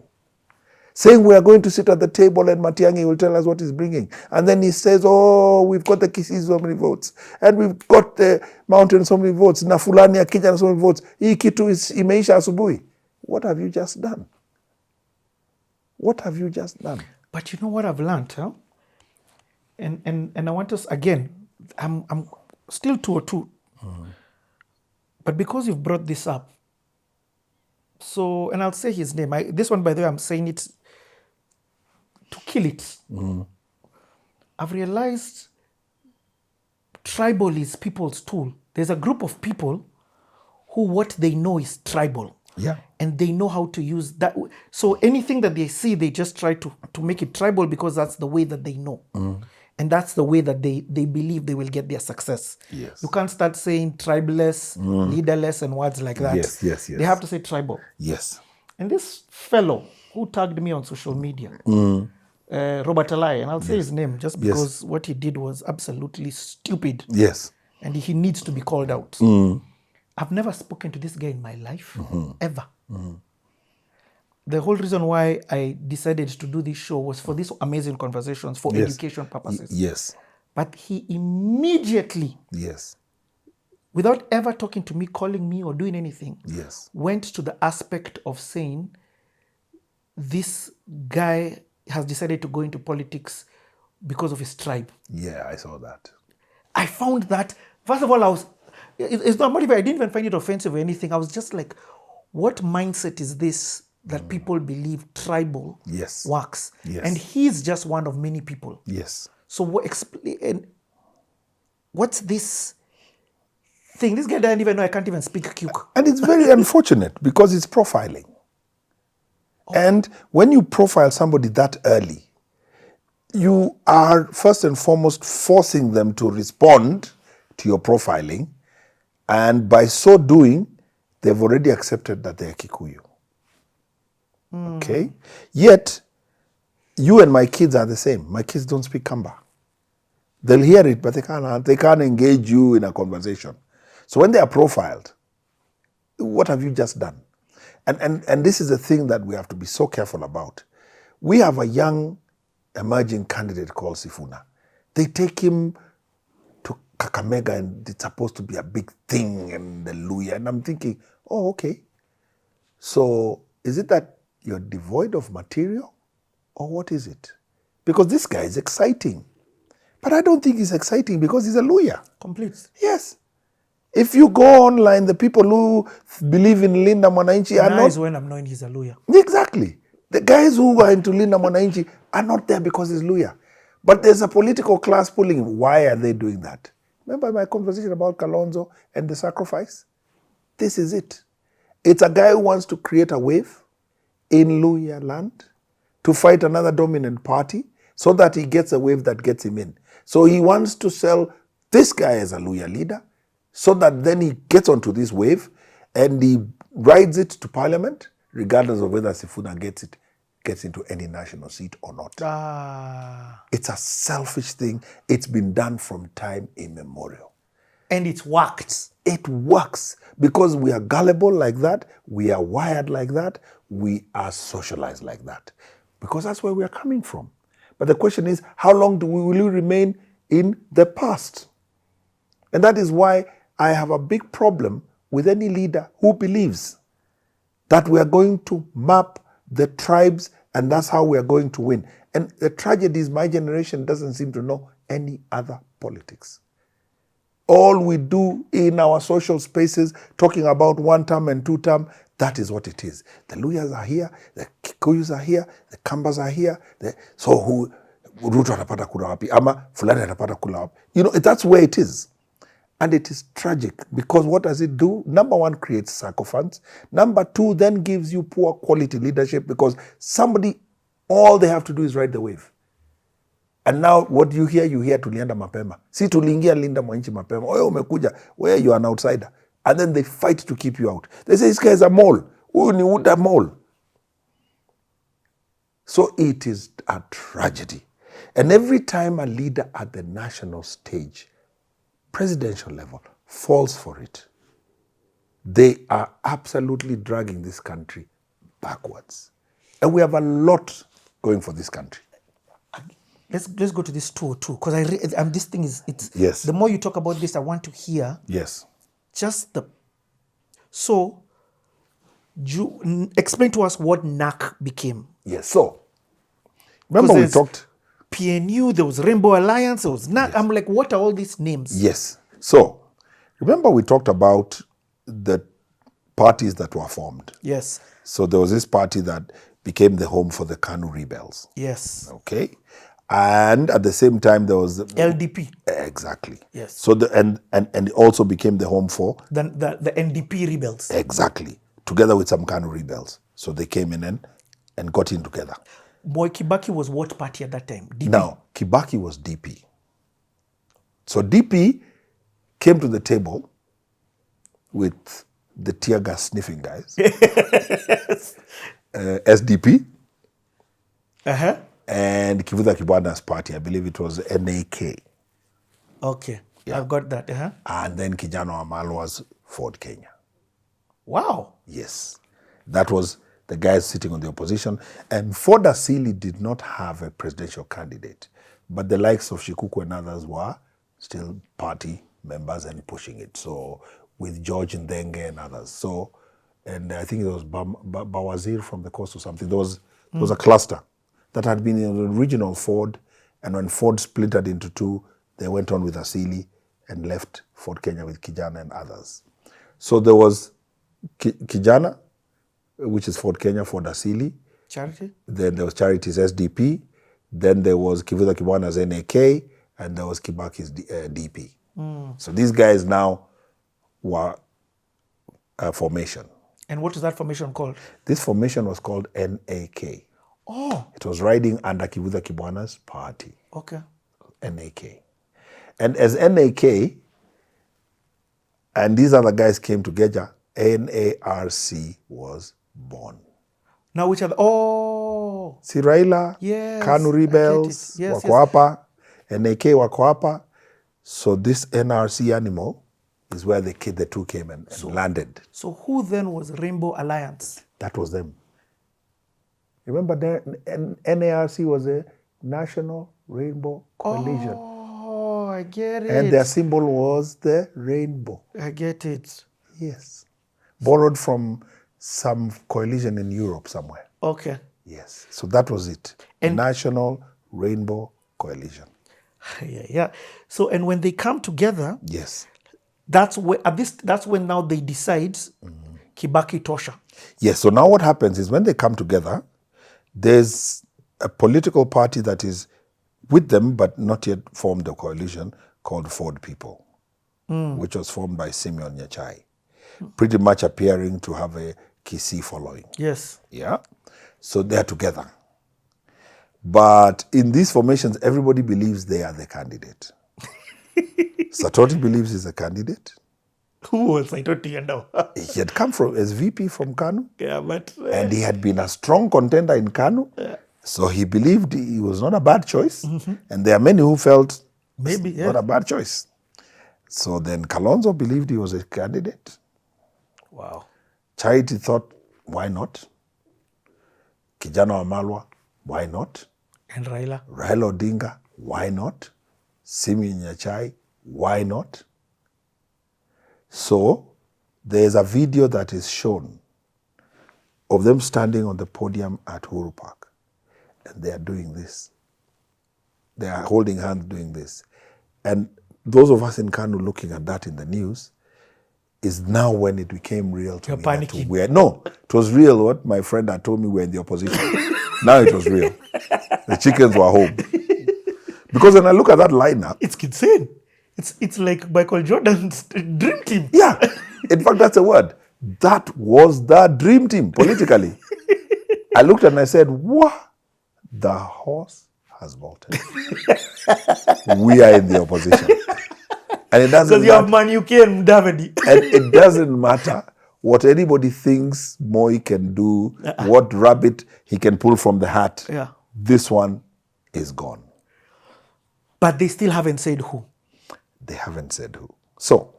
saying we are going to sit at the table and Matiang'i will tell us what he's bringing. And then he says, we've got the Kisii so many votes. And we've got the mountain so many votes. Na fulani ya Kenya so many votes. Hii kitu imeisha asubuhi. What have you just done? What have you just done? But you know what I've learned, huh? And I want us again. I'm still 202, but because you've brought this up, so and I'll say his name. This one, by the way, I'm saying it to kill it. I've realized tribal is people's tool. There's a group of people who what they know is tribal. Yeah. And they know how to use that. So anything that they see, they just try to make it tribal because that's the way that they know. And that's the way that they believe they will get their success. Yes. You can't start saying tribeless, leaderless, and words like that. Yes. They have to say tribal. Yes. And this fellow who tagged me on social media, Robert Alai, and I'll say his name just because what he did was absolutely stupid. Yes. And he needs to be called out. I've never spoken to this guy in my life, ever. The whole reason why I decided to do this show was for these amazing conversations, for education purposes. Yes. But he immediately, without ever talking to me, calling me, or doing anything, went to the aspect of saying, this guy has decided to go into politics because of his tribe. Yeah, I saw that. I found that, first of all, it's not motivated. I didn't even find it offensive or anything. I was just like, what mindset is this that people believe tribal works? Yes. And he's just one of many people. Yes. So what's this thing? This guy doesn't even know I can't even speak Kuk. And it's very unfortunate because it's profiling. And when you profile somebody that early, you are first and foremost forcing them to respond to your profiling. And by so doing, they've already accepted that they're Kikuyu. Okay? Yet, you and my kids are the same. My kids don't speak Kamba. They'll hear it, but they can't engage you in a conversation. So when they are profiled, what have you just done? And this is the thing that we have to be so careful about. We have a young emerging candidate called Sifuna. They take him to Kakamega and it's supposed to be a big thing and the Luya. And I'm thinking, oh, okay. So is it that you're devoid of material or what is it? Because this guy is exciting. But I don't think he's exciting because he's a Luya. Complete. Yes. If you go online, the people who believe in Linda Mwananchi are not... is when I'm knowing he's a Luya. Exactly. The guys who are into Linda Mwananchi are not there because he's Luya. But there's a political class pulling him. Why are they doing that? Remember my conversation about Kalonzo and the sacrifice? This is it. It's a guy who wants to create a wave in Luya land to fight another dominant party so that he gets a wave that gets him in. So he wants to sell this guy as a Luya leader so that then he gets onto this wave and he rides it to parliament, regardless of whether Sifuna gets into any national seat or not. It's a selfish thing. It's been done from time immemorial. And it worked. It works because we are gullible like that. We are wired like that. We are socialized like that. Because that's where we are coming from. But the question is, how long will we remain in the past? And that is why I have a big problem with any leader who believes that we are going to map the tribes and that's how we are going to win. And the tragedy is my generation doesn't seem to know any other politics. All we do in our social spaces, talking about one term and two term, that is what it is. The Luyas are here, the Kikuyus are here, the Kambas are here. So who Ruto atapata kula wapi, ama fulani atapata kula wapi. You know, that's where it is. And it is tragic because what does it do? Number one, creates sycophants. Number two, then gives you poor quality leadership because all they have to do is ride the wave. And now what you hear tulienda mapema. Si tuliingia Linda Mwananchi mapema. Oyo umekuja, where you are an outsider. And then they fight to keep you out. They say this guy is a mole. Huyu ni uda mole. So it is a tragedy. And every time a leader at the national stage, presidential level, falls for it, they are absolutely dragging this country backwards. And we have a lot going for this country. Let's go to this 202 because this thing is yes. The more you talk about this, I want to hear just the. So, explain to us what NAC became. Yes. So, Remember we there's talked? PNU, there was Rainbow Alliance, there was not. I'm like, what are all these names? Yes. So, remember we talked about the parties that were formed. Yes. So there was this party that became the home for the Kanu rebels. Yes. Okay. And at the same time there was LDP. Exactly. Yes. So and it also became the home for The NDP rebels. exactly, together with some Kanu rebels. So they came in and got in together. Mwai Kibaki was what party at that time? DP. Now, Kibaki was DP. So DP came to the table with the tear gas sniffing guys. SDP Uh-huh. and Kivutha Kibwana's party. I believe it was NAK. Okay. I've got that. Uh-huh. And then Kijana Wamalwa was Ford Kenya. Wow. Yes. That was the guys sitting on the opposition. And Ford Asili did not have a presidential candidate. But the likes of Shikuku and others were still party members and pushing it. So with George Ndenge and others. So, and I think it was Bawazir from the coast or something. There was a cluster that had been in the original Ford. And when Ford splintered into two, they went on with Asili and left Ford Kenya with Kijana and others. So there was Kijana, which is Ford Kenya, Ford Asili. Charity? Then there was Charity's SDP. Then there was Kivutha Kibwana's NAK. And there was Kibaki's DP. So these guys now were a formation. And what is that formation called? This formation was called NAK. Oh, It was riding under Kivutha Kibwana's party, okay. NAK. And as NAK, and these other guys came together, NARC was born. Now which are the... Oh, Si Raila, Yes, Kanu I get rebels, it. Yes, wako hapa, NAK wako hapa. So this NRC animal is where the two came and landed. so who then was Rainbow Alliance? That was them. Remember, NARC was a National Rainbow Coalition. Oh, I get it. And their symbol was the rainbow. I get it. Yes. Borrowed from some coalition in Europe somewhere. Okay. Yes. So that was it. And- National Rainbow Coalition. Yeah. So, and when they come together, Yes. that's when that's when now they decide Kibaki Tosha. Yes. So now what happens is when they come together, there's a political party that is with them but not yet formed a coalition called Ford People, which was formed by Simeon Nyachai, pretty much appearing to have a Kisii following. Yes. Yeah. So they're together. But in these formations, everybody believes they are the candidate. Satoti believes he's a candidate. Who was Saitoti Njau? He had come from as VP from Kanu, Yeah, but and he had been a strong contender in Kanu. So he believed he was not a bad choice. And there are many who felt maybe it's not a bad choice. So then Kalonzo believed he was a candidate. Wow. Charity thought, why not? Kijana Wamalwa, why not? And Raila. Raila Odinga, why not? Simeon Nyachai, why not? So there's a video that is shown of them standing on the podium at Uhuru Park. And they are doing this. They are holding hands doing this. And those of us in Kanu looking at that in the news is now when it became real to You're me. that panicking. No, it was real what my friend had told me we're in the opposition. Now it was real. The chickens were home. Because when I look at that lineup, It's insane. It's like Michael Jordan's dream team. yeah, in fact, that's a word. That was the dream team politically. I looked and I said, what? The horse has bolted. We are in the opposition. And it doesn't Because you have matter. Man UK and Davidi. And it doesn't matter what anybody thinks Moi can do, what rabbit he can pull from the hat. Yeah. This one is gone. But they still haven't said who. They haven't said who. So,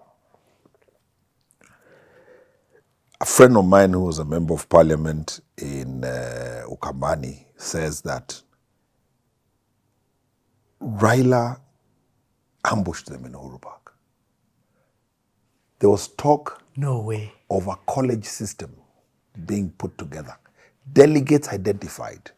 a friend of mine who was a member of parliament in Ukambani says that Raila ambushed them in Uhuru Park. There was talk No way. of a college system being put together. Delegates identified.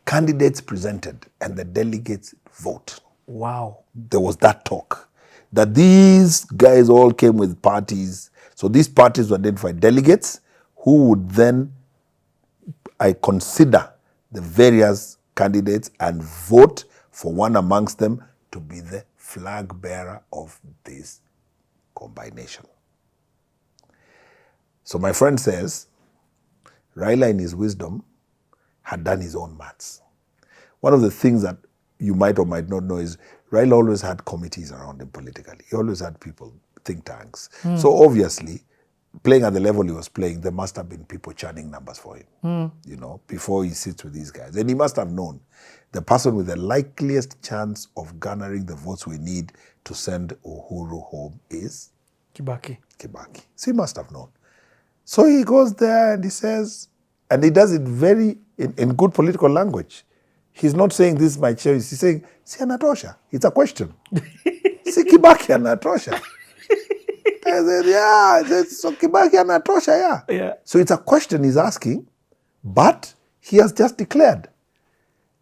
candidates presented and the delegates vote. Wow. There was that talk that these guys all came with parties. So these parties would identify delegates who would then, I consider the various candidates and vote for one amongst them to be the flag bearer of this combination. So my friend says, Raila in his wisdom had done his own maths. One of the things that you might or might not know is Raila always had committees around him politically. He always had people, think tanks. So obviously, playing at the level he was playing, there must have been people churning numbers for him, you know, before he sits with these guys. And he must have known the person with the likeliest chance of garnering the votes we need to send Uhuru home is Kibaki. Kibaki. So he must have known. So he goes there and he says, and he does it very in good political language. He's not saying this is my choice. He's saying, si anatosha. It's a question. Si Kibaki anatosha. I said, yeah, so Kibaki anatosha, yeah. Yeah. So it's a question he's asking, but he has just declared.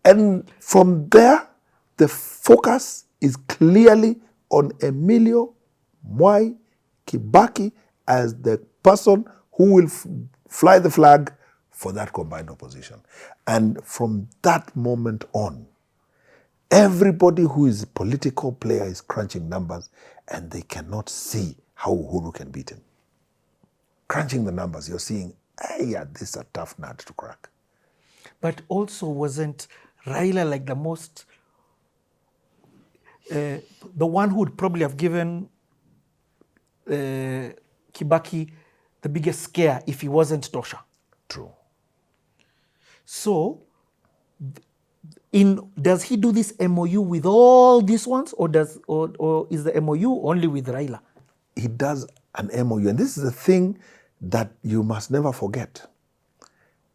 And from there, the focus is clearly on Emilio Mwai Kibaki as the person who will fly the flag for that combined opposition. And from that moment on, everybody who is a political player is crunching numbers and they cannot see how Uhuru can beat him. Crunching the numbers, you're seeing, hey, yeah, this is a tough nut to crack. But also wasn't Raila like the most, the one who would probably have given Kibaki the biggest scare if he wasn't Tosha? True. So, does he do this MOU with all these ones, or is the MOU only with Raila? He does an MOU, and this is the thing that you must never forget,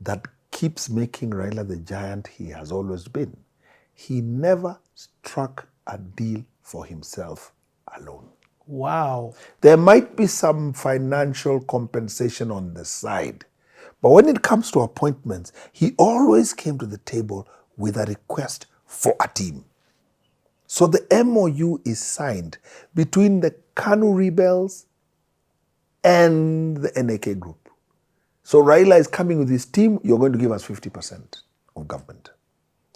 that keeps making Raila the giant he has always been. He never struck a deal for himself alone. Wow. There might be some financial compensation on the side, but when it comes to appointments, he always came to the table with a request for a team. So the MOU is signed between the KANU rebels and the NAK group. So Raila is coming with his team, you're going to give us 50% of government.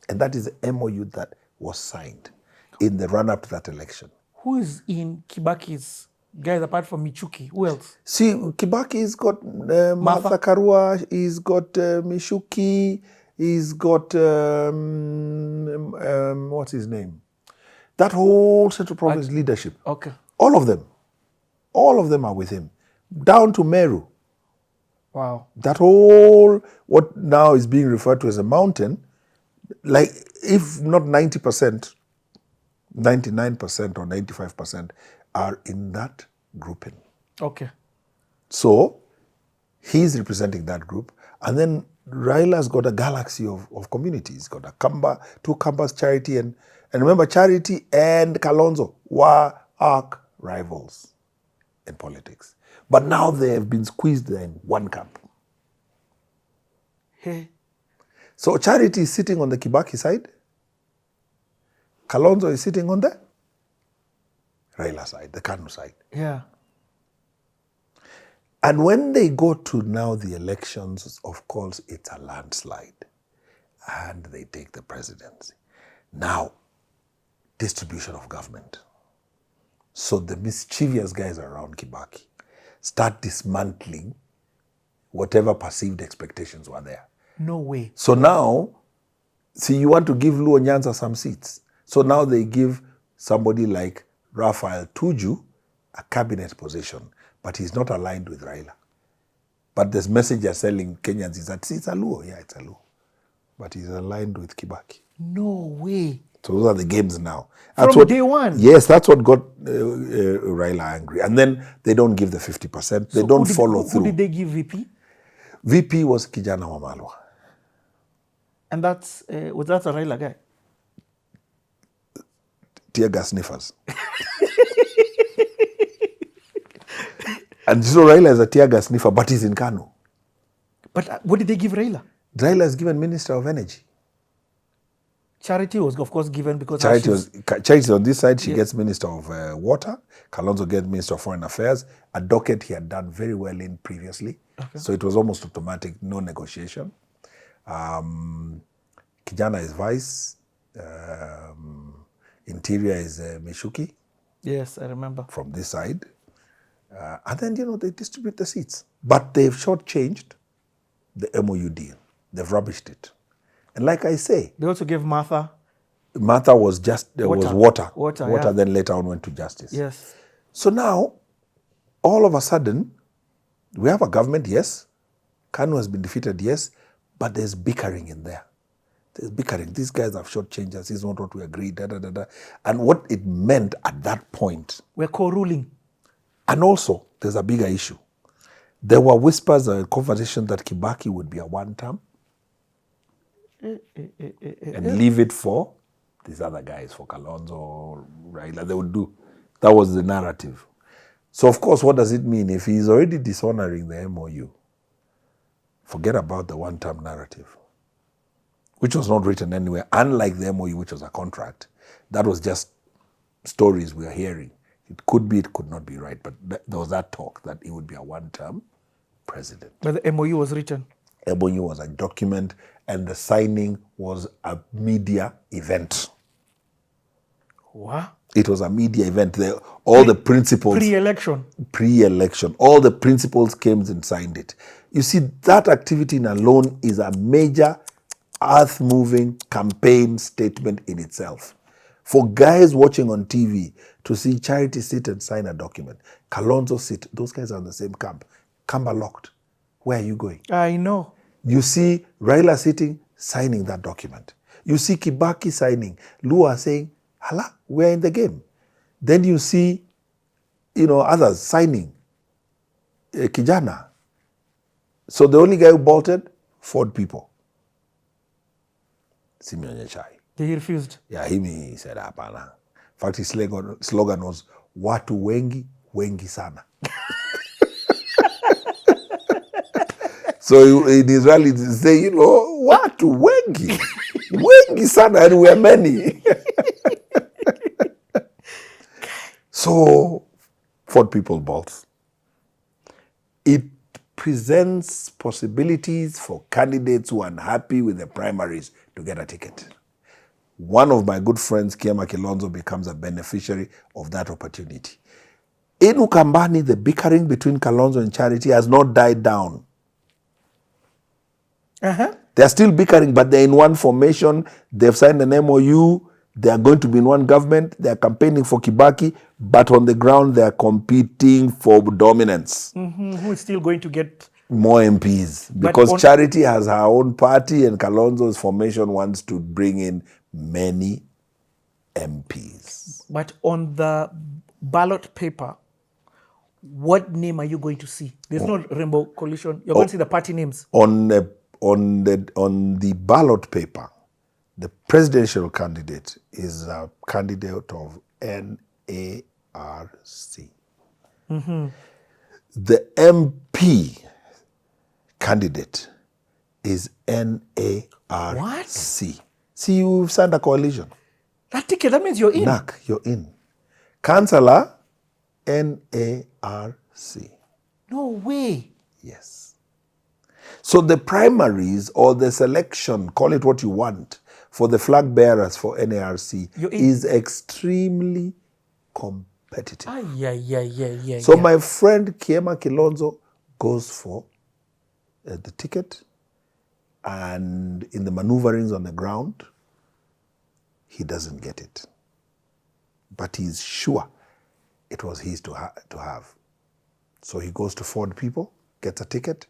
And that is the MOU that was signed in the run-up to that election. Who is in Kibaki's guys apart from Michuki? Who else? See, Kibaki's got Martha Karua, he's got Mishuki, he's got, what's his name? That whole Central Province leadership. Okay. All of them are with him. Down to Meru. Wow. That whole, what now is being referred to as a mountain, like if not 90%, 99% or 95% are in that grouping. Okay. So he's representing that group. And then Raila's got a galaxy of communities. He's got a Kamba, two Kambas, Charity, and remember, Charity and Kalonzo were arch rivals in politics. But now they have been squeezed in one camp. Hey. So Charity is sitting on the Kibaki side. Kalonzo is sitting on the Raila side, the KANU side. Yeah. And when they go to now the elections, of course, it's a landslide. And they take the presidency. Now, distribution of government. So the mischievous guys around Kibaki start dismantling whatever perceived expectations were there. No way. So now, see, you want to give Luo Nyanza some seats. So now they give somebody like Raphael Tuju a cabinet position, but he's not aligned with Raila. But this message they're selling Kenyans is that, see, it's a Luo. Yeah, it's a Luo. But he's aligned with Kibaki. No way. So those are the games now. From day one? Yes, that's what got Raila angry. And then they don't give the 50%. They don't follow through. Who did they give VP? VP was Kijana Wamalwa. And that's, was that a Raila guy? Tear gas sniffers. And so Raila is a tear gas sniffer, but he's in KANU. But what did they give Raila? Raila is given Minister of Energy. Charity was, of course, given because Charity on this side, she gets Minister of Water. Kalonzo gets Minister of Foreign Affairs. A docket he had done very well in previously. Okay. So it was almost automatic, no negotiation. Kijana is Vice. Interior is Mishuki. Yes, I remember. From this side. And then, they distribute the seats. But they've shortchanged the MOU deal. They've rubbished it. And like I say... They also gave Martha... Martha was just... There was water. Water, then later on went to justice. Yes. So now, all of a sudden, we have a government, yes. Kanu has been defeated, yes. But there's bickering in there. There's bickering. These guys have shortchanged us. This is not what we agreed. And what it meant at that point... We're co-ruling. And also, there's a bigger issue. There were whispers and conversations that Kibaki would be a one-term and leave it for these other guys, for Kalonzo, Raila. They would do. That was the narrative. So, of course, what does it mean? If he's already dishonoring the MOU, forget about the one-term narrative, which was not written anywhere, unlike the MOU, which was a contract. That was just stories we are hearing. It could be, it could not be right, but there was that talk that it would be a one-term president. But the MOU was written. MOU was a document, and the signing was a media event. What? It was a media event. All the principals... Pre-election. Pre-election. All the principals came and signed it. You see, that activity in alone is a major earth-moving campaign statement in itself. For guys watching on TV to see Charity sit and sign a document, Kalonzo sit, those guys are in the same camp. Kamba locked. Where are you going? I know. You see Raila sitting, signing that document. You see Kibaki signing. Lua saying, hala, we're in the game. Then you see, others signing. Kijana. So the only guy who bolted, Ford people. Simeon Nyechai. He refused. Yeah, he said, hapana. In fact, his slogan was, watu wengi, wengi sana. So in Israel, they say, watu wengi, wengi sana, and we are many. So, Ford people bolt. It presents possibilities for candidates who are unhappy with the primaries to get a ticket. One of my good friends, Kiema Kilonzo, becomes a beneficiary of that opportunity. In Ukambani, the bickering between Kalonzo and Charity has not died down. They're still bickering, but they're in one formation. They've signed an MOU. They are going to be in one government. They are campaigning for Kibaki, but on the ground, they are competing for dominance. Who is still going to get more MPs? Because Charity has her own party, and Kalonzo's formation wants to bring in many MPs. But on the ballot paper, what name are you going to see? There's no rainbow coalition. You're going to see the party names. On the ballot paper, the presidential candidate is a candidate of NARC. The MP candidate is NARC. What? See, you've signed a coalition. That ticket, that means you're in. NAC, you're in. Councillor, NARC. No way. Yes. So the primaries or the selection, call it what you want, for the flag bearers for NARC is extremely competitive. So my friend Kiema Kilonzo goes for the ticket, and in the maneuverings on the ground, he doesn't get it. But he's sure it was his to have. So he goes to Ford people, gets a ticket,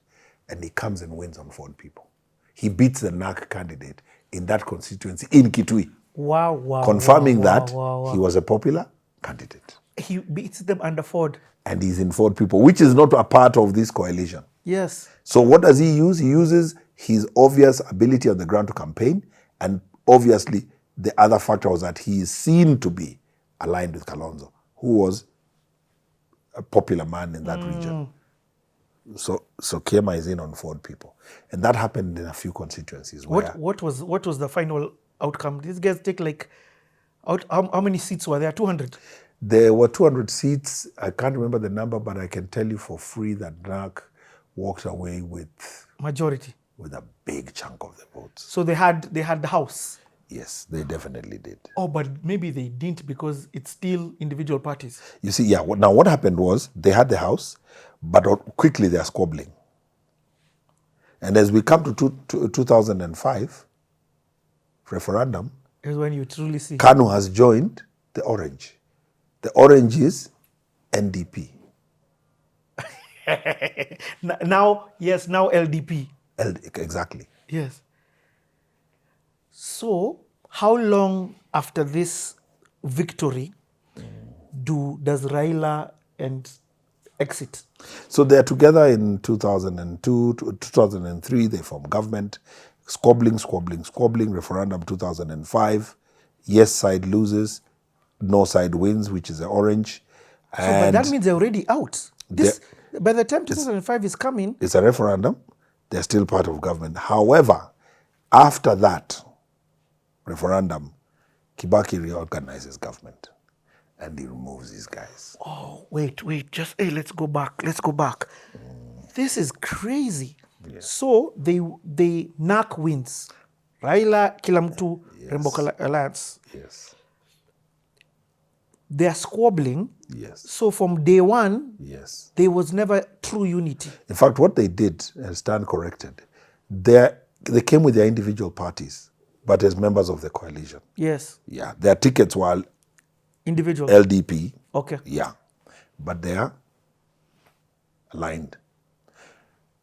and he comes and wins on Ford people. He beats the NAC candidate in that constituency in Kitui. Wow. Confirming that he was a popular candidate. He beats them under Ford. And he's in Ford people, which is not a part of this coalition. Yes. So what does he use? He uses his obvious ability on the ground to campaign, and obviously the other factor was that he is seen to be aligned with Kalonzo, who was a popular man in that region. So Kiema is in on Ford people. And that happened in a few constituencies. What was the final outcome? These guys take like, how many seats were there? 200? There were 200 seats. I can't remember the number, but I can tell you for free that NARC walked away with Majority. a big chunk of the votes. So they had the House. Yes, they definitely did. Oh, but maybe they didn't because it's still individual parties. You see, yeah, now what happened was they had the House, but quickly they are squabbling. And as we come to 2005 referendum, Is when you truly see. KANU has joined the Orange. The Orange is NDP. Now LDP. Exactly. Yes. So, how long after this victory does Raila and exit? So they're together in 2002, 2003, they form government, squabbling, referendum 2005, yes side loses, no side wins, which is the Orange. So, but that means they're already out. This, by the time 2005 is coming, it's a referendum, they're still part of government. However, after that referendum, Kibaki reorganizes government and he removes these guys. oh, wait, just, hey, let's go back. This is crazy. So they NARC wins. Raila, kila mtu, Rembo Alliance. Yes. They're squabbling. Yes. So from day one, Yes. there was never true unity. In fact, what they did, and stand corrected, they came with their individual parties, but as members of the coalition. Yes. Yeah. Their tickets were Individual. LDP. Okay. Yeah. But they are aligned.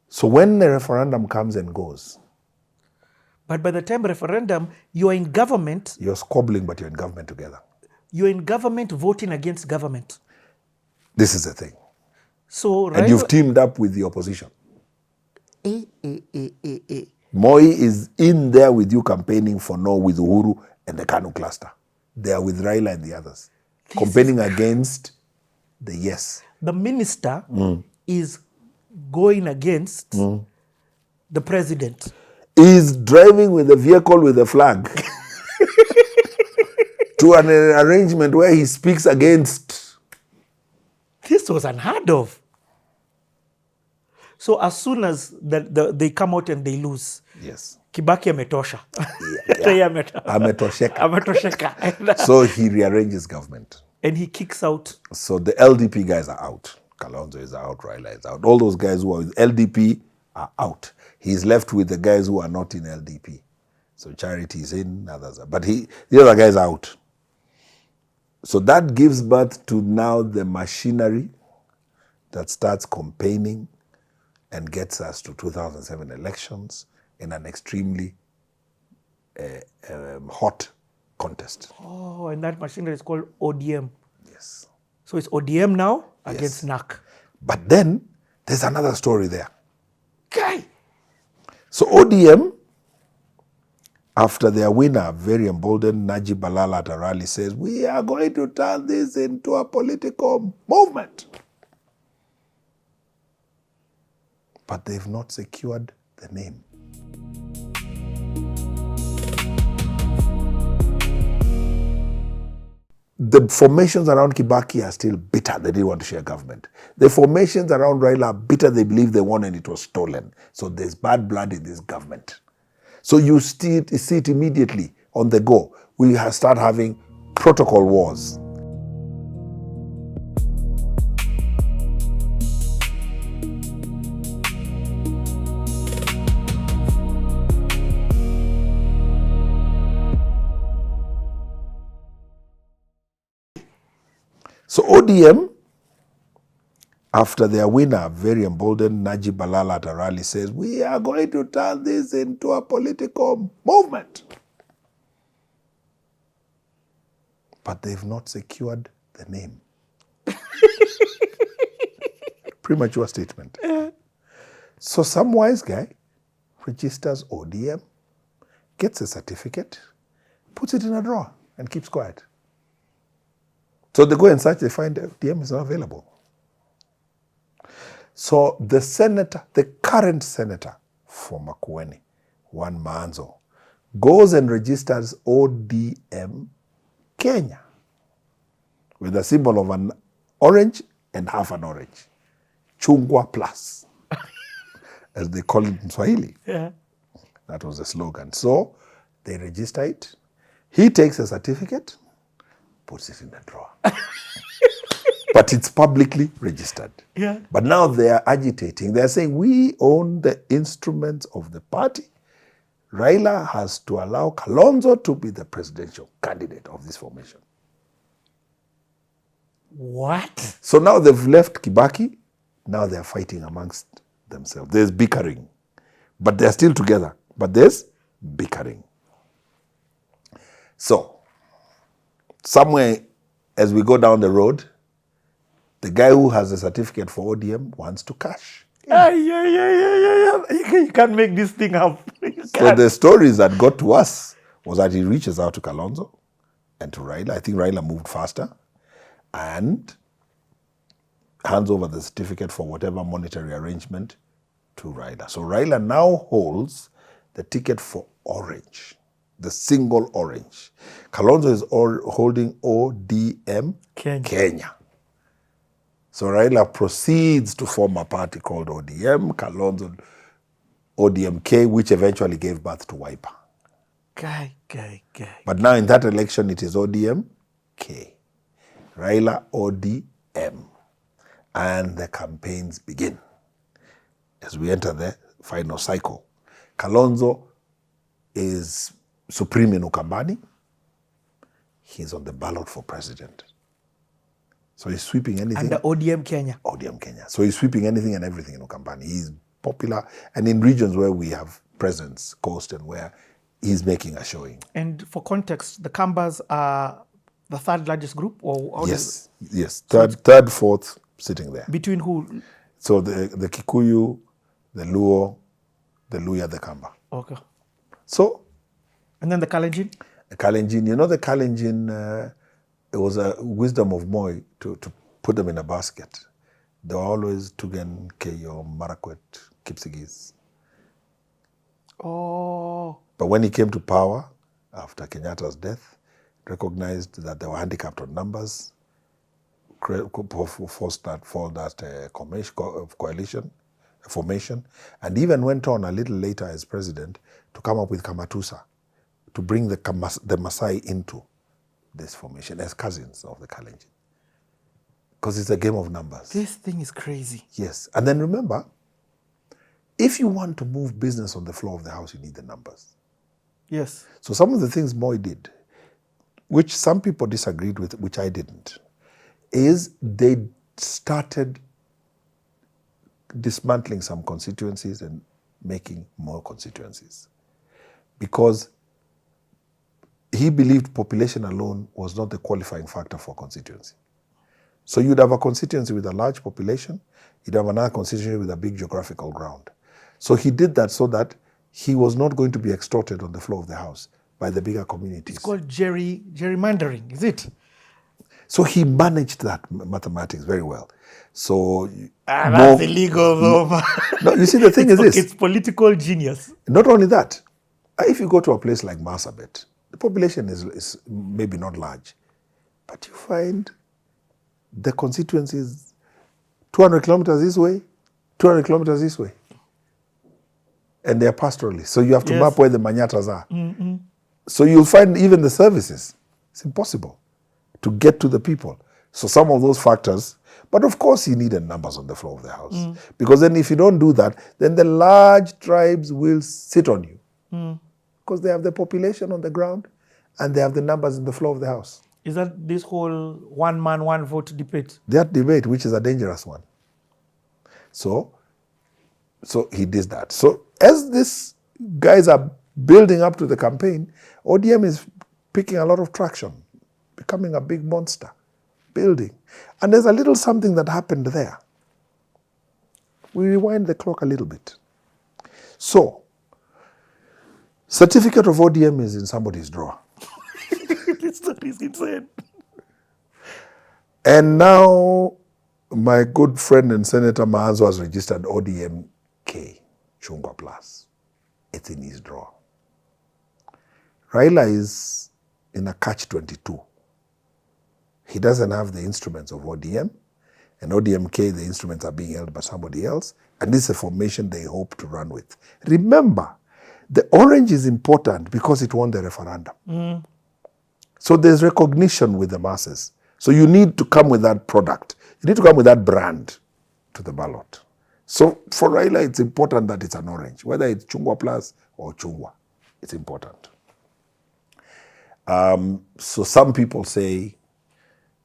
So when the referendum comes and goes, But by the time referendum, you're in government. you're squabbling, but you're in government together. You're in government voting against government. This is the thing. So And you've teamed up with the opposition. Eh. Moi is in there with you campaigning for no with Uhuru and the KANU cluster. They are with Raila and the others. Campaigning against the yes. The minister is going against the president. Is driving with a vehicle with a flag to an arrangement where he speaks against. This was unheard of. So as soon as they come out and they lose, Yes. Kibaki ametosha. Ametosheka. Ametosheka. So he rearranges government. And he kicks out. So the LDP guys are out. Kalonzo is out, Raila is out. All those guys who are with LDP are out. He's left with the guys who are not in LDP. So Charity is in, others are. But the other guys are out. So that gives birth to now the machinery that starts campaigning and gets us to 2007 elections in an extremely hot contest. Oh, and that machinery is called ODM. Yes. So it's ODM now against NARC. But then there's another story there. Okay. So ODM, after their winner, very emboldened, Najib Balala at a rally says, we are going to turn this into a political movement. But they've not secured the name. The formations around Kibaki are still bitter. They didn't want to share government. The formations around Raila are bitter. They believe they won and it was stolen. So there's bad blood in this government. So you see it immediately on the go. We start having protocol wars. So ODM, after their winner, very emboldened, Najib Balala at a rally says, we are going to turn this into a political movement. But they've not secured the name. Premature statement. So some wise guy registers ODM, gets a certificate, puts it in a drawer and keeps quiet. So they go and search, they find ODM is not available. So the senator, the current senator for Makueni, Juan Maanzo, goes and registers ODM Kenya with a symbol of an orange and half an orange. Chungwa plus, as they call it in Swahili. Yeah. That was the slogan. So they register it. He takes a certificate, puts it in the drawer. But it's publicly registered. Yeah. But now they are agitating. They are saying, we own the instruments of the party. Raila has to allow Kalonzo to be the presidential candidate of this formation. What? So now they've left Kibaki. Now they're fighting amongst themselves. There's bickering. But they're still together. But there's bickering. So, somewhere as we go down the road, the guy who has a certificate for ODM wants to cash. Yeah. You can't make this thing up. So the stories that got to us was that he reaches out to Kalonzo and to Raila. I think Raila moved faster and hands over the certificate for whatever monetary arrangement to Raila. So Raila now holds the ticket for Orange, the single Orange. Kalonzo is holding ODM Kenya. So Raila proceeds to form a party called ODM, Kalonzo ODMK, which eventually gave birth to Wiper. Guy. But now in that election, it is ODMK. Raila ODM. And the campaigns begin. As we enter the final cycle, Kalonzo is supreme in Ukambani. He's on the ballot for president. So he's sweeping anything. And the ODM Kenya. ODM Kenya. So he's sweeping anything and everything in Ukambani. He's popular. And in regions where we have presence, coast, and where he's making a showing. And for context, the Kambas are the third largest group? Or yes. Third, fourth, sitting there. Between who? So the Kikuyu, the Luo, the Luya, the Kamba. Okay. So. And then the Kalenjin? The Kalenjin. You know the Kalenjin, it was a wisdom of Moi to put them in a basket. They were always Tugen, Keyo, Marakwet, Kipsigis. Oh. But when he came to power, after Kenyatta's death, recognized that they were handicapped on numbers, forced that coalition formation, and even went on a little later as president to come up with Kamatusa, to bring the Maasai into this formation as cousins of the Kalenjin. Because it's a game of numbers. This thing is crazy. Yes. And then remember, if you want to move business on the floor of the house, you need the numbers. Yes. So some of the things Moi did, which some people disagreed with, which I didn't, is they started dismantling some constituencies and making more constituencies. Because he believed population alone was not the qualifying factor for constituency. So you'd have a constituency with a large population, you'd have another constituency with a big geographical ground. So he did that so that he was not going to be extorted on the floor of the house by the bigger communities. It's called gerrymandering, is it? So he managed that mathematics very well. So that's illegal though. No, you see, the thing is this. It's political genius. Not only that, if you go to a place like Marsabit, the population is maybe not large, but you find the constituencies 200 kilometers this way, 200 kilometers this way. And they're pastoralists. So you have to map where the manyatas are. Mm-hmm. So you'll find even the services, it's impossible to get to the people. So some of those factors, but of course you needed numbers on the floor of the house. Because then if you don't do that, then the large tribes will sit on you. Because they have the population on the ground and they have the numbers in the floor of the house. Is that this whole one man, one vote debate? That debate, which is a dangerous one. So he did that. So as these guys are building up to the campaign, ODM is picking a lot of traction, becoming a big monster, building. And there's a little something that happened there. We rewind the clock a little bit. So, certificate of ODM is in somebody's drawer. This is insane. And now, my good friend and Senator Maanzo has registered ODMK, Chungwa Plus. It's in his drawer. Raila is in a catch-22. He doesn't have the instruments of ODM, and ODMK, the instruments are being held by somebody else, and this is a formation they hope to run with. Remember, the orange is important because it won the referendum. So there's recognition with the masses. So you need to come with that product. You need to come with that brand to the ballot. So for Raila, it's important that it's an orange, whether it's Chungwa Plus or Chungwa. It's important. So some people say,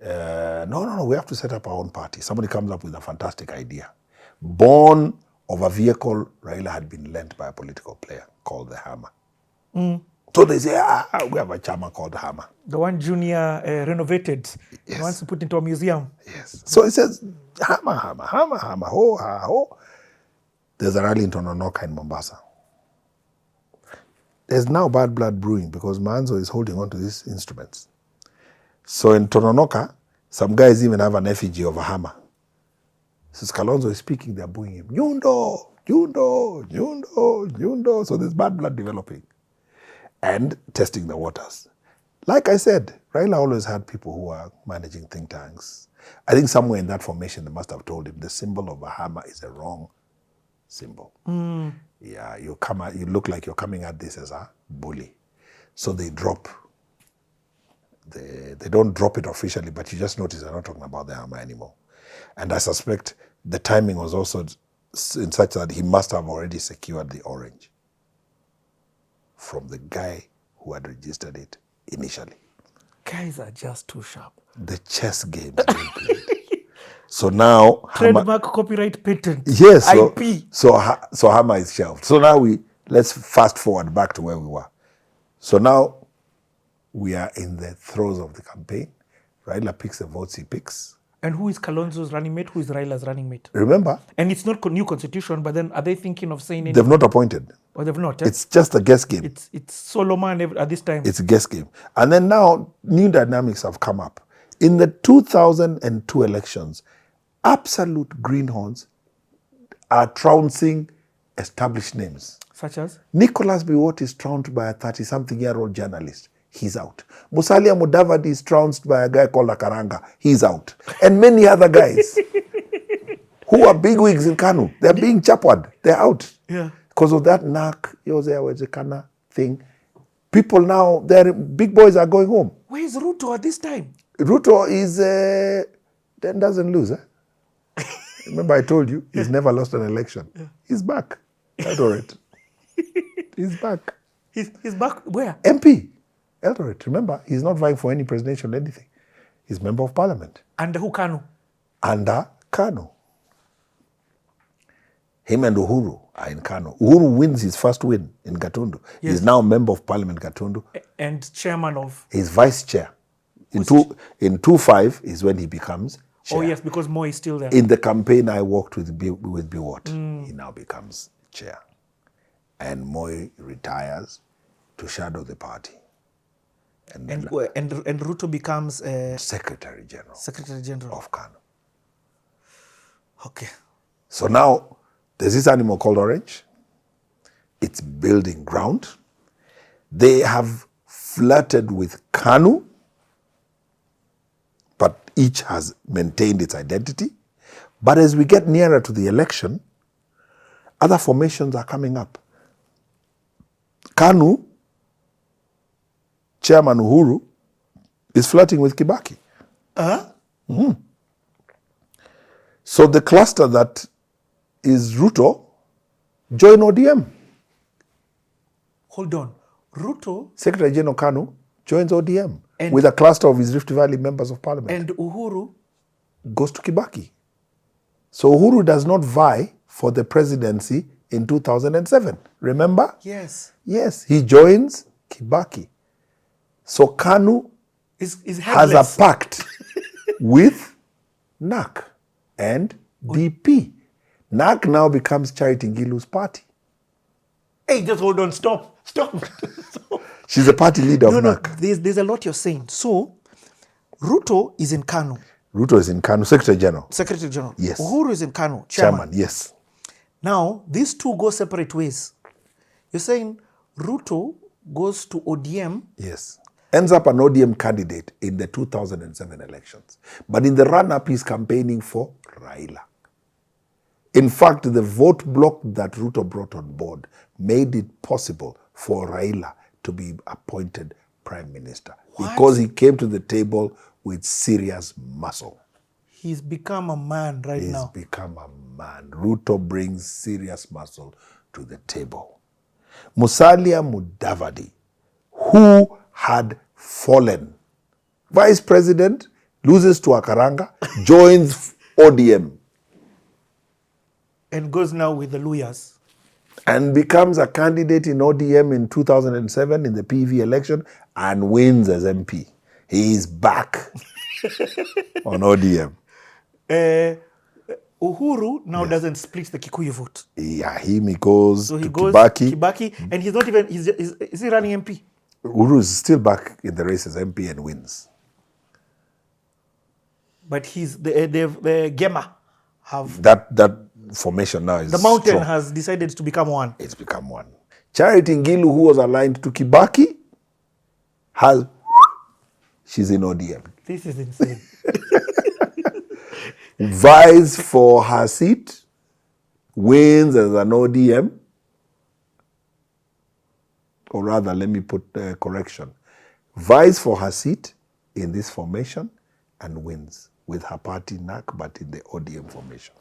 no, we have to set up our own party. Somebody comes up with a fantastic idea. Born of a vehicle Raila had been lent by a political player called the Hammer. So they say, we have a chama called the Hammer. The one Junior renovated. Yes. He wants to put into a museum. Yes. So it says, Hammer, ho, ha, ho. There's a rally in Tononoka in Mombasa. There's now bad blood brewing because Manzo is holding on to these instruments. So in Tononoka, some guys even have an effigy of a hammer. Since Kalonzo is speaking, they're booing him. Nyundo, Nyundo, Nyundo, Nyundo. So there's bad blood developing and testing the waters. Like I said, Raila always had people who are managing think tanks. I think somewhere in that formation, they must have told him the symbol of a hammer is a wrong symbol. Yeah, you look like you're coming at this as a bully. So they drop. They don't drop it officially, but you just notice they're not talking about the hammer anymore. And I suspect the timing was also in such that he must have already secured the orange from the guy who had registered it initially. Guys are just too sharp. The chess game is being played. So now Trademark, copyright, patent, yes, IP. So Hammer is shelved. So now let's fast forward back to where we were. So now we are in the throes of the campaign. Raila picks the votes he picks. And who is Kalonzo's running mate? Who is Raila's running mate? Remember? And it's not new constitution, but then are they thinking of saying They've not appointed. Or they've not? It's just a guess game. It's Solomon at this time. It's a guess game. And then now new dynamics have come up. In the 2002 elections, absolute greenhorns are trouncing established names. Such as? Nicholas Biwott is trounced by a 30-something-year-old journalist. He's out. Musalia Mudavadi is trounced by a guy called Lakaranga. He's out. And many other guys who are bigwigs in Kanu. They're being chapwad. They're out. Yeah. Because of that NAC, Yozea thing. People now, their big boys are going home. Where is Ruto at this time? Ruto is, then doesn't lose. Remember I told you, he's never lost an election. He's back. Eldoret. He's back. He's back where? MP. Eldoret. Remember, he's not vying for any presidential anything. He's member of parliament. Under who, Kanu? Under Kanu. Him and Uhuru are in Kanu. Uhuru wins his first win in Gatundu. Yes. He's now member of parliament Gatundu. And chairman of? He's vice chair. In 2.5 is when he becomes chair. Oh yes, because Moi is still there. In the campaign I worked with Biwott, he now becomes chair. And Moi retires to shadow the party. And Ruto becomes Secretary General. Secretary General of Kanu. Okay. So now there's this animal called orange. It's building ground. They have flirted with Kanu, but each has maintained its identity. But as we get nearer to the election, other formations are coming up. Kanu, Chairman Uhuru, is flirting with Kibaki. So the cluster that is Ruto join ODM. Hold on. Ruto Secretary General Kanu joins ODM and with a cluster of his Rift Valley members of parliament. And Uhuru goes to Kibaki. So Uhuru does not vie for the presidency in 2007. Remember? Yes. Yes, he joins Kibaki. So Kanu is has a pact with NAC and DP. NAC now becomes Charity Ngilu's party. Hey, just hold on. Stop. She's a party leader of NAC. There's a lot you're saying. So, Ruto is in Kanu. Ruto is in Kanu, Secretary General. Secretary General. Yes. Uhuru is in Kanu, Chairman, yes. Now, these two go separate ways. You're saying Ruto goes to ODM. Yes. Ends up an ODM candidate in the 2007 elections. But in the run-up, he's campaigning for Raila. In fact, the vote block that Ruto brought on board made it possible for Raila to be appointed prime minister. Because he came to the table with serious muscle. He's become a man right now. He's become a man. Ruto brings serious muscle to the table. Musalia Mudavadi, who had fallen, vice president, loses to Akaranga, joins ODM. And goes now with the lawyers. And becomes a candidate in ODM in 2007 in the PV election and wins as MP. He is back on ODM. Uhuru now doesn't split the Kikuyu vote. Yeah, he goes So he to goes Kibaki. and he's not even, is he running MP? Uhuru is still back in the race as MP and wins. But he's, the Gema have, That formation now is the mountain strong. has decided to become one. It's become one. Charity Ngilu, who was aligned to Kibaki, she's in ODM. This is insane. Vies for her seat, wins as an ODM, or rather, let me put correction. Vies for her seat in this formation and wins with her party NAC, but in the ODM formation.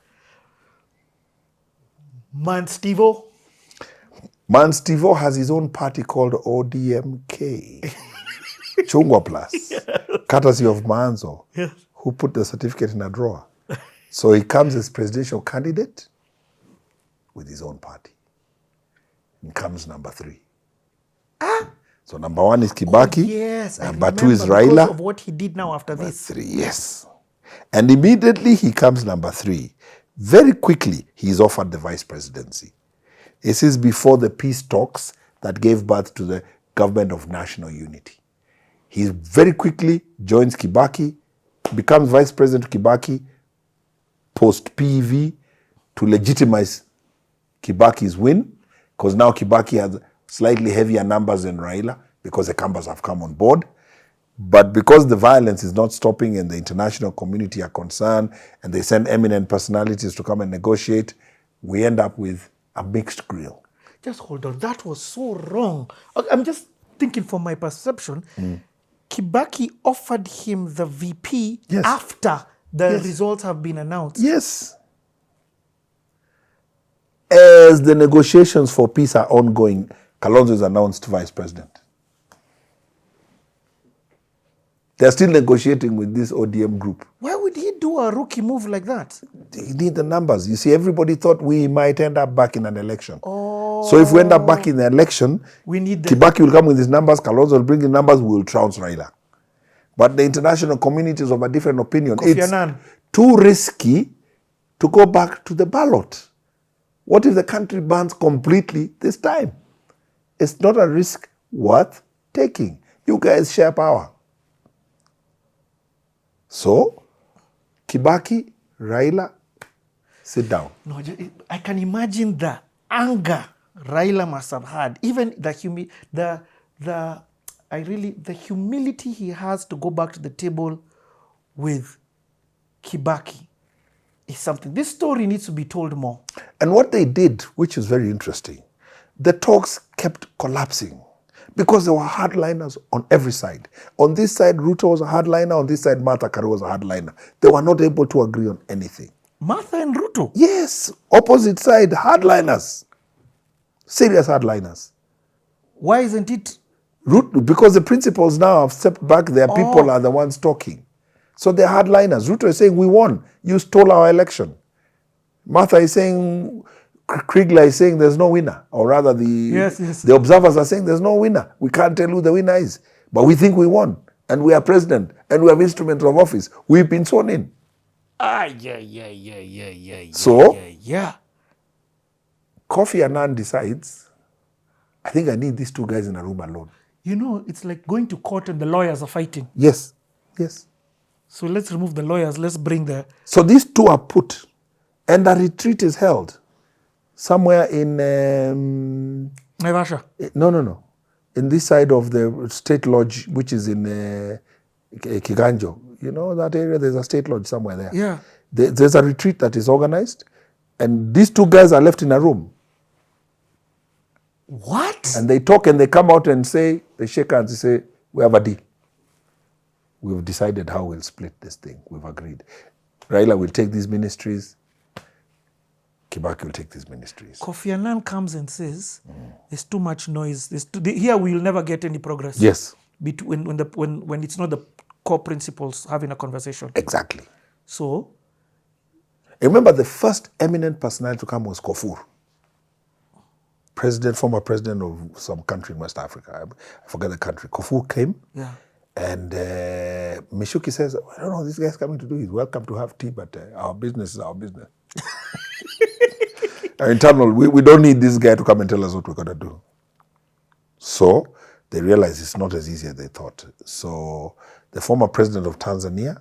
Man Stevo. Man Stevo has his own party called ODMK. Chungwa Plus. Courtesy of Manzo, who put the certificate in a drawer. So he comes as presidential candidate with his own party. And comes number 3. So number 1 is Kibaki. Yes, I Number 2 is remember Raila. because of what he did now after Number this. 3, yes. And immediately he comes number 3. Very quickly, he is offered the vice presidency. This is before the peace talks that gave birth to the government of national unity. He very quickly joins Kibaki, becomes vice president of Kibaki, post-PV, to legitimize Kibaki's win, because now Kibaki has slightly heavier numbers than Raila, because the Kambas have come on board. But because the violence is not stopping and the international community are concerned and they send eminent personalities to come and negotiate, we end up with a mixed grill. Just hold on. That was so wrong. I'm just thinking from my perception. Kibaki offered him the VP Yes. after the Yes. results have been announced. Yes. As the negotiations for peace are ongoing, Kalonzo is announced vice president. They're still negotiating with this ODM group. Why would he do a rookie move like that? He need the numbers. You see, everybody thought we might end up back in an election. So if we end up back in the election, We need the Kibaki will come with his numbers, Kalonzo will bring the numbers, we will trounce Raila. But the international community is of a different opinion. Kofi It's Annan. too risky to go back to the ballot. What if the country burns completely this time? It's not a risk worth taking. You guys share power. So, Kibaki, Raila, sit down. No, I can imagine the anger Raila must have had. Even the humility he has to go back to the table with Kibaki is something. This story needs to be told more. And what they did, which is very interesting, the talks kept collapsing because there were hardliners on every side. On this side, Ruto was a hardliner. On this side, Martha Karua was a hardliner. They were not able to agree on anything. Martha and Ruto. Yes, opposite side, hardliners. Serious hardliners. Why isn't it? Because the principals now have stepped back, their people are the ones talking. So they're hardliners. Ruto is saying, we won. You stole our election. Martha is saying, Kriegler is saying there's no winner. Or rather, the observers are saying there's no winner. We can't tell who the winner is. But we think we won. And we are president. And we have instruments of office. We've been sworn in. So, Kofi Annan decides, I think I need these two guys in a room alone. You know, it's like going to court and the lawyers are fighting. Yes, yes. So let's remove the lawyers. Let's bring the... So these two are put. And a retreat is held somewhere in... Naivasha. No. in this side of the state lodge, which is in Kiganjo. You know that area? There's a state lodge somewhere there. Yeah. There's a retreat that is organized, and these two guys are left in a room. What? And they talk and they come out and say, they shake hands and say, we have a deal. We've decided how we'll split this thing. We've agreed. Raila will take these ministries. Kibaki will take these ministries. Kofi Annan comes and says, there's too much noise. Here we will never get any progress. Yes. When it's not the core principles having a conversation. Exactly. So? Remember, the first eminent personality to come was Kofur. Former president of some country in West Africa. I forget the country. Kofur came. Yeah. And Mishuki says, I don't know what this guy's coming to do. He's welcome to have tea, but our business is our business. Our internal, we don't need this guy to come and tell us what we're going to do. So they realized it's not as easy as they thought. So the former president of Tanzania,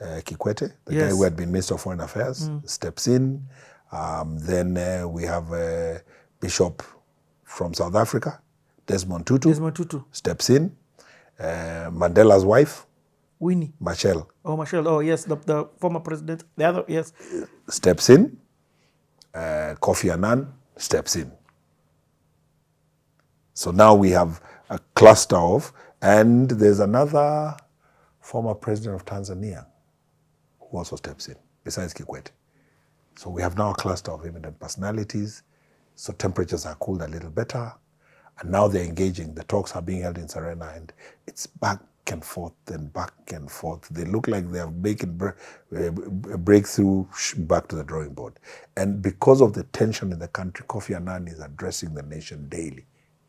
Kikwete, the guy who had been Minister of Foreign Affairs, steps in. Then we have a bishop from South Africa, Desmond Tutu, steps in. Mandela's wife, Winnie. Machel. Oh, Machel. Oh, yes, the former president. The other, yes. Steps in. Kofi Annan steps in. So now we have a cluster of, and there's another former president of Tanzania who also steps in, besides Kikwete. So we have now a cluster of eminent personalities. So temperatures are cooled a little better. And now they're engaging. The talks are being held in Serena, and it's back and forth and back and forth. They look like they have making a breakthrough back to the drawing board. And because of the tension in the country, Kofi Annan is addressing the nation daily,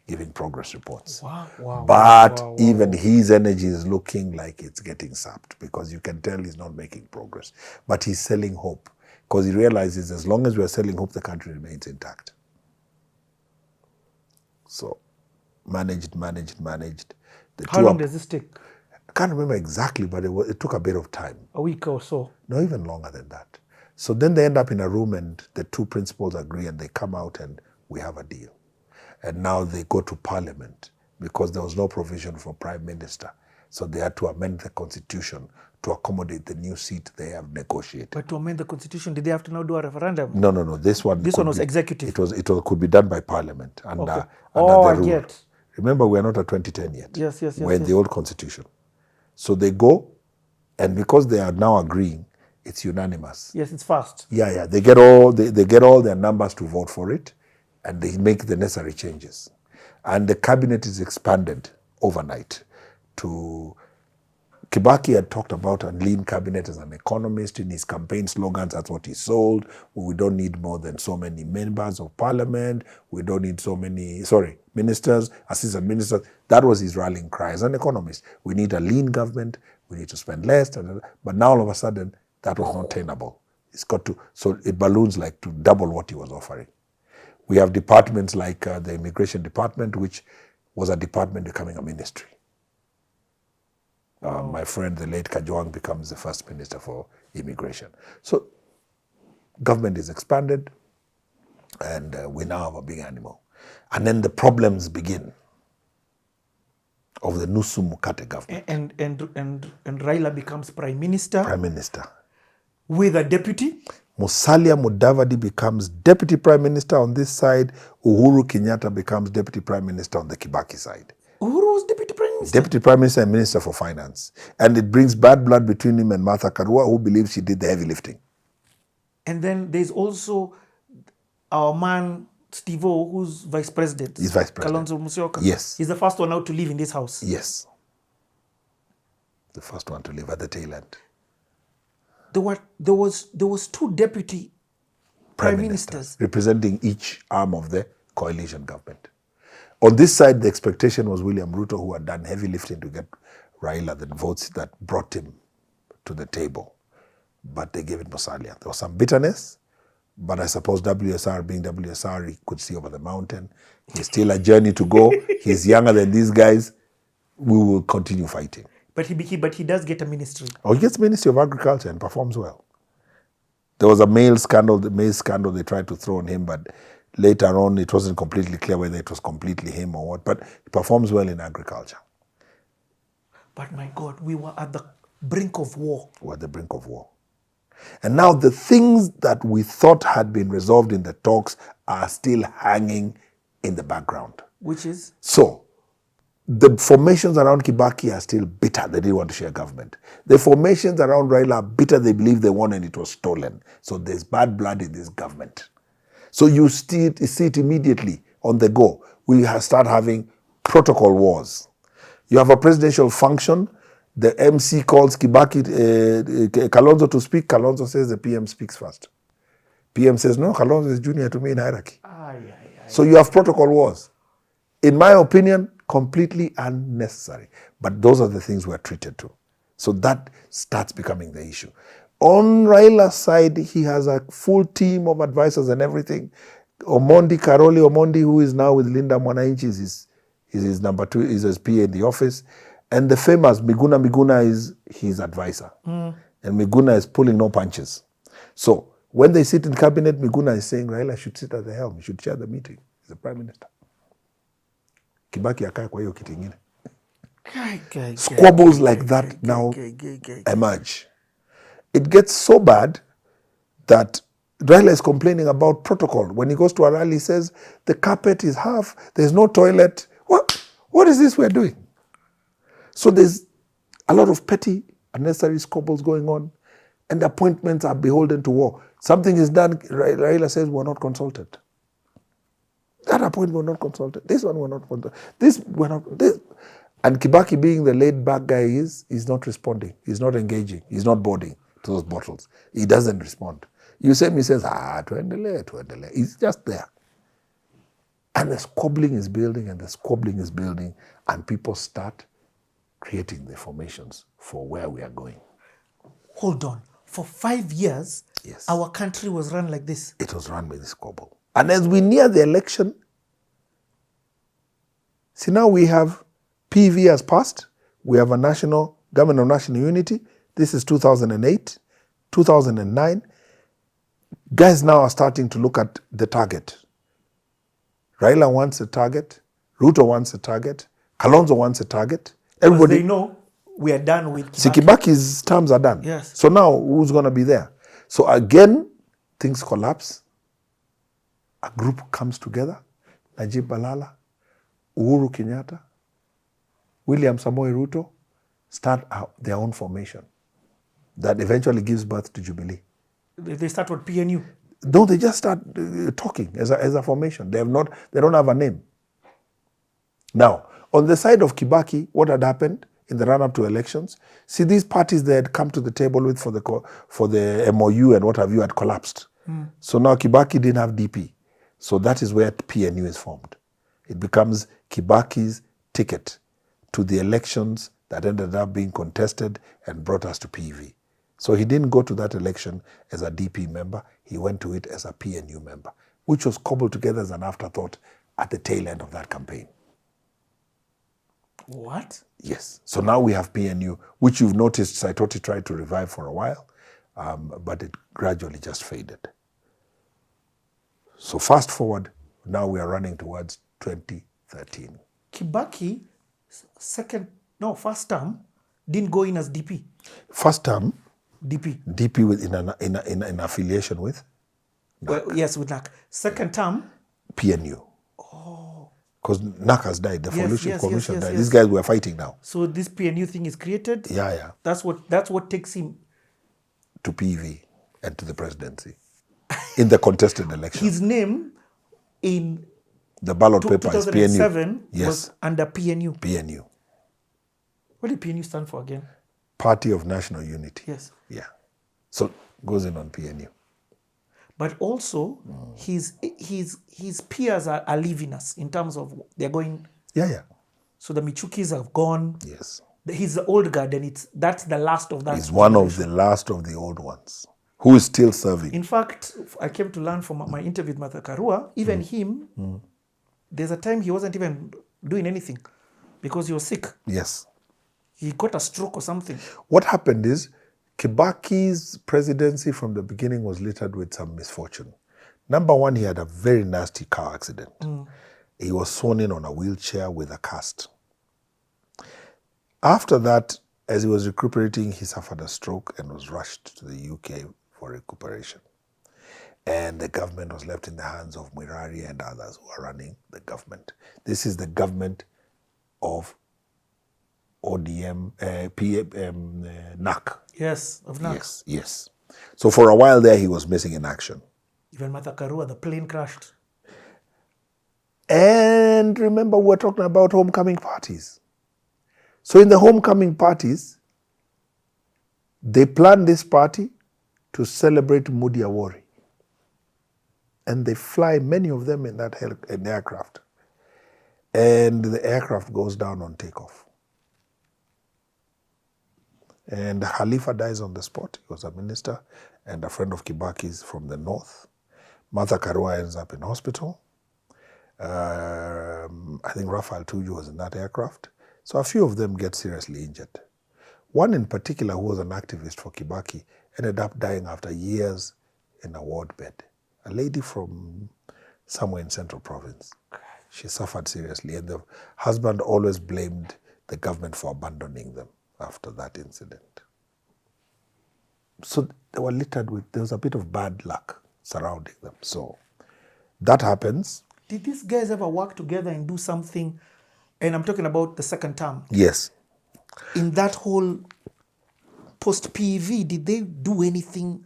giving progress reports. But even his energy is looking like it's getting sapped, because you can tell he's not making progress. But he's selling hope, because he realizes as long as we're selling hope, the country remains intact. So, managed. How long does this take? I can't remember exactly, but it took a bit of time. A week or so? No, even longer than that. So then they end up in a room and the two principals agree and they come out and we have a deal. And now they go to parliament because there was no provision for prime minister. So they had to amend the constitution to accommodate the new seat they have negotiated. But to amend the constitution, did they have to now do a referendum? No. This one was executive. It could be done by parliament under the rule. Yet. Remember, we are not at 2010 yet. Yes. We're in the old constitution. So they go, and because they are now agreeing, it's unanimous. Yes, it's fast. Yeah. They get all their numbers to vote for it, and they make the necessary changes. And the cabinet is expanded overnight to... Kibaki had talked about a lean cabinet as an economist in his campaign slogans. That's what he sold. We don't need more than so many members of parliament. We don't need so many, ministers, assistant ministers. That was his rallying cry as an economist. We need a lean government. We need to spend less. But now all of a sudden, that was not tenable. So it balloons like to double what he was offering. We have departments like the immigration department, which was a department becoming a ministry. My friend, the late Kajwang, becomes the first minister for immigration. So government is expanded, and we now have a big animal. And then the problems begin of the Nusu Mukate government. And Raila becomes prime minister. Prime minister. With a deputy. Musalia Mudavadi becomes deputy prime minister on this side. Uhuru Kenyatta becomes deputy prime minister on the Kibaki side. Uhuru was deputy prime minister? Deputy prime minister and minister for finance. And it brings bad blood between him and Martha Karua, who believes she did the heavy lifting. And then there's also our man, Steve-O, who's vice president. He's vice president. Kalonzo Musyoka. Yes. He's the first one out to live in this house. Yes. The first one to live at the tail end. There was two deputy prime ministers. Representing each arm of the coalition government. On this side, the expectation was William Ruto, who had done heavy lifting to get Raila the votes that brought him to the table. But they gave it Musalia. There was some bitterness, but I suppose WSR, being WSR, he could see over the mountain. He's still a journey to go. He's younger than these guys. We will continue fighting. But he does get a ministry. Oh, he gets Ministry of Agriculture and performs well. There was a maize scandal they tried to throw on him, but Later on, it wasn't completely clear whether it was completely him or what, but he performs well in agriculture. But my God, we were at the brink of war. We're at the brink of war. And now the things that we thought had been resolved in the talks are still hanging in the background. Which is? So, the formations around Kibaki are still bitter. They didn't want to share government. The formations around Raila are bitter. They believe they won and it was stolen. So there's bad blood in this government. So you see it immediately on the go. We start having protocol wars. You have a presidential function. The MC calls Kibaki, Kalonzo to speak. Kalonzo says the PM speaks first. PM says, no, Kalonzo is junior to me in hierarchy. So you have protocol wars. In my opinion, completely unnecessary. But those are the things we're treated to. So that starts becoming the issue. On Raila's side, he has a full team of advisors and everything. Karoli Omondi, who is now with Linda Mwananchi, is his number 2, is his PA in the office. And the famous Miguna is his advisor. And Miguna is pulling no punches. So when they sit in cabinet, Miguna is saying Raila should sit at the helm. He should chair the meeting. He's the prime minister. Kibaki akae kwa hiyo kiti ingine. Squabbles like that now emerge. It gets so bad that Raila is complaining about protocol. When he goes to a rally, he says, the carpet is half, there's no toilet. What is this we're doing? So there's a lot of petty, unnecessary squabbles going on, and appointments are beholden to war. Something is done, Raila says, we're not consulted. That appointment we're not consulted. This one we're not consulted. This we're not. This. And Kibaki, being the laid-back guy he's not responding. He's not engaging. He's not boarding to those bottles. He doesn't respond. You say, he says, tuendele. He's just there. And the squabbling is building and the squabbling is building, and people start creating the formations for where we are going. Hold on. For 5 years, yes, our country was run like this. It was run by this squabble. And as we near the election, see now we have PV has passed. We have a national government of national unity. This is 2008, 2009. Guys now are starting to look at the target. Raila wants a target. Ruto wants a target. Kalonzo wants a target. Everybody, they know we are done with Kibaki. See, Kibaki's terms are done. Yes. So now who's going to be there? So again, things collapse. A group comes together. Najib Balala, Uhuru Kenyatta, William Samoei Ruto start their own formation that eventually gives birth to Jubilee. They start with PNU? No, they just start talking as a formation. They don't have a name. Now, on the side of Kibaki, what had happened in the run-up to elections, see, these parties they had come to the table with for the MOU and what have you had collapsed. So now Kibaki didn't have DP. So that is where PNU is formed. It becomes Kibaki's ticket to the elections that ended up being contested and brought us to PV. So he didn't go to that election as a DP member. He went to it as a PNU member, which was cobbled together as an afterthought at the tail end of that campaign. What? Yes. So now we have PNU, which you've noticed Saitoti tried to revive for a while, but it gradually just faded. So fast forward, now we are running towards 2013. Kibaki, first term, didn't go in as DP. First term, DP with in affiliation with? Well, yes, with NAC. Second term? PNU. Oh. Because NAC has died, the coalition died. Yes. These guys were fighting now. So this PNU thing is created? Yeah. That's what takes him to PV and to the presidency in the contested election. His name in the ballot paper is PNU. 2007 was under PNU. PNU. What did PNU stand for again? Party of National Unity. Yes. Yeah. So goes in on PNU. But also, his peers are leaving us in terms of they're going. Yeah. So the Michukis have gone. Yes. He's the old guard, and that's the last of that. He's one of the last of the old ones who is still serving. In fact, I came to learn from my interview with Martha Karua, even him, there's a time he wasn't even doing anything because he was sick. Yes. He got a stroke or something. What happened is Kibaki's presidency from the beginning was littered with some misfortune. Number one, he had a very nasty car accident. He was sworn in on a wheelchair with a cast. After that, as he was recuperating, he suffered a stroke and was rushed to the UK for recuperation. And the government was left in the hands of Mwirari and others who are running the government. This is the government of ODM, NAC. Yes, of NAC. Yes, yes. So for a while there, he was missing in action. Even Martha Karua, the plane crashed. And remember, we're talking about homecoming parties. So in the homecoming parties, they planned this party to celebrate Mudi Awori. And they fly many of them in that in aircraft. And the aircraft goes down on takeoff. And Khalifa dies on the spot. He was a minister and a friend of Kibaki's from the north. Martha Karua ends up in hospital. I think Raphael Tuju was in that aircraft. So a few of them get seriously injured. One in particular, who was an activist for Kibaki, ended up dying after years in a ward bed. A lady from somewhere in Central Province. She suffered seriously, and the husband always blamed the government for abandoning them after that incident. So they were littered with, there was a bit of bad luck surrounding them. So that happens. Did these guys ever work together and do something? And I'm talking about the second term. Yes. In that whole post-PEV, did they do anything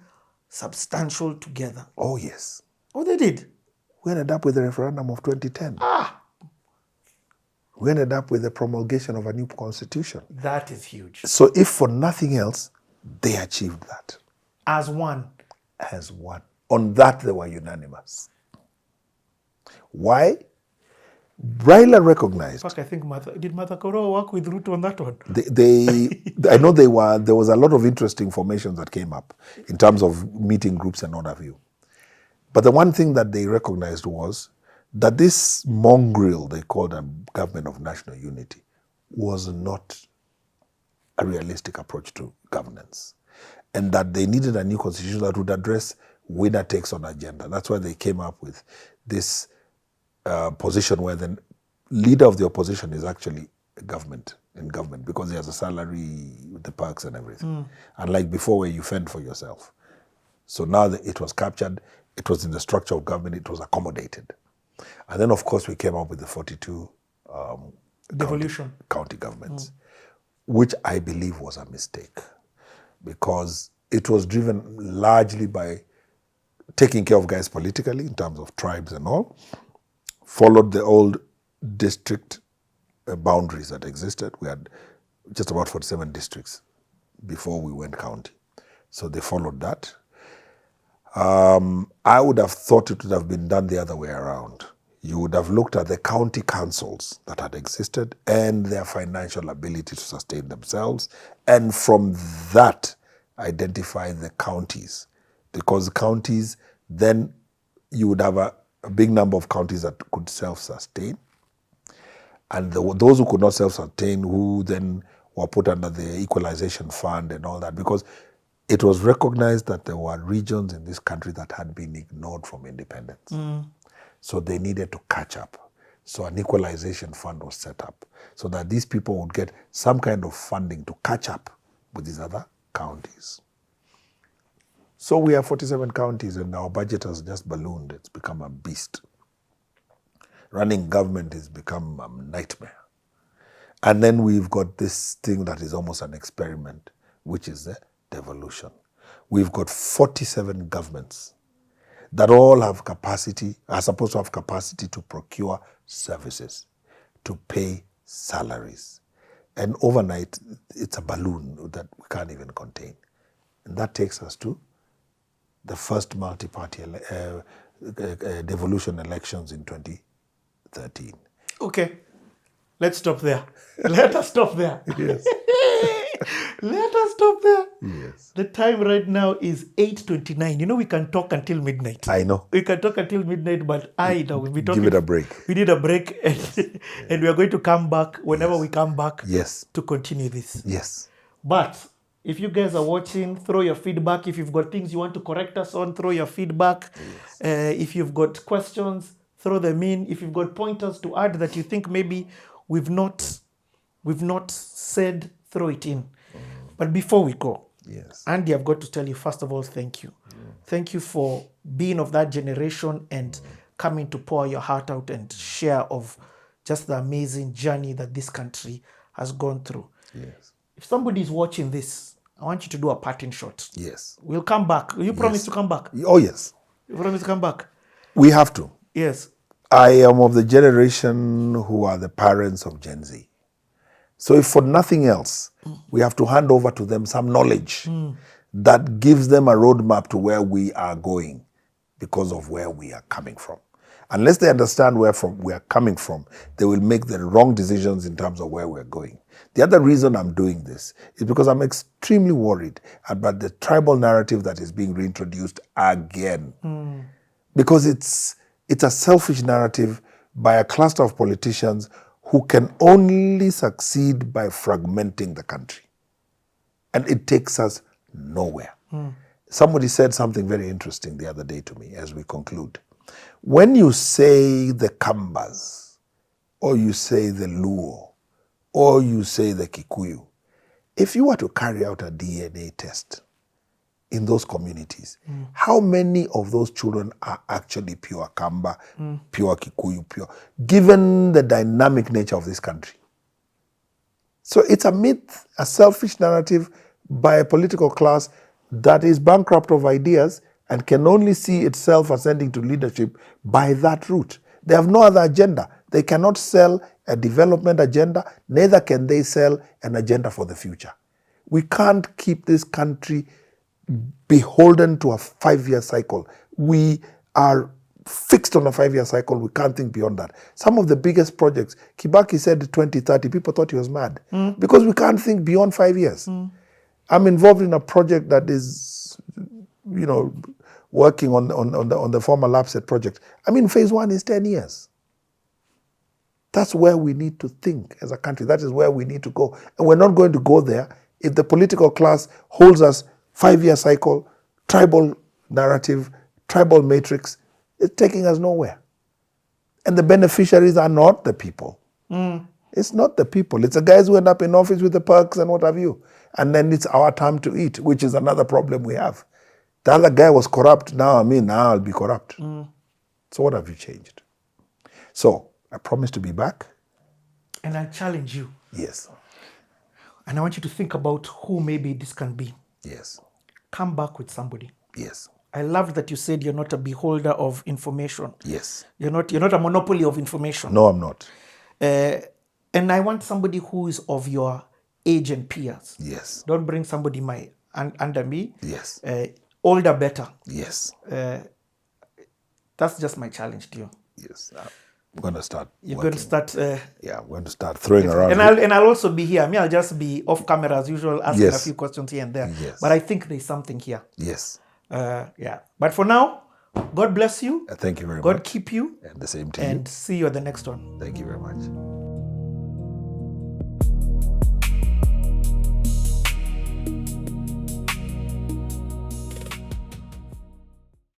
substantial together? Oh, yes. Oh, they did? We ended up with the referendum of 2010. We ended up with the promulgation of a new constitution. That is huge. So if for nothing else, they achieved that. As one. As one. On that, they were unanimous. Why? Raila recognized. In fact, I think did Martha Karua work with Ruto on that one? I know there was a lot of interesting formations that came up in terms of meeting groups and what have you. But the one thing that they recognized was that this mongrel they called a government of national unity was not a realistic approach to governance. And that they needed a new constitution that would address winner takes on agenda. That's why they came up with this position where the leader of the opposition is actually in government because he has a salary with the perks and everything. Unlike before where you fend for yourself. So now that it was captured, it was in the structure of government, it was accommodated. And then of course we came up with the 42 county governments, which I believe was a mistake because it was driven largely by taking care of guys politically in terms of tribes and all, followed the old district boundaries that existed. We had just about 47 districts before we went county. So they followed that. I would have thought it would have been done the other way around. You would have looked at the county councils that had existed and their financial ability to sustain themselves, and from that identify the counties. Because counties, then you would have a big number of counties that could self-sustain. And those who could not self-sustain, who then were put under the equalization fund and all that, because it was recognized that there were regions in this country that had been ignored from independence. So they needed to catch up. So an equalization fund was set up so that these people would get some kind of funding to catch up with these other counties. So we have 47 counties and our budget has just ballooned. It's become a beast. Running government has become a nightmare. And then we've got this thing that is almost an experiment, which is the devolution. We've got 47 governments that all have capacity, are supposed to have capacity to procure services, to pay salaries. And overnight, it's a balloon that we can't even contain. And that takes us to the first multi-party devolution elections in 2013. Okay, let's stop there. Let us stop there. Yes. Let us stop there. Yes. The time right now is 8:29. You know, we can talk until midnight. I know. We can talk until midnight, but we'll be talking. Give it a break. We need a break, and we are going to come back whenever we come back. Yes. To continue this. Yes. But If you guys are watching, throw your feedback. If you've got things you want to correct us on, throw your feedback. If you've got questions, throw them in. If you've got pointers to add that you think maybe we've not said, throw it in. But before we go, Andy, I've got to tell you, first of all, thank you. Thank you for being of that generation and coming to pour your heart out and share of just the amazing journey that this country has gone through. Yes. If somebody is watching this, I want you to do a parting shot. Yes. We'll come back. You promise to come back? Oh, yes. You promise to come back? We have to. Yes. I am of the generation who are the parents of Gen Z. So if for nothing else, we have to hand over to them some knowledge that gives them a roadmap to where we are going because of where we are coming from. Unless they understand where we are coming from, they will make the wrong decisions in terms of where we're going. The other reason I'm doing this is because I'm extremely worried about the tribal narrative that is being reintroduced again. Because it's a selfish narrative by a cluster of politicians who can only succeed by fragmenting the country. And it takes us nowhere. Somebody said something very interesting the other day to me as we conclude. When you say the Kambas, or you say the Luo, or you say the Kikuyu, if you were to carry out a DNA test in those communities, how many of those children are actually pure Kamba, pure Kikuyu, pure, given the dynamic nature of this country? So it's a myth, a selfish narrative by a political class that is bankrupt of ideas and can only see itself ascending to leadership by that route. They have no other agenda. They cannot sell a development agenda, neither can they sell an agenda for the future. We can't keep this country beholden to a 5-year cycle. We are fixed on a 5-year cycle. We can't think beyond that. Some of the biggest projects, Kibaki said 2030, people thought he was mad because we can't think beyond 5 years. I'm involved in a project that is, working on the former LAPSET project. I mean, phase 1 is 10 years. That's where we need to think as a country. That is where we need to go. And we're not going to go there if the political class holds us 5-year cycle, tribal narrative, tribal matrix. It's taking us nowhere. And the beneficiaries are not the people. It's not the people. It's the guys who end up in office with the perks and what have you. And then it's our time to eat, which is another problem we have. The other guy was corrupt. Now I'll be corrupt. So what have you changed? So I promise to be back. And I challenge you. Yes. And I want you to think about who maybe this can be. Yes. Come back with somebody. Yes. I love that you said you're not a beholder of information. Yes. You're not a monopoly of information. No, I'm not. And I want somebody who is of your age and peers. Yes. Don't bring somebody under me. Yes. Older better. Yes. That's just my challenge to you. Yes. I'm going to start. You're going to start. Yeah, I'm going to start throwing around. And I'll also be here. I'll just be off camera as usual, asking Yes. a few questions here and there. Yes. But I think there's something here. Yes. Yeah. But for now, God bless you. Thank you very God much. keep you. And the same to you. And see you at the next one. Thank you very much.